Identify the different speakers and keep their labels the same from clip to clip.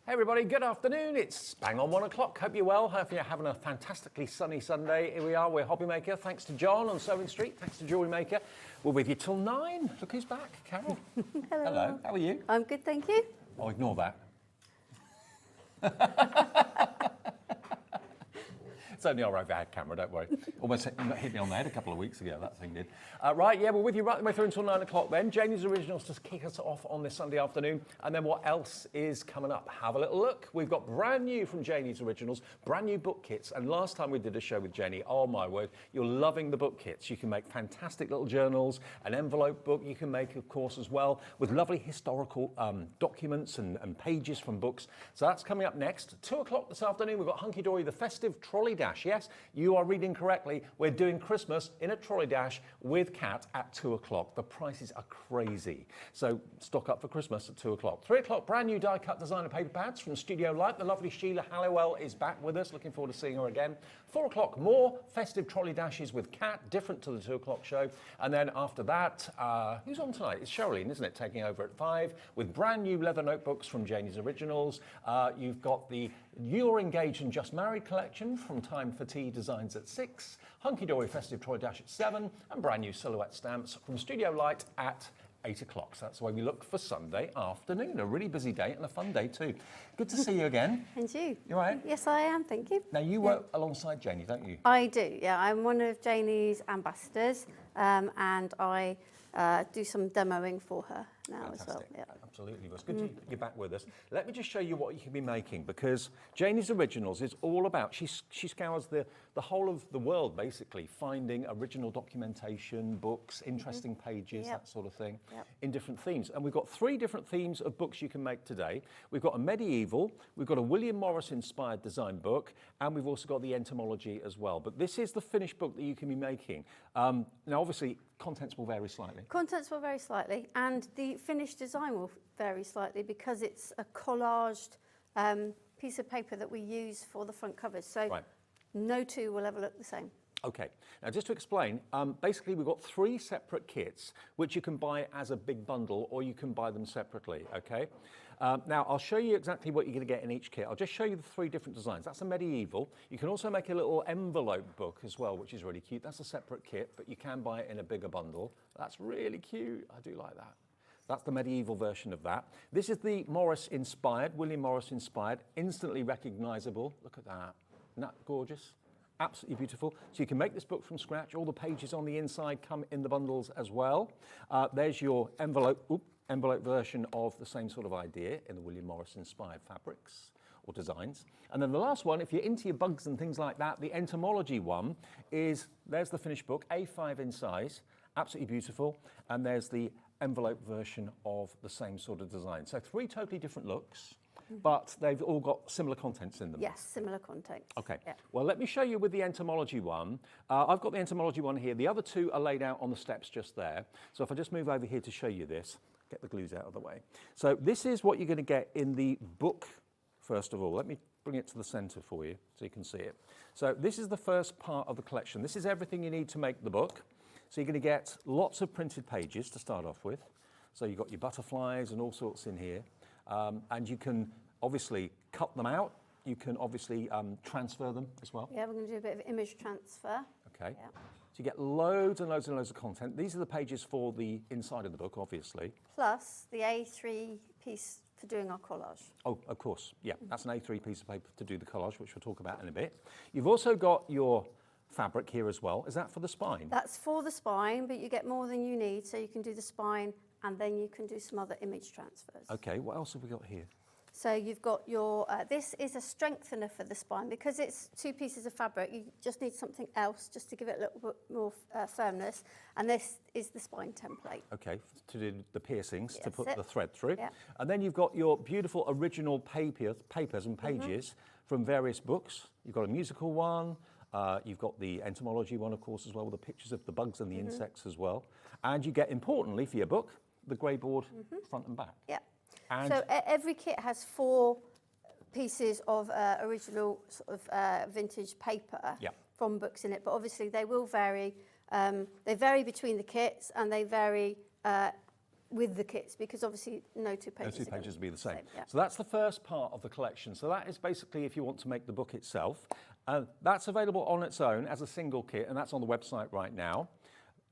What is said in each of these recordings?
Speaker 1: Hey everybody, good afternoon. It's bang on 1 o'clock. Hope you're well. Hope you're having a fantastically sunny Sunday. Here we are, we're Hobby Maker. Thanks to John on Sewing Street. Thanks to Jewelry Maker. We're with you till 9. Look who's back, Carol.
Speaker 2: Hello.
Speaker 1: Hello, how are you?
Speaker 2: I'm good, thank you.
Speaker 1: Oh, ignore that. It's only our overhead camera, don't worry. Almost hit me on the head a couple of weeks ago, that thing did. Right, yeah, we're with you right the way through until 9 o'clock then. Janie's Originals to kick us off on this Sunday afternoon. And then what else is coming up? Have a little look. We've got brand new from Janie's Originals, brand new book kits. And last time we did a show with Janie, oh my word, you're loving the book kits. You can make fantastic little journals, an envelope book you can make, of course, as well, with lovely historical documents and pages from books. So that's coming up next. 2 o'clock this afternoon, we've got Hunkydory, the Festive Trolley Dash. Yes, you are reading correctly. We're doing Christmas in a trolley dash with Cat at 2 o'clock. The prices are crazy. So stock up for Christmas at 2 o'clock. 3 o'clock, brand new die-cut designer paper pads from Studio Light. The lovely Sheila Halliwell is back with us. Looking forward to seeing her again. 4 o'clock, more Festive Trolley Dashes with Cat, different to the 2 o'clock show. And then after that, who's on tonight? It's Sherilyn, isn't it? Taking over at 5 with brand new leather notebooks from Janie's Originals. You've got the You're Engaged and Just Married collection from Time for Tea Designs at 6, Hunkydory Festive Trolley Dash at 7, and brand new silhouette stamps from Studio Light at 8 o'clock. So that's the way we look for Sunday afternoon. A really busy day and a fun day too. Good to see you again.
Speaker 2: And you?
Speaker 1: You all right?
Speaker 2: Yes, I am, thank you.
Speaker 1: Now you work alongside Janie, don't you?
Speaker 2: I do, yeah. I'm one of Janie's ambassadors, and I do some demoing for her now as well. Yeah.
Speaker 1: Absolutely. Well, it's good you're back with us. Let me just show you what you can be making, because Janie's Originals is all about, she scours the whole of the world, basically, finding original documentation, books, interesting pages, that sort of thing, in different themes. And we've got 3 different themes of books you can make today. We've got a medieval, we've got a William Morris-inspired design book, and we've also got the entomology as well. But this is the finished book that you can be making. Now, obviously, contents will vary slightly.
Speaker 2: Contents will vary slightly, and the finished design will vary slightly because it's a collaged piece of paper that we use for the front covers. So no two will ever look the same.
Speaker 1: Okay, now just to explain, basically we've got 3 separate kits which you can buy as a big bundle, or you can buy them separately, okay? Now I'll show you exactly what you're going to get in each kit. I'll just show you the 3 different designs. That's a medieval. You can also make a little envelope book as well, which is really cute. That's a separate kit, but you can buy it in a bigger bundle. That's really cute. I do like that. That's the medieval version of that. This is the Morris-inspired, William Morris-inspired, instantly recognizable. Look at that. Isn't that gorgeous? Absolutely beautiful. So you can make this book from scratch. All the pages on the inside come in the bundles as well. There's your envelope version of the same sort of idea in the William Morris-inspired fabrics or designs. And then the last one, if you're into your bugs and things like that, the entomology one is, there's the finished book, A5 in size, absolutely beautiful. And there's the envelope version of the same sort of design. So 3 totally different looks, but they've all got similar contents in them.
Speaker 2: Yes, similar contents.
Speaker 1: Okay, well, let me show you with the entomology one. I've got the entomology one here. The other 2 are laid out on the steps just there. So if I just move over here to show you this, get the glues out of the way. So this is what you're going to get in the book, first of all. Let me bring it to the center for you so you can see it. So this is the first part of the collection. This is everything you need to make the book. So you're going to get lots of printed pages to start off with. So you've got your butterflies and all sorts in here. And you can obviously cut them out. You can obviously transfer them as well.
Speaker 2: Yeah, we're going to do a bit of image transfer.
Speaker 1: Okay. Yeah. So you get loads and loads and loads of content. These are the pages for the inside of the book, obviously.
Speaker 2: Plus the A3 piece for doing our collage.
Speaker 1: Oh, of course. Yeah, that's an A3 piece of paper to do the collage, which we'll talk about in a bit. You've also got your fabric here as well. Is that for the spine? That's
Speaker 2: for the spine, but you get more than you need, so you can do the spine and then you can do some other image transfers.
Speaker 1: Okay, what else have we got here?
Speaker 2: So you've got your, this is a strengthener for the spine. Because it's 2 pieces of fabric, you just need something else just to give it a little bit more firmness. And this is the spine template. Okay,
Speaker 1: to do the piercings, to put the thread through. Yeah. And then you've got your beautiful original papers and pages from various books. You've got a musical one. You've got the entomology one, of course, as well, with the pictures of the bugs and the insects as well. And you get, importantly for your book, the grey board front and back.
Speaker 2: Yeah. And so every kit has 4 pieces of original sort of vintage paper from books in it, but obviously they will vary. They vary between the kits and they vary with the kits, because obviously no two pages.
Speaker 1: No two pages will be the same.
Speaker 2: Yeah.
Speaker 1: So that's the first part of the collection. So that is basically if you want to make the book itself. That's available on its own as a single kit, and that's on the website right now.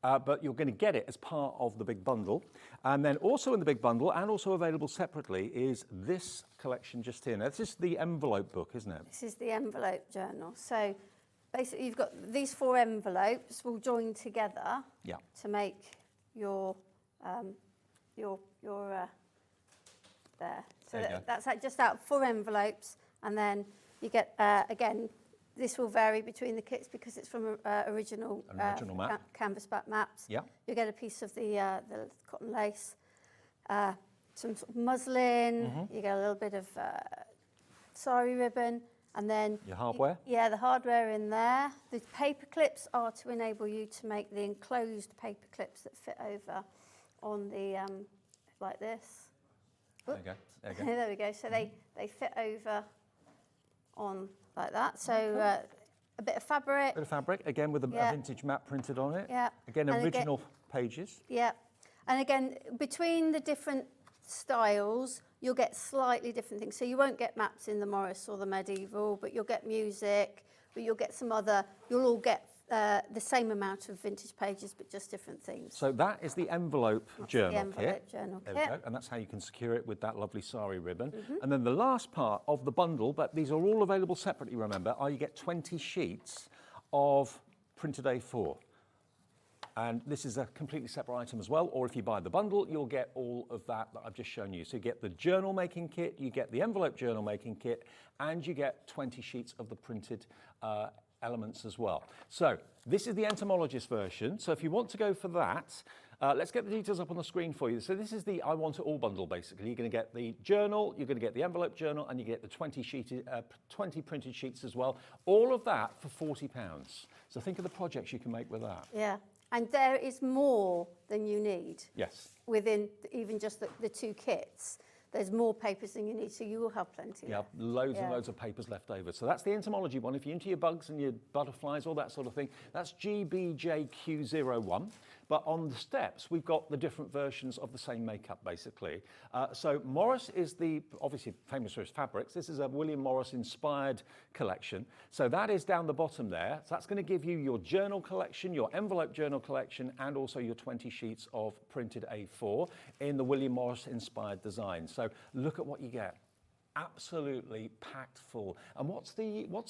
Speaker 1: But you're going to get it as part of the big bundle. And then also in the big bundle, and also available separately, is this collection just here. Now, this is the envelope book, isn't it?
Speaker 2: This is the envelope journal. So basically, you've got these 4 envelopes will join together to make your there. So that's just out 4 envelopes, and then you get again. This will vary between the kits because it's from original
Speaker 1: map.
Speaker 2: canvas back maps.
Speaker 1: Yeah.
Speaker 2: You get a piece of the cotton lace, some sort of muslin. You get a little bit of sari ribbon, and then
Speaker 1: your hardware.
Speaker 2: The hardware in there. The paper clips are to enable you to make the enclosed paper clips that fit over on the like this.
Speaker 1: There you go. There you go.
Speaker 2: There we go. So they fit over on like that. So a bit of fabric.
Speaker 1: Bit of fabric, again with a vintage map printed on it.
Speaker 2: Yeah.
Speaker 1: Again, original pages.
Speaker 2: Yeah. And again, between the different styles, you'll get slightly different things. So you won't get maps in the Morris or the medieval, but you'll get music, but you'll get some other, you'll all get the same amount of vintage pages, but just different themes.
Speaker 1: So that is the envelope journal kit.
Speaker 2: There we
Speaker 1: go. And that's how you can secure it with that lovely sari ribbon. And then the last part of the bundle, but these are all available separately, remember, you get 20 sheets of printed A4. And this is a completely separate item as well, or if you buy the bundle, you'll get all of that I've just shown you. So you get the journal making kit, you get the envelope journal making kit, and you get 20 sheets of the printed elements as well. So this is the entomologist version. So if you want to go for that, let's get the details up on the screen for you. So this is the I Want It All bundle, basically. You're going to get the journal, you're going to get the envelope journal, and you get the 20 printed sheets as well. All of that for £40. So think of the projects you can make with that.
Speaker 2: Yeah. And there is more than you need.
Speaker 1: Yes.
Speaker 2: Within even just the 2 kits. There's more papers than you need, so you will have plenty.
Speaker 1: Yeah, loads and loads of papers left over. So that's the entomology one. If you're into your bugs and your butterflies, all that sort of thing, that's GBJQ01. But on the steps, we've got the different versions of the same makeup, basically. So Morris is obviously famous for his fabrics. This is a William Morris inspired collection. So that is down the bottom there. So that's going to give you your journal collection, your envelope journal collection, and also your 20 sheets of printed A4 in the William Morris inspired design. So look at what you get. Absolutely packed full. And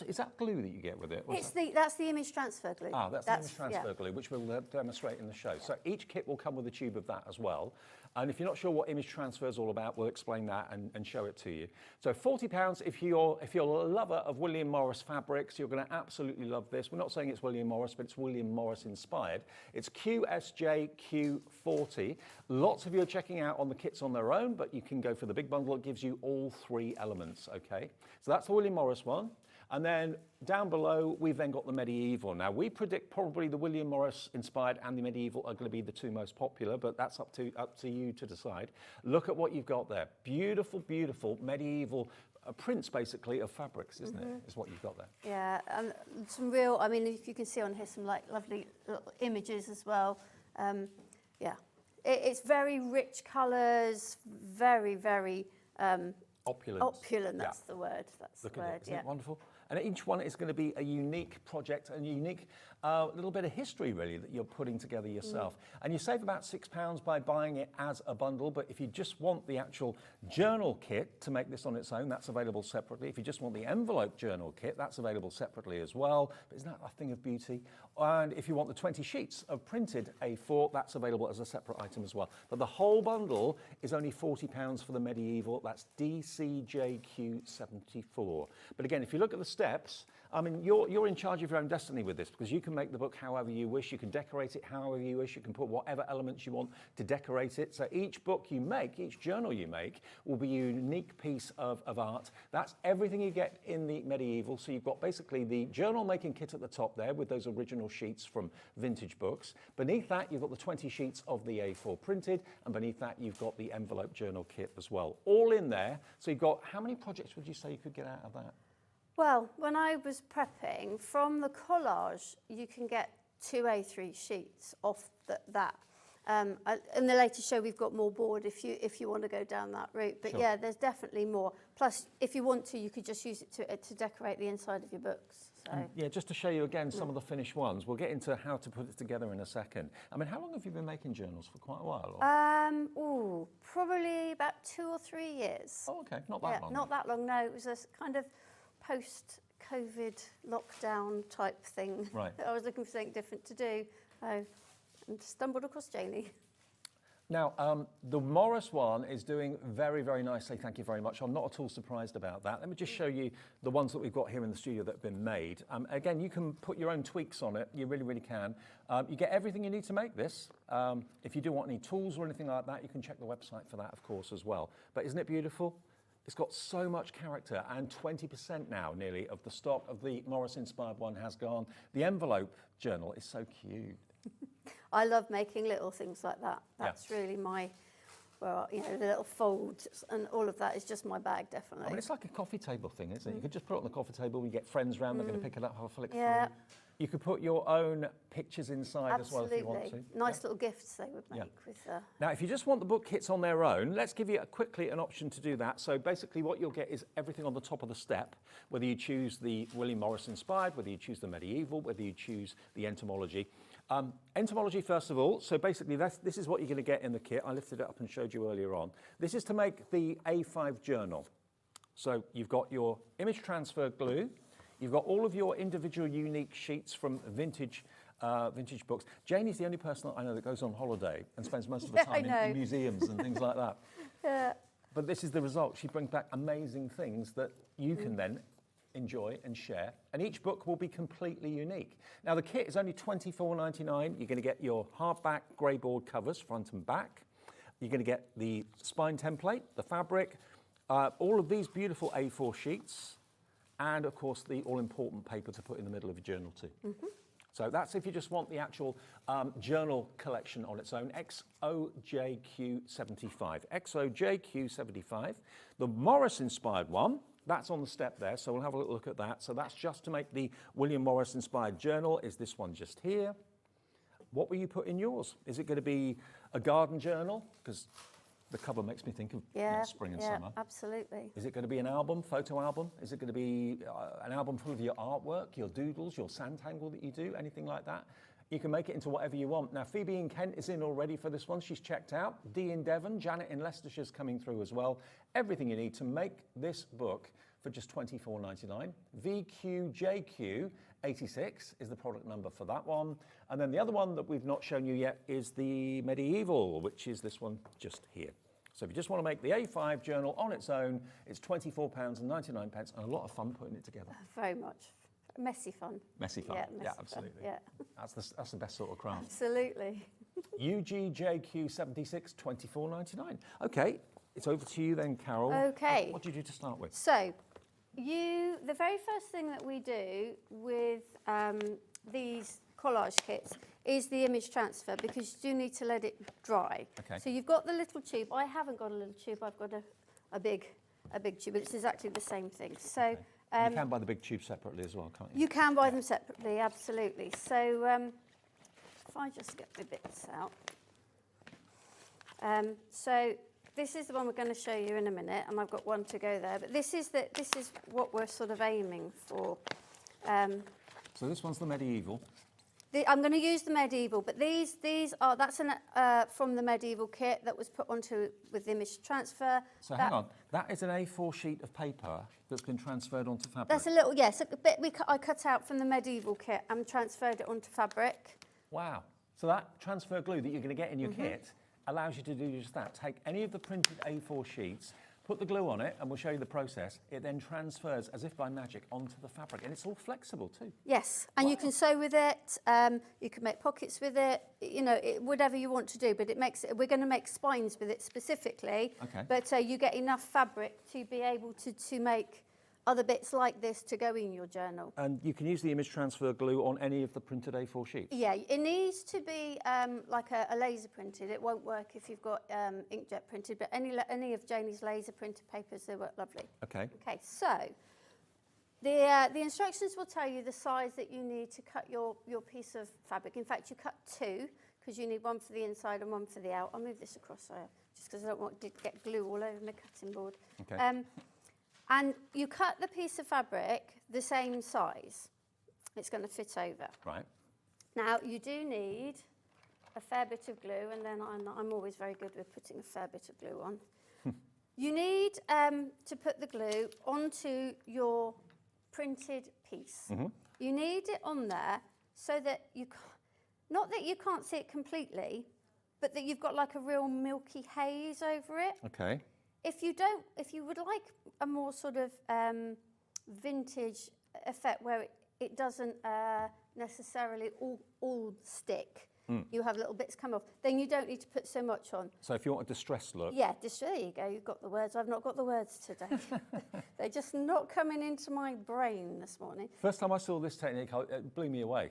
Speaker 1: is that glue that you get with it?
Speaker 2: That's the image transfer glue.
Speaker 1: That's the image transfer glue, which we'll demonstrate in the show. So each kit will come with a tube of that as well. And if you're not sure what image transfer is all about, we'll explain that and show it to you. So £40, if you're a lover of William Morris fabrics, you're going to absolutely love this. We're not saying it's William Morris, but it's William Morris inspired. It's QSJQ40. Lots of you are checking out on the kits on their own, but you can go for the big bundle. It gives you all 3 elements, okay? So that's the William Morris one. And then down below, we've then got the medieval. Now, we predict probably the William Morris inspired and the medieval are going to be the 2 most popular, but that's up to you to decide. Look at what you've got there. Beautiful, beautiful medieval prints, basically, of fabrics, isn't it? Is what you've got there. Yeah,
Speaker 2: and some real, I mean, if you can see on here, some like lovely little images as well. It's very rich colours, very, very...
Speaker 1: opulent.
Speaker 2: Opulent, that's the word. That's
Speaker 1: Look
Speaker 2: the
Speaker 1: at
Speaker 2: word,
Speaker 1: it. Isn't it wonderful? And each one is going to be a unique project and a unique little bit of history, really, that you're putting together yourself. And you save about £6 by buying it as a bundle, but if you just want the actual journal kit to make this on its own, that's available separately. If you just want the envelope journal kit, that's available separately as well. But isn't that a thing of beauty? And if you want the 20 sheets of printed A4, that's available as a separate item as well. But the whole bundle is only £40 for the medieval. That's DCJQ74. But again, if you look at the steps, I mean, you're in charge of your own destiny with this, because you can make the book however you wish. You can decorate it however you wish. You can put whatever elements you want to decorate it. So each book you make, each journal you make, will be a unique piece of art. That's everything you get in the medieval. So you've got basically the journal making kit at the top there with those original sheets from vintage books. Beneath that, you've got the 20 sheets of the A4 printed, and beneath that, you've got the envelope journal kit as well. All in there. So you've got, how many projects would you say you could get out of that?
Speaker 2: Well, when I was prepping, from the collage, you can get 2 A3 sheets off that. In the later show, we've got more board if you want to go down that route. But
Speaker 1: Sure.
Speaker 2: yeah, there's definitely more. Plus, if you want to, you could just use it to decorate the inside of your books. So.
Speaker 1: Yeah, just to show you again some of the finished ones. We'll get into how to put it together in a second. I mean, how long have you been making journals? For quite a while? Or?
Speaker 2: Probably about 2 or 3 years.
Speaker 1: Oh, okay, not that long.
Speaker 2: Not that long. No, it was a kind of post-COVID lockdown type thing.
Speaker 1: Right.
Speaker 2: I was looking for something different to do, and stumbled across Janie.
Speaker 1: Now, the Morris one is doing very, very nicely. Thank you very much. I'm not at all surprised about that. Let me just show you the ones that we've got here in the studio that have been made. Again, you can put your own tweaks on it. You really, really can. You get everything you need to make this. If you do want any tools or anything like that, you can check the website for that, of course, as well. But isn't it beautiful? It's got so much character, and 20% now, nearly, of the stock of the Morris-inspired one has gone. The envelope journal is so cute.
Speaker 2: I love making little things like that. That's really my, well, you know, the little folds and all of that is just my bag, definitely.
Speaker 1: I mean, it's like a coffee table thing, isn't it? You could just put it on the coffee table, you get friends round, they're going to pick it up, have a flick through. You could put your own pictures inside as well if you want to.
Speaker 2: Nice little gifts they would make with.
Speaker 1: Now, if you just want the book kits on their own, let's give you quickly an option to do that. So basically what you'll get is everything on the top of the step, whether you choose the William Morris inspired, whether you choose the medieval, whether you choose the entomology. Entomology, first of all, so basically this is what you're going to get in the kit. I lifted it up and showed you earlier on. This is to make the A5 journal. So you've got your image transfer glue. You've got all of your individual unique sheets from vintage books. Janie's the only person that I know that goes on holiday and spends most of the time in museums and things like that. But this is the result. She brings back amazing things that you can then enjoy and share, and each book will be completely unique. Now, the kit is only £24.99. You're going to get your hardback grey board covers, front and back. You're going to get the spine template, the fabric, all of these beautiful A4 sheets, and of course the all-important paper to put in the middle of your journal too. So that's if you just want the actual journal collection on its own, XOJQ75. XOJQ75. The Morris-inspired one, that's on the step there, so we'll have a little look at that. So that's just to make the William Morris-inspired journal. Is this one just here? What will you put in yours? Is it going to be a garden journal? Because the cover makes me think of spring and summer.
Speaker 2: Absolutely.
Speaker 1: Is it going to be an album, photo album? Is it going to be an album full of your artwork, your doodles, your Sanntangle that you do, anything like that? You can make it into whatever you want. Now, Phoebe in Kent is in already for this one. She's checked out. Dee in Devon, Janet in Leicestershire's coming through as well. Everything you need to make this book for just £24.99. VQJQ86 is the product number for that one. And then the other one that we've not shown you yet is the medieval, which is this one just here. So if you just want to make the A5 journal on its own, it's £24.99 and a lot of fun putting it together.
Speaker 2: Very much. Messy fun.
Speaker 1: Messy fun.
Speaker 2: Yeah,
Speaker 1: absolutely.
Speaker 2: Yeah.
Speaker 1: That's the best sort of craft.
Speaker 2: Absolutely.
Speaker 1: UGJQ76, £24.99. Okay, it's over to you then, Carol.
Speaker 2: Okay.
Speaker 1: What did you do to start with?
Speaker 2: So, the very first thing that we do with these collage kits is the image transfer, because you do need to let it dry.
Speaker 1: Okay.
Speaker 2: So you've got the little tube. I haven't got a little tube. I've got a big tube. It's exactly the same thing. So.
Speaker 1: Okay. You can buy the big tube separately as well, can't you?
Speaker 2: You can buy them separately, absolutely. So if I just get the bits out. So this is the one we're going to show you in a minute, and I've got one to go there. But this is what we're sort of aiming for.
Speaker 1: So this one's the medieval.
Speaker 2: I'm going to use the medieval, but that's from the medieval kit that was put onto with image transfer.
Speaker 1: So hang on, that is an A4 sheet of paper that's been transferred onto fabric.
Speaker 2: That's a little, yes, a bit I cut out from the medieval kit and transferred it onto fabric.
Speaker 1: Wow. So that transfer glue that you're going to get in your kit allows you to do just that. Take any of the printed A4 sheets, put the glue on it, and we'll show you the process. It then transfers, as if by magic, onto the fabric. And it's all flexible too.
Speaker 2: Yes, and you can sew with it. You can make pockets with it. You know, whatever you want to do. But we're going to make spines with it specifically.
Speaker 1: Okay.
Speaker 2: But you get enough fabric to be able to make other bits like this to go in your journal.
Speaker 1: And you can use the image transfer glue on any of the printed A4 sheets?
Speaker 2: Yeah, it needs to be like a laser printed. It won't work if you've got inkjet printed, but any of Janie's laser printed papers, they work lovely.
Speaker 1: Okay.
Speaker 2: Okay, so the instructions will tell you the size that you need to cut your piece of fabric. In fact, you cut two, because you need one for the inside and one for the out. I'll move this across here, just because I don't want to get glue all over my cutting board.
Speaker 1: Okay.
Speaker 2: And you cut the piece of fabric the same size. It's going to fit over.
Speaker 1: Right.
Speaker 2: Now, you do need a fair bit of glue, and then I'm always very good with putting a fair bit of glue on. You need to put the glue onto your printed piece. You need it on there so that not that you can't see it completely, but that you've got like a real milky haze over it.
Speaker 1: Okay.
Speaker 2: If you would like a more sort of vintage effect where it doesn't necessarily all stick, you have little bits come off, then you don't need to put so much on.
Speaker 1: So if you want a distressed look.
Speaker 2: Yeah, there you go, you've got the words. I've not got the words today. They're just not coming into my brain this morning.
Speaker 1: First time I saw this technique, it blew me away.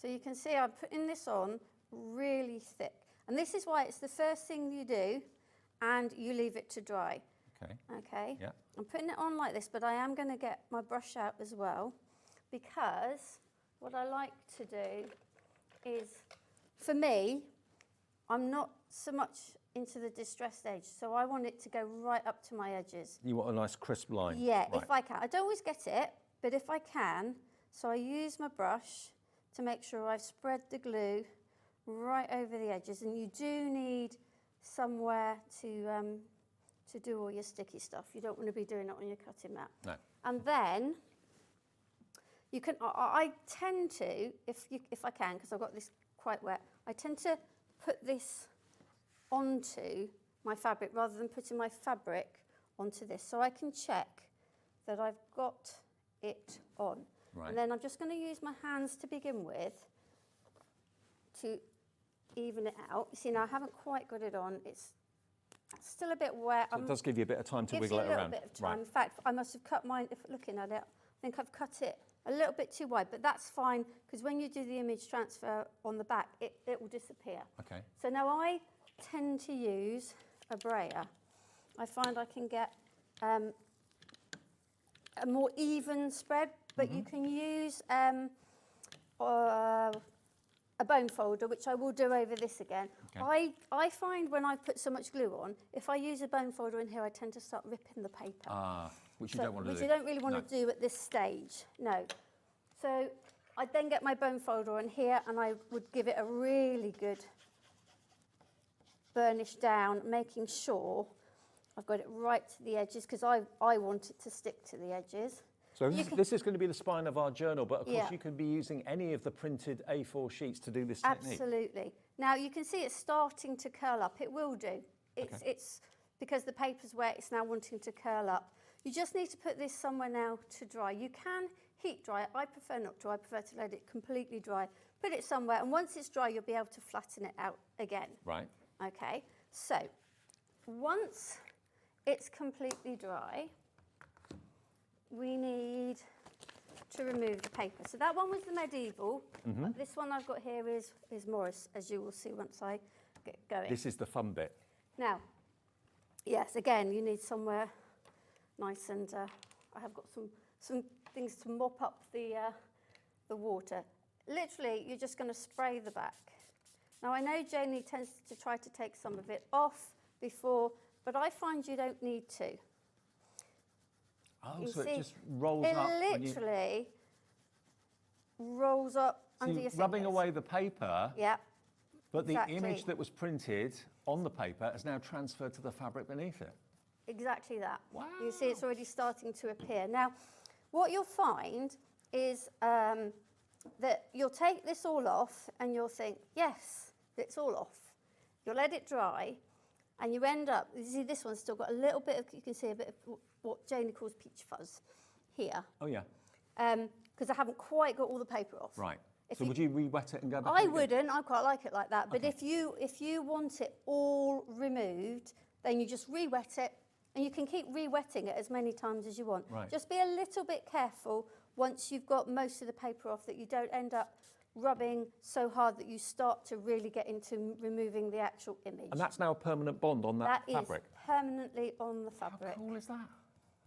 Speaker 2: So you can see I'm putting this on really thick. And this is why it's the first thing you do, and you leave it to dry.
Speaker 1: Okay.
Speaker 2: Okay?
Speaker 1: Yeah.
Speaker 2: I'm putting it on like this, but I am going to get my brush out as well, because what I like to do is, for me, I'm not so much into the distressed edge, so I want it to go right up to my edges.
Speaker 1: You want a nice crisp line.
Speaker 2: Yeah,
Speaker 1: right.
Speaker 2: if I can. I don't always get it, but if I can, so I use my brush to make sure I've spread the glue right over the edges, and you do need somewhere to do all your sticky stuff. You don't want to be doing it on your cutting mat.
Speaker 1: No.
Speaker 2: And then you can. I tend to, if I can, because I've got this quite wet, I tend to put this onto my fabric rather than putting my fabric onto this, so I can check that I've got it on.
Speaker 1: Right.
Speaker 2: And then I'm just going to use my hands to begin with to even it out. You see, now I haven't quite got it on. It's still a bit wet.
Speaker 1: So it does give you a bit of time to wiggle it
Speaker 2: gives you a
Speaker 1: around.
Speaker 2: little bit of time.
Speaker 1: Right.
Speaker 2: In fact, I must have cut mine, if looking at it, I think I've cut it a little bit too wide, but that's fine, because when you do the image transfer on the back, it will disappear.
Speaker 1: Okay.
Speaker 2: So now I tend to use a brayer. I find I can get a more even spread, but you can use a bone folder, which I will do over this again. Okay. I find when I put so much glue on, if I use a bone folder in here, I tend to start ripping the paper.
Speaker 1: Which you don't want to do.
Speaker 2: Which you don't really want to do at this stage, no. So I'd then get my bone folder on here, and I would give it a really good burnish down, making sure I've got it right to the edges, because I want it to stick to the edges.
Speaker 1: So this is going to be the spine of our journal, but of course you can be using any of the printed A4 sheets to do this technique.
Speaker 2: Absolutely. Now you can see it's starting to curl up. It will do. It's because the paper's wet, it's now wanting to curl up. You just need to put this somewhere now to dry. You can heat dry it. I prefer not to. I prefer to let it completely dry. Put it somewhere, and once it's dry, you'll be able to flatten it out again.
Speaker 1: Right.
Speaker 2: Okay. So once it's completely dry, we need to remove the paper. So that one was the medieval. This one I've got here is Morris, as you will see once I get going.
Speaker 1: This is the fun bit.
Speaker 2: Now, yes, again, you need somewhere nice, and I have got some things to mop up the water. Literally, you're just going to spray the back. Now, I know Janie tends to try to take some of it off before, but I find you don't need to.
Speaker 1: Oh,
Speaker 2: You
Speaker 1: so
Speaker 2: see,
Speaker 1: it just rolls up.
Speaker 2: It literally rolls up under your fingers.
Speaker 1: Rubbing away the paper,
Speaker 2: Yeah.
Speaker 1: but the
Speaker 2: exactly.
Speaker 1: image that was printed on the paper is now transferred to the fabric beneath it.
Speaker 2: Exactly that.
Speaker 1: Wow.
Speaker 2: You see it's already starting to appear. Now, what you'll find is that you'll take this all off and you'll think, yes, it's all off. You'll let it dry, and you end up, you see this one's still got a little bit of, you can see a bit of what Janie calls peach fuzz here.
Speaker 1: Oh, yeah.
Speaker 2: Because I haven't quite got all the paper off.
Speaker 1: Right. So would you re-wet it and go back?
Speaker 2: I wouldn't. I quite like it like that. But if you want it all removed, then you just re-wet it, and you can keep re-wetting it as many times as you want.
Speaker 1: Right.
Speaker 2: Just be a little bit careful once you've got most of the paper off, that you don't end up rubbing so hard that you start to really get into removing the actual image.
Speaker 1: And that's now a permanent bond on that fabric?
Speaker 2: That is permanently on the fabric.
Speaker 1: How cool is that?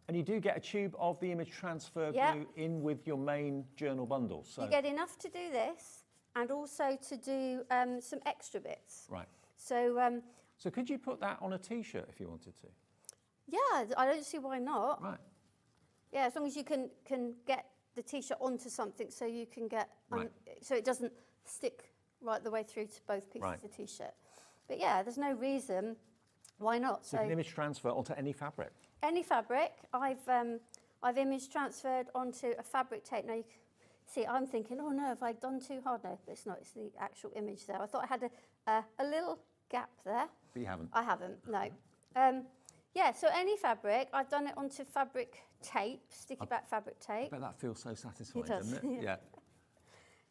Speaker 1: And you do get a tube of the image transfer glue in with your main journal bundle. So
Speaker 2: you get enough to do this, and also to do some extra bits.
Speaker 1: Right.
Speaker 2: So,
Speaker 1: So could you put that on a T-shirt if you wanted to?
Speaker 2: yeah, I don't see why not.
Speaker 1: Right.
Speaker 2: Yeah, as long as you can get the T-shirt onto something so you can get,
Speaker 1: Right.
Speaker 2: so it doesn't stick right the way through to both pieces
Speaker 1: Right.
Speaker 2: of T-shirt. But yeah, there's no reason why not.
Speaker 1: So you can image transfer onto any fabric.
Speaker 2: Any fabric, I've image transferred onto a fabric tape. Now, see, I'm thinking, oh no, have I done too hard? No, it's not. It's the actual image there. I thought I had a little gap there.
Speaker 1: But you haven't.
Speaker 2: I haven't, no. Yeah, so any fabric, I've done it onto fabric tape, sticky back fabric tape.
Speaker 1: I bet that feels so satisfying,
Speaker 2: It does,
Speaker 1: doesn't it? Yeah.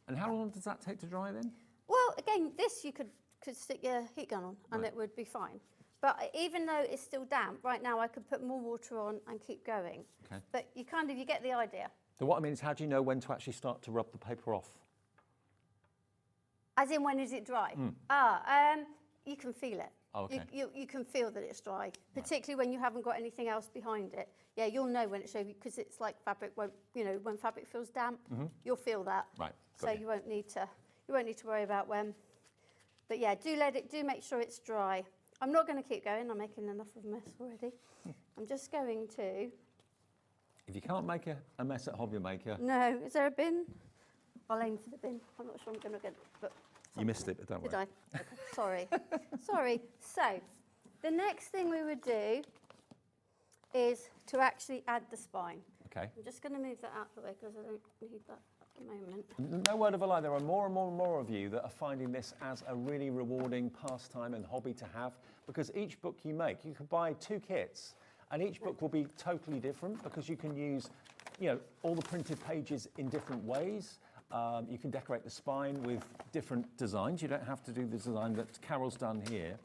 Speaker 1: And how long does that take to dry then?
Speaker 2: Well, again, this you could stick your heat gun on and it would be fine. But even though it's still damp, right now I could put more water on and keep going.
Speaker 1: Okay.
Speaker 2: But you get the idea.
Speaker 1: So what I mean is, how do you know when to actually start to rub the paper off?
Speaker 2: As in, when is it dry? You can feel it.
Speaker 1: Oh, okay.
Speaker 2: You can feel that it's dry, particularly when you haven't got anything else behind it. Yeah, you'll know when it's showy because it's like fabric won't, when fabric feels damp, you'll feel that.
Speaker 1: Right.
Speaker 2: So you won't need to worry about when. But yeah, do make sure it's dry. I'm not going to keep going. I'm making enough of a mess already. I'm just going to.
Speaker 1: If you can't make a mess at Hobby Maker,
Speaker 2: No, is there a bin? I'll aim for the bin. I'm not sure I'm going to get, but.
Speaker 1: you missed it, but don't
Speaker 2: Did
Speaker 1: worry.
Speaker 2: I? Okay, sorry. Sorry. So, the next thing we would do is to actually add the spine.
Speaker 1: Okay.
Speaker 2: I'm just going to move that out of the way because I don't need that at the moment.
Speaker 1: No word of a lie, there are more and more and more of you that are finding this as a really rewarding pastime and hobby to have, because each book you make, you could buy 2 kits, and each book will be totally different because you can use, all the printed pages in different ways. You can decorate the spine with different designs. You don't have to do the design that Carol's done here.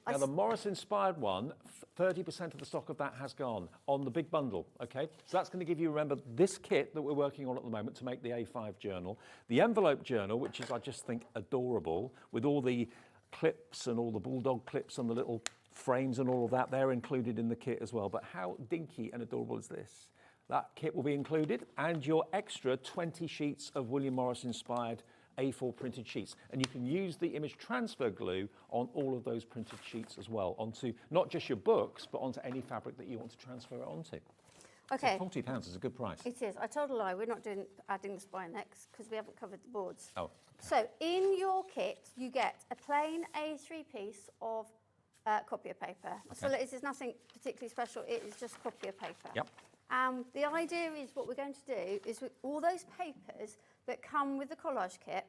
Speaker 1: Now, the Morris-inspired one, 30% of the stock of that has gone on the big bundle, okay? So that's going to give you, remember, this kit that we're working on at the moment to make the A5 journal, the envelope journal, which is, I just think, adorable, with all the clips and all the bulldog clips and the little frames and all of that. They're included in the kit as well. But how dinky and adorable is this? That kit will be included, and your extra 20 sheets of William Morris-inspired A4 printed sheets. And you can use the image transfer glue on all of those printed sheets as well, onto not just your books, but onto any fabric that you want to transfer it onto.
Speaker 2: Okay.
Speaker 1: So £40 is a good price.
Speaker 2: It is. I told a lie. We're not adding the spine next because we haven't covered the boards.
Speaker 1: Oh.
Speaker 2: So in your kit, you get a plain A3 piece of copier paper. So this is nothing particularly special. It is just copier paper.
Speaker 1: Yep.
Speaker 2: The idea is what we're going to do is with all those papers that come with the collage kit,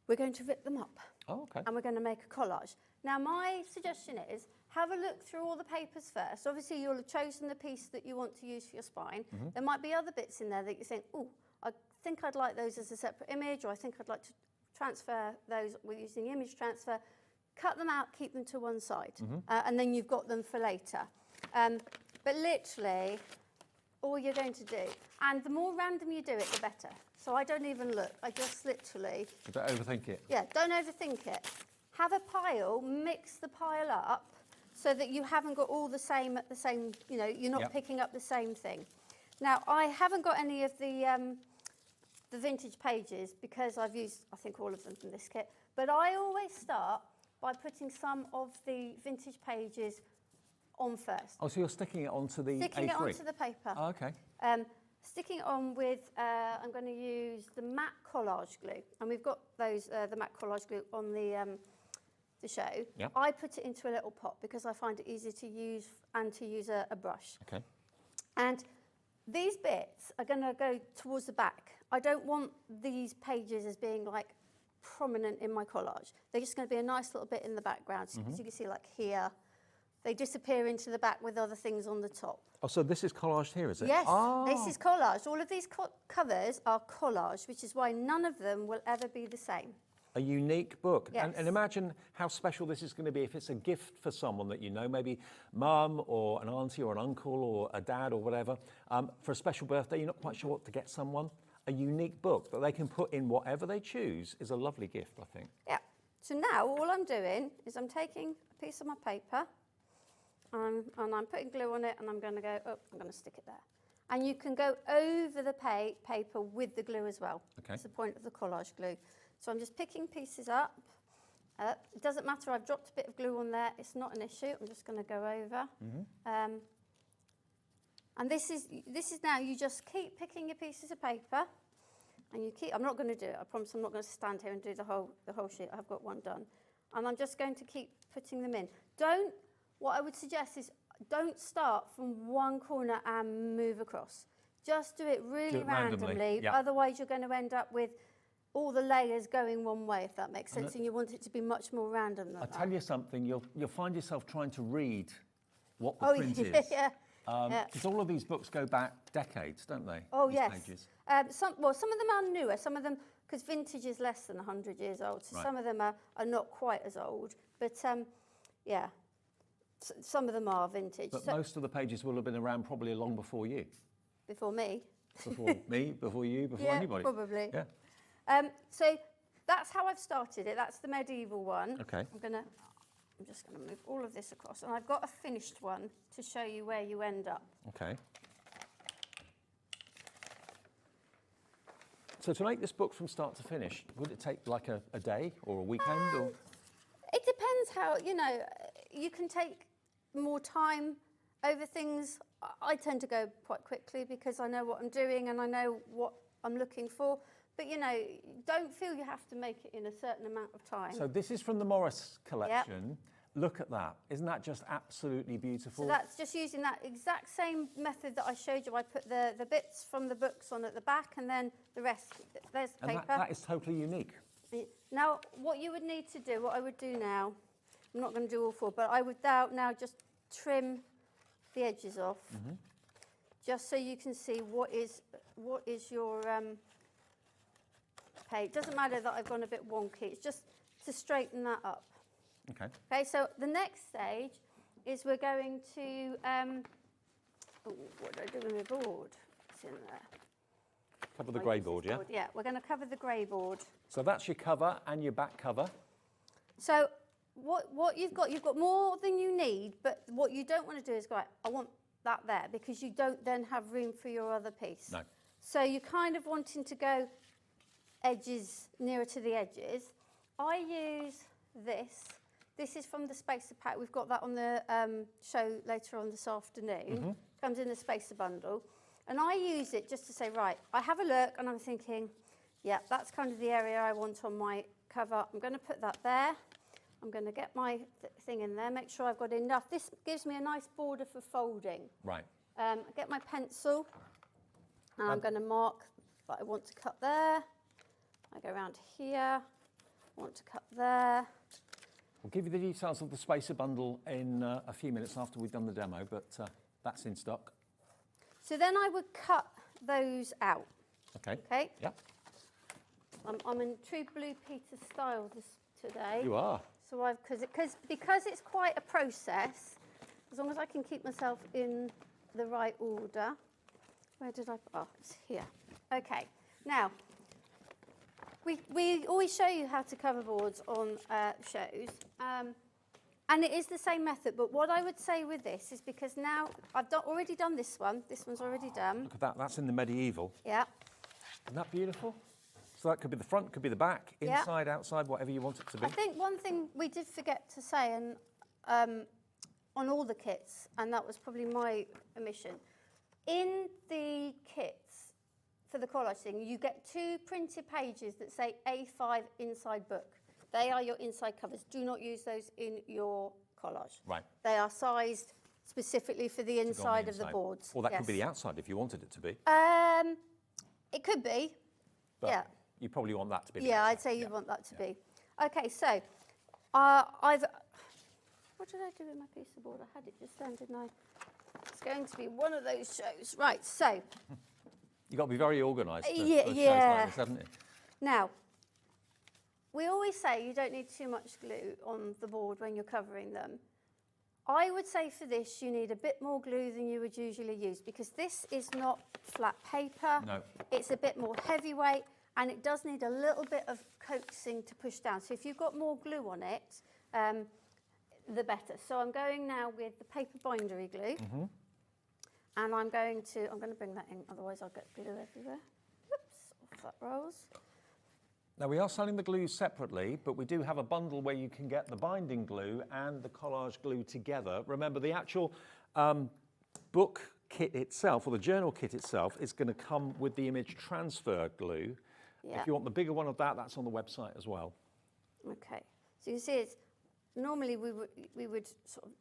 Speaker 2: we're going to rip them up.
Speaker 1: Oh, okay.
Speaker 2: And we're going to make a collage. Now, my suggestion is have a look through all the papers first. Obviously, you'll have chosen the piece that you want to use for your spine. There might be other bits in there that you think, oh, I think I'd like those as a separate image, or I think I'd like to transfer those with using the image transfer. Cut them out, keep them to one side, and then you've got them for later. But literally, all you're going to do, and the more random you do it, the better. So I don't even look. I just literally...
Speaker 1: So don't overthink it.
Speaker 2: Yeah, don't overthink it. Have a pile, mix the pile up so that you haven't got all the same at the same, you're not picking up the same thing. Now, I haven't got any of the vintage pages because I've used, I think, all of them from this kit. But I always start by putting some of the vintage pages on first.
Speaker 1: Oh, so you're sticking it onto the
Speaker 2: Sticking
Speaker 1: A3?
Speaker 2: it onto the paper.
Speaker 1: Oh, okay.
Speaker 2: Sticking it on with, I'm going to use the matte collage glue. And we've got those, the matte collage glue on the show.
Speaker 1: Yep.
Speaker 2: I put it into a little pot because I find it easier to use and to use a brush.
Speaker 1: Okay.
Speaker 2: And these bits are going to go towards the back. I don't want these pages as being like prominent in my collage. They're just going to be a nice little bit in the background. So you can see like here, they disappear into the back with other things on the top.
Speaker 1: Oh, so this is collaged here, is it?
Speaker 2: Yes,
Speaker 1: Oh.
Speaker 2: this is collage. All of these covers are collage, which is why none of them will ever be the same.
Speaker 1: A unique book.
Speaker 2: Yes.
Speaker 1: And imagine how special this is going to be if it's a gift for someone that you know, maybe mum or an auntie or an uncle or a dad or whatever, for a special birthday, you're not quite sure what to get someone. A unique book that they can put in whatever they choose is a lovely gift, I think.
Speaker 2: Yeah. So now all I'm doing is I'm taking a piece of my paper and I'm putting glue on it and I'm going to go, I'm going to stick it there. And you can go over the paper with the glue as well.
Speaker 1: Okay.
Speaker 2: That's the point of the collage glue. So I'm just picking pieces up. It doesn't matter, I've dropped a bit of glue on there. It's not an issue. I'm just going to go over. And this is now, you just keep picking your pieces of paper. And you keep, I'm not going to do it. I promise I'm not going to stand here and do the whole sheet. I've got one done. And I'm just going to keep putting them in. What I would suggest is don't start from one corner and move across. Just do it really randomly.
Speaker 1: Yep.
Speaker 2: Otherwise, you're going to end up with all the layers going one way, if that makes sense. And you want it to be much more random than that.
Speaker 1: I'll tell you something, you'll find yourself trying to read what the print is.
Speaker 2: Yeah.
Speaker 1: Because all of these books go back decades, don't they?
Speaker 2: Oh,
Speaker 1: these
Speaker 2: yes.
Speaker 1: Pages.
Speaker 2: Some of them are newer. Some of them, because vintage is less than 100 years old, so some of them are not quite as old. But, yeah, some of them are vintage.
Speaker 1: But most of the pages will have been around probably long before you.
Speaker 2: Before me.
Speaker 1: Before me, before you, before anybody.
Speaker 2: Probably.
Speaker 1: Yeah.
Speaker 2: So that's how I've started it. That's the medieval one.
Speaker 1: Okay.
Speaker 2: I'm just going to move all of this across. And I've got a finished one to show you where you end up.
Speaker 1: Okay. So to make this book from start to finish, would it take like a day or a weekend? Or?
Speaker 2: It depends how, you can take more time over things. I tend to go quite quickly because I know what I'm doing and I know what I'm looking for. But, don't feel you have to make it in a certain amount of time.
Speaker 1: So this is from the Morris collection. Yep. Look at that. Isn't that just absolutely beautiful?
Speaker 2: So that's just using that exact same method that I showed you. I put the bits from the books on at the back and then the rest. There's the paper.
Speaker 1: And that is totally unique.
Speaker 2: Now, what you would need to do, what I would do now, I'm not going to do all four, but I would now just trim the edges off, just so you can see what is your page. It doesn't matter that I've gone a bit wonky. It's just to straighten that up.
Speaker 1: Okay.
Speaker 2: Okay, so the next stage is we're going to, what do I do with my board? It's in there.
Speaker 1: Cover the grey board, yeah?
Speaker 2: Yeah, we're going to cover the grey board.
Speaker 1: So that's your cover and your back cover.
Speaker 2: So what you've got more than you need, but what you don't want to do is go, I want that there, because you don't then have room for your other piece.
Speaker 1: No.
Speaker 2: So you're kind of wanting to go edges, nearer to the edges. I use this. This is from the Spacer Pack. We've got that on the show later on this afternoon. Comes in the Spacer bundle. And I use it just to say, right, I have a look and I'm thinking, yeah, that's kind of the area I want on my cover. I'm going to put that there. I'm going to get my thing in there, make sure I've got enough. This gives me a nice border for folding.
Speaker 1: Right.
Speaker 2: I get my pencil and I'm going to mark that I want to cut there. I go around here, I want to cut there.
Speaker 1: We'll give you the details of the Spacer bundle in a few minutes after we've done the demo, but that's in stock.
Speaker 2: So then I would cut those out.
Speaker 1: Okay.
Speaker 2: Okay?
Speaker 1: Yep.
Speaker 2: I'm in true Blue Peter style today.
Speaker 1: You are.
Speaker 2: So because it's quite a process, as long as I can keep myself in the right order. Where did I? Oh, it's here. Okay. Now, we always show you how to cover boards on shows, and it is the same method. But what I would say with this is, because now I've already done this one. This one's already done.
Speaker 1: Look at that. That's in the medieval.
Speaker 2: Yeah.
Speaker 1: Isn't that beautiful? So that could be the front, could be the back, inside, outside, whatever you want it to be.
Speaker 2: I think one thing we did forget to say, and on all the kits, and that was probably my omission, in the kits for the collage thing, you get 2 printed pages that say A5 inside book. They are your inside covers. Do not use those in your collage.
Speaker 1: Right.
Speaker 2: They are sized specifically for the inside of the boards.
Speaker 1: Or that could be the outside if you wanted it to be.
Speaker 2: It could be.
Speaker 1: But
Speaker 2: yeah.
Speaker 1: You probably want that to be.
Speaker 2: Yeah, I'd say you want that to be. Okay, so what did I do with my piece of board? I had it just then, didn't I? It's going to be one of those shows. Right, so.
Speaker 1: You've got to be very organised for shows
Speaker 2: yeah.
Speaker 1: like this, haven't you?
Speaker 2: Now, we always say you don't need too much glue on the board when you're covering them. I would say for this, you need a bit more glue than you would usually use, because this is not flat paper.
Speaker 1: No.
Speaker 2: It's a bit more heavyweight, and it does need a little bit of coaxing to push down. So if you've got more glue on it, the better. So I'm going now with the paper bindery glue. And I'm going to bring that in, otherwise I'll get glue everywhere. Oops, off that rolls.
Speaker 1: Now we are selling the glues separately, but we do have a bundle where you can get the binding glue and the collage glue together. Remember, the actual book kit itself, or the journal kit itself, is going to come with the image transfer glue.
Speaker 2: Yeah.
Speaker 1: If you want the bigger one of that, that's on the website as well.
Speaker 2: Okay, so you see, it's normally we would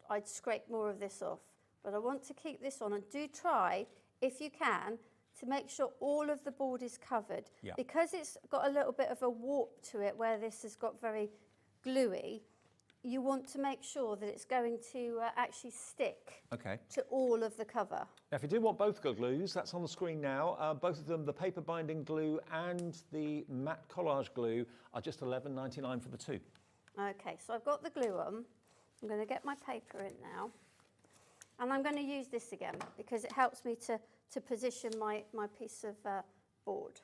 Speaker 2: I'd scrape more of this off, but I want to keep this on, and do try, if you can, to make sure all of the board is covered.
Speaker 1: Yeah.
Speaker 2: Because it's got a little bit of a warp to it where this has got very gluey, you want to make sure that it's going to actually stick to all of the cover.
Speaker 1: Now, if you do want both glues, that's on the screen now. Both of them, the paper binding glue and the matte collage glue, are just $11.99 for the two.
Speaker 2: Okay, so I've got the glue on. I'm going to get my paper in now. And I'm going to use this again because it helps me to position my piece of board.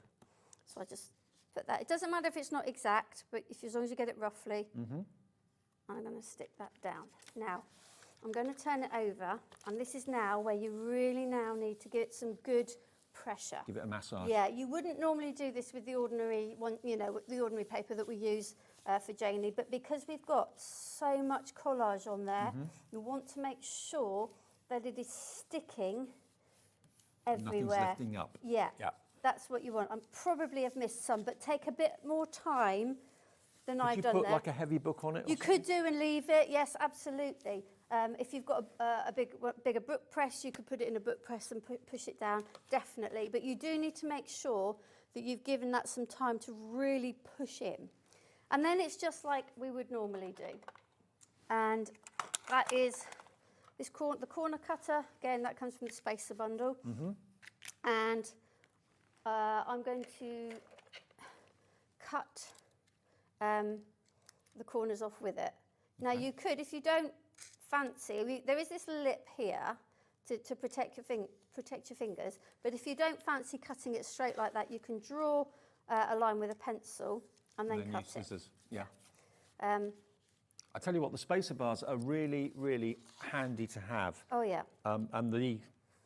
Speaker 2: So I just put that. It doesn't matter if it's not exact, but as long as you get it roughly. I'm going to stick that down. Now, I'm going to turn it over, and this is now where you really now need to give it some good pressure.
Speaker 1: Give it a massage.
Speaker 2: Yeah, you wouldn't normally do this with the ordinary one, you know, the ordinary paper that we use for Janie, but because we've got so much collage on there, you want to make sure that it is sticking everywhere.
Speaker 1: Nothing's lifting up.
Speaker 2: Yeah, that's what you want. I probably have missed some, but take a bit more time than I've done there.
Speaker 1: Could you put like a heavy book on it?
Speaker 2: You could do and leave it, yes, absolutely. If you've got a bigger book press, you could put it in a book press and push it down, definitely. But you do need to make sure that you've given that some time to really push in. And then it's just like we would normally do. And that is the corner cutter. Again, that comes from the Spacer bundle. And I'm going to cut the corners off with it. Now you could, if you don't fancy, there is this lip here to protect your fingers, but if you don't fancy cutting it straight like that, you can draw a line with a pencil and then cut
Speaker 1: use scissors.
Speaker 2: it.
Speaker 1: Yeah. I tell you what, the spacer bars are really, really handy to have.
Speaker 2: Oh yeah.
Speaker 1: And the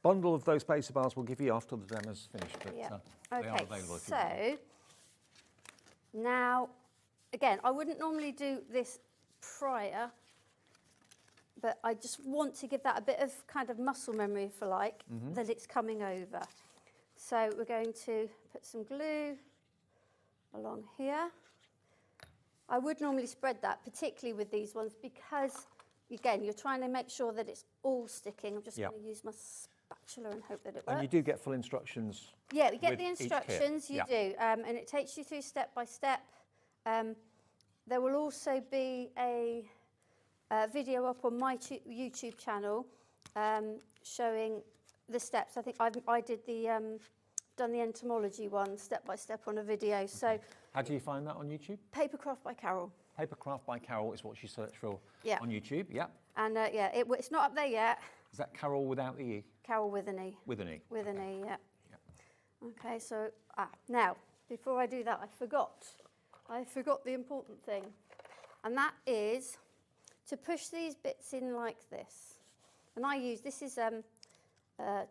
Speaker 1: bundle of those spacer bars we'll give you after the demo's finished, but
Speaker 2: Yeah.
Speaker 1: they are available if you want them.
Speaker 2: So now, again, I wouldn't normally do this prior, but I just want to give that a bit of kind of muscle memory, if you like, that it's coming over. So we're going to put some glue along here. I would normally spread that, particularly with these ones, because, again, you're trying to make sure that it's all sticking. I'm just going to use my spatula and hope that it works.
Speaker 1: And you do get full instructions.
Speaker 2: Yeah, we get
Speaker 1: with
Speaker 2: the
Speaker 1: each kit.
Speaker 2: instructions, you do, and it takes you through step by step. There will also be a video up on my YouTube channel showing the steps. I think I did done the entomology one step by step on a video. So
Speaker 1: how do you find that on YouTube?
Speaker 2: Papercraft by Carol.
Speaker 1: Papercraft by Carol is what you search for on YouTube. Yeah.
Speaker 2: And it's not up there yet.
Speaker 1: Is that Carol without the E?
Speaker 2: Carol with an E.
Speaker 1: With an E.
Speaker 2: With an E, yeah. Okay, so now before I do that, I forgot the important thing, and that is to push these bits in like this. And this is a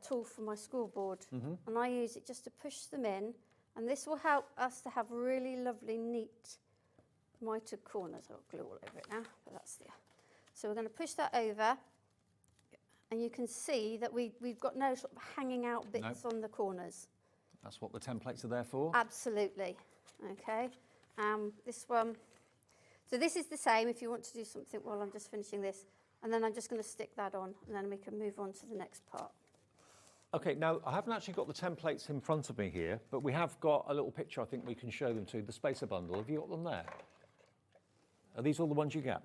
Speaker 2: tool for my school board, and I use it just to push them in, and this will help us to have really lovely, neat mitered corners. I'll glue all over it now, but that's there. So we're going to push that over, and you can see that we've got no sort of hanging out bits on the corners.
Speaker 1: That's what the templates are there for.
Speaker 2: Absolutely. Okay. This one. So this is the same if you want to do something while I'm just finishing this. And then I'm just going to stick that on, and then we can move on to the next part.
Speaker 1: Okay, now I haven't actually got the templates in front of me here, but we have got a little picture I think we can show them to, the spacer bundle. Have you got them there? Are these all the ones you get?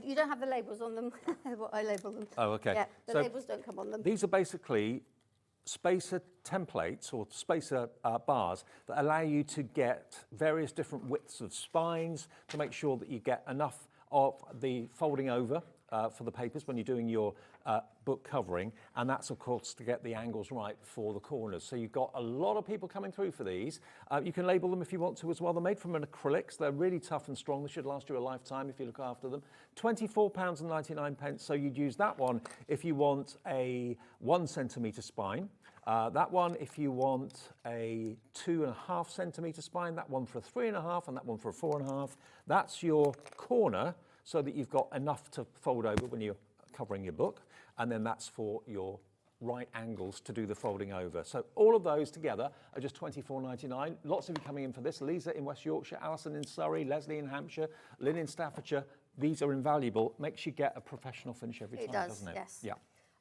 Speaker 2: You don't have the labels on them, what I label them.
Speaker 1: Oh, okay.
Speaker 2: Yeah, the labels don't come on them.
Speaker 1: These are basically spacer templates or spacer bars that allow you to get various different widths of spines to make sure that you get enough of the folding over for the papers when you're doing your book covering, and that's of course to get the angles right for the corners. So you've got a lot of people coming through for these. You can label them if you want to as well. They're made from an acrylics. They're really tough and strong. They should last you a lifetime if you look after them. £24.99, so you'd use that one if you want a 1 centimetre spine. That one if you want a 2.5 centimetre spine, that one for a 3.5, and that one for a 4.5. That's your corner, so that you've got enough to fold over when you're covering your book, and then that's for your right angles to do the folding over. So all of those together are just £24.99. Lots of you coming in for this. Lisa in West Yorkshire, Alison in Surrey, Leslie in Hampshire, Lynn in Staffordshire. These are invaluable. Makes you get a professional finish every time, doesn't it?
Speaker 2: Yes.
Speaker 1: Yeah.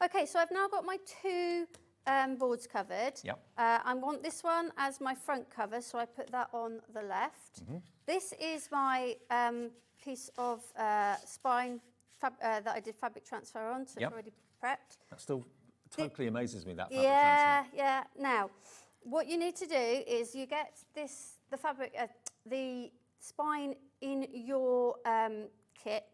Speaker 2: Okay, so I've now got my 2 boards covered.
Speaker 1: Yep.
Speaker 2: I want this one as my front cover, so I put that on the left. This is my piece of spine that I did fabric transfer on, so it's already prepped.
Speaker 1: That still totally amazes me, that fabric
Speaker 2: Yeah,
Speaker 1: transfer.
Speaker 2: yeah. Now, what you need to do is you get the fabric, the spine in your kit.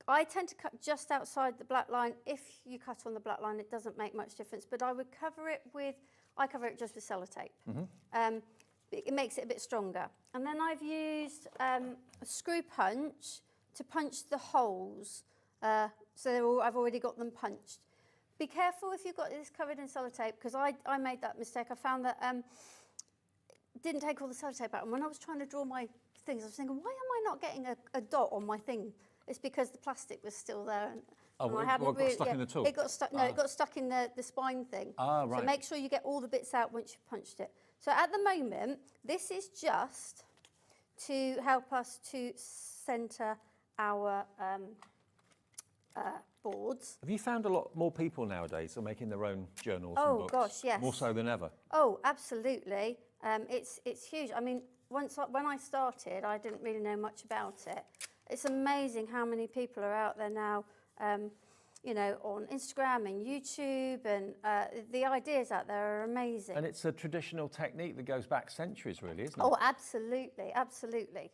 Speaker 2: I tend to cut just outside the black line. If you cut on the black line, it doesn't make much difference, but I would cover it just with sellotape. It makes it a bit stronger. And then I've used a screw punch to punch the holes. So I've already got them punched. Be careful if you've got this covered in sellotape, because I made that mistake. I found that didn't take all the sellotape out. And when I was trying to draw my things, I was thinking, why am I not getting a dot on my thing? It's because the plastic was still there. And
Speaker 1: I hadn't got stuck in the tool?
Speaker 2: It got stuck. No, it got stuck in the spine thing.
Speaker 1: Ah, right.
Speaker 2: So make sure you get all the bits out once you've punched it. So at the moment, this is just to help us to centre our boards.
Speaker 1: Have you found a lot more people nowadays are making their own journals
Speaker 2: Oh,
Speaker 1: and books?
Speaker 2: gosh, yes.
Speaker 1: More so than ever?
Speaker 2: Oh, absolutely. It's huge. I mean, when I started, I didn't really know much about it. It's amazing how many people are out there now, you know, on Instagram and YouTube, and the ideas out there are amazing.
Speaker 1: And it's a traditional technique that goes back centuries, really, isn't it?
Speaker 2: Oh, absolutely, absolutely.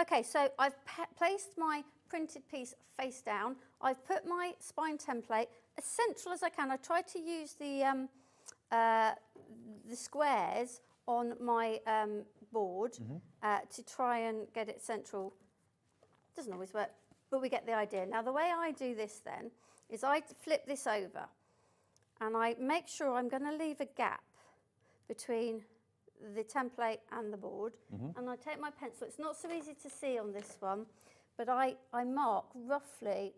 Speaker 2: Okay, so I've placed my printed piece face down. I've put my spine template as central as I can. I tried to use the squares on my board to try and get it central. Doesn't always work, but we get the idea. Now, the way I do this then is I flip this over and I make sure I'm going to leave a gap between the template and the board, and I take my pencil. It's not so easy to see on this one, but I mark roughly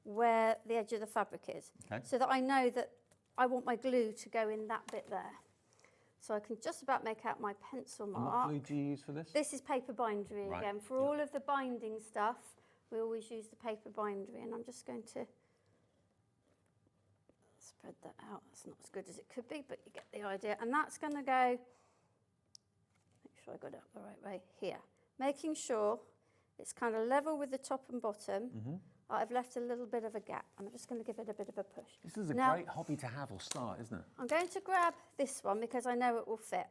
Speaker 2: where the edge of the fabric is, so that I know that I want my glue to go in that bit there. So I can just about make out my pencil mark.
Speaker 1: And what glue do you use for this?
Speaker 2: This is paper bindery again. For all of the binding stuff, we always use the paper bindery, and I'm just going to spread that out. That's not as good as it could be, but you get the idea. And that's going to go, make sure I got it up the right way, here. Making sure it's kind of level with the top and bottom. I've left a little bit of a gap. I'm just going to give it a bit of a push.
Speaker 1: This is a great hobby to have or start, isn't it?
Speaker 2: I'm going to grab this one because I know it will fit.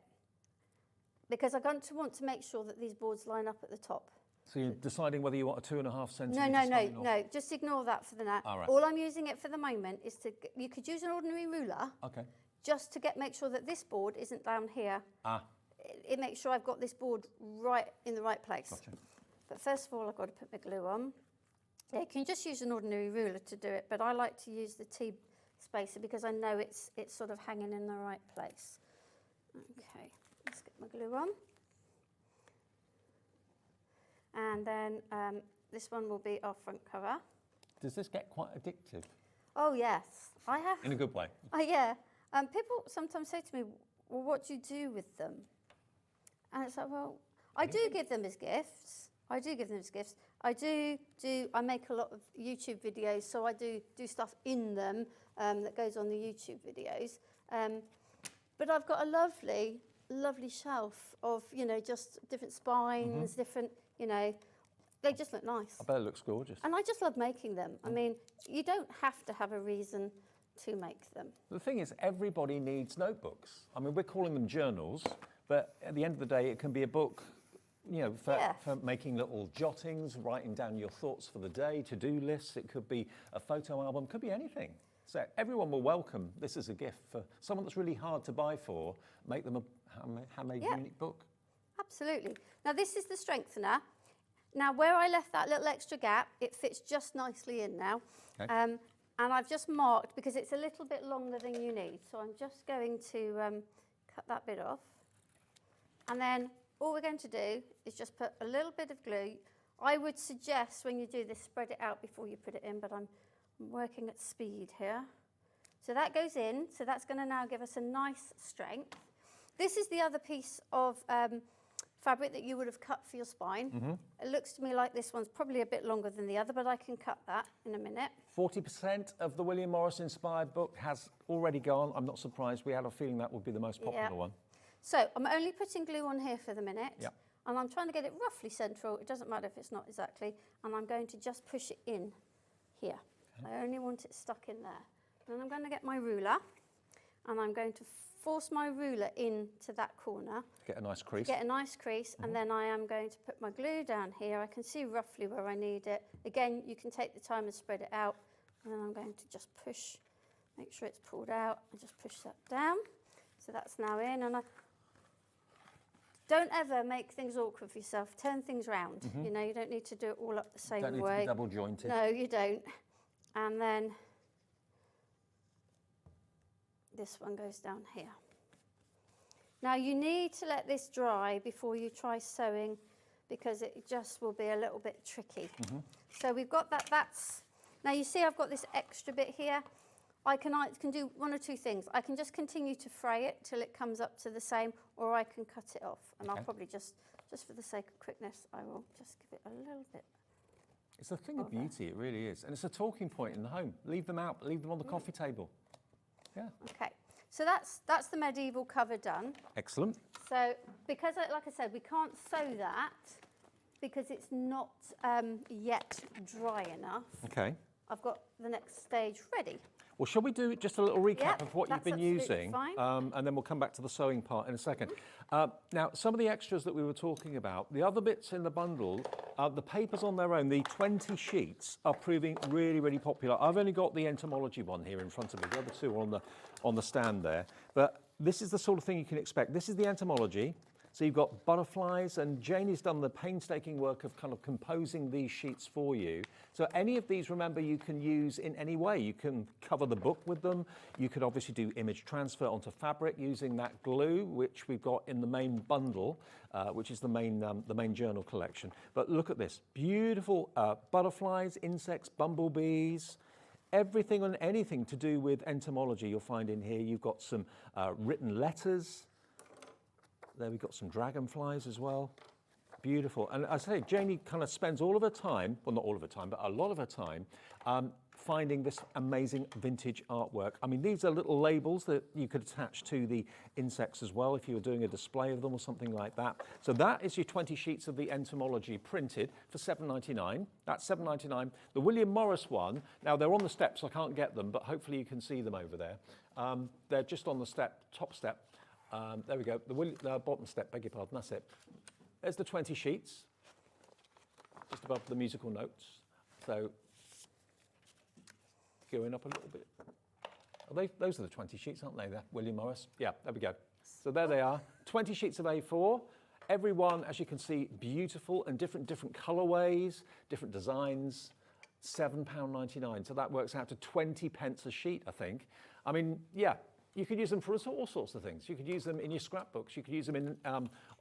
Speaker 2: Because I'm going to want to make sure that these boards line up at the top.
Speaker 1: So you're deciding whether you want a 2.5 centimetre
Speaker 2: No. Just ignore that for the now.
Speaker 1: All right.
Speaker 2: All I'm using it for the moment is you could use an ordinary ruler.
Speaker 1: Okay.
Speaker 2: Just to make sure that this board isn't down here. It makes sure I've got this board right in the right place.
Speaker 1: Gotcha.
Speaker 2: But first of all, I've got to put my glue on. Yeah, you can just use an ordinary ruler to do it, but I like to use the T-spacer because I know it's sort of hanging in the right place. Okay, let's get my glue on. And then this one will be our front cover.
Speaker 1: Does this get quite addictive?
Speaker 2: Oh, yes. I have.
Speaker 1: In a good way?
Speaker 2: Oh, yeah. People sometimes say to me, well, what do you do with them? And it's like, well, I do give them as gifts. I make a lot of YouTube videos, so I do stuff in them that goes on the YouTube videos. But I've got a lovely, lovely shelf of, you know, just different spines, different, you know, they just look nice.
Speaker 1: I bet it looks gorgeous.
Speaker 2: And I just love making them. I mean, you don't have to have a reason to make them.
Speaker 1: The thing is, everybody needs notebooks. I mean, we're calling them journals, but at the end of the day, it can be a book you know, for making little jottings, writing down your thoughts for the day, to-do lists. It could be a photo album, could be anything. So everyone will welcome this as a gift for someone that's really hard to buy for. Make them a handmade unique book.
Speaker 2: Absolutely. Now this is the strengthener. Now where I left that little extra gap, it fits just nicely in now.
Speaker 1: Okay.
Speaker 2: And I've just marked because it's a little bit longer than you need. So I'm just going to cut that bit off. And then all we're going to do is just put a little bit of glue. I would suggest when you do this, spread it out before you put it in, but I'm working at speed here. So that goes in, so that's going to now give us a nice strength. This is the other piece of fabric that you would have cut for your spine. It looks to me like this one's probably a bit longer than the other, but I can cut that in a minute.
Speaker 1: 40% of the William Morris inspired book has already gone. I'm not surprised. We had a feeling that would be the most popular one.
Speaker 2: So I'm only putting glue on here for the minute.
Speaker 1: Yep.
Speaker 2: And I'm trying to get it roughly central. It doesn't matter if it's not exactly. And I'm going to just push it in here. I only want it stuck in there. Then I'm going to get my ruler and I'm going to force my ruler into that corner.
Speaker 1: Get a nice crease.
Speaker 2: Get a nice crease, and then I am going to put my glue down here. I can see roughly where I need it. Again, you can take the time and spread it out. And then I'm going to just push, make sure it's pulled out, and just push that down. So that's now in. And don't ever make things awkward for yourself. Turn things round. You know, you don't need to do it all up the same way.
Speaker 1: Don't need to be double jointed.
Speaker 2: No, you don't. And then this one goes down here. Now you need to let this dry before you try sewing because it just will be a little bit tricky. So we've got that, now you see I've got this extra bit here. I can do one or two things. I can just continue to fray it till it comes up to the same, or I can cut it off. And I'll probably just for the sake of quickness, I will just give it a little bit.
Speaker 1: It's a thing of beauty, it really is. And it's a talking point in the home. Leave them out, leave them on the coffee table. Yeah.
Speaker 2: Okay, so that's the medieval cover done.
Speaker 1: Excellent.
Speaker 2: So because, like I said, we can't sew that because it's not yet dry enough.
Speaker 1: Okay.
Speaker 2: I've got the next stage ready.
Speaker 1: Well, shall we do just a little recap of what you've been using?
Speaker 2: Fine.
Speaker 1: And then we'll come back to the sewing part in a second. Now, some of the extras that we were talking about, the other bits in the bundle, the papers on their own, the 20 sheets are proving really, really popular. I've only got the entomology one here in front of me. The other two are on the stand there. But this is the sort of thing you can expect. This is the entomology. So you've got butterflies, and Janie's done the painstaking work of kind of composing these sheets for you. So any of these, remember, you can use in any way. You can cover the book with them. You could obviously do image transfer onto fabric using that glue, which we've got in the main bundle, which is the main journal collection. But look at this, beautiful butterflies, insects, bumblebees. Everything and anything to do with entomology you'll find in here. You've got some written letters. There we've got some dragonflies as well. Beautiful. And I say, Janie kind of spends all of her time, well, not all of her time, but a lot of her time, finding this amazing vintage artwork. I mean, these are little labels that you could attach to the insects as well if you were doing a display of them or something like that. So that is your 20 sheets of the entomology printed for $7.99. That's $7.99. The William Morris one, now they're on the steps, so I can't get them, but hopefully you can see them over there. They're just on the top step. There we go, the bottom step, beg your pardon, that's it. There's the 20 sheets, just above the musical notes. So, going up a little bit. Those are the 20 sheets, aren't they, there, William Morris? Yeah, there we go. So there they are, 20 sheets of A4. Every one, as you can see, beautiful and different colorways, different designs. £7.99, so that works out to 20 pence a sheet, I think. I mean, yeah. You could use them for all sorts of things. You could use them in your scrapbooks. You could use them in,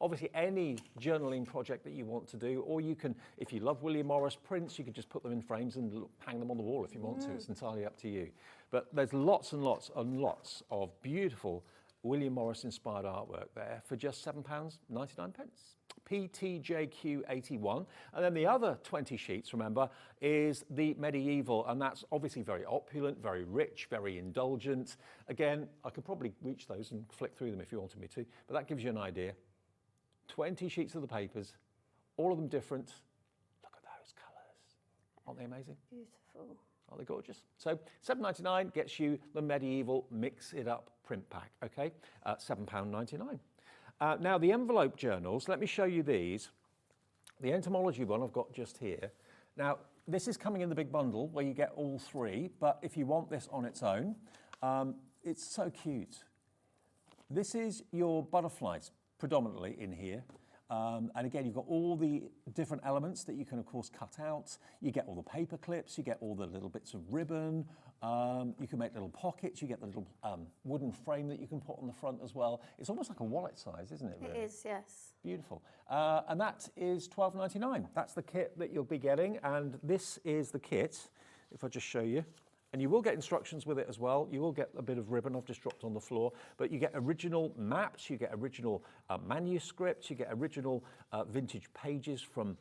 Speaker 1: obviously, any journaling project that you want to do. Or you can, if you love William Morris prints, you could just put them in frames and hang them on the wall if you want to. It's entirely up to you. But there's lots and lots and lots of beautiful William Morris-inspired artwork there for just £7.99. PTJQ81. And then the other 20 sheets, remember, is the medieval, and that's obviously very opulent, very rich, very indulgent. Again, I could probably reach those and flick through them if you wanted me to, but that gives you an idea. 20 sheets of the papers, all of them different. Look at those colours. Aren't they amazing?
Speaker 2: Beautiful.
Speaker 1: Are they gorgeous? So $7.99 gets you the medieval Mix It Up print pack, okay? £7.99. Now, the envelope journals, let me show you these. The entomology one I've got just here. Now, this is coming in the big bundle where you get all 3, but if you want this on its own, it's so cute. This is your butterflies predominantly in here. And again, you've got all the different elements that you can, of course, cut out. You get all the paper clips, you get all the little bits of ribbon, you can make little pockets, you get the little wooden frame that you can put on the front as well. It's almost like a wallet size, isn't it, really?
Speaker 2: It is, yes.
Speaker 1: Beautiful. And that is $12.99. That's the kit that you'll be getting, and this is the kit, if I just show you. And you will get instructions with it as well. You will get a bit of ribbon I've just dropped on the floor, but you get original maps, you get original manuscripts, you get original vintage pages from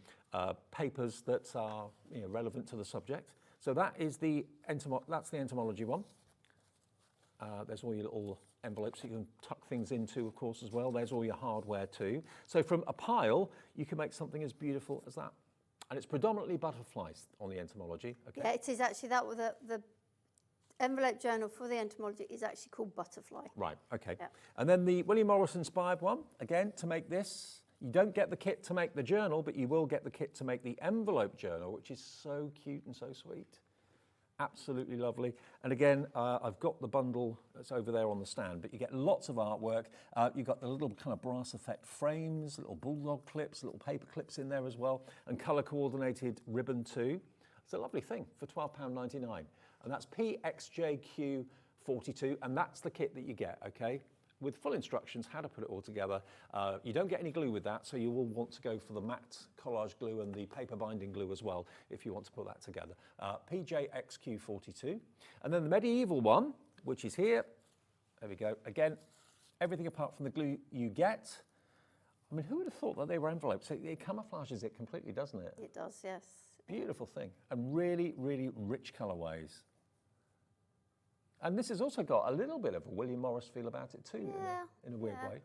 Speaker 1: papers that are relevant to the subject. So that is that's the entomology one. There's all your little envelopes you can tuck things into, of course, as well. There's all your hardware too. So from a pile, you can make something as beautiful as that. And it's predominantly butterflies on the entomology. Okay.
Speaker 2: Yeah, it is actually that. The envelope journal for the entomology is actually called Butterfly.
Speaker 1: Right, okay.
Speaker 2: Yeah.
Speaker 1: And then the William Morris inspired one, again, to make this, you don't get the kit to make the journal, but you will get the kit to make the envelope journal, which is so cute and so sweet. Absolutely lovely. And again, I've got the bundle that's over there on the stand, but you get lots of artwork. You've got the little kind of brass effect frames, little bulldog clips, little paper clips in there as well, and colour coordinated ribbon too. It's a lovely thing for £12.99. And that's PXJQ42, and that's the kit that you get, okay? With full instructions how to put it all together. You don't get any glue with that, so you will want to go for the matte collage glue and the paper binding glue as well if you want to put that together. PJXQ42. And then the medieval one, which is here. There we go. Again, everything apart from the glue you get. I mean, who would have thought that they were envelopes? It camouflages it completely, doesn't it?
Speaker 2: It does, yes.
Speaker 1: Beautiful thing. And really, really rich colourways. And this has also got a little bit of a William Morris feel about it too, in a weird way.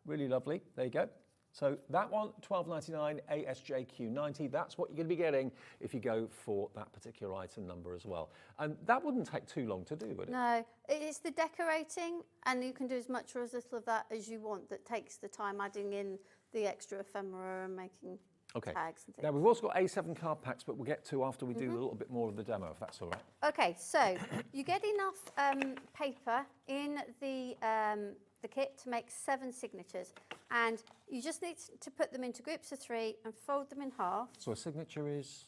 Speaker 1: Really lovely. There you go. So that one, $12.99, ASJQ90. That's what you're going to be getting if you go for that particular item number as well. And that wouldn't take too long to do, would it?
Speaker 2: No, it's the decorating, and you can do as much or as little of that as you want. That takes the time adding in the extra ephemera and making tags and things.
Speaker 1: Now, we've also got A7 card packs, but we'll get to after we do a little bit more of the demo, if that's all right.
Speaker 2: Okay, so you get enough paper in the kit to make 7 signatures, and you just need to put them into groups of 3 and fold them in half.
Speaker 1: So a signature is?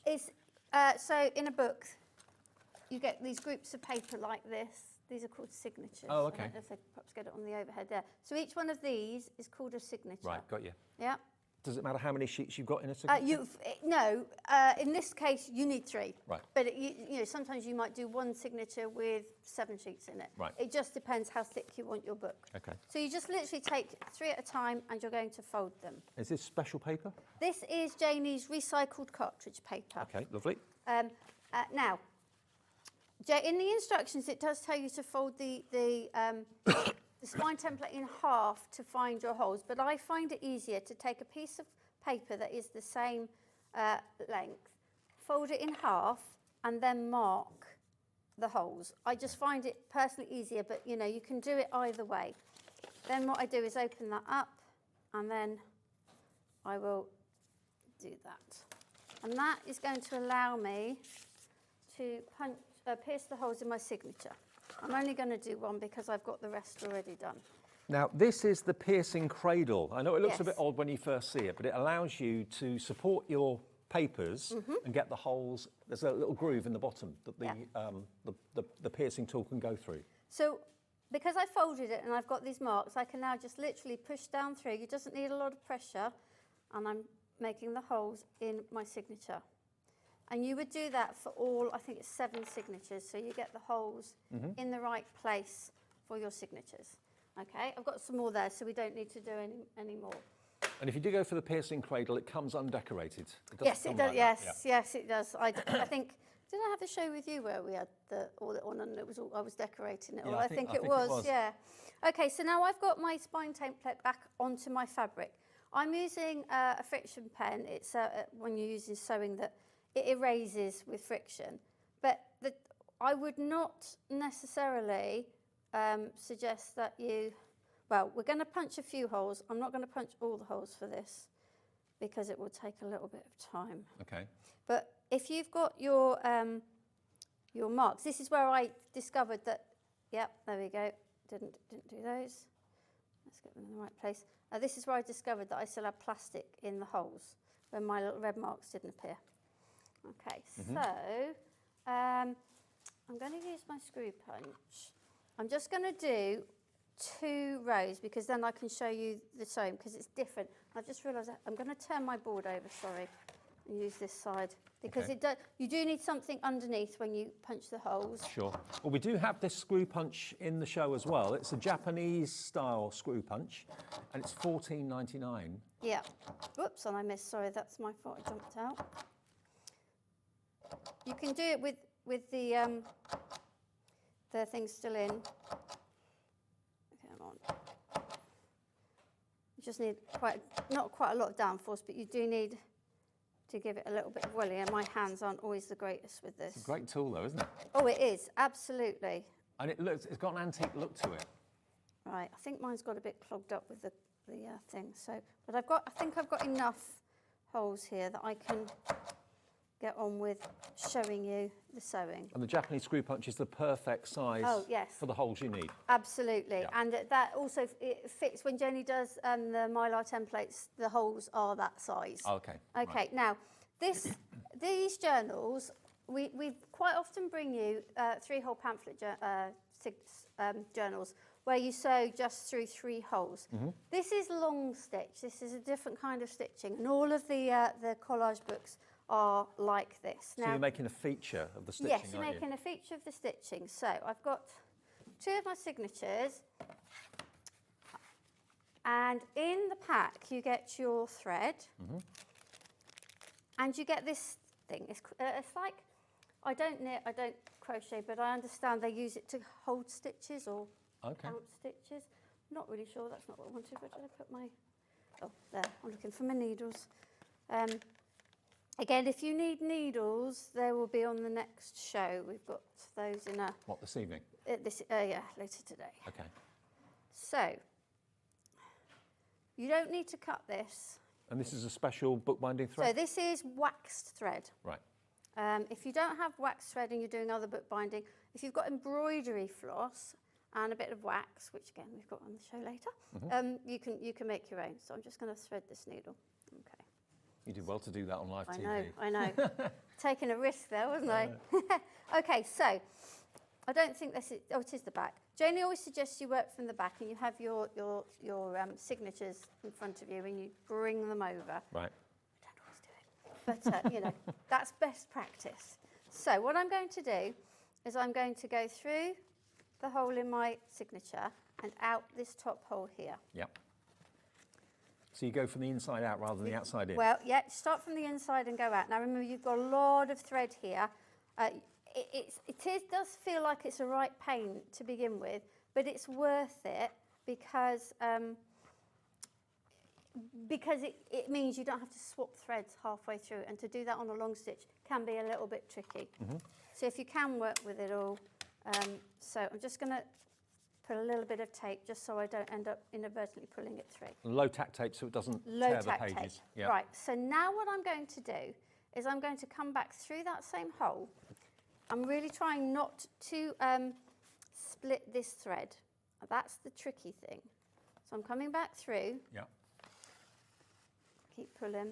Speaker 2: So in a book, you get these groups of paper like this. These are called signatures.
Speaker 1: Oh, okay.
Speaker 2: I don't know if they perhaps get it on the overhead there. So each one of these is called a signature.
Speaker 1: Right, got you.
Speaker 2: Yeah.
Speaker 1: Does it matter how many sheets you've got in a signature?
Speaker 2: No, in this case, you need 3.
Speaker 1: Right.
Speaker 2: But sometimes you might do 1 signature with 7 sheets in it.
Speaker 1: Right.
Speaker 2: It just depends how thick you want your book.
Speaker 1: Okay.
Speaker 2: So you just literally take 3 at a time, and you're going to fold them.
Speaker 1: Is this special paper?
Speaker 2: This is Janie's recycled cartridge paper.
Speaker 1: Okay, lovely.
Speaker 2: Now, in the instructions, it does tell you to fold the spine template in half to find your holes, but I find it easier to take a piece of paper that is the same length, fold it in half, and then mark the holes. I just find it personally easier, but you can do it either way. Then what I do is open that up, and then I will do that. And that is going to allow me to pierce the holes in my signature. I'm only going to do 1 because I've got the rest already done.
Speaker 1: Now, this is the piercing cradle. I know it looks a bit odd when you first see it, but it allows you to support your papers and get the holes. There's a little groove in the bottom that the piercing tool can go through.
Speaker 2: So, because I folded it and I've got these marks, I can now just literally push down through. It doesn't need a lot of pressure, and I'm making the holes in my signature. And you would do that for all, I think it's 7 signatures, so you get the holes in the right place for your signatures. Okay, I've got some more there, so we don't need to do any more.
Speaker 1: And if you do go for the piercing cradle, it comes undecorated.
Speaker 2: Yes, it does. Yes, it does. I think, did I have the show with you where we had all it on and I was decorating it all? I think it was, yeah. Okay, so now I've got my spine template back onto my fabric. I'm using a friction pen. It's when you're using sewing that it erases with friction, but I would not necessarily suggest that we're going to punch a few holes. I'm not going to punch all the holes for this, because it will take a little bit of time.
Speaker 1: Okay.
Speaker 2: But if you've got your marks, this is where I discovered that, yep, there we go, didn't do those. Let's get them in the right place. This is where I discovered that I still had plastic in the holes when my little red marks didn't appear. Okay, so I'm going to use my screw punch. I'm just going to do 2 rows because then I can show you the sewing because it's different. I've just realised I'm going to turn my board over, sorry, and use this side because you do need something underneath when you punch the holes.
Speaker 1: Sure. Well, we do have this screw punch in the show as well. It's a Japanese style screw punch and it's $14.99.
Speaker 2: Yeah. Whoops, and I missed. Sorry, that's my fault. I jumped out. You can do it with the thing still in. Come on. You just need not quite a lot of downforce, but you do need to give it a little bit of willy, and my hands aren't always the greatest with this.
Speaker 1: It's a great tool though, isn't it?
Speaker 2: Oh, it is, absolutely.
Speaker 1: And it's got an antique look to it.
Speaker 2: Right, I think mine's got a bit clogged up with the thing. So, but I think I've got enough holes here that I can get on with showing you the sewing.
Speaker 1: And the Japanese screw punch is the perfect size for the holes you need.
Speaker 2: Absolutely,
Speaker 1: Yeah.
Speaker 2: and that also it fits when Jenny does the Mylar templates. The holes are that size.
Speaker 1: Okay.
Speaker 2: Okay.
Speaker 1: Right.
Speaker 2: Now, these journals, we quite often bring you 3-hole pamphlet journals where you sew just through 3 holes. This is long stitch. This is a different kind of stitching, and all of the collage books are like this.
Speaker 1: So you're making a feature of the stitching,
Speaker 2: yes, you're
Speaker 1: aren't you?
Speaker 2: making a feature of the stitching. So I've got 2 of my signatures, and in the pack you get your thread, and you get this thing. It's like, I don't knit, I don't crochet, but I understand they use it to hold stitches or count stitches. Not really sure, that's not what I wanted. Where did I put my, oh, there, I'm looking for my needles. Again, if you need needles, they will be on the next show. We've got those in a...
Speaker 1: What, this evening?
Speaker 2: Yeah, later today.
Speaker 1: Okay.
Speaker 2: So, you don't need to cut this.
Speaker 1: And this is a special bookbinding thread?
Speaker 2: So this is waxed thread.
Speaker 1: Right.
Speaker 2: If you don't have waxed thread and you're doing other bookbinding, if you've got embroidery floss and a bit of wax, which again we've got on the show later, you can make your own. So I'm just going to thread this needle. Okay.
Speaker 1: You did well to do that on live TV.
Speaker 2: I know. Taking a risk there, wasn't I? Okay, so I don't think this is. Oh, it is the back. Janie always suggests you work from the back, and you have your signatures in front of you, and you bring them over.
Speaker 1: Right.
Speaker 2: I don't always do it, but you know, that's best practice. So what I'm going to do is I'm going to go through the hole in my signature and out this top hole here.
Speaker 1: Yep. So you go from the inside out rather than the outside in?
Speaker 2: Well, yeah, start from the inside and go out. Now remember, you've got a lot of thread here. It does feel like it's a right pain to begin with, but it's worth it because it means you don't have to swap threads halfway through, and to do that on a long stitch can be a little bit tricky. So if you can work with it all, so I'm just going to put a little bit of tape just so I don't end up inadvertently pulling it through.
Speaker 1: Low tack tape so it doesn't tear the pages.
Speaker 2: Tape. Right, so now what I'm going to do is I'm going to come back through that same hole. I'm really trying not to split this thread. That's the tricky thing. So I'm coming back through.
Speaker 1: Yeah.
Speaker 2: Keep pulling.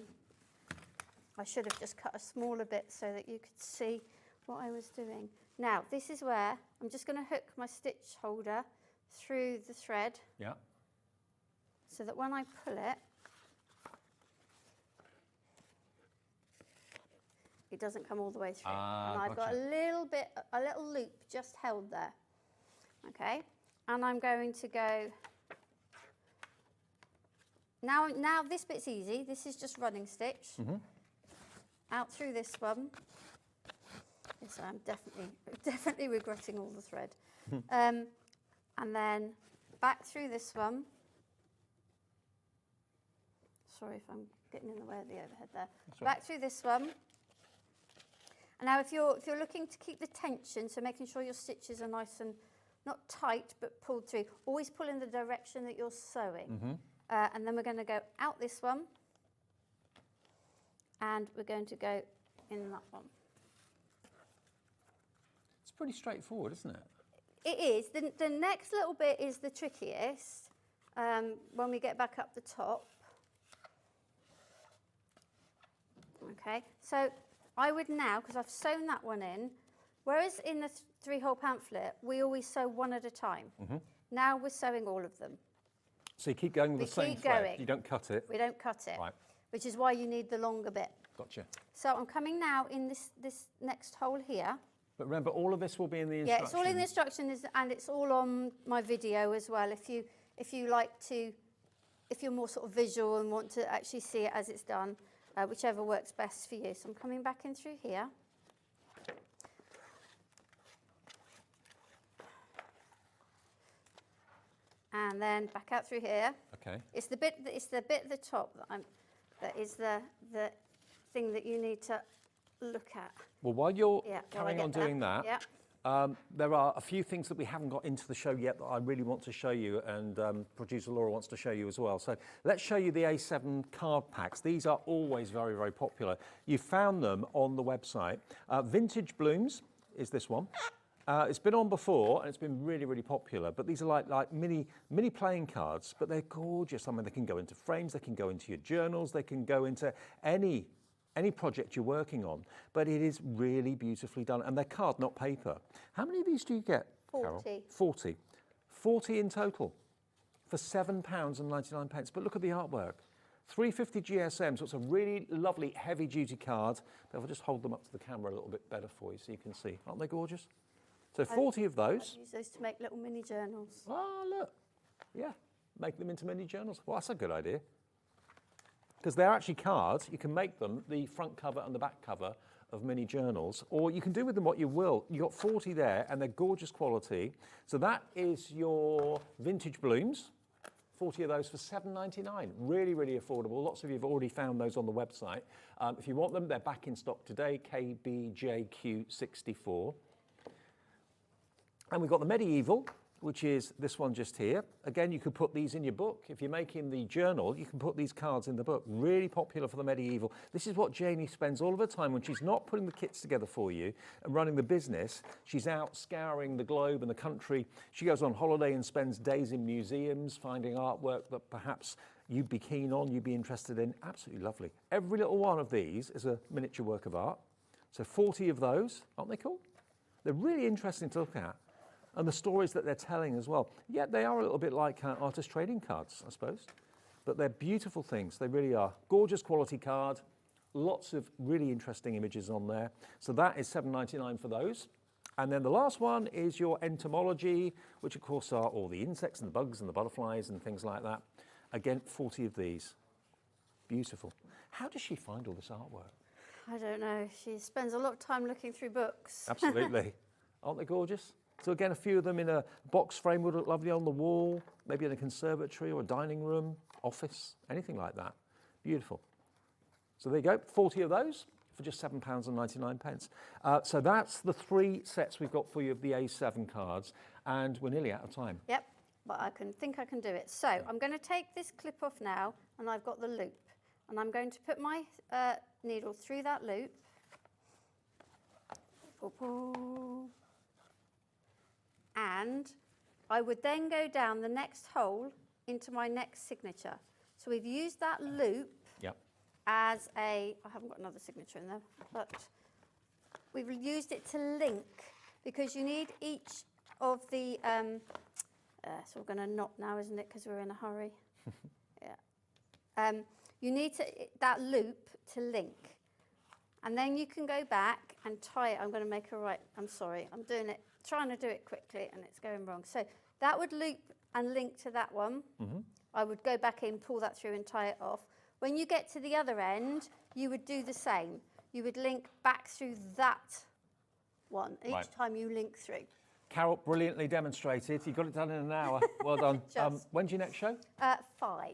Speaker 2: I should have just cut a smaller bit so that you could see what I was doing. Now, this is where I'm just going to hook my stitch holder through the thread.
Speaker 1: Yeah.
Speaker 2: So that when I pull it, it doesn't come all the way through. And I've got a little loop just held there. Okay, and I'm going to go, now this bit's easy, this is just running stitch. Out through this one. Yes, I'm definitely regretting all the thread. And then back through this one. Sorry if I'm getting in the way of the overhead there. Back through this one. And now if you're looking to keep the tension, so making sure your stitches are nice and not tight but pulled through, always pull in the direction that you're sewing. And then we're going to go out this one. and we're going to go in that one.
Speaker 1: It's pretty straightforward, isn't it?
Speaker 2: It is. The next little bit is the trickiest when we get back up the top. Okay, so I would now, because I've sewn that one in, whereas in the three-hole pamphlet, we always sew one at a time. Now we're sewing all of them.
Speaker 1: So you keep going with the same thread.
Speaker 2: Going.
Speaker 1: You don't cut it.
Speaker 2: We don't cut it,
Speaker 1: Right.
Speaker 2: which is why you need the longer bit.
Speaker 1: Gotcha.
Speaker 2: So I'm coming now in this next hole here.
Speaker 1: But remember, all of this will be in the
Speaker 2: Yeah,
Speaker 1: instructions.
Speaker 2: it's all in the instructions, and it's all on my video as well. If you like to, if you're more sort of visual and want to actually see it as it's done, whichever works best for you. So I'm coming back in through here. And then back out through here.
Speaker 1: Okay.
Speaker 2: It's the bit at the top that is the thing that you need to look at.
Speaker 1: Well, while you're
Speaker 2: Yeah,
Speaker 1: carrying on doing that,
Speaker 2: Yeah.
Speaker 1: there are a few things that we haven't got into the show yet that I really want to show you, and producer Laura wants to show you as well. So let's show you the A7 card packs. These are always very, very popular. You found them on the website. Vintage Blooms is this one. It's been on before and it's been really, really popular, but these are like mini playing cards, but they're gorgeous. I mean, they can go into frames, they can go into your journals, they can go into any project you're working on, but it is really beautifully done, and they're card, not paper. How many of these do you get, Carol?
Speaker 2: 40.
Speaker 1: 40 in total for £7.99. But look at the artwork. 350 GSM, so it's a really lovely heavy-duty card. But if I just hold them up to the camera a little bit better for you so you can see. Aren't they gorgeous? So 40 of those.
Speaker 2: I use those to make little mini journals.
Speaker 1: Ah, look. Yeah, make them into mini journals. Well, that's a good idea. Because they're actually cards. You can make them the front cover and the back cover of mini journals, or you can do with them what you will. You've got 40 there, and they're gorgeous quality. So that is your Vintage Blooms. 40 of those for £7.99. Really, really affordable. Lots of you have already found those on the website. If you want them, they're back in stock today, KBJQ64. And we've got the Medieval, which is this one just here. Again, you could put these in your book. If you're making the journal, you can put these cards in the book. Really popular for the Medieval. This is what Janie spends all of her time when she's not putting the kits together for you and running the business. She's out scouring the globe and the country. She goes on holiday and spends days in museums finding artwork that perhaps you'd be keen on, you'd be interested in. Absolutely lovely. Every little one of these is a miniature work of art. So 40 of those, aren't they cool? They're really interesting to look at. And the stories that they're telling as well. Yeah, they are a little bit like artist trading cards, I suppose. But they're beautiful things, they really are. Gorgeous quality card, lots of really interesting images on there. So that is £7.99 for those. And then the last one is your entomology, which of course are all the insects and the bugs and the butterflies and things like that. Again, 40 of these. Beautiful. How does she find all this artwork?
Speaker 2: I don't know. She spends a lot of time looking through books.
Speaker 1: Absolutely. Aren't they gorgeous? So again, a few of them in a box frame would look lovely on the wall, maybe in a conservatory or a dining room, office, anything like that. Beautiful. So there you go, 40 of those for just £7.99. So that's the 3 sets we've got for you of the A7 cards, and we're nearly out of time.
Speaker 2: Yep, but I think I can do it. So I'm going to take this clip off now, and I've got the loop. And I'm going to put my needle through that loop. And I would then go down the next hole into my next signature. So we've used that loop as I haven't got another signature in there, but we've used it to link, because you need each of the, so we're going to knot now, isn't it, because we're in a hurry. You need that loop to link. And then you can go back and tie it. I'm going to make a right, I'm sorry, I'm doing it, trying to do it quickly and it's going wrong. So that would loop and link to that one. I would go back in, pull that through and tie it off. When you get to the other end, you would do the same. You would link back through that one each time you link through.
Speaker 1: Carol, brilliantly demonstrated. You got it done in an hour. Well done. When's your next show?
Speaker 2: 5.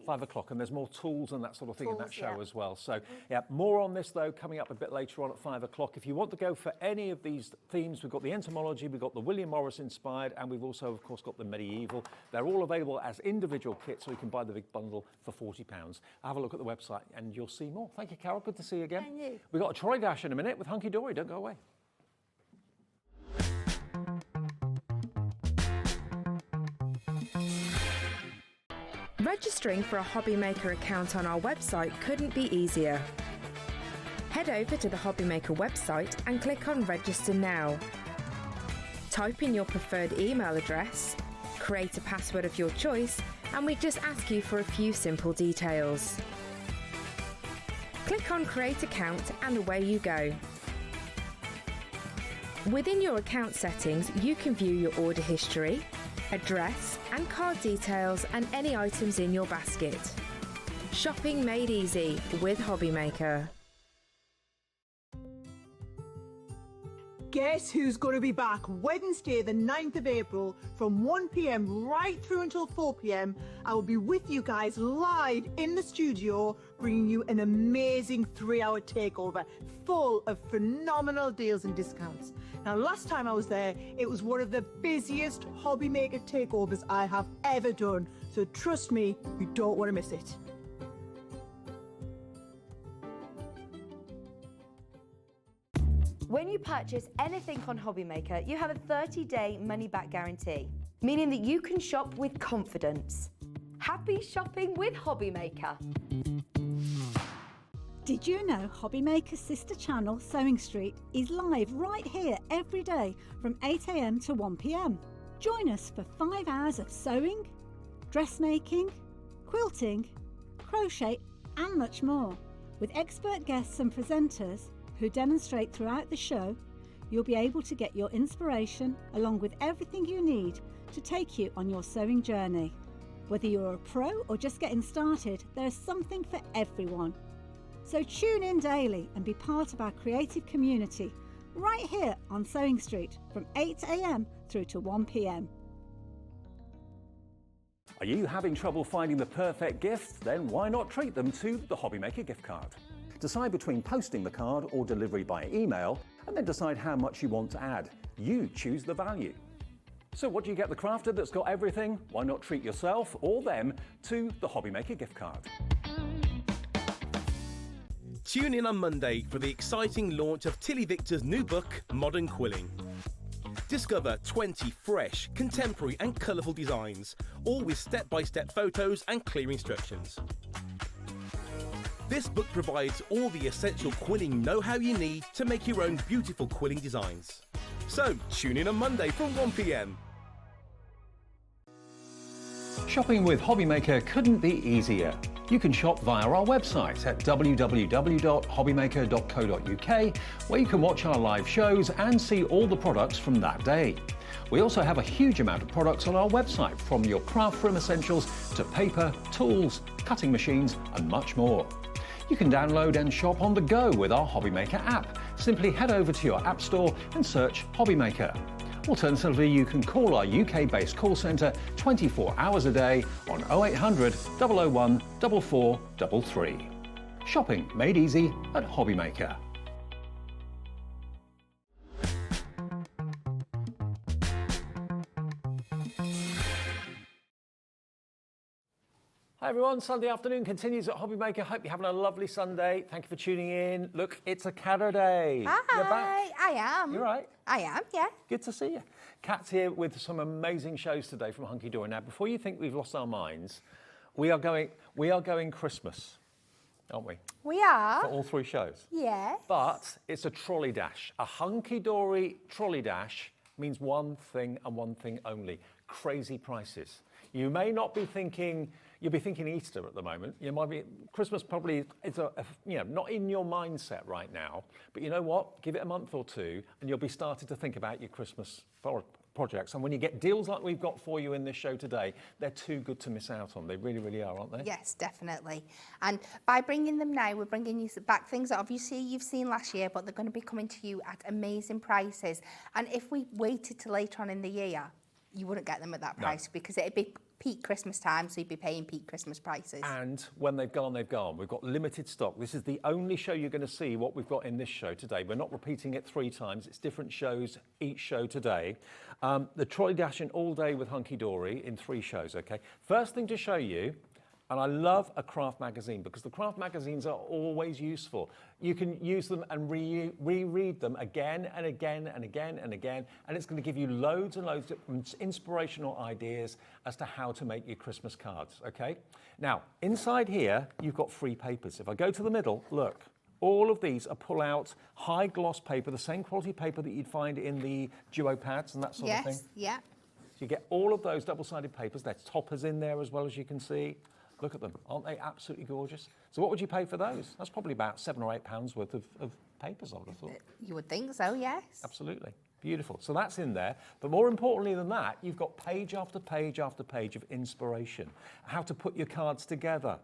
Speaker 1: 5 o'clock, and there's more tools and that sort of thing in that show
Speaker 2: Yeah.
Speaker 1: as well. So, yeah, more on this, though, coming up a bit later on at 5 o'clock. If you want to go for any of these themes, we've got the entomology, we've got the William Morris inspired, and we've also, of course, got the medieval. They're all available as individual kits, so you can buy the big bundle for £40. Have a look at the website, and you'll see more. Thank you, Carol. Good to see you again.
Speaker 2: And you.
Speaker 1: We've got a trolley dash in a minute with Hunkydory. Don't go away.
Speaker 3: Registering for a Hobbymaker account on our website couldn't be easier. Head over to the Hobbymaker website and click on Register Now. Type in your preferred email address, create a password of your choice, and we just ask you for a few simple details. Click on Create Account and away you go. Within your account settings, you can view your order history, address and card details and any items in your basket. Shopping made easy with Hobbymaker.
Speaker 4: Guess who's going to be back Wednesday the 9th of April from 1 p.m. right through until 4 p.m. I will be with you guys live in the studio bringing you an amazing 3-hour takeover full of phenomenal deals and discounts. Now last time I was there it was one of the busiest Hobbymaker takeovers I have ever done, so trust me, you don't want to miss it.
Speaker 5: When you purchase anything on Hobbymaker, you have a 30-day money-back guarantee, meaning that you can shop with confidence. Happy shopping with Hobbymaker.
Speaker 6: Did you know Hobbymaker's sister channel, Sewing Street, is live right here every day from 8 a.m. to 1 p.m. Join us for 5 hours of sewing, dressmaking, quilting, crochet and much more. With expert guests and presenters who demonstrate throughout the show, you'll be able to get your inspiration along with everything you need to take you on your sewing journey. Whether you're a pro or just getting started, there's something for everyone. So tune in daily and be part of our creative community right here on Sewing Street from 8 a.m. through to 1 p.m.
Speaker 1: Are you having trouble finding the perfect gift? Then why not treat them to the Hobbymaker gift card? Decide between posting the card or delivery by email, and then decide how much you want to add. You choose the value. So what do you get the crafter that's got everything? Why not treat yourself or them to the Hobbymaker gift card?
Speaker 7: Tune in on Monday for the exciting launch of Tilly Victor's new book, Modern Quilling. Discover 20 fresh, contemporary and colourful designs, all with step-by-step photos and clear instructions. This book provides all the essential quilling know-how you need to make your own beautiful quilling designs. So, tune in on Monday from 1 p.m.
Speaker 1: Shopping with Hobbymaker couldn't be easier. You can shop via our website at www.hobbymaker.co.uk, where you can watch our live shows and see all the products from that day. We also have a huge amount of products on our website, from your craft room essentials to paper, tools, cutting machines and much more. You can download and shop on the go with our Hobbymaker app. Simply head over to your app store and search Hobbymaker. Alternatively, you can call our UK-based call centre 24 hours a day on 0800 001 4433. Shopping made easy at Hobbymaker. Hi everyone, Sunday afternoon continues at Hobbymaker. Hope you're having a lovely Sunday. Thank you for tuning in. Look, it's a Cadder Day.
Speaker 2: Hi,
Speaker 1: You're back.
Speaker 2: I am.
Speaker 1: You're right.
Speaker 2: I am, yeah.
Speaker 1: Good to see you. Kat's here with some amazing shows today from Hunkydory. Now, before you think we've lost our minds, we are going Christmas, aren't we?
Speaker 2: We are.
Speaker 1: For all 3 shows.
Speaker 2: Yes.
Speaker 1: But it's a trolley dash. A Hunkydory trolley dash means one thing and one thing only: crazy prices. You may not be thinking, you'll be thinking Easter at the moment. You might be, Christmas probably is not in your mindset right now. But you know what? Give it a month or two and you'll be starting to think about your Christmas projects. And when you get deals like we've got for you in this show today, they're too good to miss out on. They really, really are, aren't they?
Speaker 5: Yes, definitely. And by bringing them now, we're bringing you back things that obviously you've seen last year, but they're going to be coming to you at amazing prices. And if we waited till later on in the year, you wouldn't get them at that price because it'd be peak Christmas time, so you'd be paying peak Christmas prices.
Speaker 1: And when they've gone, they've gone. We've got limited stock. This is the only show you're going to see what we've got in this show today. We're not repeating it 3 times. It's different shows each show today. The Trolley Dash in all day with Hunkydory in 3 shows, okay? First thing to show you, and I love a craft magazine because the craft magazines are always useful. You can use them and reread them again and again and again and again, and it's going to give you loads and loads of inspirational ideas as to how to make your Christmas cards, okay? Now, inside here, you've got free papers. If I go to the middle, look, all of these are pull-out high gloss paper, the same quality paper that you'd find in the duo pads and that sort of thing.
Speaker 5: Yes, yeah.
Speaker 1: So you get all of those double-sided papers. There's toppers in there as well, as you can see. Look at them. Aren't they absolutely gorgeous? So what would you pay for those? That's probably about £7 or £8 worth of papers, I would have thought.
Speaker 5: You would think so, yes.
Speaker 1: Absolutely. Beautiful. So that's in there. But more importantly than that, you've got page after page after page of inspiration. How to put your cards together.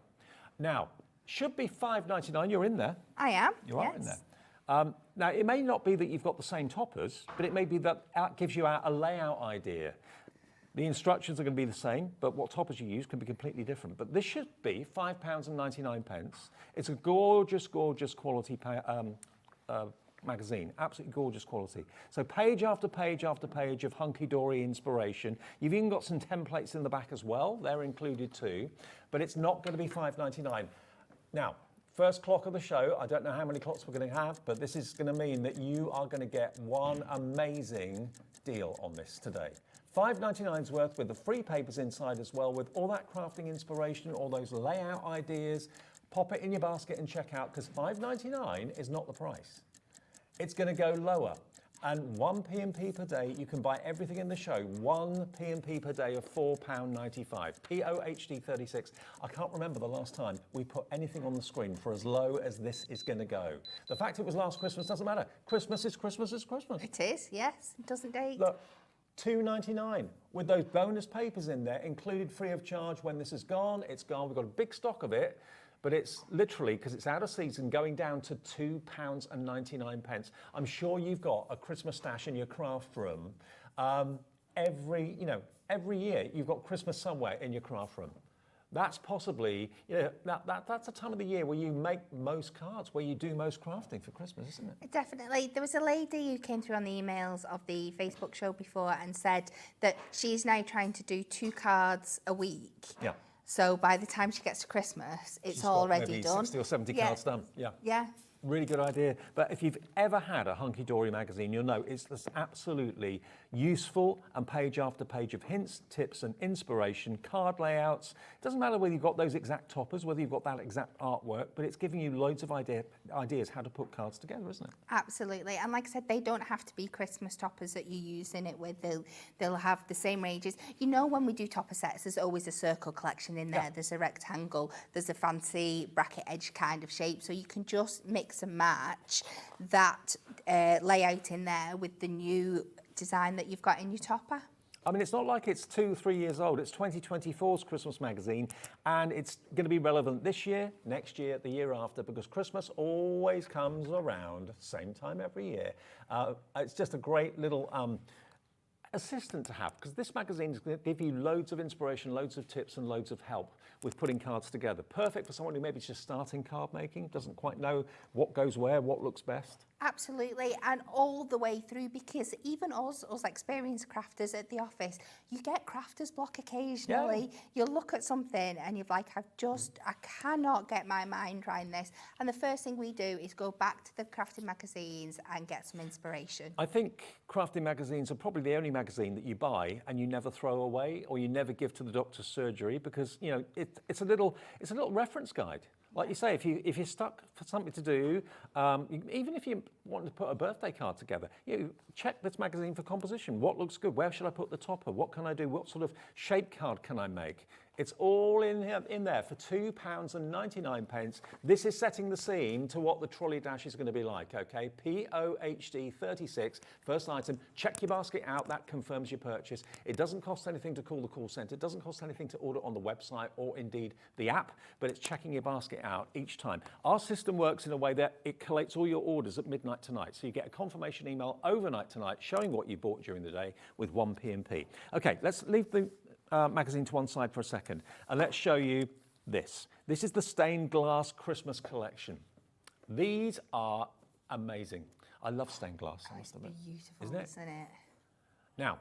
Speaker 1: Now, should be £5.99. You're in there.
Speaker 5: I am,
Speaker 1: You are in there. Now, it may not be that you've got the same toppers, but it may be that gives you a layout idea. The instructions are going to be the same, but what toppers you use can be completely different. But this should be £5.99. It's a gorgeous, gorgeous quality magazine, absolutely gorgeous quality. So page after page after page of Hunkydory inspiration. You've even got some templates in the back as well. They're included too, but it's not going to be £5.99. Now, first clock of the show, I don't know how many clocks we're going to have, but this is going to mean that you are going to get one amazing deal on this today. £5.99's worth with the free papers inside as well, with all that crafting inspiration, all those layout ideas. Pop it in your basket and check out, because £5.99 is not the price. It's going to go lower. And 1 P&P per day, you can buy everything in the show. 1 P&P per day of £4.95. POHD 36. I can't remember the last time we put anything on the screen for as low as this is going to go. The fact it was last Christmas doesn't matter. Christmas is Christmas is Christmas.
Speaker 5: It is, yes. It doesn't date.
Speaker 1: Look, £2.99 with those bonus papers in there, included free of charge. When this is gone, it's gone. We've got a big stock of it. But it's literally, because it's out of season, going down to £2.99. I'm sure you've got a Christmas stash in your craft room. Every year you've got Christmas somewhere in your craft room. That's possibly, that's a time of the year where you make most cards, where you do most crafting for Christmas, isn't it?
Speaker 5: Definitely. There was a lady who came through on the emails of the Facebook show before and said that she's now trying to do 2 cards a week.
Speaker 1: Yeah.
Speaker 5: So by the time she gets to Christmas, it's
Speaker 1: She's
Speaker 5: already
Speaker 1: got maybe
Speaker 5: done.
Speaker 1: 60 or 70 cards done. Yeah.
Speaker 5: Yeah.
Speaker 1: Really good idea. But if you've ever had a Hunkydory magazine, you'll know it's just absolutely useful, and page after page of hints, tips and inspiration, card layouts. It doesn't matter whether you've got those exact toppers, whether you've got that exact artwork, but it's giving you loads of ideas how to put cards together, isn't it?
Speaker 5: Absolutely. And like I said, they don't have to be Christmas toppers that you're using it with. They'll have the same ranges. You know, when we do topper sets, there's always a circle collection in there. Yeah. There's a rectangle. There's a fancy bracket edge kind of shape. So you can just mix and match that layout in there with the new design that you've got in your topper.
Speaker 1: I mean, it's not like it's 2-3 years old. It's 2024's Christmas magazine, and it's going to be relevant this year, next year, the year after, because Christmas always comes around same time every year. It's just a great little assistant to have, because this magazine is going to give you loads of inspiration, loads of tips and loads of help with putting cards together. Perfect for someone who maybe is just starting card making, doesn't quite know what goes where, what looks best.
Speaker 5: Absolutely, and all the way through, because even us experienced crafters at the office, you get crafter's block occasionally. Yeah. You'll look at something and you're like, I cannot get my mind around this. And the first thing we do is go back to the crafting magazines and get some inspiration.
Speaker 1: I think crafting magazines are probably the only magazine that you buy and you never throw away, or you never give to the doctor's surgery, because it's a little reference guide. Like you say, if you're stuck for something to do, even if you want to put a birthday card together, check this magazine for composition. What looks good? Where should I put the topper? What can I do? What sort of shape card can I make? It's all in there for £2.99. This is setting the scene to what the trolley dash is going to be like, okay? POHD 36, first item. Check your basket out. That confirms your purchase. It doesn't cost anything to call the call centre. It doesn't cost anything to order on the website or indeed the app, but it's checking your basket out each time. Our system works in a way that it collates all your orders at midnight tonight. So you get a confirmation email overnight tonight showing what you bought during the day with one P&P. Okay, let's leave the magazine to one side for a second, and let's show you this. This is the stained glass Christmas collection. These are amazing. I love stained glass.
Speaker 5: Oh, it's beautiful, isn't it?
Speaker 1: Now,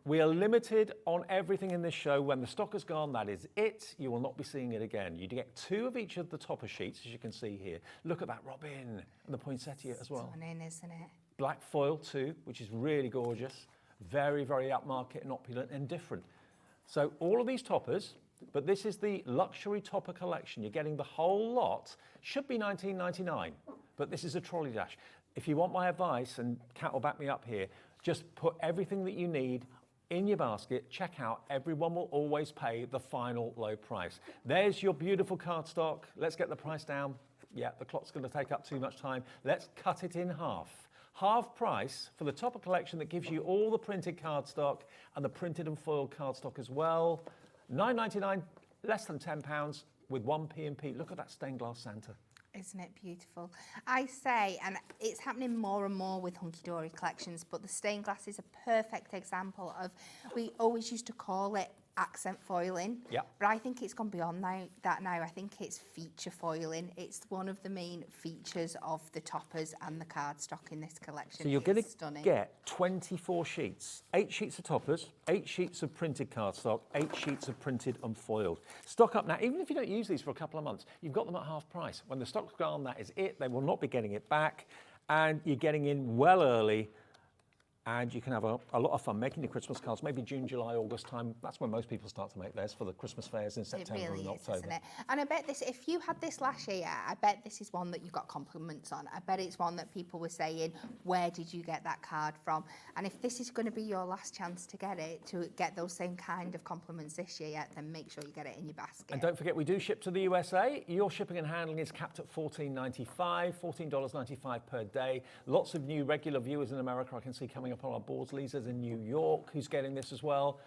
Speaker 1: we are limited on everything in this show. When the stock is gone, that is it. You will not be seeing it again. You get 2 of each of the topper sheets, as you can see here. Look at that robin and the poinsettia as well.
Speaker 5: Stunning, isn't it?
Speaker 1: Black foil too, which is really gorgeous. Very, very upmarket and opulent and different. So all of these toppers, but this is the luxury topper collection. You're getting the whole lot. Should be $19.99, but this is a trolley dash. If you want my advice, and Kat will back me up here, just put everything that you need in your basket, check out. Everyone will always pay the final low price. There's your beautiful cardstock. Let's get the price down. Yeah, the clock's going to take up too much time. Let's cut it in half. Half price for the topper collection that gives you all the printed cardstock and the printed and foiled cardstock as well. $9.99, less than £10 with one P&P. Look at that stained glass Santa.
Speaker 5: Isn't it beautiful? I say, and it's happening more and more with Hunkydory collections, but the stained glass is a perfect example of, we always used to call it accent foiling, but I think it's gone beyond that now. I think it's feature foiling. It's one of the main features of the toppers and the cardstock in this collection.
Speaker 1: So you're going to get 24 sheets, 8 sheets of toppers, 8 sheets of printed cardstock, 8 sheets of printed and foiled. Stock up now. Even if you don't use these for a couple of months, you've got them at half price. When the stock's gone, that is it. They will not be getting it back, and you're getting in well early. And you can have a lot of fun making your Christmas cards, maybe June, July, August time. That's when most people start to make theirs for the Christmas fairs in September and October.
Speaker 5: Isn't it? And I bet this, if you had this last year, I bet this is one that you got compliments on. I bet it's one that people were saying, where did you get that card from? And if this is going to be your last chance to get those same kind of compliments this year, then make sure you get it in your basket.
Speaker 1: And don't forget, we do ship to the USA. Your shipping and handling is capped at $14.95, $14.95 per day. Lots of new regular viewers in America I can see coming up on our boards. Lisa's in New York, who's getting this as well.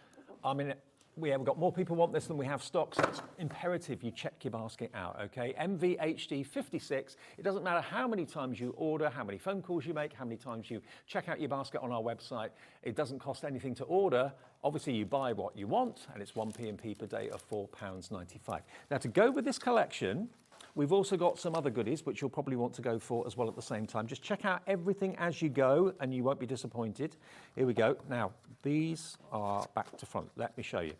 Speaker 1: I mean, we have got more people want this than we have stock, so it's imperative you check your basket out, okay? MVHD 56. It doesn't matter how many times you order, how many phone calls you make, how many times you check out your basket on our website. It doesn't cost anything to order. Obviously, you buy what you want, and it's one P&P per day of £4.95. Now, to go with this collection, we've also got some other goodies, which you'll probably want to go for as well at the same time. Just check out everything as you go, and you won't be disappointed. Here we go. Now, these are back to front. Let me show you.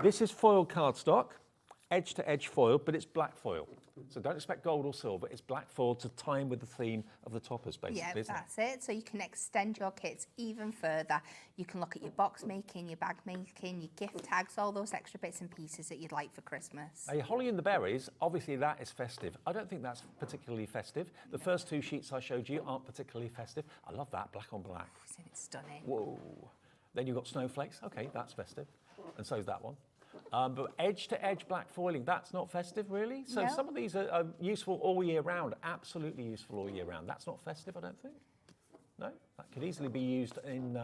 Speaker 1: This is foil cardstock, edge-to-edge foil, but it's black foil. So don't expect gold or silver. It's black foil to tie in with the theme of the toppers, basically.
Speaker 5: Yeah, that's it. So you can extend your kits even further. You can look at your box making, your bag making, your gift tags, all those extra bits and pieces that you'd like for Christmas.
Speaker 1: Hey, Holly and the Berries, obviously that is festive. I don't think that's particularly festive. The first 2 sheets I showed you aren't particularly festive. I love that, black on black.
Speaker 5: Isn't it stunning?
Speaker 1: Whoa. Then you've got snowflakes. Okay, that's festive. And so's that one. But edge-to-edge black foiling, that's not festive, really? So
Speaker 5: No.
Speaker 1: Some of these are useful all year round, absolutely useful all year round. That's not festive, I don't think. No? That could easily be used in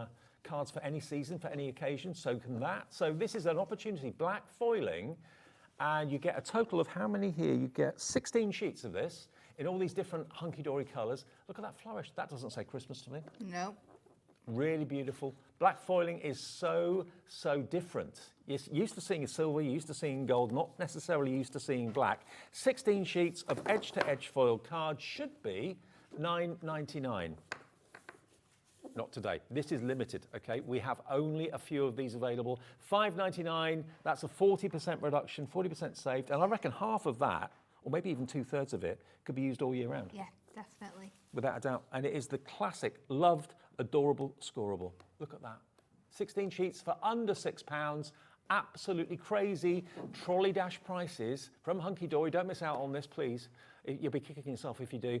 Speaker 1: cards for any season, for any occasion, so can that. So this is an opportunity, black foiling, and you get a total of how many here? You get 16 sheets of this in all these different hunky-dory colours. Look at that flourish. That doesn't say Christmas to me.
Speaker 5: No.
Speaker 1: Really beautiful. Black foiling is so different. You're used to seeing silver, you're used to seeing gold, not necessarily used to seeing black. 16 sheets of edge-to-edge foil cards should be $9.99. Not today. This is limited, okay? We have only a few of these available. $5.99, that's a 40% reduction, 40% saved, and I reckon half of that, or maybe even 2/3 of it, could be used all year round.
Speaker 5: Yeah, definitely.
Speaker 1: Without a doubt. And it is the classic, loved, adorable, scoreable. Look at that. 16 sheets for under £6. Absolutely crazy trolley dash prices from Hunkydory. Don't miss out on this, please. You'll be kicking yourself if you do.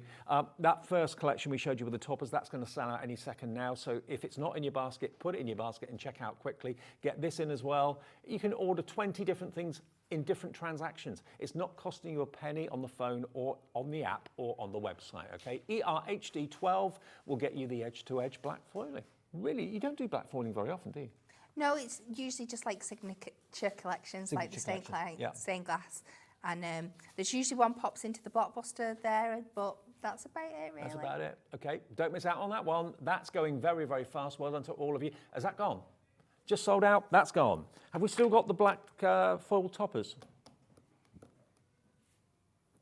Speaker 1: That first collection we showed you with the toppers, that's going to sell out any second now. So if it's not in your basket, put it in your basket and check out quickly. Get this in as well. You can order 20 different things in different transactions. It's not costing you a penny on the phone or on the app or on the website, okay? ERHD12 will get you the edge-to-edge black foiling. Really, you don't do black foiling very often, do you?
Speaker 5: No, it's usually just like signature collections, like the stained glass. And there's usually one pops into the blockbuster there, but that's about it, really.
Speaker 1: That's about it. Okay, don't miss out on that one. That's going very, very fast. Well done to all of you. Has that gone? Just sold out? That's gone. Have we still got the black foil toppers?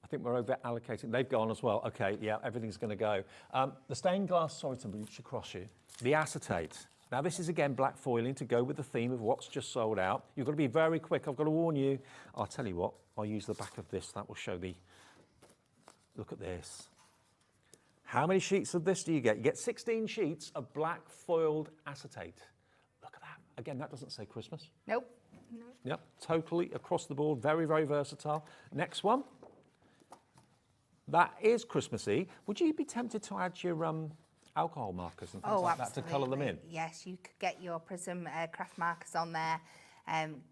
Speaker 1: I think we're over allocating. They've gone as well. Okay, yeah, everything's going to go. The stained glass, sorry to reach across you. The acetate. Now, this is, again, black foiling to go with the theme of what's just sold out. You've got to be very quick. I've got to warn you. I'll tell you what. I'll use the back of this. That will show the... Look at this. How many sheets of this do you get? You get 16 sheets of black foiled acetate. Look at that. Again, that doesn't say Christmas.
Speaker 5: Nope. No.
Speaker 1: Yep, totally across the board. Very, very versatile. Next one. That is Christmassy. Would you be tempted to add your alcohol markers and things like that to colour them in?
Speaker 5: Yes, you could get your Prism craft markers on there,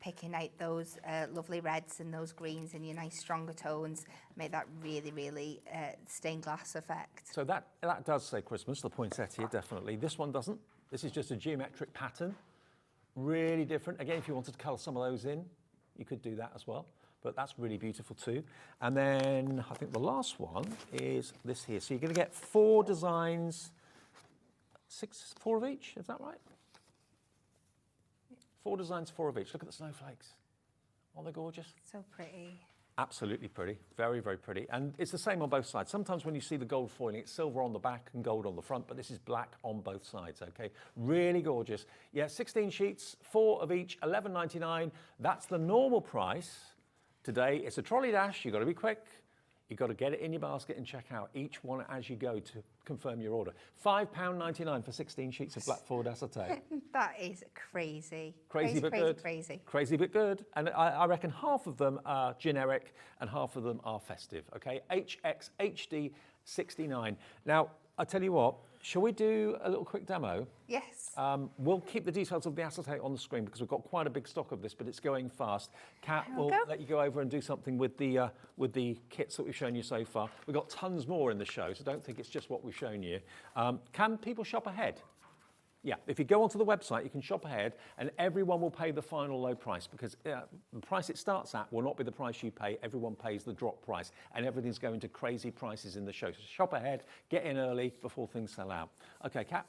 Speaker 5: picking out those lovely reds and those greens and your nice stronger tones, make that really, really stained glass effect.
Speaker 1: So that does say Christmas, the poinsettia, definitely. This one doesn't. This is just a geometric pattern. Really different. Again, if you wanted to colour some of those in, you could do that as well. But that's really beautiful too. And then I think the last one is this here. So you're going to get 4 designs, 4 of each, is that right? 4 designs, 4 of each. Look at the snowflakes. Aren't they gorgeous?
Speaker 5: So pretty.
Speaker 1: Absolutely pretty. Very, very pretty. And it's the same on both sides. Sometimes when you see the gold foiling, it's silver on the back and gold on the front, but this is black on both sides, okay? Really gorgeous. Yeah, 16 sheets, 4 of each, £11.99. That's the normal price. Today, it's a trolley dash. You've got to be quick. You've got to get it in your basket and check out each one as you go to confirm your order. £5.99 for 16 sheets of black foiled acetate.
Speaker 5: That is crazy.
Speaker 1: Crazy but good.
Speaker 5: Crazy.
Speaker 1: Crazy but good. And I reckon half of them are generic and half of them are festive, okay? HXHD 69. Now, I tell you what, shall we do a little quick demo?
Speaker 5: Yes.
Speaker 1: We'll keep the details of the acetate on the screen because we've got quite a big stock of this, but it's going fast. Kat will let you go over and do something with the kits that we've shown you so far. We've got tons more in the show, so don't think it's just what we've shown you. Can people shop ahead? Yeah, if you go onto the website, you can shop ahead and everyone will pay the final low price because the price it starts at will not be the price you pay. Everyone pays the drop price and everything's going to crazy prices in the show. So shop ahead, get in early before things sell out. Okay, Kat.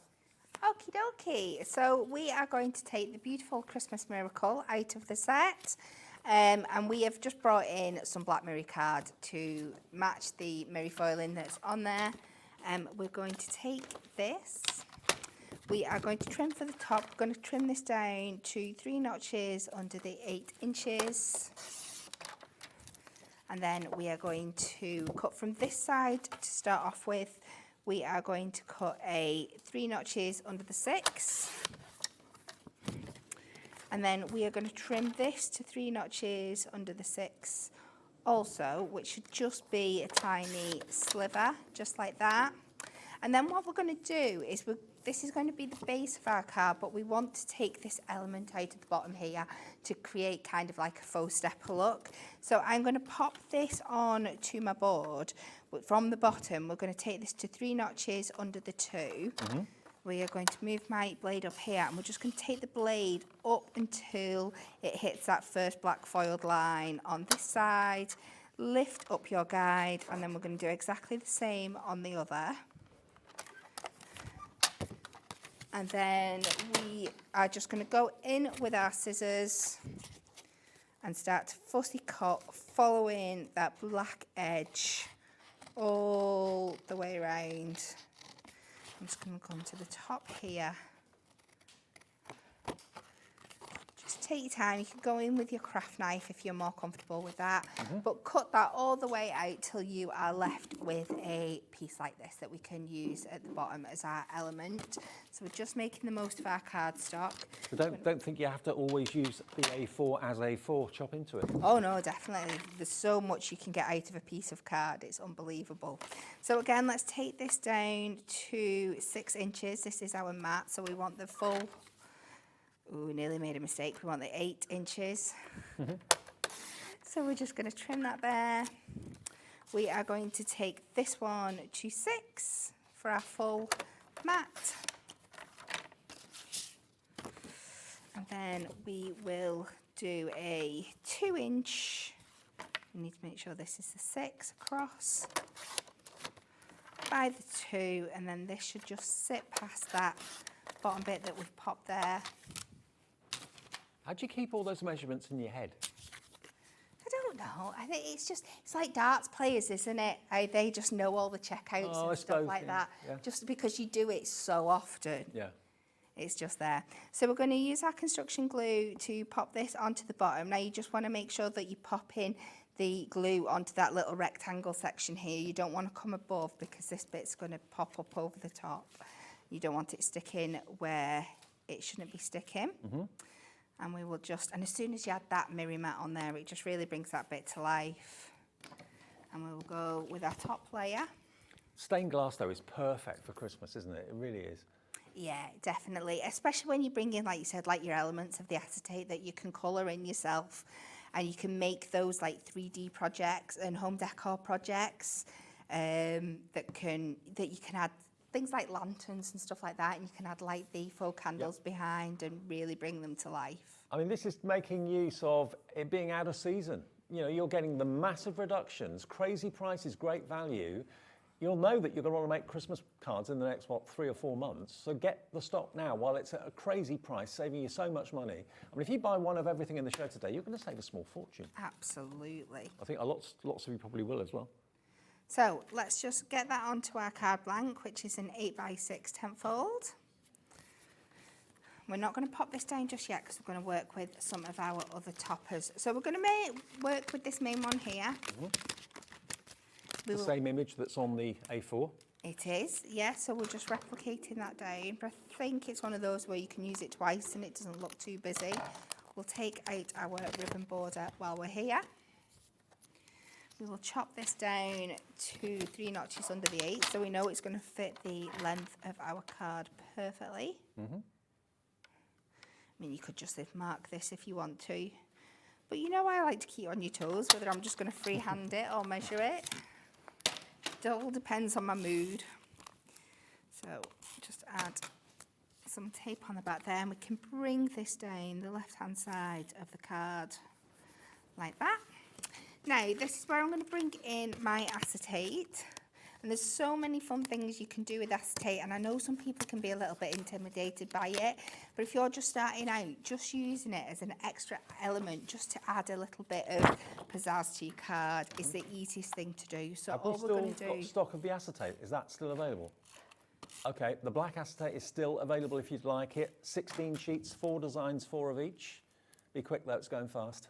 Speaker 5: Okie dokie. So we are going to take the beautiful Christmas Miracle out of the set. And we have just brought in some black mirror card to match the mirror foiling that's on there. We're going to take this. We are going to trim for the top. We're going to trim this down to 3 notches under the 8 inches. And then we are going to cut from this side to start off with. We are going to cut a 3 notches under the 6. And then we are going to trim this to 3 notches under the 6 also, which should just be a tiny sliver, just like that. And then what we're going to do is this is going to be the base of our card, but we want to take this element out at the bottom here to create kind of like a faux stepper look. So I'm going to pop this on to my board. From the bottom, we're going to take this to 3 notches under the 2. Mm-hmm. We are going to move my blade up here, and we're just going to take the blade up until it hits that first black foiled line on this side. Lift up your guide, and then we're going to do exactly the same on the other. And then we are just going to go in with our scissors and start to fussy cut, following that black edge all the way around. I'm just going to come to the top here. Just take your time. You can go in with your craft knife if you're more comfortable with that. Mm-hmm. But cut that all the way out till you are left with a piece like this that we can use at the bottom as our element. So we're just making the most of our cardstock.
Speaker 1: So don't think you have to always use the A4 as A4, chop into it.
Speaker 5: Oh no, definitely. There's so much you can get out of a piece of card. It's unbelievable. So again, let's take this down to 6 inches. This is our mat, so we want the full... Ooh, nearly made a mistake. We want the 8 inches. Mm-hmm. So we're just going to trim that there. We are going to take this one to 6 for our full mat. And then we will do a 2-inch. We need to make sure this is the 6 across by the 2, and then this should just sit past that bottom bit that we've popped there.
Speaker 1: How do you keep all those measurements in your head?
Speaker 5: I don't know. I think it's like darts players, isn't it? They just know all the checkouts and stuff like that.
Speaker 1: Yeah.
Speaker 5: Just because you do it so often.
Speaker 1: Yeah.
Speaker 5: It's just there. So we're going to use our construction glue to pop this onto the bottom. Now you just want to make sure that you pop in the glue onto that little rectangle section here. You don't want to come above because this bit's going to pop up over the top. You don't want it sticking where it shouldn't be sticking. And we will just, and as soon as you add that mirror mat on there, it just really brings that bit to life. And we will go with our top layer.
Speaker 1: Stained glass, though, is perfect for Christmas, isn't it? It really is.
Speaker 5: Yeah, definitely. Especially when you bring in, like you said, like your elements of the acetate that you can colour in yourself. And you can make those like 3D projects and home decor projects that you can add things like lanterns and stuff like that, and you can add like the faux candles behind and really bring them to life.
Speaker 1: I mean, this is making use of it being out of season. You know, you're getting the massive reductions, crazy prices, great value. You'll know that you're going to want to make Christmas cards in the next, 3 or 4 months. So get the stock now while it's at a crazy price, saving you so much money. I mean, if you buy one of everything in the show today, you're going to save a small fortune.
Speaker 5: Absolutely.
Speaker 1: I think lots of you probably will as well.
Speaker 5: So let's just get that onto our card blank, which is an 8x6 10-fold. We're not going to pop this down just yet because we're going to work with some of our other toppers. So we're going to work with this main one here.
Speaker 1: The same image that's on the A4.
Speaker 5: It is, yeah, so we're just replicating that down. But I think it's one of those where you can use it twice and it doesn't look too busy. We'll take out our ribbon border while we're here. We will chop this down to 3 notches under the 8, so we know it's going to fit the length of our card perfectly. I mean, you could just mark this if you want to. But you know, I like to keep on your toes, whether I'm just going to freehand it or measure it. It all depends on my mood. So just add some tape on the back there, and we can bring this down the left-hand side of the card like that. Now, this is where I'm going to bring in my acetate. And there's so many fun things you can do with acetate, and I know some people can be a little bit intimidated by it, but if you're just starting out, just using it as an extra element, just to add a little bit of pizzazz to your card is the easiest thing to do. So all we're going to do...
Speaker 1: Have you still got stock of the acetate? Is that still available? Okay, the black acetate is still available if you'd like it. 16 sheets, 4 designs, 4 of each. Be quick though, it's going fast.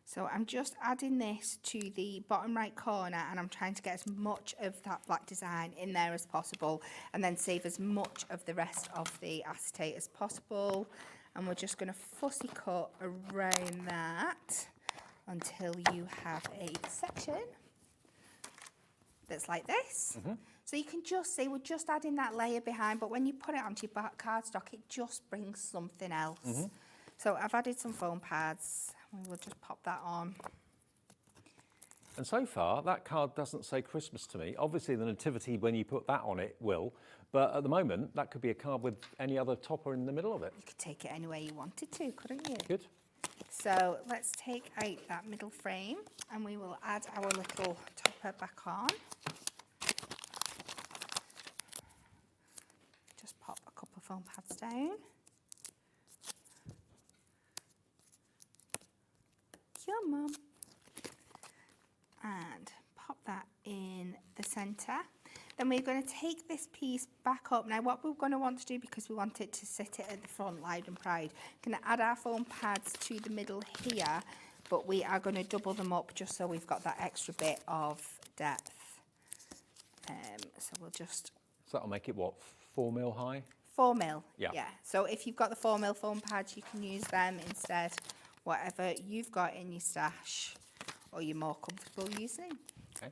Speaker 5: So I'm just adding this to the bottom right corner, and I'm trying to get as much of that black design in there as possible, and then save as much of the rest of the acetate as possible. And we're just going to fussy cut around that until you have a section that's like this. So you can just see we're just adding that layer behind, but when you put it onto your cardstock, it just brings something else. So I've added some foam pads. We will just pop that on.
Speaker 1: And so far, that card doesn't say Christmas to me. Obviously, the nativity, when you put that on it, will. But at the moment, that could be a card with any other topper in the middle of it.
Speaker 5: You could take it any way you wanted to, couldn't you?
Speaker 1: Good.
Speaker 5: So let's take out that middle frame, and we will add our little topper back on. Just pop a couple of foam pads down. Your mum, and pop that in the centre. Then we're going to take this piece back up. Now what we're going to want to do, because we want it to sit it at the front loud and proud, going to add our foam pads to the middle here, but we are going to double them up just so we've got that extra bit of depth. So we'll just...
Speaker 1: So that'll make it, what, 4 mil high?
Speaker 5: 4 mil,
Speaker 1: yeah.
Speaker 5: So if you've got the 4 mil foam pads, you can use them instead. Whatever you've got in your stash or you're more comfortable using.
Speaker 1: Okay.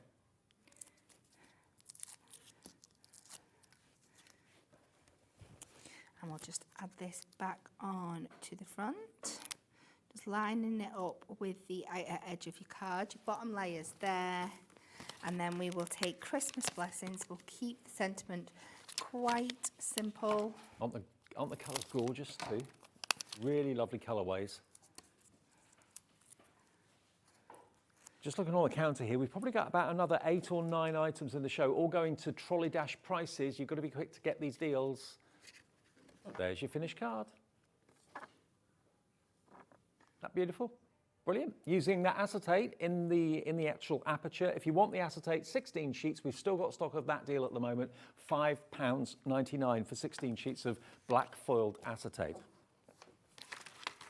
Speaker 5: And we'll just add this back on to the front. Just lining it up with the outer edge of your card. Your bottom layer's there. And then we will take Christmas blessings. We'll keep the sentiment quite simple.
Speaker 1: Aren't the colours gorgeous too? Really lovely colourways. Just looking on the counter here, we've probably got about another 8 or 9 items in the show, all going to Trolley Dash prices. You've got to be quick to get these deals. There's your finished card. That beautiful? Brilliant. Using that acetate in the actual aperture. If you want the acetate, 16 sheets. We've still got stock of that deal at the moment. £5.99 for 16 sheets of black foiled acetate.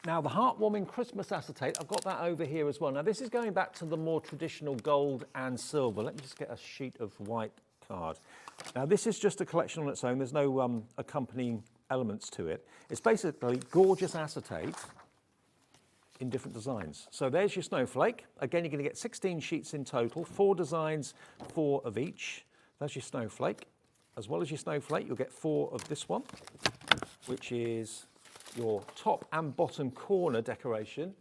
Speaker 1: Now, the heartwarming Christmas acetate, I've got that over here as well. Now, this is going back to the more traditional gold and silver. Let me just get a sheet of white card. Now, this is just a collection on its own. There's no accompanying elements to it. It's basically gorgeous acetate in different designs. So there's your snowflake. Again, you're going to get 16 sheets in total, 4 designs, 4 of each. That's your snowflake. As well as your snowflake, you'll get 4 of this one, which is your top and bottom corner decoration,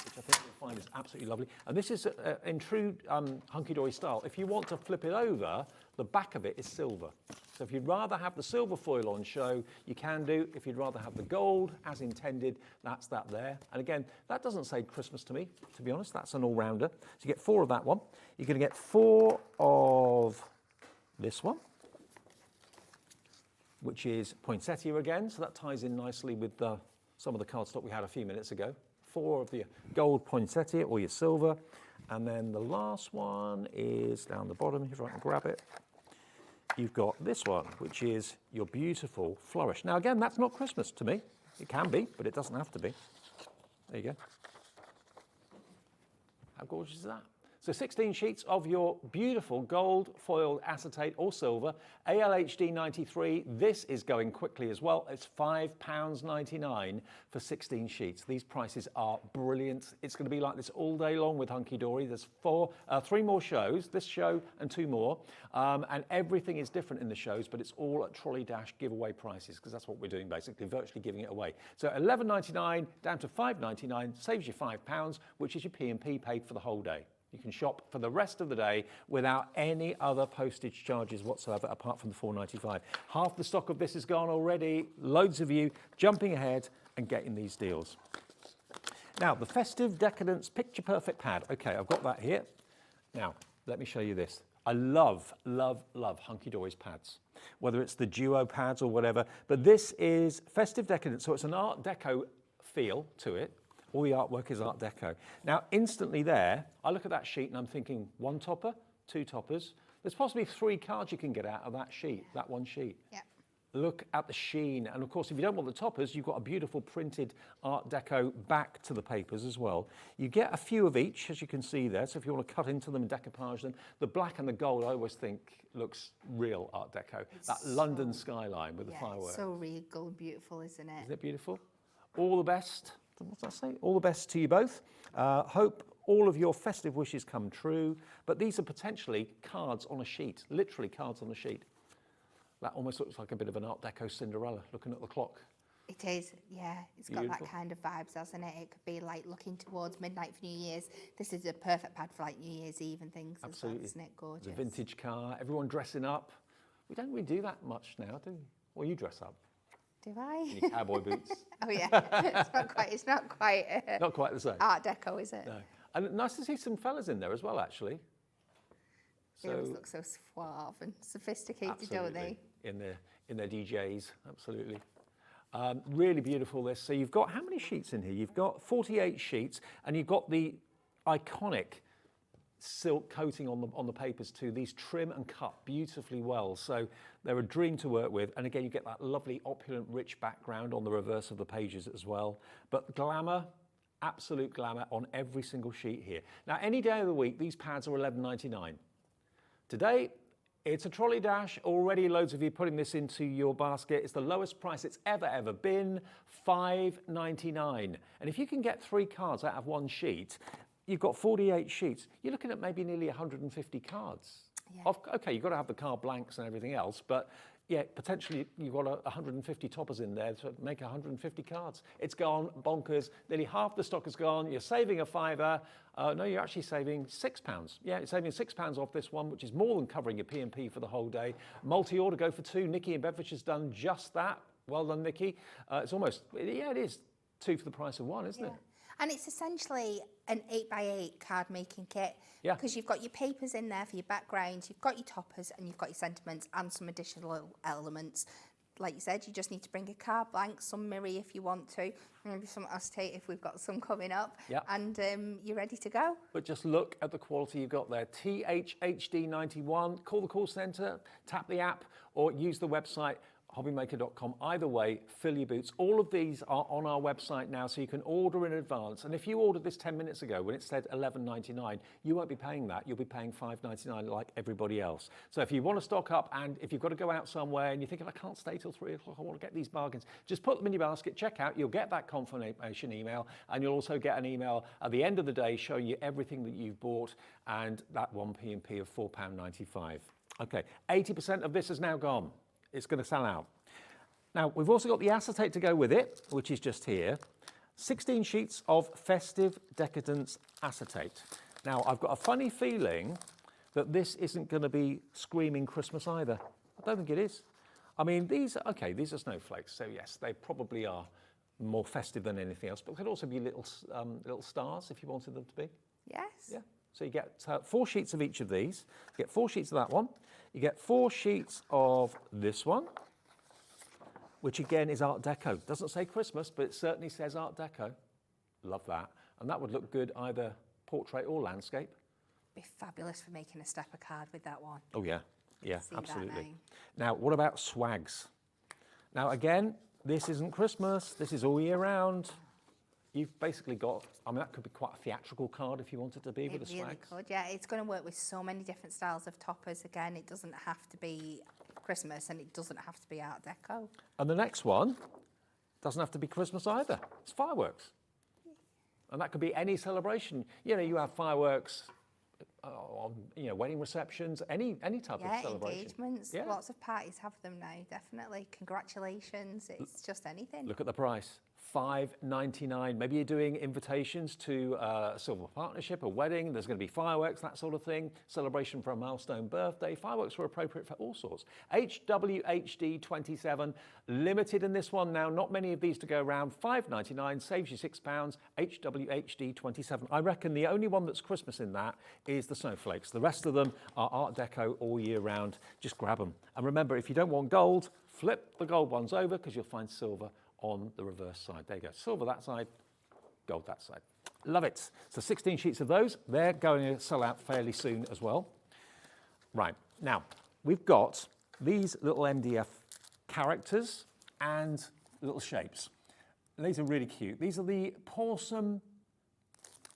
Speaker 1: which I think you'll find is absolutely lovely. And this is in true Hunkydory style. If you want to flip it over, the back of it is silver. So if you'd rather have the silver foil on show, you can do. If you'd rather have the gold as intended, that's that there. And again, that doesn't say Christmas to me, to be honest. That's an all-rounder. So you get 4 of that one. You're going to get 4 of this one, which is poinsettia again, so that ties in nicely with some of the cardstock we had a few minutes ago. 4 of the gold poinsettia or your silver. And then the last one is down the bottom, if I can grab it. You've got this one, which is your beautiful flourish. Now again, that's not Christmas to me. It can be, but it doesn't have to be. There you go. How gorgeous is that? So 16 sheets of your beautiful gold foiled acetate or silver, ALHD 93. This is going quickly as well. It's £5.99 for 16 sheets. These prices are brilliant. It's going to be like this all day long with Hunkydory. There's 3 more shows, this show and 2 more. And everything is different in the shows, but it's all at Trolley Dash giveaway prices, because that's what we're doing basically, virtually giving it away. So £11.99 down to £5.99 saves you £5, which is your P&P paid for the whole day. You can shop for the rest of the day without any other postage charges whatsoever, apart from the £4.95. Half the stock of this is gone already. Loads of you jumping ahead and getting these deals. Now, the Festive Decadence Picture Perfect pad. Okay, I've got that here. Now, let me show you this. I love, love, love Hunkydory's pads, whether it's the duo pads or whatever. But this is Festive Decadence, so it's an Art Deco feel to it. All the artwork is Art Deco. Now, instantly there, I look at that sheet and I'm thinking 1 topper, 2 toppers. There's possibly 3 cards you can get out of that sheet, that one sheet.
Speaker 5: Yeah.
Speaker 1: Look at the sheen. And of course, if you don't want the toppers, you've got a beautiful printed Art Deco back to the papers as well. You get a few of each, as you can see there. So if you want to cut into them and decoupage them, the black and the gold, I always think looks real Art Deco. That London skyline with the fireworks.
Speaker 5: So regal and beautiful, isn't it?
Speaker 1: Isn't it beautiful? All the best. What's that say? All the best to you both. Hope all of your festive wishes come true. But these are potentially cards on a sheet, literally cards on a sheet. That almost looks like a bit of an Art Deco Cinderella, looking at the clock.
Speaker 5: It is, yeah. It's got
Speaker 1: Beautiful.
Speaker 5: that kind of vibes, hasn't it? It could be like looking towards midnight for New Year's. This is a perfect pad for like New Year's Eve and things.
Speaker 1: Absolutely.
Speaker 5: Isn't it gorgeous?
Speaker 1: It's a vintage car, everyone dressing up. We don't really do that much now, do we? Well, you dress up.
Speaker 5: Do I?
Speaker 1: In your cowboy boots.
Speaker 5: Oh yeah, it's not quite
Speaker 1: Not quite the same.
Speaker 5: Art Deco, is it?
Speaker 1: No. And nice to see some fellas in there as well, actually.
Speaker 5: They always look so suave and sophisticated,
Speaker 1: absolutely.
Speaker 5: don't they?
Speaker 1: In their DJs, absolutely. Really beautiful this. So you've got how many sheets in here? You've got 48 sheets, and you've got the iconic silk coating on the papers too. These trim and cut beautifully well, so they're a dream to work with. And again, you get that lovely opulent rich background on the reverse of the pages as well. But glamour, absolute glamour on every single sheet here. Now, any day of the week, these pads are £11.99. Today, it's a Trolley Dash. Already loads of you putting this into your basket. It's the lowest price it's ever been, £5.99. And if you can get 3 cards out of 1 sheet, you've got 48 sheets. You're looking at maybe nearly 150 cards.
Speaker 5: Yeah.
Speaker 1: Okay, you've got to have the card blanks and everything else, but yeah, potentially you've got 150 toppers in there to make 150 cards. It's gone bonkers. Nearly half the stock is gone. You're saving a £5. No, you're actually saving £6. Yeah, you're saving £6 off this one, which is more than covering your P&P for the whole day. Multi-order, go for 2. Nikki in Bedfordshire has done just that. Well done, Nikki. It's almost, yeah, it is 2 for the price of 1, isn't it?
Speaker 5: And it's essentially an 8x8 card making kit.
Speaker 1: Yeah.
Speaker 5: Because you've got your papers in there for your background, you've got your toppers, and you've got your sentiments and some additional elements. Like you said, you just need to bring a card blank, some mirror if you want to, maybe some acetate if we've got some coming up, and you're ready to go.
Speaker 1: But just look at the quality you've got there. THHD91, call the call centre, tap the app, or use the website, hobbymaker.com. Either way, fill your boots. All of these are on our website now, so you can order in advance. And if you ordered this 10 minutes ago when it said $11.99, you won't be paying that. You'll be paying $5.99 like everybody else. So if you want to stock up, and if you've got to go out somewhere and you're thinking, I can't stay till 3 o'clock, I want to get these bargains, just put them in your basket, check out, you'll get that confirmation email, and you'll also get an email at the end of the day showing you everything that you've bought and that one P&P of £4.95. Okay, 80% of this is now gone. It's going to sell out. Now, we've also got the acetate to go with it, which is just here. 16 sheets of Festive Decadence acetate. Now, I've got a funny feeling that this isn't going to be screaming Christmas either. I don't think it is. I mean, these are snowflakes, so yes, they probably are more festive than anything else, but they could also be little stars if you wanted them to be.
Speaker 5: Yes.
Speaker 1: Yeah. So you get 4 sheets of each of these. You get 4 sheets of that one. You get 4 sheets of this one, which again is Art Deco. Doesn't say Christmas, but it certainly says Art Deco. Love that. And that would look good either portrait or landscape.
Speaker 5: Be fabulous for making a stepper card with that one.
Speaker 1: Oh yeah, yeah,
Speaker 5: See
Speaker 1: absolutely. Now, what about swags? Now again, this isn't Christmas. This is all year round. You've basically got, I mean, that could be quite a theatrical card if you wanted to be with the swags. It really
Speaker 5: could, yeah. It's going to work with so many different styles of toppers. Again, it doesn't have to be Christmas and it doesn't have to be Art Deco.
Speaker 1: And the next one doesn't have to be Christmas either. It's fireworks. And that could be any celebration. You know, you have fireworks on, you know, wedding receptions, any type of celebration.
Speaker 5: Engagements. Yeah. Lots of parties have them now, definitely. Congratulations. It's just anything.
Speaker 1: Look at the price. $5.99. Maybe you're doing invitations to a silver partnership, a wedding. There's going to be fireworks, that sort of thing. Celebration for a milestone birthday. Fireworks are appropriate for all sorts. HWHD 27, limited in this one now. Not many of these to go around. $5.99 saves you £6. HWHD 27. I reckon the only one that's Christmas in that is the snowflakes. The rest of them are Art Deco all year round. Just grab them. And remember, if you don't want gold, flip the gold ones over because you'll find silver on the reverse side. There you go. Silver that side, gold that side. Love it. So 16 sheets of those. They're going to sell out fairly soon as well. Right. Now, we've got these little MDF characters and little shapes. And these are really cute. These are the Pawsome,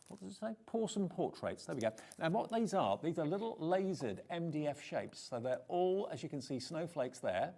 Speaker 1: what does it say? Pawsome portraits. There we go. Now, what these are little lasered MDF shapes. So they're all, as you can see, snowflakes there.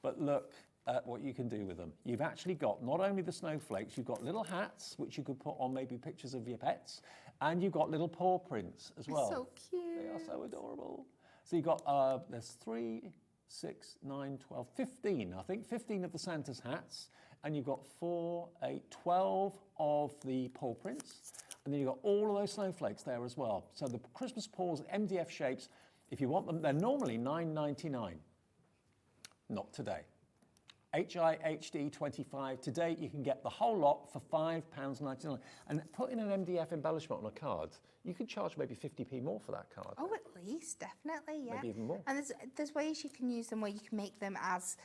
Speaker 1: But look at what you can do with them. You've actually got not only the snowflakes, you've got little hats, which you could put on maybe pictures of your pets, and you've got little paw prints as well.
Speaker 5: So cute.
Speaker 1: They are so adorable. So you've got, there's 3, 6, 9, 12, 15, I think, 15 of the Santa's hats, and you've got 4, 8, 12 of the paw prints, and then you've got all of those snowflakes there as well. So the Christmas paws, MDF shapes, if you want them, they're normally $9.99. Not today. HIHD 25. Today you can get the whole lot for £5.99. And putting an MDF embellishment on a card, you could charge maybe 50p more for that card.
Speaker 5: Oh, at least, definitely, yeah.
Speaker 1: Maybe even more.
Speaker 5: And there's ways you can use them where you can make them as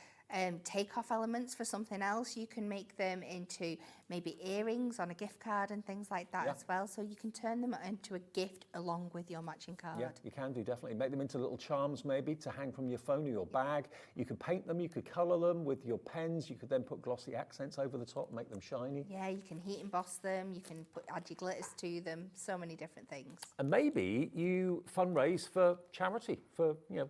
Speaker 5: take-off elements for something else. You can make them into maybe earrings on a gift card and things like that as well. So you can turn them into a gift along with your matching card.
Speaker 1: Yeah, you can do, definitely. Make them into little charms maybe to hang from your phone or your bag. You could paint them, you could colour them with your pens. You could then put glossy accents over the top, make them shiny.
Speaker 5: Yeah, you can heat emboss them. You can add your glitters to them. So many different things.
Speaker 1: And maybe you fundraise for charity, for, you know,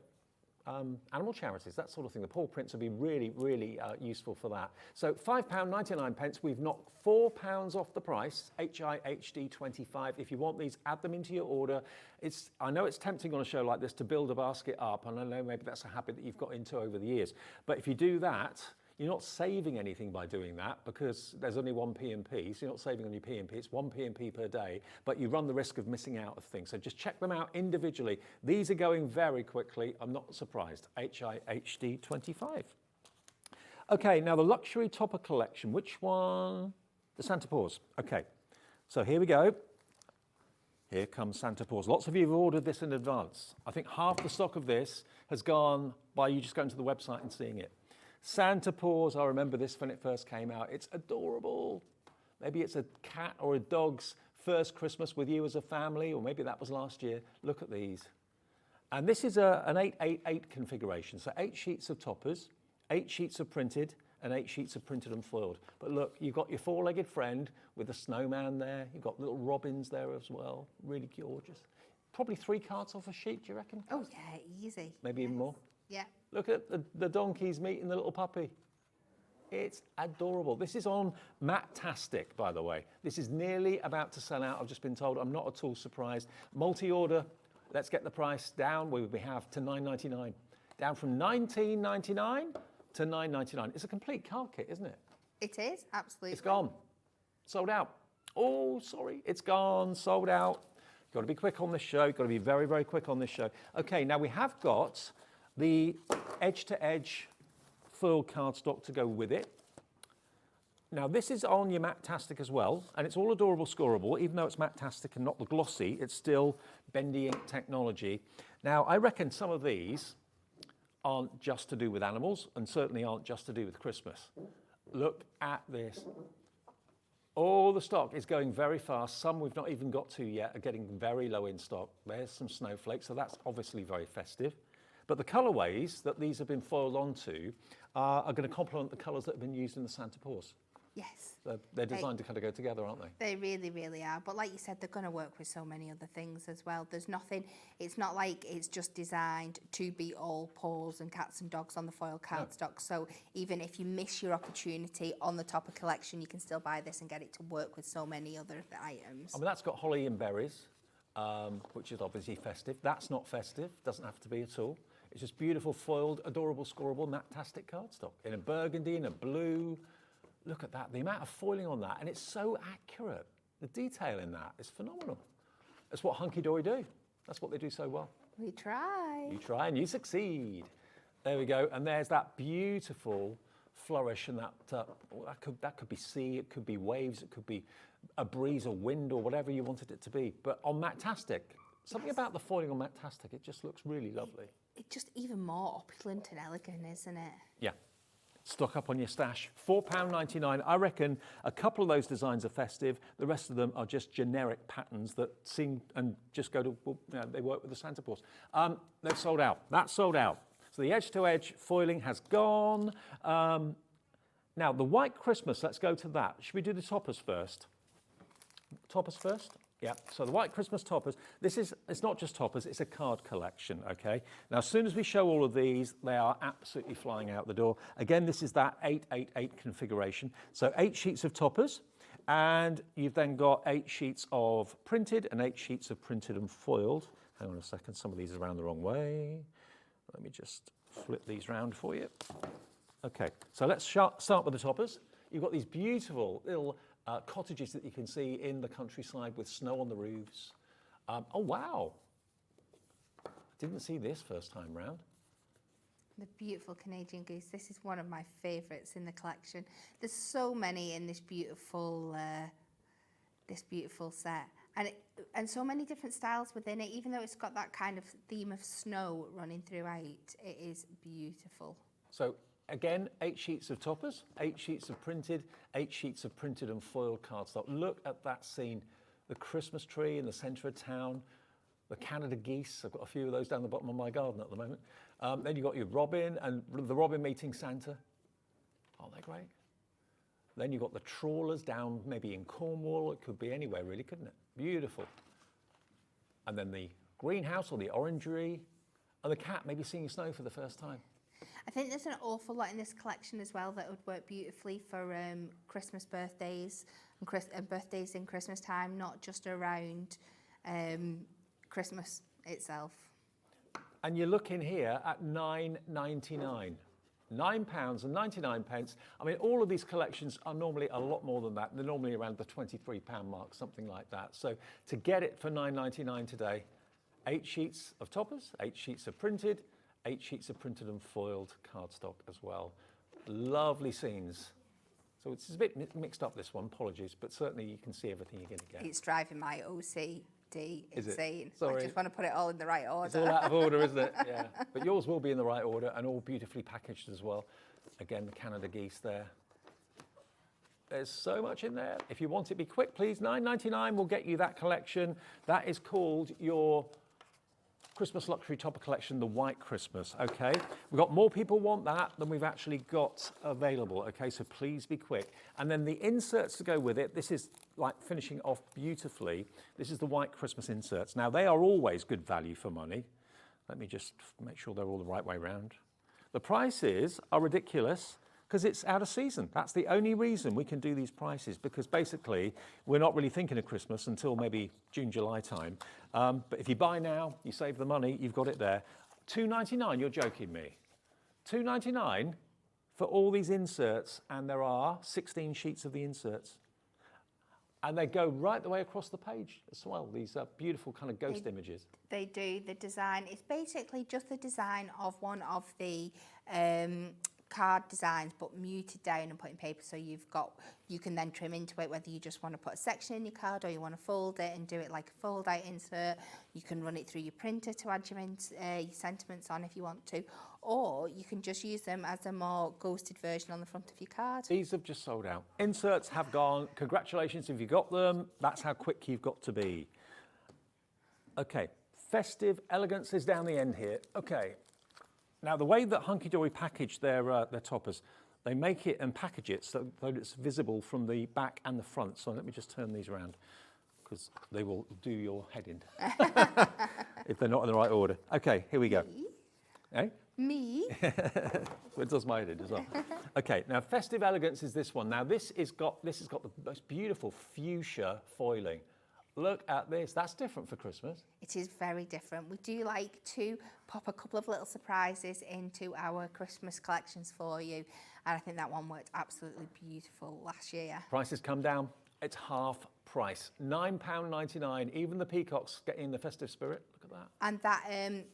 Speaker 1: animal charities, that sort of thing. The paw prints would be really, really useful for that. So £5.99, we've knocked £4 off the price, HIHD 25. If you want these, add them into your order. I know it's tempting on a show like this to build a basket up, and I know maybe that's a habit that you've got into over the years. But if you do that, you're not saving anything by doing that because there's only one P&P, so you're not saving on your P&P. It's one P&P per day, but you run the risk of missing out of things. So just check them out individually. These are going very quickly. I'm not surprised. HIHD 25. Okay, now the luxury topper collection. Which one? The Santa Paws. Okay, so here we go. Here comes Santa Paws. Lots of you have ordered this in advance. I think half the stock of this has gone by you just going to the website and seeing it. Santa Paws, I remember this when it first came out. It's adorable. Maybe it's a cat or a dog's first Christmas with you as a family, or maybe that was last year. Look at these. And this is an 888 configuration. So 8 sheets of toppers, 8 sheets of printed, and 8 sheets of printed and foiled. But look, you've got your 4-legged friend with a snowman there. You've got little robins there as well. Really gorgeous. Probably 3 cards off a sheet, do you reckon?
Speaker 5: Oh, yeah, easy.
Speaker 1: Maybe even more?
Speaker 5: Yeah.
Speaker 1: Look at the donkeys meeting the little puppy. It's adorable. This is on Matt-tastic, by the way. This is nearly about to sell out. I've just been told. I'm not at all surprised. Multi-order, let's get the price down. We have to $9.99. Down from $19.99 to $9.99. It's a complete card kit, isn't it?
Speaker 5: It is, absolutely.
Speaker 1: It's gone. Sold out. Oh, sorry. It's gone. Sold out. You've got to be quick on this show. You've got to be very, very quick on this show. Okay, now we have got the edge-to-edge foiled cardstock to go with it. Now this is on your Matt-tastic as well, and it's all adorable scoreable. Even though it's Matt-tastic and not the glossy, it's still bendy ink technology. Now I reckon some of these aren't just to do with animals, and certainly aren't just to do with Christmas. Look at this. All the stock is going very fast. Some we've not even got to yet are getting very low in stock. There's some snowflakes, so that's obviously very festive. But the colourways that these have been foiled onto are going to complement the colours that have been used in the Santa Paws.
Speaker 5: Yes.
Speaker 1: They're designed to kind of go together, aren't they?
Speaker 5: They really, really are. But like you said, they're going to work with so many other things as well. There's nothing, it's not like it's just designed to be all paws and cats and dogs on the foil cardstock. No. So even if you miss your opportunity on the topper collection, you can still buy this and get it to work with so many other items.
Speaker 1: I mean, that's got holly and berries, which is obviously festive. That's not festive, doesn't have to be at all. It's just beautiful, foiled, adorable, scoreable, Matt-tastic cardstock in a burgundy and a blue. Look at that, the amount of foiling on that, and it's so accurate. The detail in that is phenomenal. That's what Hunkydory do. That's what they do so well.
Speaker 5: We try.
Speaker 1: You try and you succeed. There we go, and there's that beautiful flourish, and that could be sea, it could be waves, it could be a breeze or wind or whatever you wanted it to be. But on Matt-tastic, something about the foiling on Matt-tastic, it just looks really lovely.
Speaker 5: It's just even more opulent and elegant, isn't it?
Speaker 1: Yeah. Stock up on your stash. £4.99. I reckon a couple of those designs are festive. The rest of them are just generic patterns that seem and just go to, well, you know, they work with the Santa Paws. They've sold out. That's sold out. So the edge-to-edge foiling has gone. Now, the White Christmas, let's go to that. Should we do the toppers first? Toppers first? Yeah, so the White Christmas toppers, it's not just toppers, it's a card collection, okay? Now, as soon as we show all of these, they are absolutely flying out the door. Again, this is that 888 configuration. So 8 sheets of toppers, and you've then got 8 sheets of printed and 8 sheets of printed and foiled. Hang on a second, some of these are around the wrong way. Let me just flip these round for you. Okay, so let's start with the toppers. You've got these beautiful little cottages that you can see in the countryside with snow on the roofs. Oh, wow. Didn't see this first time round.
Speaker 5: The beautiful Canadian goose. This is one of my favourites in the collection. There's so many in this beautiful set. And so many different styles within it, even though it's got that kind of theme of snow running throughout. It is beautiful.
Speaker 1: So again, 8 sheets of toppers, 8 sheets of printed, 8 sheets of printed and foiled cardstock. Look at that scene. The Christmas tree in the centre of town, the Canada geese. I've got a few of those down the bottom of my garden at the moment. Then you've got your robin and the robin meeting Santa. Aren't they great? Then you've got the trawlers down maybe in Cornwall. It could be anywhere really, couldn't it? Beautiful. And then the greenhouse or the orangery. And the cat may be seeing snow for the first time.
Speaker 5: I think there's an awful lot in this collection as well that would work beautifully for Christmas birthdays and birthdays in Christmas time, not just around Christmas itself.
Speaker 1: And you're looking here at £9.99. £9.99. I mean, all of these collections are normally a lot more than that. They're normally around the £23 mark, something like that. So to get it for £9.99 today, 8 sheets of toppers, 8 sheets of printed, 8 sheets of printed and foiled cardstock as well. Lovely scenes. So it's a bit mixed up, this one, apologies, but certainly you can see everything you're going to get.
Speaker 5: It's driving my OCD insane.
Speaker 1: Sorry.
Speaker 5: I just want to put it all in the right order.
Speaker 1: It's all out of order, isn't it? Yeah. But yours will be in the right order and all beautifully packaged as well. Again, the Canada geese there. There's so much in there. If you want it, be quick, please. £9.99 will get you that collection. That is called your Christmas Luxury Topper Collection, the White Christmas, okay? We've got more people want that than we've actually got available, okay? So please be quick. And then the inserts to go with it, this is like finishing off beautifully. This is the White Christmas inserts. Now, they are always good value for money. Let me just make sure they're all the right way round. The prices are ridiculous because it's out of season. That's the only reason we can do these prices, because basically we're not really thinking of Christmas until maybe June, July time. But if you buy now, you save the money, you've got it there. £2.99, you're joking me. £2.99 for all these inserts, and there are 16 sheets of the inserts. And they go right the way across the page as well. These are beautiful kind of ghost images.
Speaker 5: They do. The design, it's basically just the design of one of the card designs, but muted down and put in paper, so you can then trim into it, whether you just want to put a section in your card or you want to fold it and do it like a fold out insert. You can run it through your printer to add your sentiments on if you want to, or you can just use them as a more ghosted version on the front of your card.
Speaker 1: These have just sold out. Inserts have gone. Congratulations if you got them. That's how quick you've got to be. Okay, Festive Elegance is down the end here. Okay. Now, the way that Hunkydory package their toppers, they make it and package it so that it's visible from the back and the front. So let me just turn these around, because they will do your head in if they're not in the right order. Okay, here we go.
Speaker 5: Me?
Speaker 1: Eh?
Speaker 5: Me?
Speaker 1: It does my head in as well. Okay, now Festive Elegance is this one. Now this has got the most beautiful fuchsia foiling. Look at this. That's different for Christmas.
Speaker 5: It is very different. We do like to pop a couple of little surprises into our Christmas collections for you. And I think that one worked absolutely beautiful last year.
Speaker 1: Prices come down. It's half price. £9.99. Even the peacocks get in the festive spirit. Look at that.
Speaker 5: And that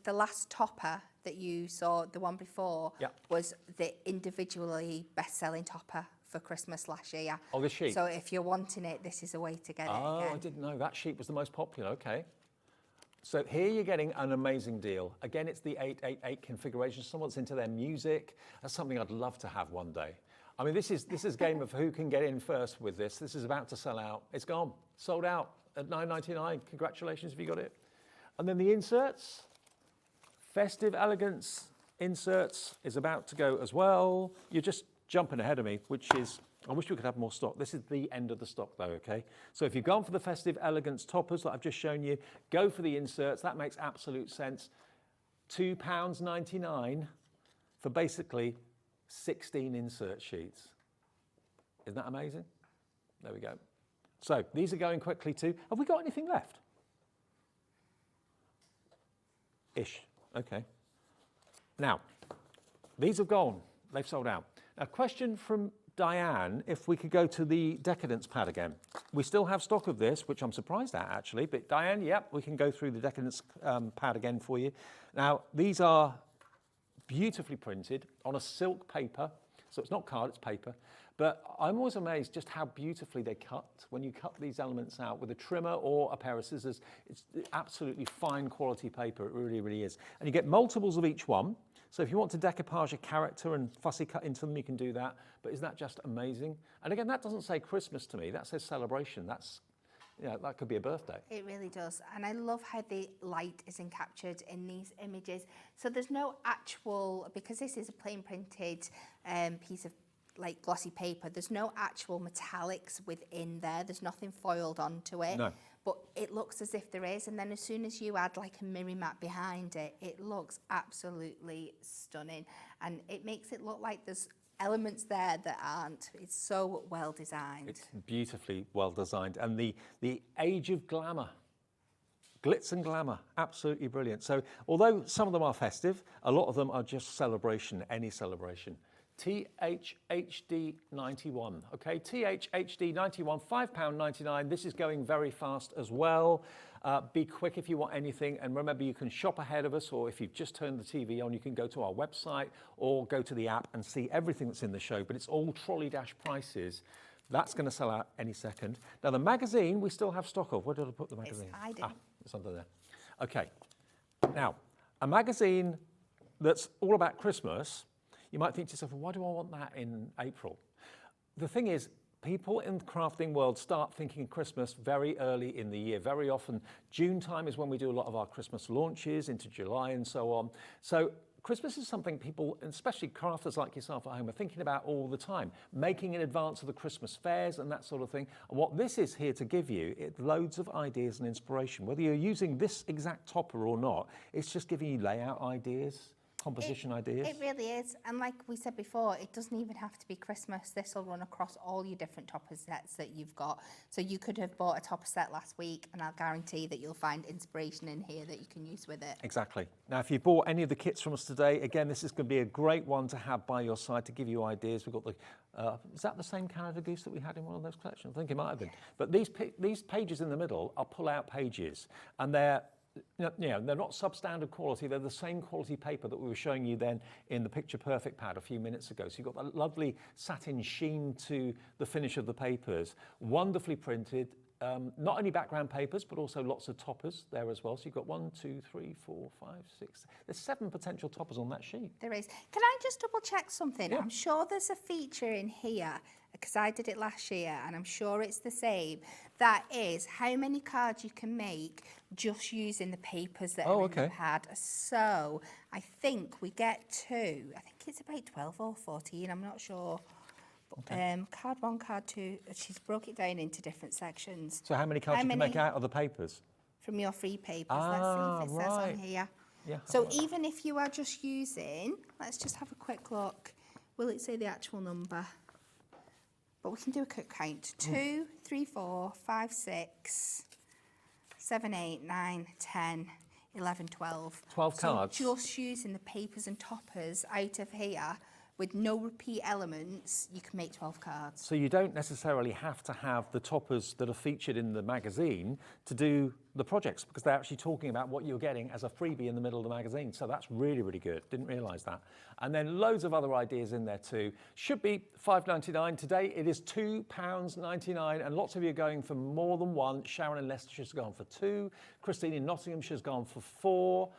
Speaker 5: the last topper that you saw, the one before, was the individually best-selling topper for Christmas last year.
Speaker 1: Oh, the sheet.
Speaker 5: So if you're wanting it, this is a way to get it again.
Speaker 1: Oh, I didn't know. That sheet was the most popular. Okay. So here you're getting an amazing deal. Again, it's the 888 configuration. Someone's into their music. That's something I'd love to have one day. I mean, this is a game of who can get in first with this. This is about to sell out. It's gone. Sold out at £9.99. Congratulations if you got it. And then the inserts. Festive Elegance inserts is about to go as well. You're just jumping ahead of me, which is, I wish we could have more stock. This is the end of the stock though, okay? So if you've gone for the Festive Elegance toppers that I've just shown you, go for the inserts. That makes absolute sense. £2.99 for basically 16 insert sheets. Isn't that amazing? There we go. So these are going quickly too. Have we got anything left? Ish, okay. Now, these have gone. They've sold out. A question from Diane, if we could go to the Decadence pad again. We still have stock of this, which I'm surprised at actually, but Diane, yep, we can go through the Decadence pad again for you. Now, these are beautifully printed on a silk paper, so it's not card, it's paper. But I'm always amazed just how beautifully they cut. When you cut these elements out with a trimmer or a pair of scissors, it's absolutely fine quality paper, it really, really is. And you get multiples of each one. So if you want to decoupage a character and fussy cut into them, you can do that. But isn't that just amazing? And again, that doesn't say Christmas to me, that says celebration. That's, you know, that could be a birthday.
Speaker 5: It really does. And I love how the light is encaptured in these images. So there's no actual, because this is a plain printed piece of like glossy paper, there's no actual metallics within there. There's nothing foiled onto it.
Speaker 1: No.
Speaker 5: but it looks as if there is. And then as soon as you add like a mirror mat behind it, it looks absolutely stunning. And it makes it look like there's elements there that aren't. It's so well designed.
Speaker 1: It's beautifully well designed. And the age of glamour. Glitz and glamour, absolutely brilliant. So although some of them are festive, a lot of them are just celebration, any celebration. THHD91, okay, THHD91, £5.99. This is going very fast as well. Be quick if you want anything, and remember you can shop ahead of us, or if you've just turned the TV on, you can go to our website or go to the app and see everything that's in the show, but it's all Trolley Dash prices. That's going to sell out any second. Now the magazine, we still have stock of. Where did I put the magazine?
Speaker 5: It's hiding.
Speaker 1: It's under there. Okay, now a magazine that's all about Christmas. You might think to yourself, well, why do I want that in April? The thing is, people in the crafting world start thinking Christmas very early in the year. Very often, June time is when we do a lot of our Christmas launches, into July and so on. So Christmas is something people, especially crafters like yourself at home, are thinking about all the time, making in advance of the Christmas fairs and that sort of thing. And what this is here to give you, it's loads of ideas and inspiration. Whether you're using this exact topper or not, it's just giving you layout ideas, composition ideas.
Speaker 5: It really is. And like we said before, it doesn't even have to be Christmas. This will run across all your different topper sets that you've got. So you could have bought a topper set last week, and I'll guarantee that you'll find inspiration in here that you can use with it.
Speaker 1: Exactly. Now, if you bought any of the kits from us today, again, this is going to be a great one to have by your side to give you ideas. We've got the, is that the same Canada Goose that we had in one of those collections? I think it might have been. But these pages in the middle are pull-out pages, and they're they're not substandard quality. They're the same quality paper that we were showing you then in the Picture Perfect pad a few minutes ago. So you've got that lovely satin sheen to the finish of the papers, wonderfully printed. Not only background papers, but also lots of toppers there as well. So you've got 1, 2, 3, 4, 5, 6. There's 7 potential toppers on that sheet.
Speaker 5: There is. Can I just double check something?
Speaker 1: Yeah.
Speaker 5: I'm sure there's a feature in here, because I did it last year, and I'm sure it's the same. That is how many cards you can make just using the papers that are in the pad. So I think we get 2. I think it's about 12 or 14. I'm not sure. Card 1, card 2. She's broke it down into different sections.
Speaker 1: So how many cards you can make out of the papers?
Speaker 5: From your free papers. Let's see if it says on here.
Speaker 1: Yeah.
Speaker 5: So even if you are just using, let's just have a quick look. Will it say the actual number? But we can do a quick count. 2, 3, 4, 5, 6, 7, 8, 9, 10, 11, 12.
Speaker 1: 12 cards.
Speaker 5: So just using the papers and toppers out of here with no repeat elements, you can make 12 cards.
Speaker 1: So you don't necessarily have to have the toppers that are featured in the magazine to do the projects, because they're actually talking about what you're getting as a freebie in the middle of the magazine. So that's really, really good. Didn't realise that. And then loads of other ideas in there too. Should be £5.99. Today it is £2.99, and lots of you are going for more than one. Sharon in Leicestershire's gone for 2. Christine in Nottinghamshire's gone for 4.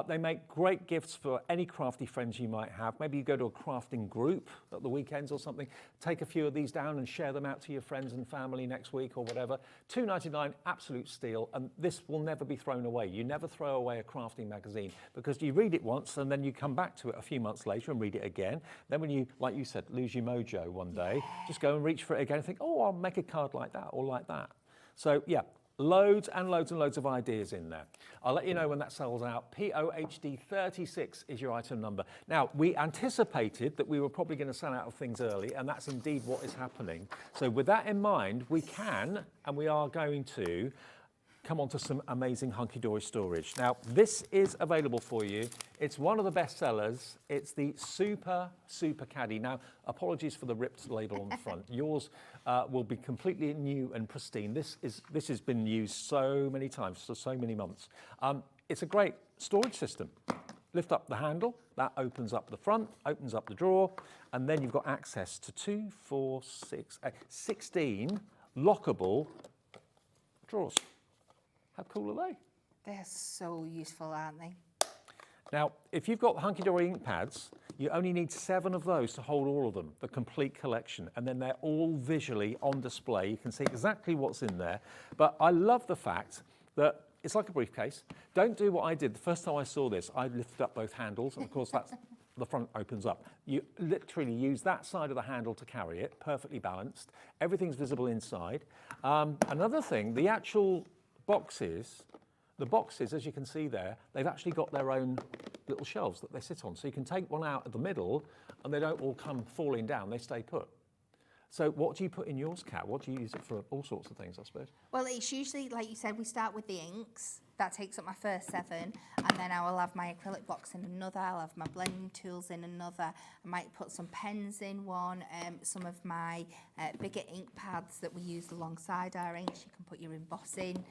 Speaker 1: They make great gifts for any crafty friends you might have. Maybe you go to a crafting group at the weekends or something. Take a few of these down and share them out to your friends and family next week or whatever. £2.99, absolute steal. And this will never be thrown away. You never throw away a crafting magazine, because you read it once and then you come back to it a few months later and read it again. Then when you, like you said, lose your mojo one day, just go and reach for it again and think, oh, I'll make a card like that or like that. So yeah, loads and loads and loads of ideas in there. I'll let you know when that sells out. POHD36 is your item number. Now, we anticipated that we were probably going to sell out of things early, and that's indeed what is happening. So with that in mind, we can, and we are going to, come on to some amazing Hunkydory storage. Now, this is available for you. It's one of the best sellers. It's the Super Caddy. Now, apologies for the ripped label on the front. Yours will be completely new and pristine. This has been used so many times for so many months. It's a great storage system. Lift up the handle, that opens up the front, opens up the drawer, and then you've got access to 2, 4, 6, 16 lockable drawers. How cool are they?
Speaker 5: They're so useful, aren't they?
Speaker 1: Now, if you've got Hunkydory ink pads, you only need 7 of those to hold all of them, the complete collection, and then they're all visually on display. You can see exactly what's in there. But I love the fact that it's like a briefcase. Don't do what I did. The first time I saw this, I lifted up both handles, and of course that's the front opens up. You literally use that side of the handle to carry it, perfectly balanced. Everything's visible inside. Another thing, the actual boxes, the boxes, as you can see there, they've actually got their own little shelves that they sit on. So you can take one out of the middle and they don't all come falling down, they stay put. So what do you put in yours, Kat? What do you use it for? All sorts of things, I suppose.
Speaker 5: Well, it's usually, like you said, we start with the inks. That takes up my first 7. And then I will have my acrylic box in another. I'll have my blending tools in another. I might put some pens in one. Some of my bigger ink pads that we use alongside our inks. You can put your embossing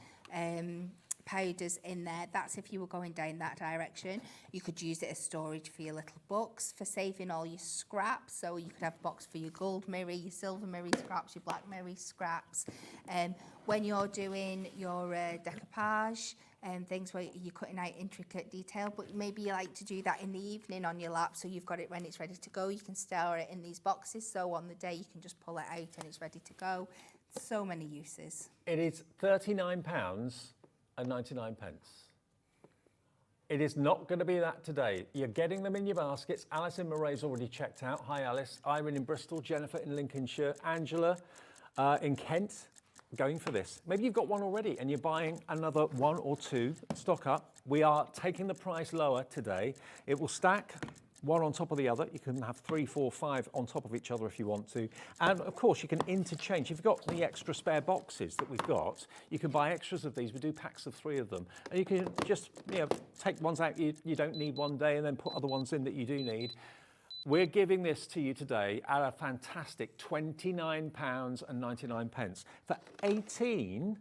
Speaker 5: powders in there. That's if you were going down that direction. You could use it as storage for your little books, for saving all your scraps. So you could have a box for your gold mirror, your silver mirror scraps, your black mirror scraps. When you're doing your decoupage and things where you're cutting out intricate detail, but maybe you like to do that in the evening on your lap, so you've got it when it's ready to go. You can store it in these boxes, so on the day you can just pull it out and it's ready to go. So many uses.
Speaker 1: It is £39.99. It is not going to be that today. You're getting them in your baskets. Alice in Moray's already checked out. Hi, Alice. Irene in Bristol, Jennifer in Lincolnshire, Angela in Kent, going for this. Maybe you've got one already and you're buying another 1 or 2. Stock up. We are taking the price lower today. It will stack one on top of the other. You can have 3, 4, 5 on top of each other if you want to. And of course you can interchange. If you've got the extra spare boxes that we've got, you can buy extras of these. We do packs of 3 of them. And you can just take ones out you don't need one day and then put other ones in that you do need. We're giving this to you today at a fantastic £29.99 for 18,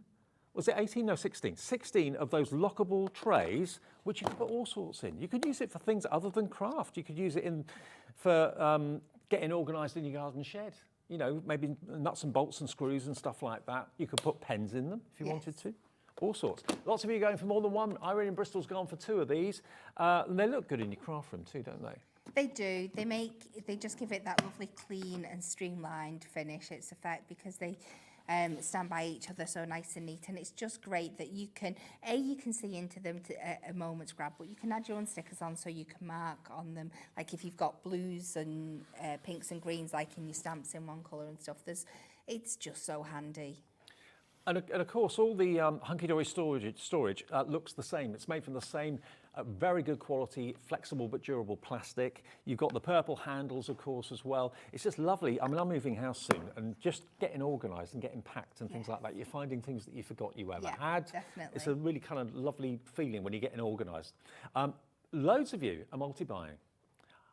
Speaker 1: was it 18? No, 16. 16 of those lockable trays, which you can put all sorts in. You could use it for things other than craft. You could use it for getting organised in your garden shed. You know, maybe nuts and bolts and screws and stuff like that. You could put pens in them if you wanted to. All sorts. Lots of you are going for more than one. Irene in Bristol's gone for 2 of these. And they look good in your craft room too, don't they?
Speaker 5: They do. They just give it that lovely clean and streamlined finish. It's effect because they stand by each other so nice and neat, and it's just great that you can see into them at a moment's grab, but you can add your own stickers on so you can mark on them, like if you've got blues and pinks and greens like in your stamps in one colour and stuff. It's just so handy.
Speaker 1: And of course, all the Hunkydory storage looks the same. It's made from the same very good quality, flexible but durable plastic. You've got the purple handles, of course, as well. It's just lovely. I mean, I'm moving house soon, and just getting organised and getting packed and things like that. You're finding things that you forgot you ever had.
Speaker 5: Definitely.
Speaker 1: It's a really kind of lovely feeling when you're getting organised. Loads of you are multi-buying.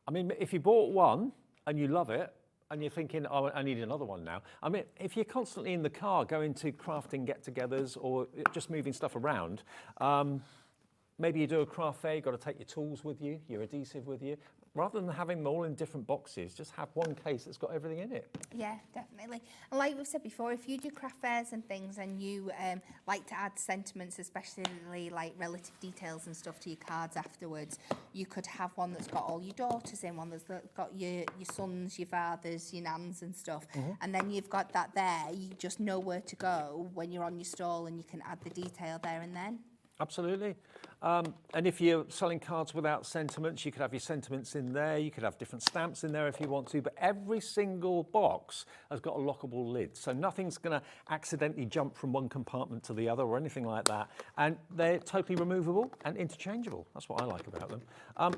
Speaker 1: I mean, if you bought one and you love it, and you're thinking, oh, I need another one now. I mean, if you're constantly in the car going to crafting get-togethers or just moving stuff around, maybe you do a craft fair, you've got to take your tools with you, your adhesive with you. Rather than having them all in different boxes, just have one case that's got everything in it.
Speaker 5: Yeah, definitely. And like we've said before, if you do craft fairs and things and you like to add sentiments, especially like relative details and stuff to your cards afterwards, you could have one that's got all your daughters in, one that's got your sons, your fathers, your nans and stuff. And then you've got that there. You just know where to go when you're on your stall and you can add the detail there and then.
Speaker 1: Absolutely. And if you're selling cards without sentiments, you could have your sentiments in there. You could have different stamps in there if you want to. But every single box has got a lockable lid. So nothing's going to accidentally jump from one compartment to the other or anything like that. And they're totally removable and interchangeable. That's what I like about them.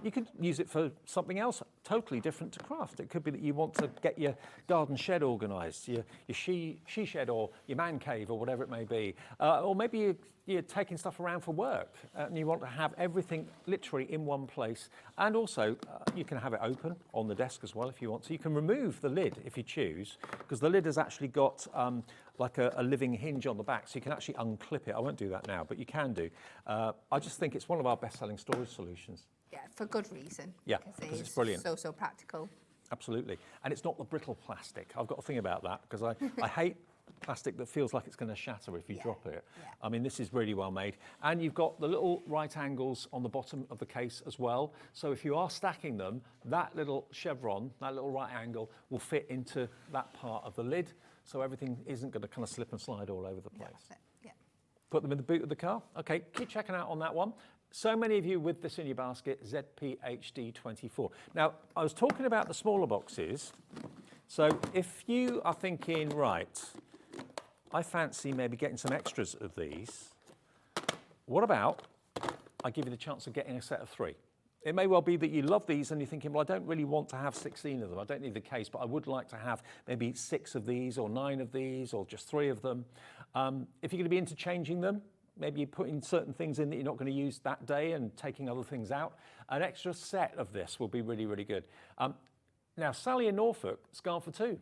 Speaker 1: You could use it for something else totally different to craft. It could be that you want to get your garden shed organised, your she shed or your man cave or whatever it may be. Or maybe you're taking stuff around for work and you want to have everything literally in one place. And also you can have it open on the desk as well if you want to. You can remove the lid if you choose, because the lid has actually got like a living hinge on the back, so you can actually unclip it. I won't do that now, but you can do. I just think it's one of our best-selling storage solutions.
Speaker 5: Yeah, for good reason.
Speaker 1: Yeah, because it's brilliant.
Speaker 5: So practical.
Speaker 1: Absolutely. And it's not the brittle plastic. I've got a thing about that, because I hate plastic that feels like it's going to shatter if you drop it. I mean, this is really well made. And you've got the little right angles on the bottom of the case as well. So if you are stacking them, that little chevron, that little right angle, will fit into that part of the lid. So everything isn't going to kind of slip and slide all over the place.
Speaker 5: Yeah.
Speaker 1: Put them in the boot of the car. Okay, keep checking out on that one. So many of you with this in your basket, ZPHD24. Now, I was talking about the smaller boxes. So if you are thinking, right, I fancy maybe getting some extras of these, What about I give you the chance of getting a set of 3? It may well be that you love these and you're thinking, well, I don't really want to have 16 of them. I don't need the case, but I would like to have maybe 6 of these or 9 of these or just 3 of them. If you're going to be interchanging them, maybe you're putting certain things in that you're not going to use that day and taking other things out, an extra set of this will be really, really good. Now, Sally in Norfolk's gone for 2.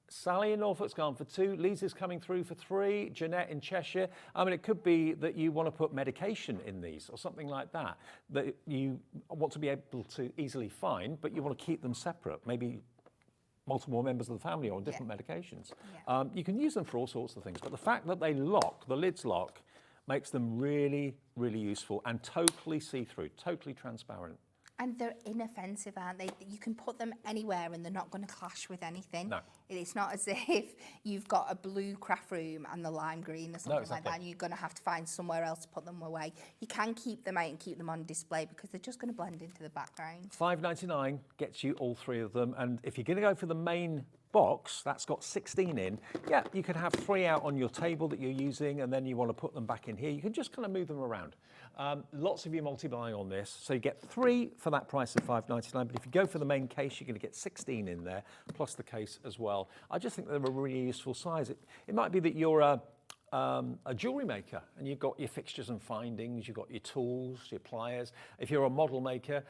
Speaker 1: Sally in Norfolk's gone for 2. Lisa's coming through for 3. Jeanette in Cheshire. I mean, it could be that you want to put medication in these or something like that, that you want to be able to easily find, but you want to keep them separate. Maybe multiple members of the family on different medications. Yeah. You can use them for all sorts of things, but the fact that they lock, the lids lock, makes them really, really useful and totally see-through, totally transparent.
Speaker 5: And they're inoffensive, aren't they? You can put them anywhere and they're not going to clash with anything.
Speaker 1: No.
Speaker 5: It's not as if you've got a blue craft room and the lime green or something like that, and you're going to have to find somewhere else to put them away. You can keep them out and keep them on display because they're just going to blend into the background.
Speaker 1: $5.99 gets you all 3 of them. And if you're going to go for the main box that's got 16 in, yeah, you could have 3 out on your table that you're using, and then you want to put them back in here. You can just kind of move them around. Lots of you multi-buying on this, so you get 3 for that price of $5.99. But if you go for the main case, you're going to get 16 in there, plus the case as well. I just think they're a really useful size. It might be that you're a jewellery maker and you've got your fixtures and findings, you've got your tools, your pliers. If you're a model maker,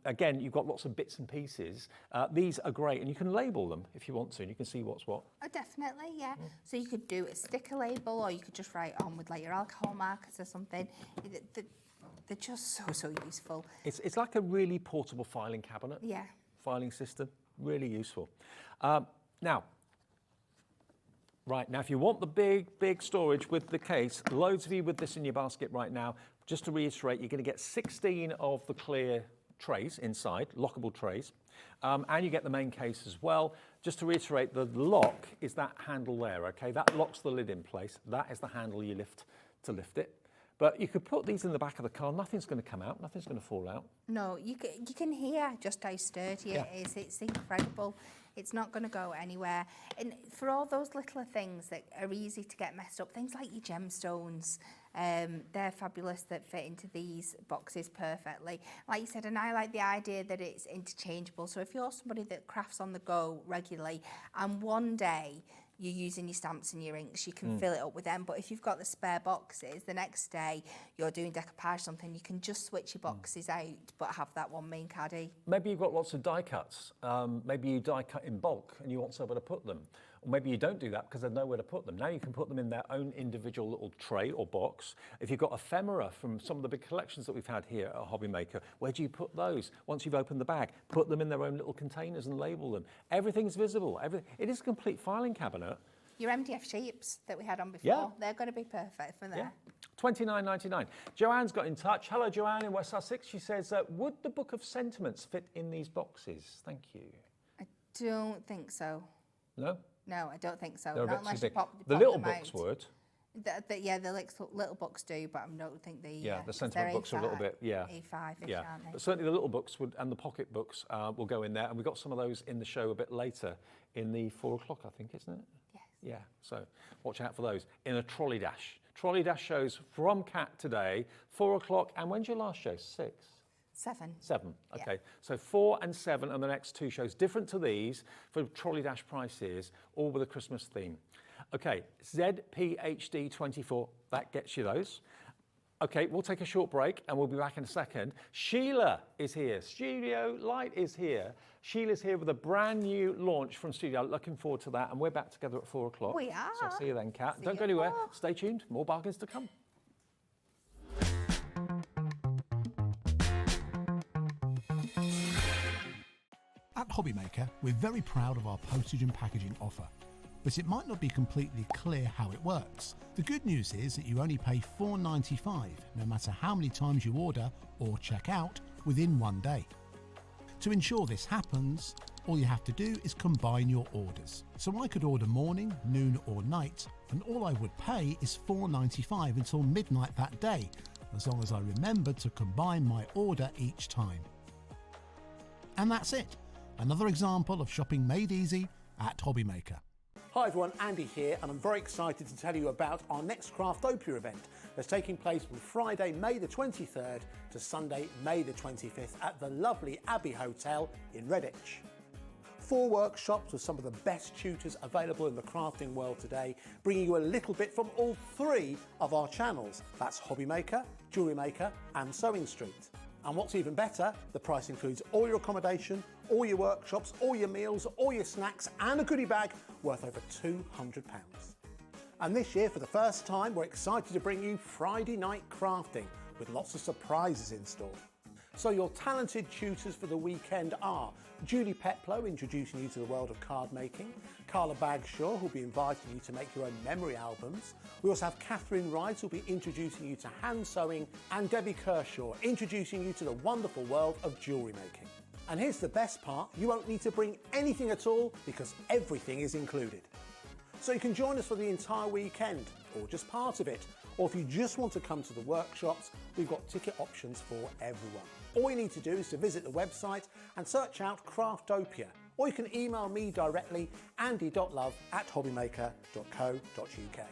Speaker 1: again, you've got lots of bits and pieces. These are great, and you can label them if you want to, and you can see what's what.
Speaker 5: Oh, definitely, yeah. So you could do a sticker label, or you could just write on with like your alcohol markers or something. They're just so useful.
Speaker 1: It's like a really portable filing cabinet.
Speaker 5: Yeah.
Speaker 1: Filing system, really useful. Now, if you want the big storage with the case, loads of you with this in your basket right now. Just to reiterate, you're going to get 16 of the clear trays inside, lockable trays, and you get the main case as well. Just to reiterate, the lock is that handle there, okay? That locks the lid in place. That is the handle you lift to lift it. But you could put these in the back of the car. Nothing's going to come out. Nothing's going to fall out.
Speaker 5: No, you can hear just how sturdy it is. It's incredible. It's not going to go anywhere. And for all those little things that are easy to get messed up, things like your gemstones, they're fabulous that fit into these boxes perfectly. Like you said, and I like the idea that it's interchangeable. So if you're somebody that crafts on the go regularly and one day you're using your stamps and your inks, you can fill it up with them. But if you've got the spare boxes, the next day you're doing decoupage or something, you can just switch your boxes out, but have that one main caddy.
Speaker 1: Maybe you've got lots of die cuts. Maybe you die cut in bulk and you want somewhere to put them. Or maybe you don't do that because there's nowhere to put them. Now you can put them in their own individual little tray or box. If you've got ephemera from some of the big collections that we've had here at Hobby Maker, where do you put those? Once you've opened the bag, put them in their own little containers and label them. Everything's visible. It is a complete filing cabinet.
Speaker 5: Your MDF sheeps that we had on before, they're going to be perfect for there.
Speaker 1: $29.99. Joanne's got in touch. Hello, Joanne in West Sussex. She says, would the Book of Sentiments fit in these boxes? Thank you.
Speaker 5: I don't think so.
Speaker 1: No?
Speaker 5: No, I don't think so.
Speaker 1: They're a
Speaker 5: Not
Speaker 1: bit
Speaker 5: unless
Speaker 1: too
Speaker 5: you
Speaker 1: big.
Speaker 5: pop
Speaker 1: The
Speaker 5: pop
Speaker 1: little
Speaker 5: them
Speaker 1: books
Speaker 5: out.
Speaker 1: would.
Speaker 5: The little books do, but I don't think
Speaker 1: The sentiment books are a little bit,
Speaker 5: A5-ish, aren't they?
Speaker 1: But certainly the little books would, and the pocket books will go in there. And we've got some of those in the show a bit later in the 4 o'clock, I think, isn't it?
Speaker 5: Yes.
Speaker 1: Yeah, so watch out for those. In a trolley dash. Trolley dash shows from Cat today, 4 o'clock. And when's your last show? 6?
Speaker 5: 7.
Speaker 1: 7, okay. So 4 and 7 are the next 2 shows, different to these for trolley dash prices, all with a Christmas theme. Okay, ZPHD 24, that gets you those. Okay, we'll take a short break and we'll be back in a second. Sheila is here, Studio Light is here. Sheila's here with a brand new launch from Studio, looking forward to that, and we're back together at 4 o'clock.
Speaker 5: We are.
Speaker 1: So I'll see you then, Kat.
Speaker 5: See
Speaker 1: Don't
Speaker 5: you
Speaker 1: go anywhere,
Speaker 5: at 4.
Speaker 1: stay tuned, more bargains to come.
Speaker 8: At Hobby Maker, we're very proud of our postage and packaging offer, but it might not be completely clear how it works. The good news is that you only pay $4.95 no matter how many times you order or check out within 1 day. To ensure this happens, all you have to do is combine your orders. So I could order morning, noon or night, and all I would pay is $4.95 until midnight that day, as long as I remember to combine my order each time. And that's it. Another example of shopping made easy at Hobby Maker.
Speaker 9: Hi everyone, Andy here, and I'm very excited to tell you about our next Craftopia event that's taking place from Friday, May the 23rd to Sunday, May the 25th at the lovely Abbey Hotel in Redditch. 4 workshops with some of the best tutors available in the crafting world today, bringing you a little bit from all 3 of our channels. That's Hobby Maker, Jewellery Maker and Sewing Street. And what's even better, the price includes all your accommodation, all your workshops, all your meals, all your snacks and a goodie bag worth over £200. And this year, for the first time, we're excited to bring you Friday night crafting with lots of surprises in store. So your talented tutors for the weekend are Julie Peplow, introducing you to the world of card making, Carla Bagshaw, who'll be inviting you to make your own memory albums. We also have Catherine Wright, who'll be introducing you to hand sewing, and Debbie Kershaw, introducing you to the wonderful world of jewellery making. And here's the best part, you won't need to bring anything at all because everything is included. So you can join us for the entire weekend, or just part of it, or if you just want to come to the workshops, we've got ticket options for everyone. All you need to do is to visit the website and search out Craftopia, or you can email me directly, andy.love@hobbymaker.co.uk.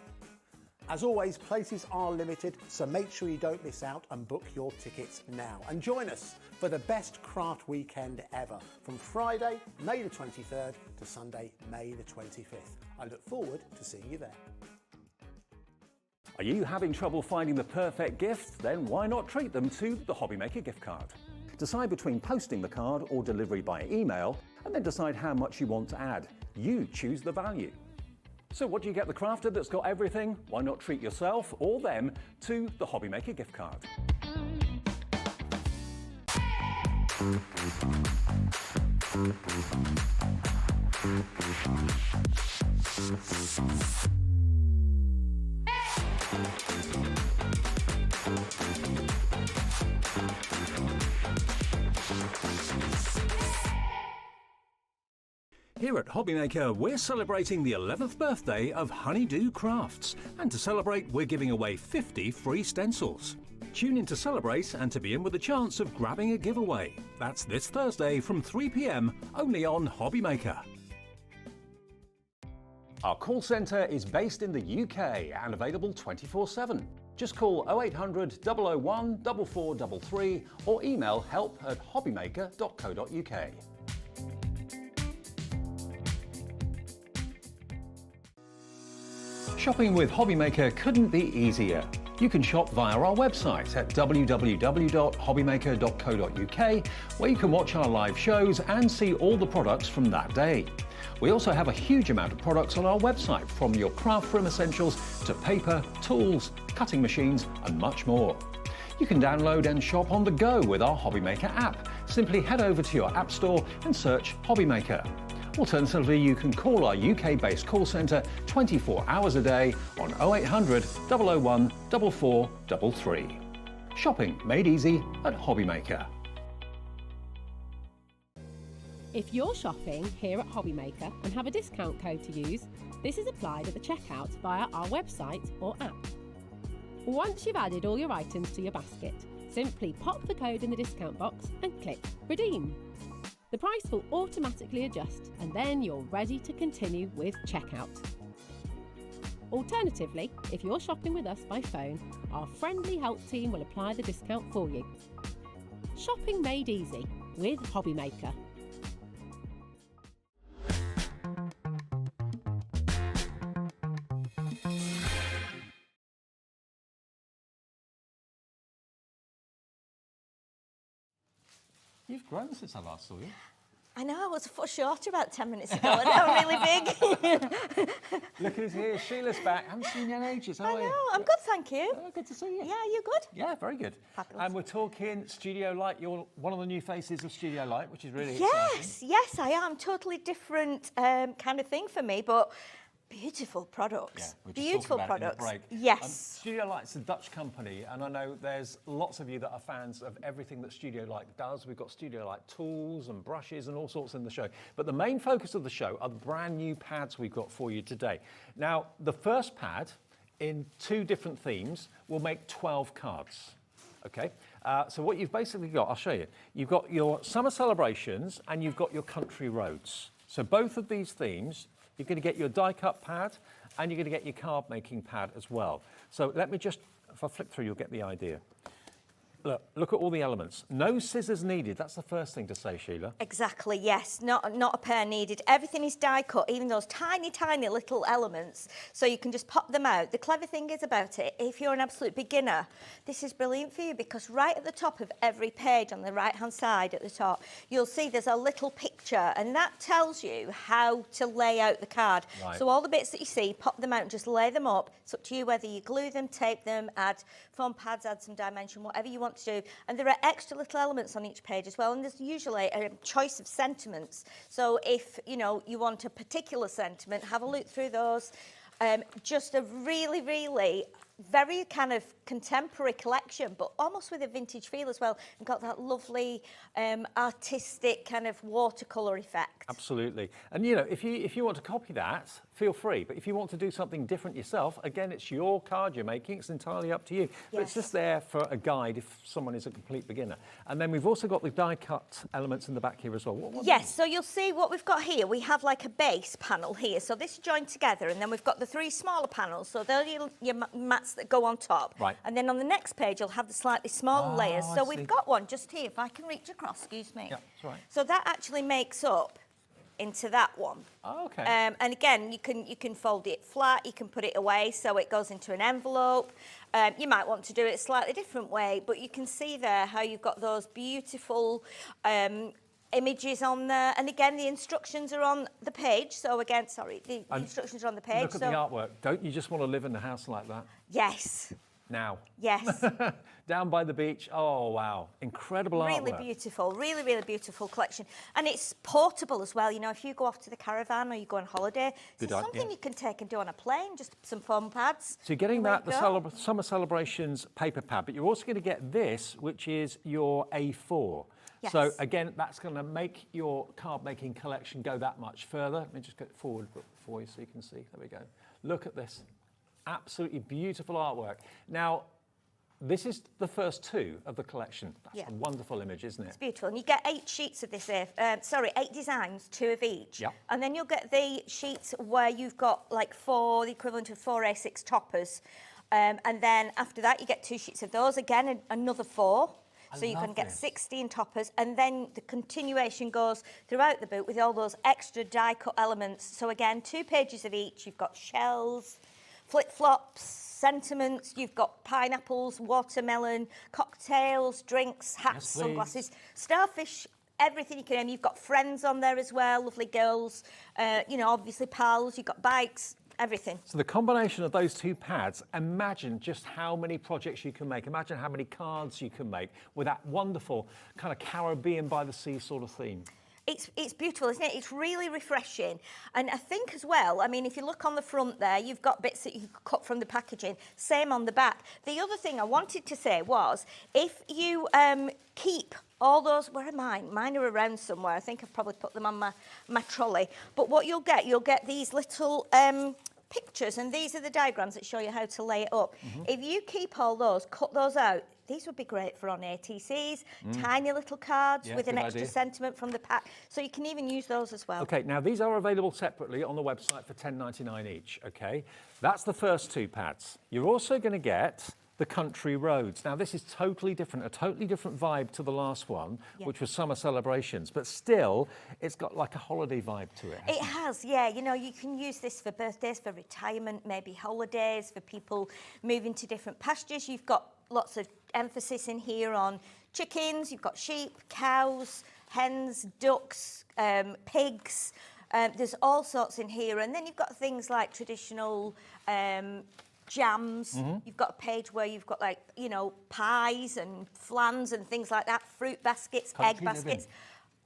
Speaker 9: As always, places are limited, so make sure you don't miss out and book your tickets now. And join us for the best craft weekend ever, from Friday, May the 23rd to Sunday, May the 25th. I look forward to seeing you there.
Speaker 1: Are you having trouble finding the perfect gift? Then why not treat them to the Hobby Maker gift card? Decide between posting the card or delivery by email, and then decide how much you want to add. You choose the value. So what do you get the crafter that's got everything? Why not treat yourself or them to the Hobby Maker gift card? Here at Hobby Maker, we're celebrating the 11th birthday of Honeydew Crafts, and to celebrate, we're giving away 50 free stencils. Tune in to celebrate and to be in with a chance of grabbing a giveaway. That's this Thursday from 3 p.m, only on Hobby Maker. Our call centre is based in the UK and available 24/7. Just call 0800 001 4433 or email help@hobbymaker.co.uk. Shopping with Hobby Maker couldn't be easier. You can shop via our website at www.hobbymaker.co.uk, where you can watch our live shows and see all the products from that day. We also have a huge amount of products on our website, from your craft room essentials to paper, tools, cutting machines and much more. You can download and shop on the go with our Hobby Maker app. Simply head over to your app store and search Hobby Maker. Alternatively, you can call our UK-based call centre 24 hours a day on 0800 001 4433. Shopping made easy at Hobby Maker.
Speaker 10: If you're shopping here at Hobby Maker and have a discount code to use, this is applied at the checkout via our website or app. Once you've added all your items to your basket, simply pop the code in the discount box and click Redeem. The price will automatically adjust, and then you're ready to continue with checkout. Alternatively, if you're shopping with us by phone, our friendly help team will apply the discount for you. Shopping made easy with Hobby Maker.
Speaker 1: You've grown since I last saw you.
Speaker 11: I know, I was a foot shorter about 10 minutes ago, and now I'm really big.
Speaker 1: Look who's here, Sheila's back. I haven't seen you in ages, have
Speaker 11: I
Speaker 1: we?
Speaker 11: know, I'm good, thank you.
Speaker 1: Oh, good to see you.
Speaker 11: Yeah, you good?
Speaker 1: Yeah, very good.
Speaker 11: Fabulous.
Speaker 1: And we're talking Studio Light. You're one of the new faces of Studio Light, which is really
Speaker 11: Yes,
Speaker 1: exciting.
Speaker 11: yes, I am. Totally different kind of thing for me, but beautiful products.
Speaker 1: Yeah,
Speaker 11: Beautiful
Speaker 1: about it in the
Speaker 11: products.
Speaker 1: break.
Speaker 11: Yes.
Speaker 1: Studio Light's a Dutch company, and I know there's lots of you that are fans of everything that Studio Light does. We've got Studio Light tools and brushes and all sorts in the show. But the main focus of the show are the brand new pads we've got for you today. Now, the first pad, in 2 different themes, will make 12 cards. Okay, so what you've basically got, I'll show you. You've got your summer celebrations and you've got your country roads. So both of these themes You're going to get your die-cut pad, and you're going to get your card-making pad as well. So let me just, if I flick through, you'll get the idea. Look at all the elements. No scissors needed. That's the first thing to say, Sheila.
Speaker 11: Exactly, yes. Not a pair needed. Everything is die cut, even those tiny, tiny little elements. So you can just pop them out. The clever thing is about it, if you're an absolute beginner, this is brilliant for you because right at the top of every page on the right-hand side at the top, you'll see there's a little picture and that tells you how to lay out the card.
Speaker 1: Right.
Speaker 11: So all the bits that you see, pop them out and just lay them up. It's up to you whether you glue them, tape them, add foam pads, add some dimension, whatever you want to do. And there are extra little elements on each page as well, and there's usually a choice of sentiments. So if, you know, you want a particular sentiment, have a look through those. Just a really, really very kind of contemporary collection, but almost with a vintage feel as well, and got that lovely artistic kind of watercolour effect.
Speaker 1: Absolutely. And, you know, if you want to copy that, feel free. But if you want to do something different yourself, again, it's your card you're making. It's entirely up to you. But it's just there for a guide if someone is a complete beginner. And then we've also got the die-cut elements in the back here as well.
Speaker 11: Yes, so you'll see what we've got here. We have like a base panel here. So this is joined together, and then we've got the three smaller panels. So they're your mats that go on top.
Speaker 1: Right.
Speaker 11: And then on the next page, you'll have the slightly smaller layers. So we've got one just here. If I can reach across, excuse me.
Speaker 1: Yeah, that's right.
Speaker 11: So that actually makes up into that one.
Speaker 1: Oh, okay.
Speaker 11: And again, you can fold it flat, you can put it away so it goes into an envelope. You might want to do it a slightly different way, but you can see there how you've got those beautiful images on there. And again, the instructions are on the page. So again, sorry, the instructions are on the page.
Speaker 1: Look at the artwork. Don't you just want to live in a house like that?
Speaker 11: Yes.
Speaker 1: Now.
Speaker 11: Yes.
Speaker 1: Down by the beach. Oh, wow. Incredible artwork.
Speaker 11: Really beautiful, really, really beautiful collection. And it's portable as well. You know, if you go off to the caravan or you go on holiday, it's something you can take and do on a plane, just some foam pads.
Speaker 1: So you're getting that, the Summer Celebrations paper pad, but you're also going to get this, which is your A4.
Speaker 11: Yes.
Speaker 1: So again, that's going to make your card making collection go that much further. Let me just get it forward for you so you can see. There we go. Look at this. Absolutely beautiful artwork. Now, this is the first two of the collection. That's a wonderful image, isn't it?
Speaker 11: It's beautiful. And you get 8 sheets of this, 8 designs, 2 of each.
Speaker 1: Yep.
Speaker 11: And then you'll get the sheets where you've got like the equivalent of 4 A6 toppers. And then after that, you get 2 sheets of those. Again, another 4. So you can get 16 toppers, and then the continuation goes throughout the book with all those extra die-cut elements. So again, 2 pages of each. You've got shells, flip-flops, sentiments, you've got pineapples, watermelon, cocktails, drinks, hats, sunglasses, starfish, everything you can name. You've got friends on there as well, lovely girls, you know, obviously pals, you've got bikes, everything.
Speaker 1: So the combination of those 2 pads, imagine just how many projects you can make. Imagine how many cards you can make with that wonderful kind of Caribbean by the sea sort of theme.
Speaker 11: It's beautiful, isn't it? It's really refreshing. And I think as well, I mean, if you look on the front there, you've got bits that you can cut from the packaging. Same on the back. The other thing I wanted to say was, if you keep all those, where are mine? Mine are around somewhere. I think I've probably put them on my trolley. But what you'll get these little pictures, and these are the diagrams that show you how to lay it up. If you keep all those, cut those out, these would be great for on ATCs, tiny little cards with an extra sentiment from the pack. So you can even use those as well.
Speaker 1: Okay, now these are available separately on the website for $10.99 each, okay? That's the first 2 pads. You're also going to get the Country Roads. Now, this is totally different, a totally different vibe to the last one, which was Summer Celebrations, but still, it's got like a holiday vibe to it.
Speaker 11: It has, yeah. You know, you can use this for birthdays, for retirement, maybe holidays, for people moving to different pastures. You've got lots of emphasis in here on chickens, you've got sheep, cows, hens, ducks, pigs. There's all sorts in here. And then you've got things like traditional jams. You've got a page where you've got, like, you know, pies and flans and things like that, fruit baskets, egg baskets.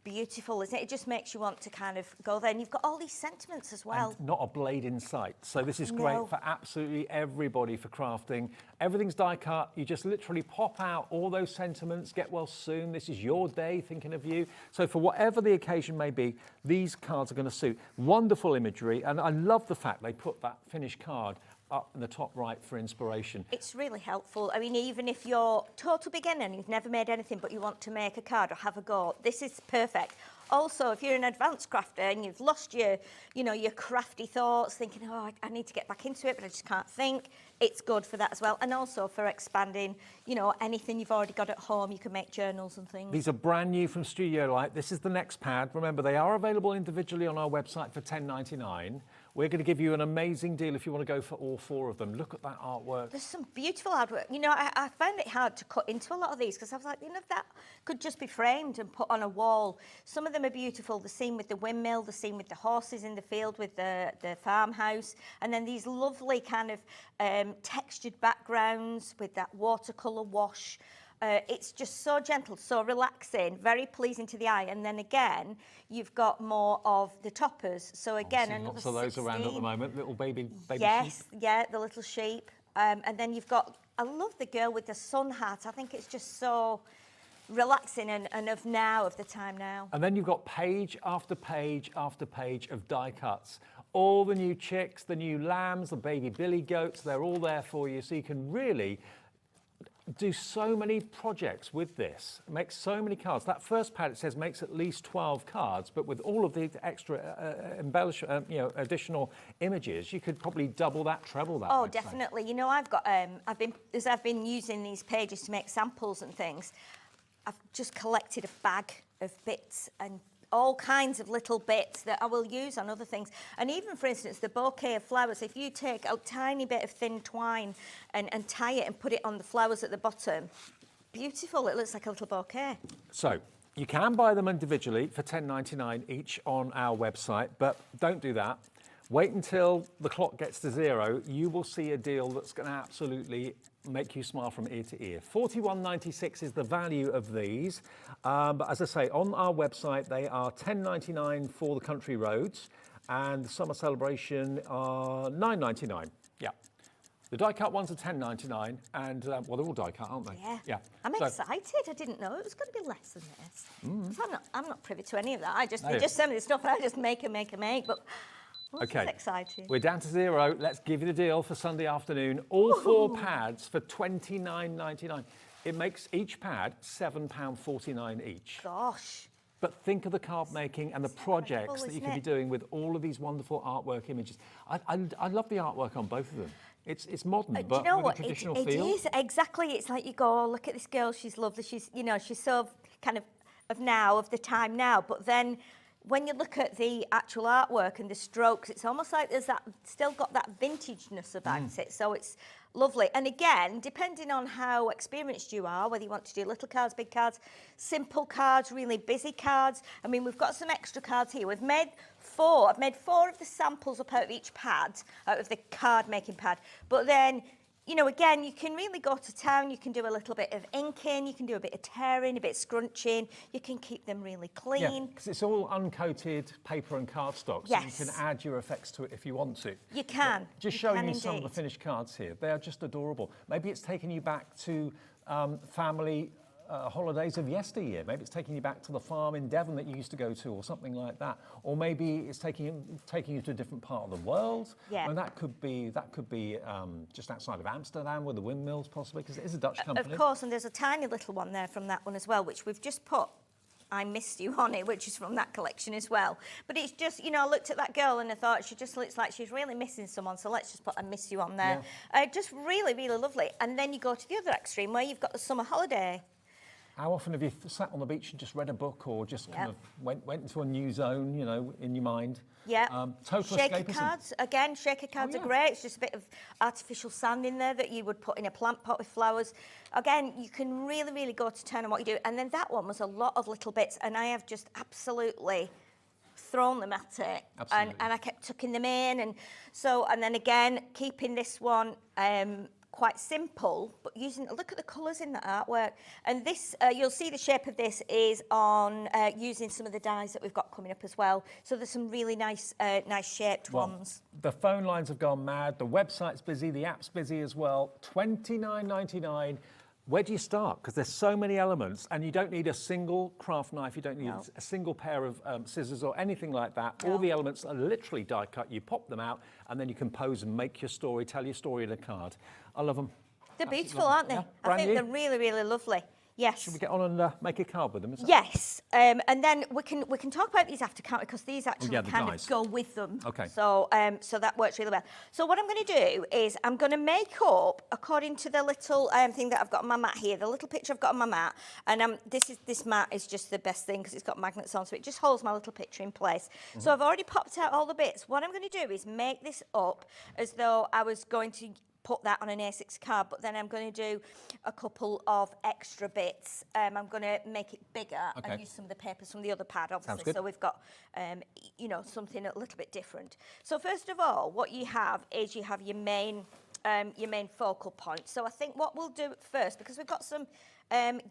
Speaker 11: Beautiful, isn't it? It just makes you want to kind of go there. And you've got all these sentiments as well.
Speaker 1: And not a blade in sight. So this is great for absolutely everybody for crafting. Everything's die cut. You just literally pop out all those sentiments. Get well soon. This is your day, thinking of you. So for whatever the occasion may be, these cards are going to suit. Wonderful imagery. And I love the fact they put that finished card up in the top right for inspiration.
Speaker 11: It's really helpful. I mean, even if you're total beginner and you've never made anything but you want to make a card or have a go, this is perfect. also, if you're an advanced crafter and you've lost your, you know, your crafty thoughts, thinking, oh, I need to get back into it, but I just can't think, it's good for that as well. And also for expanding, you know, anything you've already got at home, you can make journals and things.
Speaker 1: These are brand new from Studio Light. This is the next pad. Remember, they are available individually on our website for $10.99. We're going to give you an amazing deal if you want to go for all 4 of them. Look at that artwork.
Speaker 11: There's some beautiful artwork. You know, I found it hard to cut into a lot of these because I was like, you know, that could just be framed and put on a wall. Some of them are beautiful. The scene with the windmill, the scene with the horses in the field with the farmhouse, and then these lovely kind of textured backgrounds with that watercolour wash. It's just so gentle, so relaxing, very pleasing to the eye. And then again, you've got more of the toppers. So again, another
Speaker 1: lots of those
Speaker 11: 16.
Speaker 1: around at the moment, little baby
Speaker 11: Yes,
Speaker 1: sheep.
Speaker 11: yeah, the little sheep. And then you've got, I love the girl with the sun hat. I think it's just so relaxing and of the time now.
Speaker 1: And then you've got page after page after page of die cuts. All the new chicks, the new lambs, the baby billy goats, they're all there for you. So you can really do so many projects with this, make so many cards. That first pad, it says, makes at least 12 cards, but with all of the extra additional images, you could probably double that, treble that.
Speaker 11: Oh, definitely. You know, I've got, I've been using these pages to make samples and things, I've just collected a bag of bits and all kinds of little bits that I will use on other things. And even, for instance, the bouquet of flowers, if you take a tiny bit of thin twine and tie it and put it on the flowers at the bottom, beautiful, it looks like a little bouquet.
Speaker 1: So you can buy them individually for $10.99 each on our website, but don't do that. Wait until the clock gets to 0. You will see a deal that's going to absolutely make you smile from ear to ear. $41.96 is the value of these. But as I say, on our website, they are $10.99 for the country roads, and the summer celebration are $9.99. Yeah. The die cut ones are $10.99, and well, they're all die cut, aren't they?
Speaker 11: Yeah.
Speaker 1: Yeah.
Speaker 11: I'm excited. I didn't know it was going to be less than this. So I'm not privy to any of that. They just send me the stuff, and I just make. But
Speaker 1: okay,
Speaker 11: exciting.
Speaker 1: We're down to 0. Let's give you the deal for Sunday afternoon. All 4 pads for $29.99. It makes each pad £7.49 each.
Speaker 11: Gosh.
Speaker 1: But think of the card making and the projects that you can be doing with all of these wonderful artwork images. I love the artwork on both of them. It's modern, but
Speaker 11: you know
Speaker 1: with
Speaker 11: what?
Speaker 1: a traditional
Speaker 11: It
Speaker 1: feel.
Speaker 11: is, exactly. It's like you go, oh, look at this girl, she's lovely. She's so kind of the time now. But then when you look at the actual artwork and the strokes, it's almost like there's still got that vintageness about it. So it's lovely. And again, depending on how experienced you are, whether you want to do little cards, big cards, simple cards, really busy cards. I mean, we've got some extra cards here. We've made 4. I've made 4 of the samples up out of each pad, out of the card making pad. But then, you know, again, you can really go to town. You can do a little bit of inking, you can do a bit of tearing, a bit of scrunching. You can keep them really clean.
Speaker 1: Yeah, because it's all uncoated paper and cardstock, so you can add your effects to it if you want to.
Speaker 11: You can.
Speaker 1: Just showing you some of the finished cards here. They are just adorable. Maybe it's taking you back to family holidays of yesteryear. Maybe it's taking you back to the farm in Devon that you used to go to, or something like that. Or maybe it's taking you to a different part of the world.
Speaker 11: Yeah.
Speaker 1: And that could be just outside of Amsterdam with the windmills, possibly, because it is a Dutch company.
Speaker 11: Of course, and there's a tiny little one there from that one as well, which we've just put I Missed You on it, which is from that collection as well. But it's just, you know, I looked at that girl and I thought she just looks like she's really missing someone, so let's just put I Miss You on there. Yeah. Just really, really lovely. And then you go to the other extreme where you've got the summer holiday.
Speaker 1: How often have you sat on the beach and just read a book, or just kind of went into a new zone, you know, in your mind?
Speaker 11: Yeah.
Speaker 1: Total
Speaker 11: shaker
Speaker 1: escapism.
Speaker 11: cards, again, shaker cards are great. It's just a bit of artificial sand in there that you would put in a plant pot with flowers. Again, you can really, really go to town on what you do. And then that one was a lot of little bits, and I have just absolutely thrown them at it. And I kept tucking them in. And then again, keeping this one quite simple, but look at the colours in the artwork. And this, you'll see the shape of this is on using some of the dies that we've got coming up as well. So there's some really nice shaped ones.
Speaker 1: The phone lines have gone mad. The website's busy. The app's busy as well. $29.99. Where do you start? Because there's so many elements, and you don't need a single craft knife. You don't need a single pair of scissors or anything like that. All the elements are literally die cut. You pop them out, and then you compose and make your story, tell your story in a card. I love them.
Speaker 11: They're beautiful, aren't they?
Speaker 1: Yeah.
Speaker 11: I think they're really, really lovely. Yes.
Speaker 1: Should we get on and make a card with them? Is that
Speaker 11: Yes, and then we can talk about these after counter because these actually
Speaker 1: yeah, the
Speaker 11: kind
Speaker 1: dies.
Speaker 11: of go with them.
Speaker 1: Okay.
Speaker 11: So so that works really well. So what I'm going to do is I'm going to make up according to the little thing that I've got on my mat here, the little picture I've got on my mat, and this mat is just the best thing because it's got magnets on, so it just holds my little picture in place. So I've already popped out all the bits. What I'm going to do is make this up as though I was going to put that on an A6 card, but then I'm going to do a couple of extra bits. I'm going to make it bigger and use some of the papers from the other pad, obviously. So we've got, you know, something a little bit different. So first of all, what you have is you have your main focal point. So I think what we'll do first, because we've got some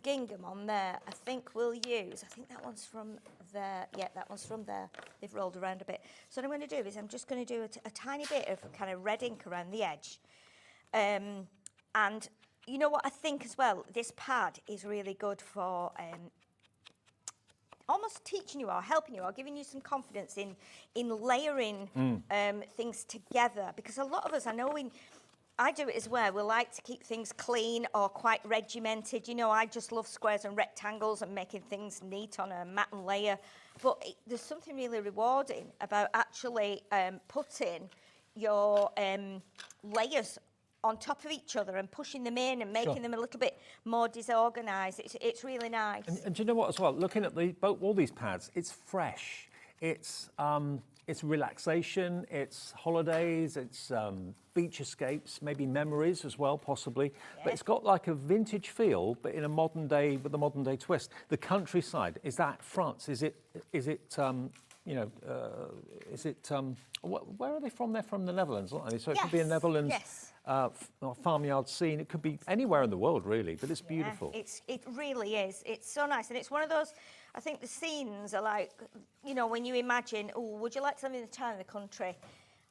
Speaker 11: gingham on there, I think we'll use, I think that one's from there. Yeah, that one's from there. They've rolled around a bit. So what I'm going to do is I'm just going to do a tiny bit of kind of red ink around the edge. And you know what I think as well, this pad is really good for almost teaching you or helping you or giving you some confidence in layering things together, because a lot of us, I know I do it as well, we like to keep things clean or quite regimented. You know, I just love squares and rectangles and making things neat on a mat and layer, but there's something really rewarding about actually putting your layers on top of each other and pushing them in and making them a little bit more disorganised. It's really nice.
Speaker 1: And do you know what as well? Looking at all these pads, it's fresh. It's relaxation, it's holidays, it's beach escapes, maybe memories as well, possibly. Yeah. But it's got like a vintage feel, but in a modern day, with a modern day twist. The countryside, is that France? Is it you know, where are they from? They're from the Netherlands, aren't they? So it could be a Netherlands farmyard scene. It could be anywhere in the world, really, but it's beautiful.
Speaker 11: It really is. It's so nice. And it's one of those, I think the scenes are like, you know, when you imagine, oh, would you like to live in the town or the country?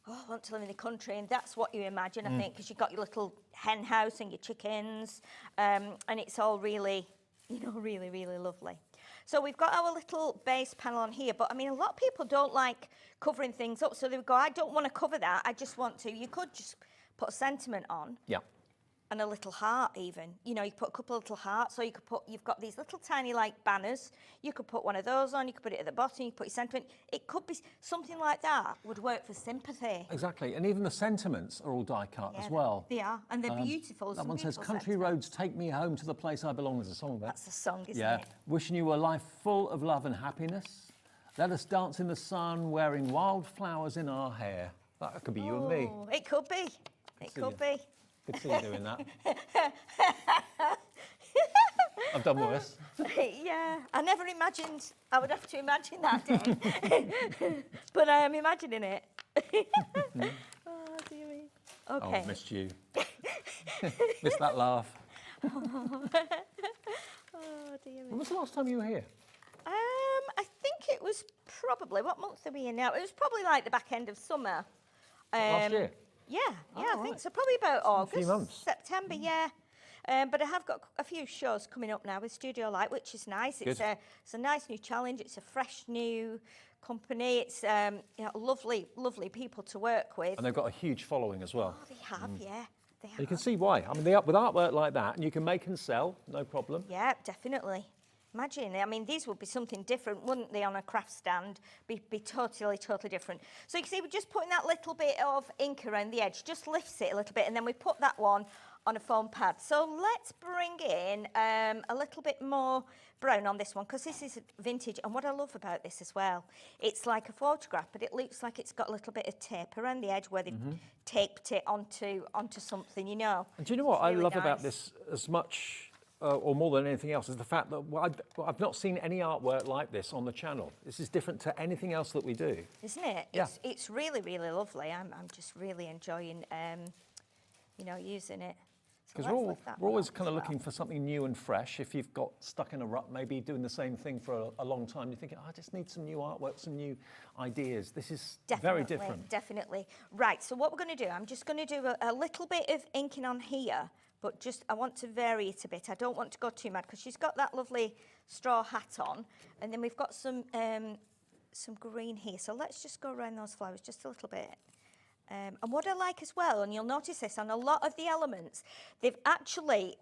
Speaker 11: Oh, I want to live in the country. And that's what you imagine, I think, because you've got your little hen house and your chickens. And it's all really, you know, really, really lovely. So we've got our little base panel on here, but I mean, a lot of people don't like covering things up. So they would go, I don't want to cover that. I just want to. You could just put a sentiment on. Yeah. And a little heart even. You know, you put a couple of little hearts, or you could put, you've got these little tiny like banners. You could put one of those on, you could put it at the bottom, you could put your sentiment. It could be something like that would work for sympathy.
Speaker 1: Exactly, and even the sentiments are all die cut as well.
Speaker 11: They are, and they're beautiful.
Speaker 1: That one says, country roads take me home to the place I belong. There's a song there.
Speaker 11: That's a song, isn't it?
Speaker 1: Wishing you a life full of love and happiness. Let us dance in the sun, wearing wildflowers in our hair. That could be you and me.
Speaker 11: It could be. It could be.
Speaker 1: Good to see you doing that. I've done worse.
Speaker 11: Yeah, I never imagined I would have to imagine that day. But I am imagining it. Oh, dear me. Okay.
Speaker 1: Oh, missed you. Missed that laugh.
Speaker 11: Oh, dear me.
Speaker 1: When was the last time you were here?
Speaker 11: I think it was probably, what month are we in now? It was probably like the back end of summer.
Speaker 1: Last year?
Speaker 11: Yeah, I think so. Probably about August,
Speaker 1: a few months.
Speaker 11: September, yeah. But I have got a few shows coming up now with Studio Light, which is nice. It's a nice new challenge. It's a fresh new company. It's you know, lovely people to work with.
Speaker 1: And they've got a huge following as well.
Speaker 11: Oh, they have, yeah. They have.
Speaker 1: You can see why. I mean, with artwork like that, and you can make and sell, no problem.
Speaker 11: Yeah, definitely. Imagine, I mean, these would be something different, wouldn't they, on a craft stand? Be totally different. So you can see we're just putting that little bit of ink around the edge, just lifts it a little bit, and then we put that one on a foam pad. So let's bring in a little bit more brown on this one, because this is vintage, and what I love about this as well, it's like a photograph, but it looks like it's got a little bit of tape around the edge where they've taped it onto something, you know.
Speaker 1: And do you know what I love about this as much, or more than anything else, is the fact that I've not seen any artwork like this on the channel. This is different to anything else that we do.
Speaker 11: Isn't it? Yeah. It's really lovely. I'm just really enjoying, you know, using it.
Speaker 1: Because we're always kind of looking for something new and fresh. If you've got stuck in a rut, maybe doing the same thing for a long time, you're thinking, I just need some new artwork, some new ideas. This is very different.
Speaker 11: Definitely. Right, so what we're going to do, I'm just going to do a little bit of inking on here, but just I want to vary it a bit. I don't want to go too mad, because she's got that lovely straw hat on, and then we've got some green here. So let's just go around those flowers just a little bit. And what I like as well, and you'll notice this on a lot of the elements, they actually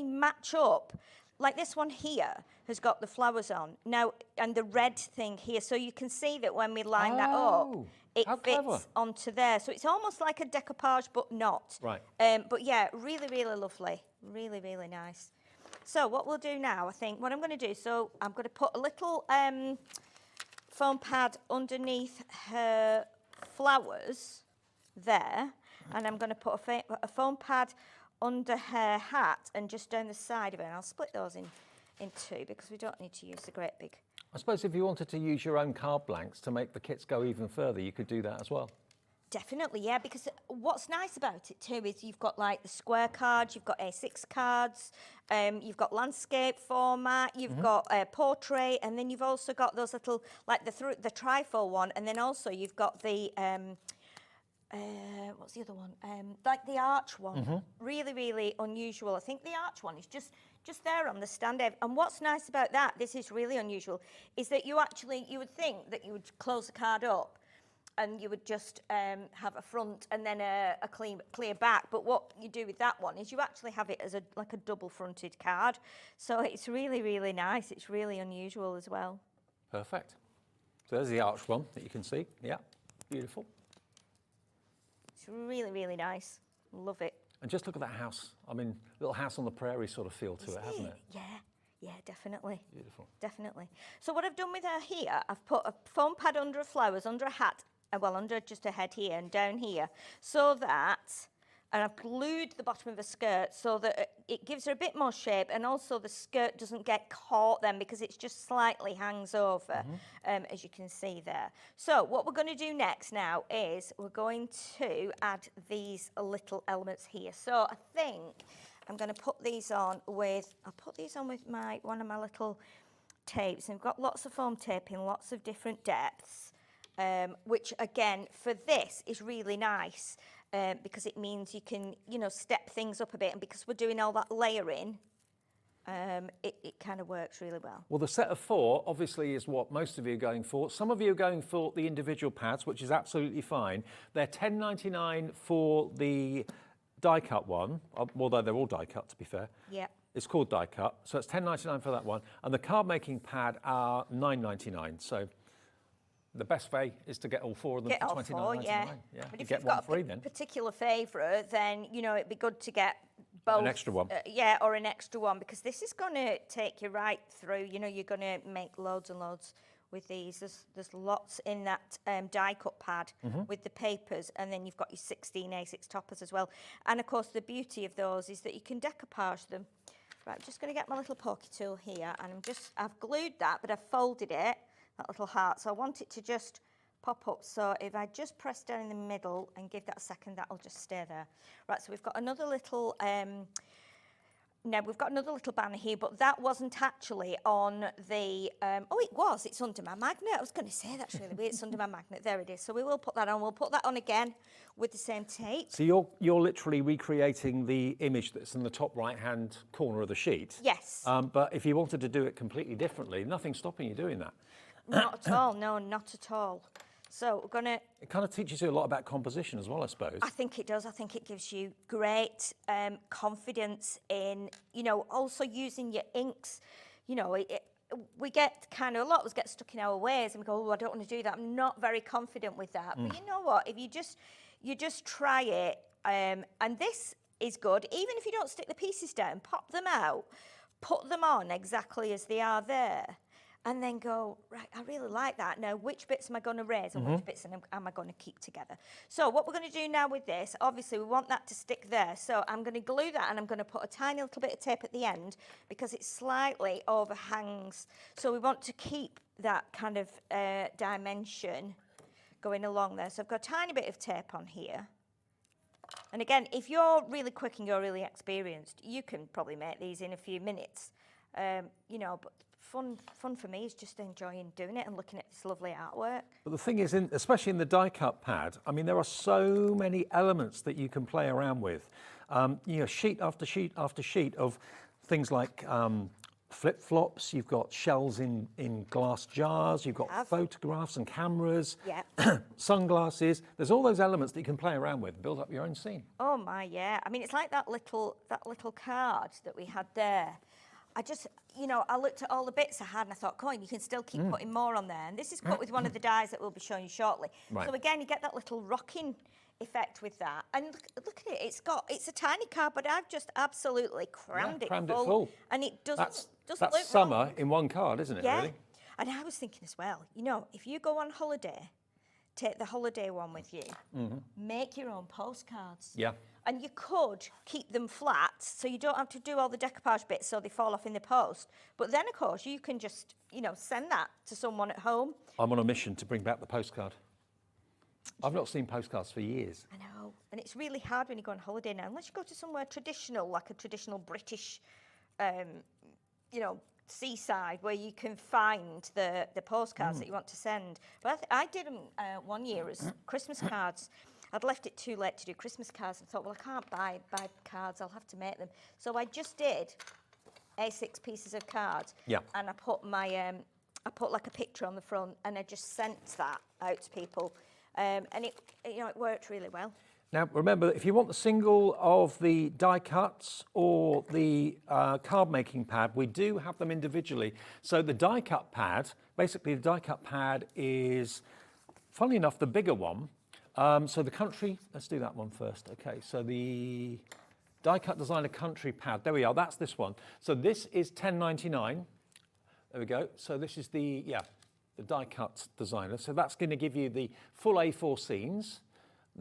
Speaker 11: match up like this one here has got the flowers on now, and the red thing here. So you can see that when we line that up, it fits onto there. So it's almost like a decoupage, but not.
Speaker 1: Right.
Speaker 11: But yeah, really, really lovely. Really, really nice. So what we'll do now, I think, what I'm going to do, so I'm going to put a little foam pad underneath her flowers there, and I'm going to put a foam pad under her hat and just down the side of it, and I'll split those in two because we don't need to use the great big.
Speaker 1: I suppose if you wanted to use your own card blanks to make the kits go even further, you could do that as well.
Speaker 11: Definitely, yeah, because what's nice about it too is you've got like the square cards, you've got A6 cards, you've got landscape format, you've got portrait, and then you've also got those little, like the trifold one, and then also you've got the, what's the other one? Like the arch one. Really, really unusual. I think the arch one is just there on the stand. And what's nice about that, this is really unusual, is that you would think that you would close the card up and you would just have a front and then a clear back. But what you do with that one is you actually have it as like a double-fronted card. So it's really, really nice. It's really unusual as well.
Speaker 1: Perfect. So there's the arch one that you can see. Yeah, beautiful.
Speaker 11: It's really, really nice. Love it.
Speaker 1: And just look at that house. I mean, little house on the prairie sort of feel to it, hasn't it?
Speaker 11: Yeah, definitely.
Speaker 1: Beautiful.
Speaker 11: Definitely. So what I've done with her here, I've put a foam pad under her flowers, under a hat, well, under just her head here and down here, so that, and I've glued the bottom of her skirt so that it gives her a bit more shape, and also the skirt doesn't get caught then because it's just slightly hangs over, as you can see there. So what we're going to do next now is we're going to add these little elements here. So I think I'm going to put these on with, I'll put these on with one of my little tapes. And we've got lots of foam tape in lots of different depths. Which again for this is really nice because it means you can, step things up a bit, and because we're doing all that layering, it kind of works really well.
Speaker 1: Well, the set of 4 obviously is what most of you are going for. Some of you are going for the individual pads, which is absolutely fine. They're $10.99 for the die cut one, although they're all die cut to be fair.
Speaker 11: Yeah.
Speaker 1: It's called die cut, so it's $10.99 for that one, and the card making pad are $9.99. So the best way is to get all 4 of them for $29.99.
Speaker 11: Yeah. But if you've got a particular favourite, then, it'd be good to get both.
Speaker 1: An extra one.
Speaker 11: Or an extra one, because this is going to take you right through. You're going to make loads and loads with these. There's lots in that die cut pad with the papers, and then you've got your 16 A6 toppers as well. And of course, the beauty of those is that you can decoupage them. Right, I'm just going to get my little pokey tool here, and I've glued that, but I've folded it. That little heart, so I want it to just pop up. So if I just press down in the middle and give that a second, that'll just stay there. Right, so we've got another little, we've got another little banner here, but that wasn't actually on the, oh, it was, it's under my magnet. I was going to say that's really weird, it's under my magnet. There it is. So we will put that on. We'll put that on again with the same tape.
Speaker 1: So you're literally recreating the image that's in the top right-hand corner of the sheet.
Speaker 11: Yes.
Speaker 1: But if you wanted to do it completely differently, nothing's stopping you doing that.
Speaker 11: Not at all, no, not at all. So we're going to...
Speaker 1: It kind of teaches you a lot about composition as well, I suppose.
Speaker 11: I think it does. I think it gives you great confidence in, also using your inks. We get kind of, a lot of us get stuck in our ways and we go, oh, I don't want to do that. I'm not very confident with that. But you know what? If you just try it, and this is good, even if you don't stick the pieces down, pop them out, put them on exactly as they are there. And then go, right, I really like that. Now, which bits am I going to raise and which bits am I going to keep together? So what we're going to do now with this, obviously we want that to stick there. So I'm going to glue that, and I'm going to put a tiny little bit of tape at the end because it slightly overhangs. So we want to keep that kind of dimension going along there. So I've got a tiny bit of tape on here. And again, if you're really quick and you're really experienced, you can probably make these in a few minutes, but fun for me is just enjoying doing it and looking at this lovely artwork.
Speaker 1: But the thing is, especially in the die cut pad, I mean, there are so many elements that you can play around with. Sheet after sheet after sheet of things like flip-flops, you've got shells in glass jars, you've got photographs and cameras, sunglasses. There's all those elements that you can play around with, build up your own scene.
Speaker 11: Oh my, yeah. I mean, it's like that little card that we had there. I just, you know, I looked at all the bits I had and I thought, you can still keep putting more on there. And this is cut with one of the dyes that we'll be showing you shortly.
Speaker 1: Right.
Speaker 11: So again, you get that little rocking effect with that. And look at it, it's a tiny card, but I've just absolutely crammed it full. And it doesn't look
Speaker 1: That's
Speaker 11: wrong.
Speaker 1: summer in one card, isn't it,
Speaker 11: Yeah.
Speaker 1: really?
Speaker 11: And I was thinking as well, you know, if you go on holiday, take the holiday one with you, make your own postcards.
Speaker 1: Yeah.
Speaker 11: And you could keep them flat, so you don't have to do all the decoupage bits so they fall off in the post. But then, of course, you can just, you know, send that to someone at home.
Speaker 1: I'm on a mission to bring back the postcard. I've not seen postcards for years.
Speaker 11: I know. And it's really hard when you go on holiday now, unless you go to somewhere traditional, like a traditional British, you know, seaside, where you can find the postcards that you want to send. But I did them one year as Christmas cards. I'd left it too late to do Christmas cards and thought, well, I can't buy cards, I'll have to make them. So I just did A6 pieces of cards.
Speaker 1: Yeah.
Speaker 11: And I put my, I put like a picture on the front, and I just sent that out to people. And it, you know, it worked really well.
Speaker 1: Now, remember, if you want the single of the die cuts or the card making pad, we do have them individually. So the die cut pad, basically the die cut pad is, funnily enough, the bigger one. So the country, let's do that one first. Okay, so the die cut designer country pad, there we are, that's this one. So this is $10.99. There we go. So this is the die cut designer. So that's going to give you the full A4 scenes.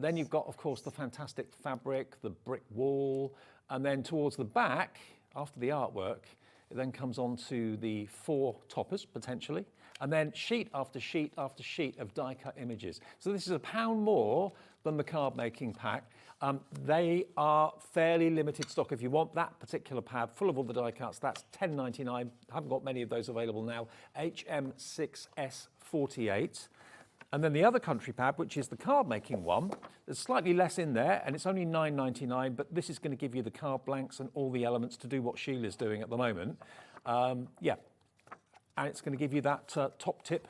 Speaker 1: Then you've got, of course, the fantastic fabric, the brick wall, and then towards the back, after the artwork, it then comes on to the 4 toppers, potentially, and then sheet after sheet after sheet of die-cut images. So this is £1 more than the card-making pack. They are fairly limited stock. If you want that particular pad full of all the die-cuts, that's $10.99. I haven't got many of those available now. HM6S48. And then the other country pad, which is the card-making one, there's slightly less in there, and it's only $9.99, but this is going to give you the card blanks and all the elements to do what Sheila's doing at the moment. Yeah, and it's going to give you that top tip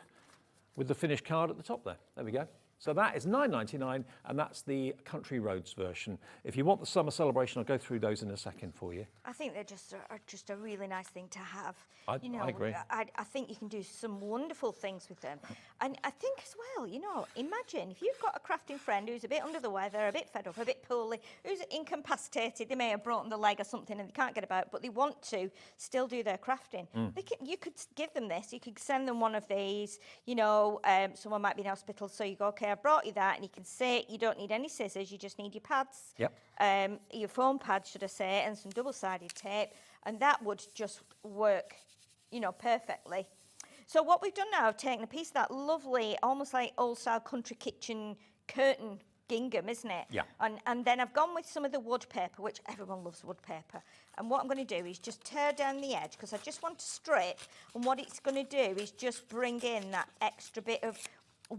Speaker 1: with the finished card at the top there. There we go. So that is $9.99, and that's the Country Roads version. If you want the summer celebration, I'll go through those in a second for you.
Speaker 11: I think they're just a really nice thing to have.
Speaker 1: I agree.
Speaker 11: I think you can do some wonderful things with them. And I think as well, you know, imagine if you've got a crafting friend who's a bit under the weather, a bit fed up, a bit poorly, who's incapacitated, they may have broken the leg or something and they can't get about, but they want to still do their crafting. You could give them this, you could send them one of these, you know, someone might be in hospital, so you go, okay, I brought you that, and you can say you don't need any scissors, you just need your pads, your foam pads, should I say, and some double-sided tape, and that would just work, you know, perfectly. So what we've done now, I've taken a piece of that lovely, almost like old-style country kitchen curtain gingham, isn't it?
Speaker 1: Yeah.
Speaker 11: And then I've gone with some of the wood paper, which everyone loves wood paper. And what I'm going to do is just tear down the edge, because I just want to strip, and what it's going to do is just bring in that extra bit of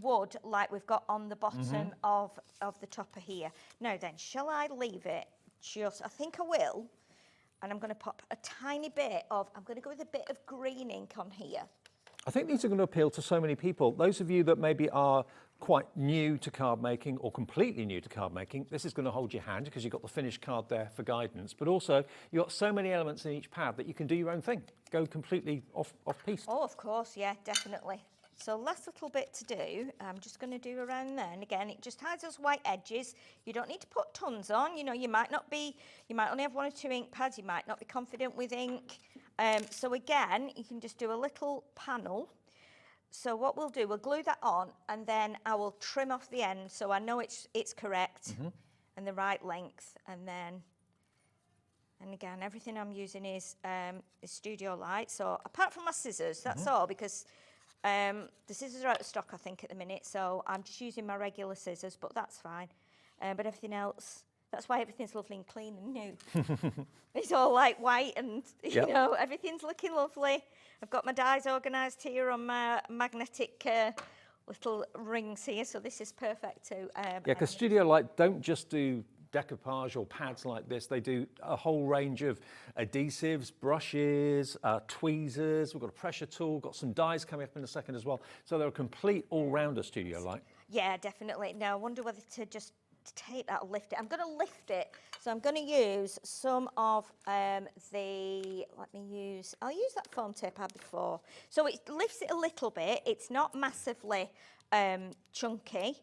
Speaker 11: wood like we've got on the bottom of the topper here. Now then, shall I leave it just, I think I will, and I'm going to pop a tiny bit of, I'm going to go with a bit of green ink on here.
Speaker 1: I think these are going to appeal to so many people. Those of you that maybe are quite new to card making or completely new to card making, this is going to hold your hand because you've got the finished card there for guidance, but also you've got so many elements in each pad that you can do your own thing, go completely off-piste.
Speaker 11: Oh, of course, yeah, definitely. So last little bit to do, I'm just going to do around there. And again, it just hides those white edges. You don't need to put tons on. You know, you might only have 1 or 2 ink pads. You might not be confident with ink. So again, you can just do a little panel. So what we'll do, we'll glue that on, and then I will trim off the end so I know it's correct and the right length. And again, everything I'm using is Studio Light. So apart from my scissors, that's all, because the scissors are out of stock, I think, at the minute, so I'm just using my regular scissors, but that's fine. But everything else, that's why everything's lovely and clean and new. It's all like white and, you know, everything's looking lovely. I've got my dies organised here on my magnetic little rings here, so this is perfect too.
Speaker 1: Because Studio Light don't just do decoupage or pads like this, they do a whole range of adhesives, brushes, tweezers, we've got a pressure tool, got some dies coming up in a second as well. So they're a complete all-rounder, Studio Light.
Speaker 11: Yeah, definitely. Now I wonder whether to just tape that or lift it. I'm going to lift it So I'm going to use some of I'll use that foam tape I had before. So it lifts it a little bit. It's not massively chunky,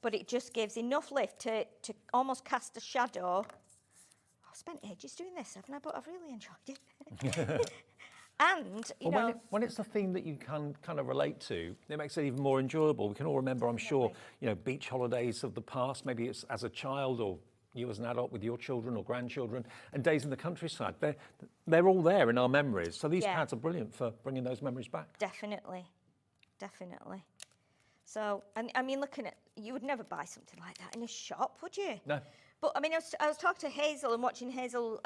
Speaker 11: but it just gives enough lift to almost cast a shadow. I've spent ages doing this, haven't I? But I've really enjoyed it. And,
Speaker 1: when it's a theme that you can kind of relate to, it makes it even more enjoyable. We can all remember, I'm sure, beach holidays of the past, maybe it's as a child or you as an adult with your children or grandchildren, and days in the countryside. They're all there in our memories. So these pads are brilliant for bringing those memories back.
Speaker 11: Definitely. So, and I mean, looking at, you would never buy something like that in a shop, would you?
Speaker 1: No.
Speaker 11: But I mean, I was talking to Hazel and watching Hazel's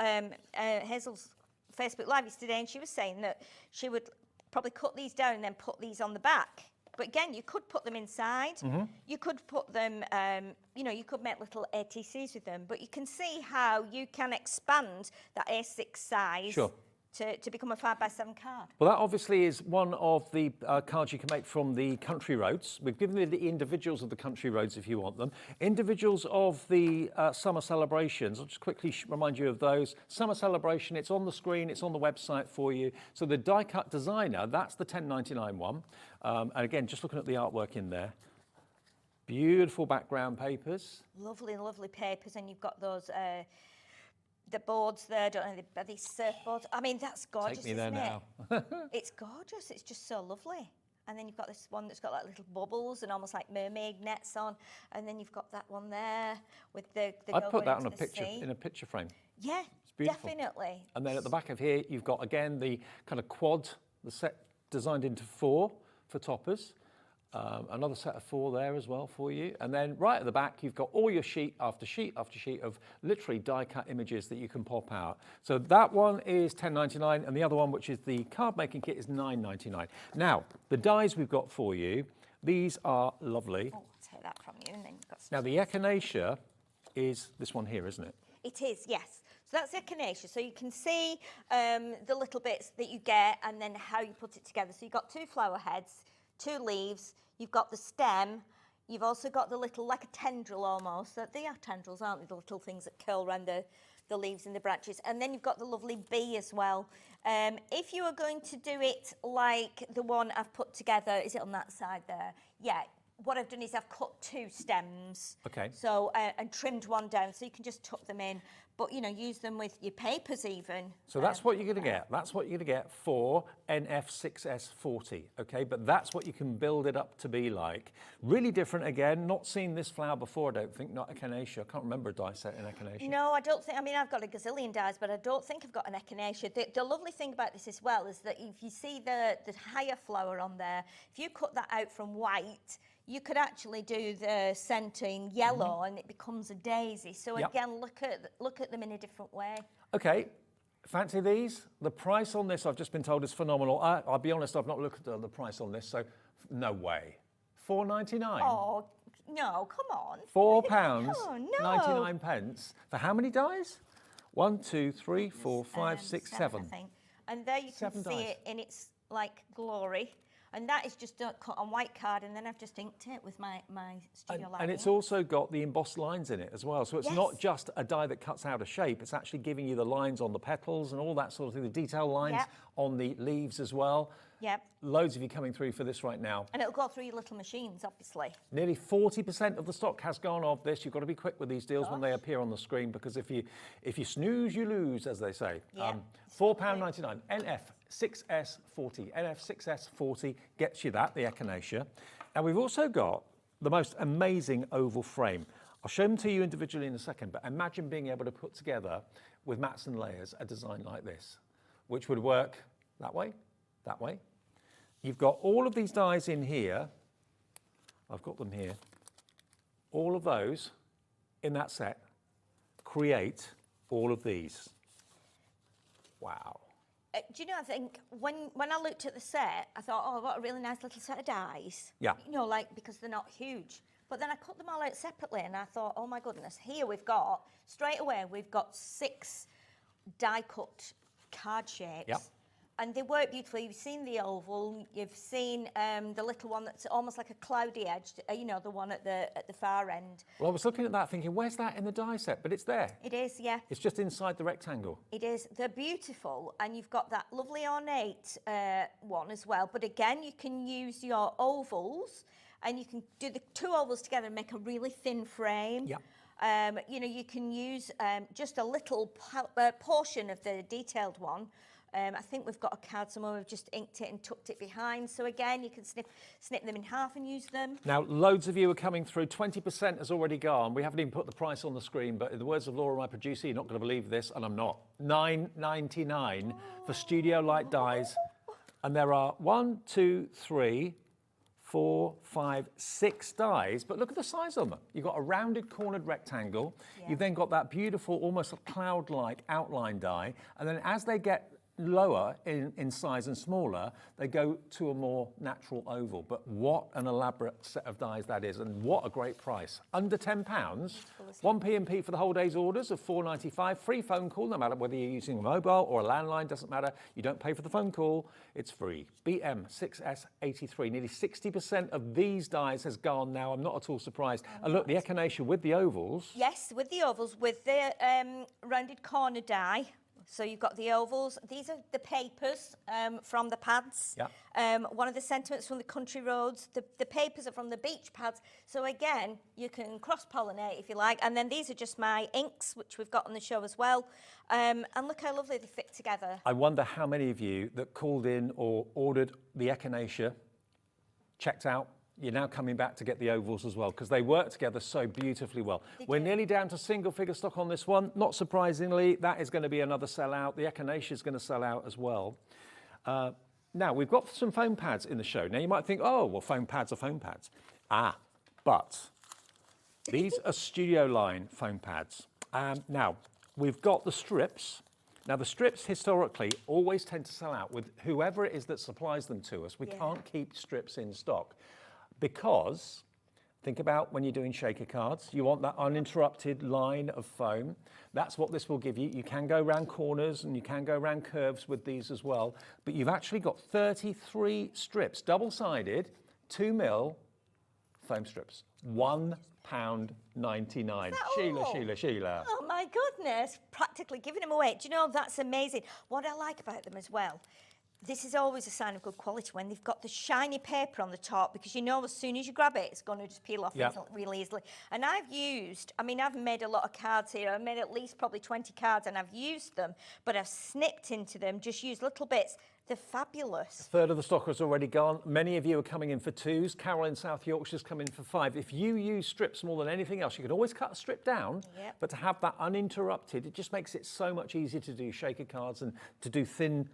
Speaker 11: Facebook Live yesterday, and she was saying that she would probably cut these down and then put these on the back. But again, you could put them inside. You could put them, you could make little ATCs with them. But you can see how you can expand that A6 size to become a 5x7 card.
Speaker 1: Well, that obviously is one of the cards you can make from the country roads. We've given you the individuals of the country roads if you want them. Individuals of the summer celebrations, I'll just quickly remind you of those. Summer celebration, it's on the screen, it's on the website for you. So the die cut designer, that's the $10.99 one. And again, just looking at the artwork in there. Beautiful background papers.
Speaker 11: Lovely, lovely papers, and you've got those the boards there, don't know, are these surfboards? I mean, that's gorgeous,
Speaker 1: Take me there now.
Speaker 11: It's gorgeous, it's just so lovely. And then you've got this one that's got like little bubbles and almost like mermaid nets on. And then you've got that one there with the
Speaker 1: I'd put that on a picture, in a picture frame.
Speaker 11: Yeah,
Speaker 1: it's beautiful.
Speaker 11: Definitely.
Speaker 1: And then at the back of here, you've got, again, the kind of quad, the set designed into 4 for toppers. Another set of 4 there as well for you. And then right at the back, you've got all your sheet after sheet after sheet of literally die-cut images that you can pop out. So that one is $10.99, and the other one, which is the card making kit, is $9.99. Now, the dies we've got for you, these are lovely.
Speaker 11: Oh, I'll take that from you, and then you've got some.
Speaker 1: Now, the echinacea is this one here, isn't it?
Speaker 11: It is, yes. So that's echinacea. So you can see the little bits that you get and then how you put it together. So you've got 2 flower heads, 2 leaves, you've got the stem, you've also got the little, like a tendril almost. They are tendrils, aren't they? The little things that curl around the leaves and the branches. And then you've got the lovely bee as well. If you are going to do it like the one I've put together, is it on that side there? Yeah. What I've done is I've cut 2 stems.
Speaker 1: Okay.
Speaker 11: So, and trimmed one down, so you can just tuck them in. But, use them with your papers even.
Speaker 1: So that's what you're going to get. That's what you're going to get for NF6S40, okay? But that's what you can build it up to be like. Really different again. Not seen this flower before, I don't think. Not echinacea. I can't remember a die set in echinacea.
Speaker 11: No, I don't think. I mean, I've got a gazillion dies, but I don't think I've got an echinacea. The lovely thing about this as well is that if you see the higher flower on there, if you cut that out from white, you could actually do the centre in yellow and it becomes a daisy. So again, look at them in a different way.
Speaker 1: Okay, fancy these? The price on this, I've just been told, is phenomenal. I'll be honest, I've not looked at the price on this, so no way. $4.99?
Speaker 11: Oh, no, come on.
Speaker 1: £4,
Speaker 11: oh, no.
Speaker 1: 99 pence. For how many dies? 1, 2, 3, 4, 5, 6, 7.
Speaker 11: I think. And there you can see it in its glory. And that is just cut on white card, and then I've just inked it with my studio line.
Speaker 1: And it's also got the embossed lines in it as well. So it's not just a die that cuts out a shape, it's actually giving you the lines on the petals and all that sort of thing, the detail lines on the leaves as well.
Speaker 11: Yep.
Speaker 1: Loads of you coming through for this right now.
Speaker 11: And it'll go through your little machines, obviously.
Speaker 1: Nearly 40% of the stock has gone of this. You've got to be quick with these deals when they appear on the screen, because if you snooze, you lose, as they say.
Speaker 11: Yep.
Speaker 1: £4.99. NF6S40. NF6S40 gets you that, the echinacea. And we've also got the most amazing oval frame. I'll show them to you individually in a second, but imagine being able to put together, with mats and layers, a design like this, which would work that way, that way. You've got all of these dies in here. I've got them here. All of those in that set create all of these. Wow.
Speaker 11: Do you know, I think when I looked at the set, I thought, oh, what a really nice little set of dies.
Speaker 1: Yeah.
Speaker 11: Because they're not huge. But then I cut them all out separately, and I thought, oh my goodness, here we've got 6 die-cut card shapes.
Speaker 1: Yep.
Speaker 11: And they work beautifully. You've seen the oval, you've seen the little one that's almost like a cloudy edge, you know, the one at the far end.
Speaker 1: Well, I was looking at that thinking, where's that in the die set? But it's there.
Speaker 11: It is, yeah.
Speaker 1: It's just inside the rectangle.
Speaker 11: It is. They're beautiful, and you've got that lovely ornate one as well. But again, you can use your ovals, and you can do the two ovals together and make a really thin frame.
Speaker 1: Yeah.
Speaker 11: You know, you can use just a little portion of the detailed one. I think we've got a card somewhere, we've just inked it and tucked it behind. So again, you can snip them in half and use them.
Speaker 1: Now, loads of you are coming through. 20% has already gone. We haven't even put the price on the screen, but in the words of Laura, my producer, you're not going to believe this, and I'm not. $9.99 for Studio Light dies. And there are 1, 2, 3, 4, 5, 6 dies, but look at the size of them. You've got a rounded cornered rectangle. Yeah. You've then got that beautiful, almost cloud-like outline die. And then as they get lower in size and smaller, they go to a more natural oval. But what an elaborate set of dies that is, and what a great price. Under £10, one P&P for the whole day's orders of £4.95, free phone call, no matter whether you're using a mobile or a landline, doesn't matter. You don't pay for the phone call, it's free. BM6S83, nearly 60% of these dies has gone now. I'm not at all surprised. And look, the echinacea with the ovals.
Speaker 11: Yes, with the ovals, with the rounded corner die. So you've got the ovals. These are the papers from the pads.
Speaker 1: Yeah.
Speaker 11: One of the sentiments from the country roads. The papers are from the beach pads. So again, you can cross-pollinate if you like. And then these are just my inks, which we've got on the show as well. And look how lovely they fit together.
Speaker 1: I wonder how many of you that called in or ordered the echinacea, checked out, you're now coming back to get the ovals as well, because they work together so beautifully well. We're nearly down to single figure stock on this one. Not surprisingly, that is going to be another sellout. The echinacea is going to sell out as well. Now, we've got some foam pads in the show. Now, you might think, oh, well, foam pads are foam pads. But these are studio line foam pads. Now, we've got the strips. Now, the strips historically always tend to sell out with whoever it is that supplies them to us. We can't keep strips in stock. Because, think about when you're doing shaker cards, you want that uninterrupted line of foam. That's what this will give you. You can go around corners and you can go around curves with these as well. But you've actually got 33 strips, double-sided, 2mm foam strips. £1.99. Sheila.
Speaker 11: Oh my goodness, practically giving them away. Do you know, that's amazing. What I like about them as well, this is always a sign of good quality when they've got the shiny paper on the top, because you know as soon as you grab it, it's going to just peel off really easily. And I've made a lot of cards here. I've made at least probably 20 cards and I've used them, but I've snipped into them, just used little bits. They're fabulous.
Speaker 1: A third of the stock has already gone. Many of you are coming in for 2s. Carol in South Yorkshire's come in for 5. If you use strips more than anything else, you can always cut a strip down, but to have that uninterrupted, it just makes it so much easier to do shaker cards and to do thin,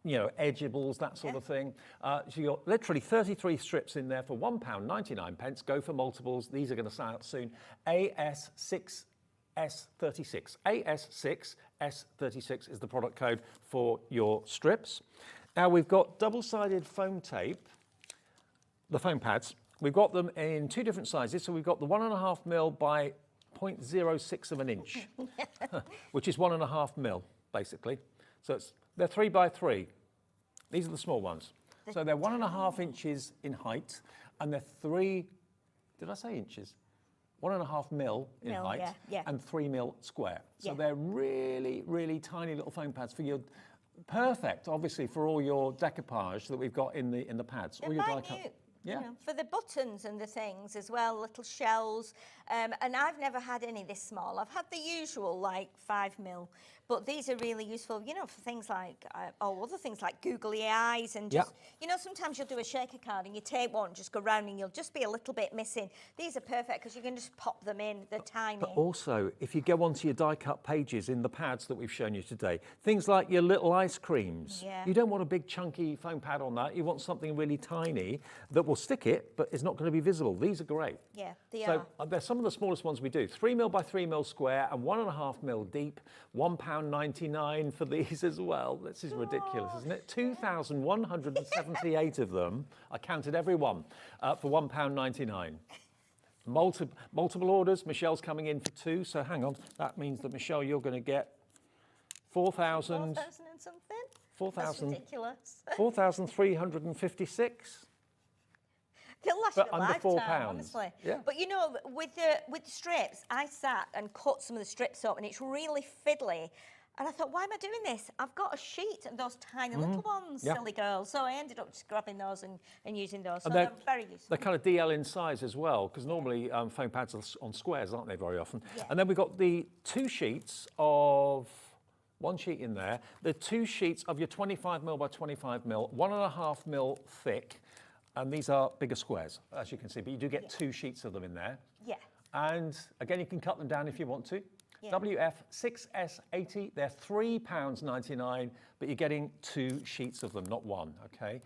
Speaker 1: you know, edgeables, that sort of thing. So you've got literally 33 strips in there for £1.99. Go for multiples. These are going to sell out soon. AS6S36. AS6S36 is the product code for your strips. Now we've got double-sided foam tape, the foam pads. We've got them in 2 different sizes. So we've got the 1.5mm by 0.06 of an inch, which is 1.5mm basically. So they're 3 by 3. These are the small ones. So they're 1.5 inches in height, and they're 3, did I say inches? 1.5mm in height and 3mm square. So they're really, really tiny little foam pads for your, perfect, obviously, for all your decoupage that we've got in the pads.
Speaker 11: They're
Speaker 1: all your
Speaker 11: minute. You know, for the buttons and the things as well, little shells. And I've never had any this small. I've had the usual, like 5mm, but these are really useful, you know, for things like, other things like googly eyes and just, you know, sometimes you'll do a shaker card and you take one, just go round and you'll just be a little bit missing. These are perfect because you can just pop them in, they're tiny.
Speaker 1: But also, if you go onto your die cut pages in the pads that we've shown you today, things like your little ice creams, you don't want a big chunky foam pad on that. You want something really tiny that will stick it, but it's not going to be visible. These are great.
Speaker 11: Yeah, they
Speaker 1: are. So they're some of the smallest ones we do. 3mm by 3mm square and 1.5mm deep. £1.99 for these as well. This is ridiculous, isn't it? 2,178 of them. I counted every one for £1.99. Multiple orders. Michelle's coming in for 2. So hang on. That means that, Michelle, you're going to get 4,000
Speaker 11: and something. That's ridiculous.
Speaker 1: 4,356.
Speaker 11: They'll last
Speaker 1: But
Speaker 11: you a
Speaker 1: under
Speaker 11: lifetime,
Speaker 1: £4.
Speaker 11: honestly.
Speaker 1: Yeah.
Speaker 11: But you know, with the strips, I sat and cut some of the strips up, and it's really fiddly. And I thought, why am I doing this? I've got a sheet of those tiny little ones,
Speaker 1: Yeah.
Speaker 11: silly girls. So I ended up just grabbing those and using those. So
Speaker 1: And
Speaker 11: they're very useful.
Speaker 1: They're kind of DL in size as well, because normally foam pads are on squares, aren't they, very often?
Speaker 11: Yeah.
Speaker 1: And then we've got the 2 sheets of, 1 sheet in there, the 2 sheets of your 25mm by 25mm, 1.5mm thick, and these are bigger squares, as you can see, but you do get 2 sheets of them in there.
Speaker 11: Yeah.
Speaker 1: And again, you can cut them down if you want to.
Speaker 11: Yeah.
Speaker 1: WF 6S80, they're £3.99, but you're getting 2 sheets of them, not 1, okay?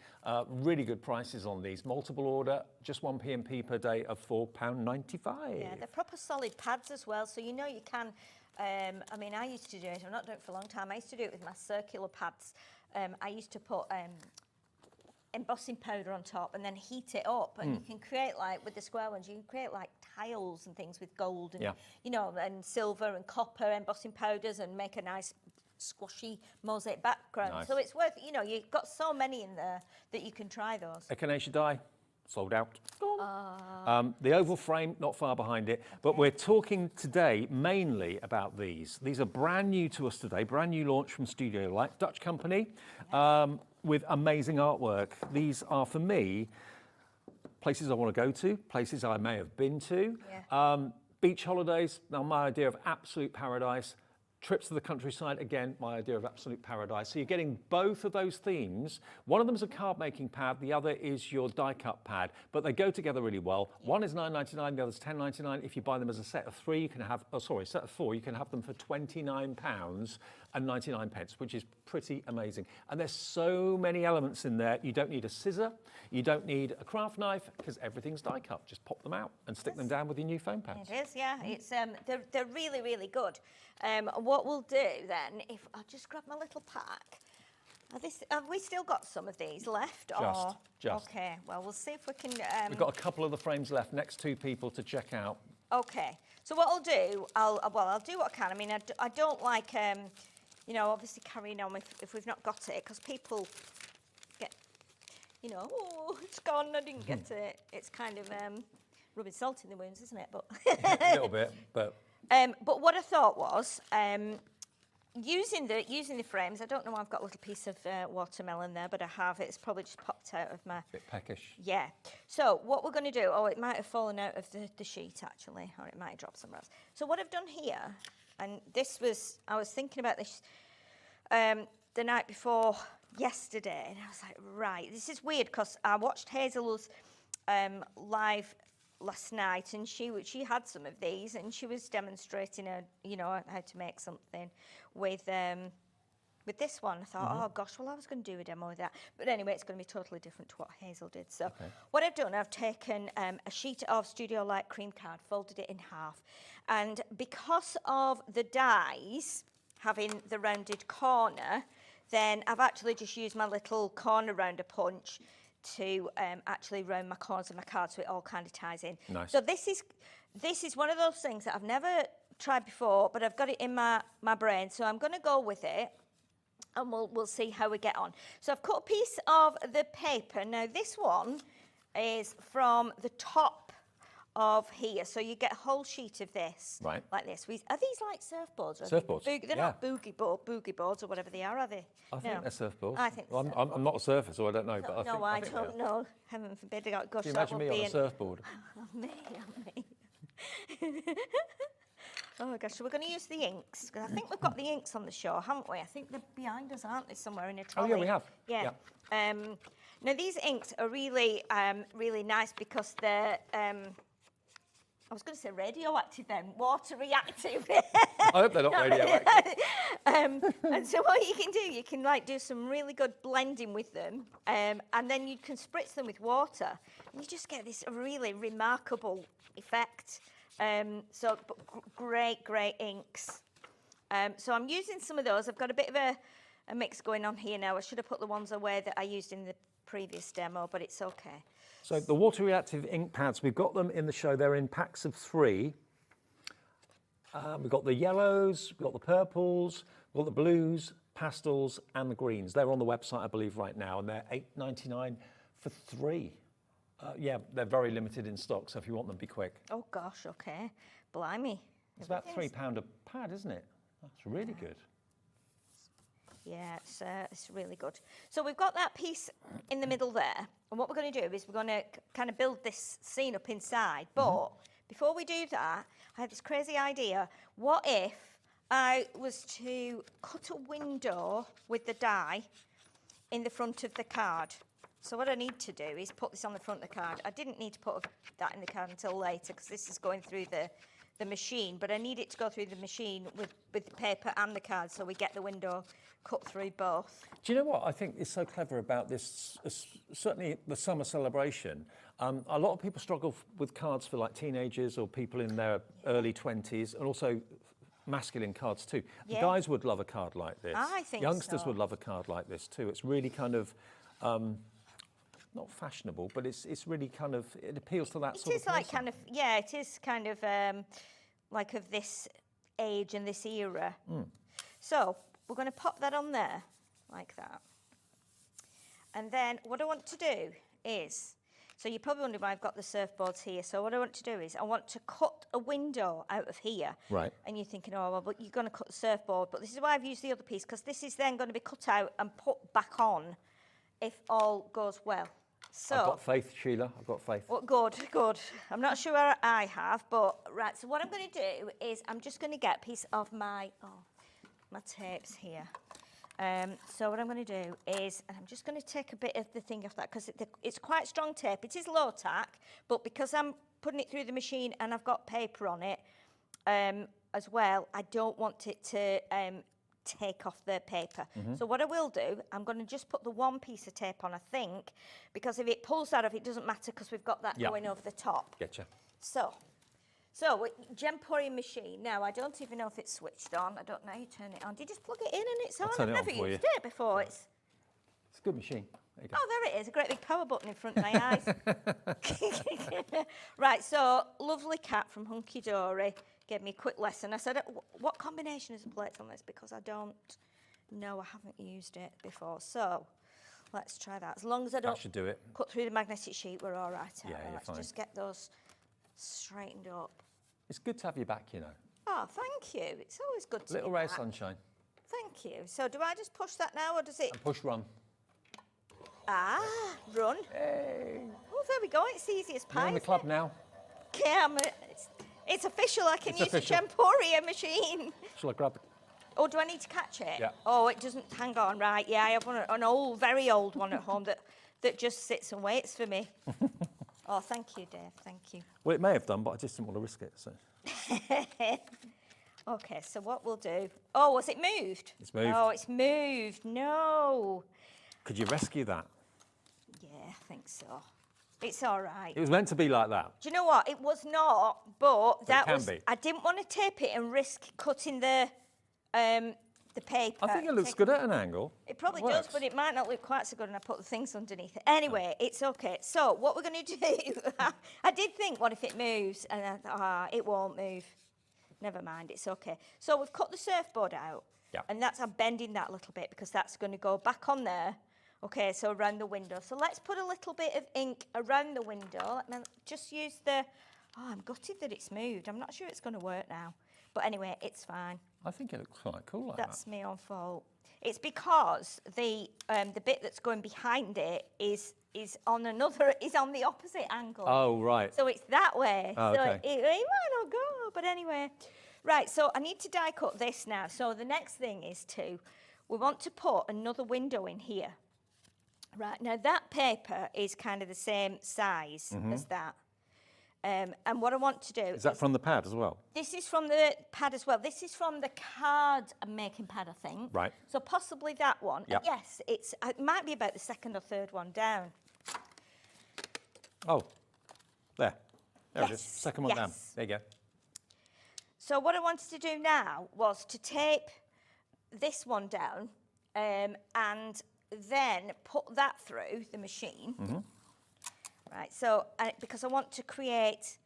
Speaker 1: Really good prices on these. Multiple order, just 1 P&P per day of £4.95.
Speaker 11: Yeah, they're proper solid pads as well, so you know you can. I mean, I used to do it. I'm not doing it for a long time. I used to do it with my circular pads. I used to put embossing powder on top and then heat it up, and you can create, like with the square ones, you can create like tiles and things with gold and you know, and silver and copper embossing powders, and make a nice squashy mosaic background.
Speaker 1: Nice.
Speaker 11: So it's worth, you know, you've got so many in there that you can try those.
Speaker 1: Echinacea die, sold out. The oval frame, not far behind it, but we're talking today mainly about these. These are brand new to us today, brand new launch from Studio Light, Dutch company, with amazing artwork. These are, for me, places I want to go to, places I may have been to. Beach holidays, now my idea of absolute paradise. Trips to the countryside, again, my idea of absolute paradise. So you're getting both of those themes. One of them is a card making pad, the other is your die cut pad, but they go together really well. One is £9.99, the other is £10.99. If you buy them as a set of 3, you can have, set of 4, you can have them for £29.99, which is pretty amazing. And there's so many elements in there. You don't need a scissor, you don't need a craft knife, because everything's die cut. Just pop them out and stick them down with your new foam pads.
Speaker 11: It is, yeah. It's they're really, really good. What we'll do then, if I'll just grab my little pack. Have we still got some of these left?
Speaker 1: Just.
Speaker 11: Okay. Well, we'll see if we can.
Speaker 1: We've got a couple of the frames left, next 2 people to check out.
Speaker 11: Okay. So what I'll do, I'll do what I can. I mean, I don't like, you know, obviously carrying on if we've not got it, because people get, you know, oh, it's gone, I didn't get it. It's kind of rubbing salt in the wounds, isn't it? But
Speaker 1: a little bit, but.
Speaker 11: But what I thought was, using the frames, I don't know why I've got a little piece of watermelon there, but I have. It's probably just popped out of my...
Speaker 1: Bit peckish.
Speaker 11: Yeah. So what we're going to do, it might have fallen out of the sheet, actually, or it might have dropped somewhere else. So what I've done here, and I was thinking about this the night before yesterday, and I was like, right, this is weird, because I watched Hazel's live last night, and she had some of these, and she was demonstrating how to make something with this one. I thought, oh gosh, well I was going to do a demo with that, but anyway, it's going to be totally different to what Hazel did. So what I've done, I've taken a sheet of Studio Light cream card, folded it in half, and because of the dies having the rounded corner, then I've actually just used my little corner rounder punch to actually round my corners of my card, so it all kind of ties in.
Speaker 1: Nice.
Speaker 11: So this is one of those things that I've never tried before, but I've got it in my brain, so I'm going to go with it, and we'll see how we get on. So I've cut a piece of the paper. Now this one is from the top of here, so you get a whole sheet of this,
Speaker 1: right,
Speaker 11: like this. Are these like surfboards?
Speaker 1: Surfboards.
Speaker 11: They're not boogie boards or whatever they are they?
Speaker 1: I think they're surfboards.
Speaker 11: I think.
Speaker 1: Well, I'm not a surfer, so I don't know. But
Speaker 11: I don't know. Heaven forbid. Gosh,
Speaker 1: can you imagine me on a surfboard?
Speaker 11: Me. Oh gosh, so we're going to use the inks, because I think we've got the inks on the shore, haven't we? I think they're behind us, aren't they, somewhere in a trolley?
Speaker 1: Oh yeah, we have.
Speaker 11: Yeah. Now these inks are really, really nice, because they're. I was going to say radioactive then, water reactive.
Speaker 1: I hope they're not radioactive.
Speaker 11: And so what you can do, you can like do some really good blending with them, and then you can spritz them with water, and you just get this really remarkable effect. So great inks. So I'm using some of those. I've got a bit of a mix going on here now. I should have put the ones away that I used in the previous demo, but it's okay.
Speaker 1: So the water reactive ink pads, we've got them in the show. They're in packs of 3. We've got the yellows, we've got the purples, we've got the blues, pastels and the greens. They're on the website, I believe, right now, and they're $8.99 for 3. Yeah, they're very limited in stock, so if you want them, be quick.
Speaker 11: Oh gosh, okay. Blimey.
Speaker 1: It's about £3 a pad, isn't it? That's really good.
Speaker 11: Yeah, it's really good. So we've got that piece in the middle there, and what we're going to do is we're going to kind of build this scene up inside. But before we do that, I had this crazy idea. What if I was to cut a window with the die in the front of the card? So what I need to do is put this on the front of the card. I didn't need to put that in the card until later because this is going through the machine, but I need it to go through the machine with the paper and the card, so we get the window cut through both.
Speaker 1: Do you know what I think is so clever about this, certainly the summer celebration? A lot of people struggle with cards for like teenagers or people in their early 20s, and also masculine cards too.
Speaker 11: Yeah.
Speaker 1: Guys would love a card like this.
Speaker 11: I think
Speaker 1: Youngsters
Speaker 11: so.
Speaker 1: would love a card like this too. It's really kind of, not fashionable, but it's really kind of, it appeals to that sort of person.
Speaker 11: It is like kind of, yeah, it is kind of like of this age and this era. So we're going to pop that on there like that. And then what I want to do is, so you're probably wondering why I've got the surfboards here. So what I want to do is I want to cut a window out of here.
Speaker 1: Right.
Speaker 11: And you're thinking, oh, well, but you're going to cut the surfboard. But this is why I've used the other piece, because this is then going to be cut out and put back on if all goes well. So,
Speaker 1: I've got faith, Sheila. I've got faith.
Speaker 11: well, good. I'm not sure I have, but right. So what I'm going to do is I'm just going to get a piece of my tapes here. So what I'm going to do is, and I'm just going to take a bit of the thing off that because it's quite strong tape. It is low tack, but because I'm putting it through the machine and I've got paper on it as well, I don't want it to take off the paper. So what I will do, I'm going to just put the one piece of tape on, I think, because if it pulls that off, it doesn't matter because we've got that going over the top.
Speaker 1: Getcha.
Speaker 11: So Gemporium machine. Now, I don't even know if it's switched on. I don't know. You turn it on. Do you just plug it in and it's on?
Speaker 1: turn
Speaker 11: I've
Speaker 1: it on
Speaker 11: never
Speaker 1: for
Speaker 11: used
Speaker 1: you.
Speaker 11: it before. It's
Speaker 1: It's a good machine. There you go.
Speaker 11: Oh, there it is. A great big power button in front of my eyes. Right, so lovely cat from Hunkydory gave me a quick lesson. I said, what combination is the plates on this? Because I don't know. I haven't used it before. So let's try that. As long as I don't
Speaker 1: That should do it.
Speaker 11: cut through the magnetic sheet, we're all right.
Speaker 1: Yeah, you're
Speaker 11: let's
Speaker 1: fine.
Speaker 11: just get those straightened up.
Speaker 1: It's good to have you back, you know.
Speaker 11: Oh, thank you. It's always good to
Speaker 1: Little
Speaker 11: be
Speaker 1: ray of
Speaker 11: back.
Speaker 1: sunshine.
Speaker 11: Thank you. So do I just push that now or does it...
Speaker 1: And push run.
Speaker 11: Run.
Speaker 1: Hey.
Speaker 11: Oh, there we go. It's easy as pie.
Speaker 1: You're in the club now.
Speaker 11: Yeah, it's official. I can
Speaker 1: It's
Speaker 11: use
Speaker 1: official.
Speaker 11: the Gemporium machine.
Speaker 1: Shall I grab it?
Speaker 11: Oh, do I need to catch it?
Speaker 1: Yeah.
Speaker 11: Oh, it doesn't. Hang on. Right. Yeah, I have an old, very old one at home that just sits and waits for me. Oh, thank you, Dave. Thank you.
Speaker 1: Well, it may have done, but I just didn't want to risk it. So
Speaker 11: Okay, so what we'll do... Oh, was it moved?
Speaker 1: It's moved.
Speaker 11: Oh, it's moved. No.
Speaker 1: could you rescue that?
Speaker 11: Yeah, I think so. It's all right.
Speaker 1: It was meant to be like that.
Speaker 11: Do you know what? It was not, but that
Speaker 1: can
Speaker 11: was...
Speaker 1: be.
Speaker 11: I didn't want to tape it and risk cutting the paper.
Speaker 1: I think it looks good at an angle.
Speaker 11: It probably
Speaker 1: works.
Speaker 11: does, but it might not look quite so good, and I put the things underneath it. Anyway, it's okay. So what we're going to do, I did think, what if it moves? And I thought, it won't move. Never mind, it's okay. So we've cut the surfboard out,
Speaker 1: Yeah.
Speaker 11: and I'm bending that a little bit because that's going to go back on there. Okay, so around the window. So let's put a little bit of ink around the window. Let me just use the... Oh, I'm gutted that it's moved. I'm not sure it's going to work now. But anyway, it's fine.
Speaker 1: I think it looks quite cool like
Speaker 11: That's
Speaker 1: that.
Speaker 11: my own fault. It's because the bit that's going behind it is on the opposite angle.
Speaker 1: Oh, right.
Speaker 11: So it's that way.
Speaker 1: Oh,
Speaker 11: so
Speaker 1: okay.
Speaker 11: it might not go, but anyway. Right, so I need to die cut this now. So the next thing is we want to put another window in here. Right, now that paper is kind of the same size as that. And what I want to do...
Speaker 1: Is that from the pad as well?
Speaker 11: This is from the pad as well. This is from the card making pad, I think.
Speaker 1: Right.
Speaker 11: So possibly that one.
Speaker 1: Yep.
Speaker 11: Yes, it might be about the second or third one down.
Speaker 1: Oh, there. There it is.
Speaker 11: Yes,
Speaker 1: Second one down.
Speaker 11: yes.
Speaker 1: There you go.
Speaker 11: So what I wanted to do now was to tape this one down and then put that through the machine. Right, so because I want to create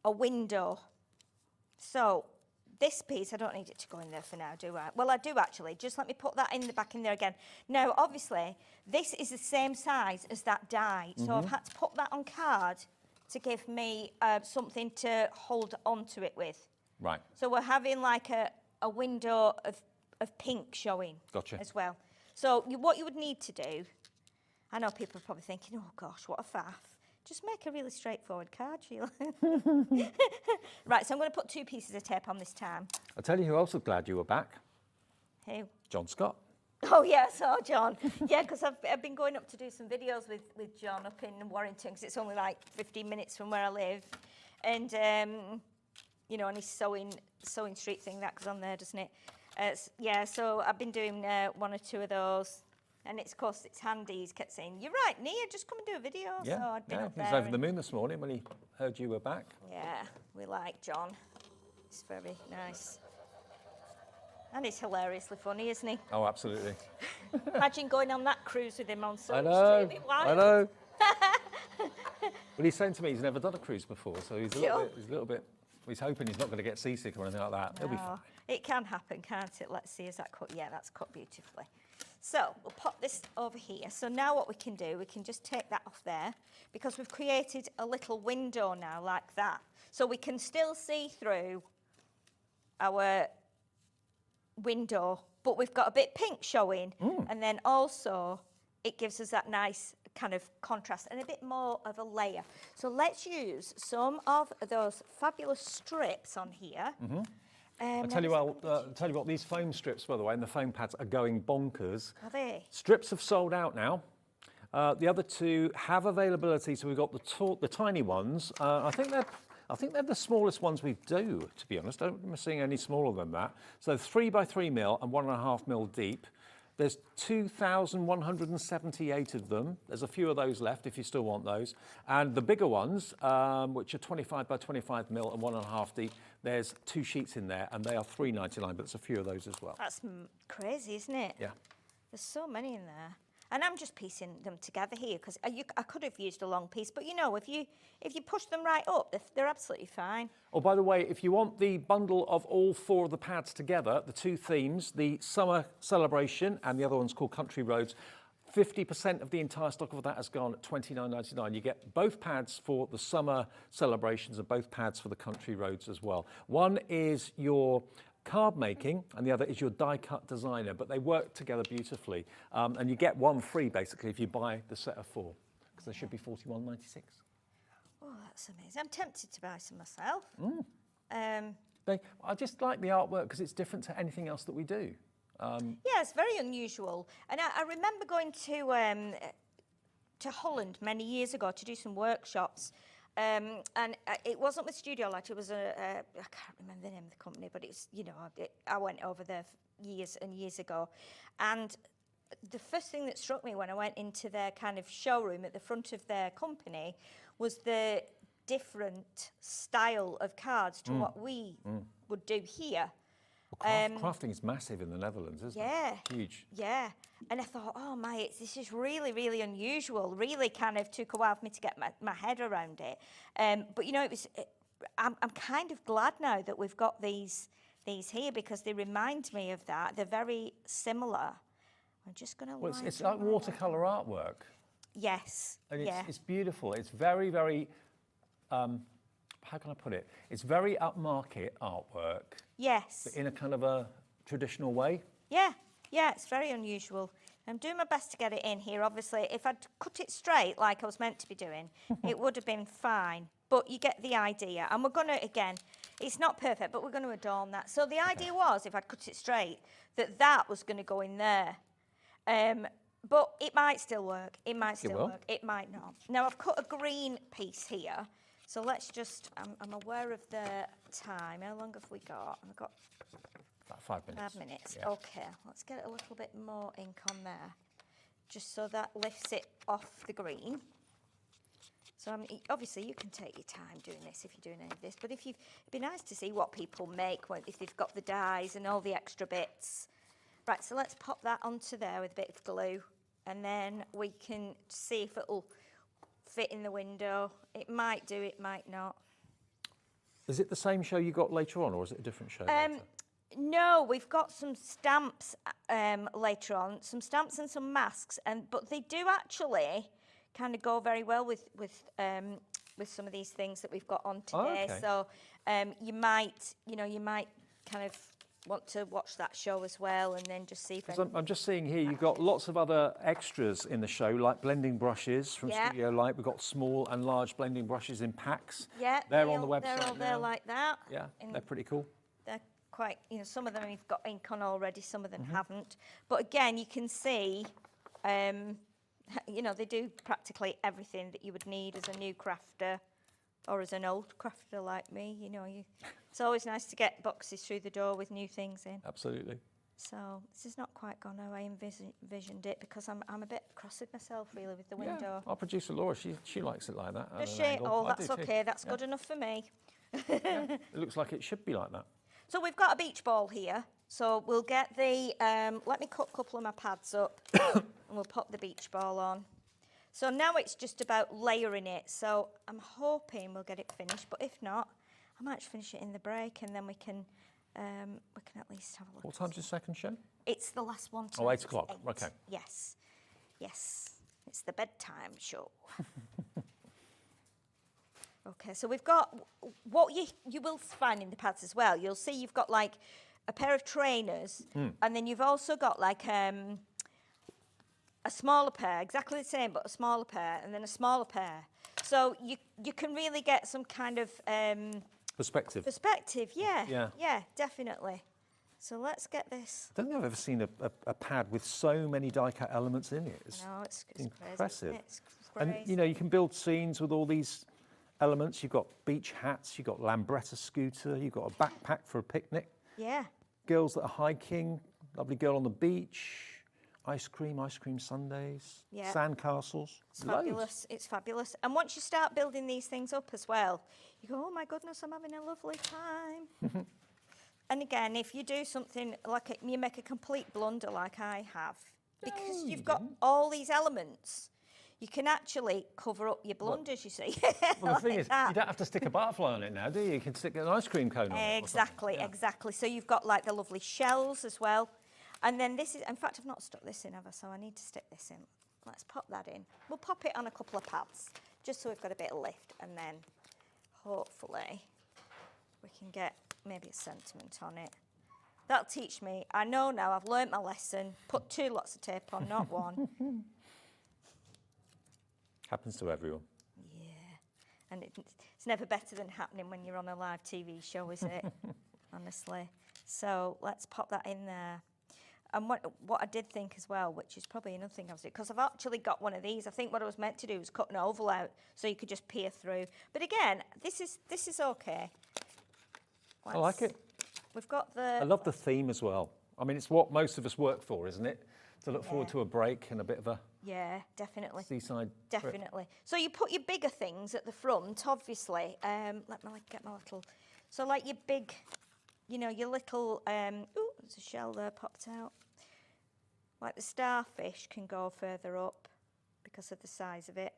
Speaker 11: a window. So this piece, I don't need it to go in there for now, do I? Well, I do actually. Just let me put that in the back in there again. Now, obviously, this is the same size as that die, so I've had to put that on card to give me something to hold onto it with.
Speaker 1: Right.
Speaker 11: So we're having like a window of pink showing as well. So what you would need to do, I know people are probably thinking, oh gosh, what a faff. Just make a really straightforward card, Sheila. Right, so I'm going to put 2 pieces of tape on this time.
Speaker 1: I'll tell you who else is glad you were back.
Speaker 11: Who?
Speaker 1: John Scott.
Speaker 11: Oh, yeah, I saw John. Yeah, because I've been going up to do some videos with John up in Warrington, because it's only like 15 minutes from where I live. And, you know, and his sewing street thing, that goes on there, doesn't it? Yeah, so I've been doing 1 or 2 of those. And it's, of course, it's handy. He's kept saying, you're right, Nia, just come and do a video.
Speaker 1: Yeah,
Speaker 11: so I'd been up
Speaker 1: he was
Speaker 11: there
Speaker 1: over the moon this morning when he heard you were back.
Speaker 11: Yeah, we like John. He's very nice. And he's hilariously funny, isn't he?
Speaker 1: Oh, absolutely.
Speaker 11: Imagine going on that cruise with him on
Speaker 1: I
Speaker 11: Street.
Speaker 1: know,
Speaker 11: It'd be wild.
Speaker 1: I know. Well, he's saying to me he's never done a cruise before, so he's a little bit, he's hoping he's not going to get seasick or anything like that. He'll be fine.
Speaker 11: It can happen, can't it? Let's see, is that cut? Yeah, that's cut beautifully. So we'll pop this over here. So now what we can do, we can just take that off there, because we've created a little window now like that. So we can still see through our window, but we've got a bit pink showing. And then also it gives us that nice kind of contrast and a bit more of a layer. So let's use some of those fabulous strips on here.
Speaker 1: I'll tell you what, these foam strips, by the way, and the foam pads are going bonkers.
Speaker 11: Are they?
Speaker 1: Strips have sold out now. The other 2 have availability, so we've got the tiny ones. I think they're the smallest ones we do, to be honest. I don't remember seeing any smaller than that. So 3 by 3 mil and 1.5 mil deep. There's 2,178 of them. There's a few of those left if you still want those. And the bigger ones, which are 25 by 25 mil and 1.5 deep, there's 2 sheets in there, and they are $3.99, but there's a few of those as well.
Speaker 11: That's crazy, isn't it?
Speaker 1: Yeah.
Speaker 11: There's so many in there. And I'm just piecing them together here, because I could have used a long piece, but you know, if you push them right up, they're absolutely fine.
Speaker 1: Oh, by the way, if you want the bundle of all 4 of the pads together, the 2 themes, the Summer Celebration and the other one's called Country Roads, 50% of the entire stock of that has gone at $29.99. You get both pads for the Summer Celebrations and both pads for the Country Roads as well. One is your card making and the other is your die cut designer, but they work together beautifully. And you get one free basically if you buy the set of 4, because they should be $41.96.
Speaker 11: Oh, that's amazing. I'm tempted to buy some myself.
Speaker 1: I just like the artwork because it's different to anything else that we do.
Speaker 11: Yeah, it's very unusual. And I remember going to Holland many years ago to do some workshops. And it wasn't with Studio Light, it was I can't remember the name of the company, but it's, you know, I went over there years and years ago. And the first thing that struck me when I went into their kind of showroom at the front of their company was the different style of cards to what we would do here.
Speaker 1: Well, crafting is massive in the Netherlands, isn't it? Huge.
Speaker 11: Yeah. And I thought, oh my, this is really, really unusual. Really kind of took a while for me to get my head around it. But you know, I'm kind of glad now that we've got these here, because they remind me of that. They're very similar. I'm just going to.
Speaker 1: Well, it's like watercolor artwork.
Speaker 11: Yes.
Speaker 1: And it's beautiful. It's very, very. How can I put it? It's very upmarket artwork.
Speaker 11: Yes.
Speaker 1: But in a kind of a traditional way.
Speaker 11: Yeah, it's very unusual. I'm doing my best to get it in here. Obviously, if I'd cut it straight like I was meant to be doing, it would have been fine. But you get the idea. And we're going to, again, it's not perfect, but we're going to adorn that. So the idea was, if I'd cut it straight, that was going to go in there. But it might still work. It might still work. It might not. Now, I've cut a green piece here. So let's just, I'm aware of the time. How long have we got? We've got
Speaker 1: about 5 minutes.
Speaker 11: 5 minutes.
Speaker 1: Yeah.
Speaker 11: Okay, let's get a little bit more ink on there, just so that lifts it off the green. So obviously you can take your time doing this if you're doing any of this, but it'd be nice to see what people make if they've got the dies and all the extra bits. Right, so let's pop that onto there with a bit of glue, and then we can see if it'll fit in the window. It might do, it might not.
Speaker 1: Is it the same show you got later on, or is it a different show later?
Speaker 11: No, we've got some stamps later on, some stamps and some masks, but they do actually kind of go very well with some of these things that we've got on today.
Speaker 1: Oh, okay.
Speaker 11: So you might kind of want to watch that show as well, and then just see if.
Speaker 1: I'm just seeing here you've got lots of other extras in the show, like blending brushes from Studio Light. We've got small and large blending brushes in packs.
Speaker 11: Yeah,
Speaker 1: they're on the website
Speaker 11: They're all there like that.
Speaker 1: Yeah, they're pretty cool.
Speaker 11: They're quite, some of them have got ink on already, some of them haven't. But again, you can see, they do practically everything that you would need as a new crafter or as an old crafter like me. It's always nice to get boxes through the door with new things in.
Speaker 1: Absolutely.
Speaker 11: So this has not quite gone how I envisioned it, because I'm a bit cross with myself really with the window.
Speaker 1: Yeah, our producer Laura, she likes it like that.
Speaker 11: Does she? Oh, that's okay. That's good enough for me.
Speaker 1: Yeah. It looks like it should be like that.
Speaker 11: So we've got a beach ball here. So we'll get the, let me cut a couple of my pads up and we'll pop the beach ball on. So now it's just about layering it. So I'm hoping we'll get it finished, but if not, I might finish it in the break, and then we can at least have a look.
Speaker 1: What time's your second show?
Speaker 11: It's the last one.
Speaker 1: Oh, 8 o'clock. Okay.
Speaker 11: Yes. It's the bedtime show. Okay, so we've got what you will find in the pads as well. You'll see you've got like a pair of trainers, and then you've also got like a smaller pair, exactly the same, but a smaller pair, and then a smaller pair. So you can really get some kind of
Speaker 1: Perspective.
Speaker 11: Yeah, definitely. So let's get this.
Speaker 1: I don't think I've ever seen a pad with so many die-cut elements in it. It's
Speaker 11: impressive.
Speaker 1: Crazy,
Speaker 11: It's crazy.
Speaker 1: And you can build scenes with all these elements. You've got beach hats, you've got Lambretta scooter, you've got a backpack for a picnic.
Speaker 11: Yeah.
Speaker 1: Girls that are hiking, lovely girl on the beach, ice cream sundaes, sand castles.
Speaker 11: It's fabulous. It's fabulous. And once you start building these things up as well, you go, oh my goodness, I'm having a lovely time. And again, if you do something like you make a complete blunder like I have, because you've got all these elements, you can actually cover up your blunders, you see.
Speaker 1: Well, the thing is, you don't have to stick a butterfly on it now, do you? You can stick an ice cream cone on it.
Speaker 11: Exactly. So you've got like the lovely shells as well. And then this is, in fact, I've not stuck this in ever, so I need to stick this in. Let's pop that in. We'll pop it on a couple of pads, just so we've got a bit of lift, and then hopefully we can get maybe a sentiment on it. That'll teach me. I know now, I've learnt my lesson. Put 2 lots of tape on, not 1.
Speaker 1: Happens to everyone.
Speaker 11: Yeah. And it's never better than happening when you're on a live TV show, is it? Honestly. So let's pop that in there. And what I did think as well, which is probably another thing I was doing, because I've actually got one of these. I think what I was meant to do was cut an oval out so you could just peer through. But again, this is okay.
Speaker 1: I like it.
Speaker 11: We've got the...
Speaker 1: I love the theme as well. I mean, it's what most of us work for, isn't it? To look forward to a break and a bit of a...
Speaker 11: Yeah, definitely.
Speaker 1: Seaside
Speaker 11: Definitely. Trip. So you put your bigger things at the front, obviously. Let me get my little... So like your big... your little, ooh, there's a shell there popped out. Like the starfish can go further up because of the size of it.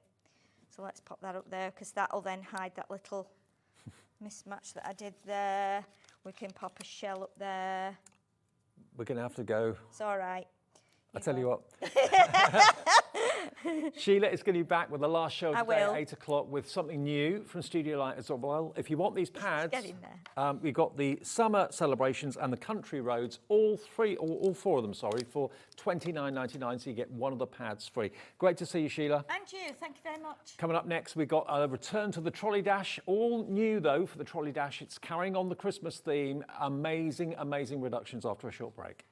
Speaker 11: So let's pop that up there, because that'll then hide that little mismatch that I did there. We can pop a shell up there.
Speaker 1: We're going to have to go.
Speaker 11: It's all right.
Speaker 1: I tell you what. Sheila is going to be back with the last show of the day at 8 o'clock with something new from Studio Light as well. If you want these pads,
Speaker 11: get in there.
Speaker 1: We've got the summer celebrations and the country roads, all 4 of them, sorry, for $29.99, so you get one of the pads free. Great to see you, Sheila.
Speaker 11: And you, thank you very much.
Speaker 1: Coming up next, we've got a return to the Trolley Dash, all new though for the Trolley Dash. It's carrying on the Christmas theme. Amazing, amazing reductions after a short break.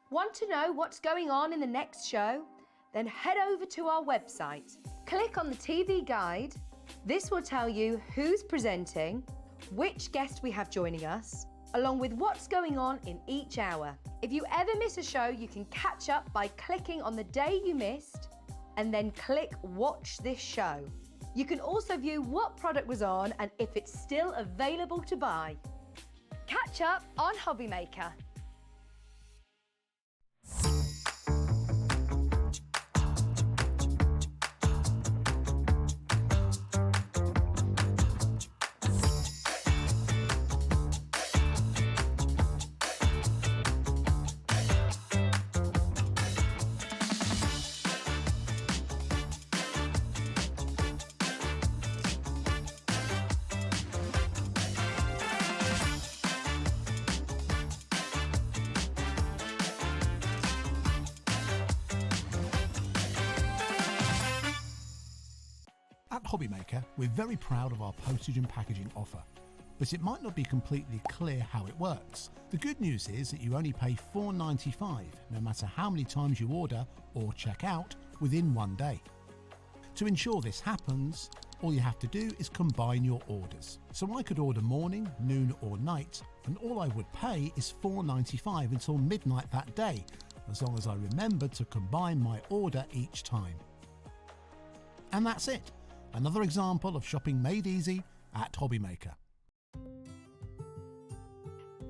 Speaker 3: Want to know what's going on in the next show? Then head over to our website. Click on the TV guide. This will tell you who's presenting, which guest we have joining us, along with what's going on in each hour. If you ever miss a show, you can catch up by clicking on the day you missed and then click Watch This Show. You can also view what product was on and if it's still available to buy. Catch up on Hobby Maker.
Speaker 8: Hobbymaker, we're very proud of our postage and packaging offer, but it might not be completely clear how it works. The good news is that you only pay $4.95 no matter how many times you order or check out within one day. To ensure this happens, all you have to do is combine your orders. So I could order morning, noon or night, and all I would pay is $4.95 until midnight that day, as long as I remembered to combine my order each time. And that's it. Another example of shopping made easy at Hobbymaker.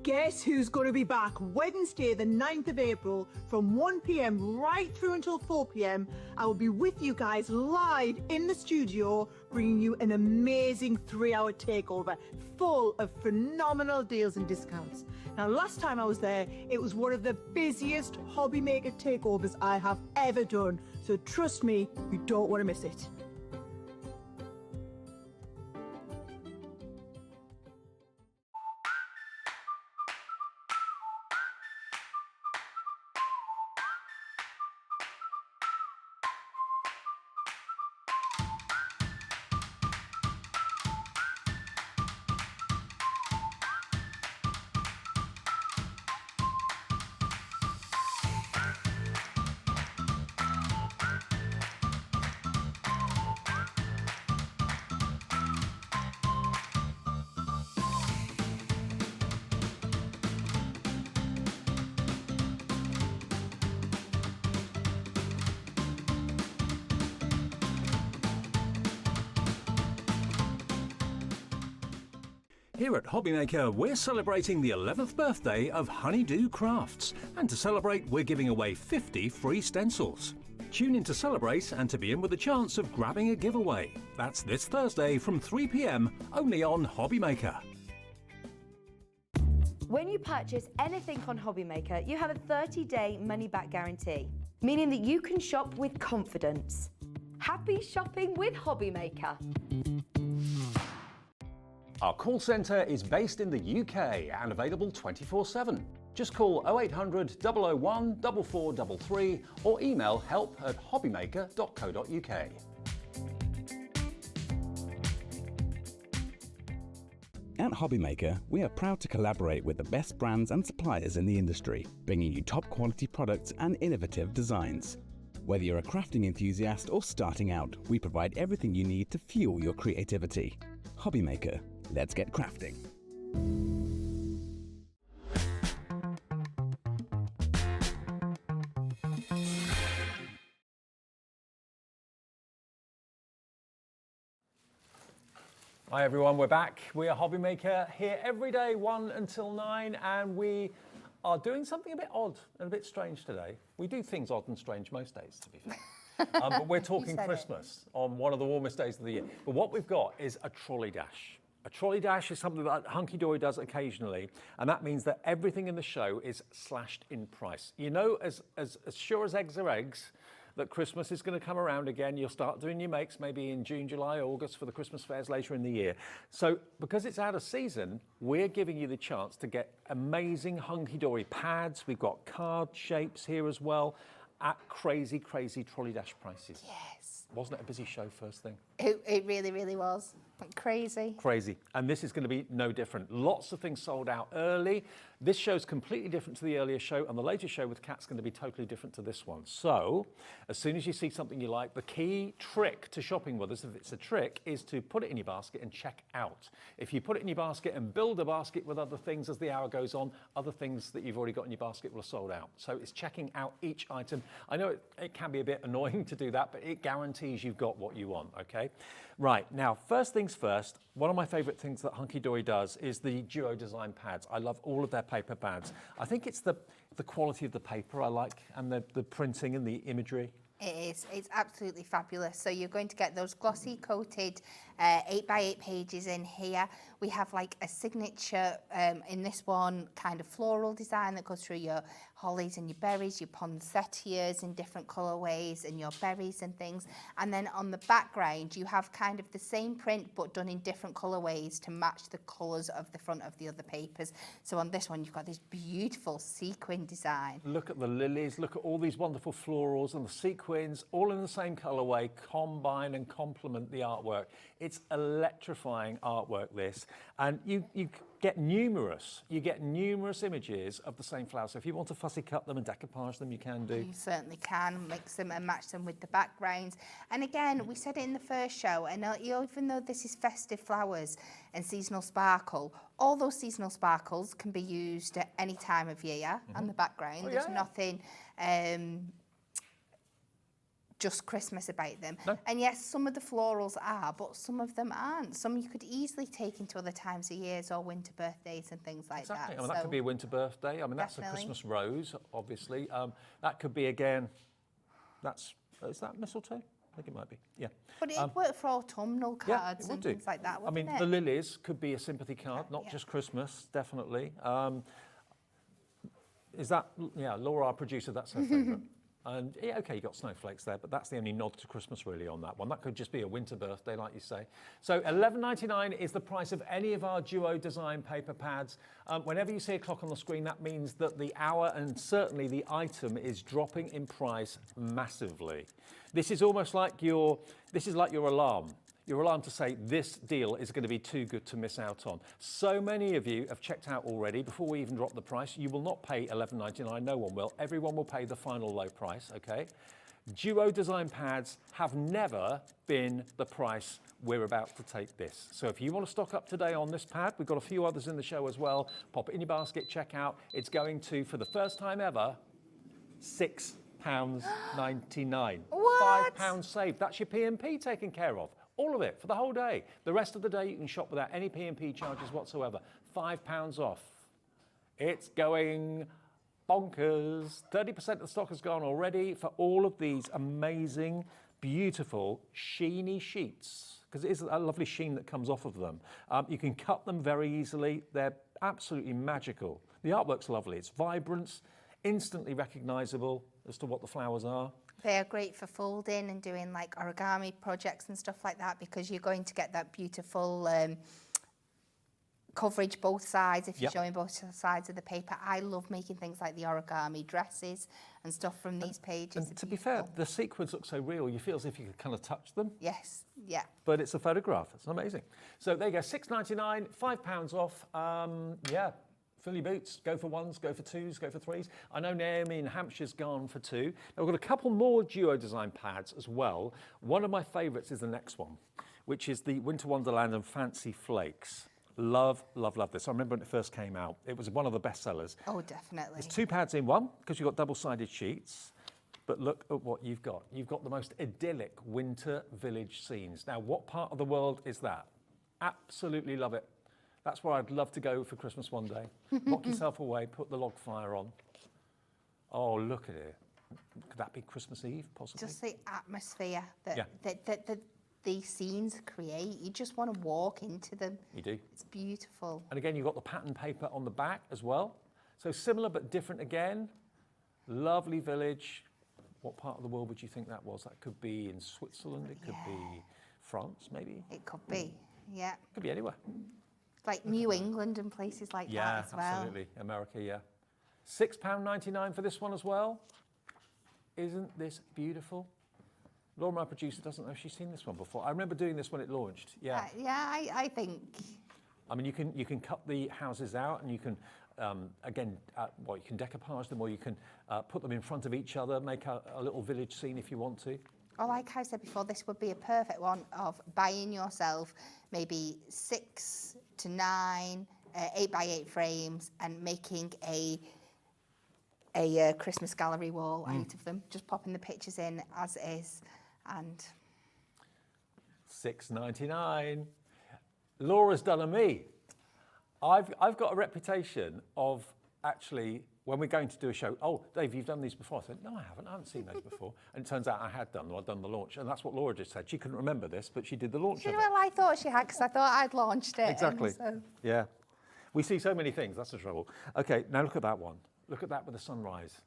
Speaker 4: Guess who's going to be back Wednesday the 9th of April from 1 p.m. right through until 4 p.m. I will be with you guys live in the studio, bringing you an amazing 3-hour takeover full of phenomenal deals and discounts. Now, last time I was there, it was one of the busiest Hobbymaker takeovers I have ever done. So trust me, you don't want to miss it.
Speaker 1: Here at Hobbymaker, we're celebrating the 11th birthday of Honeydew Crafts. And to celebrate, we're giving away 50 free stencils. Tune in to celebrate and to be in with a chance of grabbing a giveaway. That's this Thursday from 3 p.m, only on Hobbymaker.
Speaker 12: When you purchase anything on Hobbymaker, you have a 30-day money-back guarantee, meaning that you can shop with confidence. Happy shopping with Hobbymaker.
Speaker 1: Our call centre is based in the UK and available 24/7. Just call 0800 001 4433 or email help@hobbymaker.co.uk.
Speaker 13: At Hobbymaker, we are proud to collaborate with the best brands and suppliers in the industry, bringing you top quality products and innovative designs. Whether you're a crafting enthusiast or starting out, we provide everything you need to fuel your creativity. Hobbymaker, let's get crafting.
Speaker 1: Hi everyone, we're back. We are Hobbymaker here every day, 1 until 9, and we are doing something a bit odd and a bit strange today. We do things odd and strange most days, to be fair. But we're talking Christmas on one of the warmest days of the year. But what we've got is a trolley dash. A trolley dash is something that Hunkydory does occasionally, and that means that everything in the show is slashed in price. You know, as sure as eggs are eggs, that Christmas is going to come around again. You'll start doing your makes maybe in June, July, August for the Christmas fairs later in the year. So because it's out of season, we're giving you the chance to get amazing Hunkydory pads. We've got card shapes here as well at crazy, crazy trolley dash prices.
Speaker 5: Yes.
Speaker 1: Wasn't it a busy show first thing?
Speaker 5: It really, really was. Like crazy.
Speaker 1: Crazy. And this is going to be no different. Lots of things sold out early. This show's completely different to the earlier show, and the later show with Kat's going to be totally different to this one. So, as soon as you see something you like, the key trick to shopping with us, if it's a trick, is to put it in your basket and check out. If you put it in your basket and build a basket with other things as the hour goes on, other things that you've already got in your basket will have sold out. So it's checking out each item. I know it can be a bit annoying to do that, but it guarantees you've got what you want, okay? Right, now, first things first, one of my favourite things that Hunkydory does is the duo design pads. I love all of their paper pads. I think it's the quality of the paper I like, and the printing and the imagery.
Speaker 5: It is. It's absolutely fabulous. So you're going to get those glossy coated 8x8 pages in here We have like a signature in this one kind of floral design that goes through your hollies and your berries, your poinsettias in different colourways and your berries and things. And then on the background, you have kind of the same print but done in different colourways to match the colours of the front of the other papers. So on this one, you've got this beautiful sequin design.
Speaker 1: Look at the lilies, look at all these wonderful florals and the sequins, all in the same colourway, combine and complement the artwork. It's electrifying artwork, this. And you get numerous images of the same flowers. So if you want to fussy cut them and decoupage them, you can do.
Speaker 5: You certainly can mix them and match them with the backgrounds. And again, we said it in the first show, and even though this is festive flowers and seasonal sparkle, all those seasonal sparkles can be used at any time of year on the background.
Speaker 1: Oh,
Speaker 5: There's
Speaker 1: yeah.
Speaker 5: nothing just Christmas about them.
Speaker 1: No.
Speaker 5: And yes, some of the florals are, but some of them aren't. Some you could easily take into other times of years or winter birthdays and things like
Speaker 1: Exactly.
Speaker 5: that.
Speaker 1: I mean, that could be a winter birthday. I mean, that's a
Speaker 5: Definitely.
Speaker 1: Christmas rose, obviously. That could be, again, is that mistletoe? I think it might be, yeah.
Speaker 5: But it'd work for autumnal cards
Speaker 1: it would
Speaker 5: and
Speaker 1: do.
Speaker 5: things like that,
Speaker 1: I
Speaker 5: wouldn't
Speaker 1: mean,
Speaker 5: it?
Speaker 1: the lilies could be a sympathy card, not
Speaker 5: Yeah.
Speaker 1: just Christmas, definitely. Is that, yeah, Laura, our producer, that's her favourite. And yeah, okay, you got snowflakes there, but that's the only nod to Christmas really on that one. That could just be a winter birthday, like you say. So $11.99 is the price of any of our duo design paper pads. Whenever you see a clock on the screen, that means that the hour and certainly the item is dropping in price massively. This is almost like your alarm. Your alarm to say this deal is going to be too good to miss out on. So many of you have checked out already before we even drop the price. You will not pay $11.99, no one will. Everyone will pay the final low price, okay? Duo design pads have never been the price we're about to take this. So if you want to stock up today on this pad, we've got a few others in the show as well. Pop it in your basket, check out. It's going to, for the first time ever, £6.99.
Speaker 5: What?
Speaker 1: £5 saved. That's your P&P taken care of. All of it for the whole day. The rest of the day you can shop without any P&P charges whatsoever. £5 off. It's going bonkers. 30% of the stock has gone already for all of these amazing, beautiful, sheeny sheets, because it is a lovely sheen that comes off of them. You can cut them very easily. They're absolutely magical. The artwork's lovely. It's vibrant, instantly recognisable as to what the flowers are.
Speaker 5: They are great for folding and doing like origami projects and stuff like that, because you're going to get that beautiful coverage both sides if you're showing both sides of the paper. I love making things like the origami dresses and stuff from these pages.
Speaker 1: And to be fair, the sequins look so real, you feel as if you could kind of touch them.
Speaker 5: Yes, yeah.
Speaker 1: But it's a photograph. It's amazing. So there you go, $6.99, £5 off. Yeah. Fill your boots, go for ones, go for twos, go for threes. I know Naomi in Hampshire's gone for two. Now we've got a couple more duo design pads as well. One of my favourites is the next one, which is the Winter Wonderland and Fancy Flakes. Love, love, love this. I remember when it first came out. It was one of the best sellers.
Speaker 5: Oh, definitely.
Speaker 1: There's two pads in one, because you've got double-sided sheets. But look at what you've got. You've got the most idyllic winter village scenes. Now, what part of the world is that? Absolutely love it. That's where I'd love to go for Christmas one day. Lock yourself away, put the log fire on. Oh, look at it. Could that be Christmas Eve, possibly?
Speaker 5: Just the atmosphere that these scenes create. You just want to walk into them.
Speaker 1: You do.
Speaker 5: It's beautiful.
Speaker 1: And again, you've got the pattern paper on the back as well. So similar but different again. Lovely village. What part of the world would you think that was? That could be in Switzerland. It could be France, maybe.
Speaker 5: It could be, yeah.
Speaker 1: Could be anywhere.
Speaker 5: Like New England and places like that as well.
Speaker 1: Yeah, absolutely. America, yeah. £6.99 for this one as well. Isn't this beautiful? Laura, my producer, doesn't know if she's seen this one before. I remember doing this when it launched. Yeah.
Speaker 5: I think.
Speaker 1: I mean, you can cut the houses out, and you can, you can decoupage them, or you can put them in front of each other, make a little village scene if you want to.
Speaker 5: Well, like I said before, this would be a perfect one of buying yourself maybe 6 to 9 8x8 frames and making a Christmas gallery wall out of them. Just popping the pictures in as is, and
Speaker 1: $6.99. Laura's done a me. I've got a reputation of actually, when we're going to do a show, oh, Dave, you've done these before. I said, no, I haven't seen those before. And it turns out I had done them. I'd done the launch. And that's what Laura just said. She couldn't remember this, but she did the launch of it.
Speaker 5: Well, I thought she had, because I thought I'd launched it.
Speaker 1: Exactly.
Speaker 5: So.
Speaker 1: Yeah. We see so many things. That's the trouble. Okay, now look at that one. Look at that with the sunrise.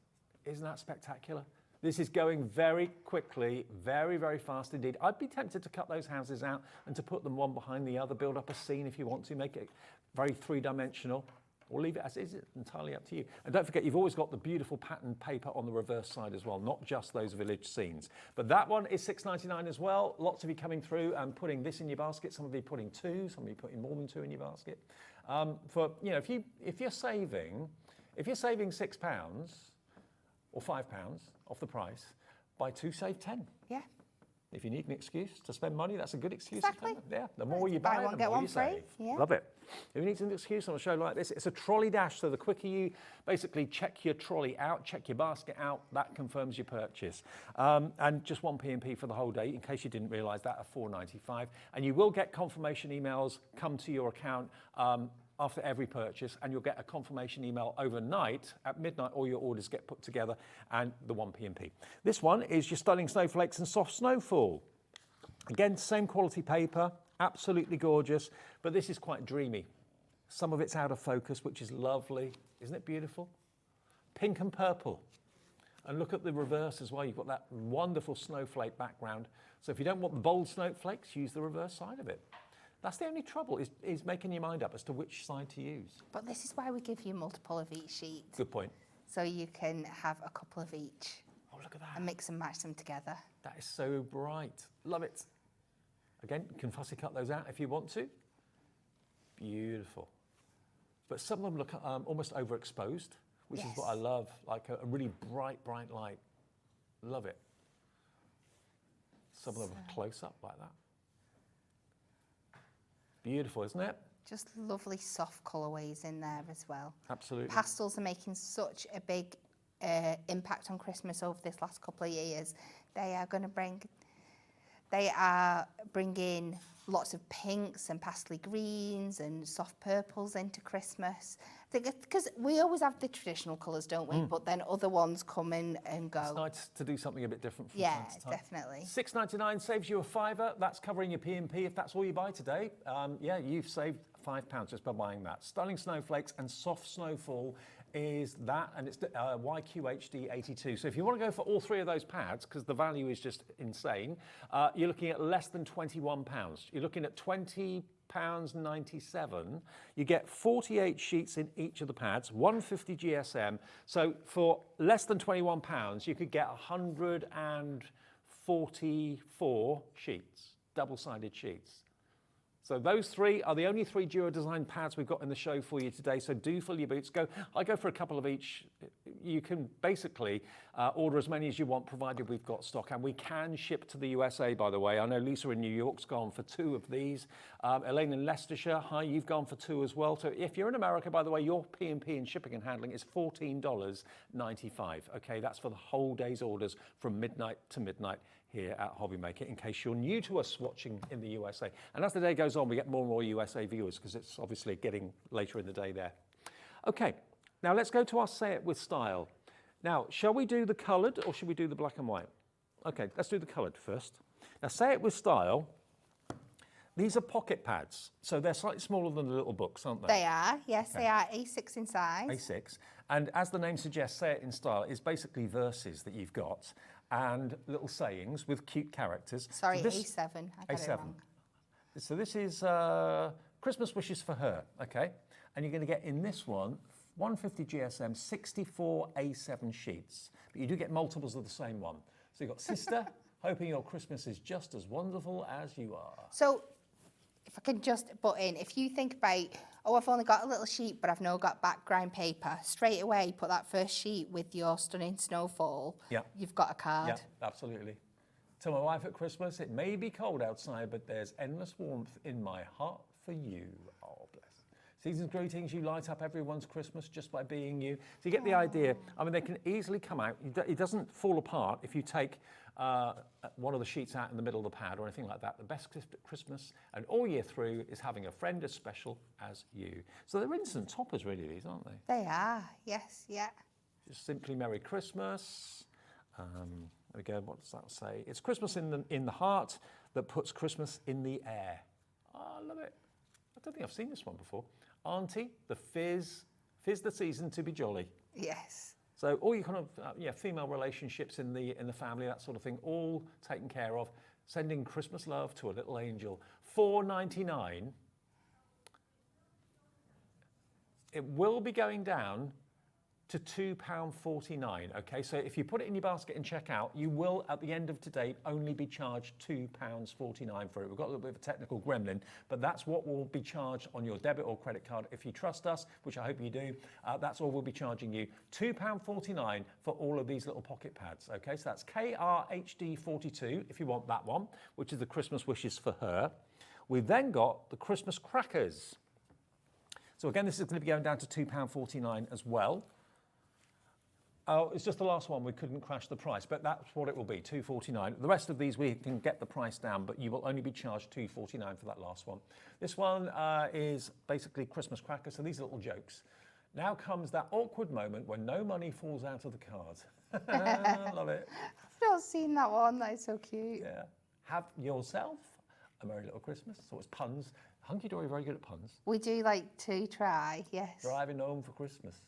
Speaker 1: Isn't that spectacular? This is going very quickly, very, very fast indeed. I'd be tempted to cut those houses out and to put them one behind the other, build up a scene if you want to, make it very three-dimensional, or leave it as is. It's entirely up to you. And don't forget, you've always got the beautiful patterned paper on the reverse side as well, not just those village scenes. But that one is $6.99 as well. Lots of you coming through and putting this in your basket. Some of you putting two, some of you putting more than two in your basket. For, you know, if you're saving £6 or £5 off the price, buy two, save 10.
Speaker 5: Yeah.
Speaker 1: If you need an excuse to spend money, that's a good excuse.
Speaker 5: Exactly.
Speaker 1: Yeah, the more you buy,
Speaker 5: one,
Speaker 1: the
Speaker 5: get
Speaker 1: more
Speaker 5: one
Speaker 1: you
Speaker 5: free.
Speaker 1: save.
Speaker 5: Yeah.
Speaker 1: Love it. If you need an excuse on a show like this, it's a trolley dash, so the quicker you basically check your trolley out, check your basket out, that confirms your purchase. And just one P&P for the whole day, in case you didn't realise that, at $4.95. And you will get confirmation emails come to your account after every purchase, and you'll get a confirmation email overnight at midnight. All your orders get put together, and the one P&P. This one is your stunning snowflakes and soft snowfall. Again, same quality paper, absolutely gorgeous, but this is quite dreamy. Some of it's out of focus, which is lovely. Isn't it beautiful? Pink and purple. And look at the reverse as well. You've got that wonderful snowflake background. So if you don't want the bold snowflakes, use the reverse side of it. That's the only trouble, is making your mind up as to which side to use.
Speaker 5: But this is why we give you multiple of each sheet.
Speaker 1: Good point.
Speaker 5: So you can have a couple of each.
Speaker 1: Oh, look at that.
Speaker 5: And mix and match them together.
Speaker 1: That is so bright. Love it. Again, you can fussy cut those out if you want to. Beautiful. But some of them look almost overexposed, which is what I love, like a really bright, bright light. Love it. Some of them are close up like that. Beautiful, isn't it?
Speaker 5: Just lovely soft colourways in there as well.
Speaker 1: Absolutely.
Speaker 5: Pastels are making such a big impact on Christmas over this last couple of years. They are bringing lots of pinks and pastel greens and soft purples into Christmas. Because we always have the traditional colours, don't we? But then other ones come in and go.
Speaker 1: It's nice to do something a bit different from time to time.
Speaker 5: Definitely.
Speaker 1: $6.99 saves you a £5. That's covering your P&P if that's all you buy today. Yeah, you've saved £5 just by buying that. Stunning snowflakes and soft snowfall is that, and it's YQHD 82. So if you want to go for all three of those pads, because the value is just insane, you're looking at less than £21. You're looking at £20.97. You get 48 sheets in each of the pads, 150 GSM. So for less than £21, you could get 144 sheets, double-sided sheets. So those three are the only three Duo Design pads we've got in the show for you today. So do fill your boots. I go for a couple of each. You can basically order as many as you want, provided we've got stock. And we can ship to the USA, by the way. I know Lisa in New York's gone for 2 of these. Elaine in Leicestershire, hi, you've gone for 2 as well. So if you're in America, by the way, your P&P and shipping and handling is $14.95. Okay, that's for the whole day's orders from midnight to midnight here at Hobbymaker, in case you're new to us watching in the USA. And as the day goes on, we get more and more USA viewers because it's obviously getting later in the day there. Okay, now let's go to our Say It With Style. Now, shall we do the coloured or should we do the black and white? Okay, let's do the coloured first. Now, Say It With Style, these are pocket pads, so they're slightly smaller than the little books, aren't they?
Speaker 5: They are, yes, okay. They are A6 in size.
Speaker 1: A6, and as the name suggests, Say It in Style is basically verses that you've got and little sayings with cute characters.
Speaker 5: Sorry,
Speaker 1: so this,
Speaker 5: A7, I got it wrong.
Speaker 1: So this is Christmas Wishes for Her, okay? And you're going to get in this one, 150 GSM, 64 A7 sheets. But you do get multiples of the same one. So you've got Sister, hoping your Christmas is just as wonderful as you are.
Speaker 5: So if I can just butt in, if you think about, oh, I've only got a little sheet, but I've now got background paper, straight away put that first sheet with your stunning snowfall. Yeah. You've got a card.
Speaker 1: Yeah, absolutely. Tell my wife at Christmas, it may be cold outside, but there's endless warmth in my heart for you. Oh, bless. Season's greetings, you light up everyone's Christmas just by being you. So you get the idea. I mean, they can easily come out. It doesn't fall apart if you take one of the sheets out in the middle of the pad or anything like that. The best gift at Christmas and all year through is having a friend as special as you. So they're instant toppers, really, these, aren't they?
Speaker 5: They are, yes, yeah.
Speaker 1: Just simply Merry Christmas. There we go, what does that say? It's Christmas in the heart that puts Christmas in the air. Oh, I love it. I don't think I've seen this one before. Auntie, the fizz the season to be jolly.
Speaker 5: Yes.
Speaker 1: So all your kind of female relationships in the family, that sort of thing, all taken care of. Sending Christmas love to a little angel. $4.99. It will be going down to £2.49. Okay, so if you put it in your basket and check out, you will, at the end of today, only be charged £2.49 for it. We've got a little bit of a technical gremlin, but that's what will be charged on your debit or credit card. If you trust us, which I hope you do, that's all we'll be charging you. £2.49 for all of these little pocket pads. Okay, so that's KRHD42 if you want that one, which is the Christmas wishes for her. We've then got the Christmas crackers. So again, this is going to be going down to £2.49 as well. Oh, it's just the last one we couldn't crash the price, but that's what it will be, $2.49. The rest of these we can get the price down, but you will only be charged $2.49 for that last one. This one is basically Christmas crackers, so these are little jokes. Now comes that awkward moment when no money falls out of the card. I love it.
Speaker 5: I've not seen that one, that's so cute.
Speaker 1: Yeah. Have yourself a merry little Christmas. So it's puns. Hunkydory very good at puns.
Speaker 5: We do like to try, yes.
Speaker 1: Driving home for Christmas.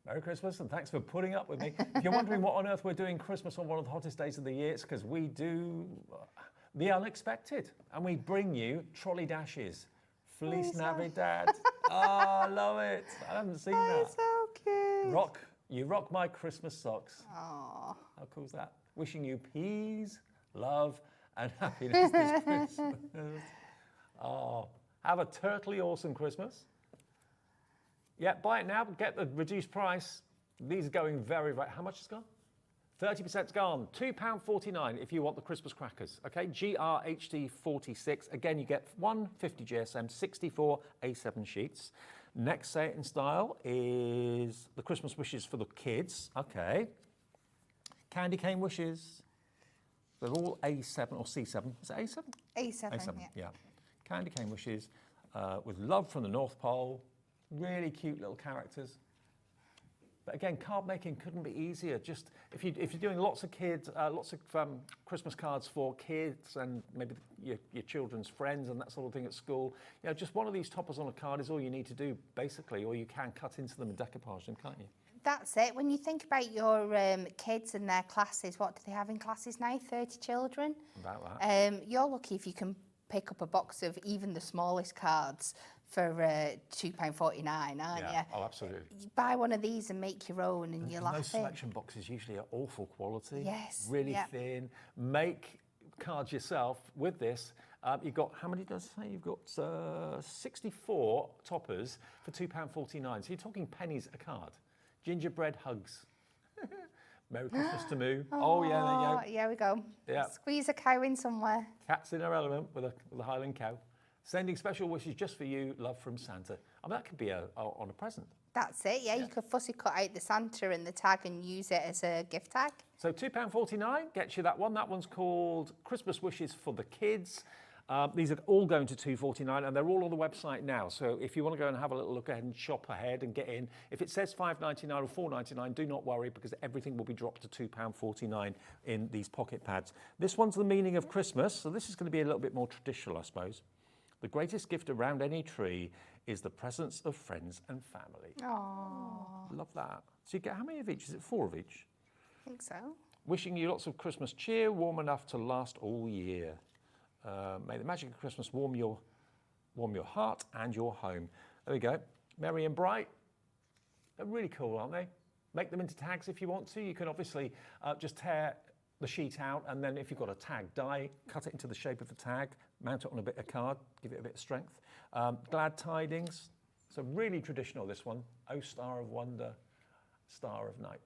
Speaker 1: Merry Christmas and thanks for putting up with me. If you're wondering what on earth we're doing Christmas on one of the hottest days of the year, it's because we do the unexpected and we bring you trolley dashes. Feliz Navidad. Oh, I love it. I haven't seen that.
Speaker 5: So cute.
Speaker 1: You rock my Christmas socks.
Speaker 5: Aww.
Speaker 1: How cool is that? Wishing you peace, love and happiness this Christmas. Oh, have a turtly awesome Christmas. Yeah, buy it now, get the reduced price. These are going very, very, how much is gone? 30%'s gone, £2.49 if you want the Christmas crackers, okay? GRHD46, again, you get 150 GSM, 64 A7 sheets. Next Say It in Style is the Christmas wishes for the kids, okay. Candy cane wishes, they're all A7 or C7, is it A7?
Speaker 5: A7,
Speaker 1: yeah. Candy cane wishes with love from the North Pole. Really cute little characters. But again, card making couldn't be easier. Just if you're doing lots of kids, lots of Christmas cards for kids and maybe your children's friends and that sort of thing at school, you know, just one of these toppers on a card is all you need to do, basically, or you can cut into them and decoupage them, can't you?
Speaker 5: That's it. When you think about your kids and their classes, what do they have in classes now? 30 children?
Speaker 1: About that.
Speaker 5: You're lucky if you can pick up a box of even the smallest cards for £2.49, aren't you?
Speaker 1: Oh, absolutely.
Speaker 5: You buy one of these and make your own and you're laughing.
Speaker 1: Those selection boxes usually are awful quality.
Speaker 5: Yes.
Speaker 1: Really thin. Make cards yourself with this. You've got, how many does it say? You've got 64 toppers for £2.49. So you're talking pennies a card. Gingerbread hugs. Merry Christmas to Moo. Oh, yeah, there you go.
Speaker 5: Yeah, we go.
Speaker 1: Yeah.
Speaker 5: Squeeze a cow in somewhere.
Speaker 1: Cat's in her element with a Highland cow. Sending special wishes just for you, love from Santa. I mean, that could be on a present.
Speaker 5: That's it, yeah. You could fussy cut out the Santa and the tag and use it as a gift tag.
Speaker 1: So £2.49 gets you that one. That one's called Christmas Wishes for the Kids. These are all going to £2.49 and they're all on the website now. So if you want to go and have a little look ahead and shop ahead and get in, if it says $5.99 or $4.99, do not worry because everything will be dropped to £2.49 in these pocket pads. This one's the meaning of Christmas. So this is going to be a little bit more traditional, I suppose. The greatest gift around any tree is the presence of friends and family.
Speaker 5: Aww.
Speaker 1: Love that. So you get how many of each? Is it 4 of each?
Speaker 5: I think so.
Speaker 1: Wishing you lots of Christmas cheer, warm enough to last all year. May the magic of Christmas warm your heart and your home. There we go. Merry and bright. They're really cool, aren't they? Make them into tags if you want to. You can obviously just tear the sheet out and then if you've got a tag die, cut it into the shape of the tag, mount it on a bit of card, give it a bit of strength. Glad tidings. So really traditional, this one. Oh, star of wonder, star of night.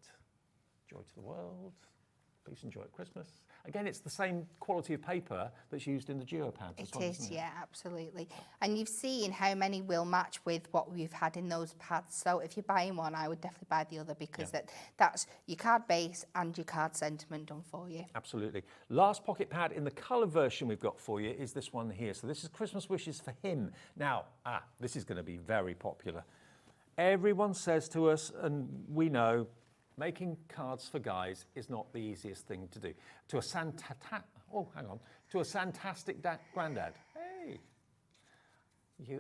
Speaker 1: Joy to the world. Peace and joy at Christmas. Again, it's the same quality of paper that's used in the Duo pads as well, isn't it?
Speaker 5: Yeah, absolutely. And you've seen how many will match with what we've had in those pads. So if you're buying one, I would definitely buy the other because that's your card base and your card sentiment done for you.
Speaker 1: Absolutely. Last pocket pad in the colour version we've got for you is this one here. So this is Christmas Wishes for Him. Now, this is going to be very popular. Everyone says to us, and we know, making cards for guys is not the easiest thing to do. To a Santastic Grandad. Hey,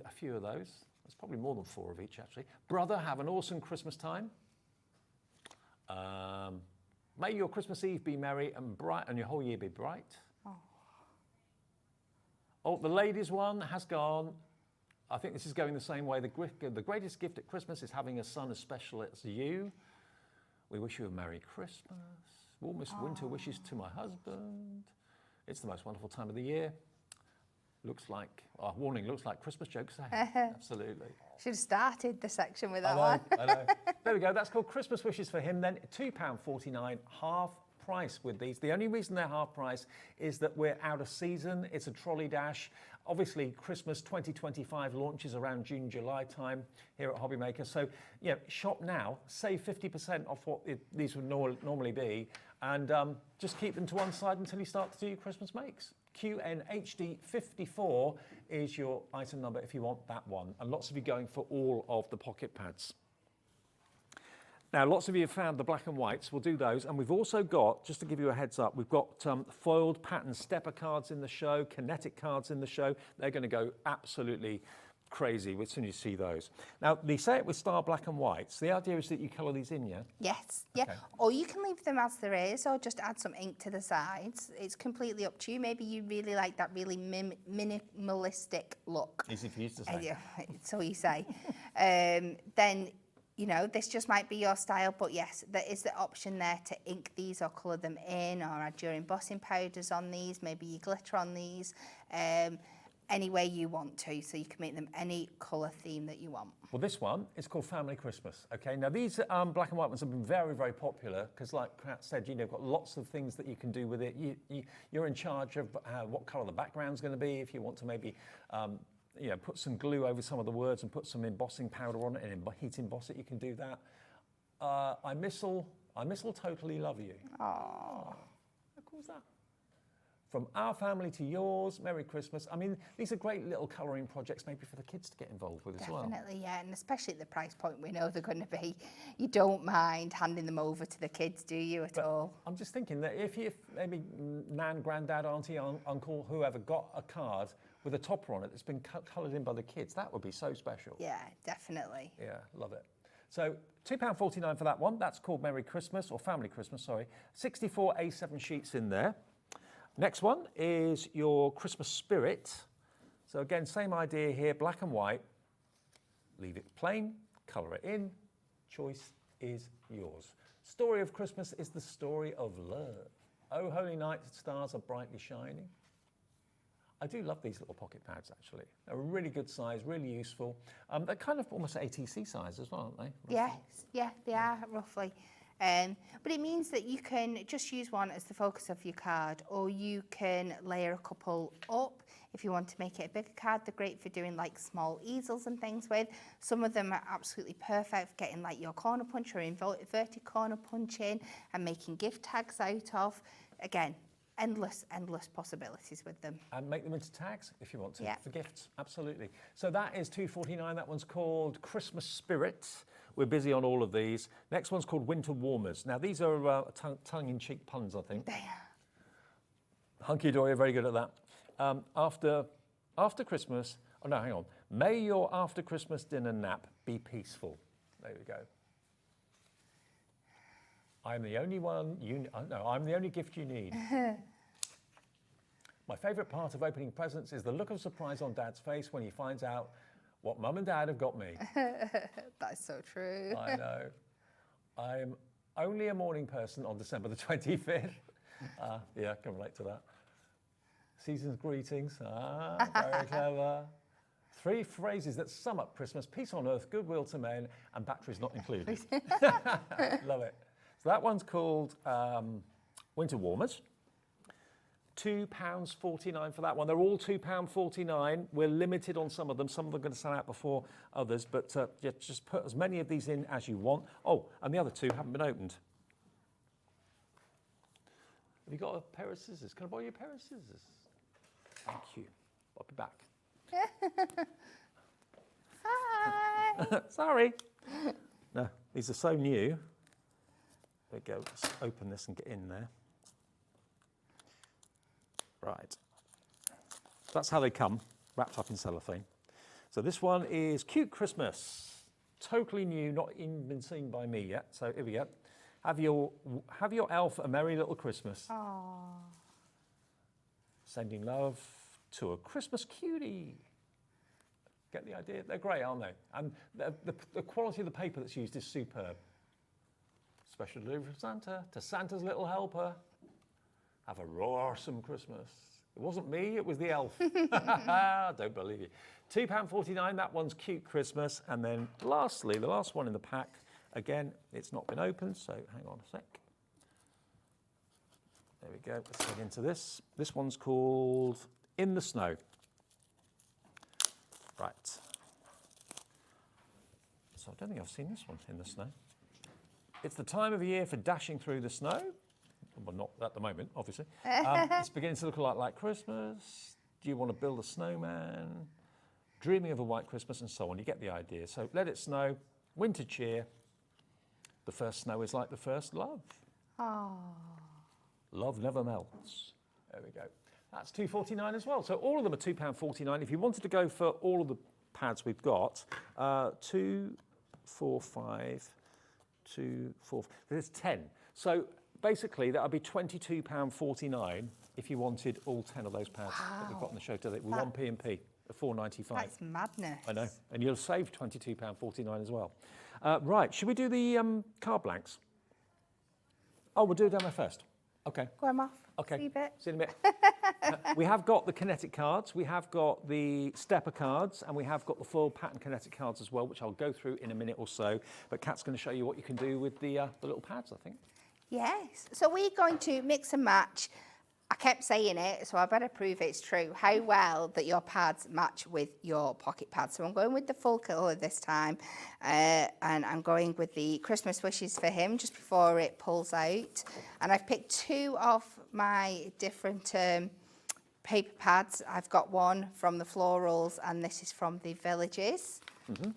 Speaker 1: a few of those. There's probably more than 4 of each, actually. Brother, have an awesome Christmas time. May your Christmas Eve be merry and bright, and your whole year be bright. Oh, the ladies one has gone. I think this is going the same way. The greatest gift at Christmas is having a son as special as you. We wish you a Merry Christmas. Warmest winter wishes to my husband. It's the most wonderful time of the year. Looks like, warning, looks like Christmas jokes. Absolutely.
Speaker 5: Should have started the section with that
Speaker 1: I
Speaker 5: one.
Speaker 1: know. There we go. That's called Christmas Wishes for Him. Then £2.49, half price with these. The only reason they're half price is that we're out of season. It's a trolley dash. Obviously, Christmas 2025 launches around June, July time here at Hobbymaker. So, shop now, save 50% off what these would normally be, and just keep them to one side until you start to do your Christmas makes. QNHD54 is your item number if you want that one. And lots of you going for all of the pocket pads. Now, lots of you have found the black and whites. We'll do those. And we've also got, just to give you a heads up, we've got foiled pattern stepper cards in the show, kinetic cards in the show. They're going to go absolutely crazy as soon as you see those. Now, they say it with star black and whites. The idea is that you colour these in, yeah?
Speaker 5: Yes, yeah. Okay. Or you can leave them as there is, or just add some ink to the sides. It's completely up to you. Maybe you really like that really minimalistic look.
Speaker 1: Easy for you to say.
Speaker 5: Yeah, so you say. Then, this just might be your style, but yes, there is the option there to ink these or colour them in, or add your embossing powders on these, maybe your glitter on these. Any way you want to, so you can make them any colour theme that you want.
Speaker 1: Well, this one is called Family Christmas. Okay, now these black and white ones have been very, very popular because, like Kat said, you've got lots of things that you can do with it. You're in charge of what colour the background's going to be. If you want to maybe, put some glue over some of the words and put some embossing powder on it and heat emboss it, you can do that. I mis'll totally love you.
Speaker 5: Aww. How
Speaker 1: cool is that? From our family to yours, Merry Christmas. I mean, these are great little colouring projects maybe for the kids to get involved with as well.
Speaker 5: Definitely, yeah, and especially at the price point we know they're going to be. You don't mind handing them over to the kids, do you, at all?
Speaker 1: I'm just thinking that if maybe nan, granddad, auntie, uncle, whoever got a card with a topper on it that's been coloured in by the kids, that would be so special.
Speaker 5: Yeah, definitely.
Speaker 1: Yeah, love it. So £2.49 for that one. That's called Merry Christmas, or Family Christmas, sorry. 64 A7 sheets in there. Next one is your Christmas Spirit. So again, same idea here, black and white. Leave it plain, colour it in. Choice is yours. Story of Christmas is the story of love. Oh, holy night, stars are brightly shining. I do love these little pocket pads, actually. They're a really good size, really useful. They're kind of almost ATC size as well, aren't they?
Speaker 5: Yes, yeah, they are, roughly. But it means that you can just use one as the focus of your card, or you can layer a couple up if you want to make it a bigger card. They're great for doing like small easels and things with. Some of them are absolutely perfect for getting like your corner punch or inverted corner punching and making gift tags out of. Again, endless possibilities with them.
Speaker 1: And make them into tags if you want to,
Speaker 5: yeah,
Speaker 1: for gifts, absolutely. So that is £2.49. That one's called Christmas Spirit. We're busy on all of these. Next one's called Winter Warmers. Now, these are tongue-in-cheek puns, I think.
Speaker 5: They are.
Speaker 1: Hunkydory are very good at that. After Christmas, oh no, hang on. May your after Christmas dinner nap be peaceful. There we go. I'm the only I'm the only gift you need. My favourite part of opening presents is the look of surprise on Dad's face when he finds out what Mum and Dad have got me.
Speaker 5: That's so true.
Speaker 1: I know. I'm only a morning person on December the 25th. Yeah, I can relate to that. Season's greetings. Very clever. 3 phrases that sum up Christmas: peace on earth, goodwill to men, and batteries not included. Love it. So that one's called Winter Warmers. £2.49 for that one. They're all £2.49. We're limited on some of them. Some of them are going to sell out before others, but yeah, just put as many of these in as you want. Oh, and the other two haven't been opened. Have you got a pair of scissors? Can I borrow you a pair of scissors? Thank you. I'll be back.
Speaker 5: Hi.
Speaker 1: Sorry. No, these are so new. There we go. Let's open this and get in there. Right. That's how they come, wrapped up in cellophane. So this one is Cute Christmas. Totally new, not even been seen by me yet. So here we go. Have your elf a merry little Christmas.
Speaker 5: Aww.
Speaker 1: Sending love to a Christmas cutie. Get the idea? They're great, aren't they? And the quality of the paper that's used is superb. Special delivery from Santa to Santa's little helper. Have a roarsome Christmas. It wasn't me, it was the elf. Don't believe you. £2.49, that one's Cute Christmas. And then lastly, the last one in the pack, again, it's not been opened, so hang on a sec. There we go, let's get into this. This one's called In the Snow. Right. So I don't think I've seen this one, In the Snow. It's the time of year for dashing through the snow. Well, not at the moment, obviously. It's beginning to look a lot like Christmas. Do you want to build a snowman? Dreaming of a white Christmas and so on. You get the idea. So let it snow, winter cheer. The first snow is like the first love.
Speaker 5: Aww.
Speaker 1: Love never melts. There we go. That's £2.49 as well. So all of them are £2.49. If you wanted to go for all of the pads we've got, 2, 4, 5, 2, 4. There's 10. So basically, that would be £22.49 if you wanted all 10 of those pads that we've got on the show today with one P&P at £4.95.
Speaker 5: That's madness.
Speaker 1: I know, and you'll save £22.49 as well. Right, should we do the card blanks? Oh, we'll do a demo first. Okay.
Speaker 5: Go on, off.
Speaker 1: Okay.
Speaker 5: See you a bit.
Speaker 1: See you in a bit. We have got the kinetic cards, we have got the stepper cards, and we have got the full pattern kinetic cards as well, which I'll go through in a minute or so. But Kat's going to show you what you can do with the little pads, I think.
Speaker 5: Yes. So we're going to mix and match. I kept saying it, so I better prove it's true, how well that your pads match with your pocket pads. So I'm going with the full colour this time, and I'm going with the Christmas wishes for him just before it pulls out. And I've picked 2 of my different paper pads. I've got one from the florals, and this is from the villages.
Speaker 1: Mm-hmm.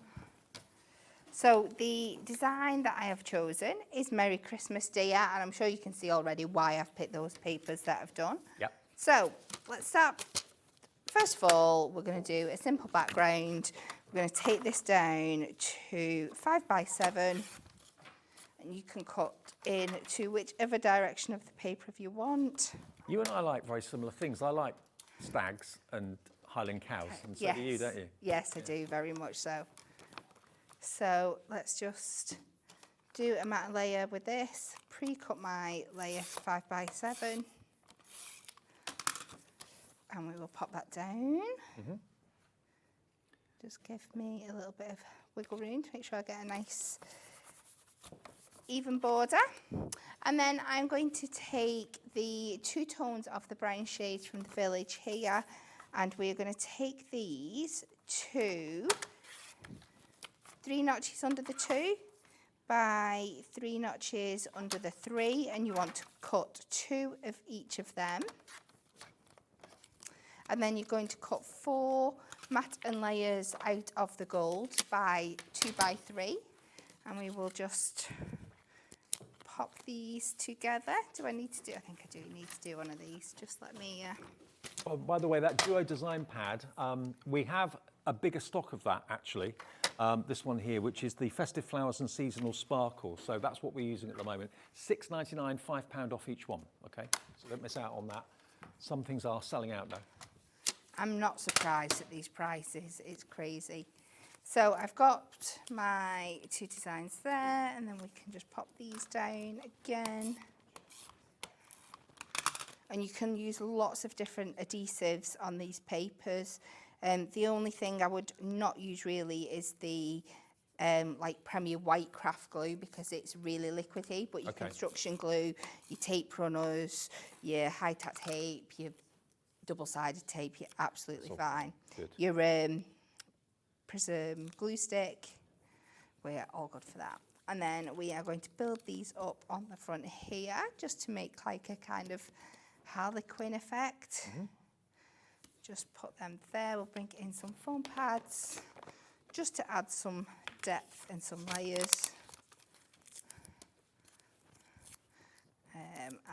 Speaker 5: So the design that I have chosen is Merry Christmas Dear, and I'm sure you can see already why I've picked those papers that I've done.
Speaker 1: Yep.
Speaker 5: So let's start. First of all, we're going to do a simple background. We're going to take this down to 5x7, and you can cut in to whichever direction of the paper if you want.
Speaker 1: You and I like very similar things. I like stags and Highland cows, and so do you, don't you?
Speaker 5: Yes, I do, very much so. So let's just do a matte layer with this, pre-cut my layer to 5x7, and we will pop that down.
Speaker 1: Mm-hmm.
Speaker 5: Just give me a little bit of wiggle room to make sure I get a nice even border. And then I'm going to take the 2 tones of the brown shades from the village here, and we're going to take these to 3 notches under the 2 by 3 notches under the 3, and you want to cut 2 of each of them. And then you're going to cut 4 matte and layers out of the gold by 2 by 3, and we will just pop these together. Do I need to do? I think I do need to do one of these. Just let me.
Speaker 1: Oh, by the way, that Duo Design pad, we have a bigger stock of that actually. This one here, which is the Festive Flowers and Seasonal Sparkle. So that's what we're using at the moment. £6.99, £5 off each one. Okay, so don't miss out on that. Some things are selling out now.
Speaker 5: I'm not surprised at these prices. It's crazy. So I've got my 2 designs there, and then we can just pop these down again. And you can use lots of different adhesives on these papers. The only thing I would not use really is the like Premier White craft glue because it's really liquidy, but your construction glue, your tape runners, your high-tack tape, your double-sided tape, you're absolutely fine.
Speaker 1: Good.
Speaker 5: Your Prism glue stick, we're all good for that. And then we are going to build these up on the front here, just to make like a kind of harlequin effect. Just put them there. We'll bring in some foam pads, just to add some depth and some layers.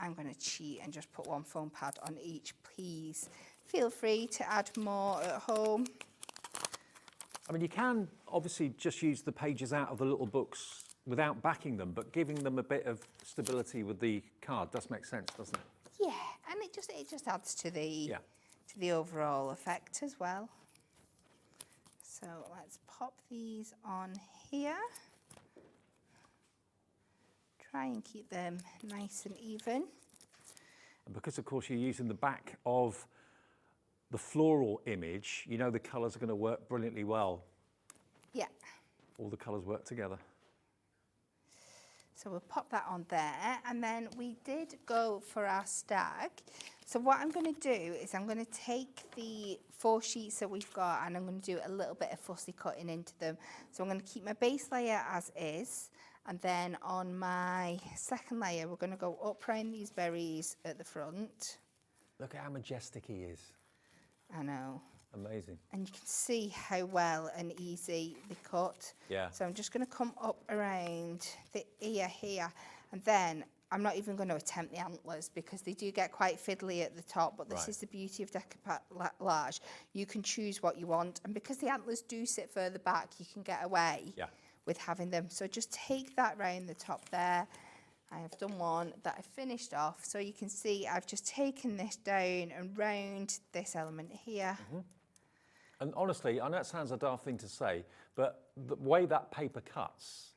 Speaker 5: I'm going to cheat and just put one foam pad on each, please. Feel free to add more at home.
Speaker 1: I mean, you can obviously just use the pages out of the little books without backing them, but giving them a bit of stability with the card does make sense, doesn't it?
Speaker 5: Yeah, and it just adds to the overall effect as well. So let's pop these on here. Try and keep them nice and even.
Speaker 1: And because, of course, you're using the back of the floral image, you know the colours are going to work brilliantly well.
Speaker 5: Yeah.
Speaker 1: All the colours work together.
Speaker 5: So we'll pop that on there, and then we did go for our stag. So what I'm going to do is I'm going to take the 4 sheets that we've got, and I'm going to do a little bit of fussy cutting into them. So I'm going to keep my base layer as is, and then on my second layer we're going to go up around these berries at the front.
Speaker 1: Look at how majestic he is.
Speaker 5: I know.
Speaker 1: Amazing.
Speaker 5: And you can see how well and easy they cut.
Speaker 1: Yeah.
Speaker 5: So I'm just going to come up around the ear here, and then I'm not even going to attempt the antlers because they do get quite fiddly at the top, but this is the beauty of decoupage. You can choose what you want, and because the antlers do sit further back, you can get away with having them. So just take that round the top there. I have done one that I finished off, so you can see I've just taken this down and round this element here.
Speaker 1: And honestly, I know it sounds a daft thing to say, but the way that paper cuts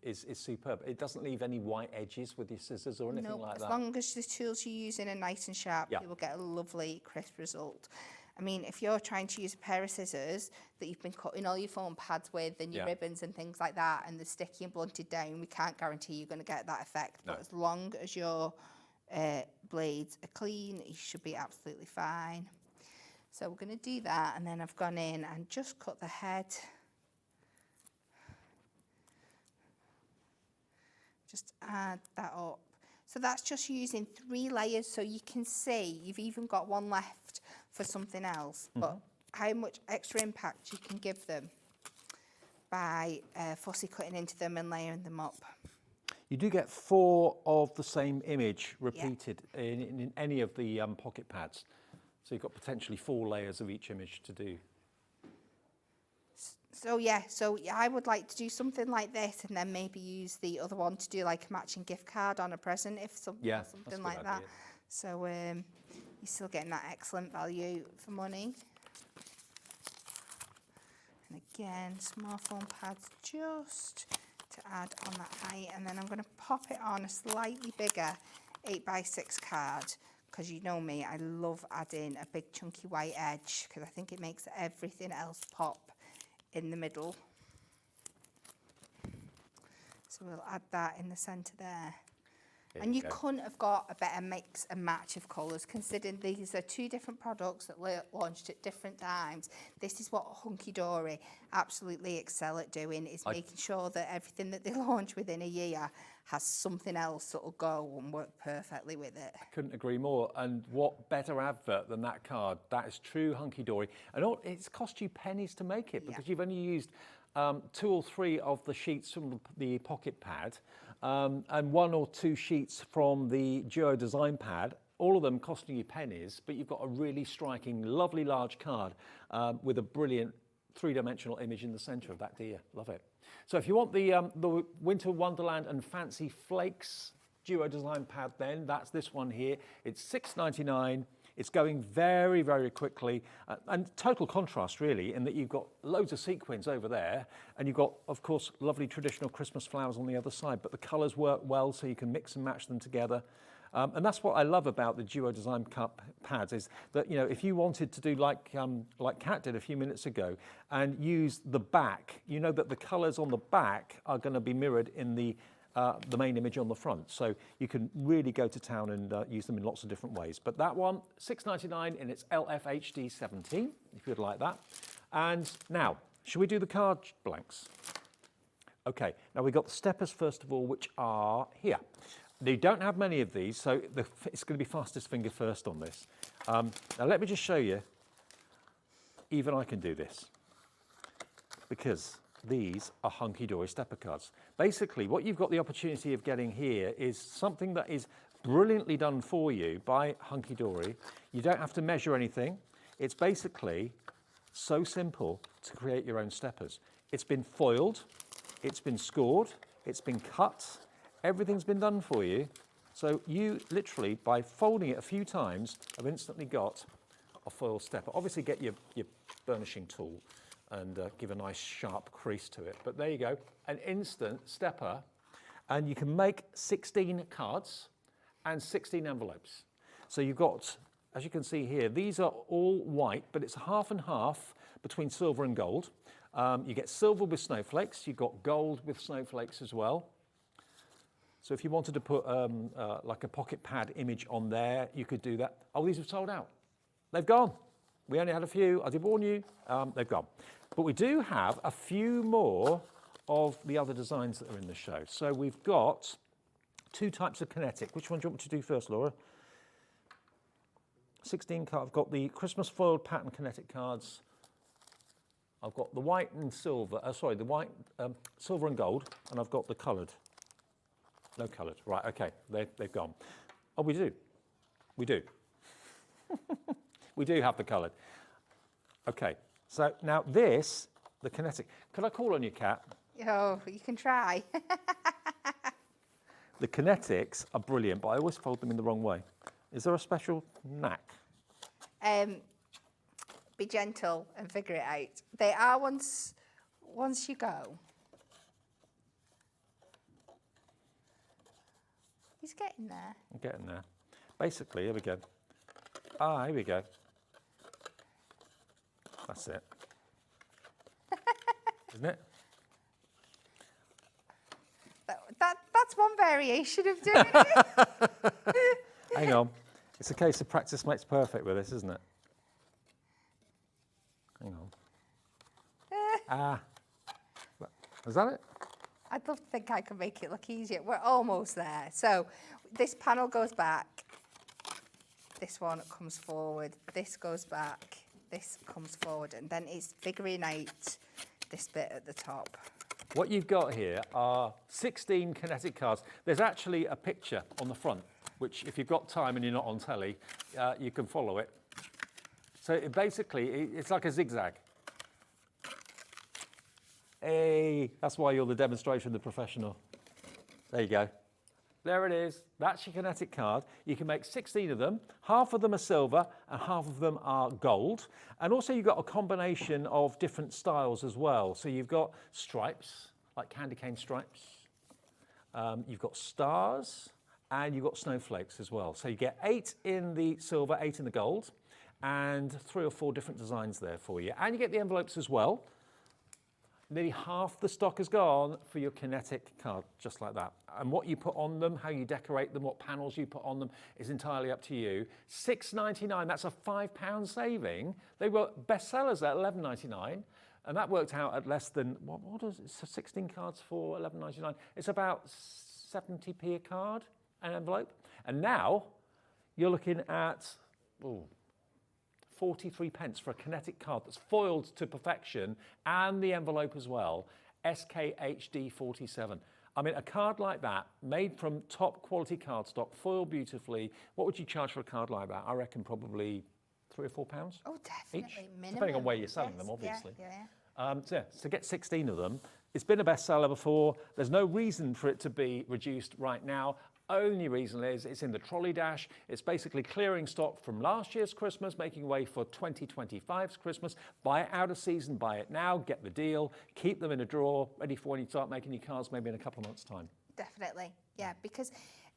Speaker 1: is superb. It doesn't leave any white edges with your scissors or anything like that.
Speaker 5: As long as the tools you're using are nice and sharp, you will get a lovely crisp result. I mean, if you're trying to use a pair of scissors that you've been cutting all your foam pads with and your ribbons and things like that, and they're sticky and blunted down, we can't guarantee you're going to get that effect. But as long as your blades are clean, you should be absolutely fine. So we're going to do that, and then I've gone in and just cut the head. Just add that up. So that's just using 3 layers, so you can see you've even got one left for something else, but how much extra impact you can give them by fussy cutting into them and layering them up.
Speaker 1: You do get 4 of the same image repeated in any of the pocket pads. So you've got potentially 4 layers of each image to do.
Speaker 5: So I would like to do something like this, and then maybe use the other one to do like a matching gift card on a present, if something like that. So you're still getting that excellent value for money. And again, small foam pads just to add on that height, and then I'm going to pop it on a slightly bigger 8x6 card. Because you know me, I love adding a big chunky white edge because I think it makes everything else pop in the middle. So we'll add that in the centre there. And you couldn't have got a better mix and match of colours, considering these are 2 different products that launched at different times. This is what Hunkydory absolutely excel at doing, is making sure that everything that they launch within a year has something else that will go and work perfectly with it.
Speaker 1: I couldn't agree more. And what better advert than that card? That is true Hunkydory. And it's cost you pennies to make it because you've only used 2 or 3 of the sheets from the pocket pad and 1 or 2 sheets from the Duo design pad, all of them costing you pennies, but you've got a really striking, lovely large card with a brilliant 3-dimensional image in the centre of that deer. Love it. So if you want the Winter Wonderland and Fancy Flakes Duo design pad, then that's this one here. It's $6.99. It's going very, very quickly, and total contrast really, in that you've got loads of sequins over there, and you've got, of course, lovely traditional Christmas flowers on the other side, but the colours work well, so you can mix and match them together. And that's what I love about the Duo Design Cup pads is that, you know, if you wanted to do like Kat did a few minutes ago and use the back, you know that the colours on the back are going to be mirrored in the main image on the front. So you can really go to town and use them in lots of different ways. But that one, $6.99 in its LFHD 17, if you'd like that. And now, should we do the card blanks? Okay, now we've got the steppers first of all, which are here. They don't have many of these, so it's going to be fastest finger first on this. Now let me just show you, even I can do this, because these are Hunkydory stepper cards. Basically, what you've got the opportunity of getting here is something that is brilliantly done for you by Hunkydory. You don't have to measure anything. It's basically so simple to create your own steppers. It's been foiled, it's been scored, it's been cut, everything's been done for you. So you literally, by folding it a few times, have instantly got a foil stepper. Obviously get your burnishing tool and give a nice sharp crease to it. But there you go, an instant stepper. And you can make 16 cards and 16 envelopes. So you've got, as you can see here, these are all white, but it's half and half between silver and gold. You get silver with snowflakes, you've got gold with snowflakes as well. So if you wanted to put like a pocket pad image on there, you could do that. Oh, these have sold out. They've gone. We only had a few, I did warn you, they've gone. But we do have a few more of the other designs that are in the show. So we've got 2 types of kinetic. Which one do you want me to do first, Laura? 16 cards. I've got the Christmas foiled pattern kinetic cards. I've got the white and silver, the white, silver and gold, and I've got the coloured. No coloured, right, okay, they've gone. Oh, we do. We do. We do have the coloured. Okay, so now this, the kinetic. Can I call on you, Kat?
Speaker 5: Oh, you can try.
Speaker 1: The kinetics are brilliant, but I always fold them in the wrong way. Is there a special knack?
Speaker 5: Be gentle and figure it out. They are once you go. He's getting there.
Speaker 1: I'm getting there. Basically, here we go. Ah, here we go. That's it. Isn't it?
Speaker 5: That's one variation of doing it.
Speaker 1: Hang on. It's a case of practice makes perfect with this, isn't it? Hang on. Is that it?
Speaker 5: I'd love to think I could make it look easier. We're almost there. So this panel goes back. This one comes forward. This goes back. This comes forward. And then it's figuring out this bit at the top.
Speaker 1: What you've got here are 16 kinetic cards. There's actually a picture on the front, which if you've got time and you're not on telly, you can follow it. So it's like a zigzag. Hey, that's why you're the demonstration, the professional. There you go. There it is. That's your kinetic card. You can make 16 of them. Half of them are silver and half of them are gold. And also you've got a combination of different styles as well. So you've got stripes, like candy cane stripes. You've got stars and you've got snowflakes as well. So you get 8 in the silver, 8 in the gold, and 3 or 4 different designs there for you. And you get the envelopes as well. Nearly half the stock is gone for your kinetic card, just like that. And what you put on them, how you decorate them, what panels you put on them is entirely up to you. $6.99, that's a £5 saving. They were bestsellers at $11.99, and that worked out at less than, what is it, so 16 cards for $11.99. It's about 70p a card, an envelope. And now you're looking at, 43 pence for a kinetic card that's foiled to perfection and the envelope as well, SKHD 47. I mean, a card like that, made from top quality cardstock, foiled beautifully, what would you charge for a card like that? I reckon probably £3 or £4
Speaker 5: Oh, definitely.
Speaker 1: each,
Speaker 5: Minimum.
Speaker 1: depending on where you're selling them, obviously.
Speaker 5: Yeah.
Speaker 1: So to get 16 of them, it's been a bestseller before. There's no reason for it to be reduced right now. Only reason is it's in the trolley dash. It's basically clearing stock from last year's Christmas, making way for 2025's Christmas. Buy it out of season, buy it now, get the deal, keep them in a drawer, ready for when you start making your cards maybe in a couple of months' time.
Speaker 5: Definitely, yeah, because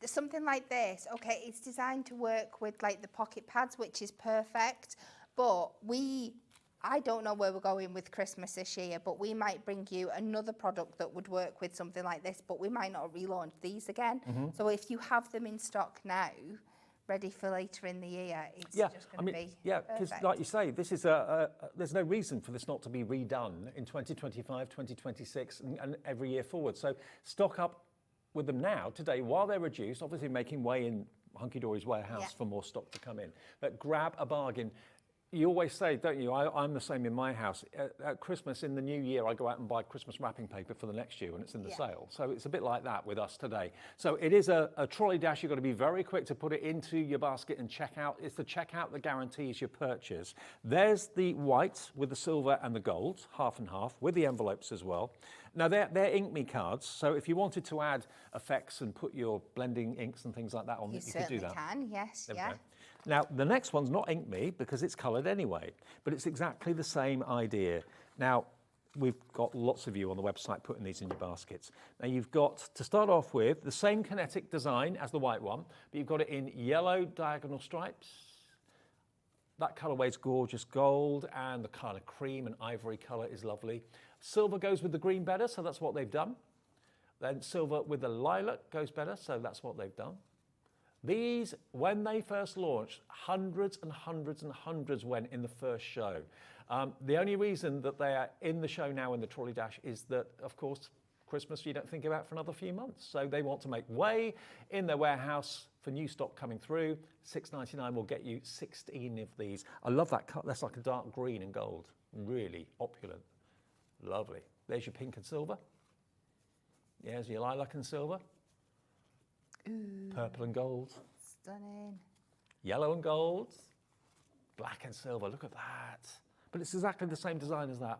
Speaker 5: something like this, okay, it's designed to work with like the pocket pads, which is perfect, but I don't know where we're going with Christmas this year, but we might bring you another product that would work with something like this, but we might not relaunch these again. So if you have them in stock now, ready for later in the year, it's just going to be
Speaker 1: because
Speaker 5: perfect.
Speaker 1: like you say, this is there's no reason for this not to be redone in 2025, 2026, and every year forward. So stock up with them now, today, while they're reduced, obviously making way in Hunkydory's warehouse for more stock to come in. But grab a bargain. You always say, don't you, I'm the same in my house. At Christmas, in the new year, I go out and buy Christmas wrapping paper for the next year when it's in the sale. So it's a bit like that with us today. So it is a trolley dash. You've got to be very quick to put it into your basket and check out. It's the checkout that guarantees your purchase. There's the white with the silver and the gold, half and half, with the envelopes as well. Now, they're Ink Me cards, so if you wanted to add effects and put your blending inks and things like that on, you could do that.
Speaker 5: You certainly can, yes,
Speaker 1: Now, the next one's not Ink Me because it's coloured anyway, but it's exactly the same idea. Now, we've got lots of you on the website putting these in your baskets. Now, you've got, to start off with, the same kinetic design as the white one, but you've got it in yellow diagonal stripes. That colourway's gorgeous gold, and the kind of cream and ivory colour is lovely. Silver goes with the green better, so that's what they've done. Then silver with the lilac goes better, so that's what they've done. These, when they first launched, hundreds and hundreds and hundreds went in the first show. The only reason that they are in the show now in the Trolley Dash is that, of course, Christmas you don't think about for another few months. So they want to make way in their warehouse for new stock coming through. $6.99 will get you 16 of these. I love that cut. That's like a dark green and gold. Really opulent. Lovely. There's your pink and silver. There's your lilac and silver.
Speaker 5: Ooh,
Speaker 1: purple and gold.
Speaker 5: Stunning.
Speaker 1: Yellow and gold. Black and silver. Look at that. But it's exactly the same design as that.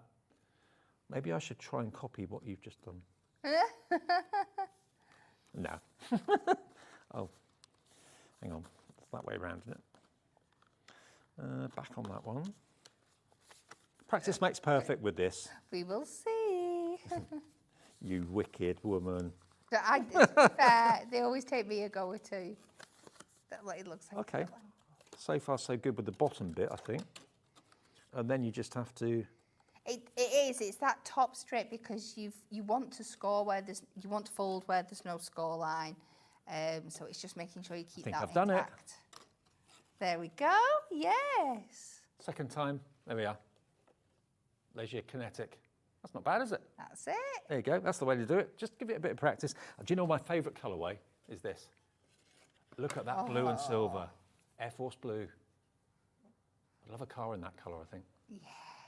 Speaker 1: Maybe I should try and copy what you've just done. No. Oh, hang on. It's that way around, isn't it? Back on that one. Practice makes perfect with this.
Speaker 5: We will see.
Speaker 1: You wicked woman.
Speaker 5: To be fair, they always take me a go or two. That what it looks like.
Speaker 1: Okay. So far, so good with the bottom bit, I think. And then you just have to.
Speaker 5: It is. It's that top strip because you want to score where you want to fold where there's no score line. So it's just making sure you keep that
Speaker 1: I've done
Speaker 5: intact. There we go. Yes.
Speaker 1: Second time. There we are. There's your kinetic. That's not bad, is it?
Speaker 5: That's it.
Speaker 1: There you go. That's the way to do it. Just give it a bit of practice. Do you know my favourite colourway is this? Look at that blue and silver. Air Force blue. I'd love a car in that colour, I think.
Speaker 5: Yes.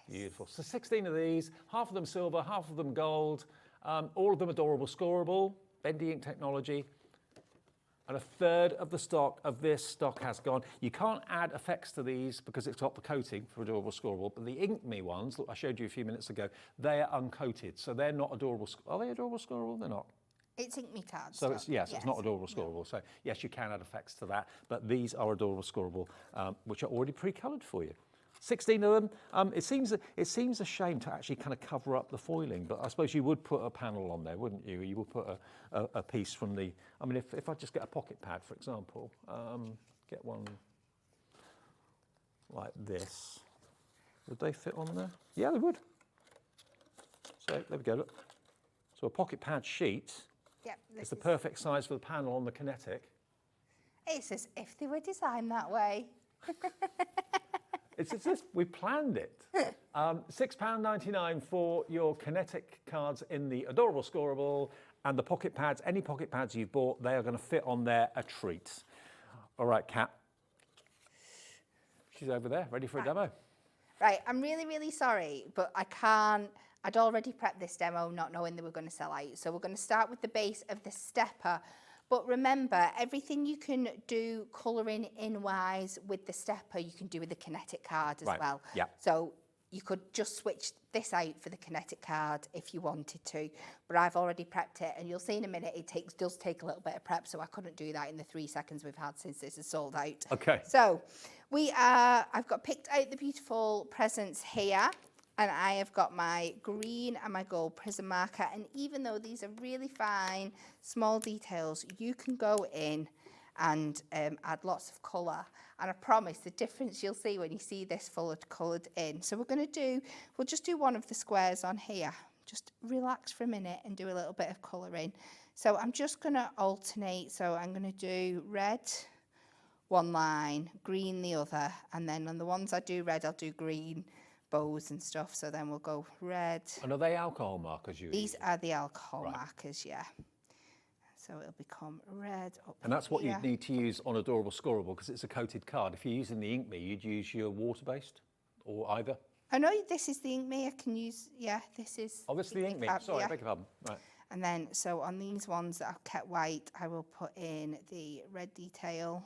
Speaker 1: Beautiful. So 16 of these, half of them silver, half of them gold, all of them adorable scoreable, bendy ink technology, and a third of the stock of this stock has gone. You can't add effects to these because it's got the coating for adorable scoreable, but the Ink Me ones, that I showed you a few minutes ago, they are uncoated, so they're not adorable. Are they adorable scoreable? They're not.
Speaker 5: It's Ink Me cards.
Speaker 1: So it's, yes, it's not adorable scoreable. So yes, you can add effects to that, but these are adorable scoreable, which are already pre-coloured for you. 16 of them. It seems a shame to actually kind of cover up the foiling, but I suppose you would put a panel on there, wouldn't you? You would put a piece from the. I mean, if I just get a pocket pad, for example, get one like this, would they fit on there? Yeah, they would. So there we go. Look. So a pocket pad sheet.
Speaker 5: Yep,
Speaker 1: is the perfect size for the panel on the kinetic.
Speaker 5: It's as if they were designed that way.
Speaker 1: It's just, we planned it. £6.99 for your kinetic cards in the adorable scoreable, and the pocket pads, any pocket pads you've bought, they are going to fit on there a treat. All right, Kat. She's over there, ready for a demo.
Speaker 5: Right, I'm really, really sorry, but I can't. I'd already prepped this demo not knowing they were going to sell out. So we're going to start with the base of the stepper. But remember, everything you can do colouring in-wise with the stepper, you can do with the kinetic card as well.
Speaker 1: Yeah.
Speaker 5: So you could just switch this out for the kinetic card if you wanted to. But I've already prepped it, and you'll see in a minute it does take a little bit of prep, so I couldn't do that in the 3 seconds we've had since this is sold out.
Speaker 1: Okay.
Speaker 5: So I've got picked out the beautiful presents here. And I have got my green and my gold prism marker. And even though these are really fine, small details, you can go in and add lots of colour. And I promise the difference you'll see when you see this coloured in. So we'll just do one of the squares on here. Just relax for a minute and do a little bit of colour in. So I'm just going to alternate. So I'm going to do red one line, green the other. And then on the ones I do red, I'll do green bows and stuff. So then we'll go red.
Speaker 1: And are they alcohol markers you
Speaker 5: These
Speaker 1: use?
Speaker 5: are the alcohol markers, yeah. So it'll become red up
Speaker 1: And that's what
Speaker 5: here.
Speaker 1: you'd need to use on Adorable Scoreable because it's a coated card. If you're using the Ink Me, you'd use your water-based or either.
Speaker 5: I know this is the Ink Me. I can use, this is.
Speaker 1: Oh, this is the Ink Me. Sorry, I beg your pardon. Right.
Speaker 5: And then, so on these ones that I've kept white, I will put in the red detail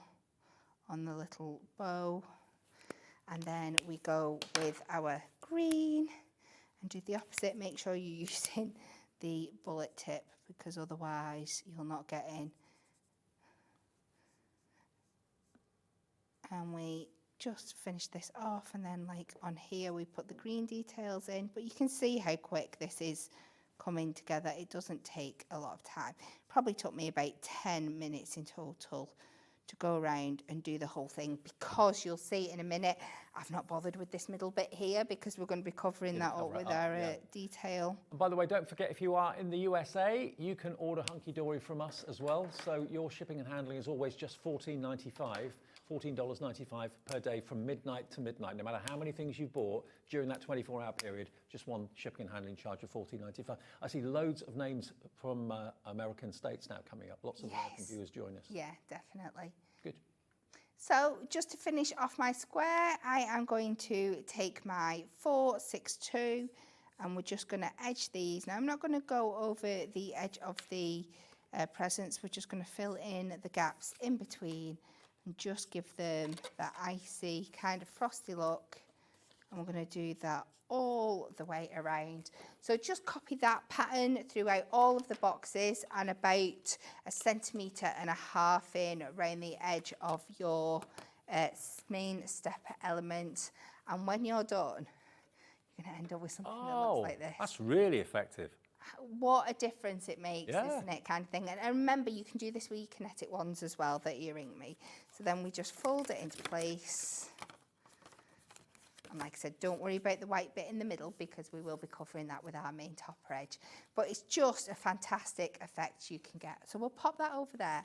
Speaker 5: on the little bow. And then we go with our green and do the opposite. Make sure you're using the bullet tip because otherwise you'll not get in. And we just finish this off, and then like on here we put the green details in, but you can see how quick this is coming together. It doesn't take a lot of time. Probably took me about 10 minutes in total to go around and do the whole thing, because you'll see in a minute I've not bothered with this middle bit here because we're going to be covering that up with our detail.
Speaker 1: And by the way, don't forget, if you are in the USA, you can order Hunkydory from us as well. So your shipping and handling is always just $14.95 per day from midnight to midnight. No matter how many things you bought during that 24-hour period, just one shipping and handling charge of $14.95. I see loads of names from American states now coming up. Lots of American viewers join us.
Speaker 5: Yeah, definitely.
Speaker 1: Good.
Speaker 5: So just to finish off my square, I am going to take my 462 and we're just going to edge these. Now I'm not going to go over the edge of the presents. We're just going to fill in the gaps in between and just give them that icy kind of frosty look. And we're going to do that all the way around. So just copy that pattern throughout all of the boxes and about 1.5 centimetres in around the edge of your main stepper element. And when you're done, you're going to end up with something that looks like this.
Speaker 1: That's really effective.
Speaker 5: What a difference it makes, isn't it, kind of thing. And remember, you can do this with your kinetic ones as well that you Ink Me. So then we just fold it into place. And like I said, don't worry about the white bit in the middle because we will be covering that with our main topper edge. But it's just a fantastic effect you can get. So we'll pop that over there.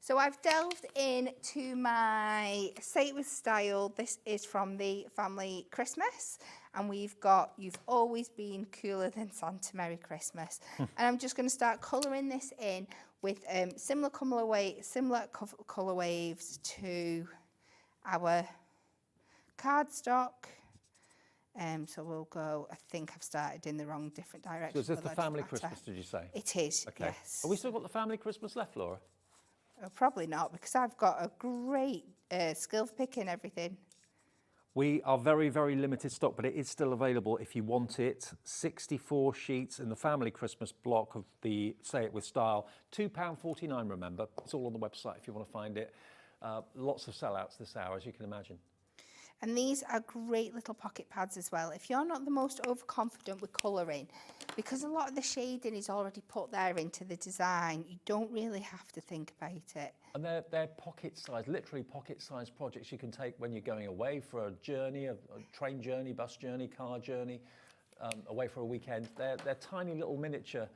Speaker 5: So I've delved into my Say It With Style. This is from the family Christmas. And we've got You've Always Been Cooler Than Santa, Merry Christmas. And I'm just going to start colouring this in with similar colour waves to our cardstock. So we'll go, I think I've started in the wrong different direction.
Speaker 1: So is this the family Christmas, did you say?
Speaker 5: It is,
Speaker 1: okay.
Speaker 5: Yes.
Speaker 1: Have we still got the family Christmas left, Laura?
Speaker 5: Probably not, because I've got a great skill for picking everything.
Speaker 1: We are very, very limited stock, but it is still available if you want it. 64 sheets in the family Christmas block of the Say It With Style. £2.49, remember. It's all on the website if you want to find it. Lots of sellouts this hour, as you can imagine.
Speaker 5: And these are great little pocket pads as well. If you're not the most overconfident with colouring, because a lot of the shading is already put there into the design, you don't really have to think about it.
Speaker 1: And they're pocket size, literally pocket size projects you can take when you're going away for a journey, a train journey, bus journey, car journey, away for a weekend. They're tiny little miniature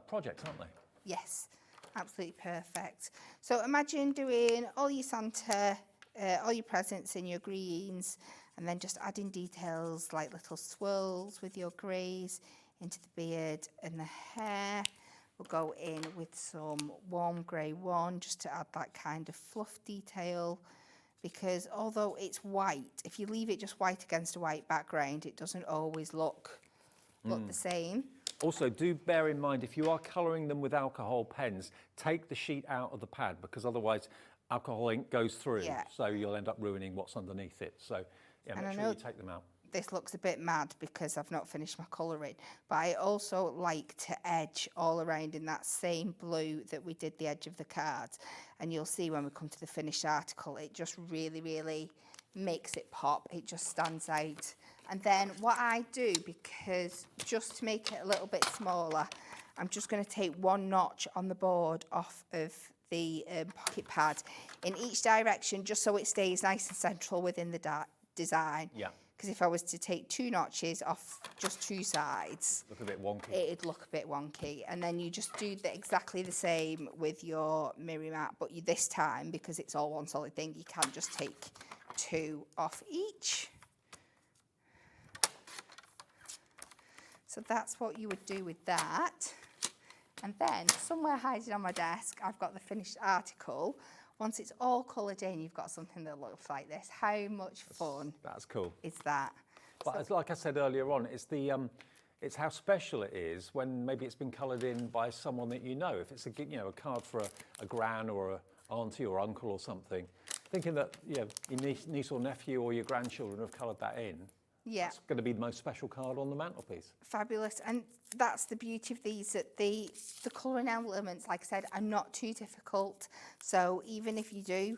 Speaker 1: projects, aren't they?
Speaker 5: Yes, absolutely perfect. So imagine doing all your Santa, all your presents in your greens, and then just adding details like little swirls with your greys into the beard and the hair. We'll go in with some warm grey one just to add that kind of fluff detail, because although it's white, if you leave it just white against a white background, it doesn't always look the same.
Speaker 1: Also, do bear in mind, if you are colouring them with alcohol pens, take the sheet out of the pad, because otherwise alcohol ink goes through, so you'll end up ruining what's underneath it. So yeah, make sure you take them out.
Speaker 5: This looks a bit mad because I've not finished my colouring, but I also like to edge all around in that same blue that we did the edge of the cards. And you'll see when we come to the finished article, it just really, really makes it pop. It just stands out And then what I do, because just to make it a little bit smaller, I'm just going to take one notch on the board off of the pocket pad in each direction, just so it stays nice and central within the design.
Speaker 1: Yeah.
Speaker 5: Because if I was to take 2 notches off just 2 sides,
Speaker 1: look a bit wonky.
Speaker 5: It'd look a bit wonky. And then you just do exactly the same with your mirror mat, but this time, because it's all one solid thing, you can just take 2 off each. So that's what you would do with that. And then somewhere hiding on my desk, I've got the finished article. Once it's all coloured in, you've got something that looks like this. How much fun
Speaker 1: That's cool.
Speaker 5: is that?
Speaker 1: But it's like I said earlier on, it's how special it is when maybe it's been coloured in by someone that you know. If it's a card for a gran or a auntie or uncle or something, thinking that your niece or nephew or your grandchildren have coloured that in.
Speaker 5: Yeah.
Speaker 1: It's going to be the most special card on the mantelpiece.
Speaker 5: Fabulous. And that's the beauty of these, that the colouring elements, like I said, are not too difficult. So even if you do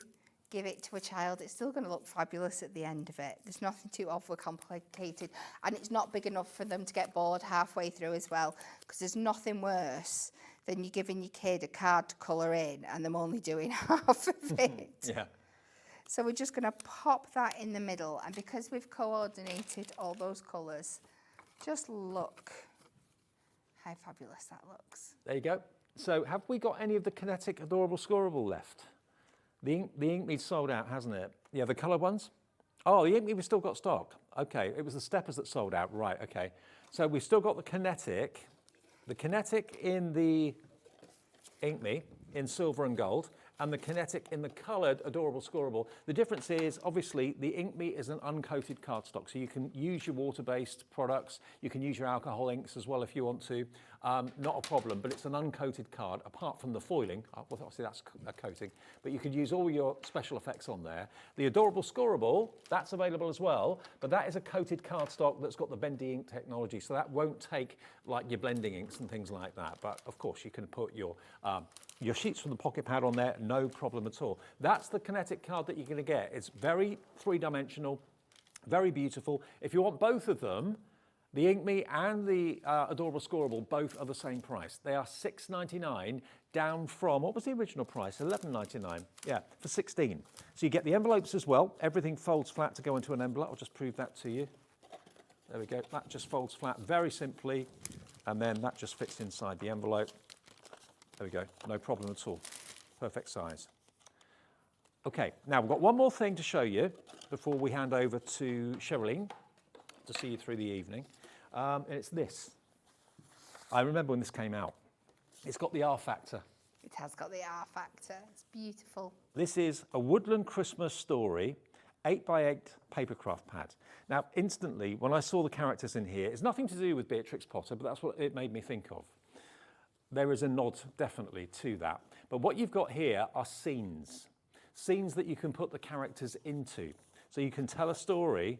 Speaker 5: give it to a child, it's still going to look fabulous at the end of it. There's nothing too overcomplicated, and it's not big enough for them to get bored halfway through as well, because there's nothing worse than you giving your kid a card to colour in and them only doing half of it.
Speaker 1: Yeah.
Speaker 5: So we're just going to pop that in the middle, and because we've coordinated all those colours, just look how fabulous that looks.
Speaker 1: There you go. So have we got any of the Kinetic Adorable Scorable left? The Inkme's sold out, hasn't it? Yeah, the colour ones? Oh, the Inkme we've still got stock. Okay, it was the Steppers that sold out, right, okay. So we've still got the Kinetic in the Inkme in silver and gold, and the Kinetic in the coloured Adorable Scorable. The difference is, obviously, the Inkme is an uncoated cardstock, so you can use your water-based products, you can use your alcohol inks as well if you want to, not a problem, but it's an uncoated card, apart from the foiling, well, obviously that's a coating, but you could use all your special effects on there. The Adorable Scorable, that's available as well, but that is a coated cardstock that's got the bendy ink technology, so that won't take like your blending inks and things like that, but of course you can put your sheets from the pocket pad on there, no problem at all. That's the Kinetic card that you're going to get. It's very three-dimensional, very beautiful. If you want both of them, the Inkme and the Adorable Scorable both are the same price. They are $6.99 down from, what was the original price? $11.99, yeah, for $16. So you get the envelopes as well. Everything folds flat to go into an envelope. I'll just prove that to you. There we go. That just folds flat very simply, and then that just fits inside the envelope. There we go, no problem at all. Perfect size. Okay, now we've got one more thing to show you before we hand over to Sherilyn to see you through the evening. And it's this. I remember when this came out. It's got the R factor.
Speaker 5: It has got the R factor. It's beautiful.
Speaker 1: This is a Woodland Christmas Story 8x8 papercraft pad. Now, instantly, when I saw the characters in here, it's nothing to do with Beatrix Potter, but that's what it made me think of. There is a nod, definitely, to that. But what you've got here are scenes. Scenes that you can put the characters into. So you can tell a story.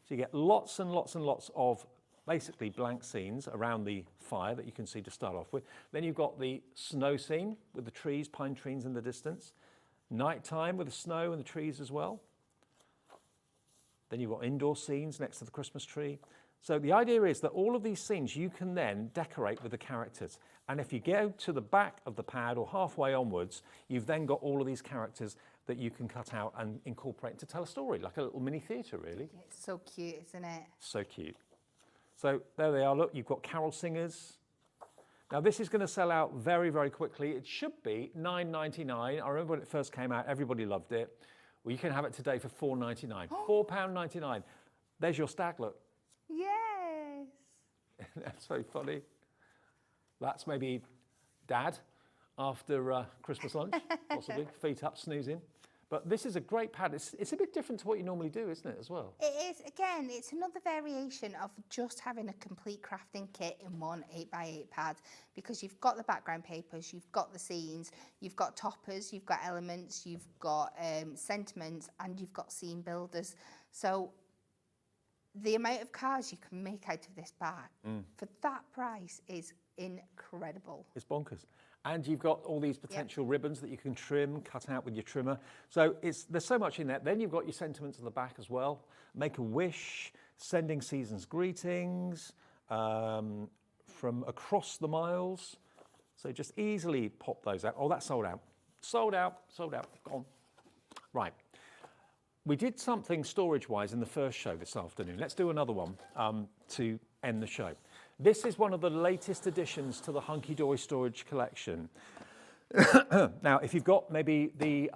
Speaker 1: So you get lots and lots and lots of basically blank scenes around the fire that you can see to start off with. Then you've got the snow scene with the trees, pine trees in the distance. Nighttime with the snow and the trees as well. Then you've got indoor scenes next to the Christmas tree. So the idea is that all of these scenes you can then decorate with the characters. And if you go to the back of the pad or halfway onwards, you've then got all of these characters that you can cut out and incorporate to tell a story, like a little mini theatre, really.
Speaker 5: It's so cute, isn't it?
Speaker 1: So cute. So there they are. Look, you've got carol singers. Now, this is going to sell out very, very quickly. It should be $9.99. I remember when it first came out, everybody loved it. Well, you can have it today for $4.99. £4.99. There's your stag look.
Speaker 5: Yes.
Speaker 1: That's very funny. That's maybe Dad after Christmas lunch, possibly, feet up, snoozing. But this is a great pad. It's a bit different to what you normally do, isn't it, as well?
Speaker 5: It is. Again, it's another variation of just having a complete crafting kit in one 8x8 pad, because you've got the background papers, you've got the scenes, you've got toppers, you've got elements, you've got sentiments, and you've got scene builders. So the amount of cards you can make out of this bag for that price is incredible.
Speaker 1: It's bonkers. And you've got all these potential ribbons that you can trim, cut out with your trimmer. So there's so much in there. Then you've got your sentiments on the back as well. Make a wish, sending season's greetings from across the miles. So just easily pop those out. Oh, that's sold out. Sold out, sold out, gone. Right. We did something storage-wise in the first show this afternoon. Let's do another one to end the show. This is one of the latest additions to the Hunkydory storage collection. Now, if you've got maybe the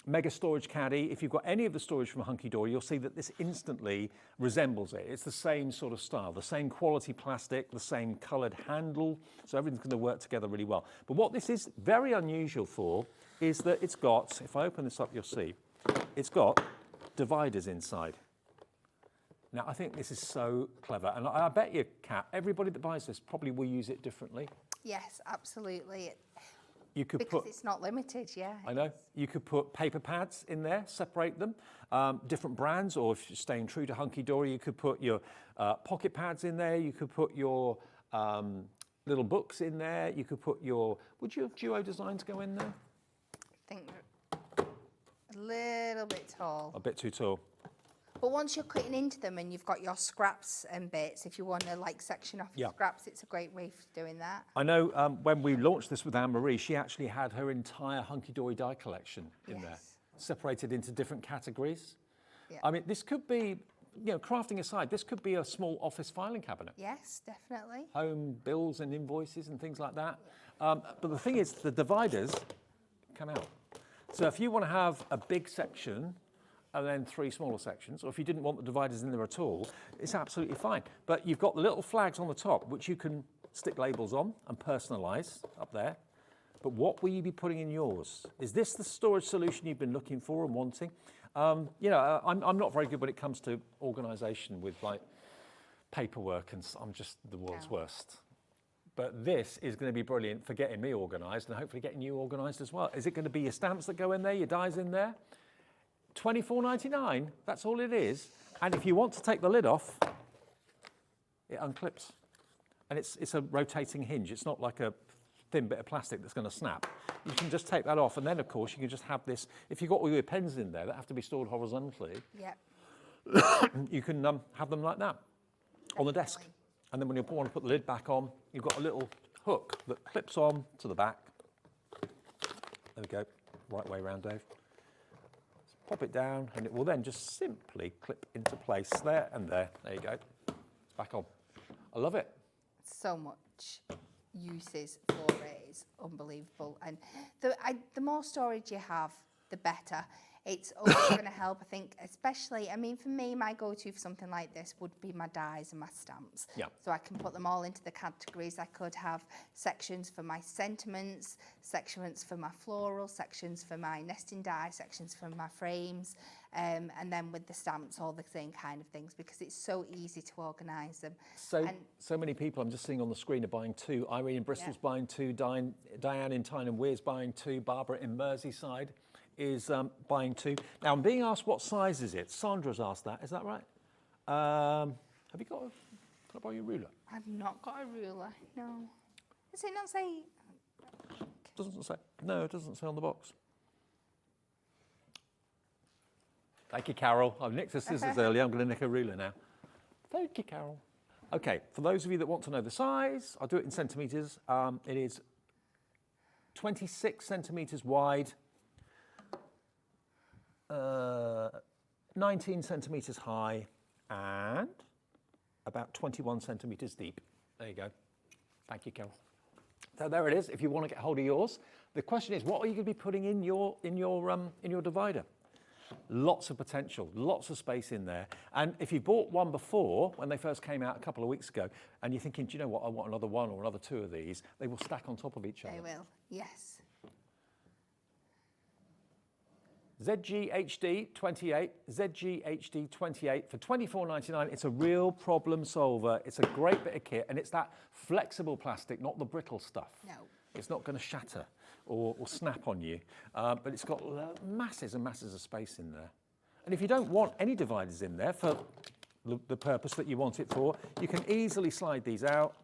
Speaker 1: Mega Storage Caddy, if you've got any of the storage from Hunkydory, you'll see that this instantly resembles it. It's the same sort of style, the same quality plastic, the same coloured handle, so everything's going to work together really well. But what this is very unusual for is that it's got, if I open this up, you'll see, it's got dividers inside. Now, I think this is so clever, and I bet you, Kat, everybody that buys this probably will use it differently.
Speaker 5: Yes, absolutely.
Speaker 1: You could
Speaker 5: because
Speaker 1: put,
Speaker 5: it's not limited, yeah.
Speaker 1: I know. You could put paper pads in there, separate them, different brands, or if you're staying true to Hunkydory, you could put your pocket pads in there, you could put your little books in there, you could put your, would your duo designs go in there?
Speaker 5: I think they're a little bit tall.
Speaker 1: A bit too tall.
Speaker 5: But once you're cutting into them and you've got your scraps and bits, if you want to like section off your scraps, it's a great way for doing that.
Speaker 1: I know when we launched this with Anne-Marie, she actually had her entire Hunkydory die collection in there, separated into different categories. Yeah. I mean, this could be, you know, crafting aside, this could be a small office filing cabinet.
Speaker 5: Yes, definitely.
Speaker 1: Home bills and invoices and things like that. But the thing is, the dividers come out. So if you want to have a big section and then 3 smaller sections, or if you didn't want the dividers in there at all, it's absolutely fine. But you've got the little flags on the top, which you can stick labels on and personalise up there. But what will you be putting in yours? Is this the storage solution you've been looking for and wanting? You know, I'm not very good when it comes to organisation with like paperwork, and I'm just the world's worst. But this is going to be brilliant for getting me organised and hopefully getting you organised as well. Is it going to be your stamps that go in there, your dies in there? $24.99, that's all it is. And if you want to take the lid off, it unclips. And it's a rotating hinge. It's not like a thin bit of plastic that's going to snap. You can just take that off, and then, of course, you can just have this. If you've got all your pens in there that have to be stored horizontally, you can have them like that on the desk. And then when you want to put the lid back on, you've got a little hook that clips on to the back. There we go, right way around, Dave. Pop it down, and it will then just simply clip into place there and there. There you go. It's back on. I love it.
Speaker 5: So much uses for it is unbelievable. And the more storage you have, the better. It's also going to help, I think, especially, I mean, for me, my go-to for something like this would be my dies and my stamps. Yeah. So I can put them all into the categories. I could have sections for my sentiments, sections for my floral, sections for my nesting die, sections for my frames, and then with the stamps, all the same kind of things, because it's so easy to organise them.
Speaker 1: So many people I'm just seeing on the screen are buying 2. Irene in Bristol's buying 2, Diane in Tyne and Weir's buying 2, Barbara in Merseyside is buying 2. Now, I'm being asked what size is it. Sandra's asked that. Is that right? Have you got can I borrow your ruler?
Speaker 5: I've not got a ruler, no. Does it not say?
Speaker 1: Doesn't say. No, it doesn't say on the box. Thank you, Carol. I've nicked the scissors earlier. I'm going to nick a ruler now. Thank you, Carol. Okay, for those of you that want to know the size, I'll do it in centimetres. It is 26 centimetres wide, 19 centimetres high, and about 21 centimetres deep. There you go. Thank you, Carol. So there it is. If you want to get hold of yours, the question is, what are you going to be putting in your divider? Lots of potential, lots of space in there. And if you bought one before, when they first came out a couple of weeks ago, and you're thinking, do you know what, I want another one or another 2 of these, they will stack on top of each other.
Speaker 5: They will, yes.
Speaker 1: ZGHD 28, ZGHD 28 for $24.99. It's a real problem solver. It's a great bit of kit, and it's that flexible plastic, not the brittle stuff. No. It's not going to shatter or snap on you, but it's got masses and masses of space in there. And if you don't want any dividers in there for the purpose that you want it for, you can easily slide these out,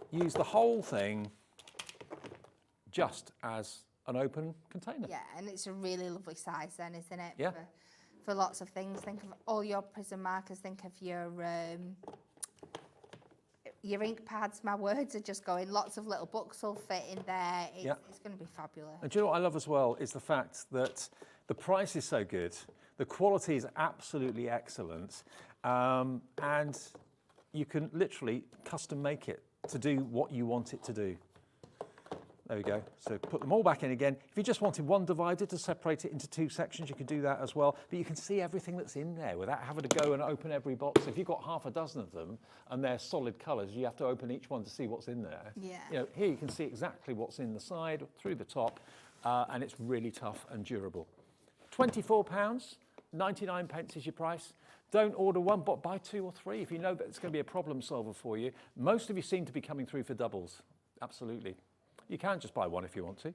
Speaker 1: use the whole thing just as an open container.
Speaker 5: Yeah, and it's a really lovely size then, isn't it?
Speaker 1: Yeah.
Speaker 5: for lots of things. Think of all your prism markers, think of your ink pads. My words are just going. Lots of little books will fit in there. It's going to be fabulous.
Speaker 1: And do you know what I love as well is the fact that the price is so good, the quality is absolutely excellent, and you can literally custom make it to do what you want it to do. There we go. So put them all back in again. If you just wanted one divider to separate it into 2 sections, you can do that as well. But you can see everything that's in there without having to go and open every box. If you've got half a dozen of them and they're solid colours, you have to open each one to see what's in there.
Speaker 5: Yeah.
Speaker 1: You know, here you can see exactly what's in the side, through the top, and it's really tough and durable. £24, 99 pence is your price. Don't order one, but buy 2 or 3 if you know that it's going to be a problem solver for you. Most of you seem to be coming through for doubles. Absolutely. You can just buy one if you want to.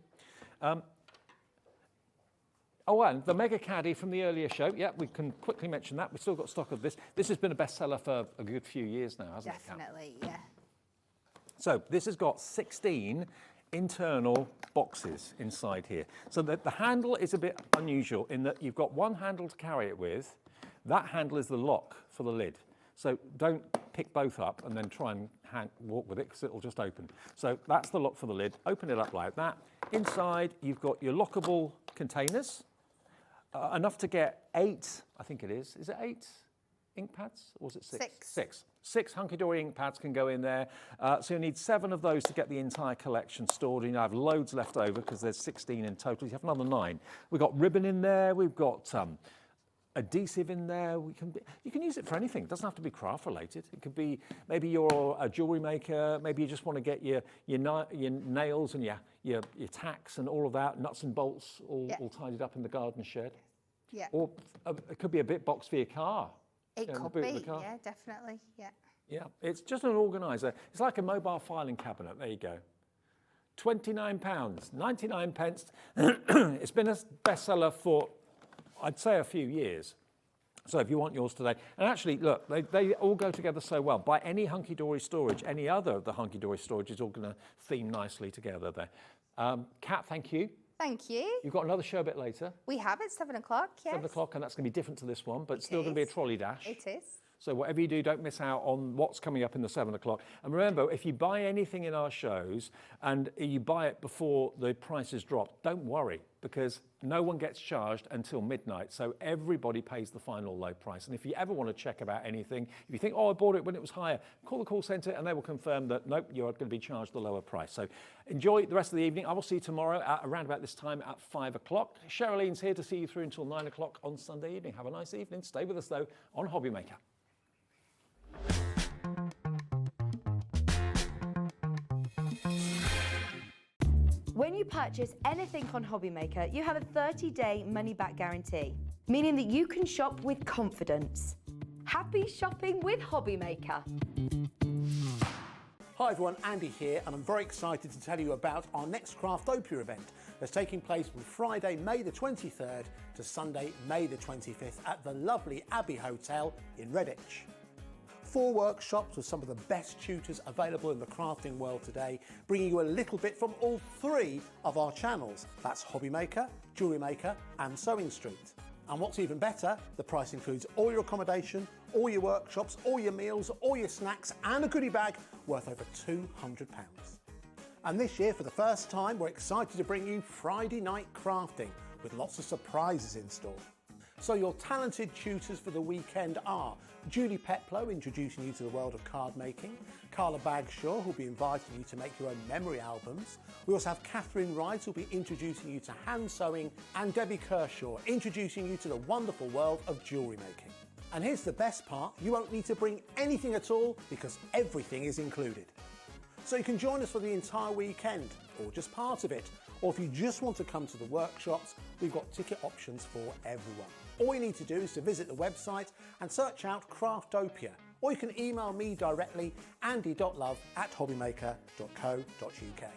Speaker 1: Oh, and the Mega Caddy from the earlier show. Yeah, we can quickly mention that. We've still got stock of this. This has been a bestseller for a good few years now, hasn't it, Kat?
Speaker 5: Definitely, yeah.
Speaker 1: So this has got 16 internal boxes inside here. So the handle is a bit unusual in that you've got one handle to carry it with. That handle is the lock for the lid. So don't pick both up and then try and walk with it because it'll just open. So that's the lock for the lid. Open it up like that. Inside, you've got your lockable containers, enough to get 8, I think it is. Is it 8 ink pads or was it 6? 6 Hunkydory ink pads can go in there. So you need 7 of those to get the entire collection stored. You have loads left over because there's 16 in total. You have another 9. We've got ribbon in there. We've got adhesive in there. You can use it for anything. It doesn't have to be craft related. It could be maybe you're a jewellery maker. Maybe you just want to get your nails and your tacks and all of that, nuts and bolts all tidied up in the garden shed.
Speaker 5: Yeah.
Speaker 1: Or it could be a bit box for your car.
Speaker 5: It could be, yeah, definitely, yeah.
Speaker 1: Yeah, it's just an organiser. It's like a mobile filing cabinet. There you go. £29, 99 pence. It's been a bestseller for, I'd say, a few years. So if you want yours today, and actually, look, they all go together so well. Buy any Hunkydory storage, any other of the Hunkydory storage is all going to theme nicely together there. Kat, thank you.
Speaker 5: Thank you.
Speaker 1: You've got another show a bit later.
Speaker 5: We have at 7 o'clock, yes.
Speaker 1: 7 o'clock, and that's going to be different to this one, but it's still going to be a trolley dash.
Speaker 5: It is.
Speaker 1: So whatever you do, don't miss out on what's coming up in the 7 o'clock. And remember, if you buy anything in our shows and you buy it before the prices drop, don't worry, because no one gets charged until midnight. So everybody pays the final low price. And if you ever want to check about anything, if you think, oh, I bought it when it was higher, call the call centre and they will confirm that, nope, you're going to be charged the lower price. So enjoy the rest of the evening. I will see you tomorrow at around about this time at 5 o'clock. Cheryllene's here to see you through until 9 o'clock on Sunday evening. Have a nice evening. Stay with us, though, on Hobby Maker.
Speaker 12: When you purchase anything on Hobby Maker, you have a 30-day money-back guarantee, meaning that you can shop with confidence. Happy shopping with Hobby Maker.
Speaker 9: Hi everyone, Andy here, and I'm very excited to tell you about our next Craftopia event that's taking place from Friday, May the 23rd to Sunday, May the 25th at the lovely Abbey Hotel in Redditch. 4 workshops with some of the best tutors available in the crafting world today, bringing you a little bit from all 3 of our channels. That's Hobby Maker, Jewellery Maker and Sewing Street. And what's even better, the price includes all your accommodation, all your workshops, all your meals, all your snacks and a goodie bag worth over £200. And this year, for the first time, we're excited to bring you Friday night crafting with lots of surprises in store. So your talented tutors for the weekend are Julie Peplow, introducing you to the world of card making, Carla Bagshaw, who'll be inviting you to make your own memory albums. We also have Catherine Wright, who'll be introducing you to hand sewing, and Debbie Kershaw, introducing you to the wonderful world of jewellery making. And here's the best part, you won't need to bring anything at all because everything is included. So you can join us for the entire weekend, or just part of it. Or if you just want to come to the workshops, we've got ticket options for everyone. All you need to do is to visit the website and search out Craftopia, or you can email me directly, andy.love@hobbymaker.co.uk.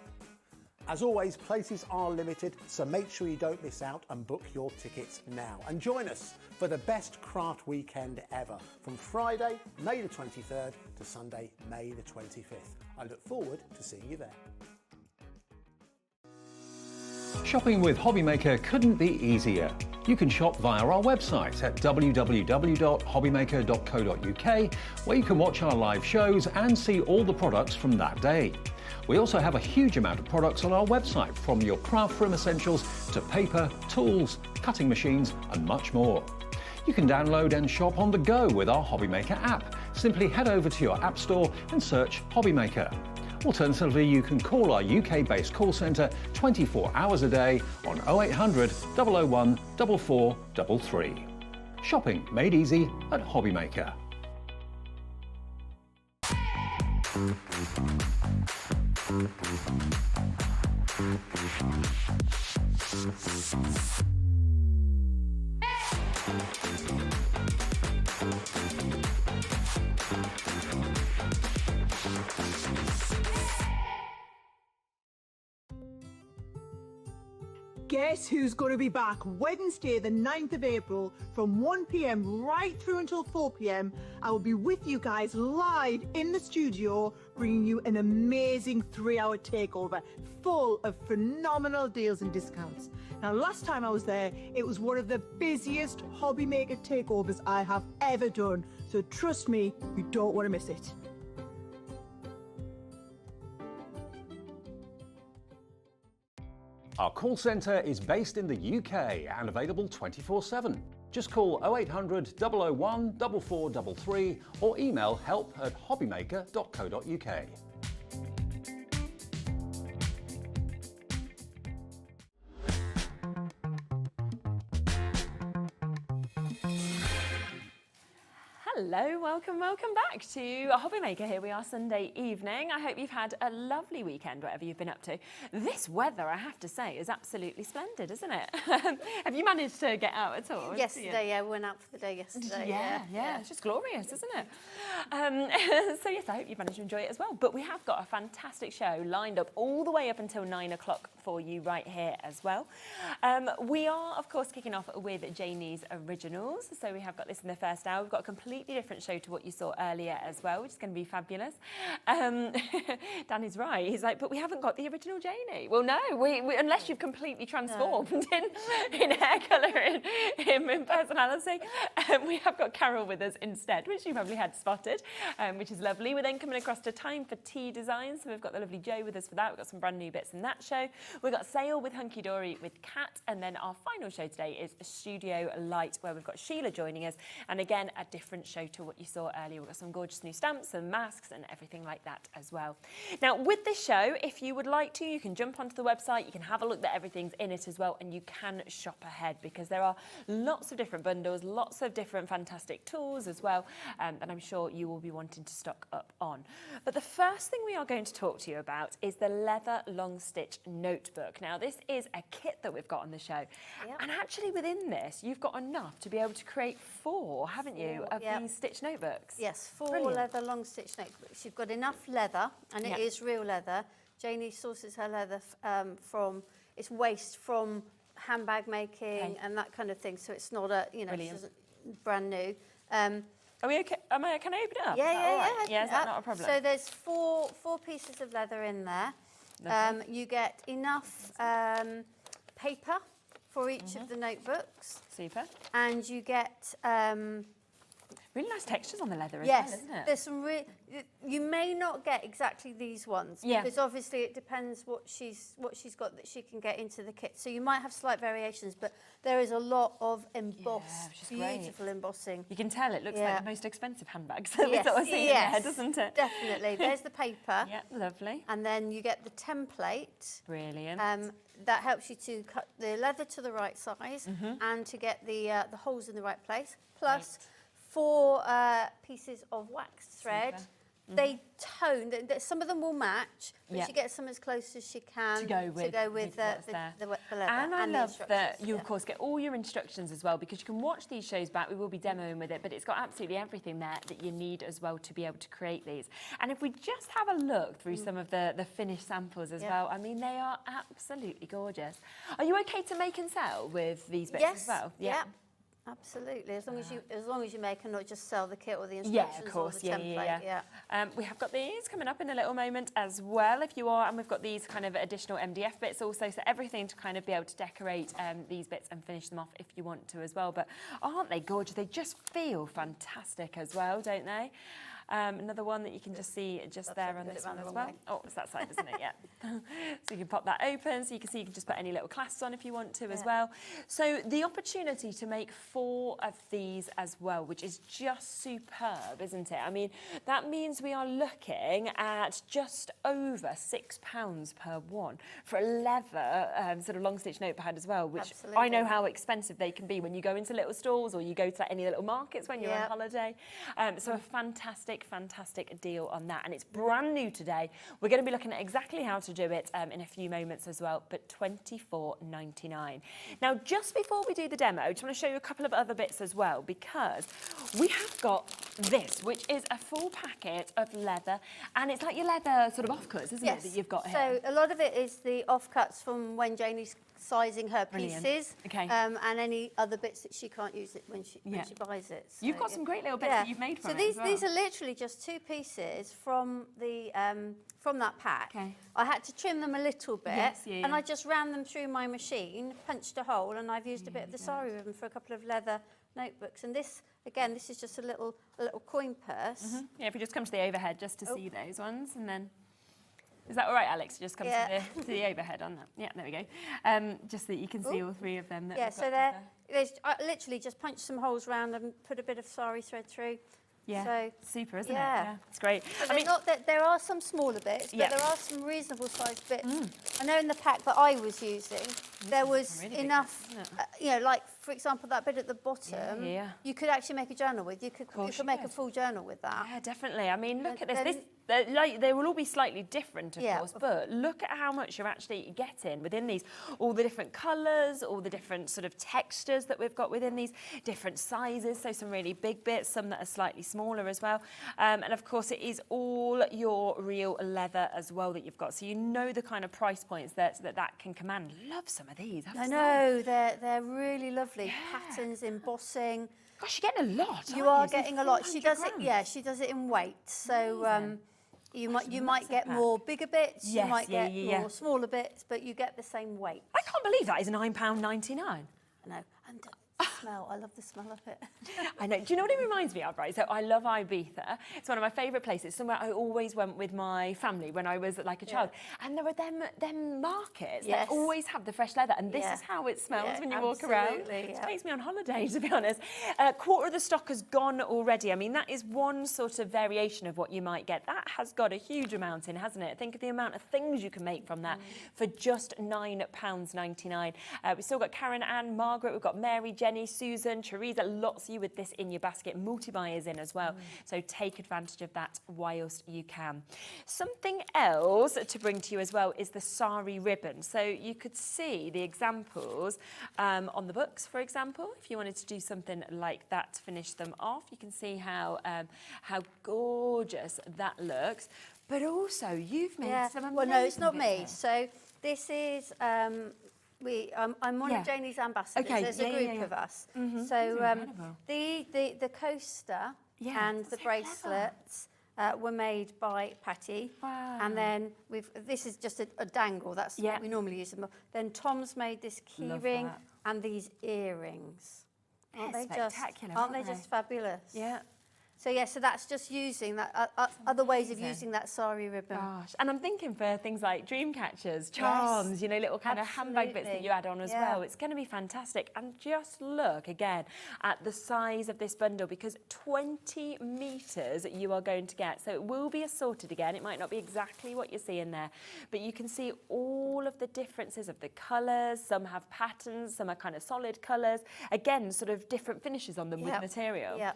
Speaker 9: As always, places are limited, so make sure you don't miss out and book your tickets now. And join us for the best craft weekend ever, from Friday, May the 23rd to Sunday, May the 25th. I look forward to seeing you there.
Speaker 1: Shopping with Hobbymaker couldn't be easier. You can shop via our website at www.hobbymaker.co.uk, where you can watch our live shows and see all the products from that day. We also have a huge amount of products on our website, from your craft room essentials to paper, tools, cutting machines and much more. You can download and shop on the go with our Hobbymaker app. Simply head over to your app store and search Hobbymaker. Alternatively, you can call our UK-based call centre 24 hours a day on 0800 001 4433. Shopping made easy at Hobbymaker.
Speaker 4: Guess who's going to be back Wednesday the 9th of April from 1 p.m. right through until 4 p.m. I will be with you guys live in the studio, bringing you an amazing 3-hour takeover full of phenomenal deals and discounts. Now, last time I was there, it was one of the busiest Hobbymaker takeovers I have ever done. So trust me, you don't want to miss it.
Speaker 1: Our call centre is based in the UK and available 24/7. Just call 0800 001 4433 or email help@hobbymaker.co.uk.
Speaker 14: Hello, welcome back to Hobbymaker. Here we are Sunday evening. I hope you've had a lovely weekend, whatever you've been up to. This weather, I have to say, is absolutely splendid, isn't it? Have you managed to get out at all?
Speaker 2: Yesterday, yeah, we went out for the day yesterday.
Speaker 14: Yeah, it's just glorious, isn't it? So yes, I hope you've managed to enjoy it as well. But we have got a fantastic show lined up all the way up until 9 o'clock for you right here as well. We are, of course, kicking off with Janie's Originals. So we have got this in the first hour. We've got a completely different show to what you saw earlier as well, which is going to be fabulous. Danny's right. He's like, but we haven't got the original Janie. Well, no, we unless you've completely transformed in hair colour, in personality. We have got Carol with us instead, which you probably had spotted, which is lovely. We're then coming across to Time for Tea Design, so we've got the lovely Jo with us for that. We've got some brand new bits in that show. We've got Sale with Hunkydory with Kat, and then our final show today is Studio Light, where we've got Sheila joining us, and again, a different show to what you saw earlier. We've got some gorgeous new stamps, some masks and everything like that as well. Now, with this show, if you would like to, you can jump onto the website, you can have a look that everything's in it as well, and you can shop ahead because there are lots of different bundles, lots of different fantastic tools as well, that I'm sure you will be wanting to stock up on. But the first thing we are going to talk to you about is the leather long stitch notebook. Now, this is a kit that we've got on the show, and actually within this, you've got enough to be able to create 4, haven't you, of these stitch notebooks?
Speaker 2: Yes, 4
Speaker 14: Brilliant.
Speaker 2: leather long stitch notebooks. You've got enough leather, and it is real leather. Janie sources her leather from, it's waste from handbag making and that kind of thing, so it's not a, you know, this isn't brand new.
Speaker 14: Are we okay? Can I open it up?
Speaker 2: Yeah,
Speaker 14: is that not a problem?
Speaker 2: So there's four pieces of leather in there. You get enough paper for each of the notebooks.
Speaker 14: Super.
Speaker 2: And you get
Speaker 14: really nice textures on the leather as well, isn't it?
Speaker 2: There's some you may not get exactly these ones because obviously it depends what she's got that she can get into the kit. So you might have slight variations, but there is a lot of embossed, beautiful embossing.
Speaker 14: You can tell it looks like the most expensive handbags that we sort of see in there, doesn't it?
Speaker 2: Definitely. There's the paper.
Speaker 14: Yeah, lovely.
Speaker 2: And then you get the template.
Speaker 14: Brilliant.
Speaker 2: That helps you to cut the leather to the right size and to get the holes in the right place. Plus 4 pieces of waxed thread. They tone. Some of them will match, but she gets them as close as she can
Speaker 14: to go with
Speaker 2: the leather.
Speaker 14: And I love that you, of course, get all your instructions as well, because you can watch these shows back. We will be demoing with it, but it's got absolutely everything there that you need as well to be able to create these. And if we just have a look through some of the finished samples as well, I mean, they are absolutely gorgeous. Are you okay to make and sell with these bits as well?
Speaker 2: Yeah. Absolutely, as long as you make and not just sell the kit or the instructions.
Speaker 14: Yeah, of course.
Speaker 2: Or the template.
Speaker 14: We have got these coming up in a little moment as well, if you are, and we've got these kind of additional MDF bits also, so everything to kind of be able to decorate these bits and finish them off if you want to as well. But aren't they gorgeous? They just feel fantastic as well, don't they? Another one that you can just see just there on this one as well. Oh, it's that side, isn't it? Yeah. So you can pop that open, so you can see you can just put any little clasps on if you want to as well. So the opportunity to make 4 of these as well, which is just superb, isn't it? I mean, that means we are looking at just over £6 per one for a leather sort of long stitch notepad as well, which I know how expensive they can be when you go into little stores or you go to any little markets when you're on holiday. So a fantastic deal on that, and it's brand new today. We're going to be looking at exactly how to do it in a few moments as well, but £24.99. Now, just before we do the demo, I just want to show you a couple of other bits as well, because we have got this, which is a full packet of leather, and it's like your leather sort of offcuts, isn't it, that you've got here?
Speaker 2: So a lot of it is the offcuts from when Janie's sizing her pieces, and any other bits that she can't use it when she buys it. So,
Speaker 14: you've got some great little bits that you've made from it.
Speaker 2: So these are literally just 2 pieces from the from that pack. I had to trim them a little bit, and I just ran them through my machine, punched a hole, and I've used a bit of the sari ribbon for a couple of leather notebooks. And this, again, this is just a little coin purse.
Speaker 14: Yeah, if we just come to the overhead just to see those ones, and then. Is that all right, Alex? Just come to the overhead on that. Yeah, there we go. Just so that you can see all 3 of them. That
Speaker 2: so I literally just punched some holes around and put a bit of sari thread through.
Speaker 14: Yeah,
Speaker 2: so,
Speaker 14: super, isn't it? Yeah, it's great.
Speaker 2: I mean, not that there are some smaller bits, but there are some reasonable sized bits. I know in the pack that I was using, there was really enough, you know, like for example, that bit at the bottom, you could actually make a journal with. You could make a full journal with that.
Speaker 14: Yeah, definitely. I mean, look at this. They will all be slightly different, of course, but look at how much you're actually getting within these. All the different colours, all the different sort of textures that we've got within these, different sizes, so some really big bits, some that are slightly smaller as well. And of course, it is all your real leather as well that you've got, so you know the kind of price points that can command. Love some of these.
Speaker 2: I know, they're really lovely. Patterns, embossing.
Speaker 14: Gosh, you're getting a lot.
Speaker 2: You are getting a lot. She does it. Yeah, she does it in weight. So. You might get more bigger bits, you might get more smaller bits, but you get the same weight.
Speaker 14: I can't believe that is £9.99.
Speaker 2: I know, and smell. I love the smell of it.
Speaker 14: I know. Do you know what it reminds me of, right? So I love Ibiza. It's one of my favourite places. Somewhere I always went with my family when I was like a child. And there were them markets that always have the fresh leather. And this is how it smells when you walk around. It takes me on holiday, to be honest. Quarter of the stock has gone already. I mean, that is one sort of variation of what you might get. That has got a huge amount in, hasn't it? Think of the amount of things you can make from that for just £9.99. We've still got Karen, Anne, Margaret. We've got Mary, Jenny, Susan, Teresa, lots of you with this in your basket. Multi-buyers in as well. So take advantage of that whilst you can. Something else to bring to you as well is the sari ribbon. So you could see the examples on the books, for example. If you wanted to do something like that to finish them off, you can see how gorgeous that looks. But also, you've made some amazing
Speaker 2: Well, no, it's not me.
Speaker 14: here.
Speaker 2: So this is... I'm one of Janie's ambassadors.
Speaker 14: Okay,
Speaker 2: There's a group of us. So the coaster and the bracelets were made by Patty.
Speaker 14: Wow.
Speaker 2: And then this is just a dangle. That's what we normally use them. Then Tom's made this key ring and these earrings. Aren't they
Speaker 14: spectacular,
Speaker 2: Aren't they just fabulous?
Speaker 14: Yeah.
Speaker 2: So so that's just using that other ways of using that sari ribbon.
Speaker 14: Gosh, and I'm thinking for things like dream catchers, charms, you know, little kind of handbag bits that you add on as well. It's going to be fantastic. And just look again at the size of this bundle, because 20 metres you are going to get. So it will be assorted again. It might not be exactly what you're seeing there, but you can see all of the differences of the colours. Some have patterns, some are kind of solid colours. Again, sort of different finishes on them with material.
Speaker 2: Yeah.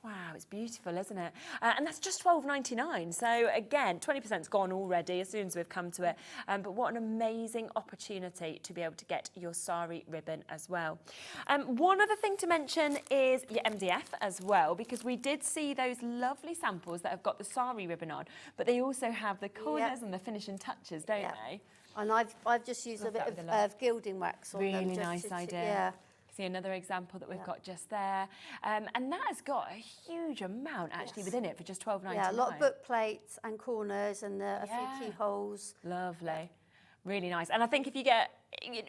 Speaker 14: Wow, it's beautiful, isn't it? And that's just £12.99. So again, 20%'s gone already as soon as we've come to it. But what an amazing opportunity to be able to get your sari ribbon as well. One other thing to mention is your MDF as well, because we did see those lovely samples that have got the sari ribbon on, but they also have the corners and the finishing touches, don't they?
Speaker 2: And I've just used a bit of gilding wax on them.
Speaker 14: Really nice idea. See another example that we've got just there. And that has got a huge amount actually within it for just $12.99.
Speaker 2: Yeah, a lot of book plates and corners and a few keyholes.
Speaker 14: Lovely. Really nice. And I think if you get,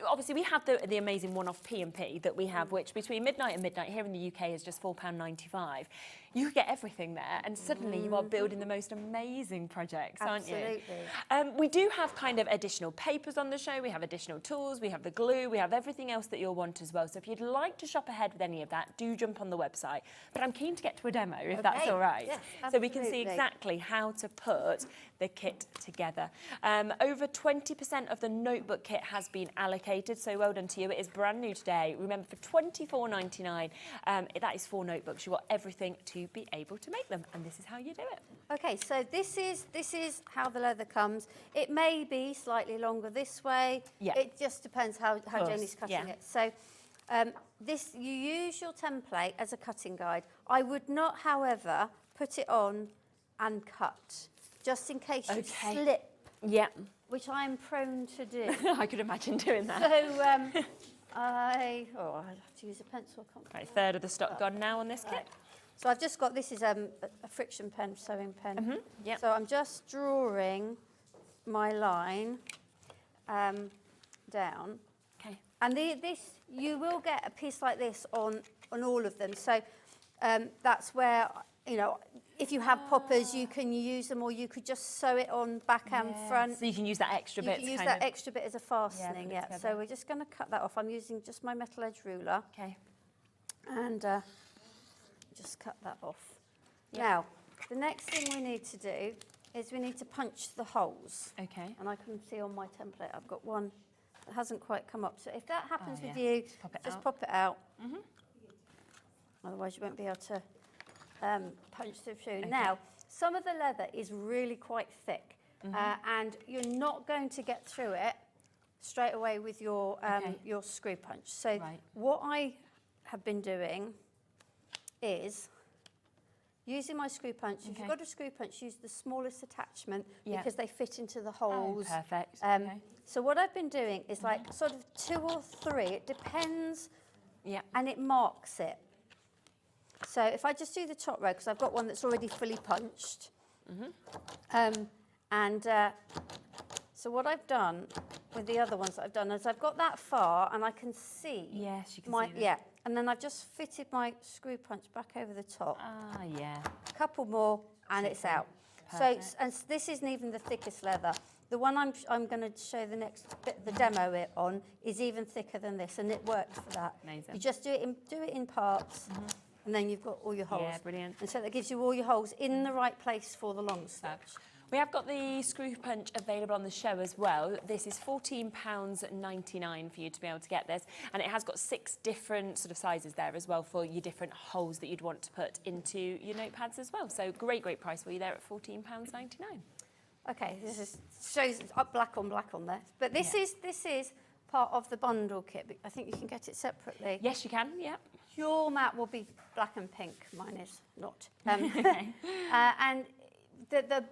Speaker 14: obviously we have the amazing one-off P&P that we have, which between midnight and midnight here in the UK is just £4.95. You could get everything there, and suddenly you are building the most amazing projects, aren't you?
Speaker 2: Absolutely.
Speaker 14: We do have kind of additional papers on the show, we have additional tools, we have the glue, we have everything else that you'll want as well. So if you'd like to shop ahead with any of that, do jump on the website. But I'm keen to get to a demo, if that's all right.
Speaker 2: Yes,
Speaker 14: so we can see exactly how to put the kit together. Over 20% of the notebook kit has been allocated, so well done to you. It is brand new today. Remember, for £24.99, that is 4 notebooks. You've got everything to be able to make them, and this is how you do it.
Speaker 2: Okay, so this is how the leather comes. It may be slightly longer this way.
Speaker 14: Yeah.
Speaker 2: It just depends how Janie's cutting it. So you use your template as a cutting guide. I would not, however, put it on and cut, just in case you slip.
Speaker 14: Yeah.
Speaker 2: Which I'm prone to do.
Speaker 14: I could imagine doing that.
Speaker 2: So I'll have to use a pencil.
Speaker 14: Right, third of the stock gone now on this kit.
Speaker 2: So I've just got, this is a friction pen, sewing pen.
Speaker 14: Yep.
Speaker 2: So I'm just drawing my line down.
Speaker 14: Okay.
Speaker 2: And you will get a piece like this on all of them. So that's where, if you have poppers, you can use them, or you could just sew it on back and front.
Speaker 14: So you can use that extra bit.
Speaker 2: You can use that extra bit as a fastening, So we're just going to cut that off. I'm using just my metal edge ruler.
Speaker 14: Okay.
Speaker 2: And just cut that off. Now, the next thing we need to do is we need to punch the holes.
Speaker 14: Okay.
Speaker 2: And I can see on my template I've got one that hasn't quite come up. So if that happens with you, just pop it out. Otherwise you won't be able to punch through. Now, some of the leather is really quite thick, and you're not going to get through it straight away with your screw punch. So what I have been doing is using my screw punch. If you've got a screw punch, use the smallest attachment because they fit into the holes.
Speaker 14: Oh, perfect.
Speaker 2: So what I've been doing is like sort of 2 or 3, it depends, and it marks it. So if I just do the top row, because I've got one that's already fully punched, so what I've done with the other ones that I've done is I've got that far and I can see.
Speaker 14: Yes, you can see that.
Speaker 2: And then I've just fitted my screw punch back over the top.
Speaker 14: Ah, yeah.
Speaker 2: A couple more and it's out.
Speaker 14: Perfect.
Speaker 2: So, and this isn't even the thickest leather. The one I'm going to show the next bit, the demo it on, is even thicker than this, and it works for that.
Speaker 14: Amazing.
Speaker 2: You just do it in parts, and then you've got all your holes.
Speaker 14: Yeah, brilliant.
Speaker 2: And so that gives you all your holes in the right place for the long stitch.
Speaker 14: We have got the screw punch available on the show as well. This is £14.99 for you to be able to get this. And it has got 6 different sort of sizes there as well for your different holes that you'd want to put into your notepads as well. So great price for you there at £14.99.
Speaker 2: Okay, this shows up black on there. But this is part of the bundle kit. But I think you can get it separately.
Speaker 14: Yes, you can, yeah.
Speaker 2: Your mat will be black and pink. Mine is not.
Speaker 14: Okay.
Speaker 2: And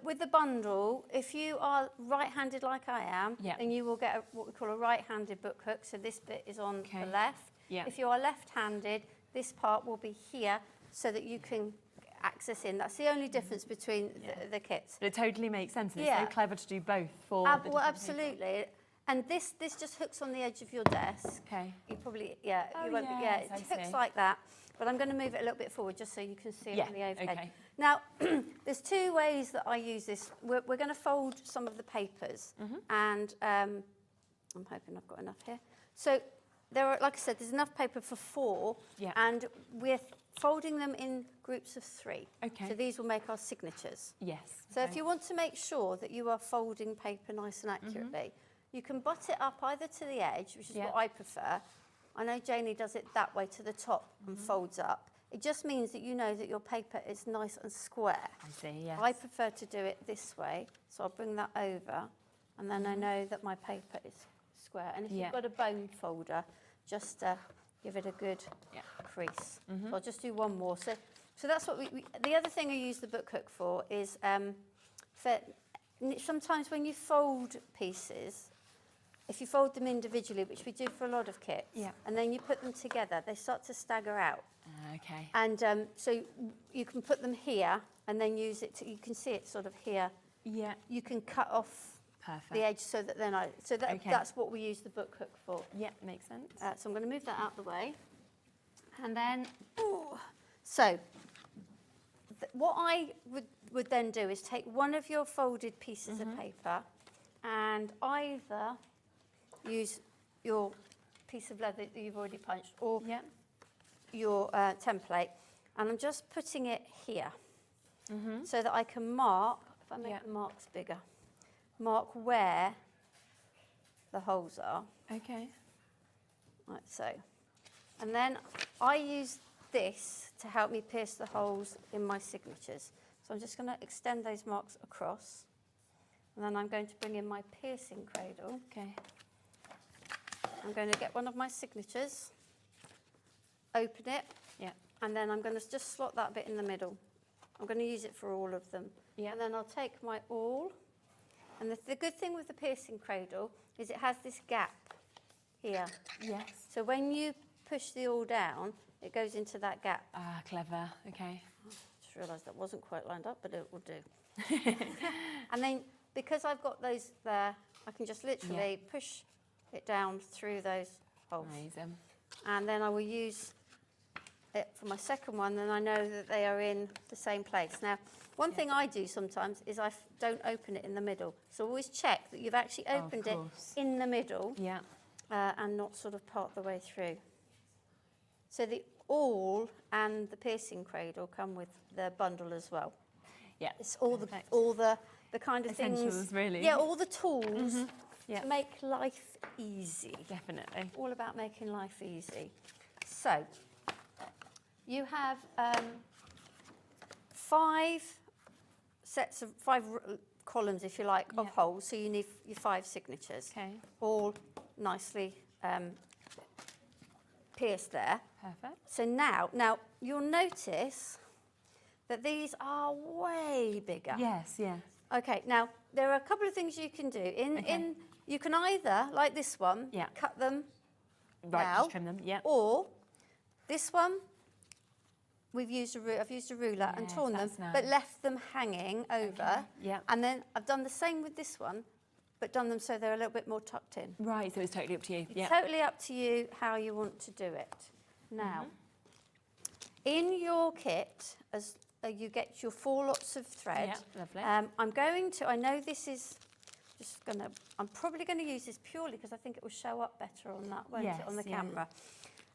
Speaker 2: with the bundle, if you are right-handed like I am, then you will get what we call a right-handed book hook. So this bit is on the left.
Speaker 14: Yeah.
Speaker 2: If you are left-handed, this part will be here so that you can access in. That's the only difference between the kits.
Speaker 14: But it totally makes sense. It's so clever to do both for the
Speaker 2: well, absolutely. And this just hooks on the edge of your desk.
Speaker 14: Okay.
Speaker 2: You probably, you won't, it hooks like that. But I'm going to move it a little bit forward just so you can see it on the overhead.
Speaker 14: Okay.
Speaker 2: Now, there's 2 ways that I use this. We're going to fold some of the papers, and I'm hoping I've got enough here. So there are, like I said, there's enough paper for 4, and we're folding them in groups of 3.
Speaker 14: Okay.
Speaker 2: So these will make our signatures.
Speaker 14: Yes.
Speaker 2: So if you want to make sure that you are folding paper nice and accurately, you can butt it up either to the edge, which is what I prefer. I know Janie does it that way to the top and folds up. It just means that you know that your paper is nice and square.
Speaker 14: I see, yes.
Speaker 2: I prefer to do it this way, so I'll bring that over, and then I know that my paper is square. And if you've got a bone folder, just give it a good crease. So I'll just do one more. So that's what the other thing I use the book hook for is sometimes when you fold pieces, if you fold them individually, which we do for a lot of kits,
Speaker 14: Yeah.
Speaker 2: and then you put them together, they start to stagger out.
Speaker 14: Okay.
Speaker 2: And so you can put them here and then use it to, you can see it sort of here.
Speaker 14: Yeah.
Speaker 2: You can cut off
Speaker 14: Perfect.
Speaker 2: the edge so that then
Speaker 14: Okay.
Speaker 2: that's what we use the book hook for.
Speaker 14: Yeah, makes sense.
Speaker 2: So I'm going to move that out the way. And then, so what I would then do is take one of your folded pieces of paper and either use your piece of leather that you've already punched or your template, and I'm just putting it here so that I can mark, if I make the marks bigger, mark where the holes are.
Speaker 14: Okay.
Speaker 2: Like so. And then I use this to help me pierce the holes in my signatures. So I'm just going to extend those marks across, and then I'm going to bring in my piercing cradle.
Speaker 14: Okay.
Speaker 2: I'm going to get one of my signatures, open it, and then I'm going to just slot that bit in the middle. I'm going to use it for all of them. And then I'll take my awl, and the good thing with the piercing cradle is it has this gap here.
Speaker 14: Yes.
Speaker 2: So when you push the awl down, it goes into that gap.
Speaker 14: Ah, clever. Okay.
Speaker 2: Just realised that wasn't quite lined up, but it will do. And then because I've got those there, I can just literally push it down through those holes.
Speaker 14: Amazing.
Speaker 2: And then I will use it for my second one, then I know that they are in the same place. Now, one thing I do sometimes is I don't open it in the middle. So always check that you've actually opened it in the middle and not sort of part the way through. So the awl and the piercing cradle come with the bundle as well.
Speaker 14: Yeah.
Speaker 2: It's all the kind of
Speaker 14: Essentials,
Speaker 2: things.
Speaker 14: really.
Speaker 2: Yeah, all the tools to make life easy.
Speaker 14: Definitely.
Speaker 2: All about making life easy. So you have 5 sets of 5 columns, if you like, of holes. So you need your 5 signatures.
Speaker 14: Okay.
Speaker 2: All nicely pierced there.
Speaker 14: Perfect.
Speaker 2: So now you'll notice that these are way bigger.
Speaker 14: Yes, yes.
Speaker 2: Okay, now there are a couple of things you can do. You can either, like this one, cut them now,
Speaker 14: just trim them,
Speaker 2: or this one, I've used a ruler and torn them, but left them hanging over. And then I've done the same with this one, but done them so they're a little bit more tucked in.
Speaker 14: Right, so it's totally up to you.
Speaker 2: It's totally up to you how you want to do it. Now, in your kit, as you get your 4 lots of thread.
Speaker 14: Yeah, lovely.
Speaker 2: I'm going to, I know this is just going to, I'm probably going to use this purely because I think it will show up better on that, won't it, on the camera.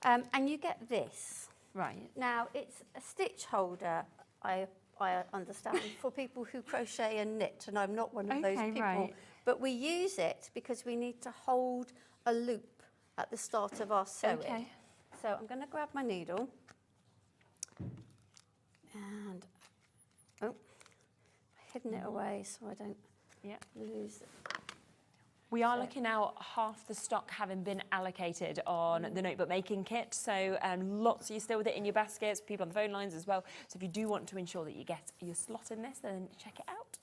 Speaker 2: And you get this.
Speaker 14: Right.
Speaker 2: Now, it's a stitch holder, I understand, for people who crochet and knit, and I'm not one of those people.
Speaker 14: Right.
Speaker 2: But we use it because we need to hold a loop at the start of our sewing.
Speaker 14: Okay.
Speaker 2: So I'm going to grab my needle. And, I've hidden it away so I don't lose it.
Speaker 14: We are looking now half the stock having been allocated on the notebook making kit. So lots of you still with it in your baskets, people on the phone lines as well. So if you do want to ensure that you get your slot in this, then check it out.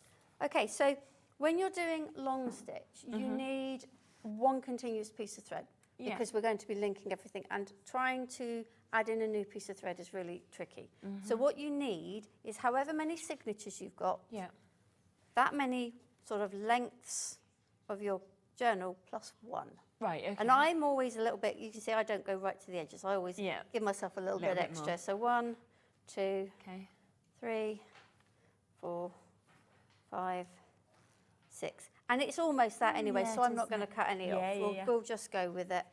Speaker 2: Okay, so when you're doing long stitch, you need one continuous piece of thread because we're going to be linking everything, and trying to add in a new piece of thread is really tricky. So what you need is however many signatures you've got, that many sort of lengths of your journal plus 1.
Speaker 14: Right, okay.
Speaker 2: And I'm always a little bit, you can see I don't go right to the edges. I always give myself a little bit extra.
Speaker 14: More.
Speaker 2: So 1, 2, 3, 4, 5, 6. And it's almost that anyway, so I'm not going to cut any off. We'll just go with it.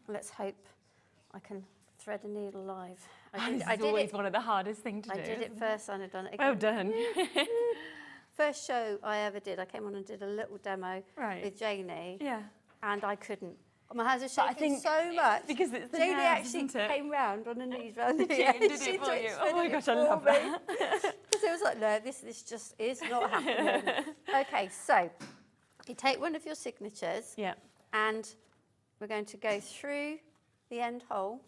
Speaker 2: Let's hope I can thread a needle live.
Speaker 14: I did always one of the hardest things to do.
Speaker 2: I did it first and I've done it again.
Speaker 14: Well done.
Speaker 2: First show I ever did, I came on and did a little demo with Janie. And I couldn't. My hands are shaking so much.
Speaker 14: Because it's the
Speaker 2: Janie
Speaker 14: nerves,
Speaker 2: actually
Speaker 14: isn't it?
Speaker 2: came round on her knees round the
Speaker 14: Did it for you? Oh my gosh, I love that.
Speaker 2: So I was like, no, this just is not happening. Okay, so you take one of your signatures and we're going to go through the end hole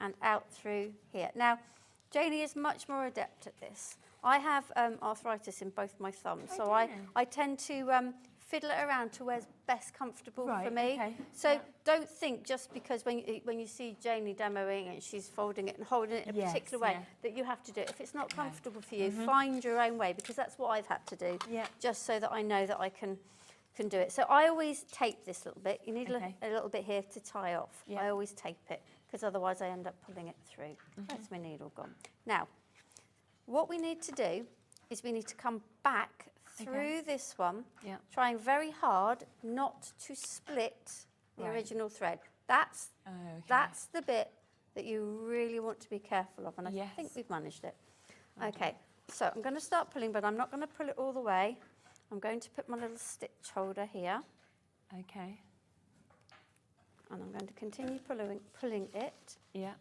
Speaker 2: and out through here. Now, Janie is much more adept at this. I have arthritis in both my thumbs, so I tend to fiddle it around to where's best comfortable
Speaker 14: Right,
Speaker 2: for me.
Speaker 14: okay.
Speaker 2: So don't think just because when you see Janie demoing and she's folding it and holding it in a
Speaker 14: Yes,
Speaker 2: particular way
Speaker 14: yeah.
Speaker 2: that you have to do it. If it's not comfortable for you, find your own way, because that's what I've had to do.
Speaker 14: Yeah.
Speaker 2: Just so that I know that I can do it. So I always tape this little bit. You need
Speaker 14: Okay.
Speaker 2: a little bit here to tie off.
Speaker 14: Yeah.
Speaker 2: I always tape it, because otherwise I end up pulling it through. That's my needle gone. Now, what we need to do is we need to come back through this one,
Speaker 14: Yeah.
Speaker 2: trying very hard not to split the original thread. That's the bit that you really want to be careful of, and I think we've managed it. Okay, so I'm going to start pulling, but I'm not going to pull it all the way. I'm going to put my little stitch holder here.
Speaker 14: Okay.
Speaker 2: And I'm going to continue pulling it.
Speaker 14: Yeah.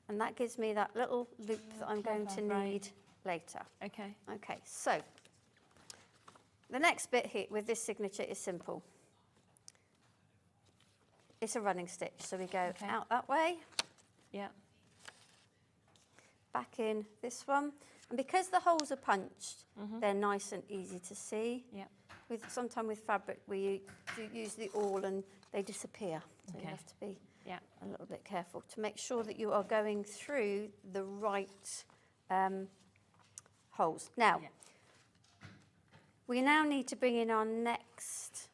Speaker 2: And that gives me that little loop that I'm going to need later.
Speaker 14: Okay.
Speaker 2: Okay, so the next bit here with this signature is simple. It's a running stitch, so we go out that way.
Speaker 14: Yeah.
Speaker 2: Back in this one. And because the holes are punched, they're nice and easy to see.
Speaker 14: Yeah.
Speaker 2: Sometimes with fabric, we use the awl and they disappear. So you have to be a little bit careful to make sure that you are going through the right holes. Now, we now need to bring in our next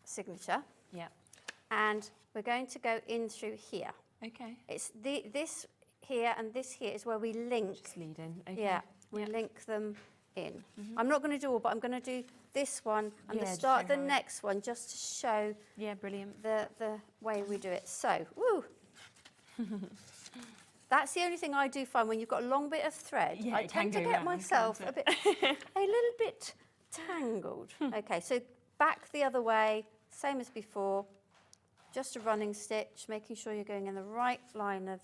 Speaker 2: signature.
Speaker 14: Yeah.
Speaker 2: And we're going to go in through here.
Speaker 14: Okay.
Speaker 2: It's this here and this here is where we link.
Speaker 14: Just lead in. Okay.
Speaker 2: Yeah, we link them in. I'm not going to do all, but I'm going to do this one and
Speaker 14: Yeah,
Speaker 2: the
Speaker 14: just
Speaker 2: start
Speaker 14: show
Speaker 2: the
Speaker 14: how it-
Speaker 2: next one just to show
Speaker 14: brilliant.
Speaker 2: the way we do it. So, woo. That's the only thing I do find when you've got a long bit of thread.
Speaker 14: Yeah,
Speaker 2: I
Speaker 14: it can
Speaker 2: tend to
Speaker 14: go
Speaker 2: get
Speaker 14: round,
Speaker 2: myself
Speaker 14: can't
Speaker 2: a little bit tangled. Okay, so back the other way, same as before. Just a running stitch, making sure you're going in the right line of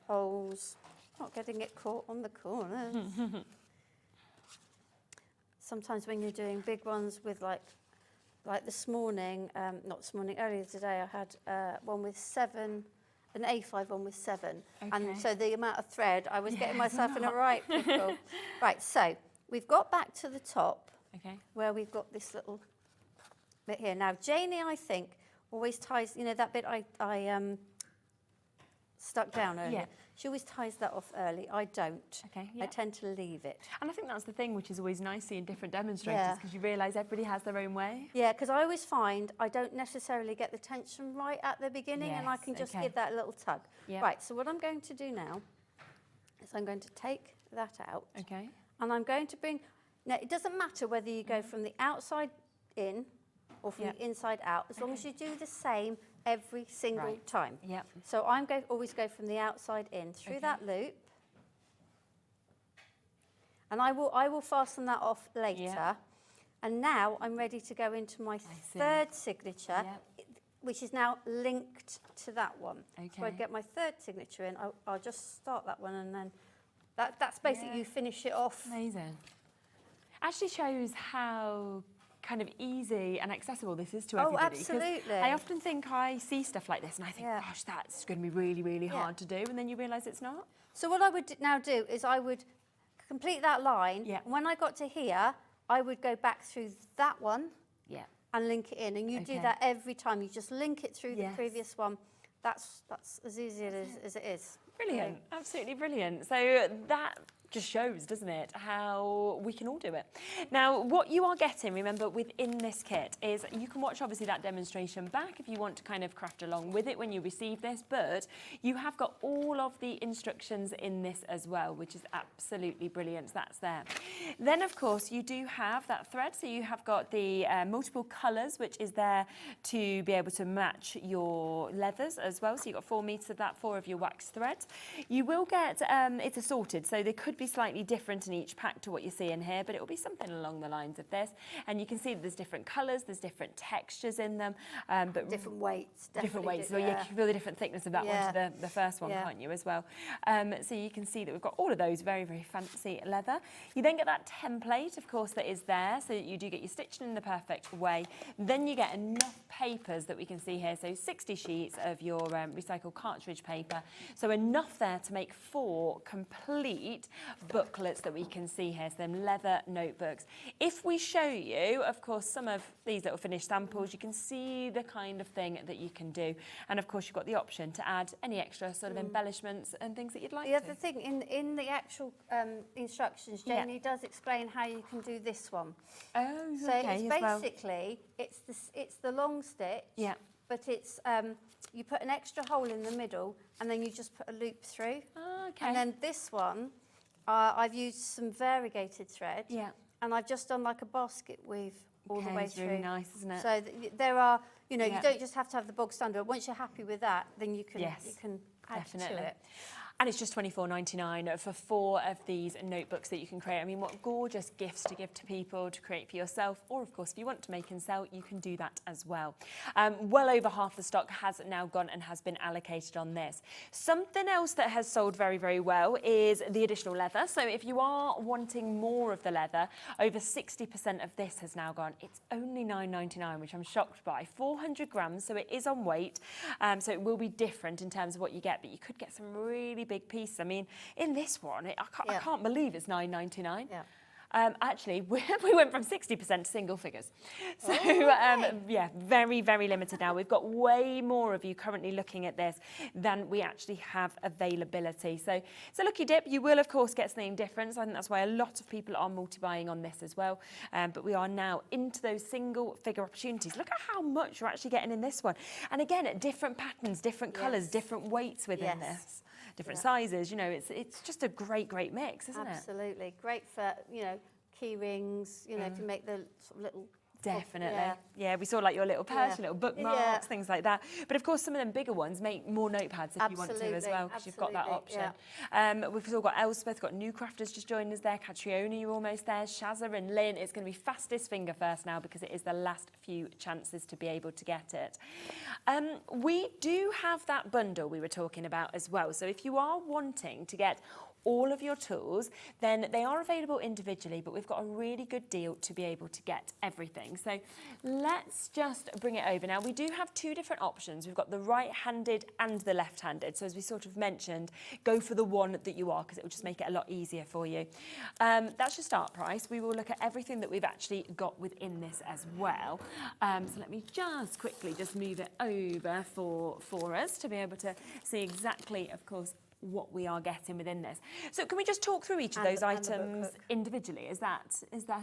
Speaker 2: holes, not getting it caught on the corners. Sometimes when you're doing big ones with like this morning, not this morning, earlier today, I had one with 7, an A5 one with 7. And so the amount of thread, I was getting myself in a right pickle. Right, so we've got back to the top where we've got this little bit here. Now, Janie, I think, always ties, you know, that bit I stuck down earlier.
Speaker 14: Yeah.
Speaker 2: She always ties that off early. I don't.
Speaker 14: Okay,
Speaker 2: I tend to leave it.
Speaker 14: And I think that's the thing which is always nice seeing different demonstrators, because you realise everybody has their own way.
Speaker 2: Yeah, because I always find I don't necessarily get the tension right at the beginning, and I can just give that little tug.
Speaker 14: Yep.
Speaker 2: Right, so what I'm going to do now is I'm going to take that out.
Speaker 14: Okay.
Speaker 2: And I'm going to bring, now it doesn't matter whether you go from the outside in or from the inside out, as long as you do the same every single time.
Speaker 14: Yep.
Speaker 2: So I'm going always go from the outside in through that loop, and I will fasten that off later.
Speaker 14: Yeah.
Speaker 2: And now I'm ready to go into my third signature, which is now linked to that one. So I get my third signature in. I'll just start that one, and then that's basically you finish it off.
Speaker 14: Amazing. Actually shows how kind of easy and accessible this is to
Speaker 2: Oh,
Speaker 14: everybody. 'Cause
Speaker 2: absolutely.
Speaker 14: I often think I see stuff like this and I think, gosh, that's going to be really, really hard to do, and then you realise it's not.
Speaker 2: So what I would now do is I would complete that line.
Speaker 14: Yeah.
Speaker 2: When I got to here, I would go back through that one
Speaker 14: Yeah.
Speaker 2: and link it in. And you do that every time. You just link it through the previous one. That's as easy as it is.
Speaker 14: Brilliant, absolutely brilliant. So that just shows, doesn't it, how we can all do it. Now, what you are getting, remember, within this kit is you can watch, obviously, that demonstration back if you want to kind of craft along with it when you receive this, but you have got all of the instructions in this as well, which is absolutely brilliant. So that's there. Then, of course, you do have that thread, so you have got the multiple colours, which is there to be able to match your leathers as well. So you've got 4 metres of that, 4 of your wax thread. You will get, it's assorted, so they could be slightly different in each pack to what you see in here, but it will be something along the lines of this. And you can see that there's different colours, there's different textures in them, but
Speaker 2: different weights.
Speaker 14: Different weights. So you can feel the different thickness of that one to the first one, can't you, as well? So you can see that we've got all of those very, very fancy leather. You then get that template, of course, that is there, so that you do get your stitching in the perfect way. Then you get enough papers that we can see here, so 60 sheets of your recycled cartridge paper. So enough there to make 4 complete booklets that we can see here, so them leather notebooks. If we show you, of course, some of these little finished samples, you can see the kind of thing that you can do. And of course, you've got the option to add any extra sort of embellishments and things that you'd like
Speaker 2: The other thing, in the actual instructions, Janie does explain how you can do this one.
Speaker 14: Oh,
Speaker 2: so
Speaker 14: okay,
Speaker 2: it's
Speaker 14: as well.
Speaker 2: basically, it's the long stitch,
Speaker 14: Yeah.
Speaker 2: but it's, you put an extra hole in the middle and then you just put a loop through.
Speaker 14: Oh, okay.
Speaker 2: And then this one, I've used some variegated thread.
Speaker 14: Yeah.
Speaker 2: And I've just done like a basket weave all the way
Speaker 14: it's
Speaker 2: through.
Speaker 14: really nice, isn't it?
Speaker 2: So there are, you know,
Speaker 14: Yeah.
Speaker 2: you don't just have to have the bog standard. Once you're happy with that, then you can,
Speaker 14: Yes,
Speaker 2: you can add
Speaker 14: definitely.
Speaker 2: to it.
Speaker 14: And it's just $24.99 for 4 of these notebooks that you can create. I mean, what gorgeous gifts to give to people, to create for yourself, or of course, if you want to make and sell, you can do that as well. Well over half the stock has now gone and has been allocated on this. Something else that has sold very, very well is the additional leather. So if you are wanting more of the leather, over 60% of this has now gone. It's only $9.99, which I'm shocked by. 400 grams, so it is on weight. So it will be different in terms of what you get, but you could get some really big piece. I mean, in this one, I can't believe it's $9.99.
Speaker 2: Yeah.
Speaker 14: Actually, we went from 60% to single figures. So, yeah, very, very limited now. We've got way more of you currently looking at this than we actually have availability. So it's a lucky dip. You will, of course, get something different. I think that's why a lot of people are multi-buying on this as well. But we are now into those single figure opportunities. Look at how much you're actually getting in this one. And again, different patterns, different colours, different weights within this. Different sizes, you know, it's just a great mix, isn't it?
Speaker 2: Absolutely. Great for, you know, key rings, you know, if you make the sort of little...
Speaker 14: Definitely.
Speaker 2: Yeah.
Speaker 14: Yeah, we saw like your little purse, your little bookmarks,
Speaker 2: Yeah.
Speaker 14: things like that. But of course, some of them bigger ones make more notepads if you want to as well, because you've got that option. We've still got Elspeth, got New Crafters just joined us there, Catriona, you're almost there, Shazza and Lynn. It's going to be fastest finger first now because it is the last few chances to be able to get it. We do have that bundle we were talking about as well. So if you are wanting to get all of your tools, then they are available individually, but we've got a really good deal to be able to get everything. So let's just bring it over. Now, we do have 2 different options. We've got the right-handed and the left-handed. So as we sort of mentioned, go for the one that you are, because it will just make it a lot easier for you. That's your start price. We will look at everything that we've actually got within this as well. So let me just quickly just move it over for us to be able to see exactly, of course, what we are getting within this. So can we just talk through each of those items individually? Is that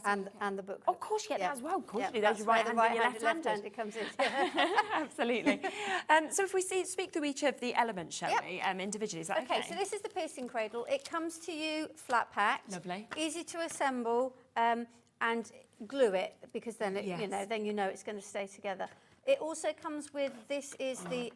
Speaker 2: and the book.
Speaker 14: Of course, you get that as well. Of course, you do.
Speaker 2: That's
Speaker 14: Those
Speaker 2: where the
Speaker 14: right-handed,
Speaker 2: right-handed comes in.
Speaker 14: Absolutely. So if we speak through each of the elements, shall we, individually, is that okay?
Speaker 2: So this is the piercing cradle. It comes to you flat packed.
Speaker 14: Lovely.
Speaker 2: Easy to assemble, and glue it, because then it, you know it's going to stay together. It also comes with, this is the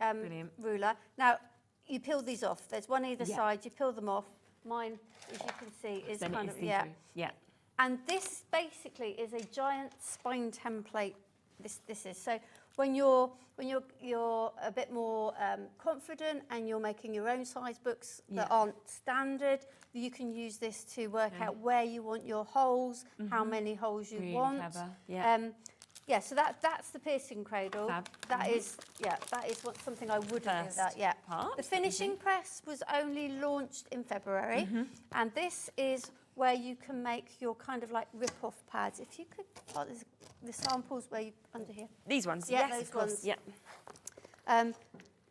Speaker 2: ruler. Now, you peel these off. There's one either side. You peel them off. Mine, as you can see, is kind of,
Speaker 14: yeah.
Speaker 2: And this basically is a giant spine template. This is so when you're a bit more confident and you're making your own size books that aren't standard, you can use this to work out where you want your holes, how many holes you
Speaker 14: Really
Speaker 2: want.
Speaker 14: clever. Yeah.
Speaker 2: Yeah, so that's the piercing cradle.
Speaker 14: Fab.
Speaker 2: That is something I would do that. Yeah. The finishing press was only launched in February, and this is where you can make your kind of like rip-off pads. If you could, there's the samples where you under here.
Speaker 14: These ones,
Speaker 2: yeah,
Speaker 14: yes,
Speaker 2: those
Speaker 14: of course.
Speaker 2: ones.
Speaker 14: Yeah.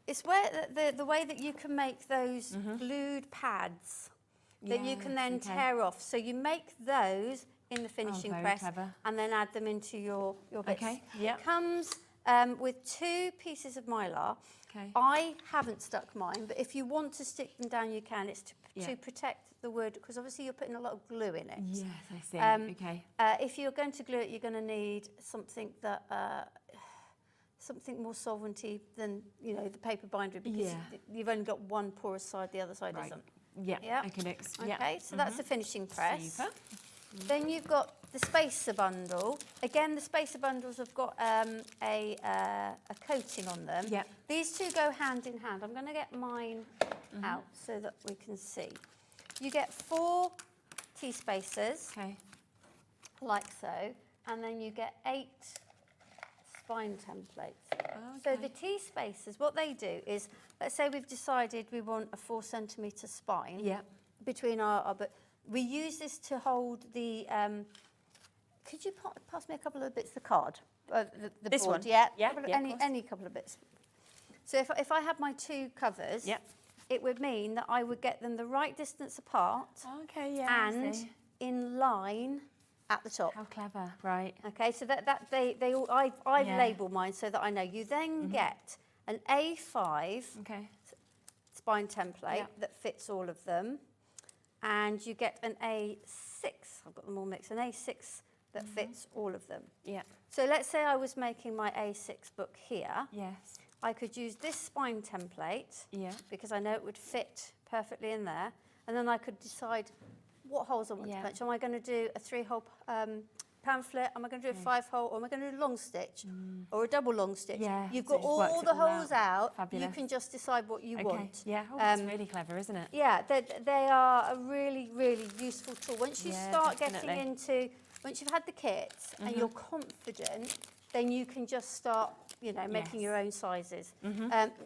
Speaker 2: It's where the way that you can make those glued pads that you can then tear off. So you make those in the finishing press and then add them into your bits.
Speaker 14: Okay, yeah.
Speaker 2: It comes with 2 pieces of mylar.
Speaker 14: Okay.
Speaker 2: I haven't stuck mine, but if you want to stick them down, you can. It's to protect the wood, because obviously you're putting a lot of glue in it.
Speaker 14: Yes, I see. Okay.
Speaker 2: If you're going to glue it, you're going to need something that something more solventy than the paper binder, because you've only got one porous side, the other side isn't.
Speaker 14: Yeah. Okay,
Speaker 2: so that's the finishing press.
Speaker 14: Super.
Speaker 2: Then you've got the spacer bundle. Again, the spacer bundles have got a coating on them.
Speaker 14: Yeah.
Speaker 2: These 2 go hand in hand. I'm going to get mine out so that we can see. You get 4 T-spacers, like so, and then you get 8 spine templates. So the T-spacers, what they do is, let's say we've decided we want a 4 centimetre spine between our but We use this to hold the. Could you pass me a couple of bits of the card? The
Speaker 14: This
Speaker 2: board,
Speaker 14: one?
Speaker 2: yeah.
Speaker 14: Yeah,
Speaker 2: Couple of-
Speaker 14: yeah, of course.
Speaker 2: any couple of bits. So if I had my 2 covers, it would mean that I would get them the right distance apart.
Speaker 14: Okay, yeah. I
Speaker 2: And
Speaker 14: see.
Speaker 2: in line at the top.
Speaker 14: How clever, right?
Speaker 2: Okay, so that they all I've
Speaker 14: Yeah.
Speaker 2: labelled mine so that I know. You then get an A5 spine template that fits all of them, and you get an A6. I've got them all mixed. An A6 that fits all of them.
Speaker 14: Yeah.
Speaker 2: So let's say I was making my A6 book here.
Speaker 14: Yes.
Speaker 2: I could use this spine template because I know it would fit perfectly in there, and then I could decide what holes I want to punch. Am I going to do a 3-hole pamphlet? Am I going to do a 5-hole? Or am I going to do a long stitch or a double long stitch?
Speaker 14: Yeah,
Speaker 2: You've
Speaker 14: so
Speaker 2: got
Speaker 14: it just works
Speaker 2: all
Speaker 14: it
Speaker 2: the
Speaker 14: all
Speaker 2: holes
Speaker 14: out.
Speaker 2: out.
Speaker 14: Fabulous.
Speaker 2: You can just decide what you want.
Speaker 14: Yeah, that's really clever, isn't it?
Speaker 2: Yeah, they are a really, really useful tool. Once you start getting into, once you've had the kits and you're confident, then you can just start, you know, making your own sizes.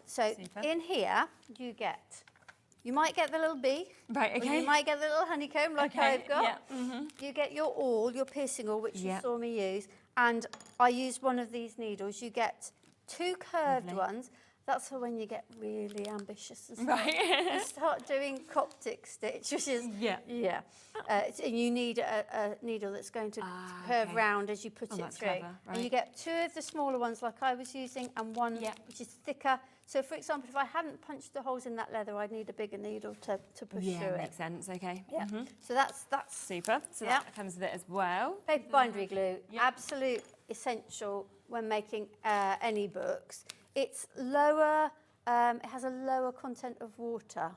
Speaker 2: So in here, you might get the little bee,
Speaker 14: right?
Speaker 2: Or you might get the little honeycomb like I've got.
Speaker 14: Yeah.
Speaker 2: You get your awl, your piercing awl, which you saw me use, and I used one of these needles. You get 2 curved ones. That's for when you get really ambitious and start doing Coptic stitch, which is and you need a needle that's going to curve round as you put it through.
Speaker 14: Clever,
Speaker 2: And you get 2 of the smaller ones like I was using, and one which is thicker. So, for example, if I hadn't punched the holes in that leather, I'd need a bigger needle to push through it.
Speaker 14: Makes sense. Okay.
Speaker 2: Yeah. So that's
Speaker 14: super. So that comes with it as well.
Speaker 2: Paper bindery glue, absolute essential when making any books. It's lower. It has a lower content of water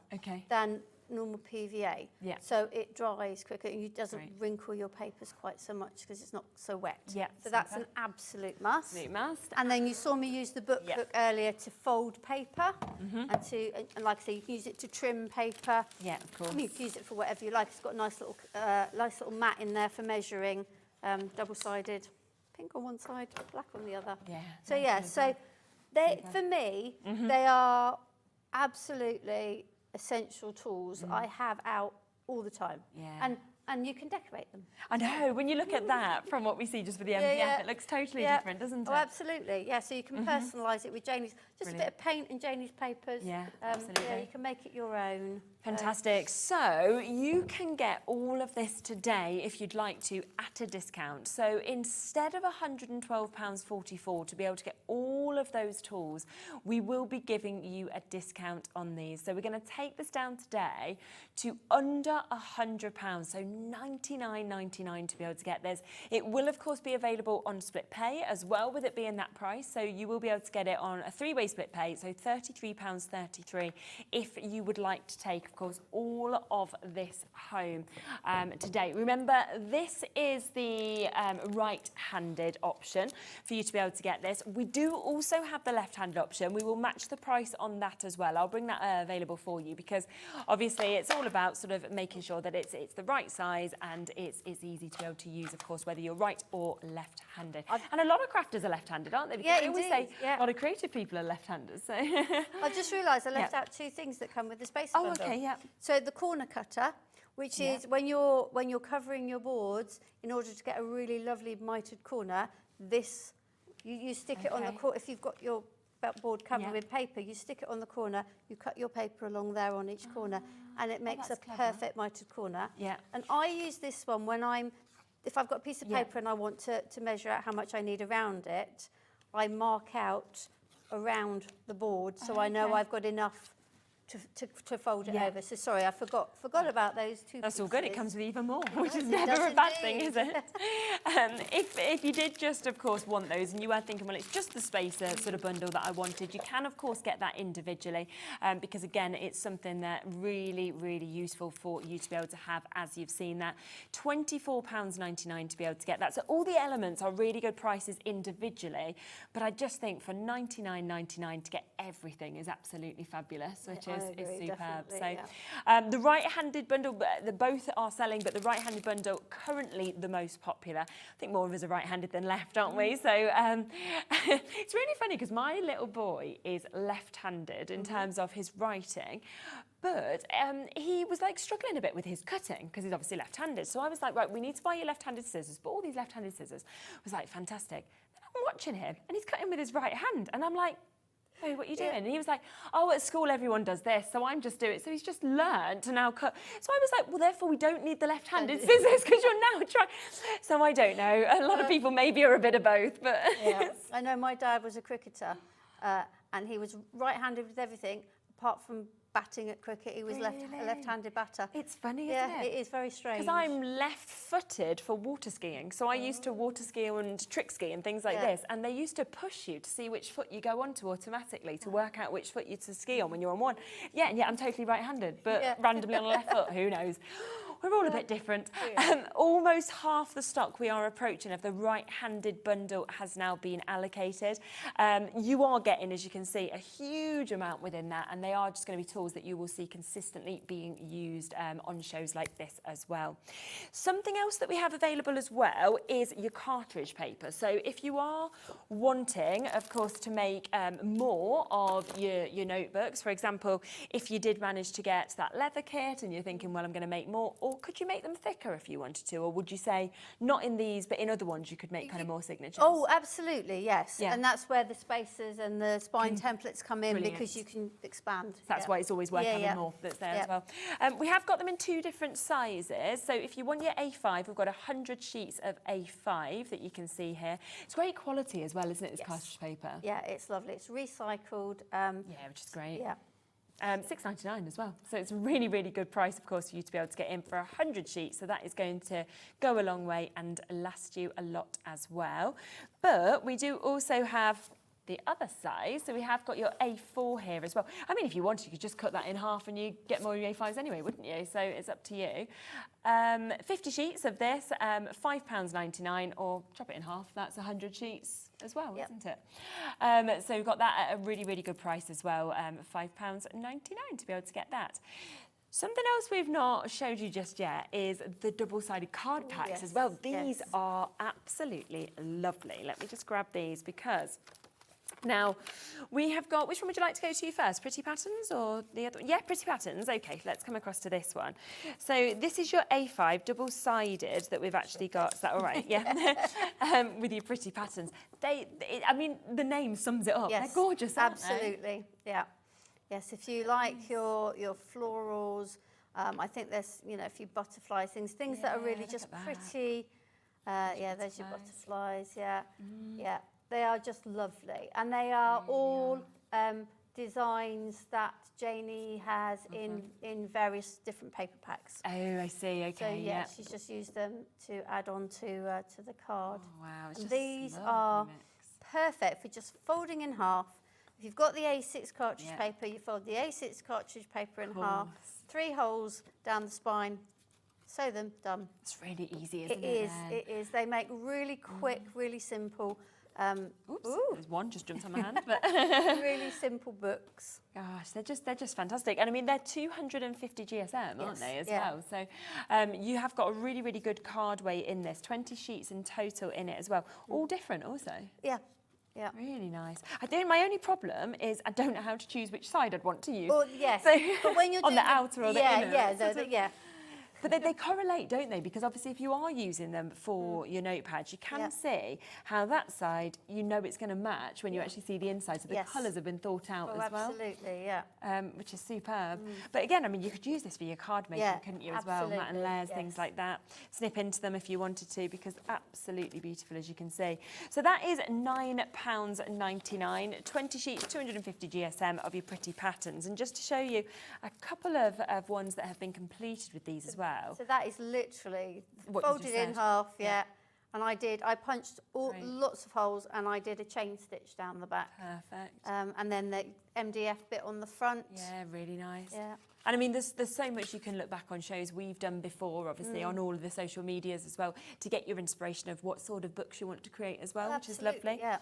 Speaker 2: than normal PVA.
Speaker 14: Yeah.
Speaker 2: So it dries quicker and it doesn't wrinkle your papers quite so much because it's not so wet.
Speaker 14: Yeah.
Speaker 2: So that's an absolute must.
Speaker 14: Absolute must.
Speaker 2: And then you saw me use the book hook earlier to fold paper and like I say, you can use it to trim paper.
Speaker 14: Yeah, of course.
Speaker 2: You can use it for whatever you like. It's got a nice little mat in there for measuring, double-sided, pink on one side, black on the other.
Speaker 14: Yeah.
Speaker 2: So for me, they are absolutely essential tools I have out all the time.
Speaker 14: Yeah.
Speaker 2: And you can decorate them.
Speaker 14: I know, when you look at that from what we see just with the MDF, it looks totally different, doesn't it?
Speaker 2: Oh, absolutely. Yeah, so you can personalise it with Janie's, just a bit of paint in Janie's papers.
Speaker 14: Yeah, absolutely.
Speaker 2: Yeah, you can make it your own.
Speaker 14: Fantastic. So you can get all of this today if you'd like to at a discount. So instead of £112.44 to be able to get all of those tools, we will be giving you a discount on these. So we're going to take this down today to under £100, so $99.99 to be able to get this. It will of course be available on split pay as well, with it being that price. So you will be able to get it on a 3-way split pay, so £33.33 if you would like to take, of course, all of this home today. Remember, this is the right-handed option for you to be able to get this. We do also have the left-handed option. We will match the price on that as well. I'll bring that available for you because obviously it's all about sort of making sure that it's the right size and it's easy to be able to use, of course, whether you're right or left-handed. And a lot of crafters are left-handed, aren't they? Because
Speaker 2: Yeah,
Speaker 14: they always
Speaker 2: indeed.
Speaker 14: say a lot of creative people are left-handers. So
Speaker 2: I just realised I left out 2 things that come with the space bundle.
Speaker 14: okay, yeah.
Speaker 2: So the corner cutter, which is when you're covering your boards, in order to get a really lovely mitered corner, this you stick it on the corner. If you've got your board covered with paper, you stick it on the corner, you cut your paper along there on each corner, and it makes a perfect mitered corner.
Speaker 14: Yeah.
Speaker 2: And I use this one when if I've got a piece of paper and I want to measure out how much I need around it, I mark out around the board so I know I've got enough to fold it over. So sorry, I forgot about those 2
Speaker 14: That's all good. It comes with even more, which is
Speaker 2: It
Speaker 14: never
Speaker 2: does
Speaker 14: a bad thing,
Speaker 2: indeed.
Speaker 14: is it? If you did just, of course, want those and you were thinking, well, it's just the spacer sort of bundle that I wanted, you can, of course, get that individually because, again, it's something that really, really useful for you to be able to have, as you've seen that. £24.99 to be able to get that. So all the elements are really good prices individually, but I just think for $99.99 to get everything is absolutely fabulous, which is superb. So
Speaker 2: yeah.
Speaker 14: the right-handed bundle, the both are selling, but the right-handed bundle currently the most popular. I think more of us are right-handed than left, aren't we? So it's really funny because my little boy is left-handed in terms of his writing. But he was like struggling a bit with his cutting because he's obviously left-handed. So I was like, right, we need to buy you left-handed scissors. But all these left-handed scissors was like, fantastic. Then I'm watching him and he's cutting with his right hand. And I'm like, hey, what are you doing? And he was like, oh, at school everyone does this, so I'm just doing it. So he's just learned to now cut. So I was like, well, therefore we don't need the left-handed scissors because you're now trying. So I don't know. A lot of people maybe are a bit of both, but.
Speaker 2: Yeah. I know my dad was a cricketer and he was right-handed with everything apart from batting at cricket. He was left-handed batter.
Speaker 14: It's funny, isn't it?
Speaker 2: It is very strange.
Speaker 14: Because I'm left-footed for water skiing. So I used to water ski and trick ski and things like this. And they used to push you to see which foot you go onto automatically to work out which foot you to ski on when you're on one. Yeah, and yet I'm totally right-handed, but randomly on the left foot, who knows? We're all a bit different. Almost half the stock we are approaching of the right-handed bundle has now been allocated. You are getting, as you can see, a huge amount within that, and they are just going to be tools that you will see consistently being used on shows like this as well. Something else that we have available as well is your cartridge paper. So if you are wanting, of course, to make more of your notebooks, for example, if you did manage to get that leather kit and you're thinking, well, I'm going to make more, or could you make them thicker if you wanted to? Or would you say, not in these, but in other ones, you could make kind of more signatures?
Speaker 2: Oh, absolutely, yes. Yeah. And that's where the spacers and the spine templates come in because you can expand.
Speaker 14: So that's why it's always worth having more that's there as well. We have got them in 2 different sizes. So if you want your A5, we've got 100 sheets of A5 that you can see here. It's great quality as well, isn't it, this cartridge paper?
Speaker 2: Yeah, it's lovely. It's recycled.
Speaker 14: Yeah, which is great.
Speaker 2: Yeah.
Speaker 14: $6.99 as well. So it's a really, really good price, of course, for you to be able to get in for 100 sheets. So that is going to go a long way and last you a lot as well. But we do also have the other size. So we have got your A4 here as well. I mean, if you wanted, you could just cut that in half and you get more of your A5s anyway, wouldn't you? So it's up to you. 50 sheets of this, £5.99, or chop it in half. That's 100 sheets as well, isn't it? So we've got that at a really, really good price as well, £5.99 to be able to get that. Something else we've not showed you just yet is the double-sided card packs as well. These are absolutely lovely. Let me just grab these because now we have got, which one would you like to go to first? Pretty Patterns or the other one? Yeah, Pretty Patterns. Okay, let's come across to this one. So this is your A5 double-sided that we've actually got. Is that all right? Yeah. With your Pretty Patterns. I mean, the name sums it up.
Speaker 2: Yes,
Speaker 14: they're gorgeous, aren't
Speaker 2: absolutely. Yeah. Yes, if you like your florals, I think there's, a few butterfly things that are really just pretty. There's your butterflies, yeah. They are just lovely. And they are all designs that Janie has in various different paper packs.
Speaker 14: Oh, I see, okay.
Speaker 2: So, she's just used them to add on to the card.
Speaker 14: Oh, wow.
Speaker 2: And these are perfect for just folding in half. If you've got the A6 cartridge paper, you fold the A6 cartridge paper in half, 3 holes down the spine, sew them, done.
Speaker 14: It's really easy, isn't it?
Speaker 2: It is. They make really quick, really simple.
Speaker 14: Oops, there's one just jumped on my hand. But
Speaker 2: really simple books.
Speaker 14: Gosh, they're just fantastic. And I mean, they're 250 GSM, aren't they, as well? So you have got a really, really good card weight in this, 20 sheets in total in it as well. All different also.
Speaker 2: Yeah. Yeah.
Speaker 14: Really nice. I think my only problem is I don't know how to choose which side I'd want to use.
Speaker 2: Well, yes.
Speaker 14: So,
Speaker 2: but when you're
Speaker 14: on the outer or the inner.
Speaker 2: Yeah.
Speaker 14: But they correlate, don't they? Because obviously if you are using them for your notepads, you can see how that side, it's going to match when you actually see the inside. So the colours have been thought out as well.
Speaker 2: Absolutely, yeah.
Speaker 14: Which is superb. But again, I mean, you could use this for your card making, couldn't you, as well? Mat and layers, things like that. Snip into them if you wanted to, because absolutely beautiful, as you can see. So that is £9.99, 20 sheets, 250 GSM of your Pretty Patterns. And just to show you a couple of ones that have been completed with these as well.
Speaker 2: So that is literally folded in half, And I punched lots of holes and I did a chain stitch down the back.
Speaker 14: Perfect.
Speaker 2: And then the MDF bit on the front.
Speaker 14: Yeah, really nice.
Speaker 2: Yeah.
Speaker 14: And I mean, there's so much you can look back on shows we've done before, obviously, on all of the social medias as well, to get your inspiration of what sort of books you want to create as well, which is lovely.
Speaker 2: Yeah.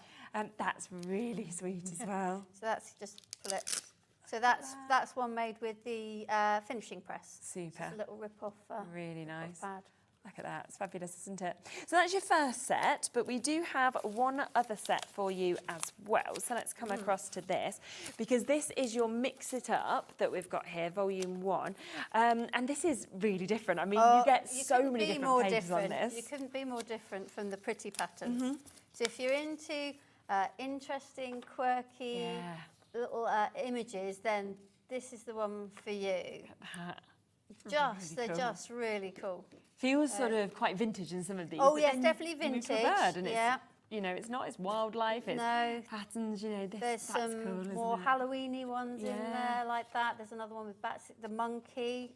Speaker 14: That's really sweet as well.
Speaker 2: So that's just pull it. So that's one made with the finishing press.
Speaker 14: Super.
Speaker 2: Just a little rip-off.
Speaker 14: Really nice.
Speaker 2: Pad.
Speaker 14: Look at that, it's fabulous, isn't it? So that's your first set, but we do have one other set for you as well. So let's come across to this, because this is your Mix It Up that we've got here, volume 1. And this is really different. I mean, you get so many different pages on this.
Speaker 2: You couldn't be more different from the pretty patterns. So if you're into interesting, quirky little images, then this is the one for you. They're just really cool.
Speaker 14: Feels sort of quite vintage in some of these.
Speaker 2: Oh yes, definitely vintage.
Speaker 14: Bird, and it's, you know, it's not as wildlife. It's patterns. You know,
Speaker 2: there's some
Speaker 14: cool,
Speaker 2: more
Speaker 14: isn't it?
Speaker 2: Halloweeny ones in there like that. There's another one with bats, the monkey.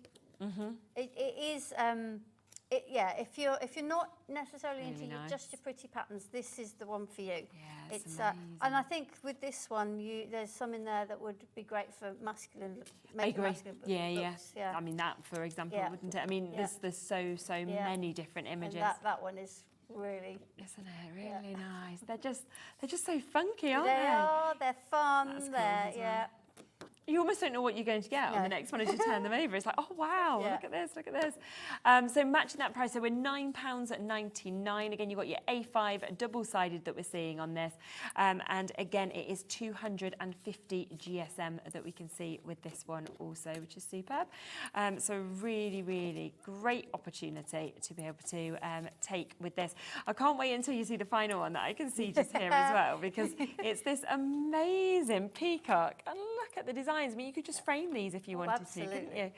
Speaker 2: It is. If you're not necessarily
Speaker 14: Really
Speaker 2: into
Speaker 14: nice.
Speaker 2: just your pretty patterns, this is the one for you.
Speaker 14: Yeah,
Speaker 2: It's and I think with this one, there's some in there that would be great for masculine.
Speaker 14: I agree.
Speaker 2: Masculine looks.
Speaker 14: I mean, that, for example, wouldn't it? I mean, there's so many different images.
Speaker 2: And that one is really,
Speaker 14: isn't it? Really nice. They're just so funky, aren't
Speaker 2: they? They are. They're fun.
Speaker 14: That's cool,
Speaker 2: They're
Speaker 14: isn't it? You almost don't know what you're going to get on the next one as you turn them over. It's like, oh, wow, look at this, look at this. So matching that price, so we're £9.99. Again, you've got your A5 double-sided that we're seeing on this. And again, it is 250 GSM that we can see with this one also, which is superb. So really, really great opportunity to be able to take with this. I can't wait until you see the final one that I can see just here as well, because it's this amazing peacock. And look at the designs. I mean, you could just frame these if you wanted to, couldn't you?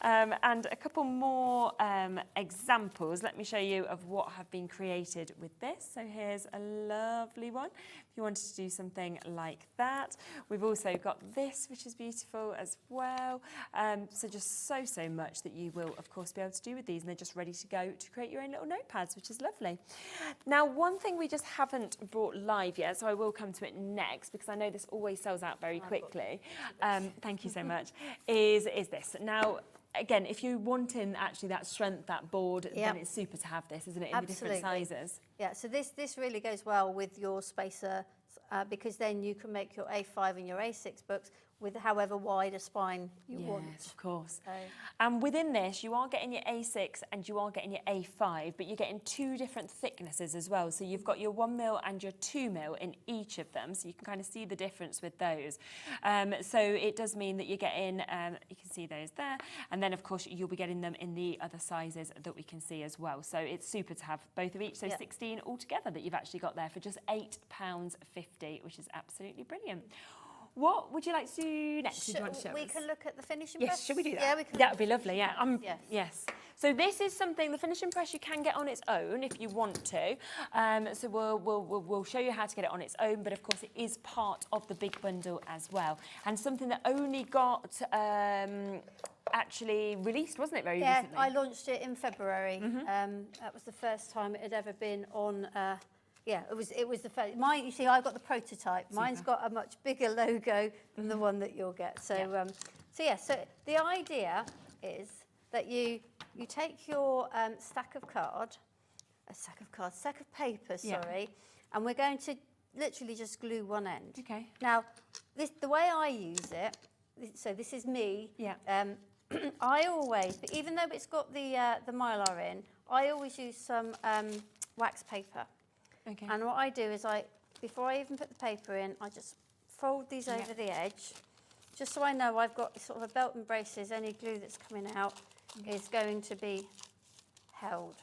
Speaker 14: And a couple more examples. Let me show you of what have been created with this. So here's a lovely one. If you wanted to do something like that. We've also got this, which is beautiful as well. So just so much that you will, of course, be able to do with these, and they're just ready to go to create your own little notepads, which is lovely. Now, one thing we just haven't brought live yet, so I will come to it next, because I know this always sells out very quickly. Thank you so much. Is this. Now, again, if you're wanting actually that strength, that board, then it's super to have this, isn't it, in the different sizes?
Speaker 2: Yeah, so this really goes well with your spacer, because then you can make your A5 and your A6 books with however wide a spine you want.
Speaker 14: Yes, of course. And within this, you are getting your A6 and you are getting your A5, but you're getting 2 different thicknesses as well. So you've got your 1mm and your 2mm in each of them, so you can kind of see the difference with those. So it does mean that you're getting, you can see those there, and then of course you'll be getting them in the other sizes that we can see as well. So it's super to have both of each, so 16 altogether that you've actually got there for just £8.50, which is absolutely brilliant. What would you like to do next?
Speaker 2: We can look at the finishing
Speaker 14: press.
Speaker 2: press.
Speaker 14: Yes, should we do that?
Speaker 2: Yeah, we can.
Speaker 14: That would be lovely, yeah.
Speaker 2: Yes.
Speaker 14: So this is something, the finishing press you can get on its own if you want to. So we'll show you how to get it on its own, but of course it is part of the big bundle as well. And something that only got actually released, wasn't it, very recently?
Speaker 2: Yeah, I launched it in February. That was the first time it had ever been on... yeah, it was the first. Mine, you see, I got the prototype. Mine's got a much bigger logo than the one that you'll get. So, so the idea is that you take your stack of paper, sorry, and we're going to literally just glue one end.
Speaker 14: Okay.
Speaker 2: Now, the way I use it, so this is me.
Speaker 14: Yeah.
Speaker 2: I always, even though it's got the mylar in, I always use some wax paper.
Speaker 14: Okay.
Speaker 2: And what I do is before I even put the paper in, I just fold these over the edge, just so I know I've got sort of a belt and braces. Any glue that's coming out is going to be held.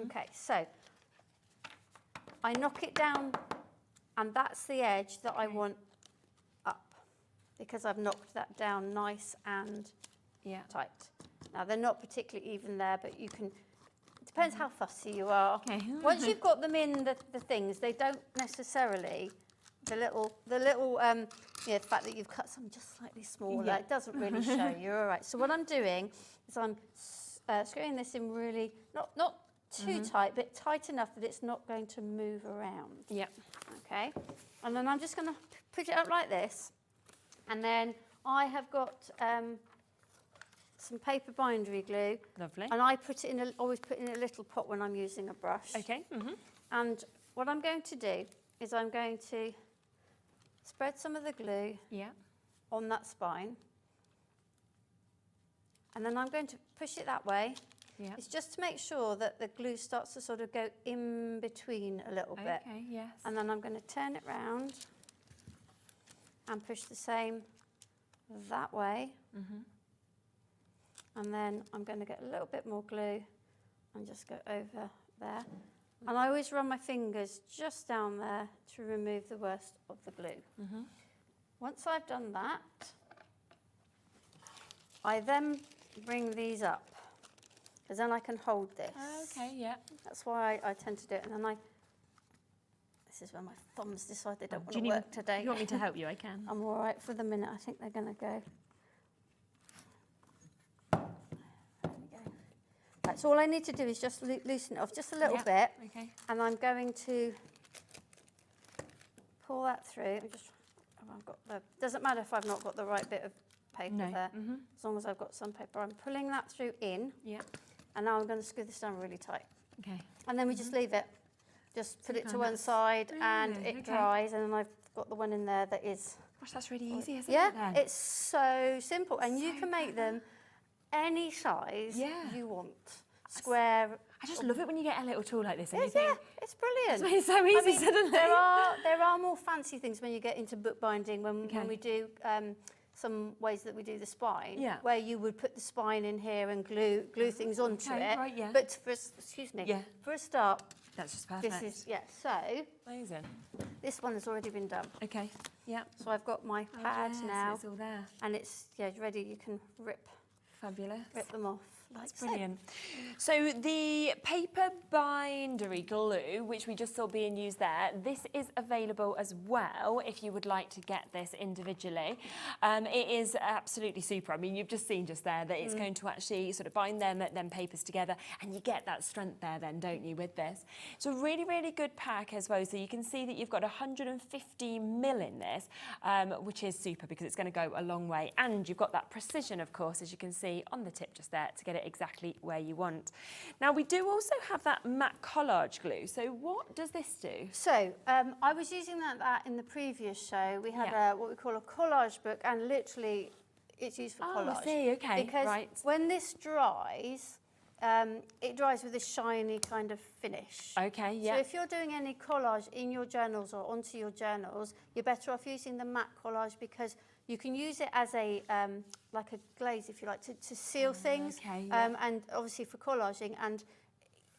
Speaker 2: Okay, so I knock it down, and that's the edge that I want up, because I've knocked that down nice and tight. Now, they're not particularly even there, but you can... Depends how fussy you are.
Speaker 14: Okay.
Speaker 2: Once you've got them in the things, they don't necessarily, the fact that you've cut some just slightly smaller, it doesn't really show. You're all right. So what I'm doing is I'm screwing this in really, not too tight, but tight enough that it's not going to move around.
Speaker 14: Yep.
Speaker 2: Okay. And then I'm just going to put it up like this. And then I have got... some paper bindery glue.
Speaker 14: Lovely.
Speaker 2: And I always put it in a little pot when I'm using a brush.
Speaker 14: Okay.
Speaker 2: And what I'm going to do is I'm going to spread some of the glue on that spine. And then I'm going to push it that way.
Speaker 14: Yeah.
Speaker 2: It's just to make sure that the glue starts to sort of go in between a little bit.
Speaker 14: Okay, yes.
Speaker 2: And then I'm going to turn it round and push the same that way. And then I'm going to get a little bit more glue and just go over there. And I always run my fingers just down there to remove the worst of the glue. Once I've done that, I then bring these up, because then I can hold this.
Speaker 14: Okay, yeah.
Speaker 2: That's why I tend to do it. And then this is where my thumbs decide they don't want to
Speaker 14: Do you
Speaker 2: work today.
Speaker 14: You want me to help you? I can.
Speaker 2: I'm all right for the minute. I think they're going to go. There we go. Right, so all I need to do is just loosen it off just a little bit.
Speaker 14: Okay.
Speaker 2: And I'm going to pull that through. Doesn't matter if I've not got the right bit of paper there, as long as I've got some paper. I'm pulling that through in.
Speaker 14: Yeah.
Speaker 2: And now I'm going to screw this down really tight.
Speaker 14: Okay.
Speaker 2: And then we just leave it. Just put it to one side and it dries, and then I've got the one in there that is...
Speaker 14: Gosh, that's really easy, isn't it?
Speaker 2: Yeah, it's so simple. And you can make them any size you want. Square...
Speaker 14: I just love it when you get a little tool like this. And
Speaker 2: it's brilliant.
Speaker 14: It's so easy, suddenly.
Speaker 2: There are more fancy things when you get into bookbinding, when we do... some ways that we do the spine, where you would put the spine in here and glue things onto it.
Speaker 14: Right, yeah.
Speaker 2: But for a start,
Speaker 14: that's just perfect.
Speaker 2: This is so
Speaker 14: amazing.
Speaker 2: This one has already been done.
Speaker 14: Okay. Yeah.
Speaker 2: So I've got my pad now.
Speaker 14: It's all there.
Speaker 2: And it's ready. You can rip them off.
Speaker 14: That's brilliant. So the paper bindery glue, which we just saw being used there, this is available as well if you would like to get this individually. It is absolutely super. I mean, you've just seen just there that it's going to actually sort of bind them papers together, and you get that strength there then, don't you, with this? It's a really, really good pack as well. So you can see that you've got 150 mil in this, which is super because it's going to go a long way. And you've got that precision, of course, as you can see on the tip just there, to get it exactly where you want. Now, we do also have that matte collage glue. So what does this do?
Speaker 2: So I was using that in the previous show. We had what we call a collage book, and literally it's used for collage.
Speaker 14: I see, okay,
Speaker 2: because
Speaker 14: right.
Speaker 2: when this dries, it dries with a shiny kind of finish.
Speaker 14: Okay, yeah.
Speaker 2: So if you're doing any collage in your journals or onto your journals, you're better off using the matte collage, because you can use it as a like a glaze, if you like, to seal things, and obviously for collaging, and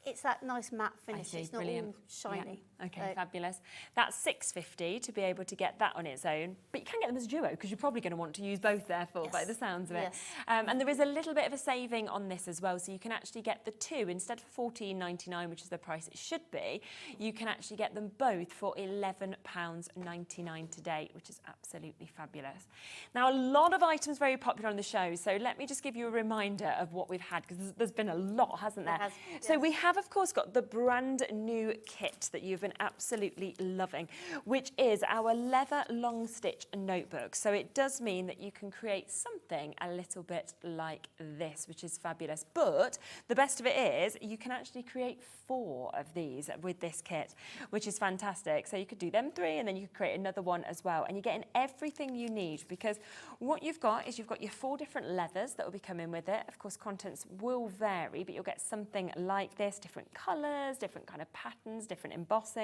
Speaker 2: it's that nice matte finish. It's not all shiny.
Speaker 14: Yeah. Okay, fabulous. That's $6.50 to be able to get that on its own, but you can get them as a duo because you're probably going to want to use both, therefore, by the sounds of it. And there is a little bit of a saving on this as well, so you can actually get the two instead of $14.99, which is the price it should be. You can actually get them both for £11.99 today, which is absolutely fabulous. Now, a lot of items very popular on the show, so let me just give you a reminder of what we've had, because there's been a lot, hasn't there? So we have, of course, got the brand new kit that you've been absolutely loving, which is our leather long stitch notebook. So it does mean that you can create something a little bit like this, which is fabulous. But the best of it is you can actually create 4 of these with this kit, which is fantastic. So you could do them 3, and then you could create another one as well. And you're getting everything you need, because what you've got is you've got your 4 different leathers that will be coming with it. Of course, contents will vary, but you'll get something like this, different colours, different kind of patterns, different embossing.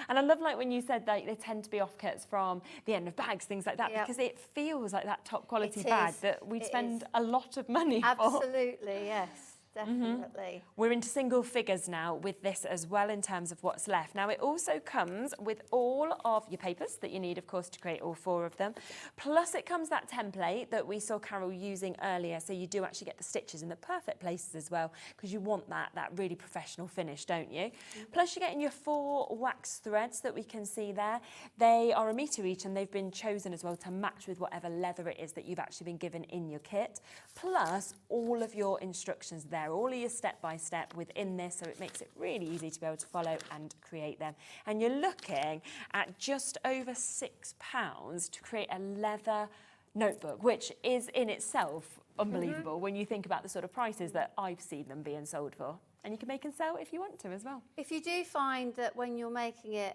Speaker 14: And I love, like, when you said that they tend to be offcuts from the end of bags, things like that, because it feels like that top quality bag that we'd spend a lot of money for.
Speaker 2: Absolutely, yes. Definitely.
Speaker 14: We're into single figures now with this as well in terms of what's left. Now, it also comes with all of your papers that you need, of course, to create all 4 of them. Plus, it comes that template that we saw Carol using earlier, so you do actually get the stitches in the perfect places as well, because you want that really professional finish, don't you? Plus, you're getting your 4 wax threads that we can see there. They are 1 metre each, and they've been chosen as well to match with whatever leather it is that you've actually been given in your kit. Plus, all of your instructions there, all of your step-by-step within this, so it makes it really easy to be able to follow and create them. And you're looking at just over £6 to create a leather notebook, which is in itself unbelievable when you think about the sort of prices that I've seen them being sold for. And you can make and sell if you want to as well.
Speaker 2: If you do find that when you're making it,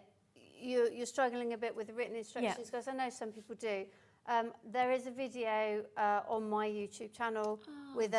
Speaker 2: you're struggling a bit with the written instructions, because I know some people do, There is a video on my YouTube channel with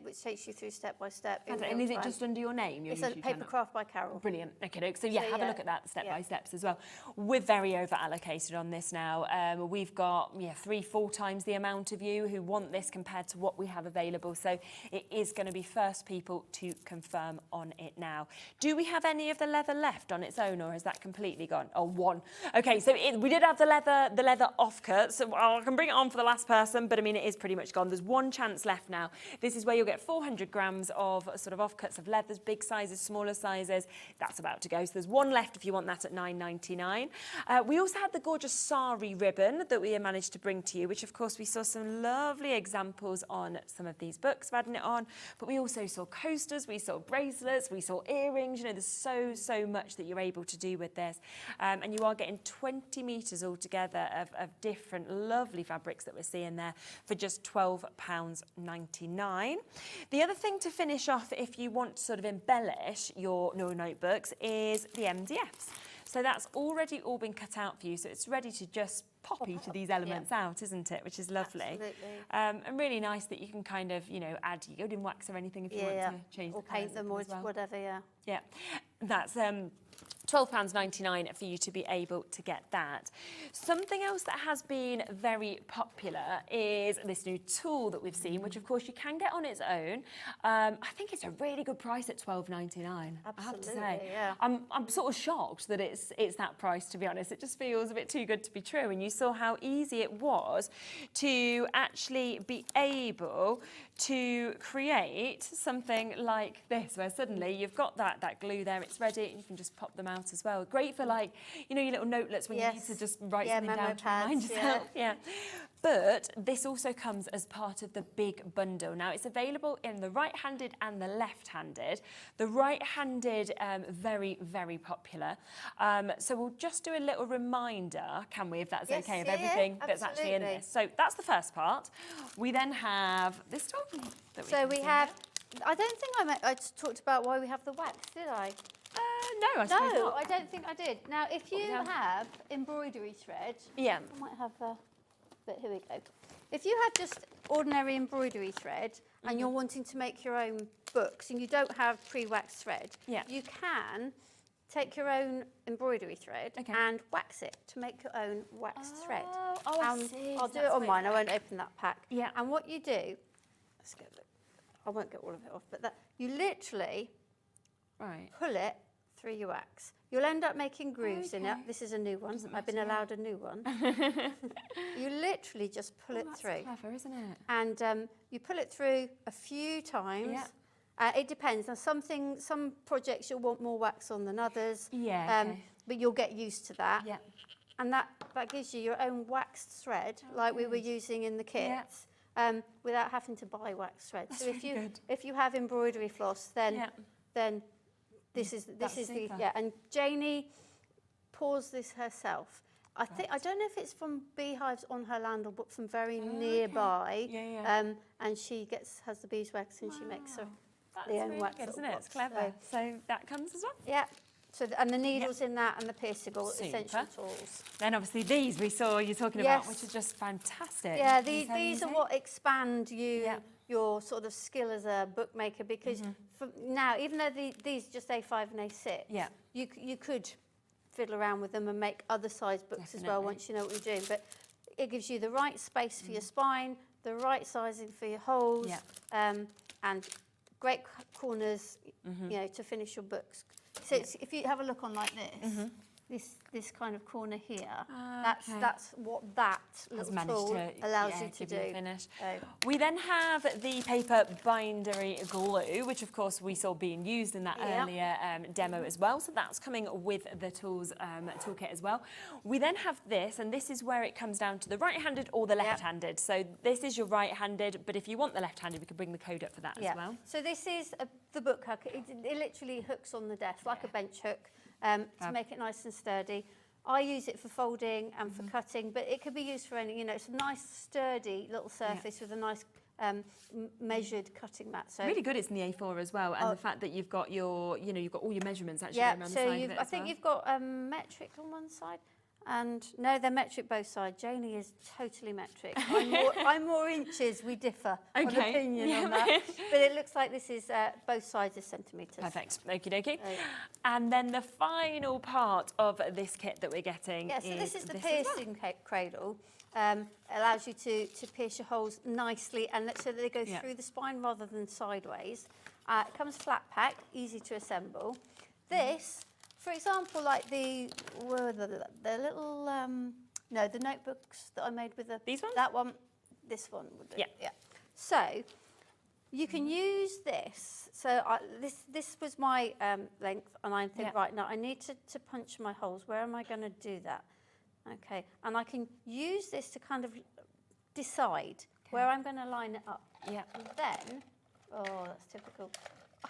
Speaker 2: which takes you through step by step.
Speaker 14: And is it just under your name? Your
Speaker 2: It's a
Speaker 14: YouTube channel?
Speaker 2: Papercraft by Carol.
Speaker 14: Brilliant. Okay, so yeah, have a look at that step by steps as well. We're very over allocated on this now. We've got 3-4 times the amount of you who want this compared to what we have available. So it is going to be first people to confirm on it now. Do we have any of the leather left on its own, or has that completely gone? Oh, one. Okay, so we did have the leather offcut. So I can bring it on for the last person, but I mean, it is pretty much gone. There's one chance left now. This is where you'll get 400 grams of sort of offcuts of leathers, big sizes, smaller sizes. That's about to go. So there's one left if you want that at $9.99. We also had the gorgeous sari ribbon that we managed to bring to you, which of course we saw some lovely examples on some of these books of adding it on, but we also saw coasters, we saw bracelets, we saw earrings. You know, there's so much that you're able to do with this. And you are getting 20 metres altogether of different lovely fabrics that we're seeing there for just £12.99. The other thing to finish off, if you want to sort of embellish your notebooks, is the MDFs. So that's already all been cut out for you, so it's ready to just pop each of these elements out, isn't it? Which is lovely.
Speaker 2: Absolutely.
Speaker 14: And really nice that you can kind of, add your gilding wax or anything if you want to change
Speaker 2: or
Speaker 14: the colours
Speaker 2: paint them or whatever,
Speaker 14: Yeah, that's £12.99 for you to be able to get that. Something else that has been very popular is this new tool that we've seen, which of course you can get on its own. I think it's a really good price at £12.99. I have to say.
Speaker 2: Yeah.
Speaker 14: I'm sort of shocked that it's that price, to be honest. It just feels a bit too good to be true. And you saw how easy it was to actually be able to create something like this, where suddenly you've got that glue there, it's ready, and you can just pop them out as well. Great for your little notelets when you need to just write something down to remind yourself. But this also comes as part of the big bundle. Now, it's available in the right-handed and the left-handed. The right-handed, very, very popular. So we'll just do a little reminder, can we, if that's okay, of everything that's actually in this. So that's the first part. We then have this top.
Speaker 2: So we have, I don't think I talked about why we have the wax, did I?
Speaker 14: No, I suppose not.
Speaker 2: I don't think I did. Now, if you have embroidery thread, I might have but here we go. If you have just ordinary embroidery thread and you're wanting to make your own books and you don't have pre-waxed thread, you can take your own embroidery thread and wax it to make your own waxed thread.
Speaker 14: Oh, I see.
Speaker 2: I'll do it on mine. I won't open that pack. Yeah. And what you do, let's get it. I won't get all of it off, but you literally pull it through your wax. You'll end up making grooves in it. This is a new one. I've been allowed a new one. You literally just pull it through.
Speaker 14: That's clever, isn't it?
Speaker 2: And you pull it through a few times. It depends. Now, some projects you'll want more wax on than others. But you'll get used to that. And that gives you your own waxed thread, like we were using in the kits, without having to buy waxed thread.
Speaker 14: That's
Speaker 2: so if you have embroidery floss, then this is the and Janie pours this herself. I don't know if it's from beehives on her land or but from very nearby. And she has the beeswax and she makes her own wax.
Speaker 14: Good, isn't it? It's clever. So that comes as well.
Speaker 2: Yeah. So and the needles in that and the piercing essential tools.
Speaker 14: Then obviously these we saw you talking about, which is just fantastic.
Speaker 2: Yeah, these are what expand your sort of skill as a bookmaker, because now, even though these are just A5 and A6, you could fiddle around with them and make other size books as well once you know what you're doing. But it gives you the right space for your spine, the right sizing for your holes, and great corners, to finish your books. So if you have a look on like this, this kind of corner here, that's what that little tool allows you to do.
Speaker 14: We then have the paper bindery glue, which of course we saw being used in that earlier demo as well. So that's coming with the tools toolkit as well. We then have this, and this is where it comes down to the right-handed or the left-handed. So this is your right-handed, but if you want the left-handed, we could bring the code up for that as well.
Speaker 2: So this is the book hook. It literally hooks on the desk like a bench hook. To make it nice and sturdy. I use it for folding and for cutting, but it could be used for any, it's a nice sturdy little surface with a nice measured cutting mat. So
Speaker 14: really good it's in the A4 as well, and the fact that you've got your, you've got all your measurements actually around the side of it.
Speaker 2: I think you've got metric on one side And no, they're metric both sides. Janie is totally metric. I'm more inches. We differ on opinion on that. But it looks like this is both sides are centimetres.
Speaker 14: Perfect. Okie dokie. And then the final part of this kit that we're getting
Speaker 2: so this is the piercing cradle. Allows you to pierce your holes nicely and so that they go through the spine rather than sideways. It comes flat pack, easy to assemble. This, for example, like the little, the notebooks that I made with
Speaker 14: these ones?
Speaker 2: That one, this one would do. Yeah. So you can use this. So this was my length, and I think right now I need to punch my holes. Where am I going to do that? Okay, and I can use this to kind of decide where I'm going to line it up.
Speaker 14: Yeah.
Speaker 2: And then, oh, that's typical.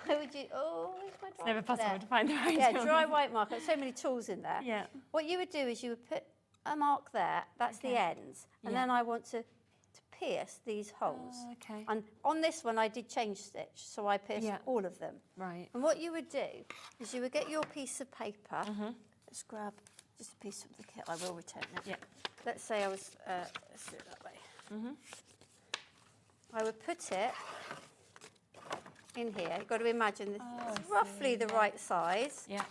Speaker 2: I would use, where's my dry
Speaker 14: It's never possible
Speaker 2: there.
Speaker 14: to find the right
Speaker 2: Yeah,
Speaker 14: tool.
Speaker 2: dry white marker. So many tools in there.
Speaker 14: Yeah.
Speaker 2: What you would do is you would put a mark there. That's the ends, and then I want to pierce these holes.
Speaker 14: Okay.
Speaker 2: And on this one, I did change stitch, so I pierced all of them.
Speaker 14: Right.
Speaker 2: And what you would do is you would get your piece of paper. Let's grab just a piece of the kit. I will return it.
Speaker 14: Yeah.
Speaker 2: Let's say I was. Let's do it that way. I would put it in here. You've got to imagine this is roughly the right size.
Speaker 14: Yeah.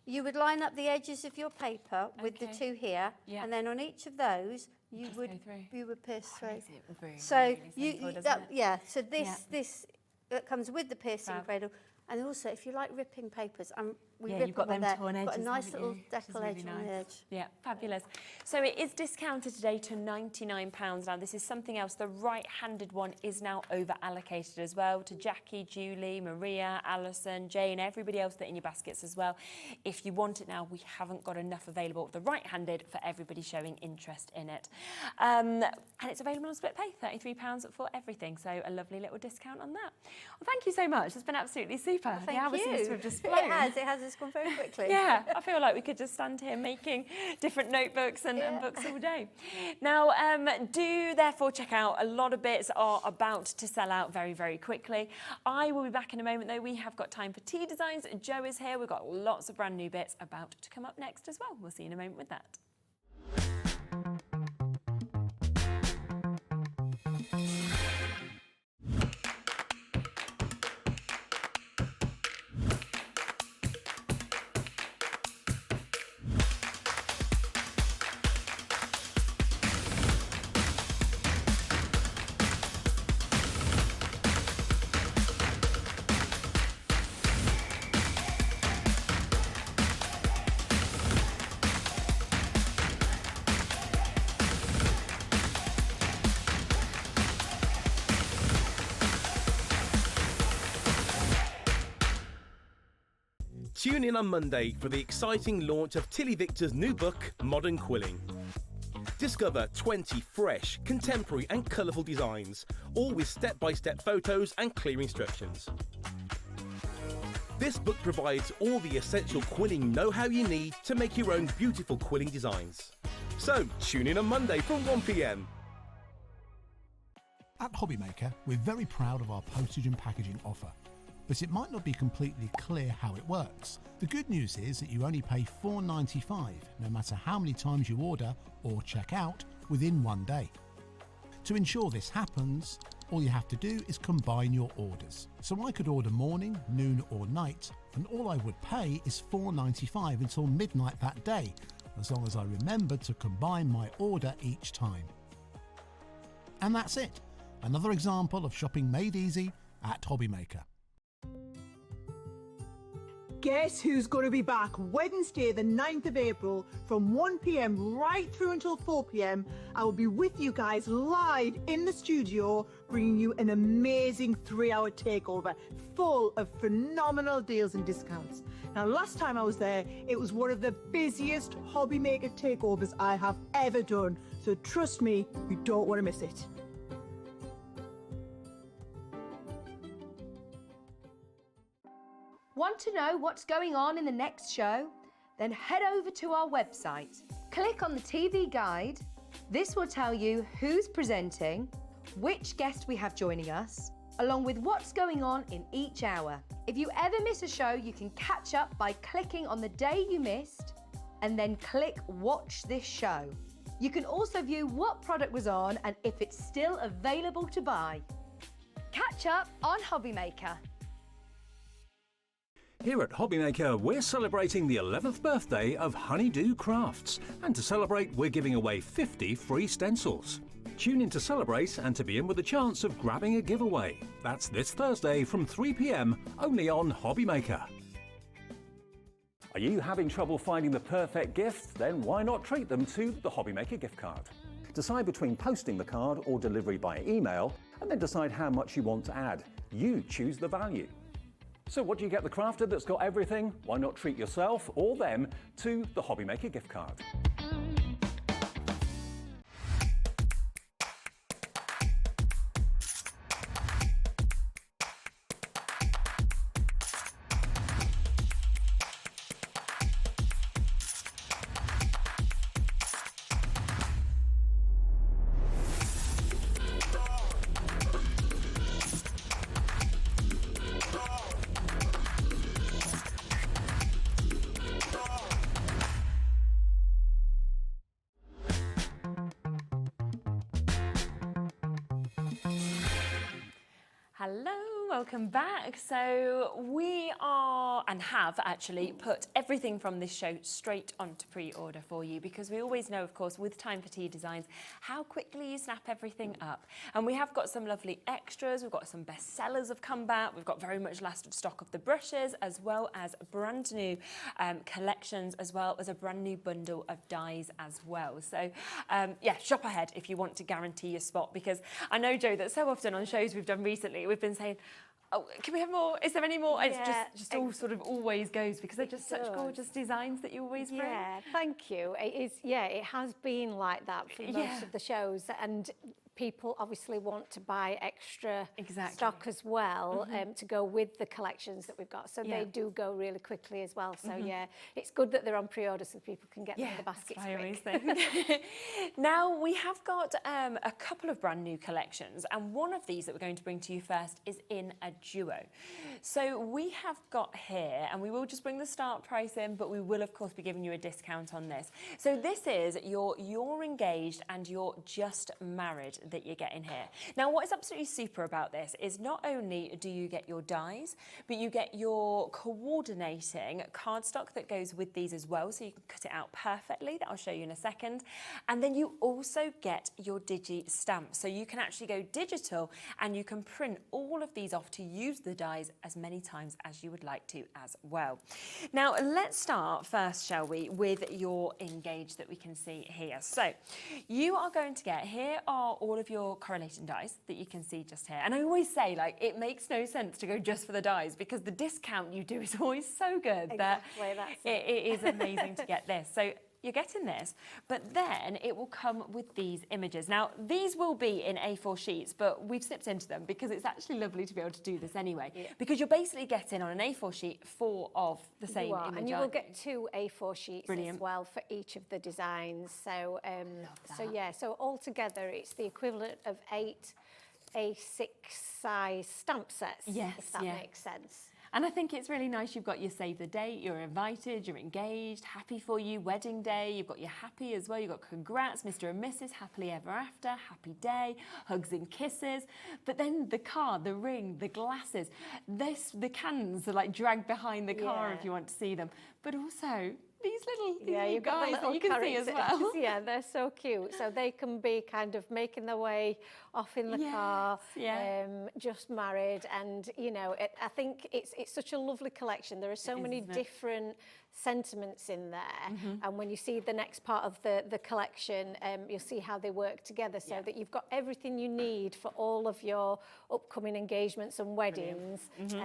Speaker 2: You would line up the edges of your paper with the two here, and then on each of those you would pierce through. So so this that comes with the piercing cradle. And also, if you like ripping papers, we rip
Speaker 14: you've got
Speaker 2: them
Speaker 14: them
Speaker 2: there.
Speaker 14: torn edges,
Speaker 2: Got a nice
Speaker 14: haven't
Speaker 2: little
Speaker 14: you? Which is
Speaker 2: decal
Speaker 14: really
Speaker 2: edge on the
Speaker 14: nice.
Speaker 2: edge.
Speaker 14: Yeah, fabulous. So it is discounted today to £99. Now, this is something else. The right-handed one is now over-allocated as well to Jackie, Julie, Maria, Alison, Jane, everybody else that in your baskets as well. If you want it now, we haven't got enough available of the right-handed for everybody showing interest in it. And it's available on split pay, £33 for everything. So a lovely little discount on that. Well, thank you so much. It's been absolutely super.
Speaker 2: Well, thank
Speaker 14: the hour
Speaker 2: you.
Speaker 14: seems to have just flown.
Speaker 2: It has. It's gone very quickly.
Speaker 14: Yeah, I feel like we could just stand here making different notebooks and books all day. Now, do therefore check out. A lot of bits are about to sell out very, very quickly. I will be back in a moment, though. We have got time for tea designs. Joe is here. We've got lots of brand new bits about to come up next as well. We'll see you in a moment with that.
Speaker 7: Tune in on Monday for the exciting launch of Tilly Victor's new book, Modern Quilling. Discover 20 fresh, contemporary and colourful designs, all with step-by-step photos and clear instructions. This book provides all the essential quilling know-how you need to make your own beautiful quilling designs. So, tune in on Monday from 1 p.m.
Speaker 8: At Hobbymaker, we're very proud of our postage and packaging offer, but it might not be completely clear how it works. The good news is that you only pay $4.95 no matter how many times you order or check out within 1 day. To ensure this happens, all you have to do is combine your orders. So I could order morning, noon or night, and all I would pay is $4.95 until midnight that day, as long as I remember to combine my order each time. And that's it. Another example of shopping made easy at Hobbymaker.
Speaker 4: Guess who's going to be back Wednesday the 9th of April from 1 p.m. right through until 4 p.m. I will be with you guys live in the studio bringing you an amazing 3-hour takeover full of phenomenal deals and discounts. Now last time I was there it was one of the busiest Hobbymaker takeovers I have ever done, so trust me, you don't want to miss it.
Speaker 12: Want to know what's going on in the next show? Then head over to our website. Click on the TV guide. This will tell you who's presenting, which guest we have joining us, along with what's going on in each hour. If you ever miss a show, you can catch up by clicking on the day you missed and then click Watch This Show. You can also view what product was on and if it's still available to buy. Catch up on Hobbymaker.
Speaker 1: Here at Hobbymaker, we're celebrating the 11th birthday of Honeydew Crafts. And to celebrate, we're giving away 50 free stencils. Tune in to celebrate and to be in with a chance of grabbing a giveaway. That's this Thursday from 3 p.m, only on Hobbymaker. Are you having trouble finding the perfect gift? Then why not treat them to the Hobbymaker gift card? Decide between posting the card or delivery by email, and then decide how much you want to add. You choose the value. So what do you get the crafter that's got everything? Why not treat yourself or them to the Hobbymaker gift card?
Speaker 14: Hello, welcome back. So we are and have actually put everything from this show straight onto pre-order for you, because we always know, of course, with Time for Tea Designs, how quickly you snap everything up. And we have got some lovely extras. We've got some bestsellers have come back. We've got very much last stock of the brushes, as well as brand new collections, as well as a brand new bundle of dies as well. So yeah, shop ahead if you want to guarantee your spot, because I know, Jo, that so often on shows we've done recently, we've been saying, oh, can we have more? Is there any more? It's just all sort of always goes, because they're just such gorgeous designs that you always bring.
Speaker 15: Yeah, thank you. It is, yeah, it has been like that for most of the shows, and people obviously want to buy extra stock as well to go with the collections that we've got. So they do go really quickly as well. So yeah, it's good that they're on pre-order so people can get them in the baskets quick.
Speaker 14: Now we have got a couple of brand new collections, and one of these that we're going to bring to you first is in a duo. So we have got here, and we will just bring the start price in, but we will of course be giving you a discount on this. So this is you're engaged and you're just married that you're getting here. Now what is absolutely super about this is not only do you get your dies, but you get your coordinating cardstock that goes with these as well, so you can cut it out perfectly. That I'll show you in a second. And then you also get your digi stamp, so you can actually go digital and you can print all of these off to use the dies as many times as you would like to as well. Now let's start first, shall we, with your engage that we can see here. So you are going to get, here are all of your correlation dies that you can see just here. And I always say, like, it makes no sense to go just for the dies, because the discount you do is always so good that it is amazing to get this. So you're getting this, but then it will come with these images. Now, these will be in A4 sheets, but we've snipped into them because it's actually lovely to be able to do this anyway, because you're basically getting on an A4 sheet 4 of the same image.
Speaker 15: And you will get 2 A4 sheets as well for each of the designs. So, so altogether it's the equivalent of 8 A6 size stamp sets, if that makes sense.
Speaker 14: And I think it's really nice. You've got your save the date, you're invited, you're engaged, happy for you, wedding day. You've got your happy as well. You've got congrats, Mr. and Mrs. Happily ever after, happy day, hugs and kisses. But then the card, the ring, the glasses, the cans are like dragged behind the car if you want to see them. But also these little guys that you can see as well.
Speaker 15: Yeah, they're so cute. So they can be kind of making their way off in the car, just married, and you know, I think it's such a lovely collection. There are so many different sentiments in there, and when you see the next part of the collection, you'll see how they work together, so that you've got everything you need for all of your upcoming engagements and weddings. So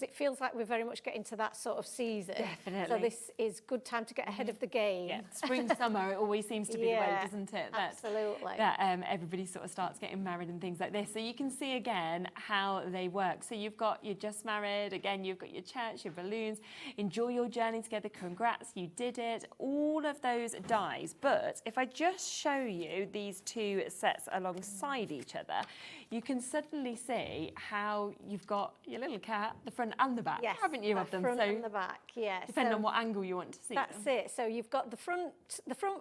Speaker 15: it feels like we're very much getting to that sort of season.
Speaker 14: Definitely.
Speaker 15: So this is good time to get ahead of the game.
Speaker 14: Yeah, spring, summer, it always seems to be the way, doesn't it?
Speaker 15: Absolutely.
Speaker 14: That everybody sort of starts getting married and things like this. So you can see again how they work. So you're just married, again, you've got your church, your balloons, enjoy your journey together. together, congrats, you did it, all of those dies. But if I just show you these two sets alongside each other, you can suddenly see how you've got your little cat, the front and the back,
Speaker 15: yes,
Speaker 14: haven't you, of them?
Speaker 15: The front and the back, yes.
Speaker 14: Depending on what angle you want to see
Speaker 15: That's
Speaker 14: them.
Speaker 15: it. So you've got the front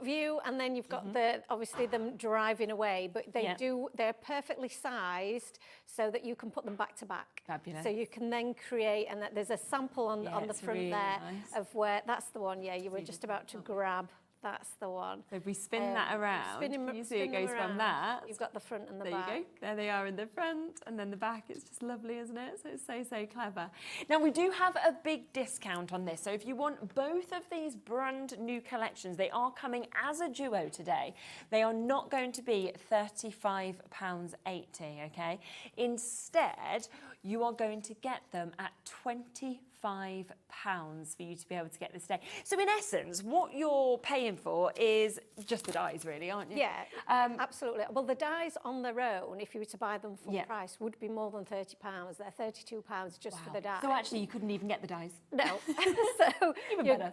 Speaker 15: view, and then you've got obviously them driving away, but they're perfectly sized so that you can put them back to back.
Speaker 14: Fabulous.
Speaker 15: So you can then create, and there's a sample on the front
Speaker 14: really
Speaker 15: there
Speaker 14: nice.
Speaker 15: of where, that's the one, you were just about to grab. That's the one.
Speaker 14: So if we spin that around, can you see it goes from that?
Speaker 15: You've got the front and the
Speaker 14: there
Speaker 15: back.
Speaker 14: There you go. There they are in the front, and then the back. It's just lovely, isn't it? So it's so clever. Now, we do have a big discount on this. So if you want both of these brand new collections, they are coming as a duo today. They are not going to be £35.80, okay? Instead, you are going to get them at £25 for you to be able to get this today. So in essence, what you're paying for is just the dies, really, aren't you?
Speaker 15: Yeah, absolutely. Well, the dies on their own, if you were to buy them full price, would be more than £30. They're £32 just for the dies.
Speaker 14: So actually, you couldn't even get the dies.
Speaker 15: No. So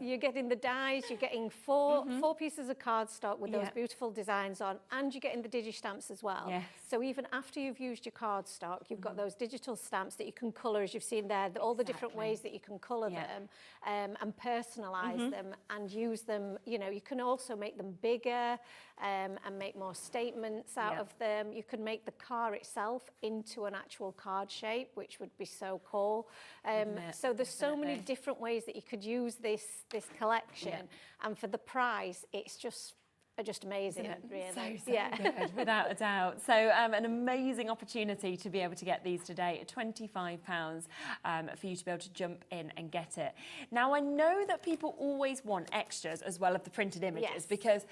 Speaker 15: you're getting the dies, you're getting four pieces of cardstock with those beautiful designs on, and you're getting the digistamps as well.
Speaker 14: Yes.
Speaker 15: So even after you've used your cardstock, you've got those digital stamps that you can colour, as you've seen there, all the different ways that you can colour them and personalise them and use them. You know, you can also make them bigger and make more statements out of them. You can make the car itself into an actual card shape, which would be so cool. So there's so many different ways that you could use this collection, and for the price, it's just amazing, really.
Speaker 14: So good, without a doubt. So an amazing opportunity to be able to get these today at £25 for you to be able to jump in and get it. Now, I know that people always want extras as well of the printed images because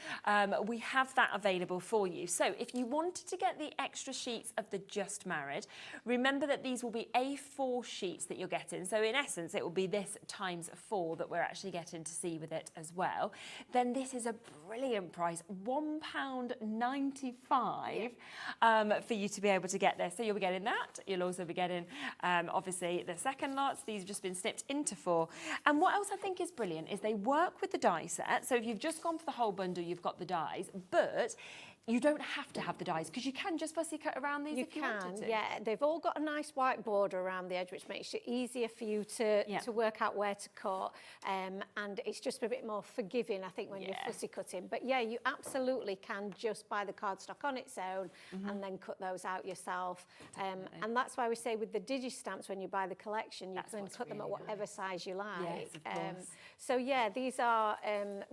Speaker 14: we have that available for you. So if you wanted to get the extra sheets of the Just Married, remember that these will be A4 sheets that you're getting. So in essence, it will be this times 4 that we're actually getting to see with it as well. Then this is a brilliant price. £1.95 for you to be able to get this. So you'll be getting that. You'll also be getting, obviously, the second lots. These have just been snipped into 4. And what else I think is brilliant is they work with the die set. So if you've just gone for the whole bundle, you've got the dies, but you don't have to have the dies because you can just fussy cut around these if you wanted to.
Speaker 15: Yeah, they've all got a nice white border around the edge, which makes it easier for you to work out where to cut, and it's just a bit more forgiving, I think, when you're fussy cutting. But yeah, you absolutely can just buy the cardstock on its own and then cut those out yourself. And that's why we say with the digistamps, when you buy the collection, you can cut them at whatever size you like.
Speaker 14: Yes, of course.
Speaker 15: So yeah, these are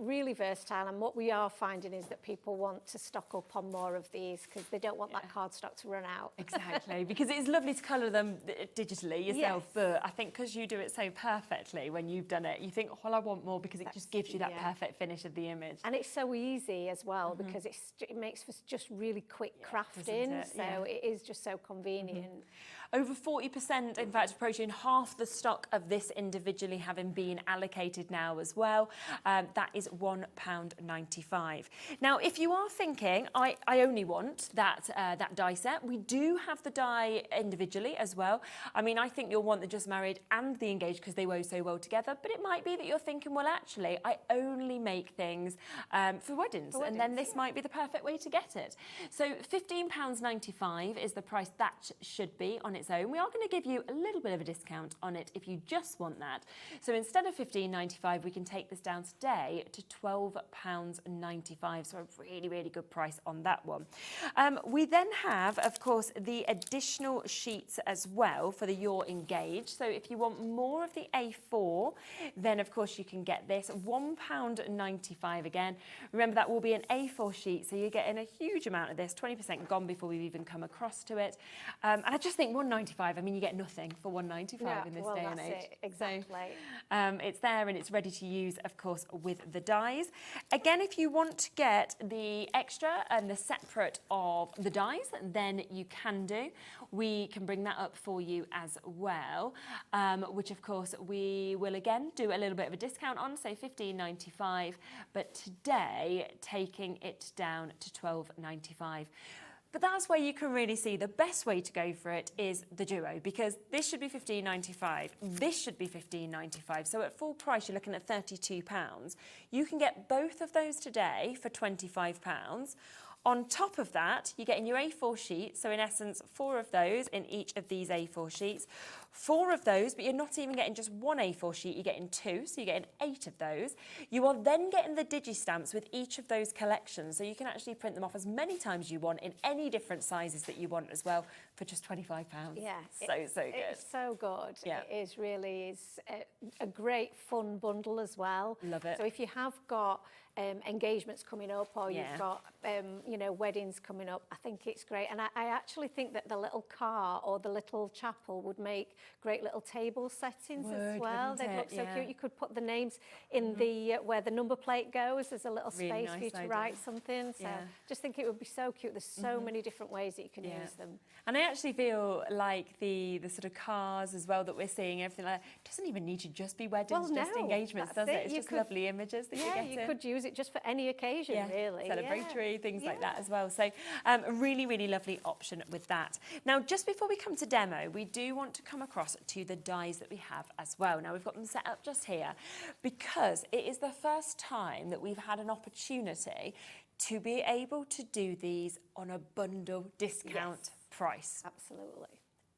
Speaker 15: really versatile, and what we are finding is that people want to stock up on more of these because they don't want that cardstock to run out.
Speaker 14: Exactly, because it's lovely to colour them digitally yourself, but I think because you do it so perfectly when you've done it, you think, oh, well, I want more because it just gives you that perfect finish of the image.
Speaker 15: And it's so easy as well because it makes for just really quick crafting, so it is just so convenient.
Speaker 14: Over 40%, in fact, approaching half the stock of this individually having been allocated now as well. That is £1.95. Now, if you are thinking, I only want that die set, we do have the die individually as well. I mean, I think you'll want the Just Married and the Engaged because they go so well together, but it might be that you're thinking, well, actually, I only make things for weddings, and then this might be the perfect way to get it. So £15.95 is the price that should be on its own. We are going to give you a little bit of a discount on it if you just want that. So instead of £15.95, we can take this down today to £12.95. So a really, really good price on that one. We then have, of course, the additional sheets as well for the You're Engaged. So if you want more of the A4, then of course you can get this £1.95 again. Remember, that will be an A4 sheet, so you're getting a huge amount of this, 20% gone before we've even come across to it. And I just think £1.95, I mean, you get nothing for £1.95 in this day and age.
Speaker 15: It, exactly.
Speaker 14: So, it's there and it's ready to use, of course, with the dies. Again, if you want to get the extra and the separate of the dies, then you can do. We can bring that up for you as well, which of course we will again do a little bit of a discount on, so £15.95, but today taking it down to £12.95. But that's where you can really see the best way to go for it is the duo, because this should be £15.95, this should be £15.95. So at full price, you're looking at £32. You can get both of those today for £25. On top of that, you're getting your A4 sheet, so in essence, 4 of those in each of these A4 sheets. 4 of those, but you're not even getting just one A4 sheet, you're getting 2, so you're getting 8 of those. You are then getting the digi-stamps with each of those collections, so you can actually print them off as many times as you want in any different sizes that you want as well for just £25.
Speaker 15: Yeah,
Speaker 14: so good.
Speaker 15: It's so good.
Speaker 14: Yeah.
Speaker 15: It is really a great fun bundle as well.
Speaker 14: Love it.
Speaker 15: So if you have got engagements coming up, or
Speaker 14: Yeah.
Speaker 15: you've got you know, weddings coming up, I think it's great. And I actually think that the little car or the little chapel would make great little table settings as well.
Speaker 14: Wouldn't
Speaker 15: They'd
Speaker 14: it?
Speaker 15: look so
Speaker 14: Yeah.
Speaker 15: cute. You could put the names in the where the number plate goes. There's a little
Speaker 14: Really
Speaker 15: space
Speaker 14: nice
Speaker 15: for you to
Speaker 14: idea.
Speaker 15: write something. So
Speaker 14: Yeah.
Speaker 15: just think it would be so cute. There's so many different ways that you can use them.
Speaker 14: And I actually feel like the sort of cars as well that we're seeing, everything like that, doesn't even need to just be weddings,
Speaker 15: Well,
Speaker 14: just
Speaker 15: no,
Speaker 14: engagements,
Speaker 15: that's
Speaker 14: does it?
Speaker 15: it.
Speaker 14: It's
Speaker 15: You
Speaker 14: just
Speaker 15: could-
Speaker 14: lovely images that
Speaker 15: Yeah,
Speaker 14: you're
Speaker 15: you
Speaker 14: getting.
Speaker 15: could use it just for any occasion, really.
Speaker 14: Celebratory, things like that as well. So a really, really lovely option with that. Now, just before we come to demo, we do want to come across to the dies that we have as well. Now, we've got them set up just here because it is the first time that we've had an opportunity to be able to do these on a bundle discount price.
Speaker 15: Absolutely.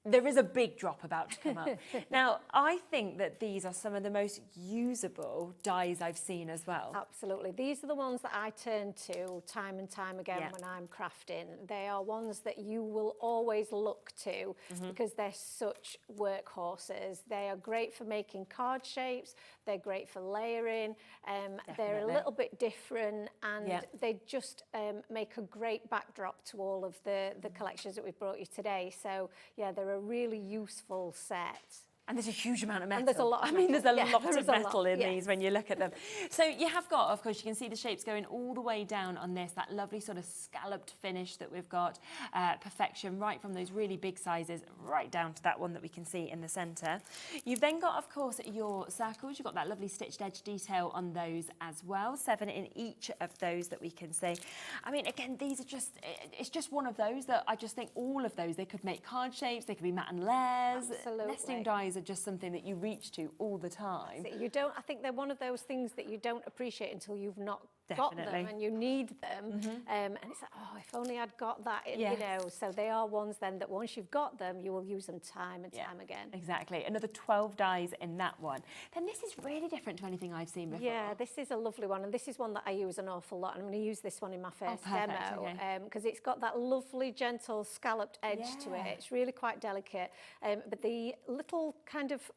Speaker 14: There is a big drop about to come up. Now, I think that these are some of the most usable dies I've seen as well.
Speaker 15: Absolutely. These are the ones that I turn to time and time again
Speaker 14: Yeah.
Speaker 15: when I'm crafting. They are ones that you will always look to because they're such workhorses. They are great for making card shapes. They're great for layering. They're a
Speaker 14: Definitely.
Speaker 15: little bit different, and
Speaker 14: Yeah.
Speaker 15: they just make a great backdrop to all of the collections that we've brought you today. So, yeah, they're a really useful set.
Speaker 14: And there's a huge amount of metal.
Speaker 15: And there's a lot of
Speaker 14: I mean,
Speaker 15: metal.
Speaker 14: there's a
Speaker 15: Yeah,
Speaker 14: lot
Speaker 15: there
Speaker 14: of
Speaker 15: is a lot,
Speaker 14: metal in
Speaker 15: yes.
Speaker 14: these when you look at them. So you have got, of course, you can see the shapes going all the way down on this, that lovely sort of scalloped finish that we've got, perfection, right from those really big sizes, right down to that one that we can see in the centre. You've then got, of course, your circles. You've got that lovely stitched edge detail on those as well, 7 in each of those that we can see. I mean, again, these are just, it's just one of those that I just think all of those, they could make card shapes, they could be mat and layers.
Speaker 15: Absolutely.
Speaker 14: Nesting dies are just something that you reach to all the time.
Speaker 15: You don't. I think they're one of those things that you don't appreciate until you've not got them
Speaker 14: Definitely.
Speaker 15: and you need them. And it's like, oh, if only I'd got that. You
Speaker 14: Yes.
Speaker 15: know. So they are ones then that once you've got them, you will use them time and time again.
Speaker 14: Exactly. Another 12 dies in that one. Then this is really different to anything I've seen before.
Speaker 15: Yeah, this is a lovely one, and this is one that I use an awful lot. And I'm going to use this one in my first
Speaker 14: perfect,
Speaker 15: demo
Speaker 14: okay.
Speaker 15: because it's got that lovely, gentle, scalloped edge to it.
Speaker 14: Yeah.
Speaker 15: It's really quite delicate, but the little kind of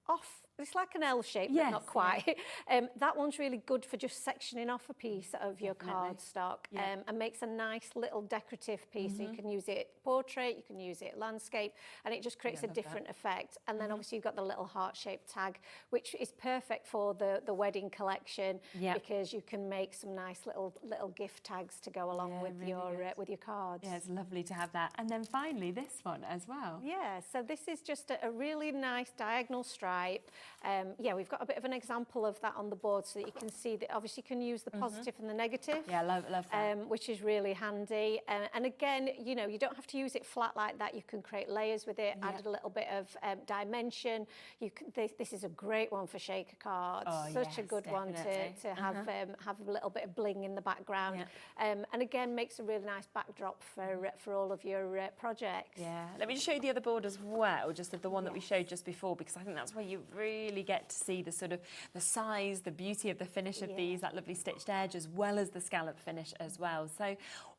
Speaker 15: off. It's like an L shape, but
Speaker 14: Yes,
Speaker 15: not quite. That one's really good for just sectioning off a piece of your cardstock and makes a nice little decorative piece. So you can use it portrait, you can use it landscape, and it just creates a different effect. And then obviously you've got the little heart-shaped tag, which is perfect for the wedding collection because you can make some nice little gift tags to go along with your cards.
Speaker 14: Yeah, it's lovely to have that. And then finally this one as well.
Speaker 15: Yeah, so this is just a really nice diagonal stripe. Yeah, we've got a bit of an example of that on the board so that you can see that obviously you can use the positive and the negative.
Speaker 14: Yeah, love that.
Speaker 15: Which is really handy. And again, you know, you don't have to use it flat like that. You can create layers with it, add a little bit of dimension. This is a great one for shaker cards.
Speaker 14: Oh,
Speaker 15: Such a
Speaker 14: yes,
Speaker 15: good one
Speaker 14: definitely.
Speaker 15: to have a little bit of bling in the background. And again, makes a really nice backdrop for all of your projects.
Speaker 14: Yeah, let me just show you the other board as well, just of the one that we showed just before, because I think that's where you really get to see the sort of the size, the beauty of the finish of these, that lovely stitched edge, as well as the scallop finish as well. So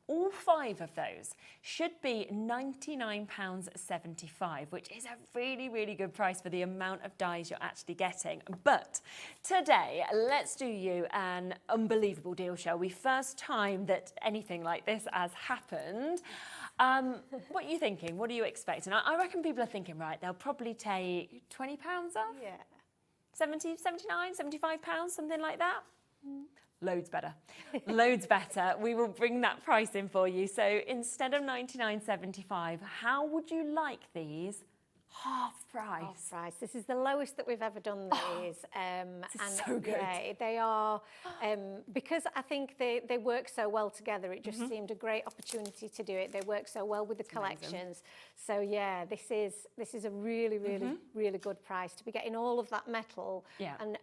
Speaker 14: all 5 of those should be £99.75, which is a really, really good price for the amount of dies you're actually getting. But today, let's do you an unbelievable deal, shall we? First time that anything like this has happened. What are you thinking? What are you expecting? I reckon people are thinking, right, they'll probably take £20 off?
Speaker 15: Yeah.
Speaker 14: 70, 79, 75 pounds, something like that. Loads better. Loads better. We will bring that price in for you. So instead of 99.75, how would you like these Half price.
Speaker 15: Half price. This is the lowest that we've ever done these.
Speaker 14: This is so good.
Speaker 15: Yeah, they are, because I think they work so well together, it just seemed a great opportunity to do it. They work so well with the collections. So yeah, this is a really, really, really good price to be getting all of that metal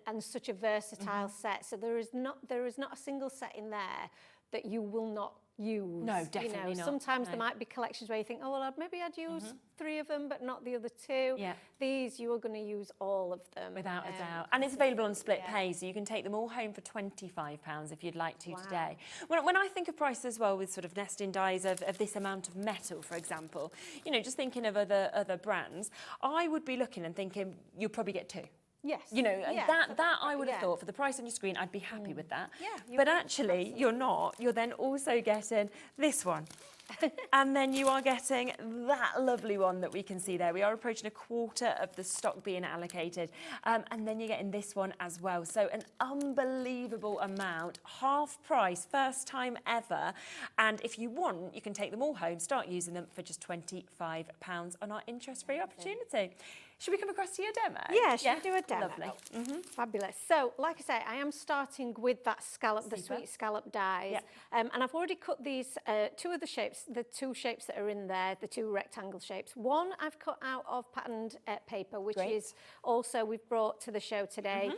Speaker 15: and such a versatile set. So there is not a single set in there that you will not use.
Speaker 14: No, definitely not.
Speaker 15: Sometimes there might be collections where you think, oh, well, maybe I'd use 3 of them, but not the other 2.
Speaker 14: Yeah.
Speaker 15: These, you are going to use all of them.
Speaker 14: Without a doubt. And it's available on split pay, so you can take them all home for £25 if you'd like to today. When I think of price as well with sort of nesting dies of this amount of metal, for example, you know, just thinking of other brands, I would be looking and thinking you'll probably get 2.
Speaker 15: Yes.
Speaker 14: You know, that I would have thought for the price on your screen, I'd be happy with that.
Speaker 15: Yeah.
Speaker 14: But actually, you're not. You're then also getting this one. And then you are getting that lovely one that we can see there. We are approaching a quarter of the stock being allocated. And then you're getting this one as well. So an unbelievable amount, half price, first time ever. And if you want, you can take them all home, start using them for just £25 on our interest-free opportunity. Should we come across to your demo?
Speaker 15: Yeah, should we do a demo?
Speaker 14: Lovely.
Speaker 15: Fabulous. So, like I say, I am starting with that scallop, the sweet scallop dies. And I've already cut these 2 of the shapes, the 2 shapes that are in there, the 2 rectangle shapes. One I've cut out of patterned paper, which is also we've brought to the show today.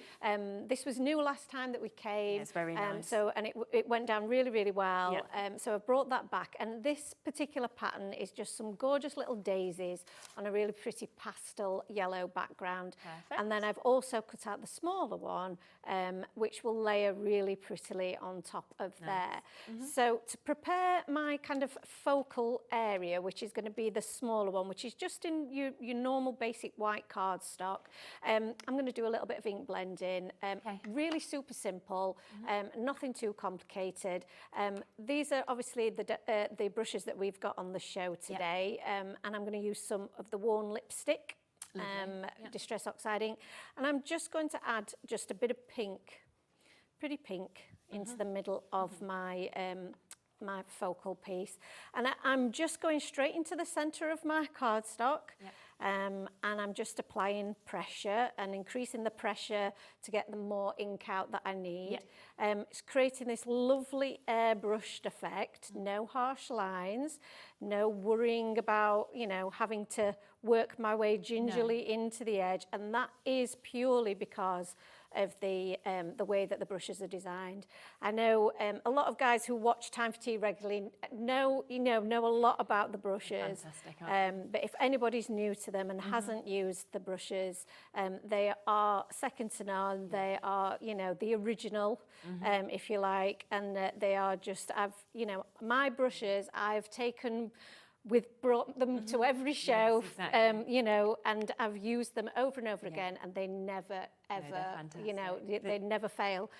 Speaker 15: This was new last time that we came.
Speaker 14: It's very nice.
Speaker 15: And it went down really, really well. So I've brought that back. And this particular pattern is just some gorgeous little daisies on a really pretty pastel yellow background.
Speaker 14: Perfect.
Speaker 15: And then I've also cut out the smaller one, which will layer really prettily on top of there. So to prepare my kind of focal area, which is going to be the smaller one, which is just in your normal basic white cardstock, I'm going to do a little bit of ink blending. Really super simple, nothing too complicated. These are obviously the brushes that we've got on the show today, and I'm going to use some of the worn lipstick. Distress oxide ink, and I'm just going to add just a bit of pink, pretty pink, into the middle of my my focal piece, and I'm just going straight into the centre of my cardstock, and I'm just applying pressure and increasing the pressure to get the more ink out that I need. It's creating this lovely airbrushed effect, no harsh lines, no worrying about, you know, having to work my way gingerly into the edge, and that is purely because of the way that the brushes are designed. I know a lot of guys who watch Time for Tea regularly know a lot about the brushes.
Speaker 14: Fantastic.
Speaker 15: But if anybody's new to them and hasn't used the brushes, they are second to none. They are, you know, the original, if you like, and they are just, my brushes, I've taken brought them to every show, you know, and I've used them over and over again, and they never, ever, you know, they never fail.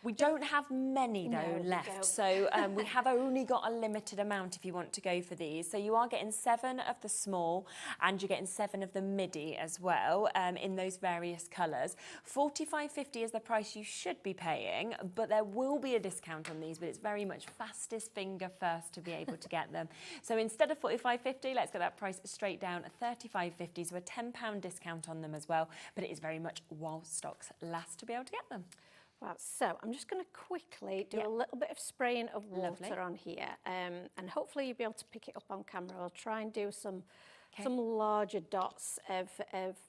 Speaker 14: We don't have many though left, so we have only got a limited amount if you want to go for these. So you are getting 7 of the small, and you're getting 7 of the midi as well, in those various colours. $45.50 is the price you should be paying, but there will be a discount on these, but it's very much fastest finger first to be able to get them. So instead of $45.50, let's get that price straight down at $35.50, so a £10 discount on them as well, but it is very much while stocks last to be able to get them.
Speaker 15: Well, so I'm just going to quickly do a little bit of spraying of water on here, and hopefully you'll be able to pick it up on camera. I'll try and do some larger dots of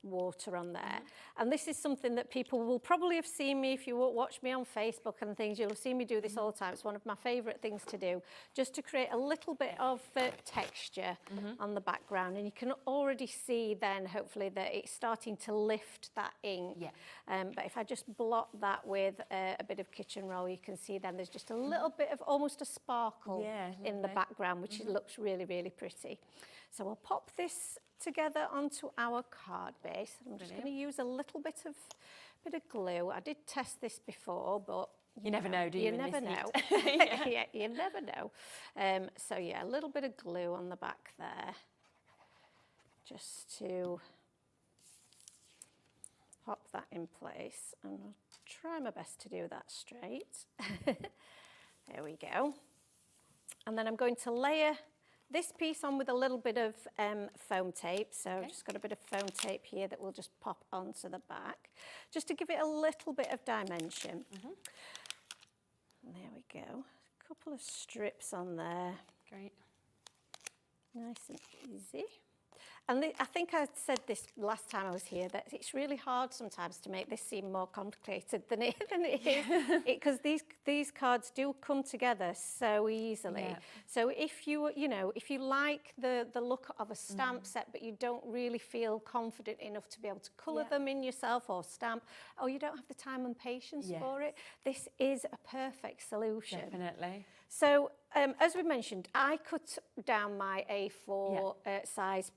Speaker 15: water on there. And this is something that people will probably have seen me, if you watch me on Facebook and things, you'll have seen me do this all the time. It's one of my favourite things to do, just to create a little bit of texture on the background. And you can already see then, hopefully, that it's starting to lift that ink. But if I just blot that with a bit of kitchen roll, you can see then there's just a little bit of almost a sparkle in the background, which looks really, really pretty. So I'll pop this together onto our card base. I'm just going to use a little bit of glue. I did test this before, but
Speaker 14: you never know, do you?
Speaker 15: You never know. You never know. So yeah, a little bit of glue on the back there, just to pop that in place. And I'll try my best to do that straight. There we go. And then I'm going to layer this piece on with a little bit of foam tape. So I've just got a bit of foam tape here that we'll just pop onto the back, just to give it a little bit of dimension. There we go. A couple of strips on there.
Speaker 14: Great.
Speaker 15: Nice and easy. And I think I said this last time I was here, that it's really hard sometimes to make this seem more complicated than it is, because these cards do come together so easily.
Speaker 14: Yeah.
Speaker 15: So if you like the look of a stamp set, but you don't really feel confident enough to be able to colour them in yourself or stamp, or you don't have the time and patience for it, this is a perfect solution.
Speaker 14: Definitely.
Speaker 15: So as we mentioned, I cut down my A4 size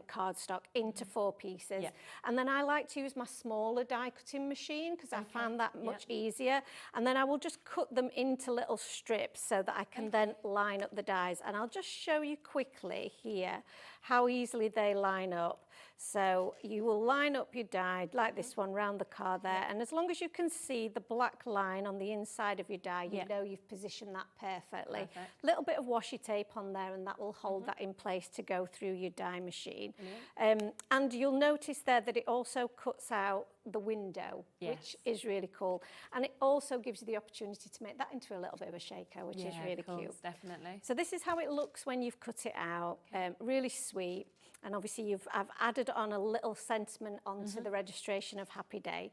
Speaker 15: cardstock into 4 pieces, and then I like to use my smaller die cutting machine because I found that much easier, and then I will just cut them into little strips so that I can then line up the dies, and I'll just show you quickly here how easily they line up. So you will line up your die like this one round the card there, and as long as you can see the black line on the inside of your die, you know you've positioned that perfectly. A little bit of washi tape on there, and that will hold that in place to go through your die machine. And you'll notice there that it also cuts out the window, which is really cool, and it also gives you the opportunity to make that into a little bit of a shaker, which is really cute.
Speaker 14: Definitely.
Speaker 15: So this is how it looks when you've cut it out. Really sweet. And obviously I've added on a little sentiment onto the registration of Happy Day.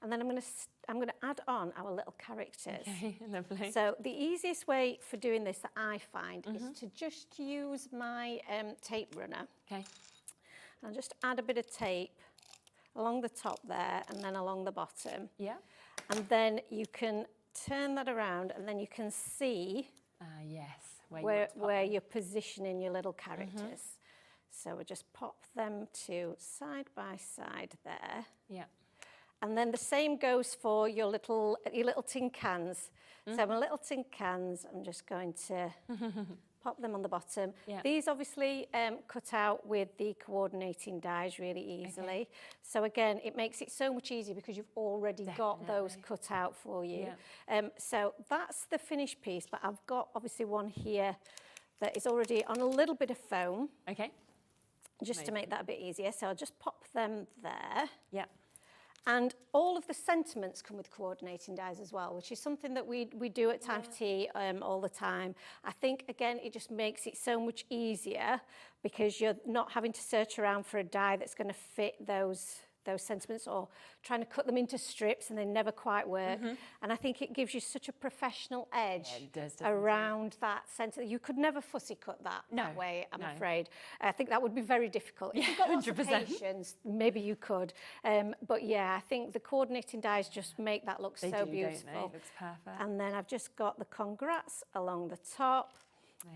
Speaker 15: And then I'm going to add on our little characters.
Speaker 14: Okay, lovely.
Speaker 15: So the easiest way for doing this that I find is to just use my tape runner.
Speaker 14: Okay.
Speaker 15: I'll just add a bit of tape along the top there and then along the bottom.
Speaker 14: Yeah.
Speaker 15: And then you can turn that around, and then you can see where you're positioning your little characters. So we'll just pop them to side by side there.
Speaker 14: Yeah.
Speaker 15: And then the same goes for your little tin cans. So my little tin cans, I'm just going to pop them on the bottom. These obviously cut out with the coordinating dies really easily. So again, it makes it so much easier because you've already got those cut out for you. So that's the finished piece, but I've got obviously one here that is already on a little bit of foam.
Speaker 14: Okay.
Speaker 15: Just to make that a bit easier. So I'll just pop them there.
Speaker 14: Yeah.
Speaker 15: And all of the sentiments come with coordinating dies as well, which is something that we do at Time for Tea all the time. I think, again, it just makes it so much easier because you're not having to search around for a die that's going to fit those sentiments, or trying to cut them into strips and they never quite work. And I think it gives you such a professional edge around that sentiment. You could never fussy cut that way, I'm afraid. I think that would be very difficult. If you've got lots of patience, maybe you could. But yeah, I think the coordinating dies just make that look so beautiful.
Speaker 14: Don't they? It looks perfect.
Speaker 15: And then I've just got the congrats along the top.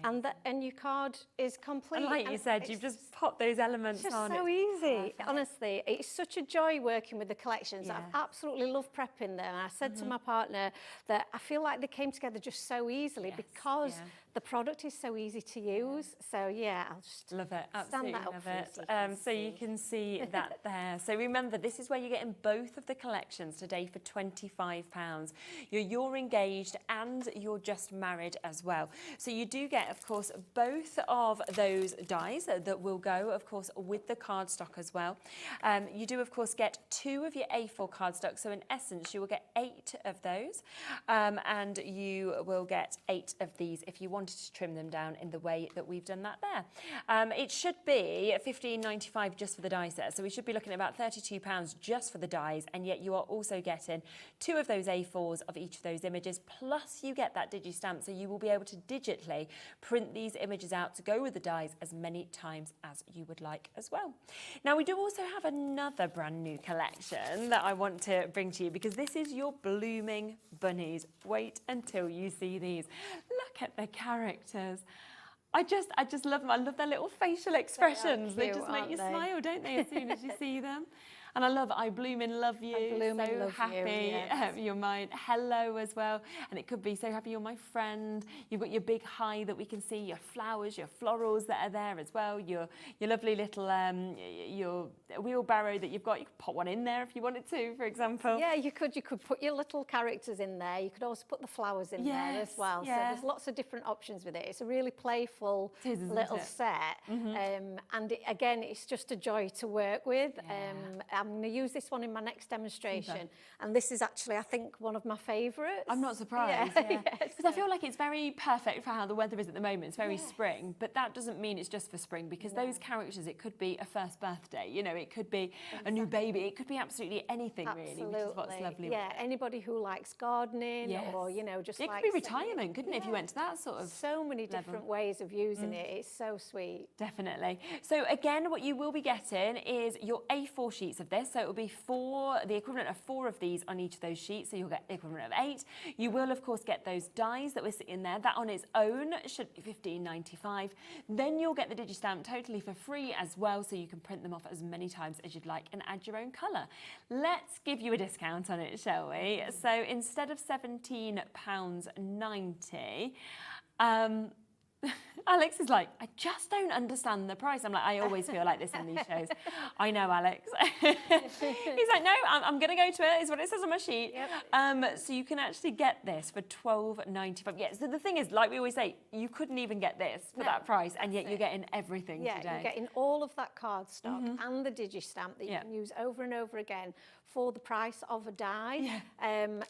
Speaker 15: And your card is complete.
Speaker 14: And like you said, you've just popped those elements on.
Speaker 15: It's so easy. Honestly, it's such a joy working with the collections. I've absolutely loved prepping them. And I said to my partner that I feel like they came together just so easily because the product is so easy to use. So yeah, I'll just
Speaker 14: love it.
Speaker 15: Stand that up
Speaker 14: love
Speaker 15: for
Speaker 14: it. So you can see that there. So remember, this is where you're getting both of the collections today for £25. You're engaged and you're just married as well. So you do get, of course, both of those dies that will go, of course, with the cardstock as well. You do, of course, get 2 of your A4 cardstock. So in essence, you will get 8 of those, and you will get 8 of these if you wanted to trim them down in the way that we've done that there. It should be £15.95 just for the die set. So we should be looking at about £32 just for the dies, and yet you are also getting 2 of those A4s of each of those images, plus you get that digi-stamp, so you will be able to digitally print these images out to go with the dies as many times as you would like as well. Now, we do also have another brand new collection that I want to bring to you, because this is your blooming bunnies. Wait until you see these. Look at the characters. I just love them. I love their little facial expressions. They just make you smile, don't they, as soon as you see them? And I love I bloom and love you.
Speaker 15: I bloom
Speaker 14: so
Speaker 15: and love
Speaker 14: happy
Speaker 15: you,
Speaker 14: you're mine. Hello as well. And it could be so happy you're my friend. You've got your big hive that we can see, your flowers, your florals that are there as well. Your lovely little your wheelbarrow that you've got. You could put one in there if you wanted to, for example.
Speaker 15: Yeah, you could put your little characters in there. You could also put the flowers in there as well. So there's lots of different options with it. It's a really playful little set. And again, it's just a joy to work with. I'm going to use this one in my next demonstration. And this is actually, I think, one of my favourites.
Speaker 14: I'm not surprised. Because I feel like it's very perfect for how the weather is at the moment. It's very spring, but that doesn't mean it's just for spring, because those characters, it could be a first birthday, you know, it could be a new baby, it could be absolutely anything really, which is what's lovely.
Speaker 15: Yeah, anybody who likes gardening or, you know, just
Speaker 14: it could be retirement, couldn't it, if you went to that sort of
Speaker 15: so many different ways of using it. It's so sweet.
Speaker 14: Definitely. So again, what you will be getting is your A4 sheets of this. So it will be the equivalent of 4 of these on each of those sheets. So you'll get the equivalent of 8. You will, of course, get those dies that we're sitting there. That on its own should be $15.95. Then you'll get the Digistamp totally for free as well. So you can print them off as many times as you'd like and add your own colour. Let's give you a discount on it, shall we? So instead of £17.90, Alex is like, I just don't understand the price. I'm like, I always feel like this in these shows. I know, Alex. He's like, no, I'm going to go to it, is what it says on my sheet. So you can actually get this for $12.95. Yeah, so the thing is, like we always say, you couldn't even get this for that price, and yet you're getting everything today.
Speaker 15: Yeah, you're getting all of that cardstock and the Digistamp that you can use over and over again for the price of a die.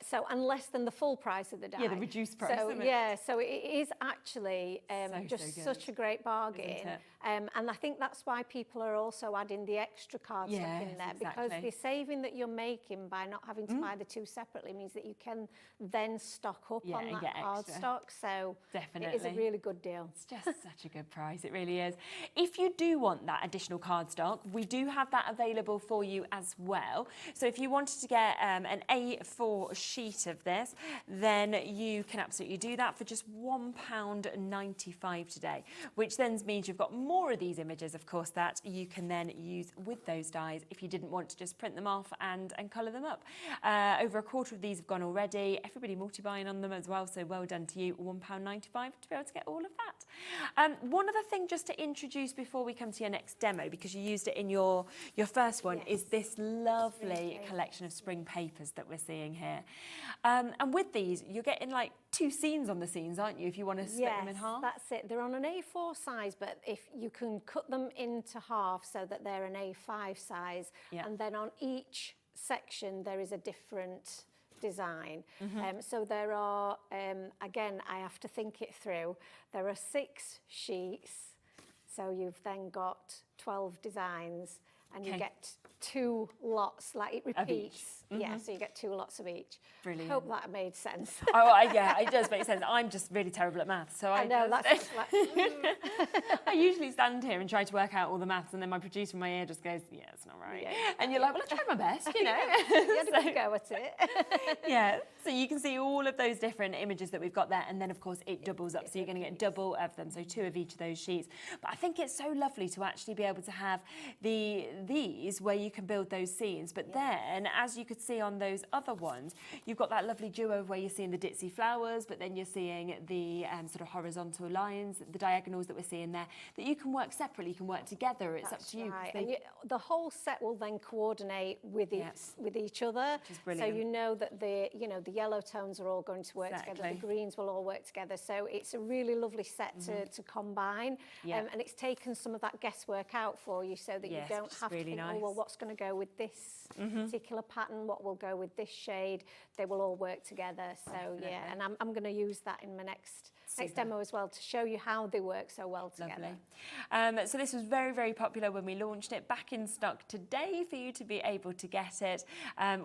Speaker 15: So, and less than the full price of the die.
Speaker 14: Yeah, the reduced price,
Speaker 15: so,
Speaker 14: isn't it?
Speaker 15: Yeah, so it is actually just such a great bargain. And I think that's why people are also adding the extra cardstock in there, because the saving that you're making by not having to buy the 2 separately means that you can then stock up on that cardstock. So
Speaker 14: definitely,
Speaker 15: it is a really good deal.
Speaker 14: It's just such a good price, it really is. If you do want that additional cardstock, we do have that available for you as well. So if you wanted to get an A4 sheet of this, then you can absolutely do that for just £1.95 today, which then means you've got more of these images, of course, that you can then use with those dies if you didn't want to just print them off and colour them up. Over a quarter of these have gone already. Everybody multi-buying on them as well, so well done to you. £1.95 to be able to get all of that. One other thing just to introduce before we come to your next demo, because you used it in your first one, is this lovely collection of spring papers that we're seeing here. And with these, you're getting like 2 scenes on the scenes, aren't you, if you want to split them in half?
Speaker 15: That's it. They're on an A4 size, but if you can cut them into half so that they're an A5 size, and then on each section there is a different design. So there are, again, I have to think it through, there are 6 sheets, so you've then got 12 designs, and you get 2 lots, like it repeats. Yeah, so you get 2 lots of each.
Speaker 14: Brilliant.
Speaker 15: Hope that made sense.
Speaker 14: Yeah, it does make sense. I'm just really terrible at maths, so
Speaker 15: I know, that's just like,
Speaker 14: I usually stand here and try to work out all the maths, and then my producer in my ear just goes, yeah, it's not right. And you're like, well, I tried my best, you know.
Speaker 15: You had a good go at it.
Speaker 14: So you can see all of those different images that we've got there, and then, of course, it doubles up, so you're going to get double of them, so 2 of each of those sheets. But I think it's so lovely to actually be able to have these where you can build those scenes, but then, as you could see on those other ones, you've got that lovely duo where you're seeing the ditzy flowers, but then you're seeing the sort of horizontal lines, the diagonals that we're seeing there, that you can work separately, you can work together. It's up to you.
Speaker 15: Right. And the whole set will then coordinate with each other.
Speaker 14: Which is brilliant.
Speaker 15: So you know that the yellow tones are all going to work together, the greens will all work together. So it's a really lovely set to combine. And it's taken some of that guesswork out for you, so that you don't have to think, oh, well, what's going to go with this particular pattern, what will go with this shade. They will all work together. So and I'm going to use that in my next demo as well, to show you how they work so well together.
Speaker 14: Lovely. So this was very, very popular when we launched it, back in stock today for you to be able to get it,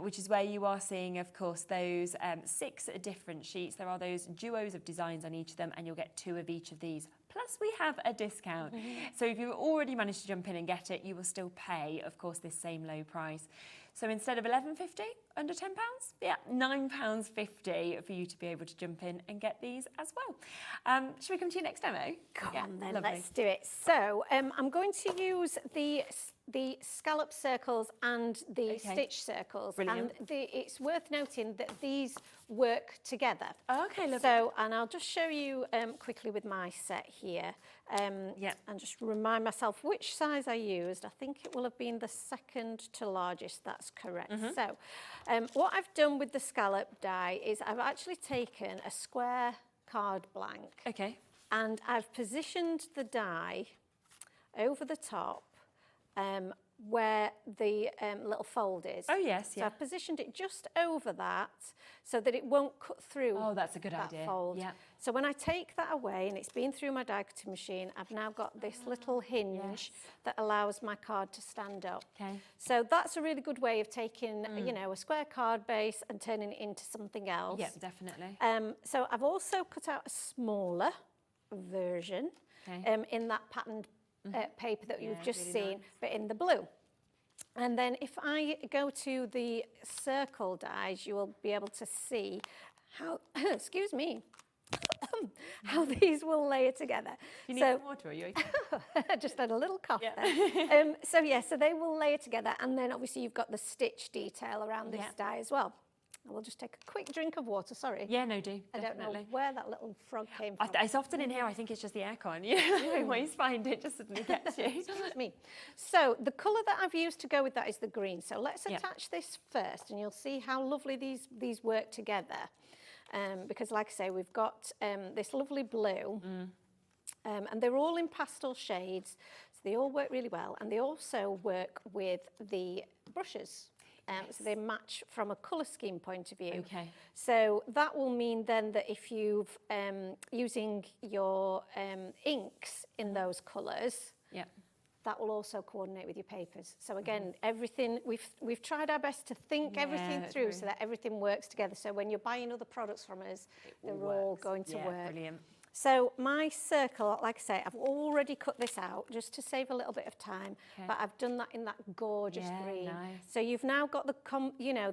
Speaker 14: which is where you are seeing, of course, those 6 different sheets. There are those duos of designs on each of them, and you'll get 2 of each of these. Plus, we have a discount. So if you've already managed to jump in and get it, you will still pay, of course, this same low price. So instead of £11.50, under £10, £9.50 for you to be able to jump in and get these as well. Should we come to your next demo?
Speaker 15: Come on then, let's do it. So I'm going to use the the scallop circles and the stitch circles.
Speaker 14: Brilliant.
Speaker 15: And it's worth noting that these work together.
Speaker 14: Okay, lovely.
Speaker 15: So, and I'll just show you quickly with my set here. And just remind myself which size I used. I think it will have been the second to largest, that's correct. So, what I've done with the scallop die is I've actually taken a square card blank.
Speaker 14: Okay.
Speaker 15: And I've positioned the die over the top where the little fold is.
Speaker 14: Oh, yes,
Speaker 15: So
Speaker 14: yeah.
Speaker 15: I've positioned it just over that so that it won't cut through
Speaker 14: that's a good
Speaker 15: that
Speaker 14: idea.
Speaker 15: fold.
Speaker 14: Yeah.
Speaker 15: So when I take that away and it's been through my die cutting machine, I've now got this little hinge that allows my card to stand up.
Speaker 14: Okay.
Speaker 15: So that's a really good way of taking, you know, a square card base and turning it into something else.
Speaker 14: Yeah, definitely.
Speaker 15: So I've also cut out a smaller version in that patterned paper that you've just
Speaker 14: really
Speaker 15: seen,
Speaker 14: nice.
Speaker 15: but in the blue. And then if I go to the circle dies, you will be able to see how, excuse me, how these will layer together.
Speaker 14: You need some water, are you okay?
Speaker 15: I just had a little cough there. So they will layer together, and then obviously you've got the stitch detail around this die as well. I will just take a quick drink of water, sorry.
Speaker 14: Yeah, no, do.
Speaker 15: I don't know where that little frog came from.
Speaker 14: It's often in here, I think it's just the aircon. You always find it just suddenly gets you.
Speaker 15: Excuse me. So the colour that I've used to go with that is the green. So let's attach this first, and you'll see how lovely these work together. Because like I say, we've got this lovely blue, and they're all in pastel shades, so they all work really well, and they also work with the brushes. So they match from a colour scheme point of view.
Speaker 14: Okay.
Speaker 15: So that will mean then that if you've using your inks in those colours, that will also coordinate with your papers. So again, everything we've tried our best to think everything through so that everything works together. So when you're buying other products from us, they're all going to work.
Speaker 14: Brilliant.
Speaker 15: So my circle, like I say, I've already cut this out just to save a little bit of time, but I've done that in that gorgeous green.
Speaker 14: Nice.
Speaker 15: So you've now got the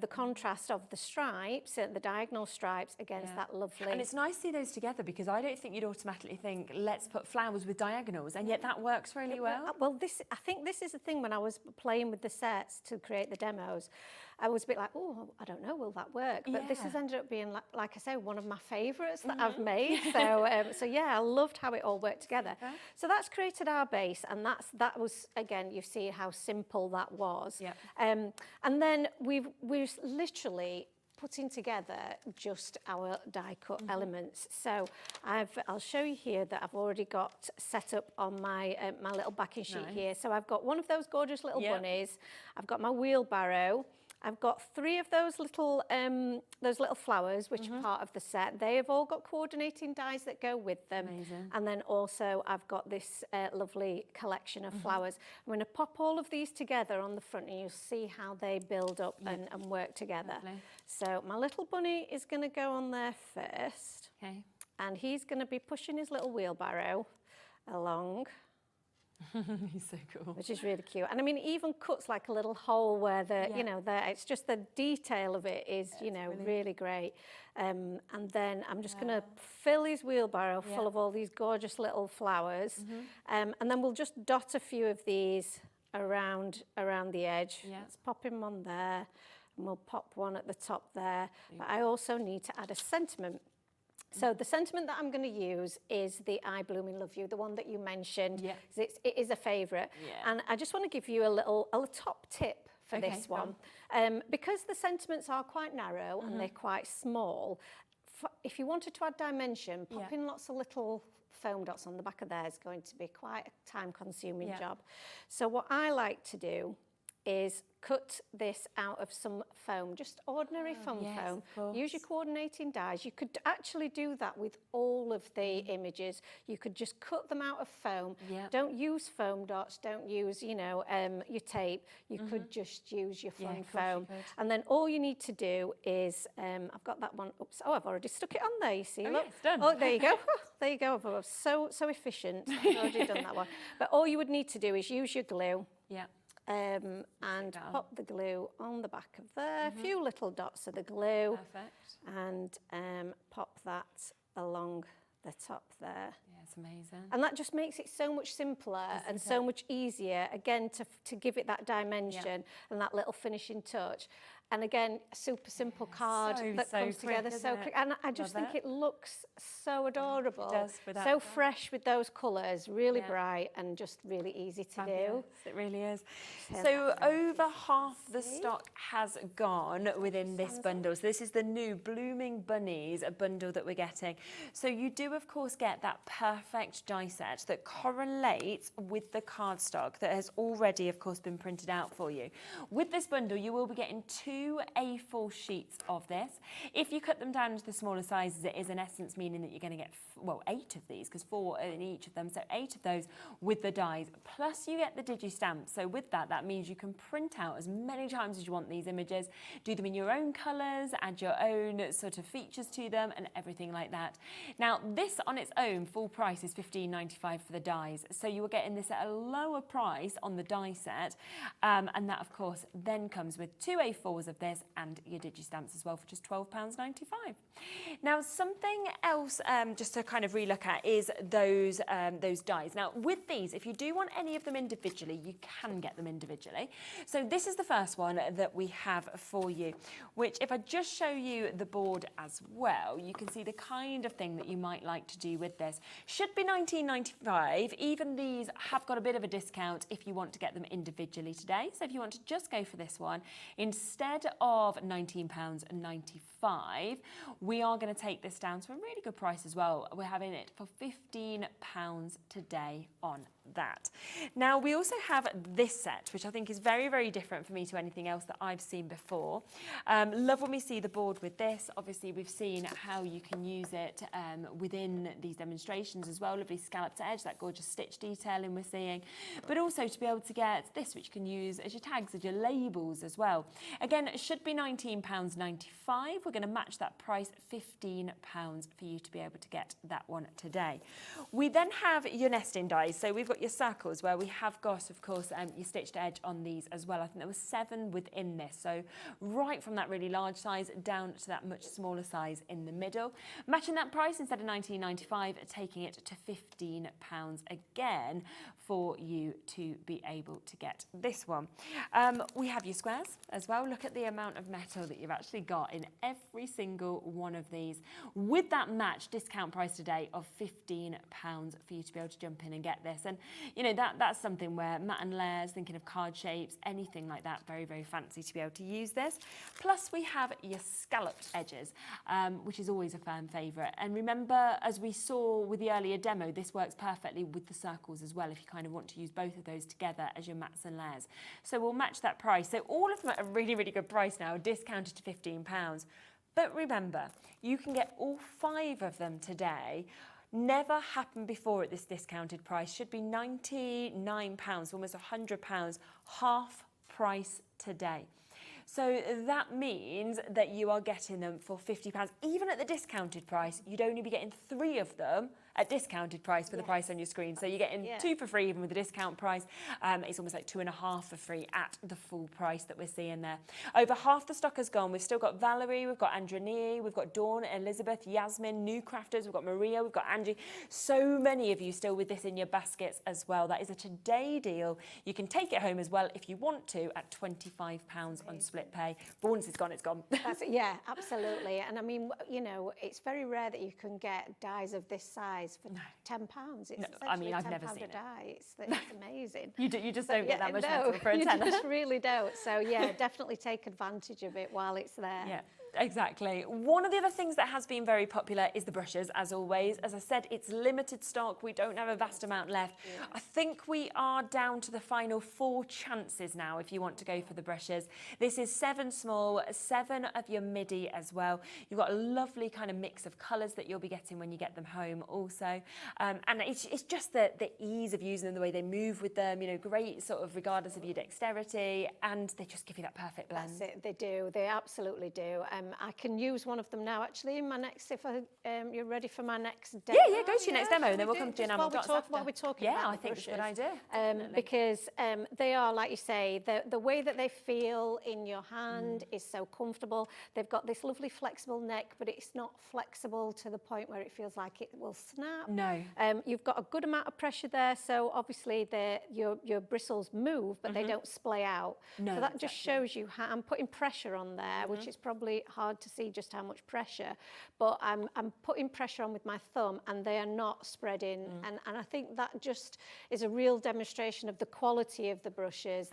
Speaker 15: the contrast of the stripes, the diagonal stripes against that lovely.
Speaker 14: And it's nice to see those together because I don't think you'd automatically think, let's put flowers with diagonals, and yet that works really well.
Speaker 15: Well, I think this is the thing when I was playing with the sets to create the demos. I was a bit like, oh, I don't know, will that work? But this has ended up being, like I say, one of my favourites that I've made. So yeah, I loved how it all worked together. So that's created our base, and that was, again, you see how simple that was. And then we're literally putting together just our die cut elements. So I'll show you here that I've already got set up on my my little backing sheet here. So I've got one of those gorgeous little bunnies. I've got my wheelbarrow. I've got 3 of those little flowers, which are part of the set. They have all got coordinating dies that go with them.
Speaker 14: Amazing.
Speaker 15: And then also I've got this lovely collection of flowers. I'm going to pop all of these together on the front, and you'll see how they build up and work together.
Speaker 14: Lovely.
Speaker 15: So my little bunny is going to go on there first.
Speaker 14: Okay.
Speaker 15: And he's going to be pushing his little wheelbarrow along.
Speaker 14: He's so cool.
Speaker 15: Which is really cute. And I mean, it even cuts like a little hole where it's just the detail of it is, really great. And then I'm just going to fill his wheelbarrow full of all these gorgeous little flowers. And then we'll just dot a few of these around the edge. Let's pop him on there. And we'll pop one at the top there. But I also need to add a sentiment. So the sentiment that I'm going to use is the I Bloom in Love You, the one that you mentioned. It is a favourite. And I just want to give you a top tip for this one. Because the sentiments are quite narrow and they're quite small, if you wanted to add dimension, popping lots of little foam dots on the back of there is going to be quite a time-consuming job. So what I like to do is cut this out of some foam, just ordinary foam. Use your coordinating dies. You could actually do that with all of the images. You could just cut them out of foam. Don't use foam dots, don't use, your tape. You could just use your fun foam. And then all you need to do is, I've got that one, oops, I've already stuck it on there, you see, look.
Speaker 14: It's done.
Speaker 15: Oh, there you go. There you go. I was so efficient. I've already done that one. But all you would need to do is use your glue. And pop the glue on the back of there, a few little dots of the glue.
Speaker 14: Perfect.
Speaker 15: And pop that along the top there.
Speaker 14: Yeah, it's amazing.
Speaker 15: And that just makes it so much simpler and so much easier, again, to give it that dimension and that little finishing touch. And again, a super simple card that comes together so quick. And I just think it looks so adorable.
Speaker 14: It does, without
Speaker 15: so
Speaker 14: doubt.
Speaker 15: fresh with those colours, really bright and just really easy to do.
Speaker 14: It really is. So over half the stock has gone within this bundle. So this is the new Blooming Bunnies bundle that we're getting. So you do, of course, get that perfect die set that correlates with the cardstock that has already, of course, been printed out for you. With this bundle, you will be getting 2 A4 sheets of this. If you cut them down into the smaller sizes, it is in essence meaning that you're going to get, well, 8 of these, because 4 in each of them, so 8 of those with the dies. Plus you get the digi-stamp. So with that, that means you can print out as many times as you want these images, do them in your own colours, add your own sort of features to them and everything like that. Now, this on its own, full price is $15.95 for the dies. So you are getting this at a lower price on the die set. And that, of course, then comes with 2 A4s of this and your digi-stamps as well for just £12.95. Now, something else just to kind of relook at is those dies. Now, with these, if you do want any of them individually, you can get them individually. So this is the first one that we have for you, which if I just show you the board as well, you can see the kind of thing that you might like to do with this. Should be $19.95. Even these have got a bit of a discount if you want to get them individually today. So if you want to just go for this one, instead of £19.95, we are going to take this down to a really good price as well. We're having it for £15 today on that. Now, we also have this set, which I think is very, very different for me to anything else that I've seen before. Love when we see the board with this. Obviously, we've seen how you can use it within these demonstrations as well. Lovely scalloped edge, that gorgeous stitch detailing we're seeing. But also to be able to get this, which you can use as your tags, as your labels as well. Again, it should be £19.95. We're going to match that price, £15 for you to be able to get that one today. We then have your nesting dies. So we've got your circles where we have got, of course, your stitched edge on these as well. I think there was 7 within this. So right from that really large size down to that much smaller size in the middle. Matching that price instead of £19.95, taking it to £15 again for you to be able to get this one. We have your squares as well. Look at the amount of metal that you've actually got in every single one of these, with that match discount price today of £15 for you to be able to jump in and get this. And you know, that's something where matte and layers, thinking of card shapes, anything like that, very, very fancy to be able to use this. Plus we have your scalloped edges, which is always a fan favourite. And remember, as we saw with the earlier demo, this works perfectly with the circles as well, if you kind of want to use both of those together as your mats and layers. So we'll match that price. So all of them at a really, really good price now, discounted to £15. But remember, you can get all 5 of them today. Never happened before at this discounted price. Should be £99, almost £100, half price today. So that means that you are getting them for £50. Even at the discounted price, you'd only be getting 3 of them at discounted price for the price on your screen. So you're getting 2 for free even with the discount price. It's almost like 2.5 for free at the full price that we're seeing there. Over half the stock has gone. We've still got Valerie, we've got Androni, we've got Dawn, Elizabeth, Yasmin, New Crafters, we've got Maria, we've got Angie. So many of you still with this in your baskets as well. That is a today deal. You can take it home as well if you want to at £25 on split pay. But once it's gone, it's gone.
Speaker 15: Yeah, absolutely. And I mean, you know, it's very rare that you can get dies of this size for £10. It's
Speaker 14: I mean, I've
Speaker 15: £10
Speaker 14: never seen
Speaker 15: a
Speaker 14: it.
Speaker 15: die. It's amazing.
Speaker 14: You just don't get that much metal for a
Speaker 15: you
Speaker 14: tenner.
Speaker 15: just really don't. So yeah, definitely take advantage of it while it's there.
Speaker 14: Yeah. Exactly. One of the other things that has been very popular is the brushes, as always. As I said, it's limited stock. We don't have a vast amount left. Yeah. I think we are down to the final 4 chances now if you want to go for the brushes. This is 7 small, 7 of your midi as well. You've got a lovely kind of mix of colours that you'll be getting when you get them home also. And it's just the ease of using them, the way they move with them, you know, great sort of regardless of your dexterity, and they just give you that perfect blend.
Speaker 15: That's it, they do. They absolutely do. I can use one of them now, actually, in my next, if you're ready for my next demo.
Speaker 14: Yeah, go to your next demo, and then we'll come to your enamel dots after.
Speaker 15: While we're talking about
Speaker 14: I think it's a good idea.
Speaker 15: Because they are, like you say, the way that they feel in your hand is so comfortable. They've got this lovely flexible neck, but it's not flexible to the point where it feels like it will snap.
Speaker 14: No.
Speaker 15: You've got a good amount of pressure there, so obviously your bristles move, but they don't splay out.
Speaker 14: No,
Speaker 15: so that just shows you how I'm putting pressure on there, which is probably hard to see just how much pressure, but I'm putting pressure on with my thumb, and they are not spreading. And I think that just is a real demonstration of the quality of the brushes.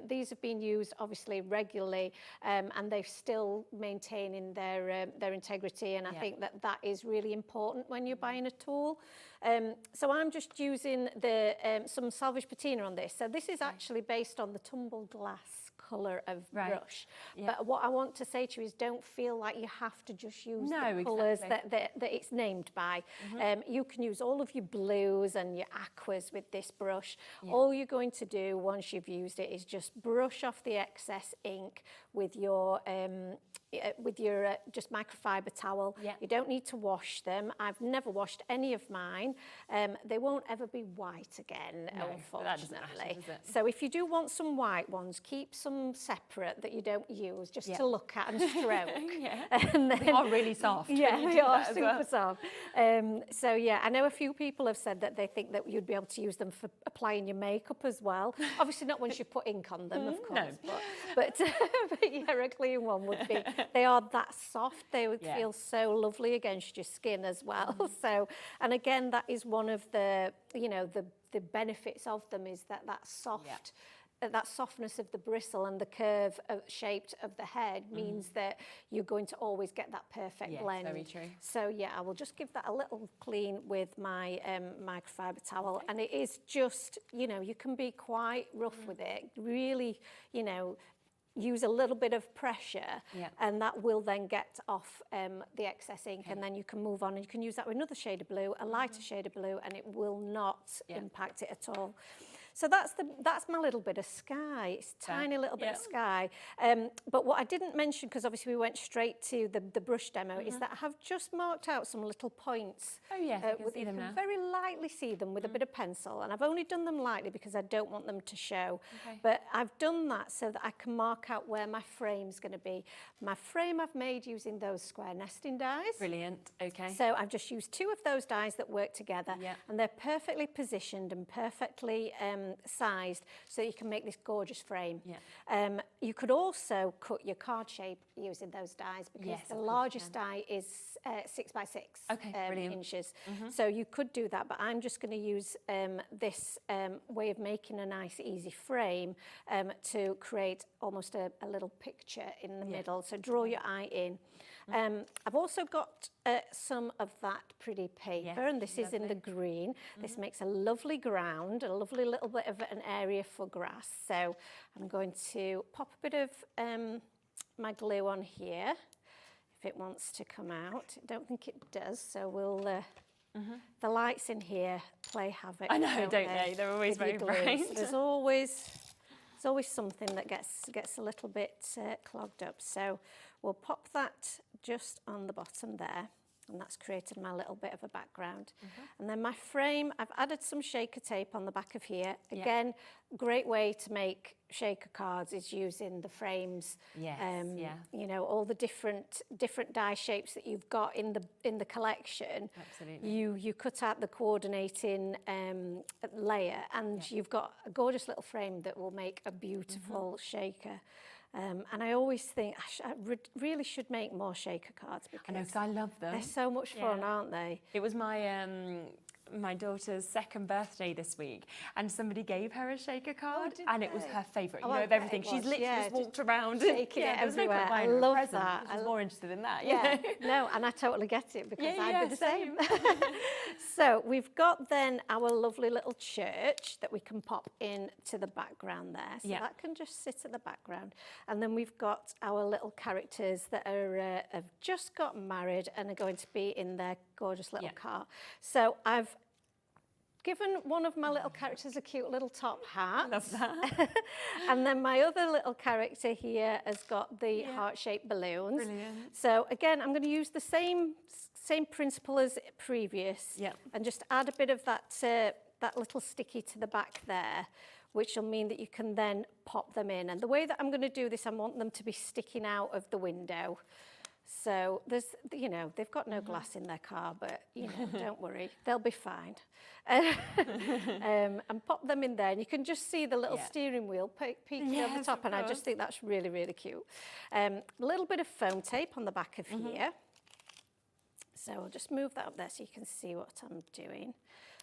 Speaker 15: These have been used obviously regularly, and they're still maintaining their integrity. And I think that is really important when you're buying a tool. So I'm just using some salvage patina on this. So this is actually based on the tumbled glass colour of brush. But what I want to say to you is, don't feel like you have to just use the colours that it's named by. You can use all of your blues and your aquas with this brush. All you're going to do once you've used it is just brush off the excess ink with your just microfiber towel. You don't need to wash them. I've never washed any of mine. They won't ever be white again, unfortunately.
Speaker 14: That doesn't matter, does it?
Speaker 15: So if you do want some white ones, keep some separate that you don't use, just to look at and stroke. And then,
Speaker 14: they are really soft.
Speaker 15: Yeah, they are super soft. So yeah, I know a few people have said that they think that you'd be able to use them for applying your makeup as well. Obviously not once you put ink on them, of course. But yeah, a clean one would be. They are that soft. They would feel so lovely against your skin as well. So, and again, that is one of the, the benefits of them is that soft. That softness of the bristle and the curve shaped of the head means that you're going to always get that perfect blend.
Speaker 14: Very true.
Speaker 15: So yeah, I will just give that a little clean with my microfiber towel, and it is just, you can be quite rough with it. Really, use a little bit of pressure, and that will then get off the excess ink, and then you can move on, and you can use that with another shade of blue, a lighter shade of blue, and it will not impact it at all. So that's my little bit of sky. It's a tiny little bit of sky. But what I didn't mention, because obviously we went straight to the brush demo, is that I have just marked out some little points.
Speaker 14: Oh yes, I can see them now.
Speaker 15: You can very lightly see them with a bit of pencil, and I've only done them lightly because I don't want them to show. But I've done that so that I can mark out where my frame's going to be. My frame I've made using those square nesting dies.
Speaker 14: Brilliant, okay.
Speaker 15: So I've just used 2 of those dies that work together, and they're perfectly positioned and perfectly sized so you can make this gorgeous frame. You could also cut your card shape using those dies, because the largest die is 6 by 6 inches. So you could do that, but I'm just going to use this way of making a nice easy frame to create almost a little picture in the middle. So draw your eye in. I've also got some of that pretty paper, and this is in the green. This makes a lovely ground, a lovely little bit of an area for grass. So I'm going to pop a bit of my glue on here, if it wants to come out. I don't think it does, so we'll... The lights in here play havoc.
Speaker 14: I know, don't they? They're always very bright.
Speaker 15: So there's always something that gets a little bit clogged up. So we'll pop that just on the bottom there, and that's created my little bit of a background. And then my frame, I've added some shaker tape on the back of here. Again, great way to make shaker cards is using the frames. All the different die shapes that you've got in the collection.
Speaker 14: Absolutely.
Speaker 15: You cut out the coordinating layer, and you've got a gorgeous little frame that will make a beautiful shaker. And I always think I really should make more shaker cards, because
Speaker 14: I know, 'cause I love them.
Speaker 15: They're so much fun, aren't they?
Speaker 14: It was my daughter's 2nd birthday this week, and somebody gave her a shaker card, and it was her favourite. Of everything. She's literally just walked around
Speaker 15: shaking it everywhere. I love that.
Speaker 14: I was more interested in that.
Speaker 15: No, and I totally get it, because I'd be the same. So we've got then our lovely little church that we can pop into the background there. So that can just sit at the background. And then we've got our little characters that are have just got married and are going to be in their gorgeous little car. So I've given one of my little characters a cute little top hat.
Speaker 14: Love that.
Speaker 15: And then my other little character here has got the heart-shaped balloons.
Speaker 14: Brilliant.
Speaker 15: So again, I'm going to use the same principle as previous, and just add a bit of that little sticky to the back there, which will mean that you can then pop them in. And the way that I'm going to do this, I want them to be sticking out of the window. So there's, you know, they've got no glass in their car, but, you know, don't worry, they'll be fine. And pop them in there, and you can just see the little steering wheel peeking over the top, and I just think that's really, really cute. A little bit of foam tape on the back of here. So I'll just move that up there so you can see what I'm doing.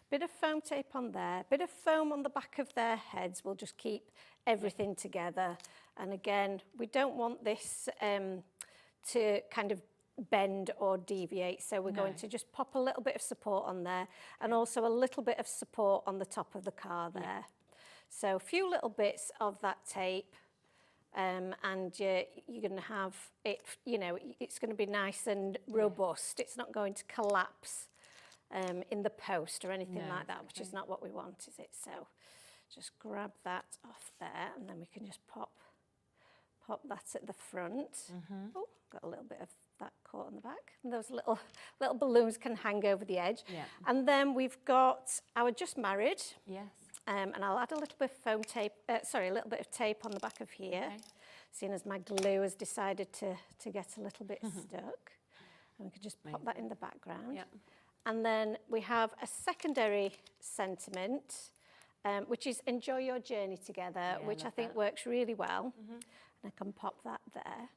Speaker 15: Bit of foam tape on there, bit of foam on the back of their heads will just keep everything together. And again, we don't want this to kind of bend or deviate, so we're going to just pop a little bit of support on there, and also a little bit of support on the top of the car there. So a few little bits of that tape, and you're going to have it, you know, it's going to be nice and robust. It's not going to collapse in the post or anything like that, which is not what we want, is it? So just grab that off there, and then we can just pop that at the front. Oh, got a little bit of that caught on the back. And those little balloons can hang over the edge. And then we've got our Just Married. And I'll add a little bit of foam tape, a little bit of tape on the back of here, seeing as my glue has decided to get a little bit stuck. And we can just pop that in the background. And then we have a secondary sentiment, which is enjoy your journey together, which I think works really well. And I can pop that there.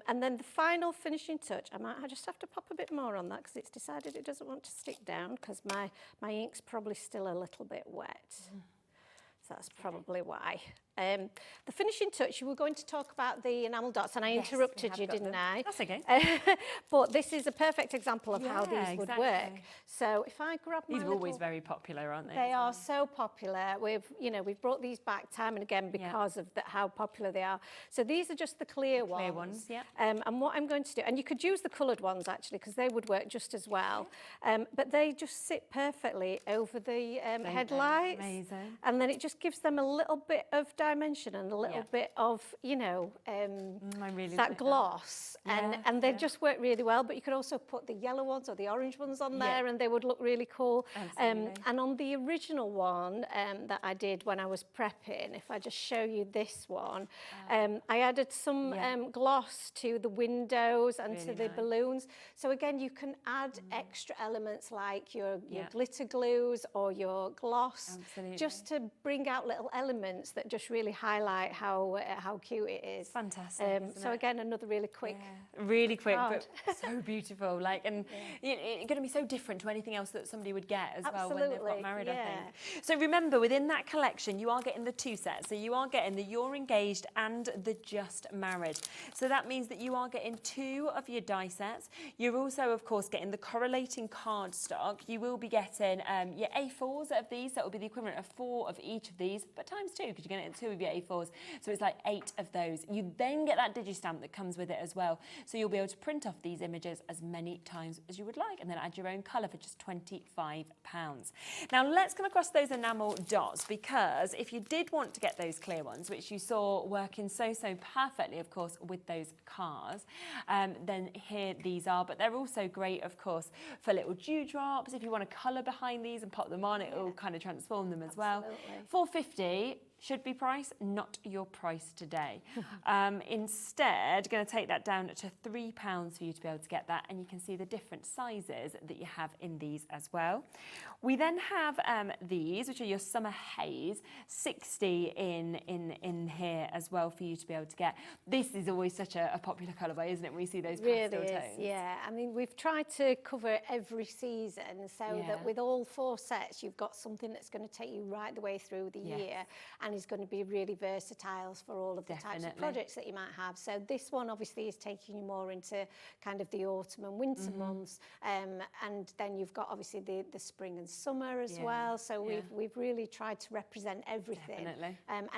Speaker 15: And then the final finishing touch, I just have to pop a bit more on that because it's decided it doesn't want to stick down because my ink's probably still a little bit wet. So that's probably why. The finishing touch, you were going to talk about the enamel dots, and I interrupted you, didn't I?
Speaker 14: That's okay.
Speaker 15: But this is a perfect example of how these would work. So if I grab my
Speaker 14: These are always very popular, aren't they?
Speaker 15: They are so popular. We've brought these back time and again because of how popular they are. So these are just the clear ones.
Speaker 14: Clear ones,
Speaker 15: and what I'm going to do, and you could use the coloured ones actually, because they would work just as well. But they just sit perfectly over the headlights.
Speaker 14: Amazing.
Speaker 15: And then it just gives them a little bit of dimension and a little bit of, you know, that gloss. And they just work really well. But you could also put the yellow ones or the orange ones on there and they would look really cool. And on the original one that I did when I was prepping, if I just show you this one, I added some gloss to the windows and to the balloons. So again, you can add extra elements like your glitter glues or your gloss, just to bring out little elements that just really highlight how cute it is.
Speaker 14: Fantastic.
Speaker 15: So again, another really quick,
Speaker 14: really quick, but so beautiful. Like, and it's going to be so different to anything else that somebody would get as well when they've got married. I think. So remember, within that collection, you are getting the two sets. So you are getting the You're Engaged and the Just Married. So that means that you are getting 2 of your die sets. You're also, of course, getting the correlating cardstock. You will be getting your A4s of these. That will be the equivalent of 4 of each of these, but times 2 because you're going to get 2 of your A4s. So it's like 8 of those. You then get that digi-stamp that comes with it as well. So you'll be able to print off these images as many times as you would like and then add your own colour for just £25. Now let's come across those enamel dots, because if you did want to get those clear ones, which you saw working so perfectly, of course, with those cars, then here these are. But they're also great, of course, for little dewdrops. If you want to colour behind these and pop them on, it will kind of transform them as well. £4.50 should be price, not your price today. Instead, going to take that down to £3 for you to be able to get that, and you can see the different sizes that you have in these as well. We then have these, which are your Summer Haze, 60 in here as well for you to be able to get. This is always such a popular colourway, isn't it, when we see those pastel tones?
Speaker 15: Yeah. I mean, we've tried to cover every season so that with all 4 sets, you've got something that's going to take you right the way through the year. And and is going to be really versatile for all of the types of projects that you might have. So this one obviously is taking you more into kind of the autumn and winter months, and then you've got obviously the spring and summer as well. So we've really tried to represent everything. And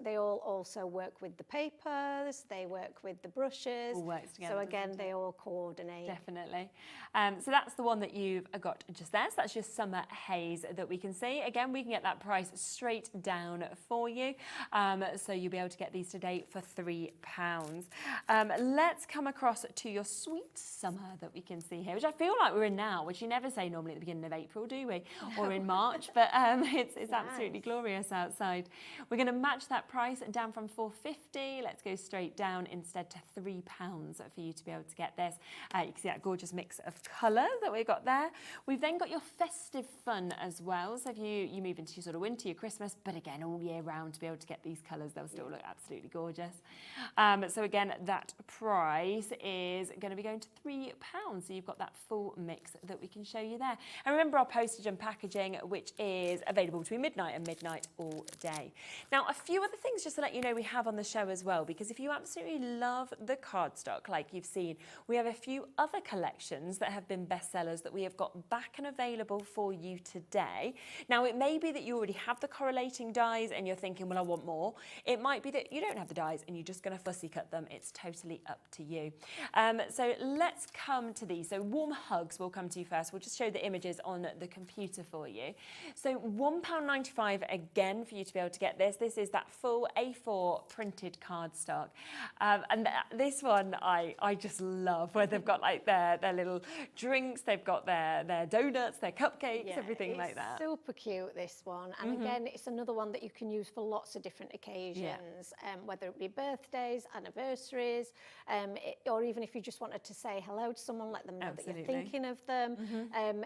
Speaker 15: they all also work with the papers, they work with the brushes.
Speaker 14: All works together.
Speaker 15: So again, they all coordinate.
Speaker 14: Definitely. So that's the one that you've got just there. So that's your summer haze that we can see. Again, we can get that price straight down for you. So you'll be able to get these today for £3. Let's come across to your sweet summer that we can see here, which I feel like we're in now, which you never say normally at the beginning of April, do we? Or in March, but it's absolutely glorious outside. We're going to match that price down from £4.50. Let's go straight down instead to £3 for you to be able to get this. You can see that gorgeous mix of colour that we've got there. We've then got your festive fun as well. So if you move into your sort of winter, your Christmas, but again, all year round to be able to get these colours, they'll still look absolutely gorgeous. So again, that price is going to be going to £3. So you've got that full mix that we can show you there. And remember our postage and packaging, which is available between midnight and midnight all day. Now, a few other things just to let you know we have on the show as well, because if you absolutely love the cardstock like you've seen, we have a few other collections that have been bestsellers that we have got back and available for you today. Now, it may be that you already have the correlating dies and you're thinking, well, I want more. It might be that you don't have the dies and you're just going to fussy cut them. It's totally up to you. So let's come to these. So warm hugs will come to you first. We'll just show the images on the computer for you. So £1.95 again for you to be able to get this. This is that full A4 printed cardstock. And this one I just love, where they've got like their little drinks, they've got their donuts, their cupcakes, everything like that.
Speaker 15: Super cute, this one. And again, it's another one that you can use for lots of different occasions, whether it be birthdays, anniversaries, or even if you just wanted to say hello to someone, let them know that you're thinking of them.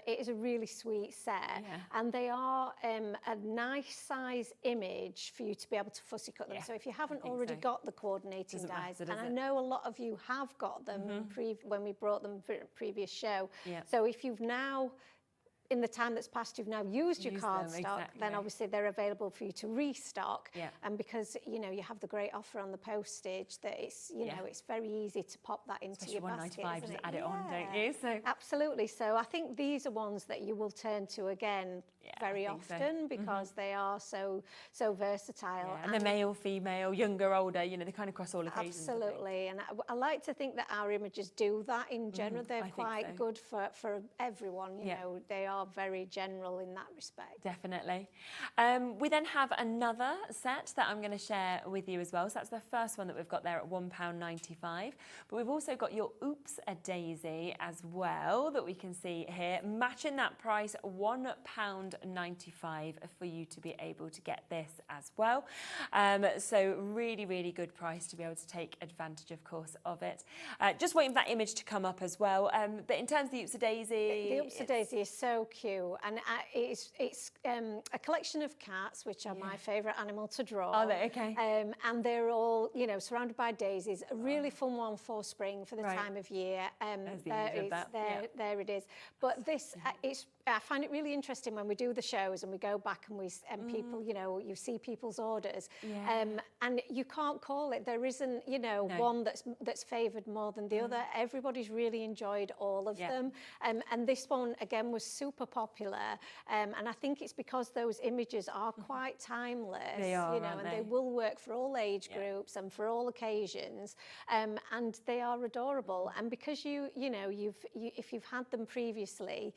Speaker 15: It is a really sweet set, and they are a nice size image for you to be able to fussy cut them. So if you haven't already got the coordinating dies, and I know a lot of you have got them when we brought them for a previous show. So if you've now, in the time that's passed, you've now used your cardstock, then obviously they're available for you to restock. And because, you know, you have the great offer on the postage that it's, you know, it's very easy to pop that into your basket,
Speaker 14: £1.95, just add it on, don't you? So
Speaker 15: absolutely. So I think these are ones that you will turn to again very often because they are so versatile.
Speaker 14: And they're male, female, younger, older, you know, they kind of cross all occasions.
Speaker 15: Absolutely. And I like to think that our images do that in general. They're quite good for everyone, you know, they are very general in that respect.
Speaker 14: Definitely. We then have another set that I'm going to share with you as well. So that's the first one that we've got there at £1.95. But we've also got your Oops a Daisy as well that we can see here, matching that price, £1.95 for you to be able to get this as well. So really, really good price to be able to take advantage, of course, of it. Just waiting for that image to come up as well. But in terms of the Oops a Daisy,
Speaker 15: the Oops a Daisy is so cute, and it's a collection of cats, which are my favourite animal to draw.
Speaker 14: Are they? Okay.
Speaker 15: And they're all, you know, surrounded by daisies. A really fun one for spring, for the time of year. There it is. But this, I find it really interesting when we do the shows and we go back and people, you know, you see people's orders, and you can't call it. There isn't, you know, one that's favoured more than the other. Everybody's really enjoyed all of them, and this one again was super popular, and I think it's because those images are quite timeless.
Speaker 14: They are,
Speaker 15: you know, and they will work for all age groups and for all occasions, and they are adorable. And because you know, if you've had them previously,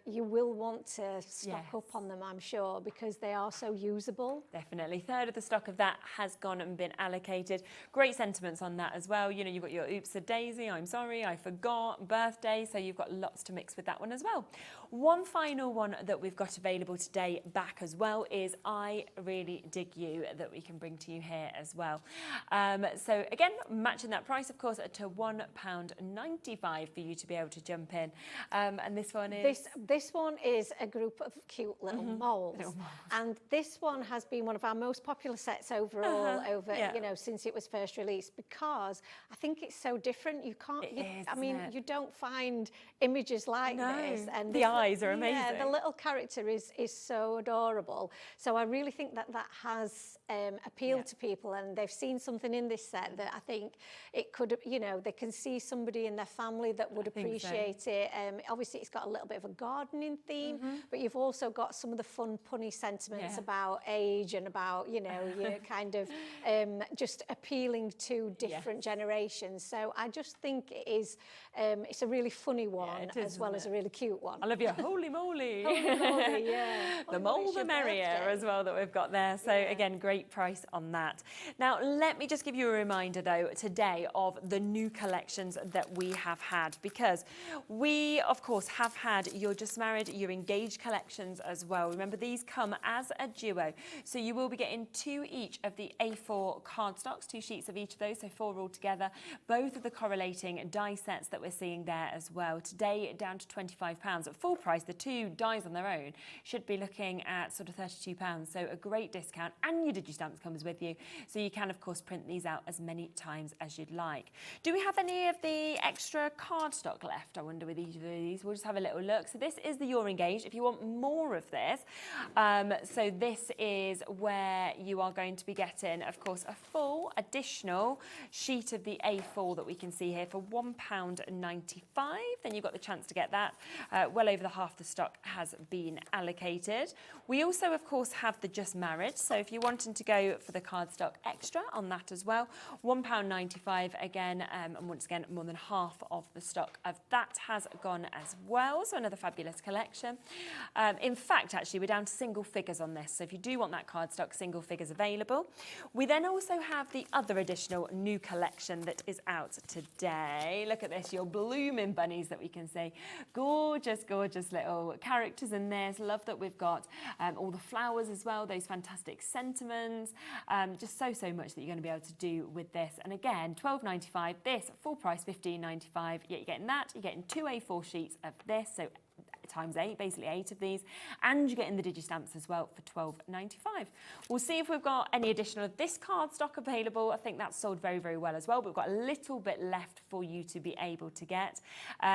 Speaker 15: you will want to stock up on them, I'm sure, because they are so usable.
Speaker 14: Definitely. Third of the stock of that has gone and been allocated. Great sentiments on that as well. You know, you've got your Oops a Daisy, I'm sorry, I forgot, birthday, so you've got lots to mix with that one as well. One final one that we've got available today back as well is I Really Dig You, that we can bring to you here as well. So again, matching that price, of course, to £1.95 for you to be able to jump in. And this one is...
Speaker 15: This one is a group up of cute little moulds. And this one has been one of our most popular sets overall you know, since it was first released, because I think it's so different. You can't, you don't find images like this. And
Speaker 14: the eyes are amazing.
Speaker 15: Yeah, the little character is so adorable. So I really think that has appealed to people, and they've seen something in this set that I think it could, you know, they can see somebody in their family that would appreciate it. Obviously, it's got a little bit of a gardening theme, but you've also got some of the fun, punny sentiments about age and about, you know, your kind of just appealing to different generations. So I just think it is, it's a really funny one as well as a really cute one.
Speaker 14: I love your holy moly.
Speaker 15: Holy moly, yeah.
Speaker 14: The more the merrier as well that we've got there. So again, great price on that. Now, let me just give you a reminder though today of the new collections that we have had, because we of course have had your just married, your engaged collections as well. Remember, these come as a duo, so you will be getting 2 each of the A4 cardstocks, 2 sheets of each of those, so 4 all together. Both of the correlating die sets that we're seeing there as well. Today down to £25 at full price. The 2 dies on their own should be looking at sort of £32, so a great discount, and your Digistamps comes with you, so you can of course print these out as many times as you'd like. Do we have any of the extra cardstock left, I wonder, with each of these? We'll just have a little look. So this is the You're Engaged. If you want more of this, so this is where you are going to be getting, of course, a full additional sheet of the A4 that we can see here for £1.95. Then you've got the chance to get that. Well over the half the stock has been allocated. We also, of course, have the Just Married. So if you're wanting to go for the cardstock extra on that as well, £1.95 again, and once again, more than half of the stock of that has gone as well. So another fabulous collection. In fact, actually, we're down to single figures on this. So if you do want that cardstock, single figures available. We then also have the other additional new collection that is out today. Look at this, your blooming bunnies that we can see. Gorgeous, gorgeous little characters in this. Love that we've got all the flowers as well, those fantastic sentiments. Just so much that you're going to be able to do with this. And again, £12.95, this full price £15.95. Yet you're getting that, you're getting 2 A4 sheets of this, so times 8, basically 8 of these, and you're getting the Digistamps as well for £12.95. We'll see if we've got any additional of this cardstock available. I think that's sold very, very well as well, but we've got a little bit left for you to be able to get.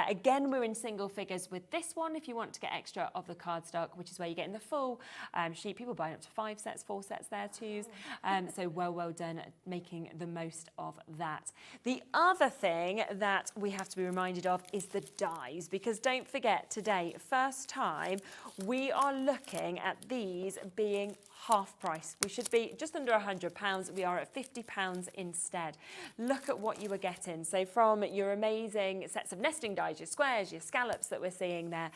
Speaker 14: Again, we're in single figures with this one if you want to get extra of the cardstock, which is where you're getting the full sheet. People buying up to 5 sets, 4 sets there too. So well done making the most of that. The other thing that we have to be reminded of is the dies, because don't forget today, first time, we are looking at these being half price. We should be just under £100. We are at £50 instead. Look at what you were getting. So from your amazing sets of nesting dies, your squares, your scallops that we're seeing there,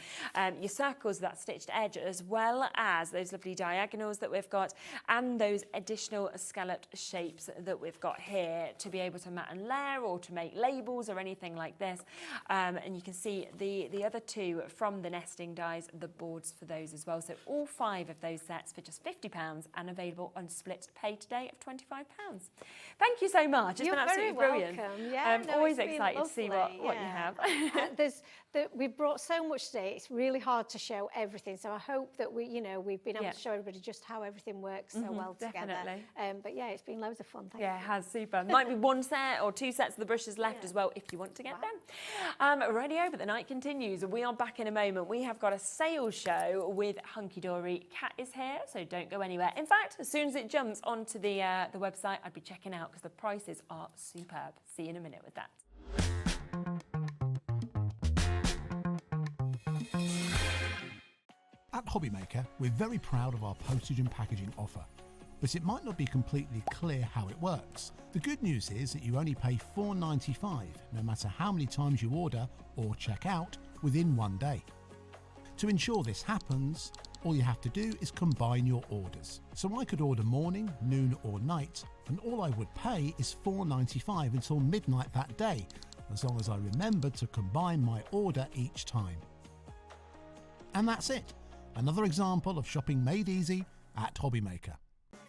Speaker 14: your circles, that stitched edge, as well as those lovely diagonals that we've got, and those additional scalloped shapes that we've got here to be able to mat and layer or to make labels or anything like this. And you can see the other 2 from the nesting dies, the boards for those as well. So all 5 of those sets for just £50 and available on split pay today of £25. Thank you so much. It's been absolutely brilliant.
Speaker 15: Yeah,
Speaker 14: always excited to see what you have.
Speaker 15: We've brought so much today. It's really hard to show everything. So I hope that we've been able to show everybody just how everything works so well together. But yeah, it's been loads of fun. Thank you.
Speaker 14: It has, super. Might be 1 set or 2 sets of the brushes left as well if you want to get them. Radio, but the night continues. We are back in a moment. We have got a sales show with Hunkydory. Kat is here, so don't go anywhere. In fact, as soon as it jumps onto the website, I'd be checking out because the prices are superb. See you in a minute with that.
Speaker 8: At Hobbymaker, we're very proud of our postage and packaging offer, but it might not be completely clear how it works. The good news is that you only pay £4.95 no matter how many times you order or check out within 1 day. To ensure this happens, all you have to do is combine your orders. So I could order morning, noon or night, and all I would pay is £4.95 until midnight that day, as long as I remembered to combine my order each time. And that's it. Another example of shopping made easy at Hobbymaker.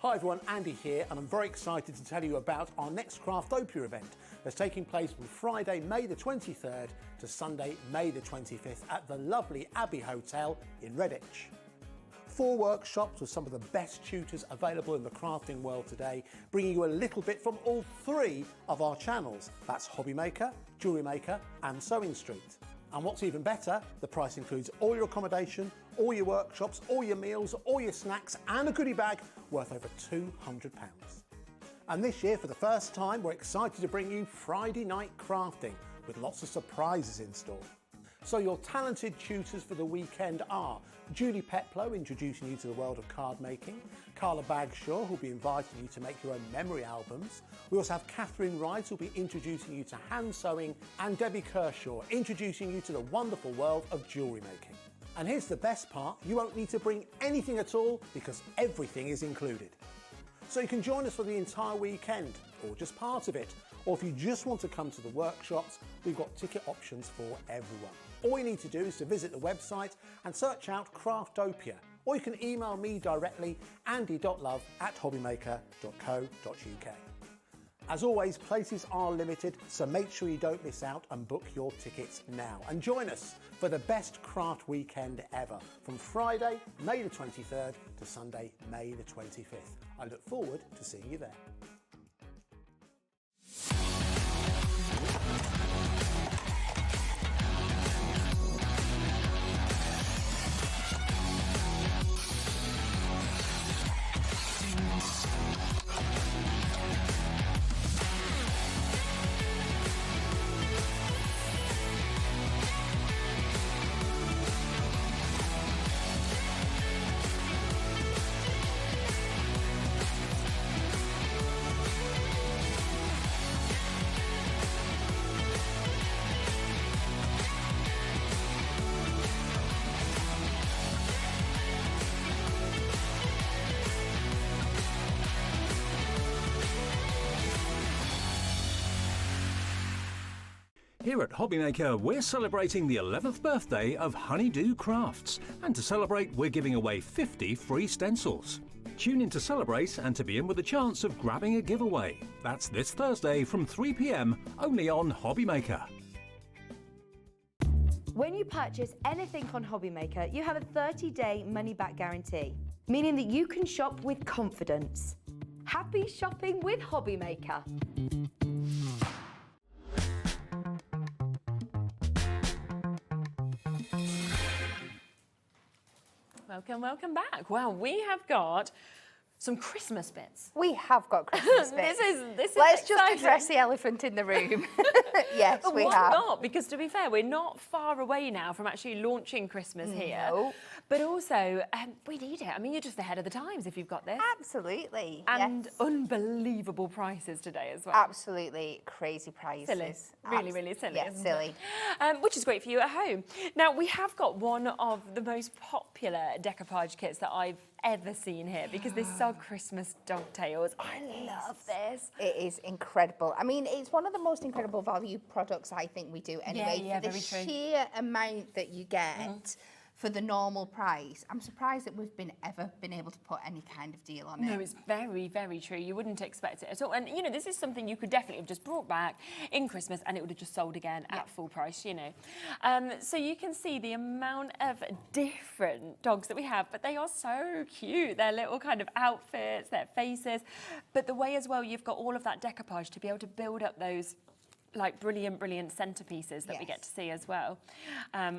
Speaker 9: Hi everyone, Andy here, and I'm very excited to tell you about our next Craftopia event that's taking place from Friday, May the 23rd to Sunday, May the 25th at the lovely Abbey Hotel in Redditch. 4 workshops with some of the best tutors available in the crafting world today, bringing you a little bit from all 3 of our channels. That's Hobby Maker, Jewellery Maker and Sewing Street. And what's even better, the price includes all your accommodation, all your workshops, all your meals, all your snacks and a goodie bag worth over £200. And this year, for the first time, we're excited to bring you Friday night crafting with lots of surprises in store. So your talented tutors for the weekend are Julie Peplow, introducing you to the world of card making, Carla Bagshaw, who'll be inviting you to make your own memory albums. We also have Catherine Wright, who'll be introducing you to hand sewing, and Debbie Kershaw, introducing you to the wonderful world of jewellery making. And here's the best part, you won't need to bring anything at all because everything is included. So you can join us for the entire weekend, or just part of it. Or if you just want to come to the workshops, we've got ticket options for everyone. All you need to do is to visit the website and search out Craftopia, or you can email me directly, andy.love@hobbymaker.co.uk. As always, places are limited, so make sure you don't miss out and book your tickets now. And join us for the best craft weekend ever, from Friday, May the 23rd to Sunday, May the 25th. I look forward to seeing you there.
Speaker 1: Here at Hobbymaker, we're celebrating the 11th birthday of Honeydew Crafts. And to celebrate, we're giving away 50 free stencils. Tune in to celebrate and to be in with a chance of grabbing a giveaway. That's this Thursday from 3 p.m, only on Hobbymaker.
Speaker 12: When you purchase anything on Hobbymaker, you have a 30-day money-back guarantee, meaning that you can shop with confidence. Happy shopping with Hobbymaker.
Speaker 14: Welcome back. Well, we have got some Christmas bits.
Speaker 5: We have got Christmas bits.
Speaker 14: This is
Speaker 5: Let's
Speaker 14: exciting.
Speaker 5: just address the elephant in the room. Yes,
Speaker 14: But
Speaker 5: we
Speaker 14: why
Speaker 5: have.
Speaker 14: not? Because to be fair, we're not far away now from actually launching Christmas here.
Speaker 5: No.
Speaker 14: But also, we need it. I mean, you're just ahead of the times if you've got this.
Speaker 5: Absolutely.
Speaker 14: And
Speaker 5: yes.
Speaker 14: unbelievable prices today as well.
Speaker 5: Absolutely crazy prices.
Speaker 14: Silly. Really silly.
Speaker 5: Yeah,
Speaker 14: isn't
Speaker 5: silly.
Speaker 14: it? Which is great for you at home. Now, we have got one of the most popular decoupage kits that I've ever seen here, because this is our Christmas dogtails. I love this.
Speaker 5: It is incredible. I mean, it's one of the most incredible value products I think we do anyway.
Speaker 14: Yeah,
Speaker 5: for the
Speaker 14: very true.
Speaker 5: sheer amount that you get for the normal price, I'm surprised that we've ever been able to put any kind of deal on it.
Speaker 14: No, it's very true. You wouldn't expect it at all. And, you know, this is something you could definitely have just brought back in Christmas and it would have just sold again at full price, you know. So you can see the amount of different dogs that we have, but they are so cute. Their little kind of outfits, their faces, but the way as well you've got all of that decoupage to be able to build up those like brilliant centerpieces that we get to see as well,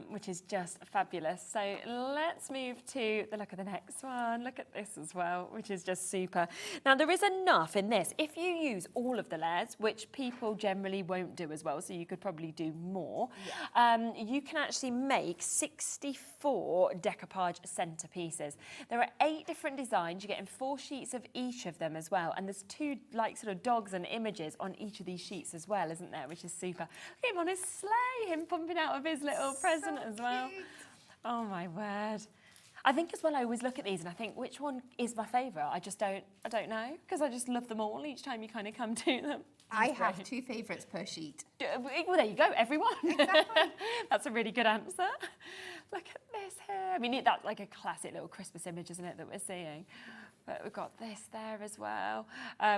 Speaker 14: which is just fabulous. So let's move to the look at the next one. Look at this as well, which is just super. Now there is enough in this. If you use all of the layers, which people generally won't do as well, so you could probably do more, you can actually make 64 decoupage centerpieces. There are 8 different designs. You're getting 4 sheets of each of them as well, and there's 2 like sort of dogs and images on each of these sheets as well, isn't there? Which is super. Look at him on his sleigh, him pumping out of his little present as well. Cute. Oh my word. I think as well, I always look at these and I think, which one is my favourite? I don't know, because I just love them all each time you kind of come to them.
Speaker 5: I have 2 favourites per sheet.
Speaker 14: Well, there you go, everyone. Exactly. That's a really good answer. Look at this here. I mean, that's like a classic little Christmas image, isn't it, that we're seeing? But we've got this there as well,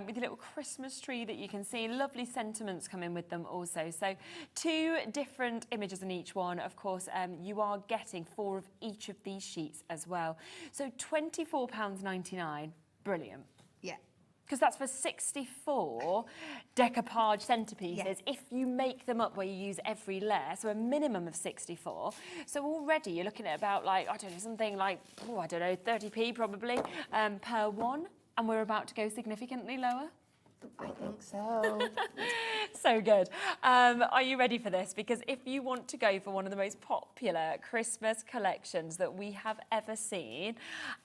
Speaker 14: with your little Christmas tree that you can see. Lovely sentiments come in with them also. So 2 different images in each one. Of course, you are getting 4 of each of these sheets as well. So £24.99, brilliant.
Speaker 5: Yeah.
Speaker 14: Because that's for 64 decoupage centerpieces if you make them up where you use every layer, so a minimum of 64. So already you're looking at about like, I don't know, something like, oh, I don't know, 30p probably per one, and we're about to go significantly lower.
Speaker 5: I think so.
Speaker 14: So good. Are you ready for this? Because if you want to go for one of the most popular Christmas collections that we have ever seen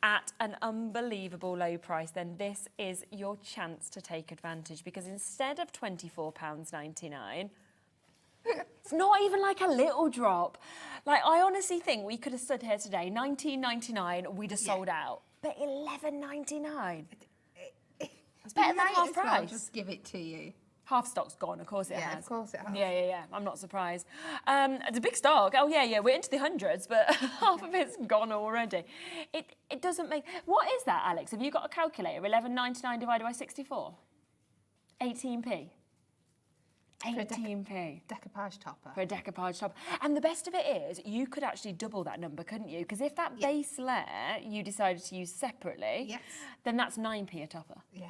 Speaker 14: at an unbelievable low price, then this is your chance to take advantage, because instead of £24.99, it's not even like a little drop. Like, I honestly think we could have stood here today, £19.99, we'd have sold out. But £11.99. It's better than half price.
Speaker 5: I'll just give it to you.
Speaker 14: Half stock's gone, of course it has.
Speaker 5: Yeah, of course it has.
Speaker 14: Yeah. I'm not surprised. It's a big stock. Oh, yeah, we're into the hundreds, but half of it's gone already. It doesn't make... What is that, Alex? Have you got a calculator? 11.99 divided by 64? 18p. 18p.
Speaker 5: Decoupage topper.
Speaker 14: For a decoupage topper. And the best of it is, you could actually double that number, couldn't you? Because if that base layer you decided to use separately, then that's 9p a topper.
Speaker 5: Yeah.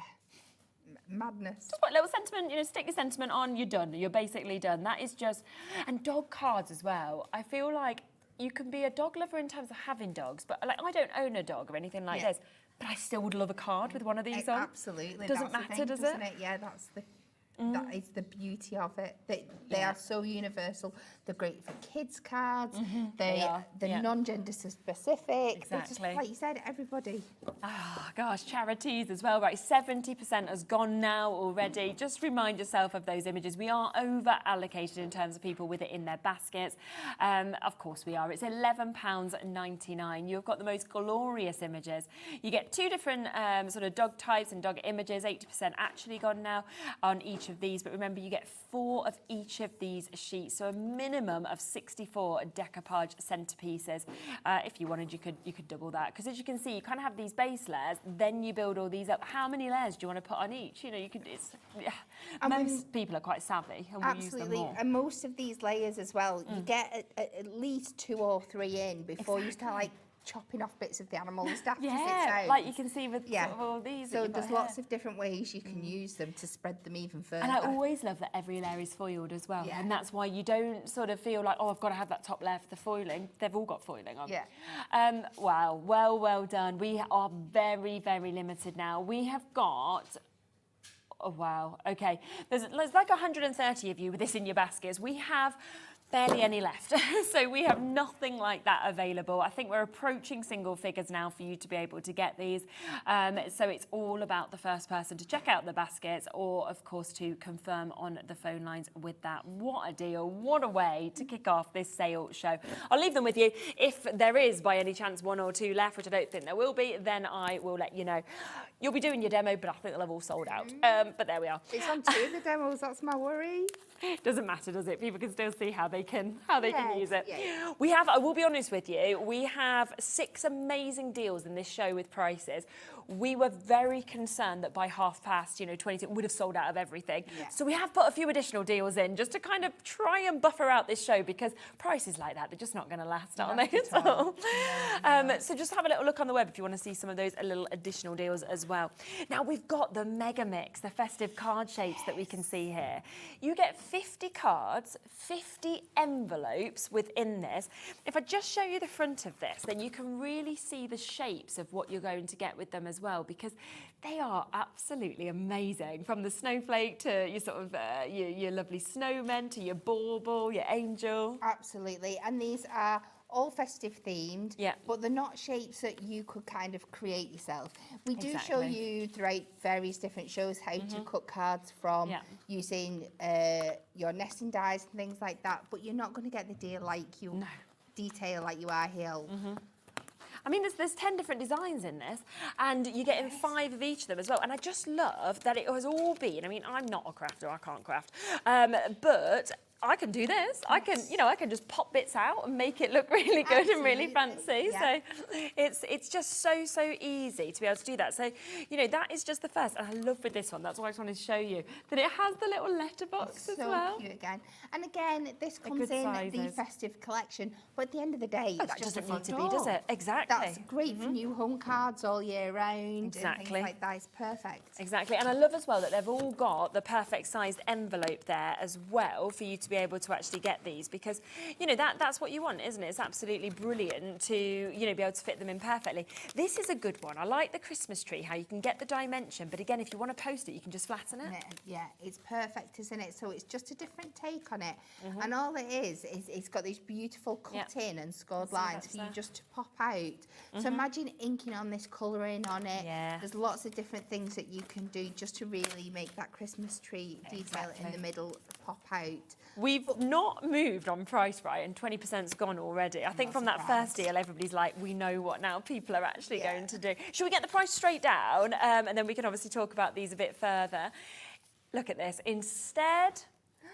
Speaker 5: Madness.
Speaker 14: Just put a little sentiment, stick your sentiment on, you're done. You're basically done. That is just... And dog cards as well. I feel like you can be a dog lover in terms of having dogs, but like, I don't own a dog or anything like this, but I still would love a card with one of these on.
Speaker 5: Absolutely.
Speaker 14: Doesn't matter, does it?
Speaker 5: Yeah, that's the... That is the beauty of it. They are so universal. They're great for kids' cards. They're non-gender specific.
Speaker 14: Exactly.
Speaker 5: Just, like you said, everybody.
Speaker 14: Oh, gosh, charities as well. Right, 70% has gone now already. Just remind yourself of those images. We are over-allocated in terms of people with it in their baskets. Of course we are. It's £11.99. You've got the most glorious images. You get 2 different sort of dog types and dog images. 80% actually gone now on each of these, but remember you get 4 of each of these sheets, so a minimum of 64 decoupage centerpieces. If you wanted, you could double that, because as you can see, you kind of have these base layers, then you build all these up. How many layers do you want to put on each? You could. Most people are quite savvy and will use them more.
Speaker 5: And most of these layers as well, you get at least 2 or 3 in before you start like chopping off bits of the animal stuff.
Speaker 14: Like you can see with sort of all these.
Speaker 5: So there's lots of different ways you can use them to spread them even further.
Speaker 14: And I always love that every layer is foiled as well. And that's why you don't sort of feel like, oh, I've got to have that top layer for the foiling. They've all got foiling on. Wow, well done. We are very, very limited now. We have got... Oh, wow. Okay. There's like 130 of you with this in your baskets. We have barely any left. So we have nothing like that available. I think we're approaching single figures now for you to be able to get these. So it's all about the first person to check out the baskets, or of course to confirm on the phone lines with that. What a deal. What a way to kick off this sale show. I'll leave them with you. If there is by any chance 1 or 2 left, which I don't think there will be, then I will let you know. You'll be doing your demo, but I think they'll have all sold out. But there we are.
Speaker 5: It's on 2 of the demos, that's my worry.
Speaker 14: Doesn't matter, does it? People can still see how they can use it. We have, I will be honest with you, we have 6 amazing deals in this show with prices. We were very concerned that by past, 20, it would have sold out of everything. So we have put a few additional deals in just to kind of try and buffer out this show, because prices like that, they're just not going to last, are they at all? So just have a little look on the web if you want to see some of those little additional deals as well. Now we've got the mega mix, the festive card shapes that we can see here. You get 50 cards, 50 envelopes within this. If I just show you the front of this, then you can really see the shapes of what you're going to get with them as well, because they are absolutely amazing. From the snowflake to your sort of your lovely snowmen, to your bauble, your angel.
Speaker 5: Absolutely, and these are all festive themed, but they're not shapes that you could kind of create yourself. We do show you throughout various different shows how to cut cards from using your nesting dies and things like that, but you're not going to get the detail like you are here.
Speaker 14: I mean, there's 10 different designs in this, and you're getting 5 of each of them as well. And I just love that it has all been, I mean, I'm not a crafter, I can't craft, but I can do this. I can, you know, I can just pop bits out and make it look really good and really fancy.
Speaker 5: Yeah.
Speaker 14: So it's just so easy to be able to do that. So, you know, that is just the first. And I love with this one, that's why I just wanted to show you, that it has the little letterbox as well.
Speaker 5: So cute again. And again, this comes in the festive collection, but at the end of the day, it's
Speaker 14: that
Speaker 5: just
Speaker 14: doesn't
Speaker 5: a
Speaker 14: need to
Speaker 5: front
Speaker 14: be, does
Speaker 5: door.
Speaker 14: it? Exactly.
Speaker 5: That's great for new home cards all year round.
Speaker 14: Exactly.
Speaker 5: And things like that. It's perfect.
Speaker 14: Exactly. And I love as well that they've all got the perfect sized envelope there as well for you to be able to actually get these, because, you know, that's what you want, isn't it? It's absolutely brilliant to, you know, be able to fit them in perfectly. This is a good one. I like the Christmas tree, how you can get the dimension, but again, if you want to post it, you can just flatten it.
Speaker 5: Yeah, it's perfect, isn't it? So it's just a different take on it. And all it is it's got these beautiful cut in and scored lines for you just to pop out. So imagine inking on this, colouring on it. There's lots of different things that you can do just to really make that Christmas tree detail in the middle pop out.
Speaker 14: We've not moved on price, right, and 20%'s gone already. I think from that first deal, everybody's like, we know what now people are actually going to do. Should we get the price straight down? And then we can obviously talk about these a bit further. Look at this. Instead,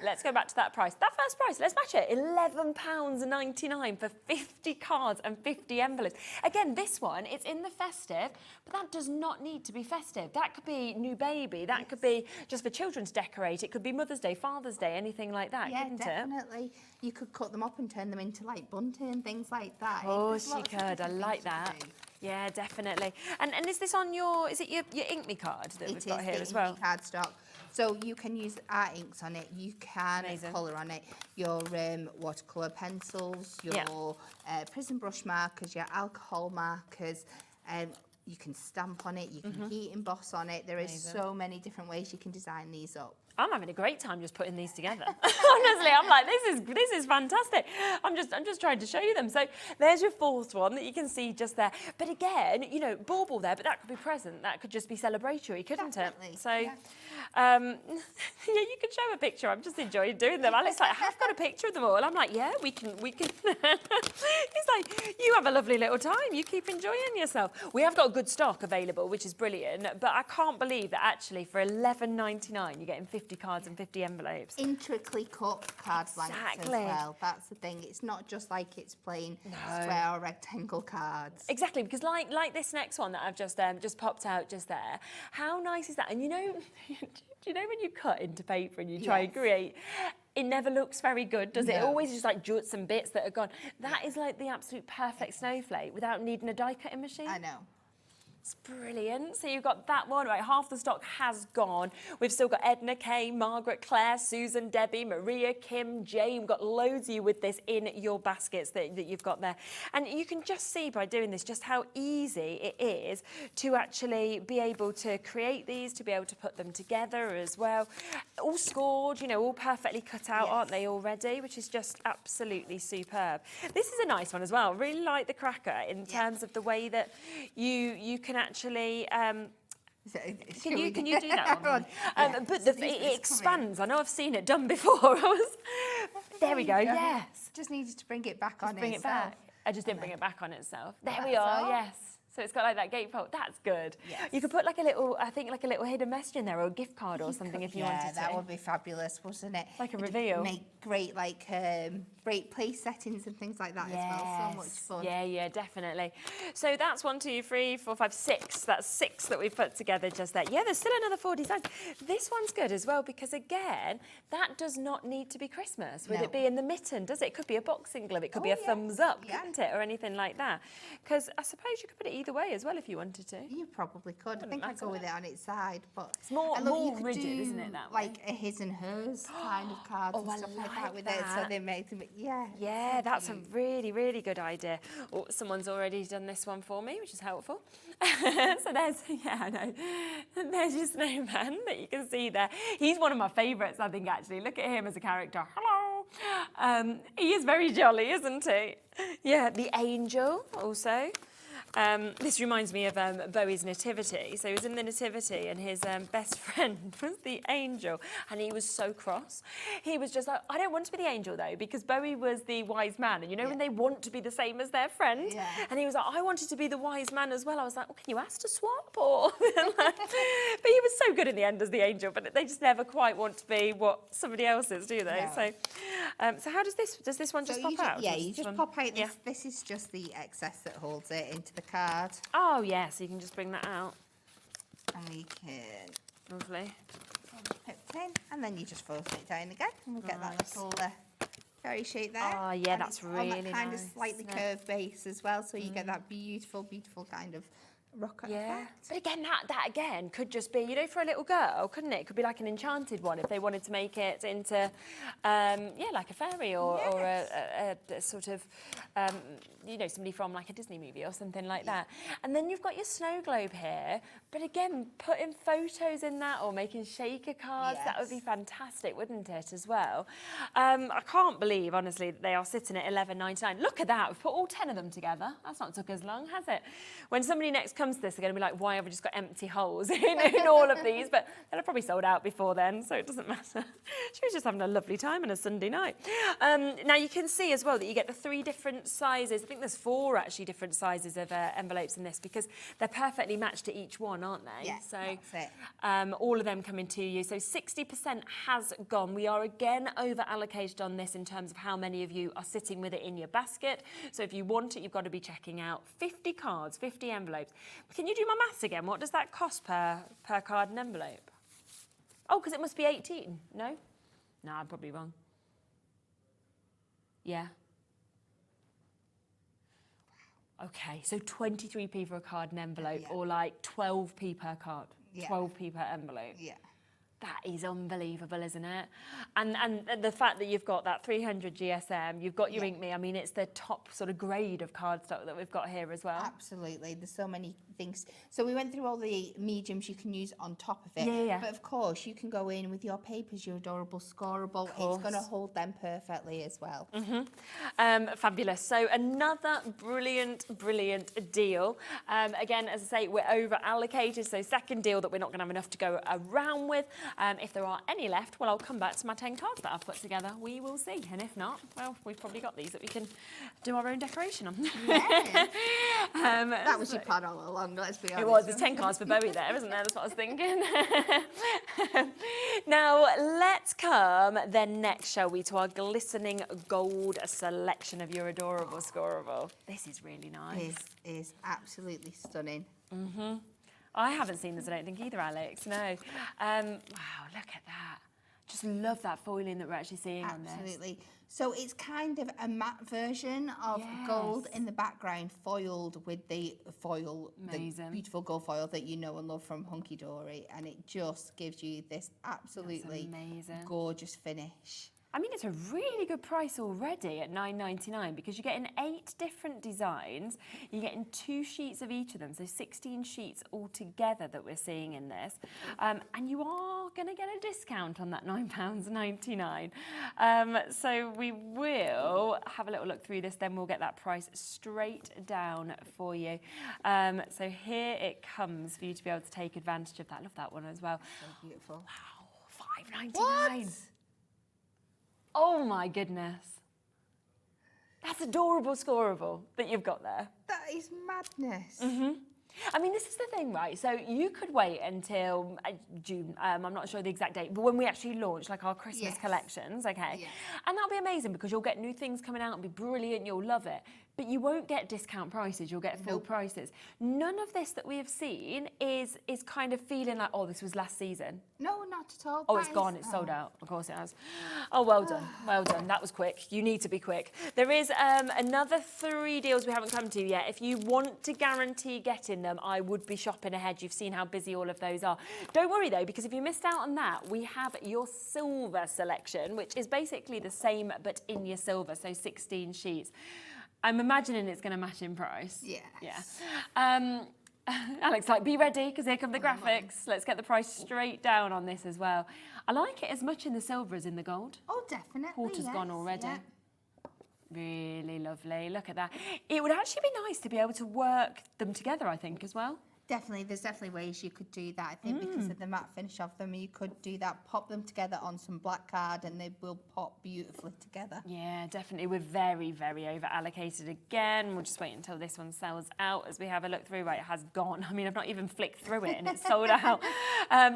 Speaker 14: let's go back to that price. That first price, let's match it. £11.99 for 50 cards and 50 envelopes. Again, this one, it's in the festive, but that does not need to be festive. That could be new baby. That could be just for children to decorate. It could be Mother's Day, Father's Day, anything like that, couldn't it?
Speaker 5: Definitely. You could cut them up and turn them into like bunting and things like that.
Speaker 14: Of course you could. I like that. Yeah, definitely. And is this on your, is it your Ink Me card that we've got here as well?
Speaker 5: It is the card stock. So you can use our inks on it, you can colour on it, your watercolour pencils, your prison brush markers, your alcohol markers, you can stamp on it, you can heat emboss on it. There is so many different ways you can design these up.
Speaker 14: I'm having a great time just putting these together. Honestly, I'm like, this is fantastic. I'm just trying to show you them. So there's your fourth one that you can see just there. But again, you know, bauble there, but that could be present. That could just be celebratory, couldn't it? So, yeah, you can show a picture. I'm just enjoying doing them. Alex like, I have got a picture of them all. I'm like, yeah, we can. It's like, you have a lovely little time. You keep enjoying yourself. We have got good stock available, which is brilliant. But I can't believe that actually for £11.99 you're getting 50 cards and 50 envelopes.
Speaker 5: Intricately cut card blanks as well. That's the thing. It's not just like it's plain square or rectangle cards.
Speaker 14: Exactly, because like this next one that I've just popped out just there, how nice is that? And you know, do you know when you cut into paper and you try and create, it never looks very good, does it? It always just like juts and bits that are gone. That is like the absolute perfect snowflake without needing a die cutting machine.
Speaker 5: I know.
Speaker 14: It's brilliant. So you've got that one, right? Half the stock has gone. We've still got Edna, Kay, Margaret, Claire, Susan, Debbie, Maria, Kim, Jane. We've got loads of you with this in your baskets that you've got there. And you can just see by doing this just how easy it is to actually be able to create these, to be able to put them together as well. All scored, you know, all perfectly cut out, aren't they already? Which is just absolutely superb. This is a nice one as well. Really like the cracker in terms of the way that you can actually can you do that one? But it expands. I know I've seen it done before. There we go. Yes.
Speaker 5: Just needed to bring it back on
Speaker 14: bring
Speaker 5: itself.
Speaker 14: it back. I just didn't bring it back on itself. There we are. Yes. So it's got like that gatefold. That's good.
Speaker 5: Yes.
Speaker 14: You could put like a little, I think like a little hidden message in there or a gift card or something if you wanted to.
Speaker 5: Yeah, that would be fabulous, wouldn't it?
Speaker 14: Like a reveal.
Speaker 5: Make great like great place settings and things like that as well. So much fun.
Speaker 14: Yeah, definitely. So that's 1, 2, 3, 4, 5, 6. That's 6 that we've put together just there. Yeah, there's still another 4 designs. This one's good as well because again, that does not need to be Christmas with it being the mitten, does it? It could be a boxing glove. It could be a thumbs up, couldn't it? Or anything like that. Because I suppose you could put it either way as well if you wanted to.
Speaker 5: You probably could. I think I'd go with it on its side, but
Speaker 14: it's more rigid, isn't it? That way?
Speaker 5: Like a his and hers kind of cards and stuff like that with it. So they make them.
Speaker 14: Yeah, that's a really, really good idea. Oh, someone's already done this one for me, which is helpful. So there's, I know. There's your snowman that you can see there. He's one of my favourites, I think, actually. Look at him as a character. Hello. He is very jolly, isn't he? Yeah, the angel also. This reminds me of Bowie's nativity. So he was in the nativity and his best friend was the angel and he was so cross. He was just like, I don't want to be the angel though, because Bowie was the wise man. And you know when they want to be the same as their friend? Yeah. And he was like, I wanted to be the wise man as well. I was like, well, can you ask to swap? Or but he was so good in the end as the angel, but they just never quite want to be what somebody else is, do they? No. So how does this one just pop out?
Speaker 5: Yeah, you just pop out this. This is just the excess that holds it into the card.
Speaker 14: Oh yeah, so you can just bring that out.
Speaker 5: And we can
Speaker 14: lovely
Speaker 5: put it in, and then you just force it down again, and we'll get that little fairy shape there.
Speaker 14: Oh yeah,
Speaker 5: and
Speaker 14: that's really
Speaker 5: on that kind
Speaker 14: nice,
Speaker 5: of slightly curved base as well, so you get that beautiful kind of rocker effect.
Speaker 14: But again, that again could just be, you know, for a little girl, couldn't it? It could be like an enchanted one if they wanted to make it into, like a fairy or a sort of, you know, somebody from like a Disney movie or something like that. And then you've got your snow globe here, but again, putting photos in that or making shaker cards, that would be fantastic, wouldn't it, as well? I can't believe, honestly, that they are sitting at $11.99. Look at that, we've put all 10 of them together. That's not took as long, has it? When somebody next comes to this, they're going to be like, why have we just got empty holes in all of these? But they'll have probably sold out before then, so it doesn't matter. She was just having a lovely time on a Sunday night. Now, you can see as well that you get the 3 different sizes. I think there's 4 actually different sizes of envelopes in this because they're perfectly matched to each one, aren't they?
Speaker 5: Yeah,
Speaker 14: so
Speaker 5: that's it.
Speaker 14: all of them coming to you. So 60% has gone. We are again over allocated on this in terms of how many of you are sitting with it in your basket. So if you want it, you've got to be checking out 50 cards, 50 envelopes. Can you do my maths again? What does that cost per card and envelope? Oh, because it must be 18. No? No, I'm probably wrong. Yeah. Okay, so 23p for a card and envelope, or like 12p per card, 12p per envelope.
Speaker 5: Yeah.
Speaker 14: That is unbelievable, isn't it? And the fact that you've got that 300 GSM, you've got your Ink Me, I mean, it's the top sort of grade of cardstock that we've got here as well.
Speaker 5: Absolutely, there's so many things. So we went through all the mediums you can use on top of it.
Speaker 14: Yeah.
Speaker 5: But of course, you can go in with your papers, your adorable scoreable. It's going to hold them perfectly as well.
Speaker 14: Fabulous. So another brilliant deal. Again, as I say, we're over allocated. So second deal that we're not going to have enough to go around with. If there are any left, well, I'll come back to my 10 cards that I've put together. We will see. And if not, well, we've probably got these that we can do our own decoration on.
Speaker 5: Yeah. That was your plan all along, let's be honest.
Speaker 14: It was. There's 10 cards for Bowie there, isn't there? That's what I was thinking. Now, let's come then next, shall we, to our glistening gold selection of your adorable scoreable. This is really nice.
Speaker 5: It is absolutely stunning.
Speaker 14: I haven't seen this, I don't think, either, Alex. No. Wow, look at that. Just love that foiling that we're actually seeing on this.
Speaker 5: Absolutely. So it's kind of a matte version of gold in the background, foiled with the foil, the beautiful gold foil that you know and love from Hunkydory, and it just gives you this absolutely gorgeous finish.
Speaker 14: I mean, it's a really good price already at $9.99 because you're getting 8 different designs. You're getting 2 sheets of each of them, so 16 sheets altogether that we're seeing in this. And you are going to get a discount on that £9.99. So we will have a little look through this, then we'll get that price straight down for you. So here it comes for you to be able to take advantage of that. I love that one as well.
Speaker 5: So beautiful.
Speaker 14: Wow, $5.99. Oh my goodness. That's adorable scoreable that you've got there.
Speaker 5: That is madness.
Speaker 14: I mean, this is the thing, right? So you could wait until June, I'm not sure the exact date, but when we actually launch like our Christmas collections, okay? Yeah. And that'll be amazing because you'll get new things coming out and be brilliant, you'll love it. But you won't get discount prices, you'll get full prices. None of this that we have seen is kind of feeling like, oh, this was last season.
Speaker 5: No, not at all.
Speaker 14: Oh, it's gone, it's sold out. Of course it has. Oh, well done, well done. That was quick. You need to be quick. There is another 3 deals we haven't come to yet. If you want to guarantee getting them, I would be shopping ahead. You've seen how busy all of those are. Don't worry though, because if you missed out on that, we have your silver selection, which is basically the same, but in your silver, so 16 sheets. I'm imagining it's going to match in price.
Speaker 5: Yes.
Speaker 14: Yeah. Alex, like, be ready, because here come the graphics. Let's get the price straight down on this as well. I like it as much in the silver as in the gold.
Speaker 5: Oh, definitely.
Speaker 14: Quarter's gone already.
Speaker 5: Yeah.
Speaker 14: Really lovely. Look at that. It would actually be nice to be able to work them together, I think, as well.
Speaker 5: Definitely, there's definitely ways you could do that. I think because of the matte finish of them, you could do that, pop them together on some black card and they will pop beautifully together.
Speaker 14: Yeah, definitely. We're very, very over allocated again. We'll just wait until this one sells out as we have a look through. Right, it has gone. I mean, I've not even flicked through it and it's sold out.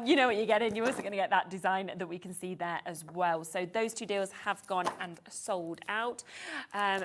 Speaker 14: You know what you're getting. You're also going to get that design that we can see there as well. So those two deals have gone and sold out.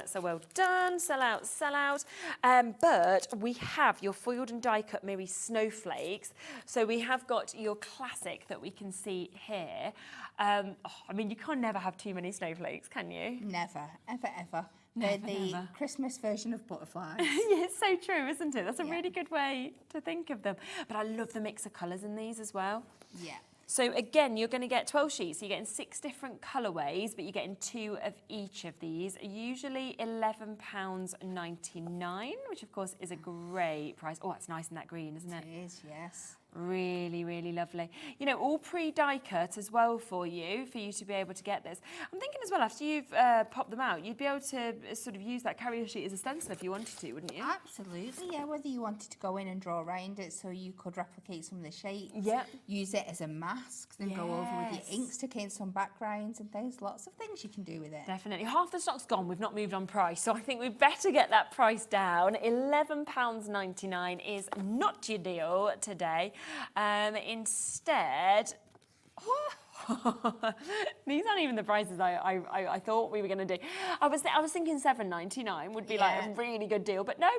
Speaker 14: So well done. Sell out, sell out. But we have your foiled and die cut Miri snowflakes. So we have got your classic that we can see here. I mean, you can never have too many snowflakes, can you?
Speaker 5: Never, ever, ever. They're the Christmas version of butterflies.
Speaker 14: Yeah, it's so true, isn't it? That's a really good way to think of them. But I love the mix of colours in these as well.
Speaker 5: Yeah.
Speaker 14: So again, you're going to get 12 sheets. So you're getting 6 different colourways, but you're getting 2 of each of these. Usually £11.99, which of course is a great price. Oh, that's nice in that green, isn't it?
Speaker 5: It is, yes.
Speaker 14: Really, really lovely. You know, all pre-die cut as well for you to be able to get this. I'm thinking as well, after you've popped them out, you'd be able to sort of use that carrier sheet as a stencil if you wanted to, wouldn't you?
Speaker 5: Absolutely, yeah. Whether you wanted to go in and draw around it so you could replicate some of the shapes.
Speaker 14: Yeah.
Speaker 5: Use it as a mask, then go over with your ink, stick in some backgrounds and things. Lots of things you can do with it.
Speaker 14: Definitely. Half the stock's gone. We've not moved on price, so I think we'd better get that price down. £11.99 is not your deal today. Instead, these aren't even the prices I thought we were going to do. I was thinking £7.99 would be like a really good deal, but no,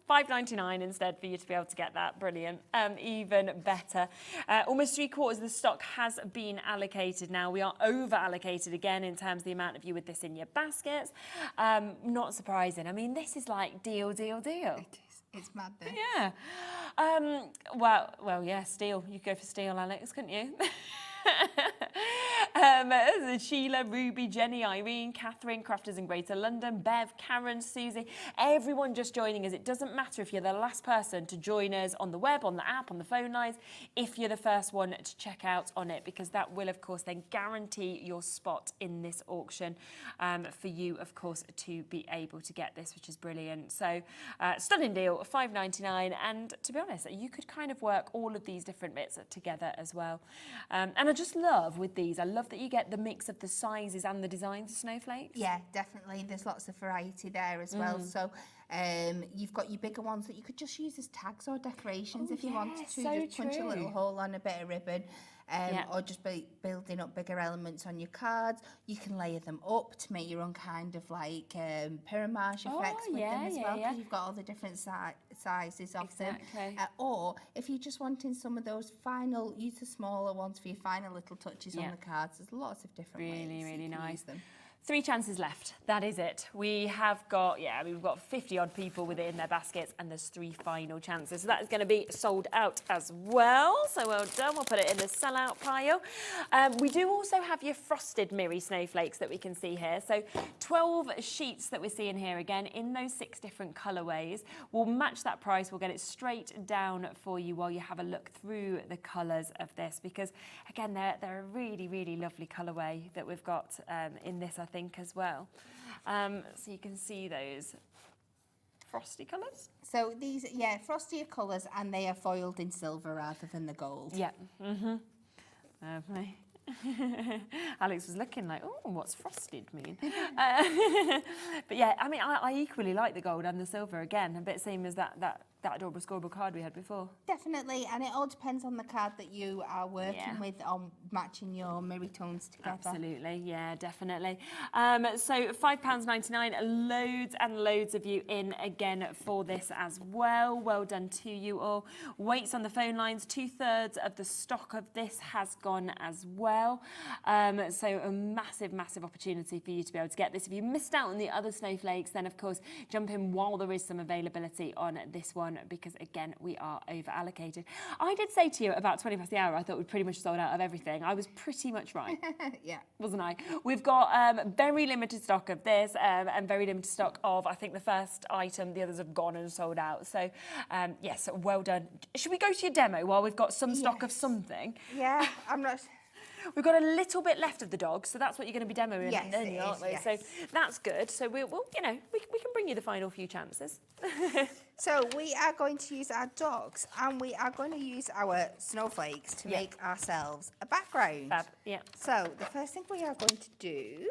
Speaker 14: £5.99 instead for you to be able to get that. Brilliant. Even better. Almost 3/4 of the stock has been allocated now. We are over allocated again in terms of the amount of you with this in your baskets. Not surprising. I mean, this is like deal, deal, deal.
Speaker 5: It is. It's mad though.
Speaker 14: Yeah. Well, yeah, steel. You could go for steel, Alex, couldn't you? Sheila, Ruby, Jenny, Irene, Catherine, Crafters in Greater London, Bev, Karen, Susie, everyone just joining us. It doesn't matter if you're the last person to join us on the web, on the app, on the phone lines, if you're the first one to check out on it, because that will, of course, then guarantee your spot in this auction for you, of course, to be able to get this, which is brilliant. So, stunning deal, £5.99, and to be honest, you could kind of work all of these different bits together as well. And I just love with these, I love that you get the mix of the sizes and the designs of snowflakes.
Speaker 5: Yeah, definitely. There's lots of variety there as well. So you've got your bigger ones that you could just use as tags or decorations if you wanted to.
Speaker 14: So
Speaker 5: just punch a little hole on a bit of ribbon. Or just building up bigger elements on your cards. You can layer them up to make your own kind of like pyramage effects with them as well, because you've got all the different sizes of them. Or if you're just wanting some of those final, use the smaller ones for your final little touches on the cards. There's lots of different ways
Speaker 14: really
Speaker 5: you can
Speaker 14: nice.
Speaker 5: use them.
Speaker 14: 3 chances left. That is it. We have got, we've got 50 odd people with it in their baskets, and there's 3 final chances. So that is going to be sold out as well. So well done. We'll put it in the sellout pile. We do also have your frosted Miri snowflakes that we can see here. So 12 sheets that we're seeing here again in those 6 different colourways. We'll match that price. We'll get it straight down for you while you have a look through the colours of this, because again, they're a really, really lovely colourway that we've got in this, I think, as well. So you can see those frosty colours.
Speaker 5: So these, frostier colours, and they are foiled in silver rather than the gold.
Speaker 14: Yeah. Lovely. Alex was looking like, oh, what's frosted mean? But yeah, I mean, I equally like the gold and the silver again, a bit same as that adorable scoreboard card we had before.
Speaker 5: Definitely, and it all depends on the card that you are working with on matching your Miri tones together.
Speaker 14: Absolutely, yeah, definitely. So £5.99, loads and loads of you in again for this as well. Well done to you all. Waits on the phone lines, 2/3 of the stock of this has gone as well. So a massive, massive opportunity for you to be able to get this. If you missed out on the other snowflakes, then of course jump in while there is some availability on this one, because again, we are over allocated. I did say to you about 20 past the hour, I thought we'd pretty much sold out of everything. I was pretty much right.
Speaker 5: Yeah.
Speaker 14: Wasn't I? We've got very limited stock of this and very limited stock of, I think, the first item. The others have gone and sold out. So yes, well done. Should we go to your demo while we've got some stock of something?
Speaker 5: Yeah, I'm not...
Speaker 14: We've got a little bit left of the dogs, so that's what you're going to be demoing,
Speaker 5: Yes, it
Speaker 14: aren't
Speaker 5: is,
Speaker 14: we?
Speaker 5: yes.
Speaker 14: So that's good. So we can bring you the final few chances.
Speaker 5: So we are going to use our dogs, and we are going to use our snowflakes to make ourselves a background.
Speaker 14: Fab, yeah.
Speaker 5: So the first thing we are going to do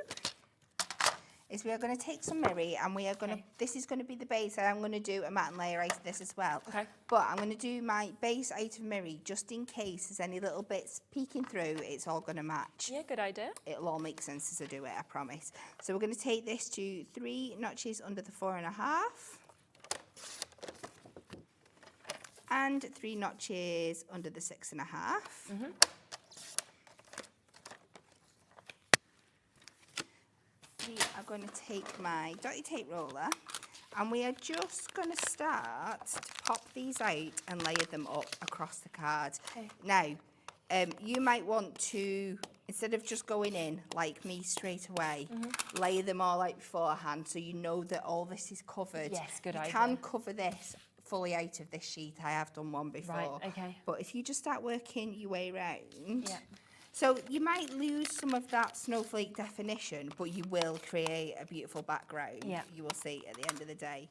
Speaker 5: is we are going to take some mirri, and we are going to, this is going to be the base, and I'm going to do a matte layer out of this as well.
Speaker 14: Okay.
Speaker 5: But I'm going to do my base out of mirri just in case there's any little bits peeking through, it's all going to match.
Speaker 14: Yeah, good idea.
Speaker 5: It'll all make sense as I do it, I promise. So we're going to take this to 3 notches under the 4.5. And 3 notches under the 6.5. We are going to take my dotty tape roller, and we are just going to start to pop these out and layer them up across the card.
Speaker 14: Okay.
Speaker 5: Now, you might want to, instead of just going in like me straight away, layer them all out beforehand so you know that all this is covered.
Speaker 14: Yes, good idea.
Speaker 5: You can cover this fully out of this sheet. I have done one before.
Speaker 14: Right, okay.
Speaker 5: But if you just start working your way around,
Speaker 14: Yeah.
Speaker 5: so you might lose some of that snowflake definition, but you will create a beautiful background.
Speaker 14: Yeah.
Speaker 5: You will see at the end of the day.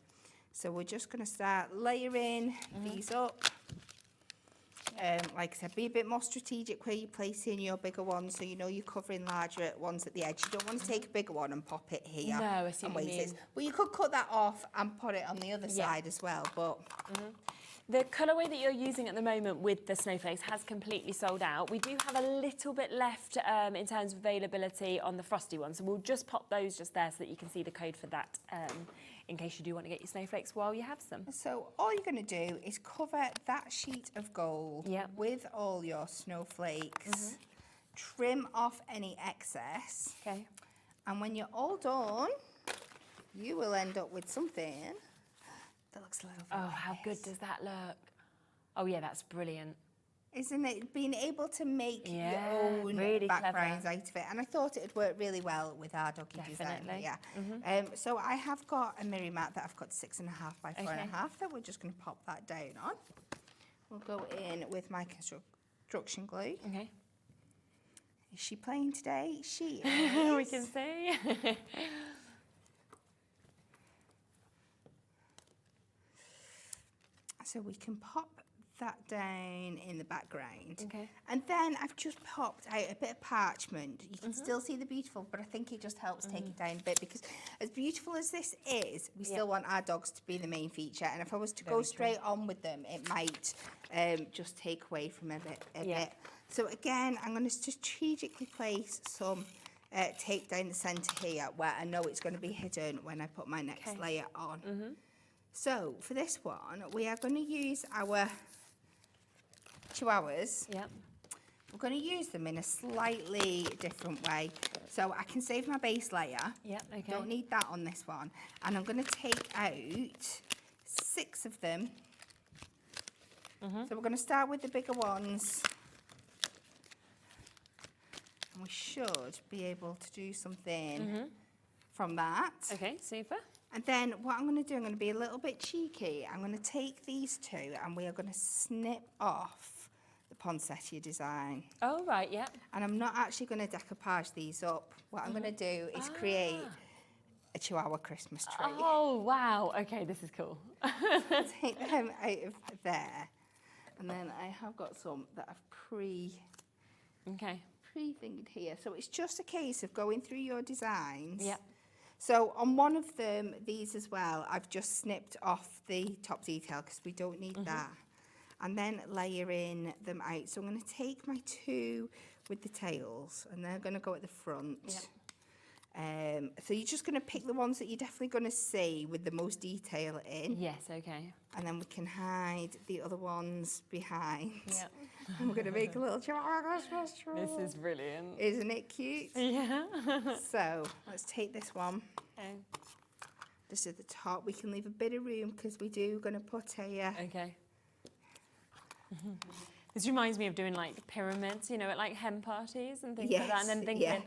Speaker 5: So we're just going to start layering these up. Like I said, be a bit more strategic where you place in your bigger ones, so you know you're covering larger ones at the edge. You don't want to take a bigger one and pop it here.
Speaker 14: No, I see
Speaker 5: and
Speaker 14: what you
Speaker 5: wait
Speaker 14: mean.
Speaker 5: it. Well, you could cut that off and put it on the other side as well, but...
Speaker 14: The colourway that you're using at the moment with the snowflakes has completely sold out. We do have a little bit left in terms of availability on the frosty one, so we'll just pop those just there so that you can see the code for that in case you do want to get your snowflakes while you have some.
Speaker 5: So all you're going to do is cover that sheet of gold with all your snowflakes, trim off any excess, and when you're all done, you will end up with something that looks a little bit
Speaker 14: Oh, how good does that look? Oh yeah, that's brilliant.
Speaker 5: Isn't it? Being able to make
Speaker 14: Yeah,
Speaker 5: your own
Speaker 14: really
Speaker 5: backgrounds
Speaker 14: clever.
Speaker 5: out of it. And I thought it would work really well with our doggy design.
Speaker 14: Definitely.
Speaker 5: Yeah. So I have got a mirror mat that I've got 6.5 by 4.5 that we're just going to pop that down on. We'll go in with my construction glue.
Speaker 14: Okay.
Speaker 5: Is she playing today? She is.
Speaker 14: We can see.
Speaker 5: So we can pop that down in the background.
Speaker 14: Okay.
Speaker 5: And then I've just popped out a bit of parchment. You can still see the beautiful, but I think it just helps take it down a bit, because as beautiful as this is, we still want our dogs to be the main feature. And if I was to go straight on with them, it might just take away from a bit. So again, I'm going to strategically place some tape down the centre here where I know it's going to be hidden when I put my next layer on. So for this one, we are going to use our chihuahuas. We're going to use them in a slightly different way. So I can save my base layer. Don't need that on this one. And I'm going to take out 6 of them. So we're going to start with the bigger ones. And we should be able to do something from that.
Speaker 14: Okay, super.
Speaker 5: And then what I'm going to do, I'm going to be a little bit cheeky. I'm going to take these 2 and we are going to snip off the poinsettia design.
Speaker 14: Oh, right, yeah.
Speaker 5: And I'm not actually going to decoupage these up. What I'm going to do is create a Chihuahua Christmas tree.
Speaker 14: Oh, wow. Okay, this is cool.
Speaker 5: Take them out of there. And then I have got some that I've pre-fingered here. So it's just a case of going through your designs. So on one of them, these as well, I've just snipped off the top detail because we don't need that. And then layering them out. So I'm going to take my 2 with the tails, and they're going to go at the front. So you're just going to pick the ones that you're definitely going to see with the most detail in.
Speaker 14: Yes, okay.
Speaker 5: And then we can hide the other ones behind. And we're going to make a little Christmas tree.
Speaker 14: This is brilliant.
Speaker 5: Isn't it cute?
Speaker 14: Yeah.
Speaker 5: So let's take this one. Just at the top. We can leave a bit of room because we do going to put a...
Speaker 14: Okay. This reminds me of doing like pyramids, you know, at like hen parties and things like that, and then thinking,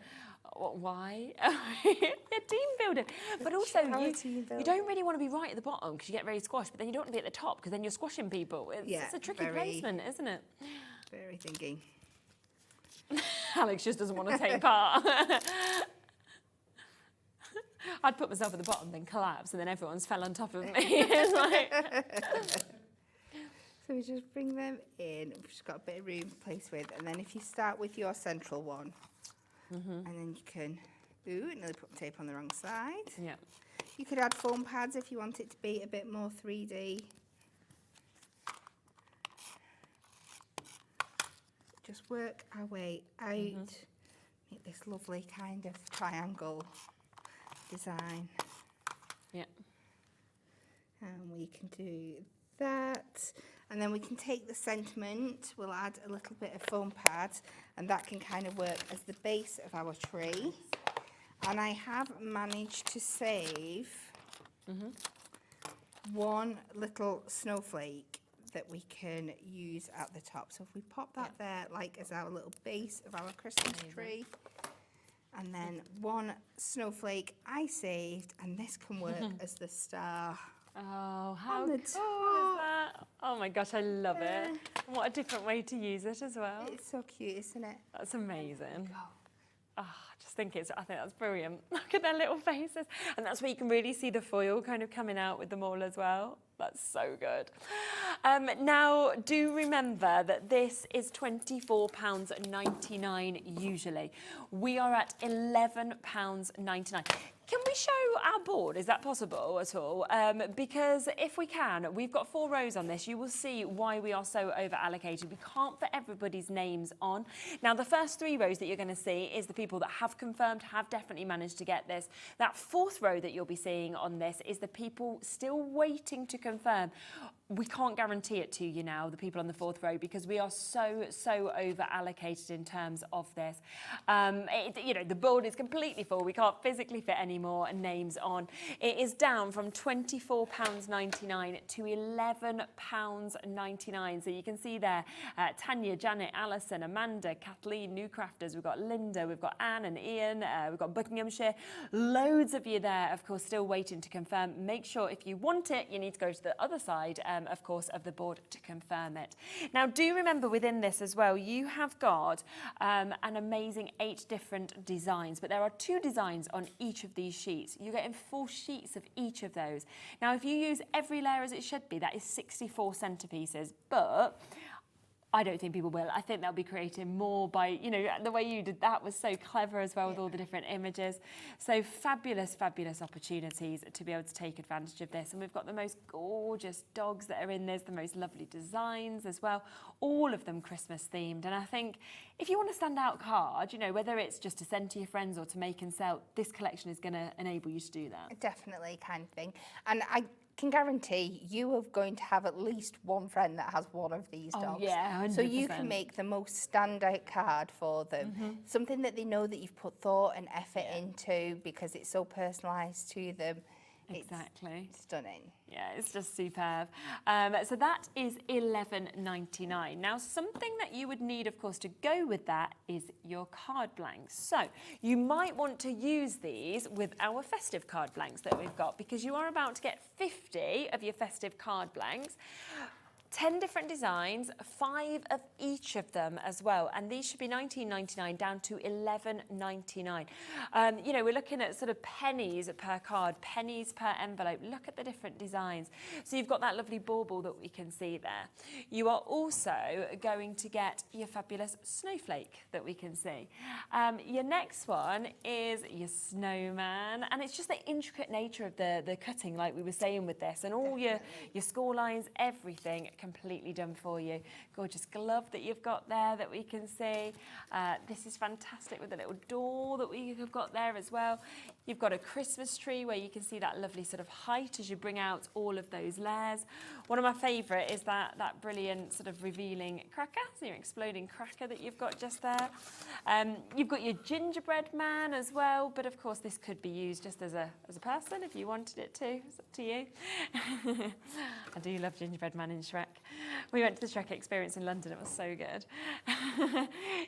Speaker 14: why? They're team building. But also, you don't really want to be right at the bottom because you get very squashed, but then you don't want to be at the top because then you're squashing people. It's a tricky placement, isn't it?
Speaker 5: Very thinking.
Speaker 14: Alex just doesn't want to take part. I'd put myself at the bottom, then collapse, and then everyone's fell on top of me. It's like...
Speaker 5: So we just bring them in. We've just got a bit of room to place with. And then if you start with your central one, and then you can, nearly put tape on the wrong side.
Speaker 14: Yeah.
Speaker 5: You could add foam pads if you want it to be a bit more 3D. Just work our way out. Make this lovely kind of triangle design.
Speaker 14: Yeah.
Speaker 5: And we can do that. And then we can take the sentiment, we'll add a little bit of foam pad, and that can kind of work as the base of our tree. And I have managed to save one little snowflake that we can use at the top. So if we pop that there, like as our little base of our Christmas tree, and then one snowflake I saved, and this can work as the star.
Speaker 14: Oh, how cool is that? Oh my gosh, I love it. What a different way to use it as well.
Speaker 5: It's so cute, isn't it?
Speaker 14: That's amazing. Oh, I think that's brilliant. Look at their little faces. And that's where you can really see the foil kind of coming out with them all as well. That's so good. Now, do remember that this is £24.99 usually. We are at £11.99. Can we show our board? Is that possible at all? Because if we can, we've got 4 rows on this. You will see why we are so over allocated. We can't put everybody's names on. Now, the first 3 rows that you're going to see is the people that have confirmed, have definitely managed to get this. That 4th row that you'll be seeing on this is the people still waiting to confirm. We can't guarantee it to you now, the people on the 4th row, because we are so over allocated in terms of this. The board is completely full. We can't physically fit any more names on. It is down from £24.99 to £11.99. So you can see there, Tanya, Janet, Alison, Amanda, Kathleen, New Crafters. We've got Linda, we've got Anne and Ian, we've got Buckinghamshire. Loads of you there, of course, still waiting to confirm. Make sure if you want it, you need to go to the other side, of course, of the board to confirm it. Now, do remember within this as well, you have got an amazing 8 different designs, but there are 2 designs on each of these sheets. You're getting 4 sheets of each of those. Now, if you use every layer as it should be, that is 64 centerpieces, but I don't think people will. I think they'll be creating more by, the way you did that was so clever as well with all the different images. So fabulous opportunities to be able to take advantage of this. And we've got the most gorgeous dogs that are in this, the most lovely designs as well, all of them Christmas themed. And I think if you want a standout card, whether it's just to send to your friends or to make and sell, this collection is going to enable you to do that.
Speaker 5: Definitely, kind of thing. And I can guarantee you are going to have at least one friend that has one of these dogs.
Speaker 14: Yeah, 100%.
Speaker 5: So you can make the most standout card for them. Something that they know that you've put thought and effort into because it's so personalised to them.
Speaker 14: Exactly.
Speaker 5: It's stunning.
Speaker 14: Yeah, it's just superb. So that is £11.99. Now, something that you would need, of course, to go with that is your card blanks. So you might want to use these with our festive card blanks that we've got, because you are about to get 50 of your festive card blanks. 10 different designs, 5 of each of them as well, and these should be £19.99 down to £11.99. We're looking at sort of pennies per card, pennies per envelope. Look at the different designs. So you've got that lovely bauble that we can see there. You are also going to get your fabulous snowflake that we can see. Your next one is your snowman, and it's just the intricate nature of the cutting, like we were saying with this, and all your score lines, everything completely done for you. Gorgeous glove that you've got there that we can see. This is fantastic with the little door that we have got there as well. You've got a Christmas tree where you can see that lovely sort of height as you bring out all of those layers. One of my favourite is that brilliant sort of revealing cracker, so your exploding cracker that you've got just there. You've got your gingerbread man as well, but of course this could be used just as a person if you wanted it to. It's up to you. I do love gingerbread man in Shrek. We went to the Shrek experience in London, it was so good.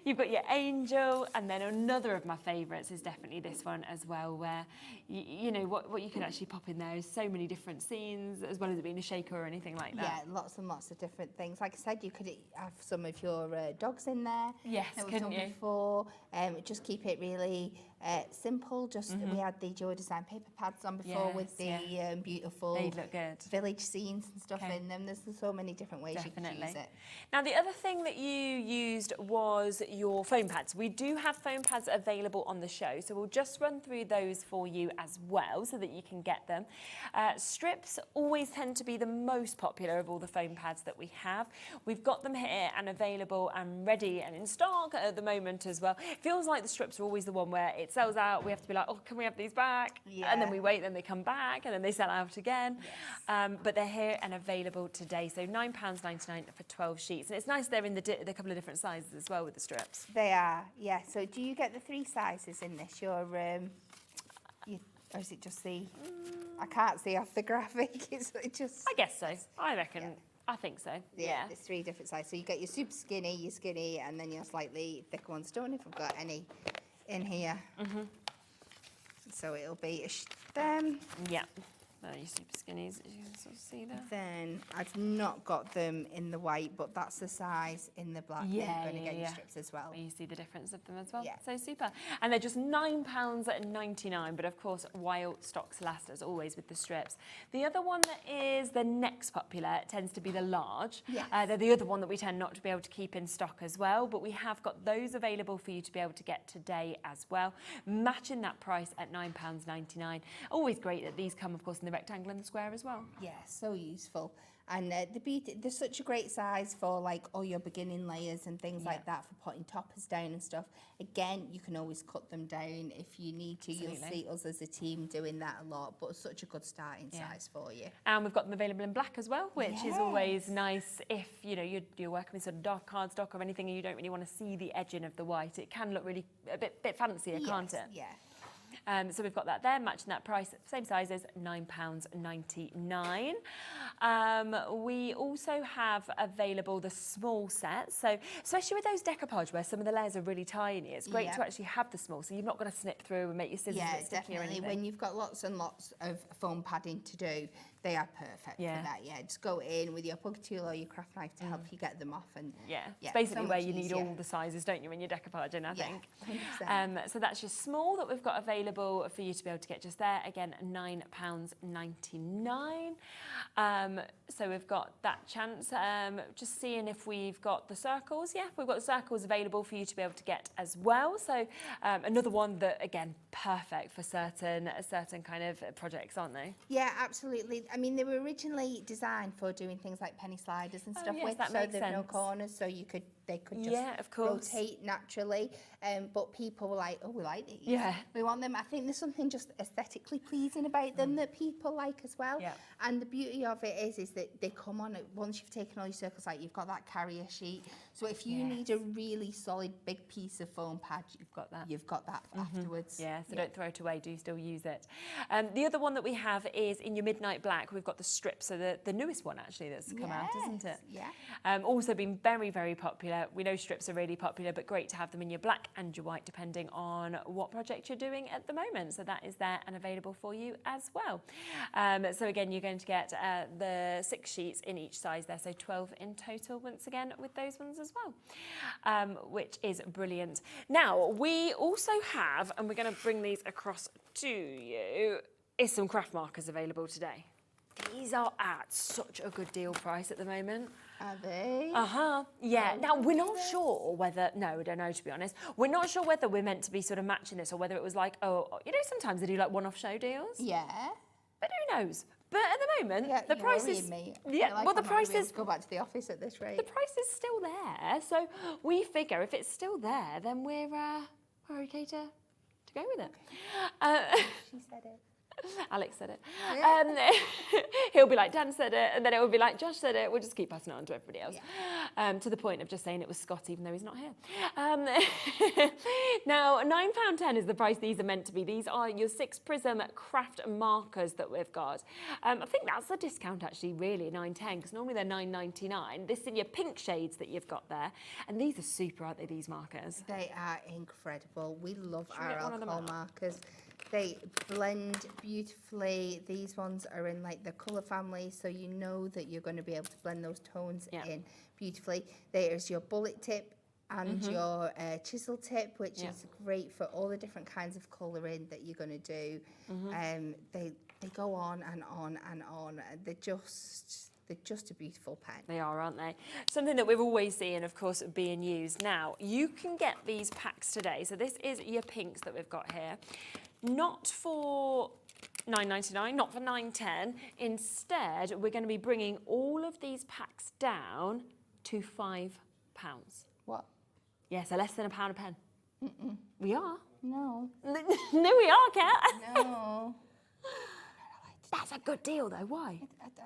Speaker 14: You've got your angel, and then another of my favourites is definitely this one as well, where, you know, what you can actually pop in there is so many different scenes, as well as it being a shaker or anything like that.
Speaker 5: Yeah, lots and lots of different things. Like I said, you could have some of your dogs in there.
Speaker 14: Yes,
Speaker 5: that we've
Speaker 14: couldn't
Speaker 5: done
Speaker 14: you?
Speaker 5: before. Just keep it really simple. Just we had the Joy Design paper pads on before with the beautiful
Speaker 14: They'd look good.
Speaker 5: village scenes and stuff in them. There's so many different ways you can use it.
Speaker 14: Now, the other thing that you used was your foam pads. We do have foam pads available on the show, so we'll just run through those for you as well so that you can get them. Strips always tend to be the most popular of all the foam pads that we have. We've got them here and available and ready and in stock at the moment as well. It feels like the strips are always the one where it sells out, we have to be like, oh, can we have these back?
Speaker 5: Yeah.
Speaker 14: And then we wait, then they come back, and then they sell out again. But they're here and available today, so £9.99 for 12 sheets. And it's nice they're in the couple of different sizes as well with the strips.
Speaker 5: They are, yeah. So do you get the 3 sizes in this? Or is it just the... I can't see off the graphic. It's just...
Speaker 14: I guess so. I reckon. Yeah. I think so.
Speaker 5: Yeah, there's 3 different sizes. So you get your super skinny, your skinny, and then your slightly thicker ones. Don't know if I've got any in here. So it'll be them.
Speaker 14: Yeah. Your super skinnies, you can sort of see there.
Speaker 5: Then I've not got them in the white, but that's the size in the black.
Speaker 14: Yeah,
Speaker 5: you're going to get your strips as well.
Speaker 14: You see the difference of them as well.
Speaker 5: Yeah.
Speaker 14: So super. And they're just £9.99, but of course, while stocks last, as always, with the strips. The other one that is the next popular tends to be the large.
Speaker 5: Yes.
Speaker 14: They're the other one that we tend not to be able to keep in stock as well, but we have got those available for you to be able to get today as well, matching that price at £9.99. Always great that these come, of course, in the rectangle and the square as well.
Speaker 5: Yeah, so useful. And they're such a great size for like all your beginning layers and things like that, for putting toppers down and stuff. Again, you can always cut them down if you need to.
Speaker 14: Absolutely.
Speaker 5: You'll see us as a team doing that a lot, but such a good starting size for you.
Speaker 14: And we've got them available in black as well, which is always nice if, you know, you're working with sort of dark cardstock or anything and you don't really want to see the edging of the white. It can look really a bit fancier, can't it?
Speaker 5: Yeah.
Speaker 14: So we've got that there, matching that price, same size as £9.99. We also have available the small set. So especially with those decoupage where some of the layers are really tiny, it's great to actually have the small, so you've not got to snip through and make your scissors a bit sticky or anything.
Speaker 5: When you've got lots and lots of foam padding to do, they are perfect for that. Yeah, just go in with your poke tool or your craft knife to help you get them off. And
Speaker 14: it's basically where you need all the sizes, don't you, in your decoupaging, I think.
Speaker 5: 100%.
Speaker 14: So that's just small that we've got available for you to be able to get just there. Again, £9.99. So we've got that chance. Just seeing if we've got the circles. Yeah, we've got the circles available for you to be able to get as well. So another one that, again, perfect for certain kind of projects, aren't they?
Speaker 5: Yeah, absolutely. I mean, they were originally designed for doing things like penny sliders and stuff with,
Speaker 14: that
Speaker 5: so
Speaker 14: makes
Speaker 5: there's no
Speaker 14: sense.
Speaker 5: corners, so they could just rotate naturally. But people were like, oh, we like these.
Speaker 14: Yeah.
Speaker 5: We want them. I think there's something just aesthetically pleasing about them that people like as well.
Speaker 14: Yeah.
Speaker 5: And the beauty of it is that they come on, once you've taken all your circles out, you've got that carrier sheet. So if you need a really solid big piece of foam pad, you've got that afterwards.
Speaker 14: Yeah, so don't throw it away, do still use it. The other one that we have is in your midnight black. We've got the strips, so the newest one actually that's come out, isn't it?
Speaker 5: Yeah.
Speaker 14: Also been very, very popular. We know strips are really popular, but great to have them in your black and your white, depending on what project you're doing at the moment. So that is there and available for you as well. So again, you're going to get the 6 sheets in each size there, so 12 in total once again with those ones as well, which is brilliant. Now, we also have, and we're going to bring these across to you, is some craft markers available today. These are at such a good deal price at the moment.
Speaker 5: Are they?
Speaker 14: Yeah. Now, we're not sure whether... No, we don't know, to be honest. We're not sure whether we're meant to be sort of matching this or whether it was like, oh, you know, sometimes they do like one-off show deals.
Speaker 5: Yeah.
Speaker 14: But who knows? But at the moment, the
Speaker 5: you're
Speaker 14: price
Speaker 5: worrying
Speaker 14: is...
Speaker 5: me.
Speaker 14: Yeah,
Speaker 5: Like
Speaker 14: well, the
Speaker 5: I'm not gonna
Speaker 14: price
Speaker 5: be able
Speaker 14: is...
Speaker 5: to go back to the office at this rate.
Speaker 14: The price is still there. So we figure if it's still there, then we're okay to go with it.
Speaker 5: She said it.
Speaker 14: Alex said it. He'll be like, Dan said it, and then it will be like, Josh said it. We'll just keep passing it on to everybody else. To the point of just saying it was Scott, even though he's not here. Now, £9.10 is the price these are meant to be. These are your 6 prism craft markers that we've got. I think that's the discount, actually, really, £9.10, because normally they're £9.99. This in your pink shades that you've got there. And these are super, aren't they, these markers?
Speaker 5: They are incredible. We love
Speaker 14: Should we
Speaker 5: our
Speaker 14: get one of them
Speaker 5: alcohol
Speaker 14: out?
Speaker 5: markers. They blend beautifully. These ones are in like the colour family, so you know that you're going to be able to blend those tones in beautifully. There's your bullet tip and your chisel tip, which is great for all the different kinds of colouring that you're going to do. They go on and on and on. They're just a beautiful pen.
Speaker 14: They are, aren't they? Something that we're always seeing, of course, being used. Now, you can get these packs today. So this is your pinks that we've got here. Not for $9.99, not for $9.10. Instead, we're going to be bringing all of these packs down to £5.
Speaker 5: What?
Speaker 14: Yeah, so less than £1 a pen. We are.
Speaker 5: No.
Speaker 14: No, we are, Kat.
Speaker 5: No.
Speaker 14: That's a good deal, though. Why?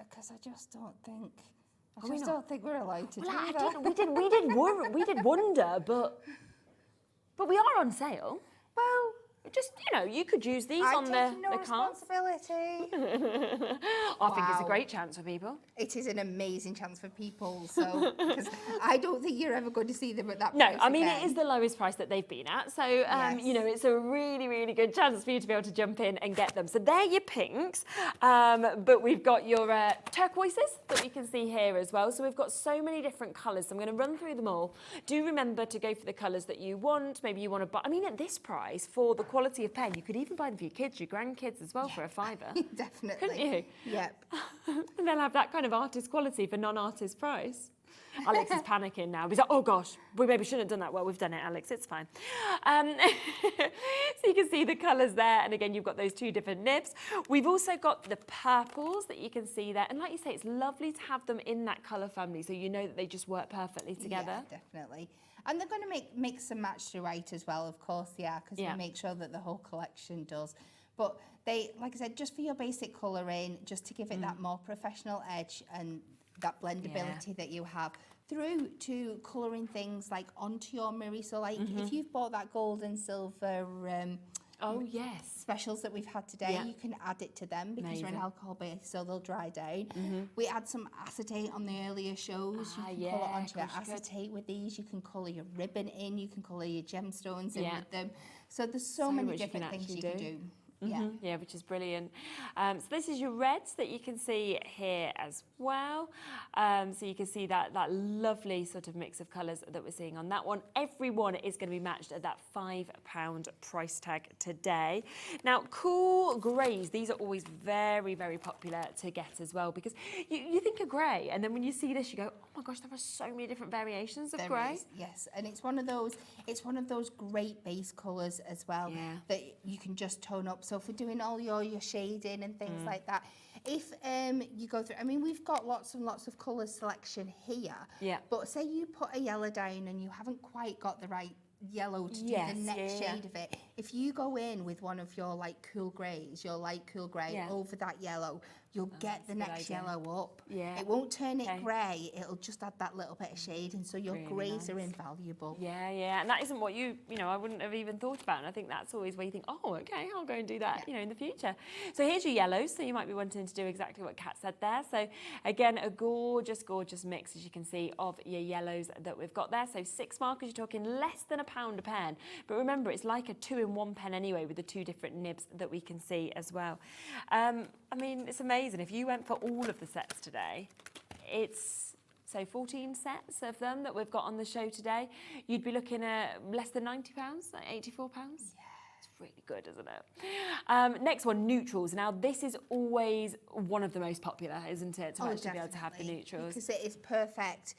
Speaker 5: Because I just don't think. I just don't think we're allowed to do
Speaker 14: Well,
Speaker 5: that.
Speaker 14: we did wonder, but we are on sale.
Speaker 5: Well,
Speaker 14: just, you know, you could use these on the cards.
Speaker 5: Responsibility.
Speaker 14: I think it's a great chance for people.
Speaker 5: It is an amazing chance for people. So, because I don't think you're ever going to see them at that
Speaker 14: No,
Speaker 5: price
Speaker 14: I mean,
Speaker 5: again.
Speaker 14: it is the lowest price that they've been at. So, you know, it's a really, really good chance for you to be able to jump in and get them. So they're your pinks, but we've got your turquoises that we can see here as well. So we've got so many different colours. So I'm going to run through them all. Do remember to go for the colours that you want. Maybe you want to buy, I mean, at this price, for the quality of pen, you could even buy them for your kids, your grandkids as well for £5.
Speaker 5: Definitely.
Speaker 14: Couldn't you?
Speaker 5: Yep.
Speaker 14: And they'll have that kind of artist quality for non-artist price. Alex is panicking now. He's like, oh gosh, we maybe shouldn't have done that. Well, we've done it, Alex, it's fine. So you can see the colours there. And again, you've got those two different nibs. We've also got the purples that you can see there. And like you say, it's lovely to have them in that colour family, so you know that they just work perfectly together.
Speaker 5: Yeah, definitely. And they're going to mix and match throughout as well, of course, because we make sure that the whole collection does. But they, like I said, just for your basic colouring, just to give it that more professional edge and that blendability that you have, through to colouring things like onto your mirror. So like if you've bought that gold and silver specials that we've had today, you can add it to them because they're an alcohol base, so they'll dry down. We add some acetate on the earlier shows. You can colour onto your acetate with these. You can colour your ribbon in. You can colour your gemstones in with them. So there's so many different things you can do.
Speaker 14: Yeah, which is brilliant. So this is your reds that you can see here as well. So you can see that lovely sort of mix of colours that we're seeing on that one. Every one is going to be matched at that £5 price tag today. Now, cool greys, these are always very, very popular to get as well, because you think of grey, and then when you see this, you go, oh my gosh, there are so many different variations of grey.
Speaker 5: Yes, and it's one of those great base colours as well that you can just tone up. So for doing all your shading and things like that, if you go through, I mean, we've got lots and lots of colour selection here. Yeah. But say you put a yellow down and you haven't quite got the right yellow to do the next shade of it. If you go in with one of your like cool greys, your light cool grey over that yellow, you'll get the next yellow up. Yeah. It won't turn it grey, it'll just add that little bit of shading, so your greys are invaluable.
Speaker 14: Yeah, and that isn't what you know, I wouldn't have even thought about, and I think that's always where you think, oh, okay, I'll go and do that, you know, in the future. So here's your yellows, so you might be wanting to do exactly what Kat said there. So again, a gorgeous, gorgeous mix, as you can see, of your yellows that we've got there. So 6 markers, you're talking less than £1 a pen, but remember, it's like a 2-in-1 pen anyway, with the 2 different nibs that we can see as well. I mean, it's amazing. If you went for all of the sets today, it's, so 14 sets of them that we've got on the show today, you'd be looking at less than £90, like £84. Yeah. It's really good, isn't it? Next one, neutrals. Now, this is always one of the most popular, isn't it, to actually be able to have the neutrals?
Speaker 5: Because it is perfect.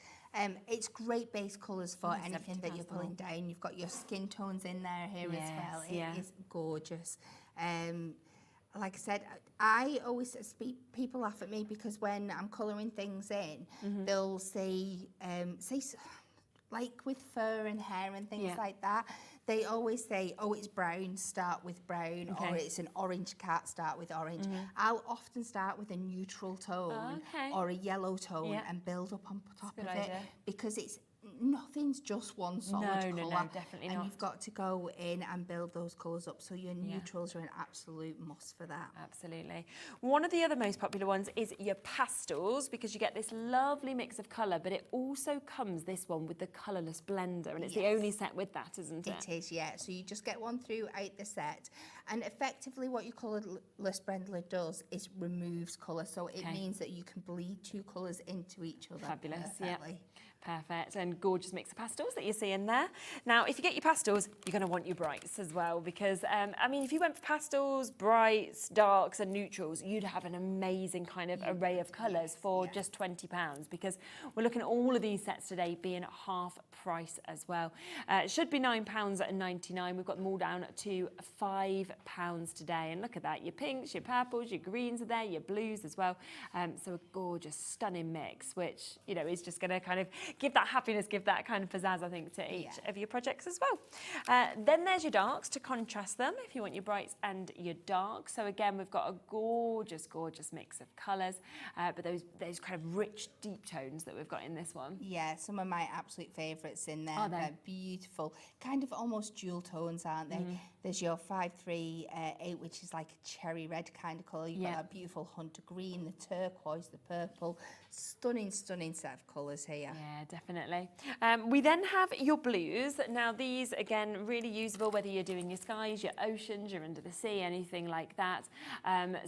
Speaker 5: It's great base colours for anything that you're pulling down. You've got your skin tones in there here as well. It is gorgeous. Like I said, I always speak, people laugh at me because when I'm colouring things in, they'll say, like with fur and hair and things like that, they always say, oh, it's brown, start with brown, or it's an orange cat, start with orange. I'll often start with a neutral tone or a yellow tone and build up on top of it, because it's nothing's just one solid colour.
Speaker 14: No, definitely
Speaker 5: and
Speaker 14: not.
Speaker 5: You've got to go in and build those colours up. So your neutrals are an absolute must for that.
Speaker 14: Absolutely. One of the other most popular ones is your pastels, because you get this lovely mix of colour, but it also comes, this one, with the colourless blender, and it's the only set with that, isn't it?
Speaker 5: It is, yeah. So you just get one throughout the set, and effectively what your colourless blender does is removes colour, so it means that you can bleed two colours into each other.
Speaker 14: Fabulous,
Speaker 5: perfectly.
Speaker 14: yeah. Perfect, and gorgeous mix of pastels that you see in there. Now, if you get your pastels, you're going to want your brights as well, because, I mean, if you went for pastels, brights, darks and neutrals, you'd have an amazing kind of array of colours for just £20, because we're looking at all of these sets today being half price as well. It should be £9.99. We've got them all down to £5 today, and look at that. Your pinks, your purples, your greens are there, your blues as well. So a gorgeous, stunning mix, which, you know, is just going to kind of give that happipiness, give that kind of pizzazz, I think, to each of your projects as well. Then there's your darks to contrast them if you want your brights and your darks. So again, we've got a gorgeous, gorgeous mix of colours, but those kind of rich, deep tones that we've got in this one.
Speaker 5: Yeah, some of my absolute favourites in there.
Speaker 14: Are they?
Speaker 5: They're beautiful. Kind of almost dual tones, aren't they? There's your 538, which is like a cherry red kind of colour. You've got that beautiful hunter green, the turquoise, the purple. Stunning, stunning set of colours here.
Speaker 14: Yeah, definitely. We then have your blues. Now these, again, really usable whether you're doing your skies, your oceans, you're under the sea, anything like that.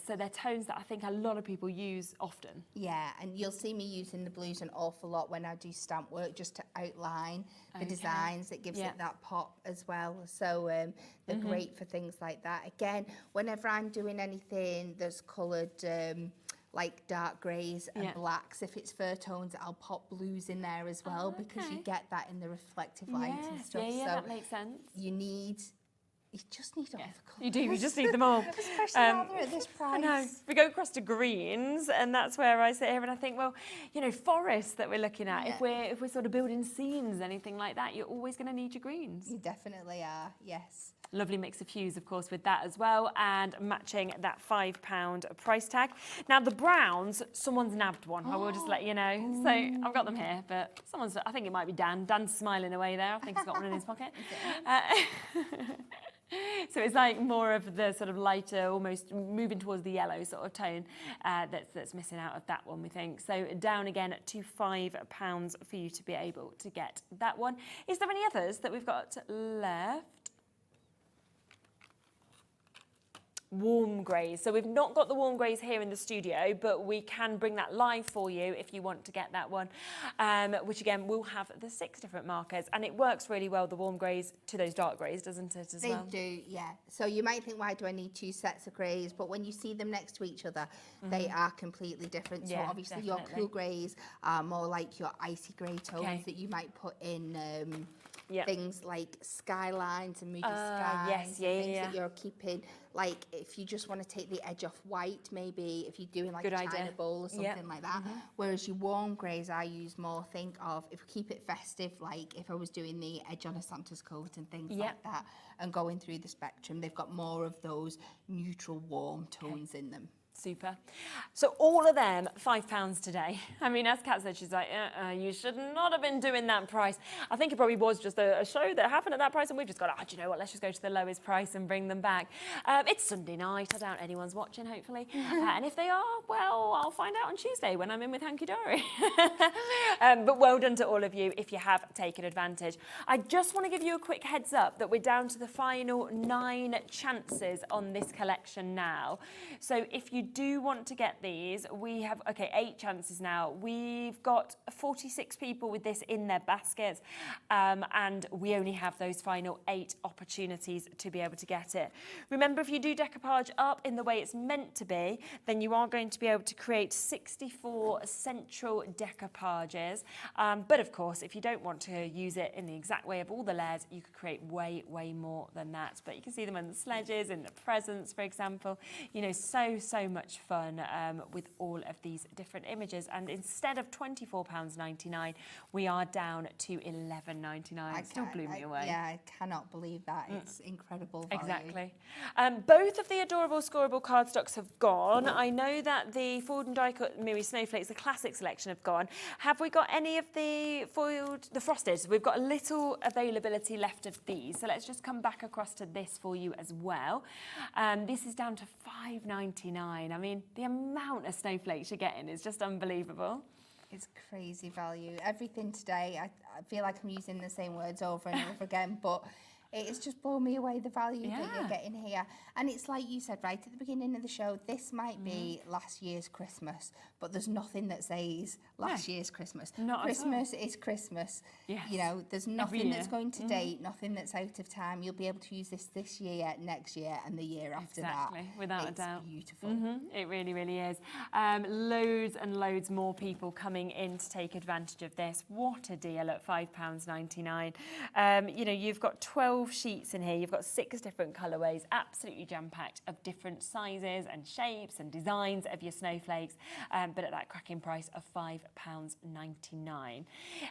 Speaker 14: So they're tones that I think a lot of people use often.
Speaker 5: Yeah, and you'll see me using the blues an awful lot when I do stamp work, just to outline the designs. It gives it that pop as well. So they're great for things like that. Again, whenever I'm doing anything that's coloured like dark greys and blacks, if it's fur tones, I'll pop blues in there as well, because you get that in the reflective light and stuff.
Speaker 14: Yeah,
Speaker 5: so
Speaker 14: that makes sense.
Speaker 5: You just need all the colours.
Speaker 14: You do, you just need them all.
Speaker 5: Especially now they're at this price.
Speaker 14: I know. We go across to greens, and that's where I sit here and I think, well, you know, forests that we're looking at, if we're sort of building scenes, anything like that, you're always going to need your greens.
Speaker 5: You definitely are, yes.
Speaker 14: Lovely mix of hues, of course, with that as well, and matching that £5 price tag. Now, the browns, someone's nabbed one. I will just let you know. So I've got them here, but I think it might be Dan. Dan's smiling away there. I think he's got one in his pocket. So it's like more of the sort of lighter, almost moving towards the yellow sort of tone that's missing out of that one, we think. So down again to £5 for you to be able to get that one. Is there any others that we've got left? Warm greys. So we've not got the warm greys here in the studio, but we can bring that live for you if you want to get that one, which again will have the 6 different markers, and it works really well, the warm greys to those dark greys, doesn't it, as well?
Speaker 5: They do, yeah. So you might think, why do I need 2 sets of greys? But when you see them next to each other, they are completely different. So obviously your cool greys are more like your icy grey tones that you might put in things like skylines and moody skies, things that you're keeping. Like if you just want to take the edge off white, maybe if you're doing like a China bowl or something like that. Whereas your warm greys, I use more, think of, if we keep it festive, like if I was doing the edge on a Santa's coat and things like that, and going through the spectrum, they've got more of those neutral warm tones in them.
Speaker 14: Super. So all of them, £5 today. I mean, as Kat said, she's like, you should not have been doing that price. I think it probably was just a show that happened at that price, and we've just got, do you know what, let's just go to the lowest price and bring them back. It's Sunday night. I doubt anyone's watching, hopefully. And if they are, well, I'll find out on Tuesday when I'm in with Hunkydory. But well done to all of you if you have taken advantage. I just want to give you a quick heads up that we're down to the final 9 chances on this collection now. So if you do want to get these, we have 8 chances now. We've got 46 people with this in their baskets, and we only have those final 8 opportunities to be able to get it. Remember, if you do decoupage up in the way it's meant to be, then you are going to be able to create 64 central decoupages. But of course, if you don't want to use it in the exact way of all the layers, you could create way, way more than that. But you can see them on the sledges, in the presents, for example. You know, so much fun with all of these different images. And instead of £24.99, we are down to £11.99. It still blew me away.
Speaker 5: Yeah, I cannot believe that. It's incredible value.
Speaker 14: Exactly. Both of the adorable scoreable cardstocks have gone. I know that the foiled and die-cut Miri Snowflakes, the classic selection, have gone. Have we got any of the foiled, the frosted? We've got a little availability left of these. So let's just come back across to this for you as well. This is down to £5.99. I mean, the amount of snowflakes you're getting is just unbelievable.
Speaker 5: It's crazy value. Everything today, I feel like I'm using the same words over and over again, but it's just blown me away, the value that you're getting here. And it's like you said right at the beginning of the show, this might be last year's Christmas, but there's nothing that says last year's Christmas.
Speaker 14: Not
Speaker 5: Christmas is Christmas.
Speaker 14: Yes.
Speaker 5: You know, there's nothing that's going to date, nothing that's out of time. You'll be able to use this year, next year, and the year after that.
Speaker 14: Exactly, without a doubt.
Speaker 5: It's beautiful.
Speaker 14: It really, really is. Loads and loads more people coming in to take advantage of this. What a deal at £5.99. You know, you've got 12 sheets in here. You've got 6 different colourways, absolutely jam-packed, of different sizes and shapes and designs of your snowflakes, but at that cracking price of £5.99.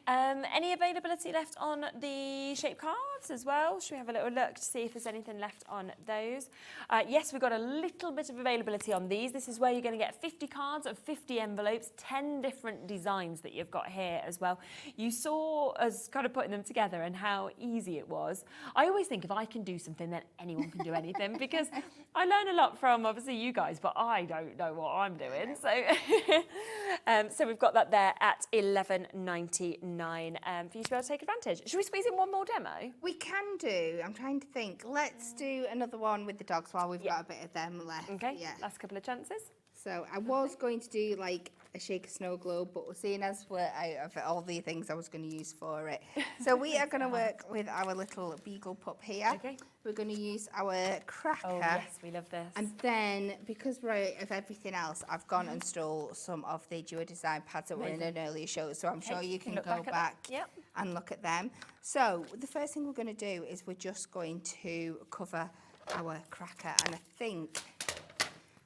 Speaker 14: Any availability left on the shape cards as well? Should we have a little look to see if there's anything left on those? Yes, we've got a little bit of availability on these. This is where you're going to get 50 cards of 50 envelopes, 10 different designs that you've got here as well. You saw us kind of putting them together and how easy it was. I always think if I can do something, then anyone can do anything, because I learn a lot from obviously you guys, but I don't know what I'm doing. So, so we've got that there at £11.99 for you to be able to take advantage. Should we squeeze in one more demo?
Speaker 5: We can do. I'm trying to think. Let's do another one with the dogs while we've got a bit of them left.
Speaker 14: Okay, last couple of chances.
Speaker 5: So I was going to do like a shake a snow globe, but seeing as we're out of all the things I was going to use for it. So we are going to work with our little beagle pup here. Okay. We're going to use our cracker.
Speaker 14: Oh yes, we love this.
Speaker 5: And then, because we're out of everything else, I've gone and stole some of the Duo Design pads that were in an earlier show, so I'm sure you can go back and look at them. So the first thing we're going to do is we're just going to cover our cracker, and I think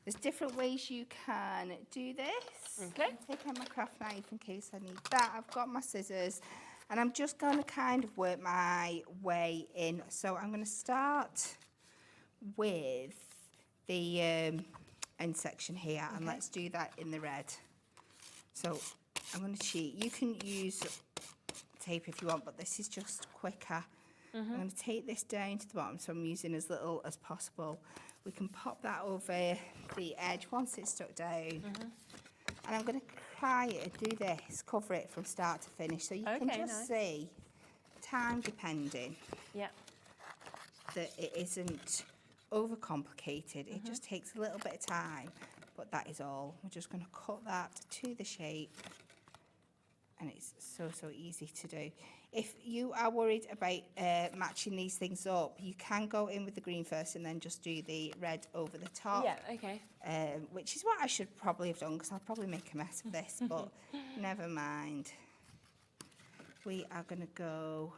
Speaker 5: there's different ways you can do this.
Speaker 14: Okay.
Speaker 5: Take out my craft knife in case I need that. I've got my scissors, and I'm just going to kind of work my way in. So I'm going to start with the end section here, and let's do that in the red. So I'm going to cheat. You can use tape if you want, but this is just quicker. I'm going to take this down to the bottom, so I'm using as little as possible. We can pop that over the edge once it's stuck down. And I'm going to try it, do this, cover it from start to finish, so you can just see, time depending, that it isn't overcomplicated. It just takes a little bit of time, but that is all. We're just going to cut that to the shape, and it's so easy to do. If you are worried about matching these things up, you can go in with the green first and then just do the red over the top.
Speaker 14: Yeah, okay.
Speaker 5: Which is what I should probably have done, because I'll probably make a mess of this, but never mind. We are going to go,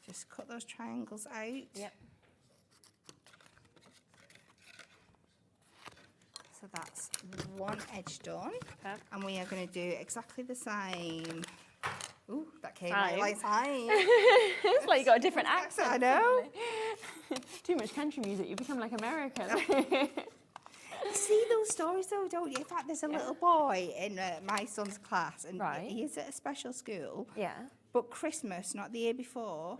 Speaker 5: just cut those triangles out.
Speaker 14: Yep.
Speaker 5: So that's one edge done. And we are going to do exactly the same. Ooh, that came out like time.
Speaker 14: It's like you got a different accent.
Speaker 5: I know.
Speaker 14: Too much country music, you become like American.
Speaker 5: You see those stories though, don't you? In fact, there's a little boy in my son's class, and he is at a special school.
Speaker 14: Yeah.
Speaker 5: But Christmas, not the year before,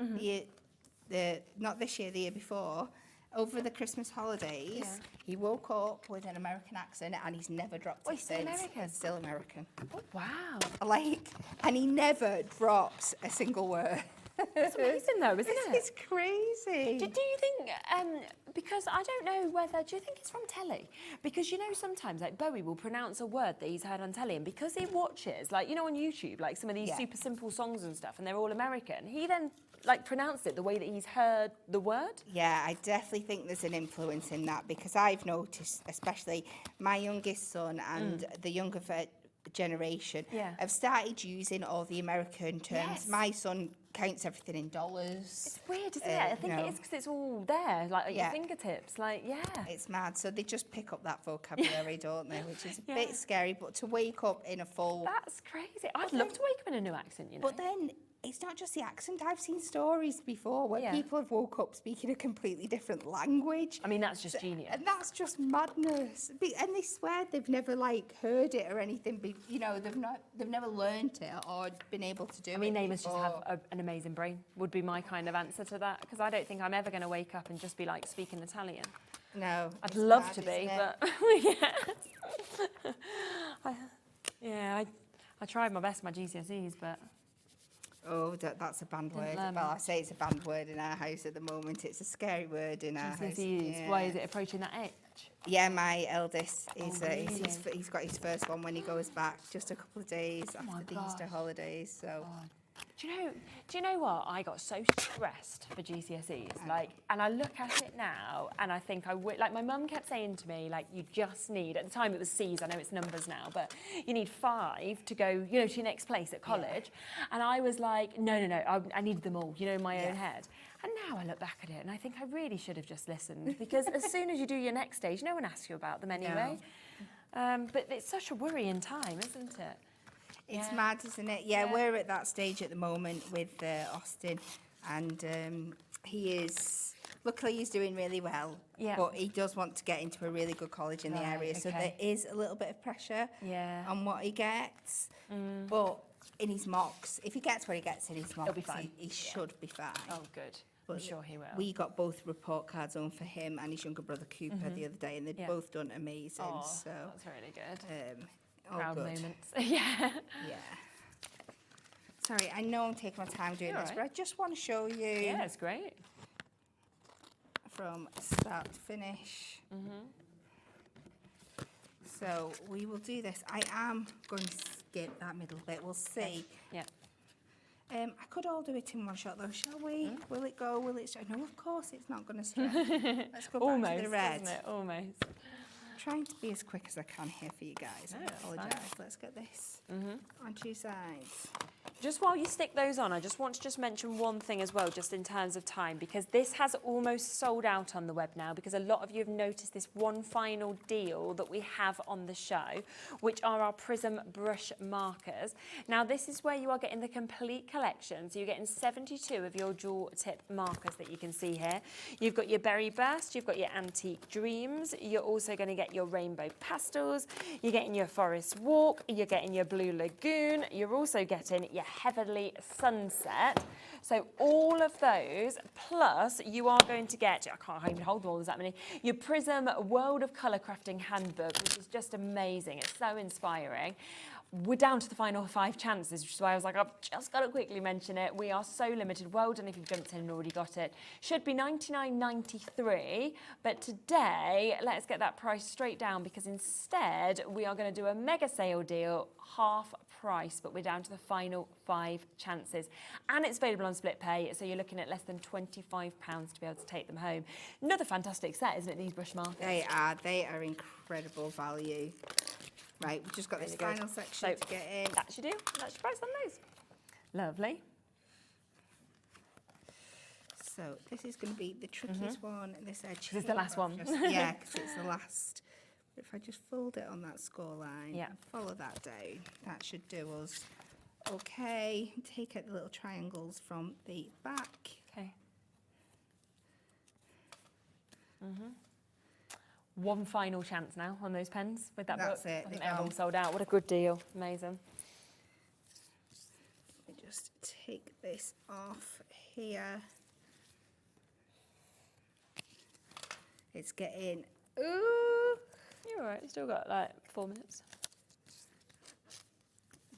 Speaker 5: not this year, the year before, over the Christmas holidays, he woke up with an American accent, and he's never dropped it since.
Speaker 14: American?
Speaker 5: Still American.
Speaker 14: Oh, wow.
Speaker 5: And he never drops a single word.
Speaker 14: It's amazing though, isn't it?
Speaker 5: It's crazy.
Speaker 14: Do you think, because I don't know whether, do you think it's from telly? Because you know sometimes like Bowie will pronounce a word that he's heard on telly, and because he watches, like, you know, on YouTube, like some of these super simple songs and stuff, and they're all American, he then like pronounced it the way that he's heard the word.
Speaker 5: Yeah, I definitely think there's an influence in that, because I've noticed, especially my youngest son and the younger generation have started using all the American terms. My son counts everything in dollars.
Speaker 14: It's weird, isn't it? I think it is because it's all there, like at your fingertips. Like, yeah.
Speaker 5: It's mad. So they just pick up that vocabulary, don't they? Which is a bit scary, but to wake up in a full...
Speaker 14: That's crazy. I'd love to wake up in a new accent, you know.
Speaker 5: But then it's not just the accent. I've seen stories before where people have woke up speaking a completely different language.
Speaker 14: I mean, that's just genius.
Speaker 5: And that's just madness. And they swear they've never like heard it or anything. You know, they've never learnt it or been able to do it.
Speaker 14: I mean, they must just have an amazing brain. Would be my kind of answer to that, because I don't think I'm ever going to wake up and just be like speaking Italian.
Speaker 5: No,
Speaker 14: I'd love to be, but I tried my best my GCSEs, but.
Speaker 5: Oh, that's a banned word. Well, I say it's a banned word in our house at the moment. It's a scary word in our house.
Speaker 14: Yeah. Why is it approaching that age?
Speaker 5: Yeah, my eldest is he's got his first one when he goes back just a couple of days after the Easter holidays. So.
Speaker 14: Do you know what? I got so stressed for GCSEs, and I look at it now, and I think like my mum kept saying to me, like, you just need, at the time it was C's, I know it's numbers now, but you need 5 to go, you know, to your next place at college. And I was like, no, I needed them all, you know, in my own head. And now I look back at it, and I think I really should have just listened, because as soon as you do your next stage, no one asks you about them anyway. No. But it's such a worrying time, isn't it?
Speaker 5: It's mad, isn't it? Yeah, we're at that stage at the moment with Austin, and luckily he's doing really well, but he does want to get into a really good college in the area, so there is a little bit of pressure on what he gets, but in his mocks, if he gets where he gets in his mocks,
Speaker 14: he'll be fine.
Speaker 5: He should be fine.
Speaker 14: Oh, good.
Speaker 5: But
Speaker 14: I'm sure he will.
Speaker 5: We got both report cards on for him and his younger brother Cooper the other day, and they'd both done amazing.
Speaker 14: Oh,
Speaker 5: so
Speaker 14: that's really good.
Speaker 5: Proud
Speaker 14: moments. Yeah.
Speaker 5: Sorry, I know I'm taking my time doing this, but I just want to show you.
Speaker 14: Yeah, it's great.
Speaker 5: From start to finish. So we will do this. I am going to skip that middle bit. We'll see.
Speaker 14: Yeah.
Speaker 5: I could all do it in one shot though, shall we? Will it go? Will it stretch? No, of course it's not going to stretch. Let's go back to the red.
Speaker 14: Isn't it? Almost.
Speaker 5: Trying to be as quick as I can here for you guys. I apologise. Let's get this on 2 sides.
Speaker 14: Just while you stick those on, I just want to mention one thing as well, just in terms of time, because this has almost sold out on the web now, because a lot of you have noticed this one final deal that we have on the show, which are our Prism brush markers. Now, this is where you are getting the complete collection. So you're getting 72 of your dual tip markers that you can see here. You've got your Berry Burst, you've got your Antique Dreams, you're also going to get your Rainbow Pastels, you're getting your Forest Walk, you're getting your Blue Lagoon, you're also getting your Heavenly Sunset. So all of those, plus you are going to get, I can't even hold them all, there's that many, your Prism World of Colour Crafting Handbook, which is just amazing. It's so inspiring. We're down to the final 5 chances, which is why I was like, I've just got to quickly mention it. We are so limited. Well done if you've jumped in and already got it. Should be $99.93, but today, let's get that price straight down, because instead we are going to do a mega sale deal, half price, but we're down to the final 5 chances. And it's available on split pay, so you're looking at less than £25 to be able to take them home. Another fantastic set, isn't it, these brush markers?
Speaker 5: They are incredible value. Right, we've just got this final section to get in.
Speaker 14: That's your deal. That's your price on those. Lovely.
Speaker 5: So this is going to be the trickiest one. This edge.
Speaker 14: This is the last one.
Speaker 5: Yeah, because it's the last. But if I just fold it on that score line, and follow that down, that should do us. Okay, take out the little triangles from the back.
Speaker 14: Okay. One final chance now on those pens with that book.
Speaker 5: That's it.
Speaker 14: I think they're all sold out. What a good deal. Amazing.
Speaker 5: Let me just take this off here. It's getting... Ooh!
Speaker 14: You're all right. Still got like 4 minutes.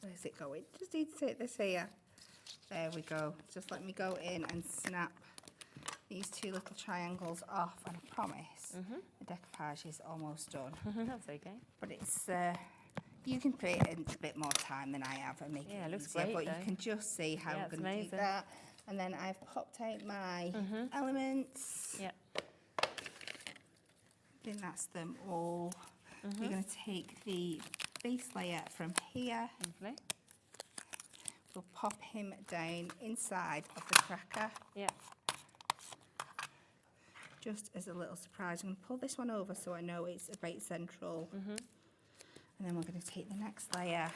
Speaker 5: Where's it going? Just need to take this here. There we go. Just let me go in and snap these 2 little triangles off, and I promise the decoupage is almost done.
Speaker 14: That's okay.
Speaker 5: But it's you can put it in a bit more time than I have and make it
Speaker 14: looks
Speaker 5: easier,
Speaker 14: great,
Speaker 5: but
Speaker 14: though.
Speaker 5: you can just see how I'm going to do that. And then I've popped out my elements.
Speaker 14: Yeah.
Speaker 5: I think that's them all. We're going to take the base layer from here.
Speaker 14: Lovely.
Speaker 5: we'll pop him down inside of the cracker.
Speaker 14: Yeah.
Speaker 5: Just as a little surprise. I'm going to pull this one over so I know it's about central. And then we're going to take the next layer,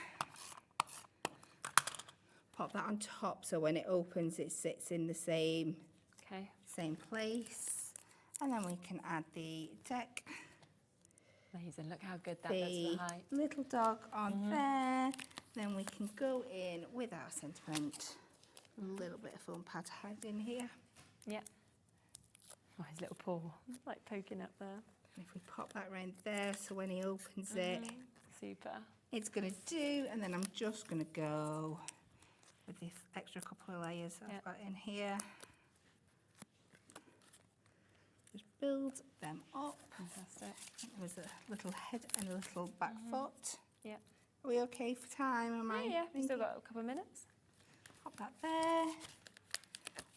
Speaker 5: pop that on top so when it opens it sits in the same place. And then we can add the deck.
Speaker 14: Amazing, look how good that looks for height.
Speaker 5: Little dog on there. Then we can go in with our sentiment. A little bit of foam pad to hide in here.
Speaker 14: Yeah. Oh, his little paw, like poking up there.
Speaker 5: And if we pop that around there, so when he opens it,
Speaker 14: super.
Speaker 5: It's going to do, and then I'm just going to go with this extra couple of layers I've got in here. Just build them up.
Speaker 14: Fantastic.
Speaker 5: There's a little head and a little back foot.
Speaker 14: Yeah.
Speaker 5: Are we okay for time? Am I?
Speaker 14: Yeah, we've still got a couple of minutes.
Speaker 5: Pop that there.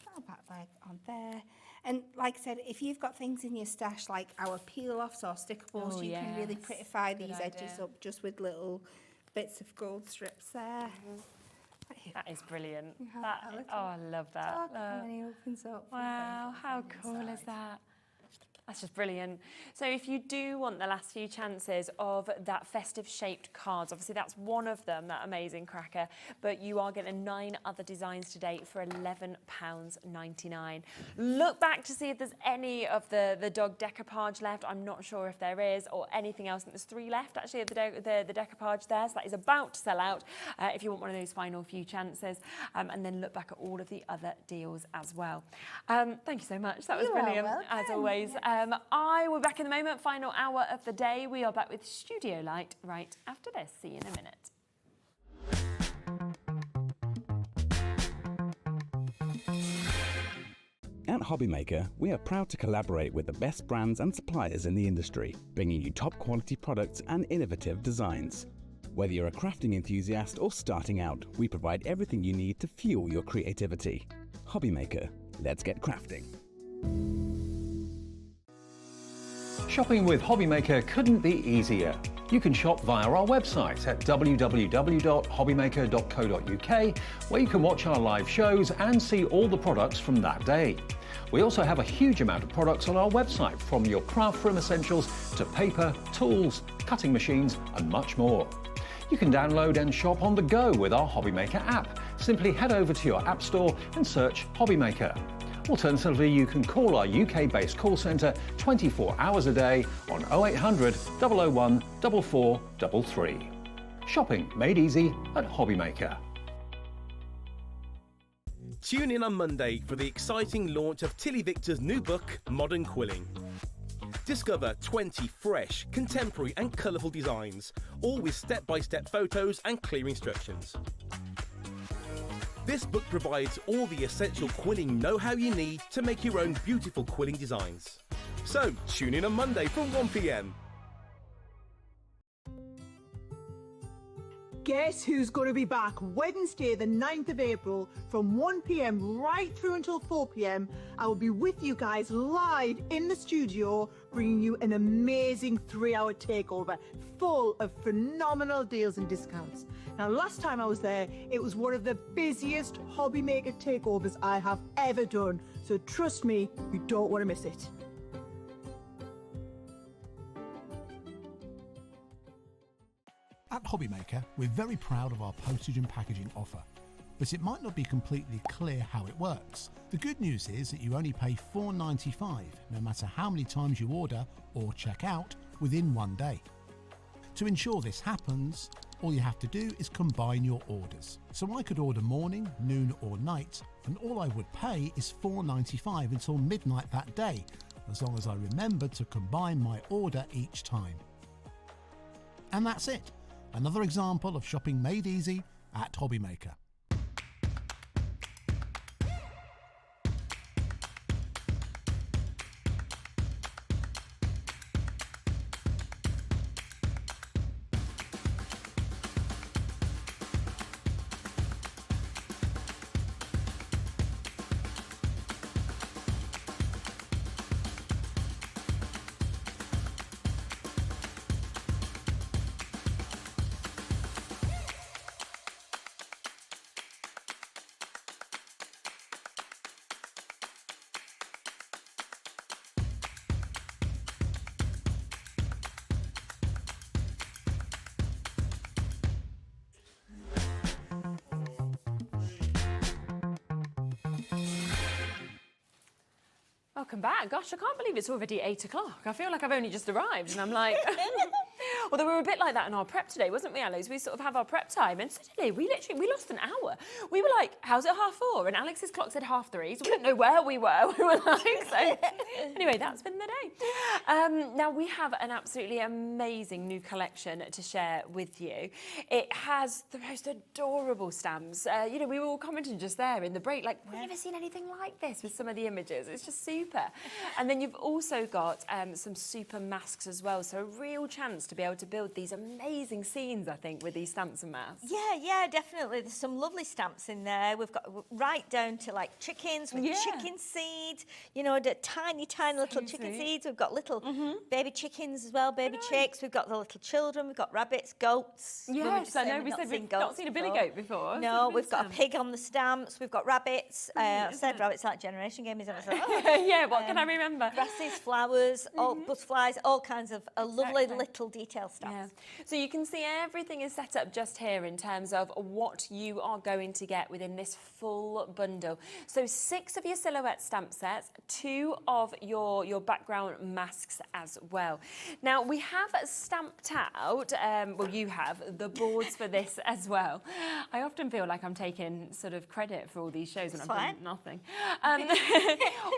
Speaker 5: Little back leg on there. And like I said, if you've got things in your stash like our peel-offs or sticker balls, you can really prettify these edges up just with little bits of gold strips there.
Speaker 14: That is brilliant.
Speaker 5: That,
Speaker 14: I love that.
Speaker 5: And then he opens up.
Speaker 14: Wow, how cool is that? That's just brilliant. So if you do want the last few chances of that festive shaped cards, obviously that's one of them, that amazing cracker, but you are getting 9 other designs today for £11.99. Look back to see if there's any of the dog decoupage left. I'm not sure if there is, or anything else. I think there's 3 left actually of the decoupage there, so that is about to sell out if you want one of those final few chances. And then look back at all of the other deals as well. Thank you so much. That was brilliant, as always. I will be back in a moment. Final hour of the day. We are back with Studio Light right after this. See you in a minute.
Speaker 13: At Hobbymaker, we are proud to collaborate with the best brands and suppliers in the industry, bringing you top quality products and innovative designs. Whether you're a crafting enthusiast or starting out, we provide everything you need to fuel your creativity. Hobbymaker, let's get crafting.
Speaker 1: Shopping with Hobbymaker couldn't be easier. You can shop via our website at www.hobbymaker.co.uk, where you can watch our live shows and see all the products from that day. We also have a huge amount of products on our website, from your craft room essentials to paper, tools, cutting machines and much more. You can download and shop on the go with our Hobbymaker app. Simply head over to your app store and search Hobbymaker. Alternatively, you can call our UK-based call centre 24 hours a day on 0800 001 4433. Shopping made easy at Hobbymaker.
Speaker 7: Tune in on Monday for the exciting launch of Tilly Victor's new book, Modern Quilling. Discover 20 fresh, contemporary and colourful designs, all with step-by-step photos and clear instructions. This book provides all the essential quilling know-how you need to make your own beautiful quilling designs. So, tune in on Monday from 1 p.m.
Speaker 4: Guess who's going to be back Wednesday the 9th of April from 1 p.m. right through until 4 p.m. I will be with you guys live in the studio, bringing you an amazing 3-hour takeover full of phenomenal deals and discounts. Now, last time I was there, it was one of the busiest Hobbymaker takeovers I have ever done. So trust me, you don't want to miss it.
Speaker 8: At Hobbymaker, we're very proud of our postage and packaging offer, but it might not be completely clear how it works. The good news is that you only pay $4.95 no matter how many times you order or check out within 1 day. To ensure this happens, all you have to do is combine your orders. So I could order morning, noon or night, and all I would pay is $4.95 until midnight that day, as long as I remember to combine my order each time. And that's it. Another example of shopping made easy at Hobbymaker.
Speaker 14: welcome back. Gosh, I can't believe it's already 8 o'clock. I feel like I've only just arrived, and I'm like... Although we were a bit like that in our prep today, wasn't we, Alex? We sort of have our prep time, and suddenly we lost an hour. We were like, how's it 4:30? And Alex's clock said 3:30, so we didn't know where we were. We were like, so... Anyway, that's been the day. Now, we have an absolutely amazing new collection to share with you. It has the most adorable stamps. You know, we were all commenting just there in the break, like, we've never seen anything like this with some of the images. It's just super. And then you've also got some super masks as well, so a real chance to be able to build these amazing scenes, I think, with these stamps and masks.
Speaker 11: Yeah, definitely. There's some lovely stamps in there. We've got right down to like chickens with chicken seed, you know, the tiny little chicken seeds. We've got little baby chickens as well, baby chicks. We've got the little children. We've got rabbits, goats.
Speaker 14: Yes, I know. We said we've not seen a billy goat before.
Speaker 11: No, we've got a pig on the stamps. We've got rabbits. I said rabbits like generation game.
Speaker 14: Yeah, what can I remember?
Speaker 11: Grasses, flowers, all butterflies, all kinds of lovely little detail stamps.
Speaker 14: Yeah. So you can see everything is set up just here in terms of what you are going to get within this full bundle. So 6 of your silhouette stamp sets, 2 of your background masks as well. Now we have stamped out, well you have, the boards for this as well. I often feel like I'm taking sort of credit for all these shows and I've done nothing.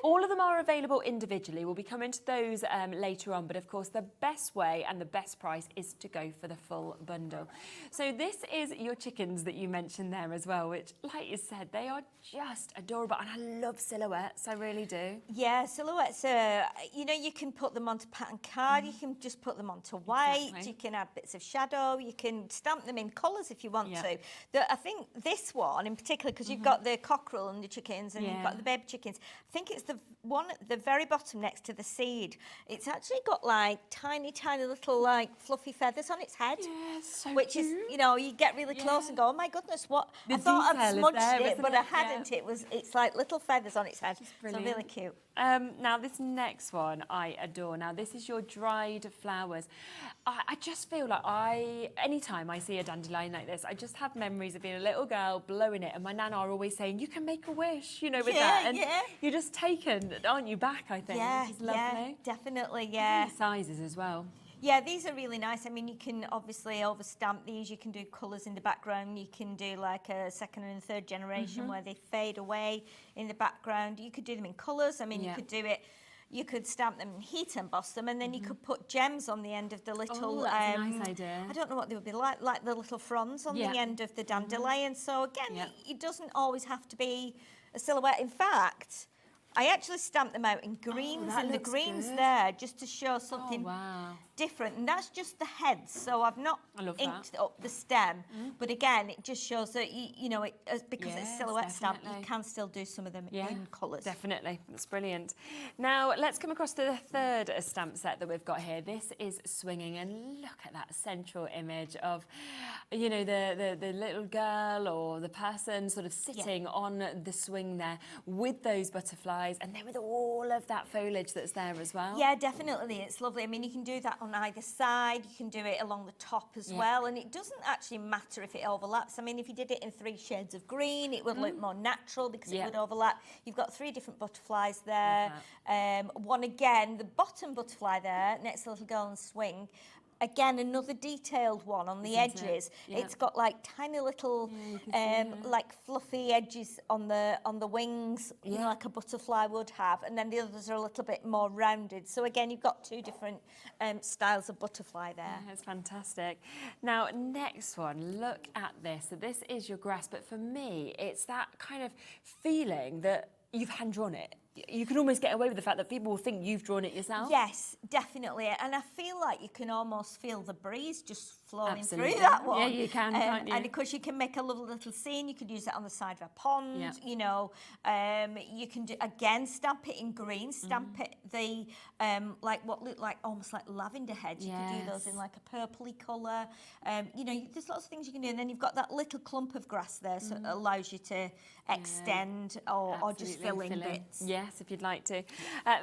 Speaker 14: All of them are available individually. We'll be coming to those later on, but of course the best way and the best price is to go for the full bundle. So this is your chickens that you mentioned there as well, which, like you said, they are just adorable, and I love silhouettes, I really do.
Speaker 11: Yeah, silhouettes are, you know, you can put them onto pattern card, you can just put them onto white, you can add bits of shadow, you can stamp them in colours if you want to. I think this one in particular, because you've got the cockerel and the chickens and you've got the baby chickens, I think it's the one at the very bottom next to the seed. It's actually got like tiny little like fluffy feathers on its head, which
Speaker 14: cute.
Speaker 11: is, you know, you get really close and go, oh my goodness, what? I thought I'd smudged it, but I hadn't. It's like little feathers on its head. So really cute.
Speaker 14: Now this next one I adore. Now this is your dried flowers. I just feel like anytime I see a dandelion like this, I just have memories of being a little girl blowing it, and my nana always saying, you can make a wish, you know, with that. And you're just taken, aren't you, back, I think.
Speaker 11: Yeah,
Speaker 14: which is lovely.
Speaker 11: Definitely, yeah.
Speaker 14: Sizes as well.
Speaker 11: Yeah, these are really nice. I mean, you can obviously overstamp these. You can do colours in the background. You can do like a second and third generation where they fade away in the background. You could do them in colours. I mean, you could do it. You could stamp them and heat emboss them, and then you could put gems on the end of the little...
Speaker 14: Oh, that's a nice idea.
Speaker 11: I don't know what they would be like the little fronds on the end of the dandelion. So again, it doesn't always have to be a silhouette. In fact, I actually stamped them out in greens, and the greens there just to show something different. And that's just the heads, so I've not inked up the stem. But again, it just shows that, you know, because it's silhouette stamp, you can still do some of them in colours.
Speaker 14: Definitely, that's brilliant. Now, let's come across to the third stamp set that we've got here. This is swinging, and look at that central image of, you know, the little girl or the person sort of sitting on the swing there with those butterflies, and then with all of that foliage that's there as well.
Speaker 11: Yeah, definitely, it's lovely. I mean, you can do that on either side, you can do it along the top as well, and it doesn't actually matter if it overlaps. I mean, if you did it in 3 shades of green, it would look more natural because it would overlap. You've got 3 different butterflies there. One again, the bottom butterfly there, next to the little girl on the swing, again, another detailed one on the edges. It's got like tiny little, like fluffy edges on the wings, you know, like a butterfly would have, and then the others are a little bit more rounded. So again, you've got 2 different styles of butterfly there.
Speaker 14: Yeah, it's fantastic. Now, next one, look at this. So this is your grass, but for me, it's that kind of feeling that you've hand-drawn it. You can almost get away with the fact that people will think you've drawn it yourself.
Speaker 11: Yes, definitely. And I feel like you can almost feel the breeze just flowing through that one.
Speaker 14: Yeah, you can, can't you?
Speaker 11: And of course, you can make a lovely little scene. You could use it on the side of a pond, you know. You can, again, stamp it in green, stamp it like what look like almost like lavender heads. You could do those in like a purpley colour. You know, there's lots of things you can do. And then you've got that little clump of grass there, so it allows you to extend or just fill in bits.
Speaker 14: Yeah. Yes, if you'd like to.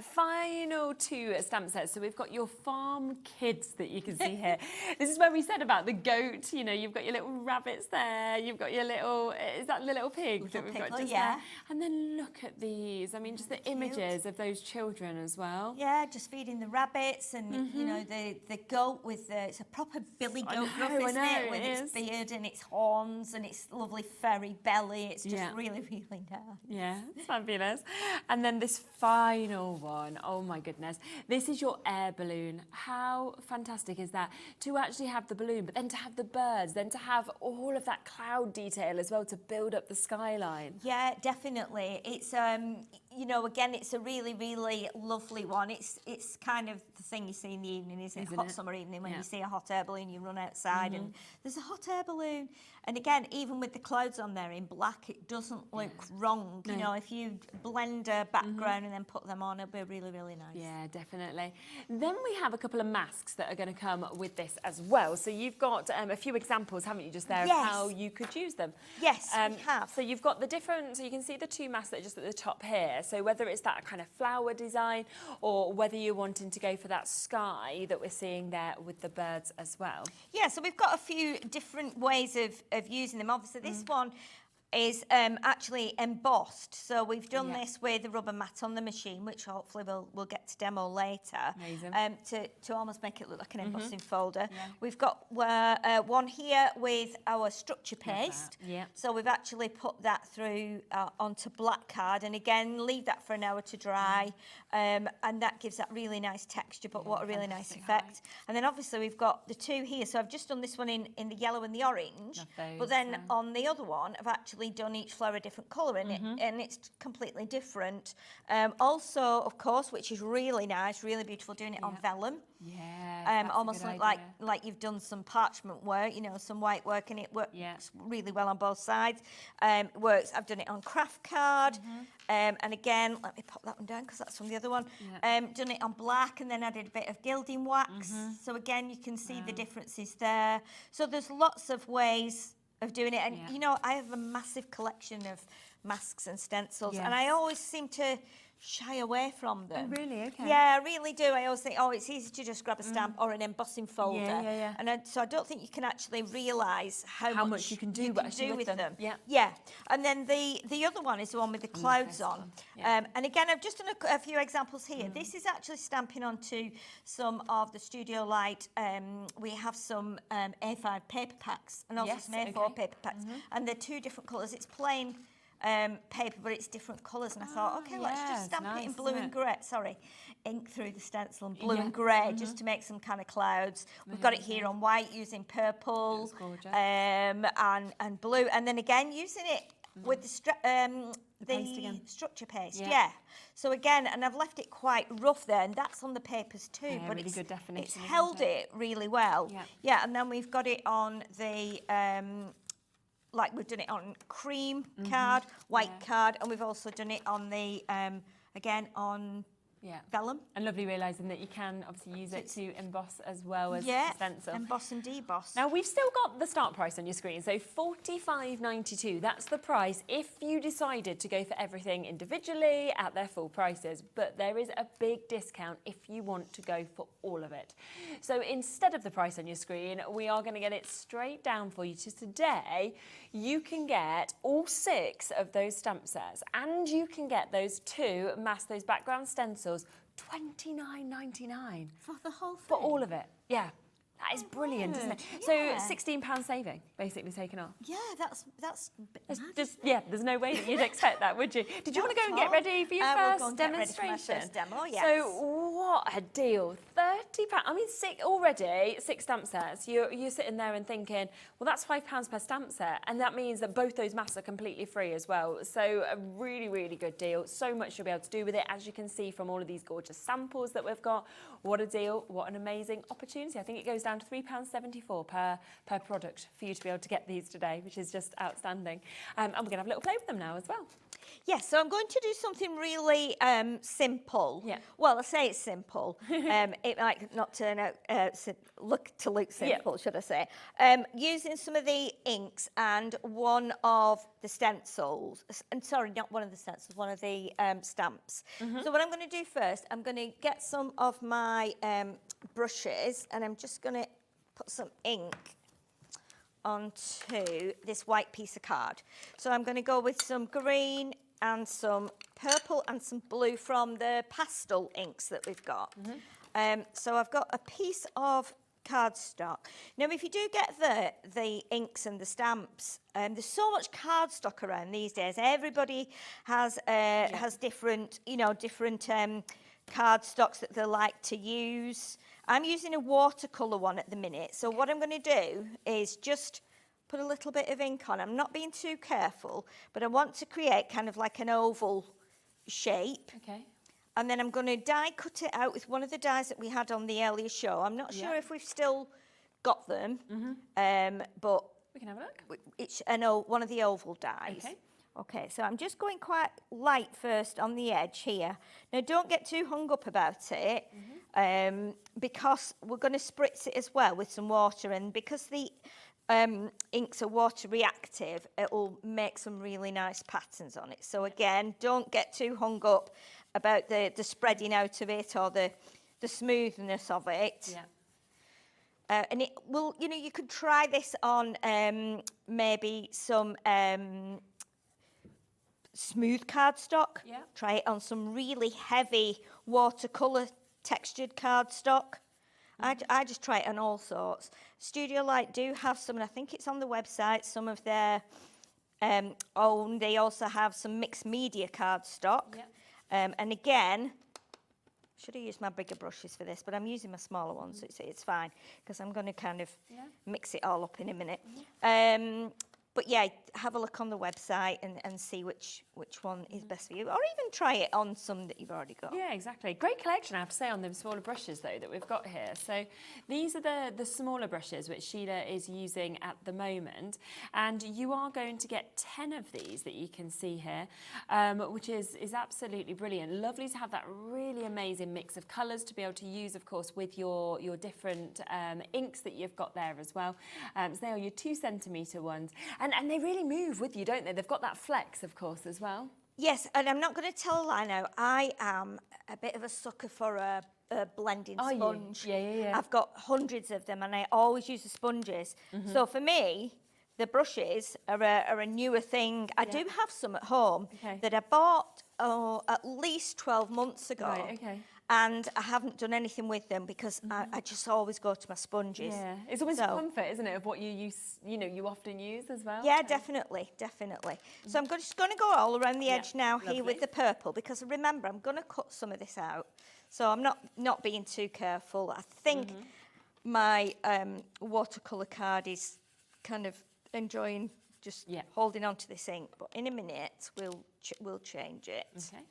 Speaker 14: Final 2 stamp sets. So we've got your farm kids that you can see here. This is where we said about the goat. You know, you've got your little rabbits there. You've got your little, is that the little pig that we've got just there? And then look at these. I mean, just the images of those children as well.
Speaker 11: Yeah, just feeding the rabbits and, you know, the goat with the, it's a proper billy goat gruff, isn't it? With its beard and its horns and its lovely furry belly. It's just really, really nice.
Speaker 14: Yeah, it's fabulous. And then this final one, oh my goodness. This is your air balloon. How fantastic is that? To actually have the balloon, but then to have the birds, then to have all of that cloud detail as well to build up the skyline.
Speaker 11: Yeah, definitely. It's, you know, again, it's a really, really lovely one. It's kind of the thing you see in the evening, isn't it? Hot summer evening when you see a hot air balloon, you run outside and there's a hot air balloon. And again, even with the clouds on there in black, it doesn't look wrong. You know, if you blend a background and then put them on, it'll be really, really nice.
Speaker 14: Yeah, definitely. Then we have a couple of masks that are going to come with this as well. So you've got a few examples, haven't you, just there of how you could use them?
Speaker 11: Yes, we have.
Speaker 14: So you've got the different, so you can see the 2 masks that are just at the top here. So whether it's that kind of flower design or whether you're wanting to go for that sky that we're seeing there with the birds as well.
Speaker 11: Yeah, so we've got a few different ways of using them. Obviously, this one is actually embossed. So we've done this with the rubber mat on the machine, which hopefully we'll get to demo later.
Speaker 14: Amazing.
Speaker 11: To almost make it look like an embossing folder. We've got one here with our structure paste. So we've actually put that through onto black card, and again leave that for an hour to dry, and that gives that really nice texture, but what a really nice effect. And then obviously we've got the 2 here. So I've just done this one in the yellow and the orange, but then on the other one I've actually done each flower a different colour in it, and it's completely different. Also, of course, which is really nice, really beautiful, doing it on vellum.
Speaker 14: Yeah,
Speaker 11: almost like you've done some parchment work, you know, some white work, and it works really well on both sides. Works. I've done it on craft card, and again, let me pop that one down because that's from the other one. Done it on black, and then added a bit of gilding wax. So again, you can see the differences there. So there's lots of ways of doing it, and you know, I have a massive collection of masks and stencils, and I always seem to shy away from them.
Speaker 14: Oh, really? Okay.
Speaker 11: Yeah, I really do. I always think, oh, it's easy to just grab a stamp or an embossing folder. And so I don't think you can actually realise how much
Speaker 14: you can do
Speaker 11: with them. Yeah. And then the other one is the one with the clouds on. And again, I've just done a few examples here. This is actually stamping onto some of the Studio Light. We have some A5 paper packs and also some A4 paper packs. And they're 2 different colours. It's plain paper, but it's different colours, and I thought, okay, let's just stamp it in blue and grey. Sorry, ink through the stencil in blue and grey, just to make some kind of clouds. We've got it here on white using purple and blue, and then again using it with the structure paste. So again, and I've left it quite rough there, and that's on the papers too, but
Speaker 14: really good definition,
Speaker 11: it's held it really well. And then we've got it on the like we've done it on cream card, white card, and we've also done it on the, again, on vellum.
Speaker 14: And lovely realising that you can obviously use it to emboss as well as stencil.
Speaker 11: Emboss and deboss.
Speaker 14: Now, we've still got the start price on your screen, so $45.92. That's the price if you decided to go for everything individually at their full prices, but there is a big discount if you want to go for all of it. So instead of the price on your screen, we are going to get it straight down for you. So today, you can get all 6 of those stamp sets, and you can get those 2 those background stencils, $29.99
Speaker 11: for the whole thing.
Speaker 14: For all of it, yeah. That is brilliant, isn't it? So £16 saving, basically taken off.
Speaker 11: Yeah, that's
Speaker 14: just there's no way that you'd expect that, would you? Did you want to go and get ready for your first demonstration?
Speaker 11: Get ready for my first demo, yes.
Speaker 14: So what a deal! £30. I mean, already 6 stamp sets. You're sitting there and thinking, well, that's £5 per stamp set, and that means that both those masks are completely free as well. So a really, really good deal. So much you'll be able to do with it, as you can see from all of these gorgeous samples that we've got. What a deal! What an amazing opportunity! I think it goes down to £3.74 per product for you to be able to get these today, which is just outstanding. And we're going to have a little play with them now as well.
Speaker 11: Yes, so I'm going to do something really simple.
Speaker 14: Yeah.
Speaker 11: Well, I say it's simple. It might not turn out look simple, should I say? Using some of the inks and one of the stencils. And sorry, not one of the stencils, one of the stamps. So what I'm going to do first, I'm going to get some of my brushes, and I'm just going to put some ink onto this white piece of card. So I'm going to go with some green and some purple and some blue from the pastel inks that we've got. So I've got a piece of cardstock. Now, if you do get the inks and the stamps, there's so much cardstock around these days. Everybody has different, different cardstocks that they like to use. I'm using a watercolour one at the minute. So what I'm going to do is just put a little bit of ink on. I'm not being too careful, but I want to create kind of like an oval shape.
Speaker 14: Okay.
Speaker 11: And then I'm going to die cut it out with one of the dies that we had on the earlier show. I'm not sure if we've still got them, but
Speaker 14: we can have a look.
Speaker 11: It's one of the oval dies.
Speaker 14: Okay.
Speaker 11: Okay, so I'm just going quite light first on the edge here. Now, don't get too hung up about it, because we're going to spritz it as well with some water, and because the inks are water reactive, it will make some really nice patterns on it. So again, don't get too hung up about the spreading out of it or the smoothness of it.
Speaker 14: Yeah.
Speaker 11: And it will, you could try this on maybe some smooth cardstock.
Speaker 14: Yeah.
Speaker 11: Try it on some really heavy watercolour textured cardstock. I just try it on all sorts. Studio Light do have some, and I think it's on the website, some of their own. They also have some mixed media cardstock.
Speaker 14: Yeah.
Speaker 11: And again, should have used my bigger brushes for this, but I'm using my smaller ones, so it's fine, because I'm going to kind of mix it all up in a minute. But yeah, have a look on the website and see which one is best for you, or even try it on some that you've already got.
Speaker 14: Yeah, exactly. Great collection, I have to say, on the smaller brushes, though, that we've got here. So these are the smaller brushes which Sheila is using at the moment, and you are going to get 10 of these that you can see here, which is absolutely brilliant. Lovely to have that really amazing mix of colours to be able to use, of course, with your different inks that you've got there as well. So they are your 2 centimetre ones. And they really move with you, don't they? They've got that flex, of course, as well.
Speaker 11: Yes, and I'm not going to tell a lie now. I am a bit of a sucker for a blending sponge.
Speaker 14: Yeah.
Speaker 11: I've got hundreds of them, and I always use the sponges. So for me, the brushes are a newer thing. I do have some at home that I bought at least 12 months ago.
Speaker 14: Right, okay.
Speaker 11: And I haven't done anything with them because I just always go to my sponges.
Speaker 14: Yeah, it's always a comfort, isn't it, of what you often use as well?
Speaker 11: Yeah, definitely. So I'm just going to go all around the edge now here with the purple, because remember, I'm going to cut some of this out. So I'm not being too careful. I think my watercolour card is kind of enjoying just holding on to this ink, but in a minute we'll change it.
Speaker 14: Okay.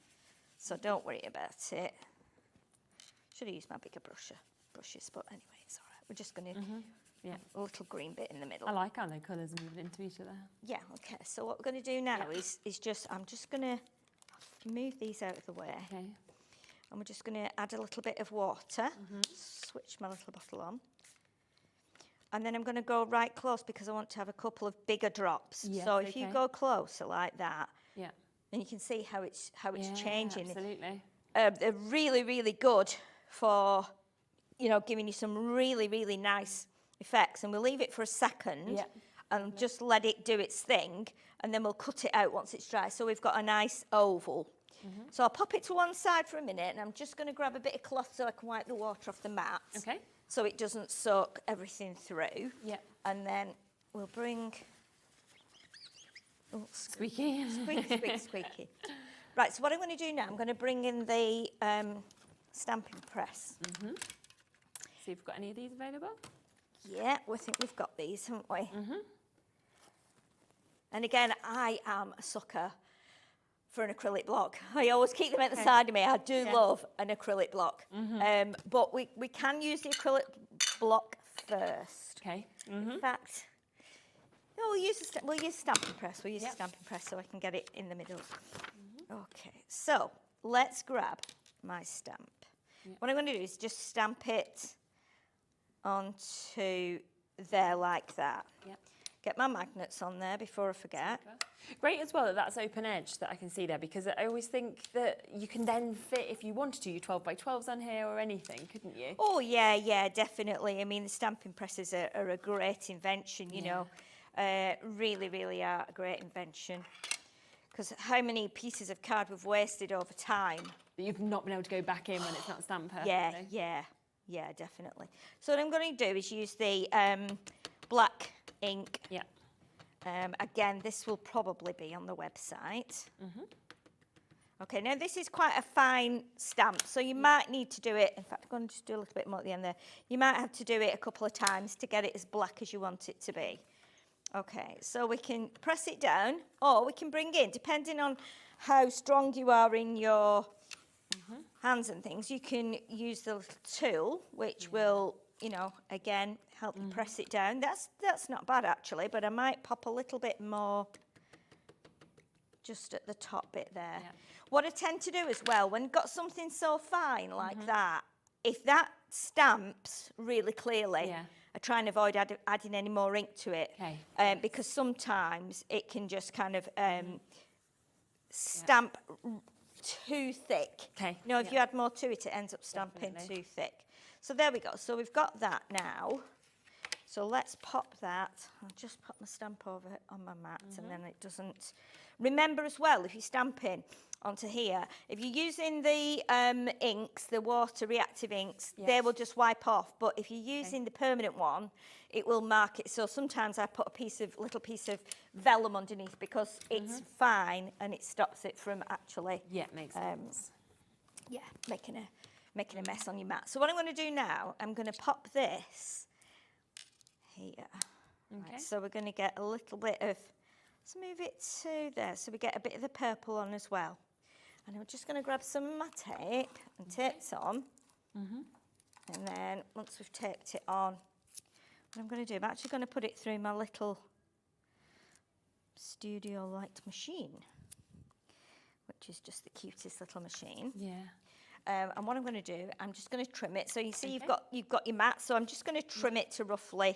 Speaker 11: So don't worry about it. Should have used my bigger brushes, but anyway, it's all right. We're just going to a little green bit in the middle.
Speaker 14: I like how the colours move into each other.
Speaker 11: Yeah, okay. So what we're going to do now is I'm just going to move these out of the way.
Speaker 14: Okay.
Speaker 11: And we're just going to add a little bit of water. Switch my little bottle on. And then I'm going to go right close because I want to have a couple of bigger drops.
Speaker 14: Yes,
Speaker 11: so if you go closer like that, then you can see how it's changing.
Speaker 14: Absolutely.
Speaker 11: They're really, really good for, giving you some really, really nice effects. And we'll leave it for a second and just let it do its thing. And then we'll cut it out once it's dry. So we've got a nice oval. So I'll pop it to one side for a minute, and I'm just going to grab a bit of cloth so I can wipe the water off the mat.
Speaker 14: Okay.
Speaker 11: So it doesn't soak everything through.
Speaker 14: Yeah.
Speaker 11: And then we'll bring... Oh,
Speaker 14: squeaky.
Speaker 11: Squeaky. Right, so what I'm going to do now, I'm going to bring in the stamping press.
Speaker 14: See if we've got any of these available.
Speaker 11: Yeah, I think we've got these, haven't we? And again, I am a sucker for an acrylic block. I always keep them at the side of me. I do love an acrylic block. But we can use the acrylic block first.
Speaker 14: Okay.
Speaker 11: In fact, No, we'll use a stamping press. We'll use a stamping press so I can get it in the middle. Okay, so let's grab my stamp. What I'm going to do is just stamp it onto there like that. Get my magnets on there before I forget.
Speaker 14: Great as well that that's open edge that I can see there, because I always think that you can then fit, if you wanted to, your 12 by 12s on here or anything, couldn't you?
Speaker 11: Oh, yeah, definitely. I mean, the stamping presses are a great invention, you know. Really, really are a great invention. Because how many pieces of card we've wasted over time.
Speaker 14: That you've not been able to go back in when it's not stamped perfectly.
Speaker 11: Yeah, definitely. So what I'm going to do is use the black ink. Again, this will probably be on the website. Okay, now this is quite a fine stamp, so you might need to do it. In fact, I'm going to just do a little bit more at the end there. You might have to do it a couple of times to get it as black as you want it to be. Okay, so we can press it down, or we can bring in, depending on how strong you are in your hands and things, you can use the little tool, which will, you know, again, help you press it down. That's not bad, actually, but I might pop a little bit more just at the top bit there. What I tend to do as well, when you've got something so fine like that, if that stamps really clearly, I try and avoid adding any more ink to it, because sometimes it can just kind of stamp too thick. You know, if you add more to it, it ends up stamping too thick. So there we go. So we've got that now. So let's pop that. I'll just pop my stamp over it on my mat, and then it doesn't. Remember as well, if you're stamping onto here, if you're using the inks, the water reactive inks, they will just wipe off. But if you're using the permanent one, it will mark it. So sometimes I put a little piece of vellum underneath, because it's fine and it stops it from actually.
Speaker 14: Makes sense.
Speaker 11: Making a mess on your mat. So what I'm going to do now, I'm going to pop this here. Right, so we're going to get a little bit of, let's move it to there, so we get a bit of the purple on as well. And I'm just going to grab some of my tape and tape it on. And then once we've taped it on, what I'm going to do, I'm actually going to put it through my little Studio Light machine, which is just the cutest little machine. And what I'm going to do, I'm just going to trim it. So you see, you've got your mat. So I'm just going to trim it to roughly,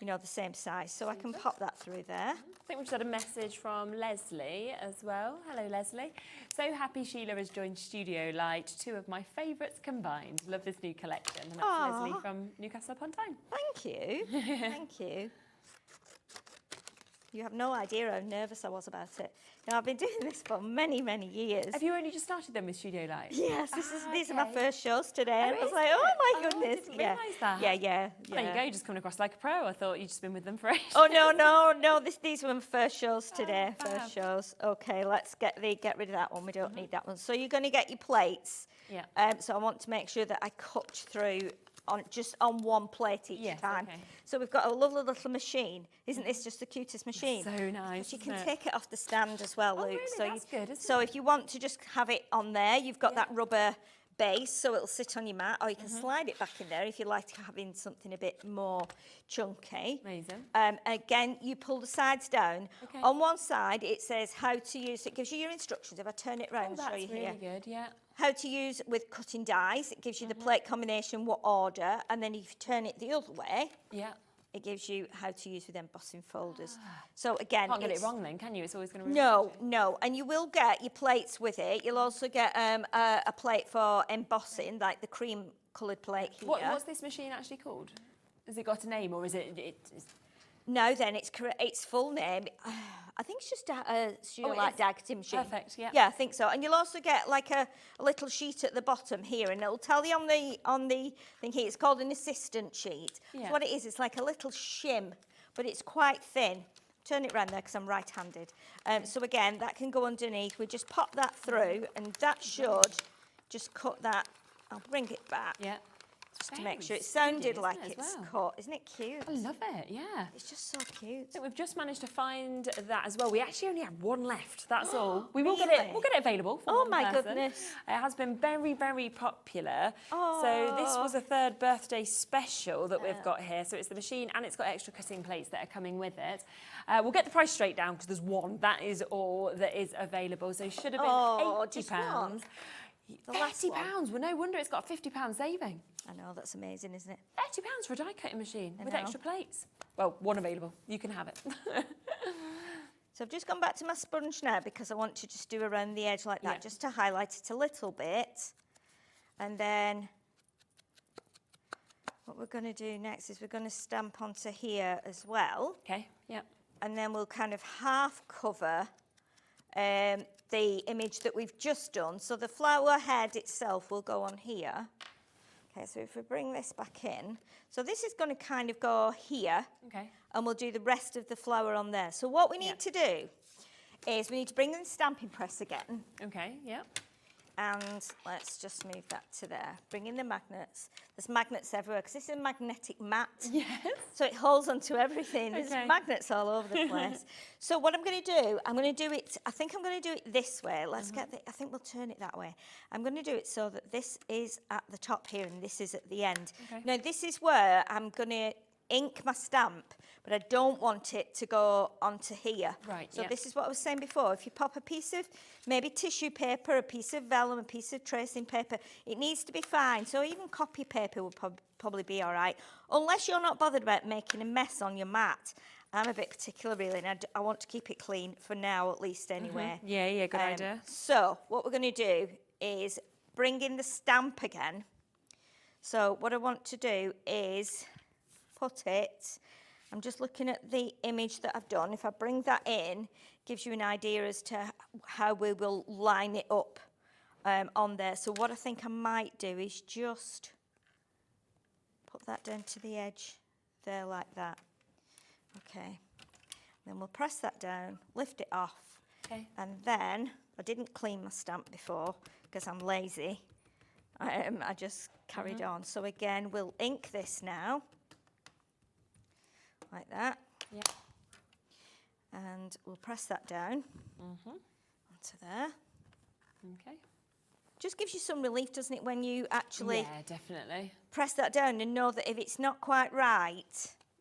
Speaker 11: you know, the same size. So I can pop that through there.
Speaker 14: I think we've just had a message from Leslie as well. Hello, Leslie. So happy Sheila has joined Studio Light. Two of my favourites combined. Love this new collection. And that's Leslie from Newcastle upon Tyne.
Speaker 11: Thank you. Thank you. You have no idea how nervous I was about it. Now, I've been doing this for many, many years.
Speaker 14: Have you only just started then with Studio Light?
Speaker 11: Yes, these are my first shows today. And I was like, oh my goodness.
Speaker 14: I didn't realise that.
Speaker 11: Yeah.
Speaker 14: There you go, you're just coming across like a pro. I thought you'd just been with them for ages.
Speaker 11: Oh, no. These were my first shows today. First shows. Okay, let's get rid of that one. We don't need that one. So you're going to get your plates. So I want to make sure that I cut through just on one plate each time. So we've got a lovely little machine. Isn't this just the cutest machine?
Speaker 14: So nice.
Speaker 11: But you can take it off the stand as well, Luke.
Speaker 14: Really?
Speaker 11: So
Speaker 14: That's good, isn't
Speaker 11: so if you want to just have it on there, you've got that rubber base, so it'll sit on your mat, or you can slide it back in there if you like having something a bit more chunky.
Speaker 14: Amazing.
Speaker 11: Again, you pull the sides down. On one side, it says how to use it. Gives you your instructions. If I turn it around and show you here.
Speaker 14: That's really good,
Speaker 11: How to use with cutting dies. It gives you the plate combination, what order, and then if you turn it the other way, it gives you how to use with embossing folders. So again,
Speaker 14: can't get it wrong then, can you? It's always going to.
Speaker 11: No, and you will get your plates with it. You'll also get a plate for embossing, like the cream-coloured plate here.
Speaker 14: What's this machine actually called? Has it got a name, or is it?
Speaker 11: No, then its full name. I think it's just a Studio Light Daggerty machine.
Speaker 14: Perfect, yeah.
Speaker 11: Yeah, I think so. And you'll also get like a little sheet at the bottom here, and it'll tell you on the thing here. It's called an assistant sheet.
Speaker 14: Yeah.
Speaker 11: So what it is, it's like a little shim, but it's quite thin. Turn it around there because I'm right-handed. So again, that can go underneath. We just pop that through, and that should just cut that. I'll bring it back.
Speaker 14: Yeah.
Speaker 11: just to make sure it sounded like it's cut. Isn't it cute?
Speaker 14: I love it, yeah.
Speaker 11: It's just so cute.
Speaker 14: I think we've just managed to find that as well. We actually only have one left, that's all. We will get it, we'll get it available for one
Speaker 11: my
Speaker 14: person.
Speaker 11: goodness.
Speaker 14: It has been very, very popular. So this was a 3rd birthday special that we've got here. So it's the machine and it's got extra cutting plates that are coming with it. We'll get the price straight down because there's one. That is all that is available. So it should have been £80. £30. Well, no wonder it's got a £50 saving.
Speaker 11: I know, that's amazing, isn't it?
Speaker 14: £30 for a die cutting machine with extra plates. Well, one available. You can have it.
Speaker 11: So I've just gone back to my sponge now because I want to just do around the edge like that, just to highlight it a little bit. And then what we're going to do next is we're going to stamp onto here as well.
Speaker 14: Okay, yeah.
Speaker 11: And then we'll kind of half cover the image that we've just done. So the flower head itself will go on here. Okay, so if we bring this back in, so this is going to kind of go here, and we'll do the rest of the flower on there. So what we need to do is we need to bring in the stamping press again.
Speaker 14: Okay, yeah.
Speaker 11: And let's just move that to there. Bring in the magnets. There's magnets everywhere because this is a magnetic mat.
Speaker 14: Yes.
Speaker 11: So it holds onto everything. There's magnets all over the place. So what I'm going to do, I'm going to do it, I think I'm going to do it this way. Let's get the, I think we'll turn it that way. I'm going to do it so that this is at the top here and this is at the end. Now this is where I'm going to ink my stamp, but I don't want it to go onto here.
Speaker 14: Right,
Speaker 11: so this is what I was saying before. If you pop a piece of maybe tissue paper, a piece of vellum, a piece of tracing paper, it needs to be fine. So even copy paper will probably be all right, unless you're not bothered about making a mess on your mat. I'm a bit particular really, and I want to keep it clean for now at least anyway.
Speaker 14: Yeah, good idea.
Speaker 11: So what we're going to do is bring in the stamp again. So what I want to do is put it, I'm just looking at the image that I've done. If I bring that in, gives you an idea as to how we will line it up on there. So what I think I might do is just put that down to the edge there like that. Okay, then we'll press that down, lift it off, and then, I didn't clean my stamp before because I'm lazy. I just carried on. So again, we'll ink this now. Like that.
Speaker 14: Yeah.
Speaker 11: And we'll press that down onto there.
Speaker 14: Okay.
Speaker 11: Just gives you some relief, doesn't it, when you actually
Speaker 14: definitely
Speaker 11: press that down and know that if it's not quite right,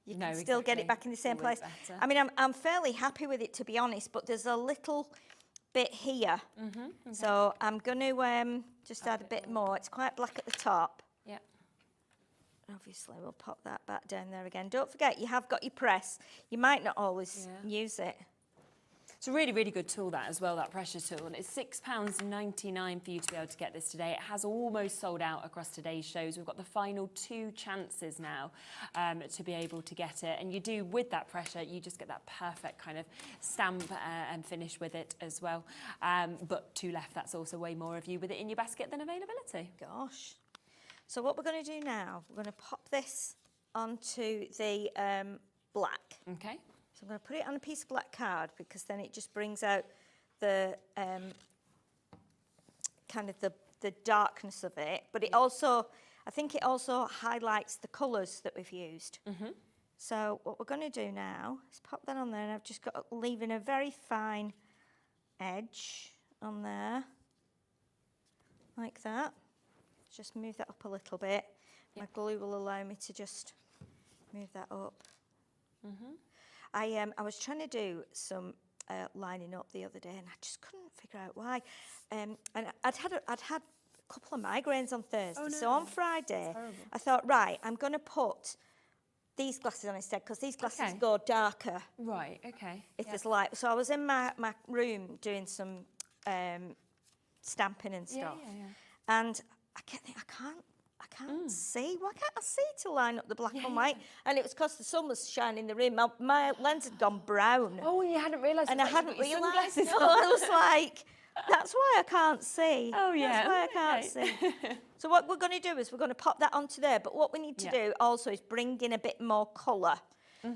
Speaker 11: you can still get it back in the same place.
Speaker 14: Better.
Speaker 11: I mean, I'm fairly happy with it, to be honest, but there's a little bit here. So I'm going to just add a bit more. It's quite black at the top.
Speaker 14: Yeah.
Speaker 11: Obviously, we'll pop that back down there again. Don't forget, you have got your press. You might not always use it.
Speaker 14: It's a really, really good tool, that as well, that pressure tool. And it's £6.99 for you to be able to get this today. It has almost sold out across today's shows. We've got the final 2 chances now to be able to get it. And you do, with that pressure, you just get that perfect kind of stamp and finish with it as well. But 2 left, that's also way more of you with it in your basket than availability.
Speaker 11: Gosh. So what we're going to do now, we're going to pop this onto the black.
Speaker 14: Okay.
Speaker 11: So I'm going to put it on a piece of black card because then it just brings out the kind of the darkness of it. But it also, I think it also highlights the colours that we've used. So what we're going to do now is pop that on there, and I've just got leaving a very fine edge on there, like that. Just move that up a little bit. My glue will allow me to just move that up. I was trying to do some lining up the other day, and I just couldn't figure out why. And I'd had a couple of migraines on Thursday, so on Friday I thought, right, I'm going to put these glasses on instead because these glasses go darker.
Speaker 14: Right. Okay.
Speaker 11: If there's light. So I was in my room doing some stamping and stuff, and I can't see. Why can't I see to line up the black and white? And it was because the sun was shining in the room. My lens had gone brown.
Speaker 14: Oh, and you hadn't realised.
Speaker 11: And I hadn't realised. No, I was like, that's why I can't see.
Speaker 14: Oh, yeah.
Speaker 11: That's why I can't see. So what we're going to do is we're going to pop that onto there. But what we need to do also is bring in a bit more colour.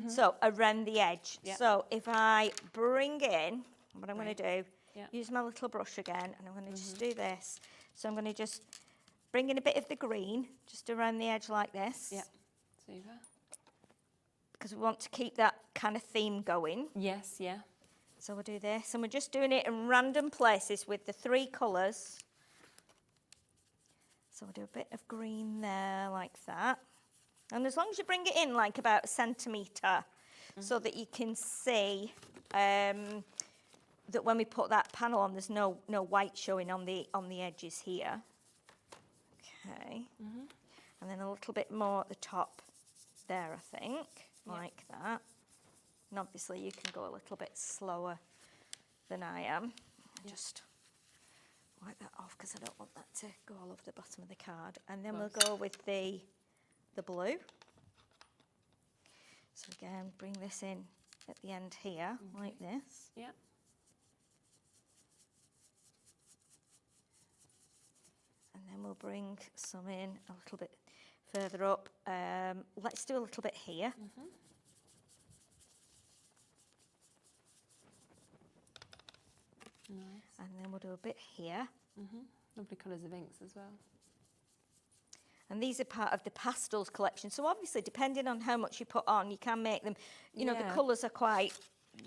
Speaker 11: So around the edge. So if I bring in, what I'm going to do, use my little brush again, and I'm going to just do this. So I'm going to just bring in a bit of the green just around the edge like this.
Speaker 14: Yeah, super.
Speaker 11: Because we want to keep that kind of theme going.
Speaker 14: Yes, yeah.
Speaker 11: So we'll do this, and we're just doing it in random places with the 3 colours. So we'll do a bit of green there, like that. And as long as you bring it in like about a centimetre, so that you can see that when we put that panel on, there's no white showing on the edges here. Okay. And then a little bit more at the top there, I think, like that. And obviously you can go a little bit slower than I am. Just wipe that off because I don't want that to go all over the bottom of the card. And then we'll go with the blue. So again, bring this in at the end here, like this.
Speaker 14: Yeah.
Speaker 11: And then we'll bring some in a little bit further up. Let's do a little bit here.
Speaker 14: Nice.
Speaker 11: And then we'll do a bit here.
Speaker 14: Lovely colours of inks as well.
Speaker 11: And these are part of the pastels collection. So obviously, depending on how much you put on, you can make them, you know, the colours are quite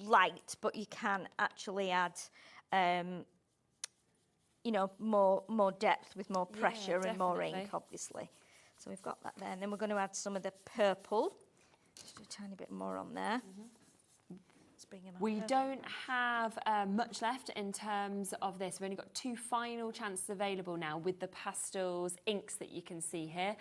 Speaker 11: light, but you can actually add, you know, more depth with more pressure and more ink, obviously. So we've got that there. And then we're going to add some of the purple. Just a tiny bit more on there.
Speaker 14: We don't have much left in terms of this. We've only got 2 final chances available now with the pastels inks that you can see here.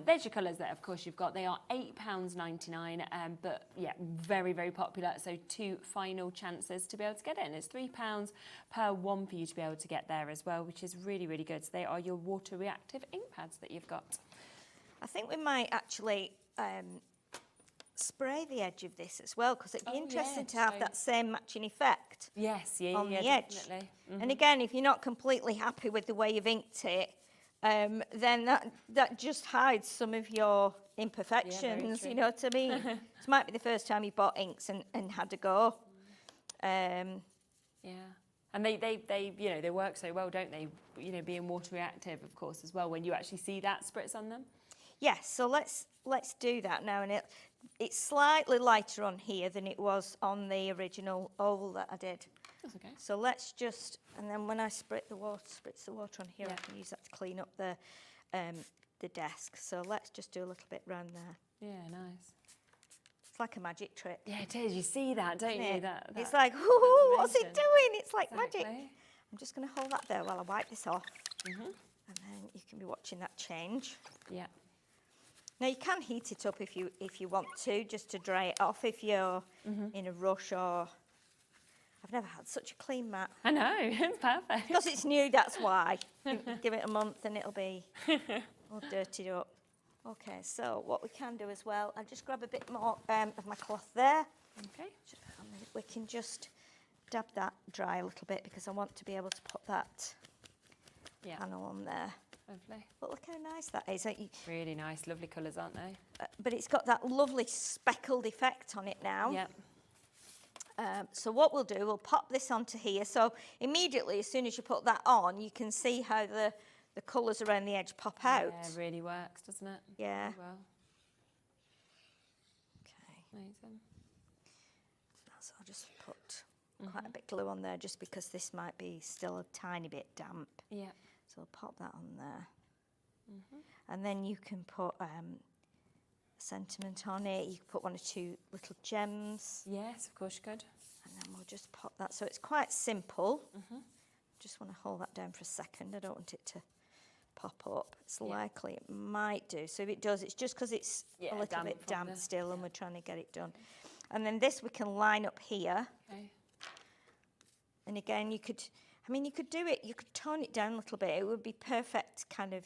Speaker 14: There's your colours that, of course, you've got. They are £8.99, but yeah, very, very popular. So 2 final chances to be able to get it. And it's £3 per one for you to be able to get there as well, which is really, really good. So they are your water reactive ink pads that you've got.
Speaker 11: I think we might actually spray the edge of this as well, because it'd be interesting to have that same matching effect on the edge.
Speaker 14: Definitely.
Speaker 11: And again, if you're not completely happy with the way you've inked it, then that just hides some of your imperfections, you know what I mean? It might be the first time you bought inks and had to go.
Speaker 14: Yeah. And they you know, they work so well, don't they? You know, being water reactive, of course, as well, when you actually see that spritz on them.
Speaker 11: Yes, so let's do that now. And it's slightly lighter on here than it was on the original oval that I did.
Speaker 14: That's okay.
Speaker 11: So let's just, and then when I spritz the water on here, I can use that to clean up the desk. So let's just do a little bit round there.
Speaker 14: Yeah, nice.
Speaker 11: It's like a magic trick.
Speaker 14: Yeah, it is. You see that, don't you? That
Speaker 11: it's like, ooh, what's it doing? It's like magic. I'm just going to hold that there while I wipe this off. And then you can be watching that change.
Speaker 14: Yeah.
Speaker 11: Now you can heat it up if you want to, just to dry it off if you're in a rush or... I've never had such a clean mat.
Speaker 14: I know, it's perfect.
Speaker 11: Because it's new, that's why. Give it a month and it'll be all dirtied up. Okay, so what we can do as well, I'll just grab a bit more of my cloth there.
Speaker 14: Okay.
Speaker 11: We can just dab that dry a little bit because I want to be able to put that panel on there.
Speaker 14: Lovely.
Speaker 11: But look how nice that is.
Speaker 14: Really nice, lovely colours, aren't they?
Speaker 11: But it's got that lovely speckled effect on it now.
Speaker 14: Yeah.
Speaker 11: So what we'll do, we'll pop this onto here. So immediately, as soon as you put that on, you can see how the colours around the edge pop out.
Speaker 14: Yeah, it really works, doesn't it?
Speaker 11: Yeah.
Speaker 14: Really well.
Speaker 11: Okay.
Speaker 14: Amazing.
Speaker 11: So I'll just put quite a bit glue on there just because this might be still a tiny bit damp.
Speaker 14: Yeah.
Speaker 11: So I'll pop that on there. And then you can put sentiment on it. You can put 1 or 2 little gems.
Speaker 14: Yes, of course you could.
Speaker 11: And then we'll just pop that. So it's quite simple. Just want to hold that down for a second. I don't want it to pop up. It's likely it might do. So if it does, it's just because it's a little bit damp still and we're trying to get it done. And then this we can line up here.
Speaker 14: Okay.
Speaker 11: And again, you could do it, you could tone it down a little bit. It would be perfect kind of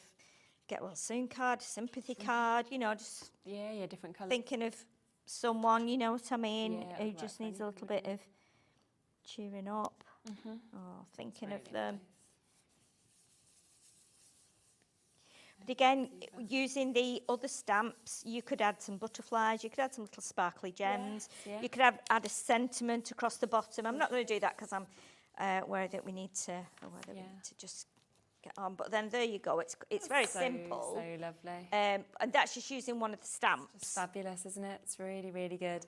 Speaker 11: get well soon card, sympathy card, you know, just
Speaker 14: different colours.
Speaker 11: Thinking of someone, you know what I mean, who just needs a little bit of cheering up or thinking of them. Nice. But again, using the other stamps, you could add some butterflies, you could add some little sparkly gems, you could add a sentiment across the bottom. I'm not going to do that because I'm worried that we need to just get on. But then there you go. It's very simple.
Speaker 14: So lovely.
Speaker 11: And that's just using one of the stamps.
Speaker 14: It's fabulous, isn't it? It's really, really good.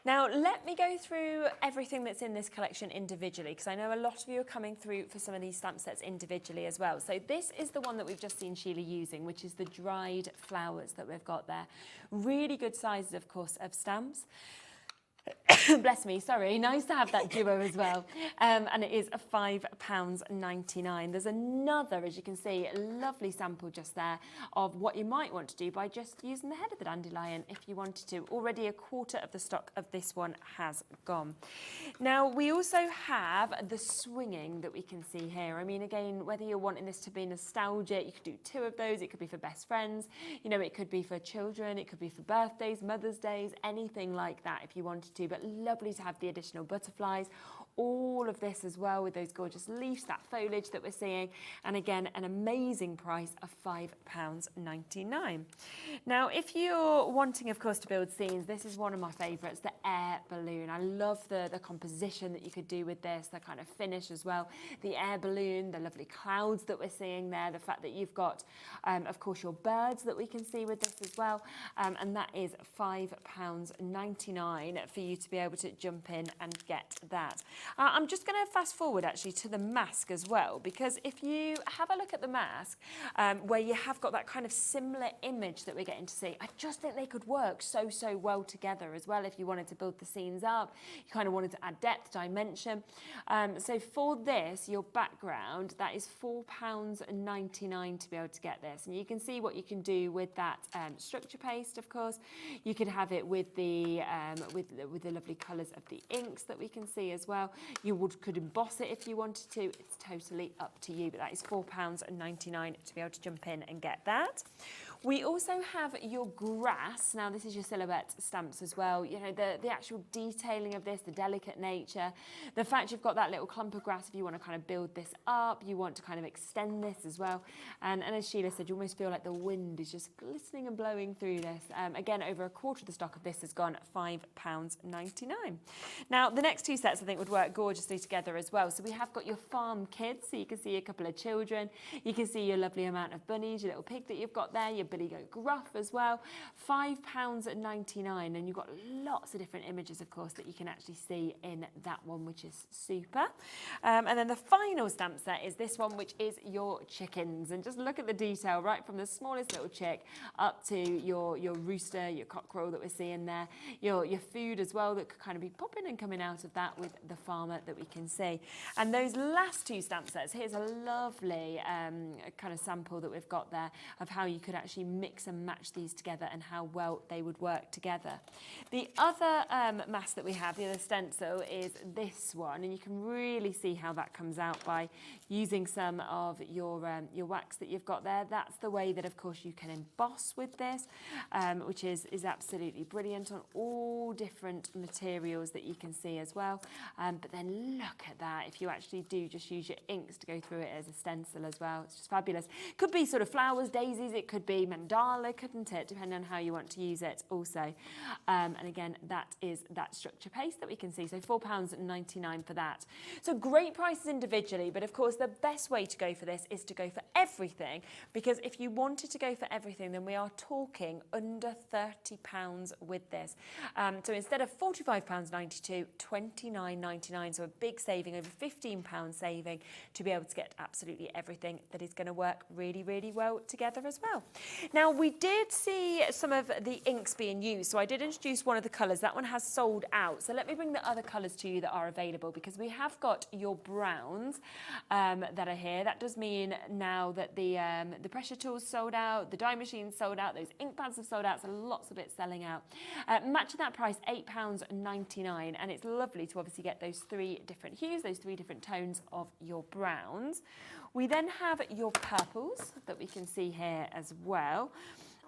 Speaker 14: Now, let me go through everything that's in this collection individually, because I know a lot of you are coming through for some of these stamp sets individually as well. So this is the one that we've just seen Sheila using, which is the dried flowers that we've got there. Really good sizes, of course, of stamps. Bless me, sorry. Nice to have that duo as well. And it is £5.99. There's another, as you can see, a lovely sample just there of what you might want to do by just using the head of the dandelion if you wanted to. Already a quarter of the stock of this one has gone. Now, we also have the swinging that we can see here. I mean, again, whether you're wanting this to be nostalgic, you could do 2 of those. It could be for best friends. You know, it could be for children. It could be for birthdays, Mother's Days, anything like that if you wanted to. But lovely to have the additional butterflies, all of this as well with those gorgeous leaves, that foliage that we're seeing, and again an amazing price of £5.99. Now if you're wanting of course to build scenes, this is one of my favourites, the air balloon. I love the composition that you could do with this, the kind of finish as well, the air balloon, the lovely clouds that we're seeing there, the fact that you've got of course your birds that we can see with this as well, and that is £5.99 for you to be able to jump in and get that. I'm just going to fast forward actually to the mask as well, because if you have a look at the mask where you have got that kind of similar image that we're getting to see, I just think they could work so well together as well if you wanted to build the scenes up, you kind of wanted to add depth, dimension. So for this, your background, that is £4.99 to be able to get this. And you can see what you can do with that structure paste, of course. You could have it with the lovely colours of the inks that we can see as well. You could emboss it if you wanted to. It's totally up to you, but that is £4.99 to be able to jump in and get that. We also have your grass. Now this is your silhouette stamps as well. You know, the actual detailing of this, the delicate nature, the fact you've got that little clump of grass if you want to kind of build this up, you want to kind of extend this as well. And as Sheila said, you almost feel like the wind is just glistening and blowing through this. Again, over a quarter of the stock of this has gone £5.99. Now the next 2 sets I think would work gorgeously together as well. So we have got your farm kids, so you can see a couple of children, you can see your lovely amount of bunnies, your little pig that you've got there, your Billy Goat Gruff as well, £5.99, and you've got lots of different images of course that you can actually see in that one, which is super. And then the final stamp set is this one, which is your chickens, and just look at the detail right from the smallest little chick up to your rooster, your cockerel that we're seeing there, your food as well that could kind of be popping and coming out of that with the farmer that we can see. And those last 2 stamp sets, here's a lovely kind of sample that we've got there of how you could actually mix and match these together and how well they would work together. The other mask that we have, the other stencil, is this one, and you can really see how that comes out by using some of your wax that you've got there. That's the way that of course you can emboss with this, which is absolutely brilliant on all different materials that you can see as well. But then look at that, if you actually do just use your inks to go through it as a stencil as well, it's just fabulous. Could be sort of flowers, daisies, it could be mandala, couldn't it, depending on how you want to use it also. And again, that is that structure paste that we can see, so £4.99 for that. So great prices individually, but of course the best way to go for this is to go for everything, because if you wanted to go for everything, then we are talking under £30 with this. So instead of £45.92, £29.99, so a big saving, over £15 saving, to be able to get absolutely everything that is going to work really, really well together as well. Now, we did see some of the inks being used, so I did introduce one of the colours. That one has sold out, so let me bring the other colours to you that are available, because we have got your browns that are here. That does mean now that the pressure tool's sold out, the die machine's sold out, those ink pads have sold out, so lots of it selling out. Matching that price, £8.99, and it's lovely to obviously get those 3 different hues, those 3 different tones of your browns. We then have your purples that we can see here as well.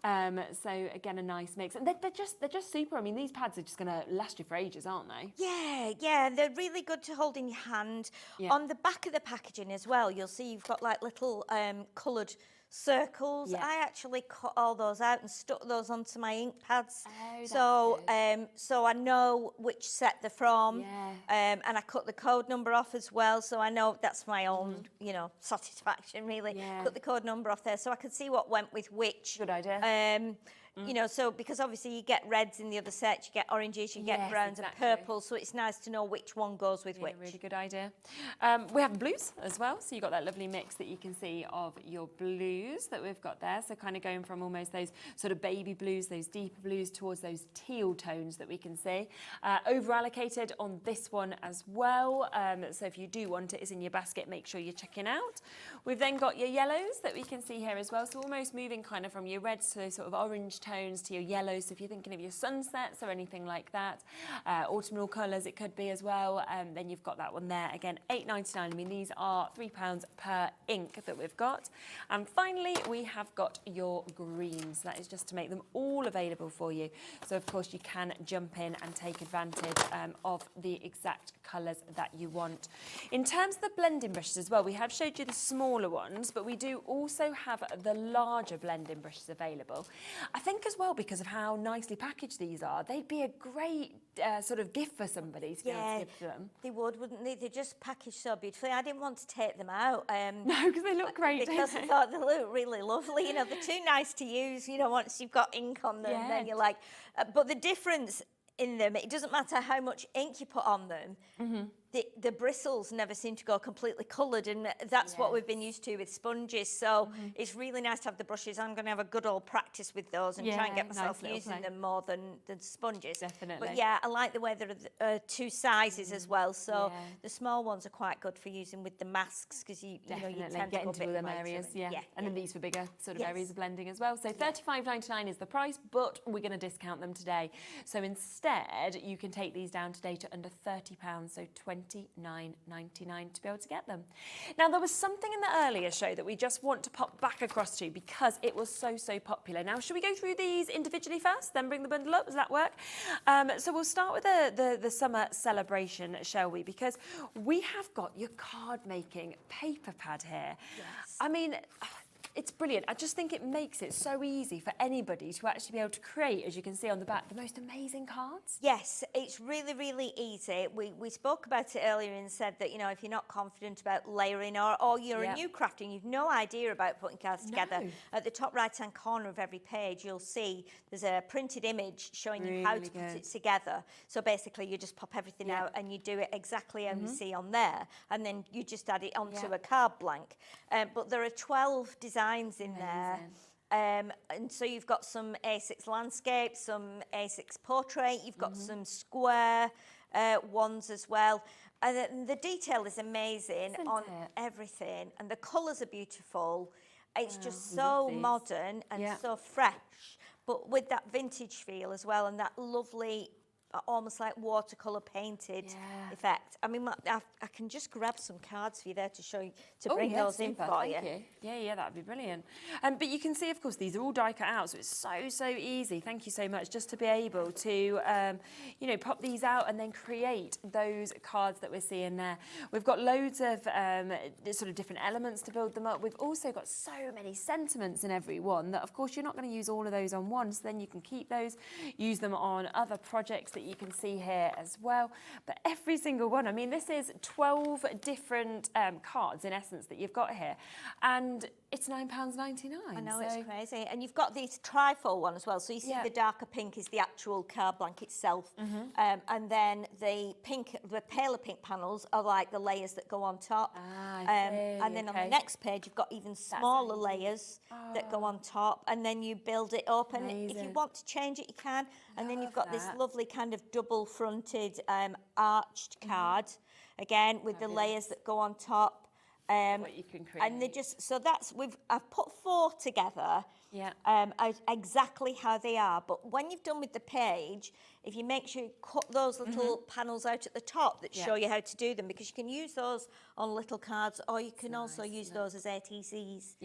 Speaker 14: So again, a nice mix, and they're just super. I mean, these pads are just going to last you for ages, aren't they?
Speaker 11: Yeah, they're really good to hold in your hand. Yeah. On the back of the packaging as well, you'll see you've got like little coloured circles.
Speaker 14: Yeah.
Speaker 11: I actually cut all those out and stuck those onto my ink pads.
Speaker 14: Oh,
Speaker 11: So I know which set they're from.
Speaker 14: Yeah.
Speaker 11: And I cut the code number off as well, so I know that's my own, you know, satisfaction really.
Speaker 14: Yeah.
Speaker 11: Cut the code number off there so I could see what went with which.
Speaker 14: Good idea.
Speaker 11: You know, so because obviously you get reds in the other set, you get oranges, you get
Speaker 14: Yes,
Speaker 11: browns
Speaker 14: exactly.
Speaker 11: and purples, so it's nice to know which one goes with which.
Speaker 14: Really good idea. We have blues as well, so you've got that lovely mix that you can see of your blues that we've got there, so kind of going from almost those sort of baby blues, those deeper blues, towards those teal tones that we can see. Over allocated on this one as well, so if you do want it, it's in your basket, make sure you're checking out. We've then got your yellows that we can see here as well, so almost moving kind of from your reds to those sort of orange tones to your yellows, so if you're thinking of your sunsets or anything like that, autumnal colours it could be as well, then you've got that one there. Again, £8.99. I mean, these are £3 per ink that we've got. And finally, we have got your greens. That is just to make them all available for you. So, of course, you can jump in and take advantage of the exact colours that you want. In terms of the blending brushes as well, we have showed you the smaller ones, but we do also have the larger blending brushes available. I think as well, because of how nicely packaged these are, they'd be a great sort of gift for somebody to be able to give to them.
Speaker 11: They would, wouldn't they? They're just packaged so beautifully. I didn't want to take them out.
Speaker 14: No, because they look great,
Speaker 11: because
Speaker 14: don't
Speaker 11: I
Speaker 14: they?
Speaker 11: thought they look really lovely. You know, they're too nice to use, you know, once you've got ink on them, then you're like... but the difference in them, it doesn't matter how much ink you put on them, the bristles never seem to go completely coloured, and that's what we've been used to with sponges. So it's really nice to have the brushes. I'm going to have a good old practice with those and try and get myself using them more than sponges.
Speaker 14: Definitely.
Speaker 11: But yeah, I like the way there are two sizes as well. So the small ones are quite good for using with the masks, because you know you tend
Speaker 14: get
Speaker 11: to go a
Speaker 14: into
Speaker 11: bit
Speaker 14: them
Speaker 11: lighter
Speaker 14: areas,
Speaker 11: and-
Speaker 14: and then these for bigger sort of areas of blending as well. So £35.99 is the price, but we're going to discount them today. So instead, you can take these down today to under £30, so £29.99 to be able to get them. Now, there was something in the earlier show that we just want to pop back across to because it was so popular. Now, should we go through these individually first, then bring the bundle up? Does that work? So we'll start with the summer celebration, shall we? Because we have got your card making paper pad here.
Speaker 11: Yes.
Speaker 14: I mean, it's brilliant. I just think it makes it so easy for anybody to actually be able to create, as you can see on the back, the most amazing cards.
Speaker 11: Yes, it's really easy. We spoke about it earlier and said that, you know, if you're not confident about layering or you're a new crafter and you've no idea about putting cards together, at the top right-hand corner of every page, you'll see there's a printed image showing you how to put it together. So basically, you just pop everything out and you do it exactly as you see on there, and then you just add it onto a card blank. But there are 12 designs in there. And so you've got some A6 landscape, some A6 portrait, you've got some square ones as well. And the detail is amazing on everything, and the colours are beautiful. It's just so modern and so fresh, but with that vintage feel as well, and that lovely, almost like watercolour painted effect. I mean, I can just grab some cards for you there to show you, to bring those in for you.
Speaker 14: Yeah, that'd be brilliant. But you can see, of course, these are all die cut out, so it's so easy. Thank you so much, just to be able to, you know, pop these out and then create those cards that we're seeing there. We've got loads of sort of different elements to build them up. We've also got so many sentiments in every one that, of course, you're not going to use all of those on one, so then you can keep those, use them on other projects that you can see here as well. But every single one, I mean, this is 12 different cards in essence that you've got here, and it's £9.99.
Speaker 11: I know, it's crazy. And you've got this trifold one as well. So you see the darker pink is the actual card blank itself. And then the paler pink panels are like the layers that go on top. And then on the next page, you've got even smaller layers that go on top. And then you build it up. And if you want to change it, you can. And then you've got this lovely kind of double-fronted arched card, again, with the layers that go on top.
Speaker 14: What you can create.
Speaker 11: And they just, so that's, I've put 4 together, exactly how they are. But when you've done with the page, if you make sure you cut those little panels out at the top that show you how to do them, because you can use those on little cards, or you can also use those as ATCs.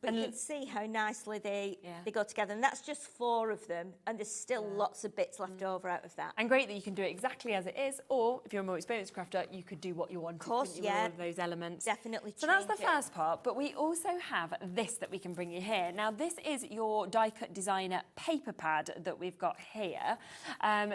Speaker 11: But you can see how nicely they go together, and that's just 4 of them, and there's still lots of bits left over out of that.
Speaker 14: And great that you can do it exactly as it is, or if you're a more experienced crafter, you could do what you want. Of
Speaker 11: course,
Speaker 14: with all of those elements.
Speaker 11: definitely
Speaker 14: So that's the
Speaker 11: change it.
Speaker 14: first part, but we also have this that we can bring you here. Now, this is your Die Cut Designer paper pad that we've got here.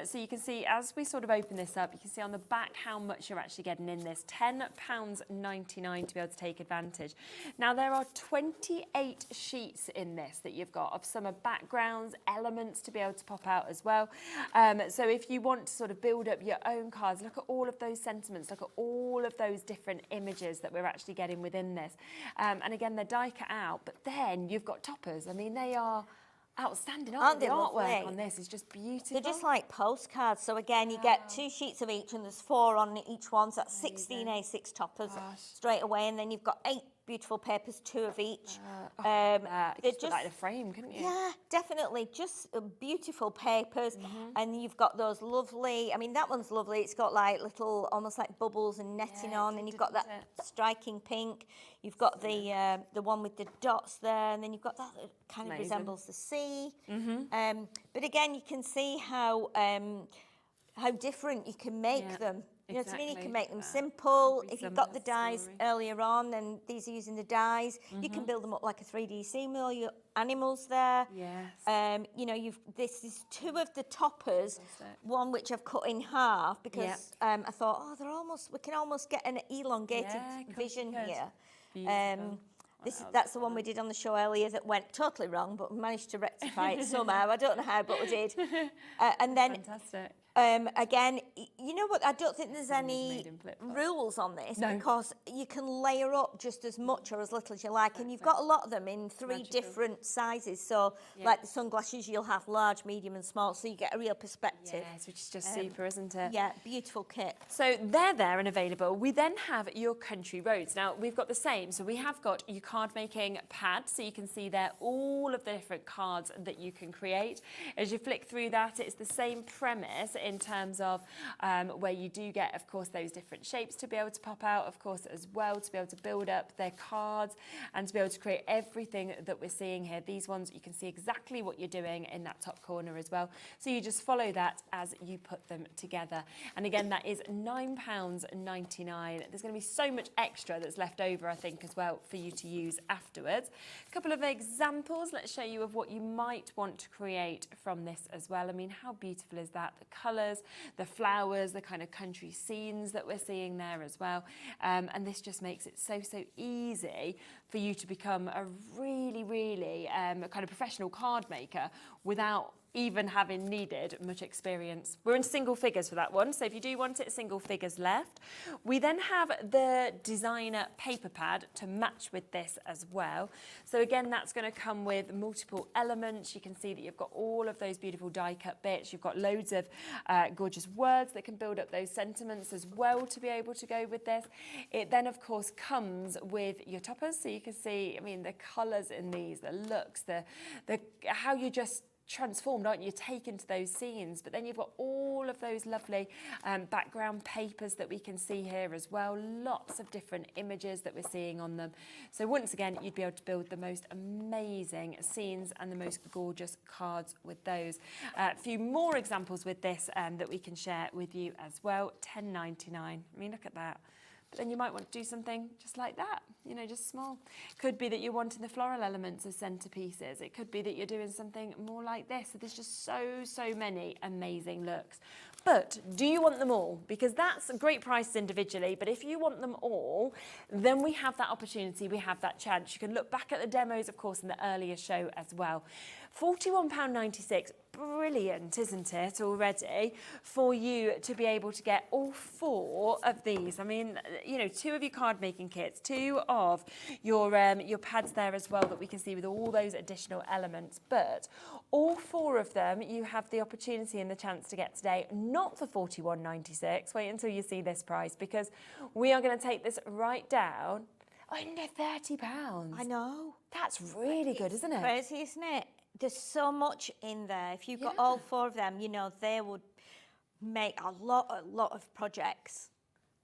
Speaker 14: So you can see, as we sort of open this up, you can see on the back how much you're actually getting in this. £10.99 to be able to take advantage. Now, there are 28 sheets in this that you've got of summer backgrounds, elements to be able to pop out as well. So if you want to sort of build up your own cards, look at all of those sentiments, look at all of those different images that we're actually getting within this. And again, they're die cut out, but then you've got toppers. I mean, they are outstanding, aren't they? The artwork on this is just beautiful.
Speaker 11: They're just like postcards. So again, you get 2 sheets of each, and there's 4 on each one. So that's 16 A6 toppers straight away, and then you've got 8 beautiful papers, 2 of each.
Speaker 14: You could put that in a frame, couldn't you?
Speaker 11: Yeah, definitely. Just beautiful papers. And you've got those lovely, I mean, that one's lovely. It's got like little, almost like bubbles and netting on. And you've got that striking pink. You've got the one with the dots there. And then you've got that kind of resembles the sea. But again, you can see how different you can make them. You know what I mean? You can make them simple. If you've got the dies earlier on, and these are using the dies, you can build them up like a 3D scene with all your animals there.
Speaker 14: Yes.
Speaker 11: You know, this is 2 of the toppers, one which I've cut in half because I thought, we can almost get an elongated vision here. That's the one we did on the show earlier that went totally wrong, but we managed to rectify it somehow. I don't know how, but we did. And then, again, you know what? I don't think there's any rules on this because you can layer up just as much or as little as you like, and you've got a lot of them in 3 different sizes. So, like the sunglasses, you'll have large, medium, and small, so you get a real perspective.
Speaker 14: Yes, which is just super, isn't it?
Speaker 11: Yeah, beautiful kit.
Speaker 14: So they're there and available. We then have your country roads. Now, we've got the same. So we have got your card making pad, so you can see there all of the different cards that you can create. As you flick through that, it's the same premise in terms of where you do get, of course, those different shapes to be able to pop out, of course, as well, to be able to build up their cards and to be able to create everything that we're seeing here. These ones, you can see exactly what you're doing in that top corner as well. So you just follow that as you put them together. And again, that is £9.99. There's going to be so much extra that's left over, I think, as well, for you to use afterwards. A couple of examples, let's show you of what you might want to create from this as well. I mean, how beautiful is that? The colours, the flowers, the kind of country scenes that we're seeing there as well. And this just makes it so easy for you to become a really kind of professional card maker without even having needed much experience. We're in single figures for that one, so if you do want it, single figures left. We then have the designer paper pad to match with this as well. So again, that's going to come with multiple elements. You can see that you've got all of those beautiful die cut bits. You've got loads of gorgeous words that can build up those sentiments as well to be able to go with this. It then, of course, comes with your toppers, so you can see, I mean, the colours in these, the looks, the how you just transformed, aren't you, taken to those scenes. But then you've got all of those lovely background papers that we can see here as well. Lots of different images that we're seeing on them. So once again, you'd be able to build the most amazing scenes and the most gorgeous cards with those. A few more examples with this that we can share with you as well. £10.99. I mean, look at that. But then you might want to do something just like that, you know, just small. Could be that you're wanting the floral elements as centerpieces. It could be that you're doing something more like this. So there's just so many amazing looks. But do you want them all? Because that's great prices individually, but if you want them all, then we have that opportunity, we have that chance. You can look back at the demos, of course, in the earlier show as well. £41.96, brilliant, isn't it, already, for you to be able to get all 4 of these. I mean, you know, 2 of your card making kits, 2 of your pads there as well that we can see with all those additional elements. But all 4 of them, you have the opportunity and the chance to get today, not for £41.96. Wait until you see this price, because we are going to take this right down under £30.
Speaker 11: I know.
Speaker 14: That's really good, isn't it?
Speaker 11: Crazy, isn't it? There's so much in there. If you've got all 4 of them, you know, they would make a lot of projects.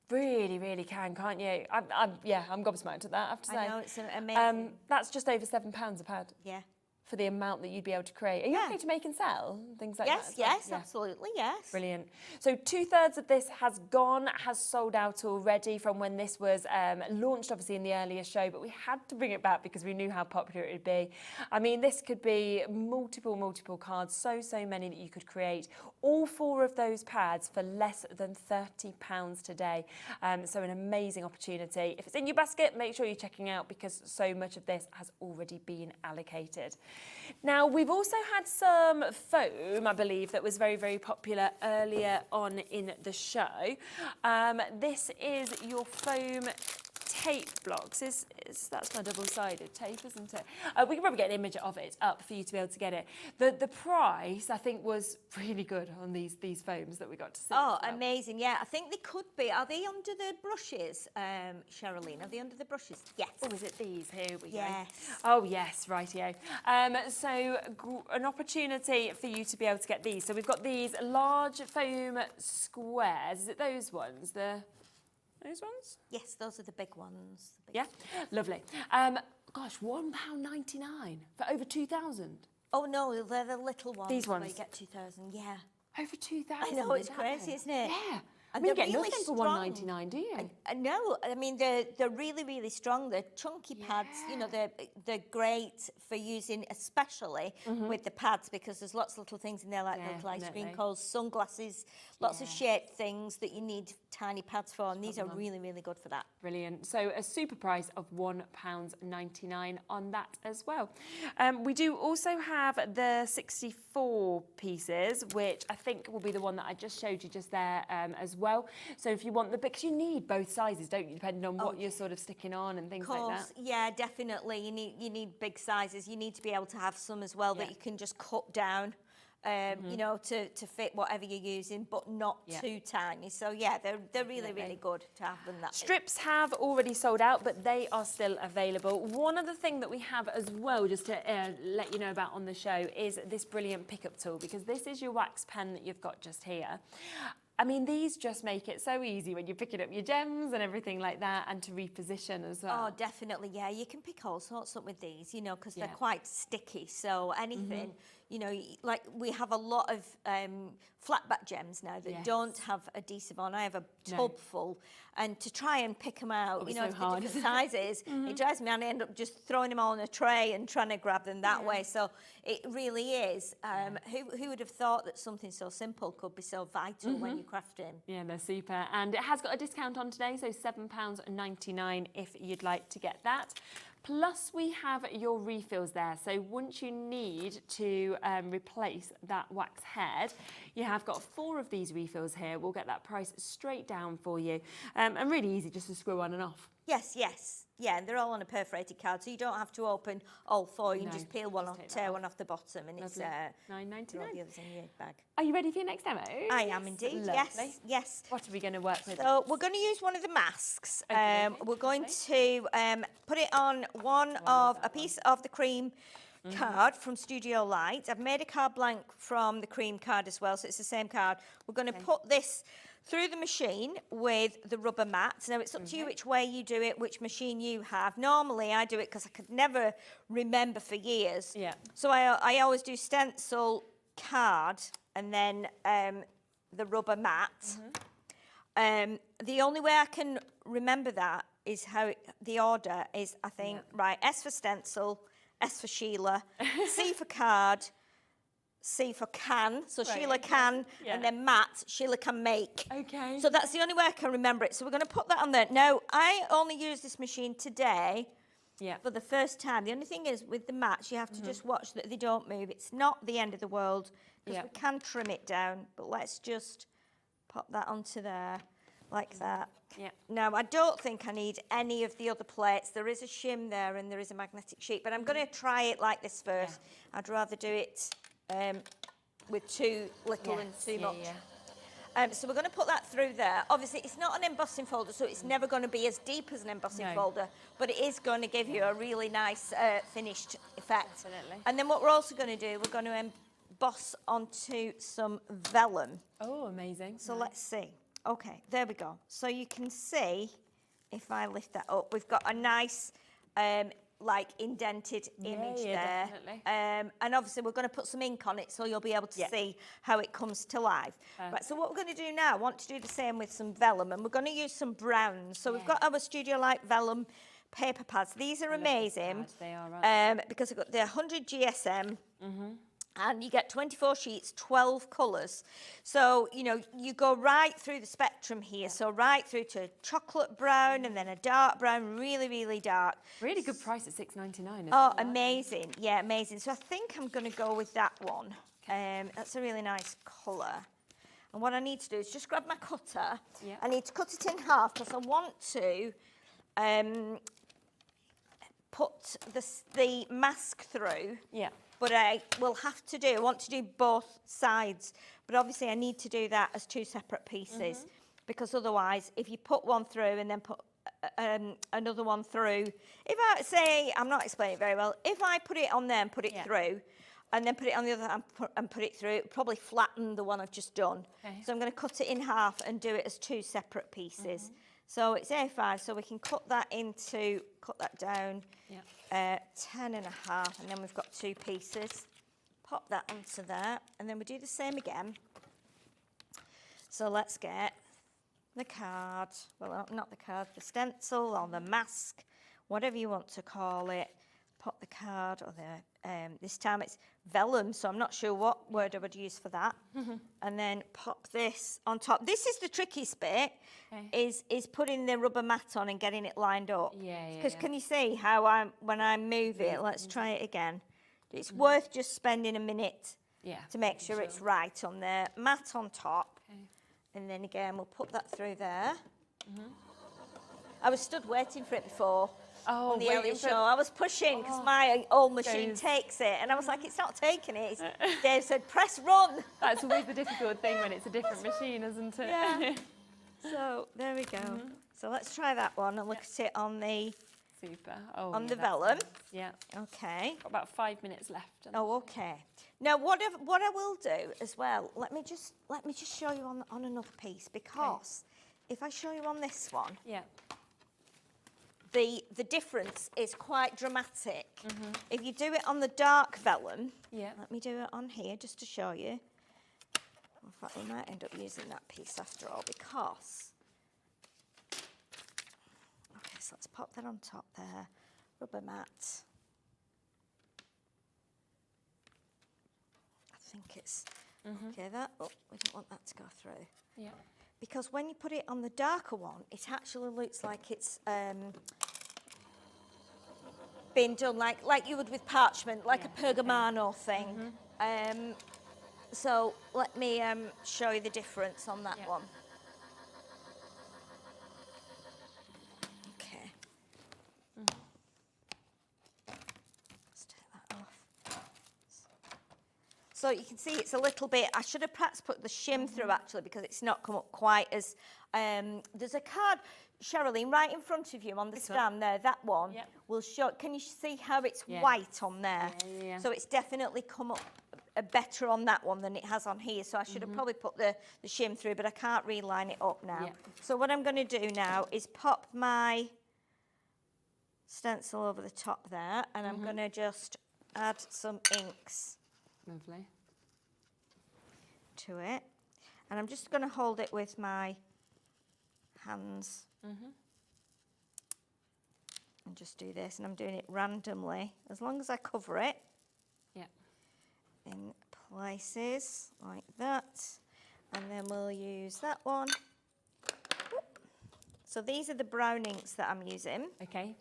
Speaker 14: Really can, can't you? I'm gobsmacked at that, I have to say.
Speaker 11: I know, it's amazing.
Speaker 14: That's just over £7 a pad.
Speaker 11: Yeah.
Speaker 14: for the amount that you'd be able to create. Are you okay to make and sell? Things like
Speaker 11: Yes,
Speaker 14: that? Yes,
Speaker 11: absolutely, yes.
Speaker 14: Brilliant. So 2/3 of this has gone, has sold out already from when this was launched, obviously, in the earlier show, but we had to bring it back because we knew how popular it would be. I mean, this could be multiple cards, so many that you could create. All 4 of those pads for less than £30 today. So an amazing opportunity. If it's in your basket, make sure you're checking out because so much of this has already been allocated. Now, we've also had some foam, I believe, that was very popular earlier on in the show. This is your foam tape blocks. That's my double-sided tape, isn't it? We can probably get an image of it up for you to be able to get it. The price, I think, was really good on these foams that we got to see.
Speaker 11: Oh, amazing. Yeah, I think they could be. Are they under the brushes, Sherilyn? Are they under the brushes? Yes.
Speaker 14: Oh, is it these? Here we
Speaker 11: yes.
Speaker 14: go. Oh, yes, rightio. So an opportunity for you to be able to get these. So we've got these large foam squares. Is it those ones? Those ones?
Speaker 11: Yes, those are the big ones.
Speaker 14: Yeah, lovely. Gosh, £1.99 for over 2,000.
Speaker 11: Oh no, they're the little ones.
Speaker 14: These ones?
Speaker 11: Where you get 2,000, yeah.
Speaker 14: Over 2,000?
Speaker 11: I know, it's crazy, isn't it?
Speaker 14: Yeah.
Speaker 11: And
Speaker 14: you
Speaker 11: they're
Speaker 14: get
Speaker 11: really
Speaker 14: nothing for £1.99, do you?
Speaker 11: No, I mean, they're really strong. They're chunky pads, you know, they're great for using, especially with the pads, because there's lots of little things in there like little ice cream cones, sunglasses, lots of shaped things that you need tiny pads for, and these are really good for that.
Speaker 14: Brilliant. So a super price of £1.99 on that as well. We do also have the 64 pieces, which I think will be the one that I just showed you just there as well. So if you want because you need both sizes, don't you, depending on what you're sort of sticking on and things like that.
Speaker 11: Yeah, definitely. You need big sizes. You need to be able to have some as well that you can just cut down. You know, to fit whatever you're using, but not too tiny. So yeah, they're really good to have them that big.
Speaker 14: Strips have already sold out, but they are still available. One other thing that we have as well, just to let you know about on the show, is this brilliant pickup tool, because this is your wax pen that you've got just here. I mean, these just make it so easy when you're picking up your gems and everything like that, and to reposition as well.
Speaker 11: Oh, definitely, yeah. You can pick all sorts up with these, you know, because they're quite sticky. So anything, you know, like we have a lot of flat back gems now that don't have adhesive on. I have a tub full, and to try and pick them out, you know, the different sizes, it drives me, and I end up just throwing them all on a tray and trying to grab them that way. So it really is. Who would have thought that something so simple could be so vital when you're crafting?
Speaker 14: Yeah, they're super. And it has got a discount on today, so £7.99 if you'd like to get that. Plus, we have your refills there. So once you need to replace that wax head, you have got 4 of these refills here. We'll get that price straight down for you. And really easy just to screw on and off.
Speaker 11: Yes. Yeah, and they're all on a perforated card, so you don't have to open all 4. You can just peel one off, tear one off the bottom, and it's
Speaker 14: £9.99.
Speaker 11: throw the others in your bag.
Speaker 14: Are you ready for your next demo?
Speaker 11: I am indeed.
Speaker 14: Lovely.
Speaker 11: Yes.
Speaker 14: What are we going to work with?
Speaker 11: So we're going to use one of the masks.
Speaker 14: Okay.
Speaker 11: We're going to put it on a piece of the cream card from Studio Light. I've made a card blank from the cream card as well, so it's the same card. We're going to put this through the machine with the rubber mats. Now, it's up to you which way you do it, which machine you have. Normally, I do it because I could never remember for years.
Speaker 14: Yeah.
Speaker 11: So I always do stencil, card, and then the rubber mat. The only way I can remember that is how the order is, I think, right, S for stencil, S for Sheila, C for card, C for can, so Sheila can, and then mat, Sheila can make.
Speaker 14: Okay.
Speaker 11: So that's the only way I can remember it. So we're going to put that on there. Now, I only use this machine today for the first time. The only thing is, with the mats, you have to just watch that they don't move. It's not the end of the world, because we can trim it down, but let's just pop that onto there, like that.
Speaker 14: Yeah.
Speaker 11: Now, I don't think I need any of the other plates. There is a shim there, and there is a magnetic sheet, but I'm going to try it like this first. I'd rather do it with too little and too much. So we're going to put that through there. Obviously, it's not an embossing folder, so it's never going to be as deep as an embossing folder, but it is going to give you a really nice finished effect.
Speaker 14: Definitely.
Speaker 11: And then what we're also going to do, we're going to emboss onto some vellum.
Speaker 14: Oh, amazing.
Speaker 11: So let's see. Okay, there we go. So you can see, if I lift that up, we've got a nice like indented image there.
Speaker 14: Definitely.
Speaker 11: And obviously we're going to put some ink on it so you'll be able to see how it comes to life. Right, so what we're going to do now, I want to do the same with some vellum, and we're going to use some browns. So we've got our Studio Light vellum paper pads. These are amazing.
Speaker 14: They are, right?
Speaker 11: Because they're 100 GSM. And you get 24 sheets, 12 colours. So, you know, you go right through the spectrum here. So right through to chocolate brown and then a dark brown, really, really dark.
Speaker 14: Really good price at $6.99.
Speaker 11: Oh, amazing. Yeah, amazing. So I think I'm going to go with that one. That's a really nice colour. And what I need to do is just grab my cutter.
Speaker 14: Yeah.
Speaker 11: I need to cut it in half because I want to put the mask through.
Speaker 14: Yeah.
Speaker 11: But I will have to I want to do both sides. But obviously I need to do that as two separate pieces because otherwise if you put one through and then put another one through, if I say, I'm not explaining it very well, if I put it on there and put it through and then put it on the other hand and put it through, it would probably flatten the one I've just done.
Speaker 14: Okay.
Speaker 11: So I'm going to cut it in half and do it as two separate pieces. So it's A5, so we can cut that down 10 and a half, and then we've got two pieces. Pop that onto there, and then we do the same again. So let's get the card, well, not the card, the stencil or the mask, whatever you want to call it. Pop the card, or this time it's vellum, so I'm not sure what word I would use for that. And then pop this on top. This is the trickiest bit, is putting the rubber mat on and getting it lined up. Because can you see how when I move it, let's try it again. It's worth just spending a minute to make sure it's right on there. Mat on top. And then again, we'll put that through there. I was stood waiting for it before. On the earlier show, I was pushing because my old machine takes it, and I was like, it's not taking it. Dave said, press run.
Speaker 14: That's always the difficult thing when it's a different machine, isn't it?
Speaker 11: Yeah. So there we go. So let's try that one and look at it on the the vellum.
Speaker 14: Yeah.
Speaker 11: Okay.
Speaker 14: Got about 5 minutes left.
Speaker 11: Oh, okay. Now what I will do as well, let me just show you on another piece, because if I show you on this one, the difference is quite dramatic. If you do it on the dark vellum, let me do it on here just to show you. In fact, we might end up using that piece after all, because... Okay, so let's pop that on top there. Rubber mat. I think it's... Okay, that... Oh, we don't want that to go through.
Speaker 14: Yeah.
Speaker 11: Because when you put it on the darker one, it actually looks like it's been done like you would with parchment, like a pergamano thing. So let me show you the difference on that one. Okay. Let's take that off. So you can see it's a little bit, I should have perhaps put the shim through actually, because it's not come up quite as, there's a card, Sherilyn, right in front of you on the stand there, that one will show, can you see how it's white on there? So it's definitely come up better on that one than it has on here. So I should have probably put the shim through, but I can't reline it up now. So what I'm going to do now is pop my stencil over the top there, and I'm going to just add some inks.
Speaker 14: Lovely.
Speaker 11: To it, and I'm just going to hold it with my hands and just do this, and I'm doing it randomly as long as I cover it in places like that, and then we'll use that one. So these are the brown inks that I'm using.
Speaker 14: Okay,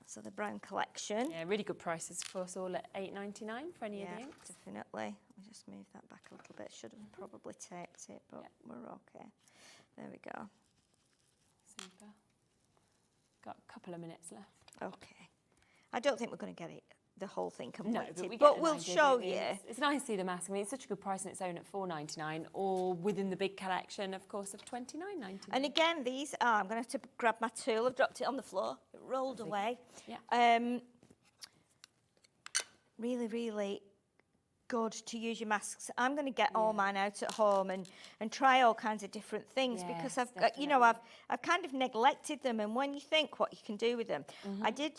Speaker 11: So the brown collection.
Speaker 14: Yeah, really good prices, of course, all at $8.99 for any of the inks.
Speaker 11: Definitely. Let me just move that back a little bit. Should have probably taped it, but we're okay. There we go.
Speaker 14: Super. Got a couple of minutes left.
Speaker 11: Okay. I don't think we're going to get it, the whole thing completed,
Speaker 14: No,
Speaker 11: but we'll show you.
Speaker 14: It's nice to see the mask. I mean, it's such a good price on its own at $4.99, or within the big collection, of course, of $29.99.
Speaker 11: And again, these are, I'm going to have to grab my tool. I've dropped it on the floor. It rolled away.
Speaker 14: Yeah.
Speaker 11: Really, really good to use your masks. I'm going to get all mine out at home and try all kinds of different things because I've got, you know, I've kind of neglected them. And when you think what you can do with them, I did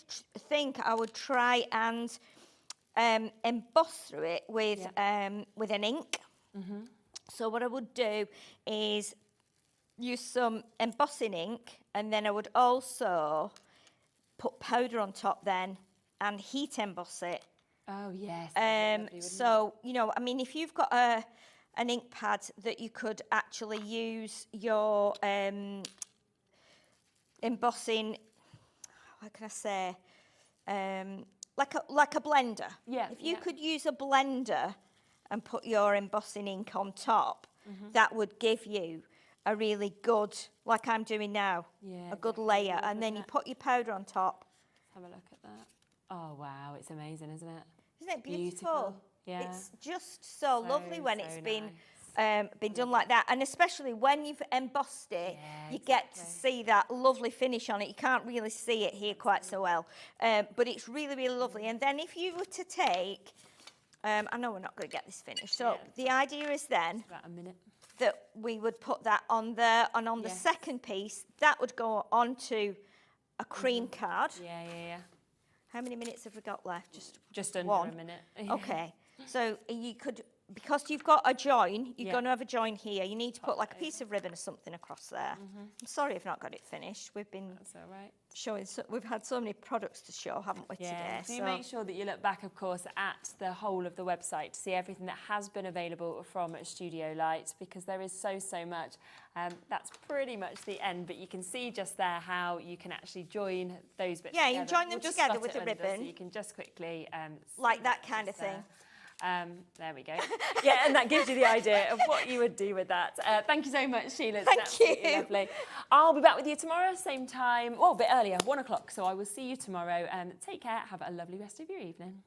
Speaker 11: think I would try and emboss through it with an ink. So what I would do is use some embossing ink, and then I would also put powder on top then and heat emboss it.
Speaker 14: Oh, yes.
Speaker 11: So, you know, I mean, if you've got an ink pad that you could actually use your embossing, what can I say, like a blender.
Speaker 14: Yeah.
Speaker 11: If you could use a blender and put your embossing ink on top, that would give you a really good, like I'm doing now, a good layer. And then you put your powder on top.
Speaker 14: Let's have a look at that. Oh, wow. It's amazing, isn't it?
Speaker 11: Isn't it beautiful?
Speaker 14: Yeah.
Speaker 11: It's just so lovely when it's been done like that. And especially when you've embossed it, you get to see that lovely finish on it. You can't really see it here quite so well. But it's really, really lovely. And then if you were to take, I know we're not going to get this finished. So the idea is then
Speaker 14: about a minute
Speaker 11: that we would put that on there, and on the second piece, that would go onto a cream card.
Speaker 14: Yeah.
Speaker 11: How many minutes have we got left?
Speaker 14: Just under
Speaker 11: one.
Speaker 14: a minute.
Speaker 11: Okay. So you could, because you've got a join, you're going to have a join here. You need to put like a piece of ribbon or something across there. I'm sorry I've not got it finished. We've been showing, we've had so many products to show, haven't we, today?
Speaker 14: Do make sure that you look back, of course, at the whole of the website to see everything that has been available from Studio Light, because there is so much. That's pretty much the end, but you can see just there how you can actually join those bits together.
Speaker 11: You join them together with the ribbon.
Speaker 14: So you can just quickly...
Speaker 11: like that kind of thing.
Speaker 14: There we go. Yeah, and that gives you the idea of what you would do with that. Thank you so much, Sheila. It's absolutely lovely. I'll be back with you tomorrow, same time, well, a bit earlier, 1 o'clock. So I will see you tomorrow. Take care. Have a lovely rest of your evening.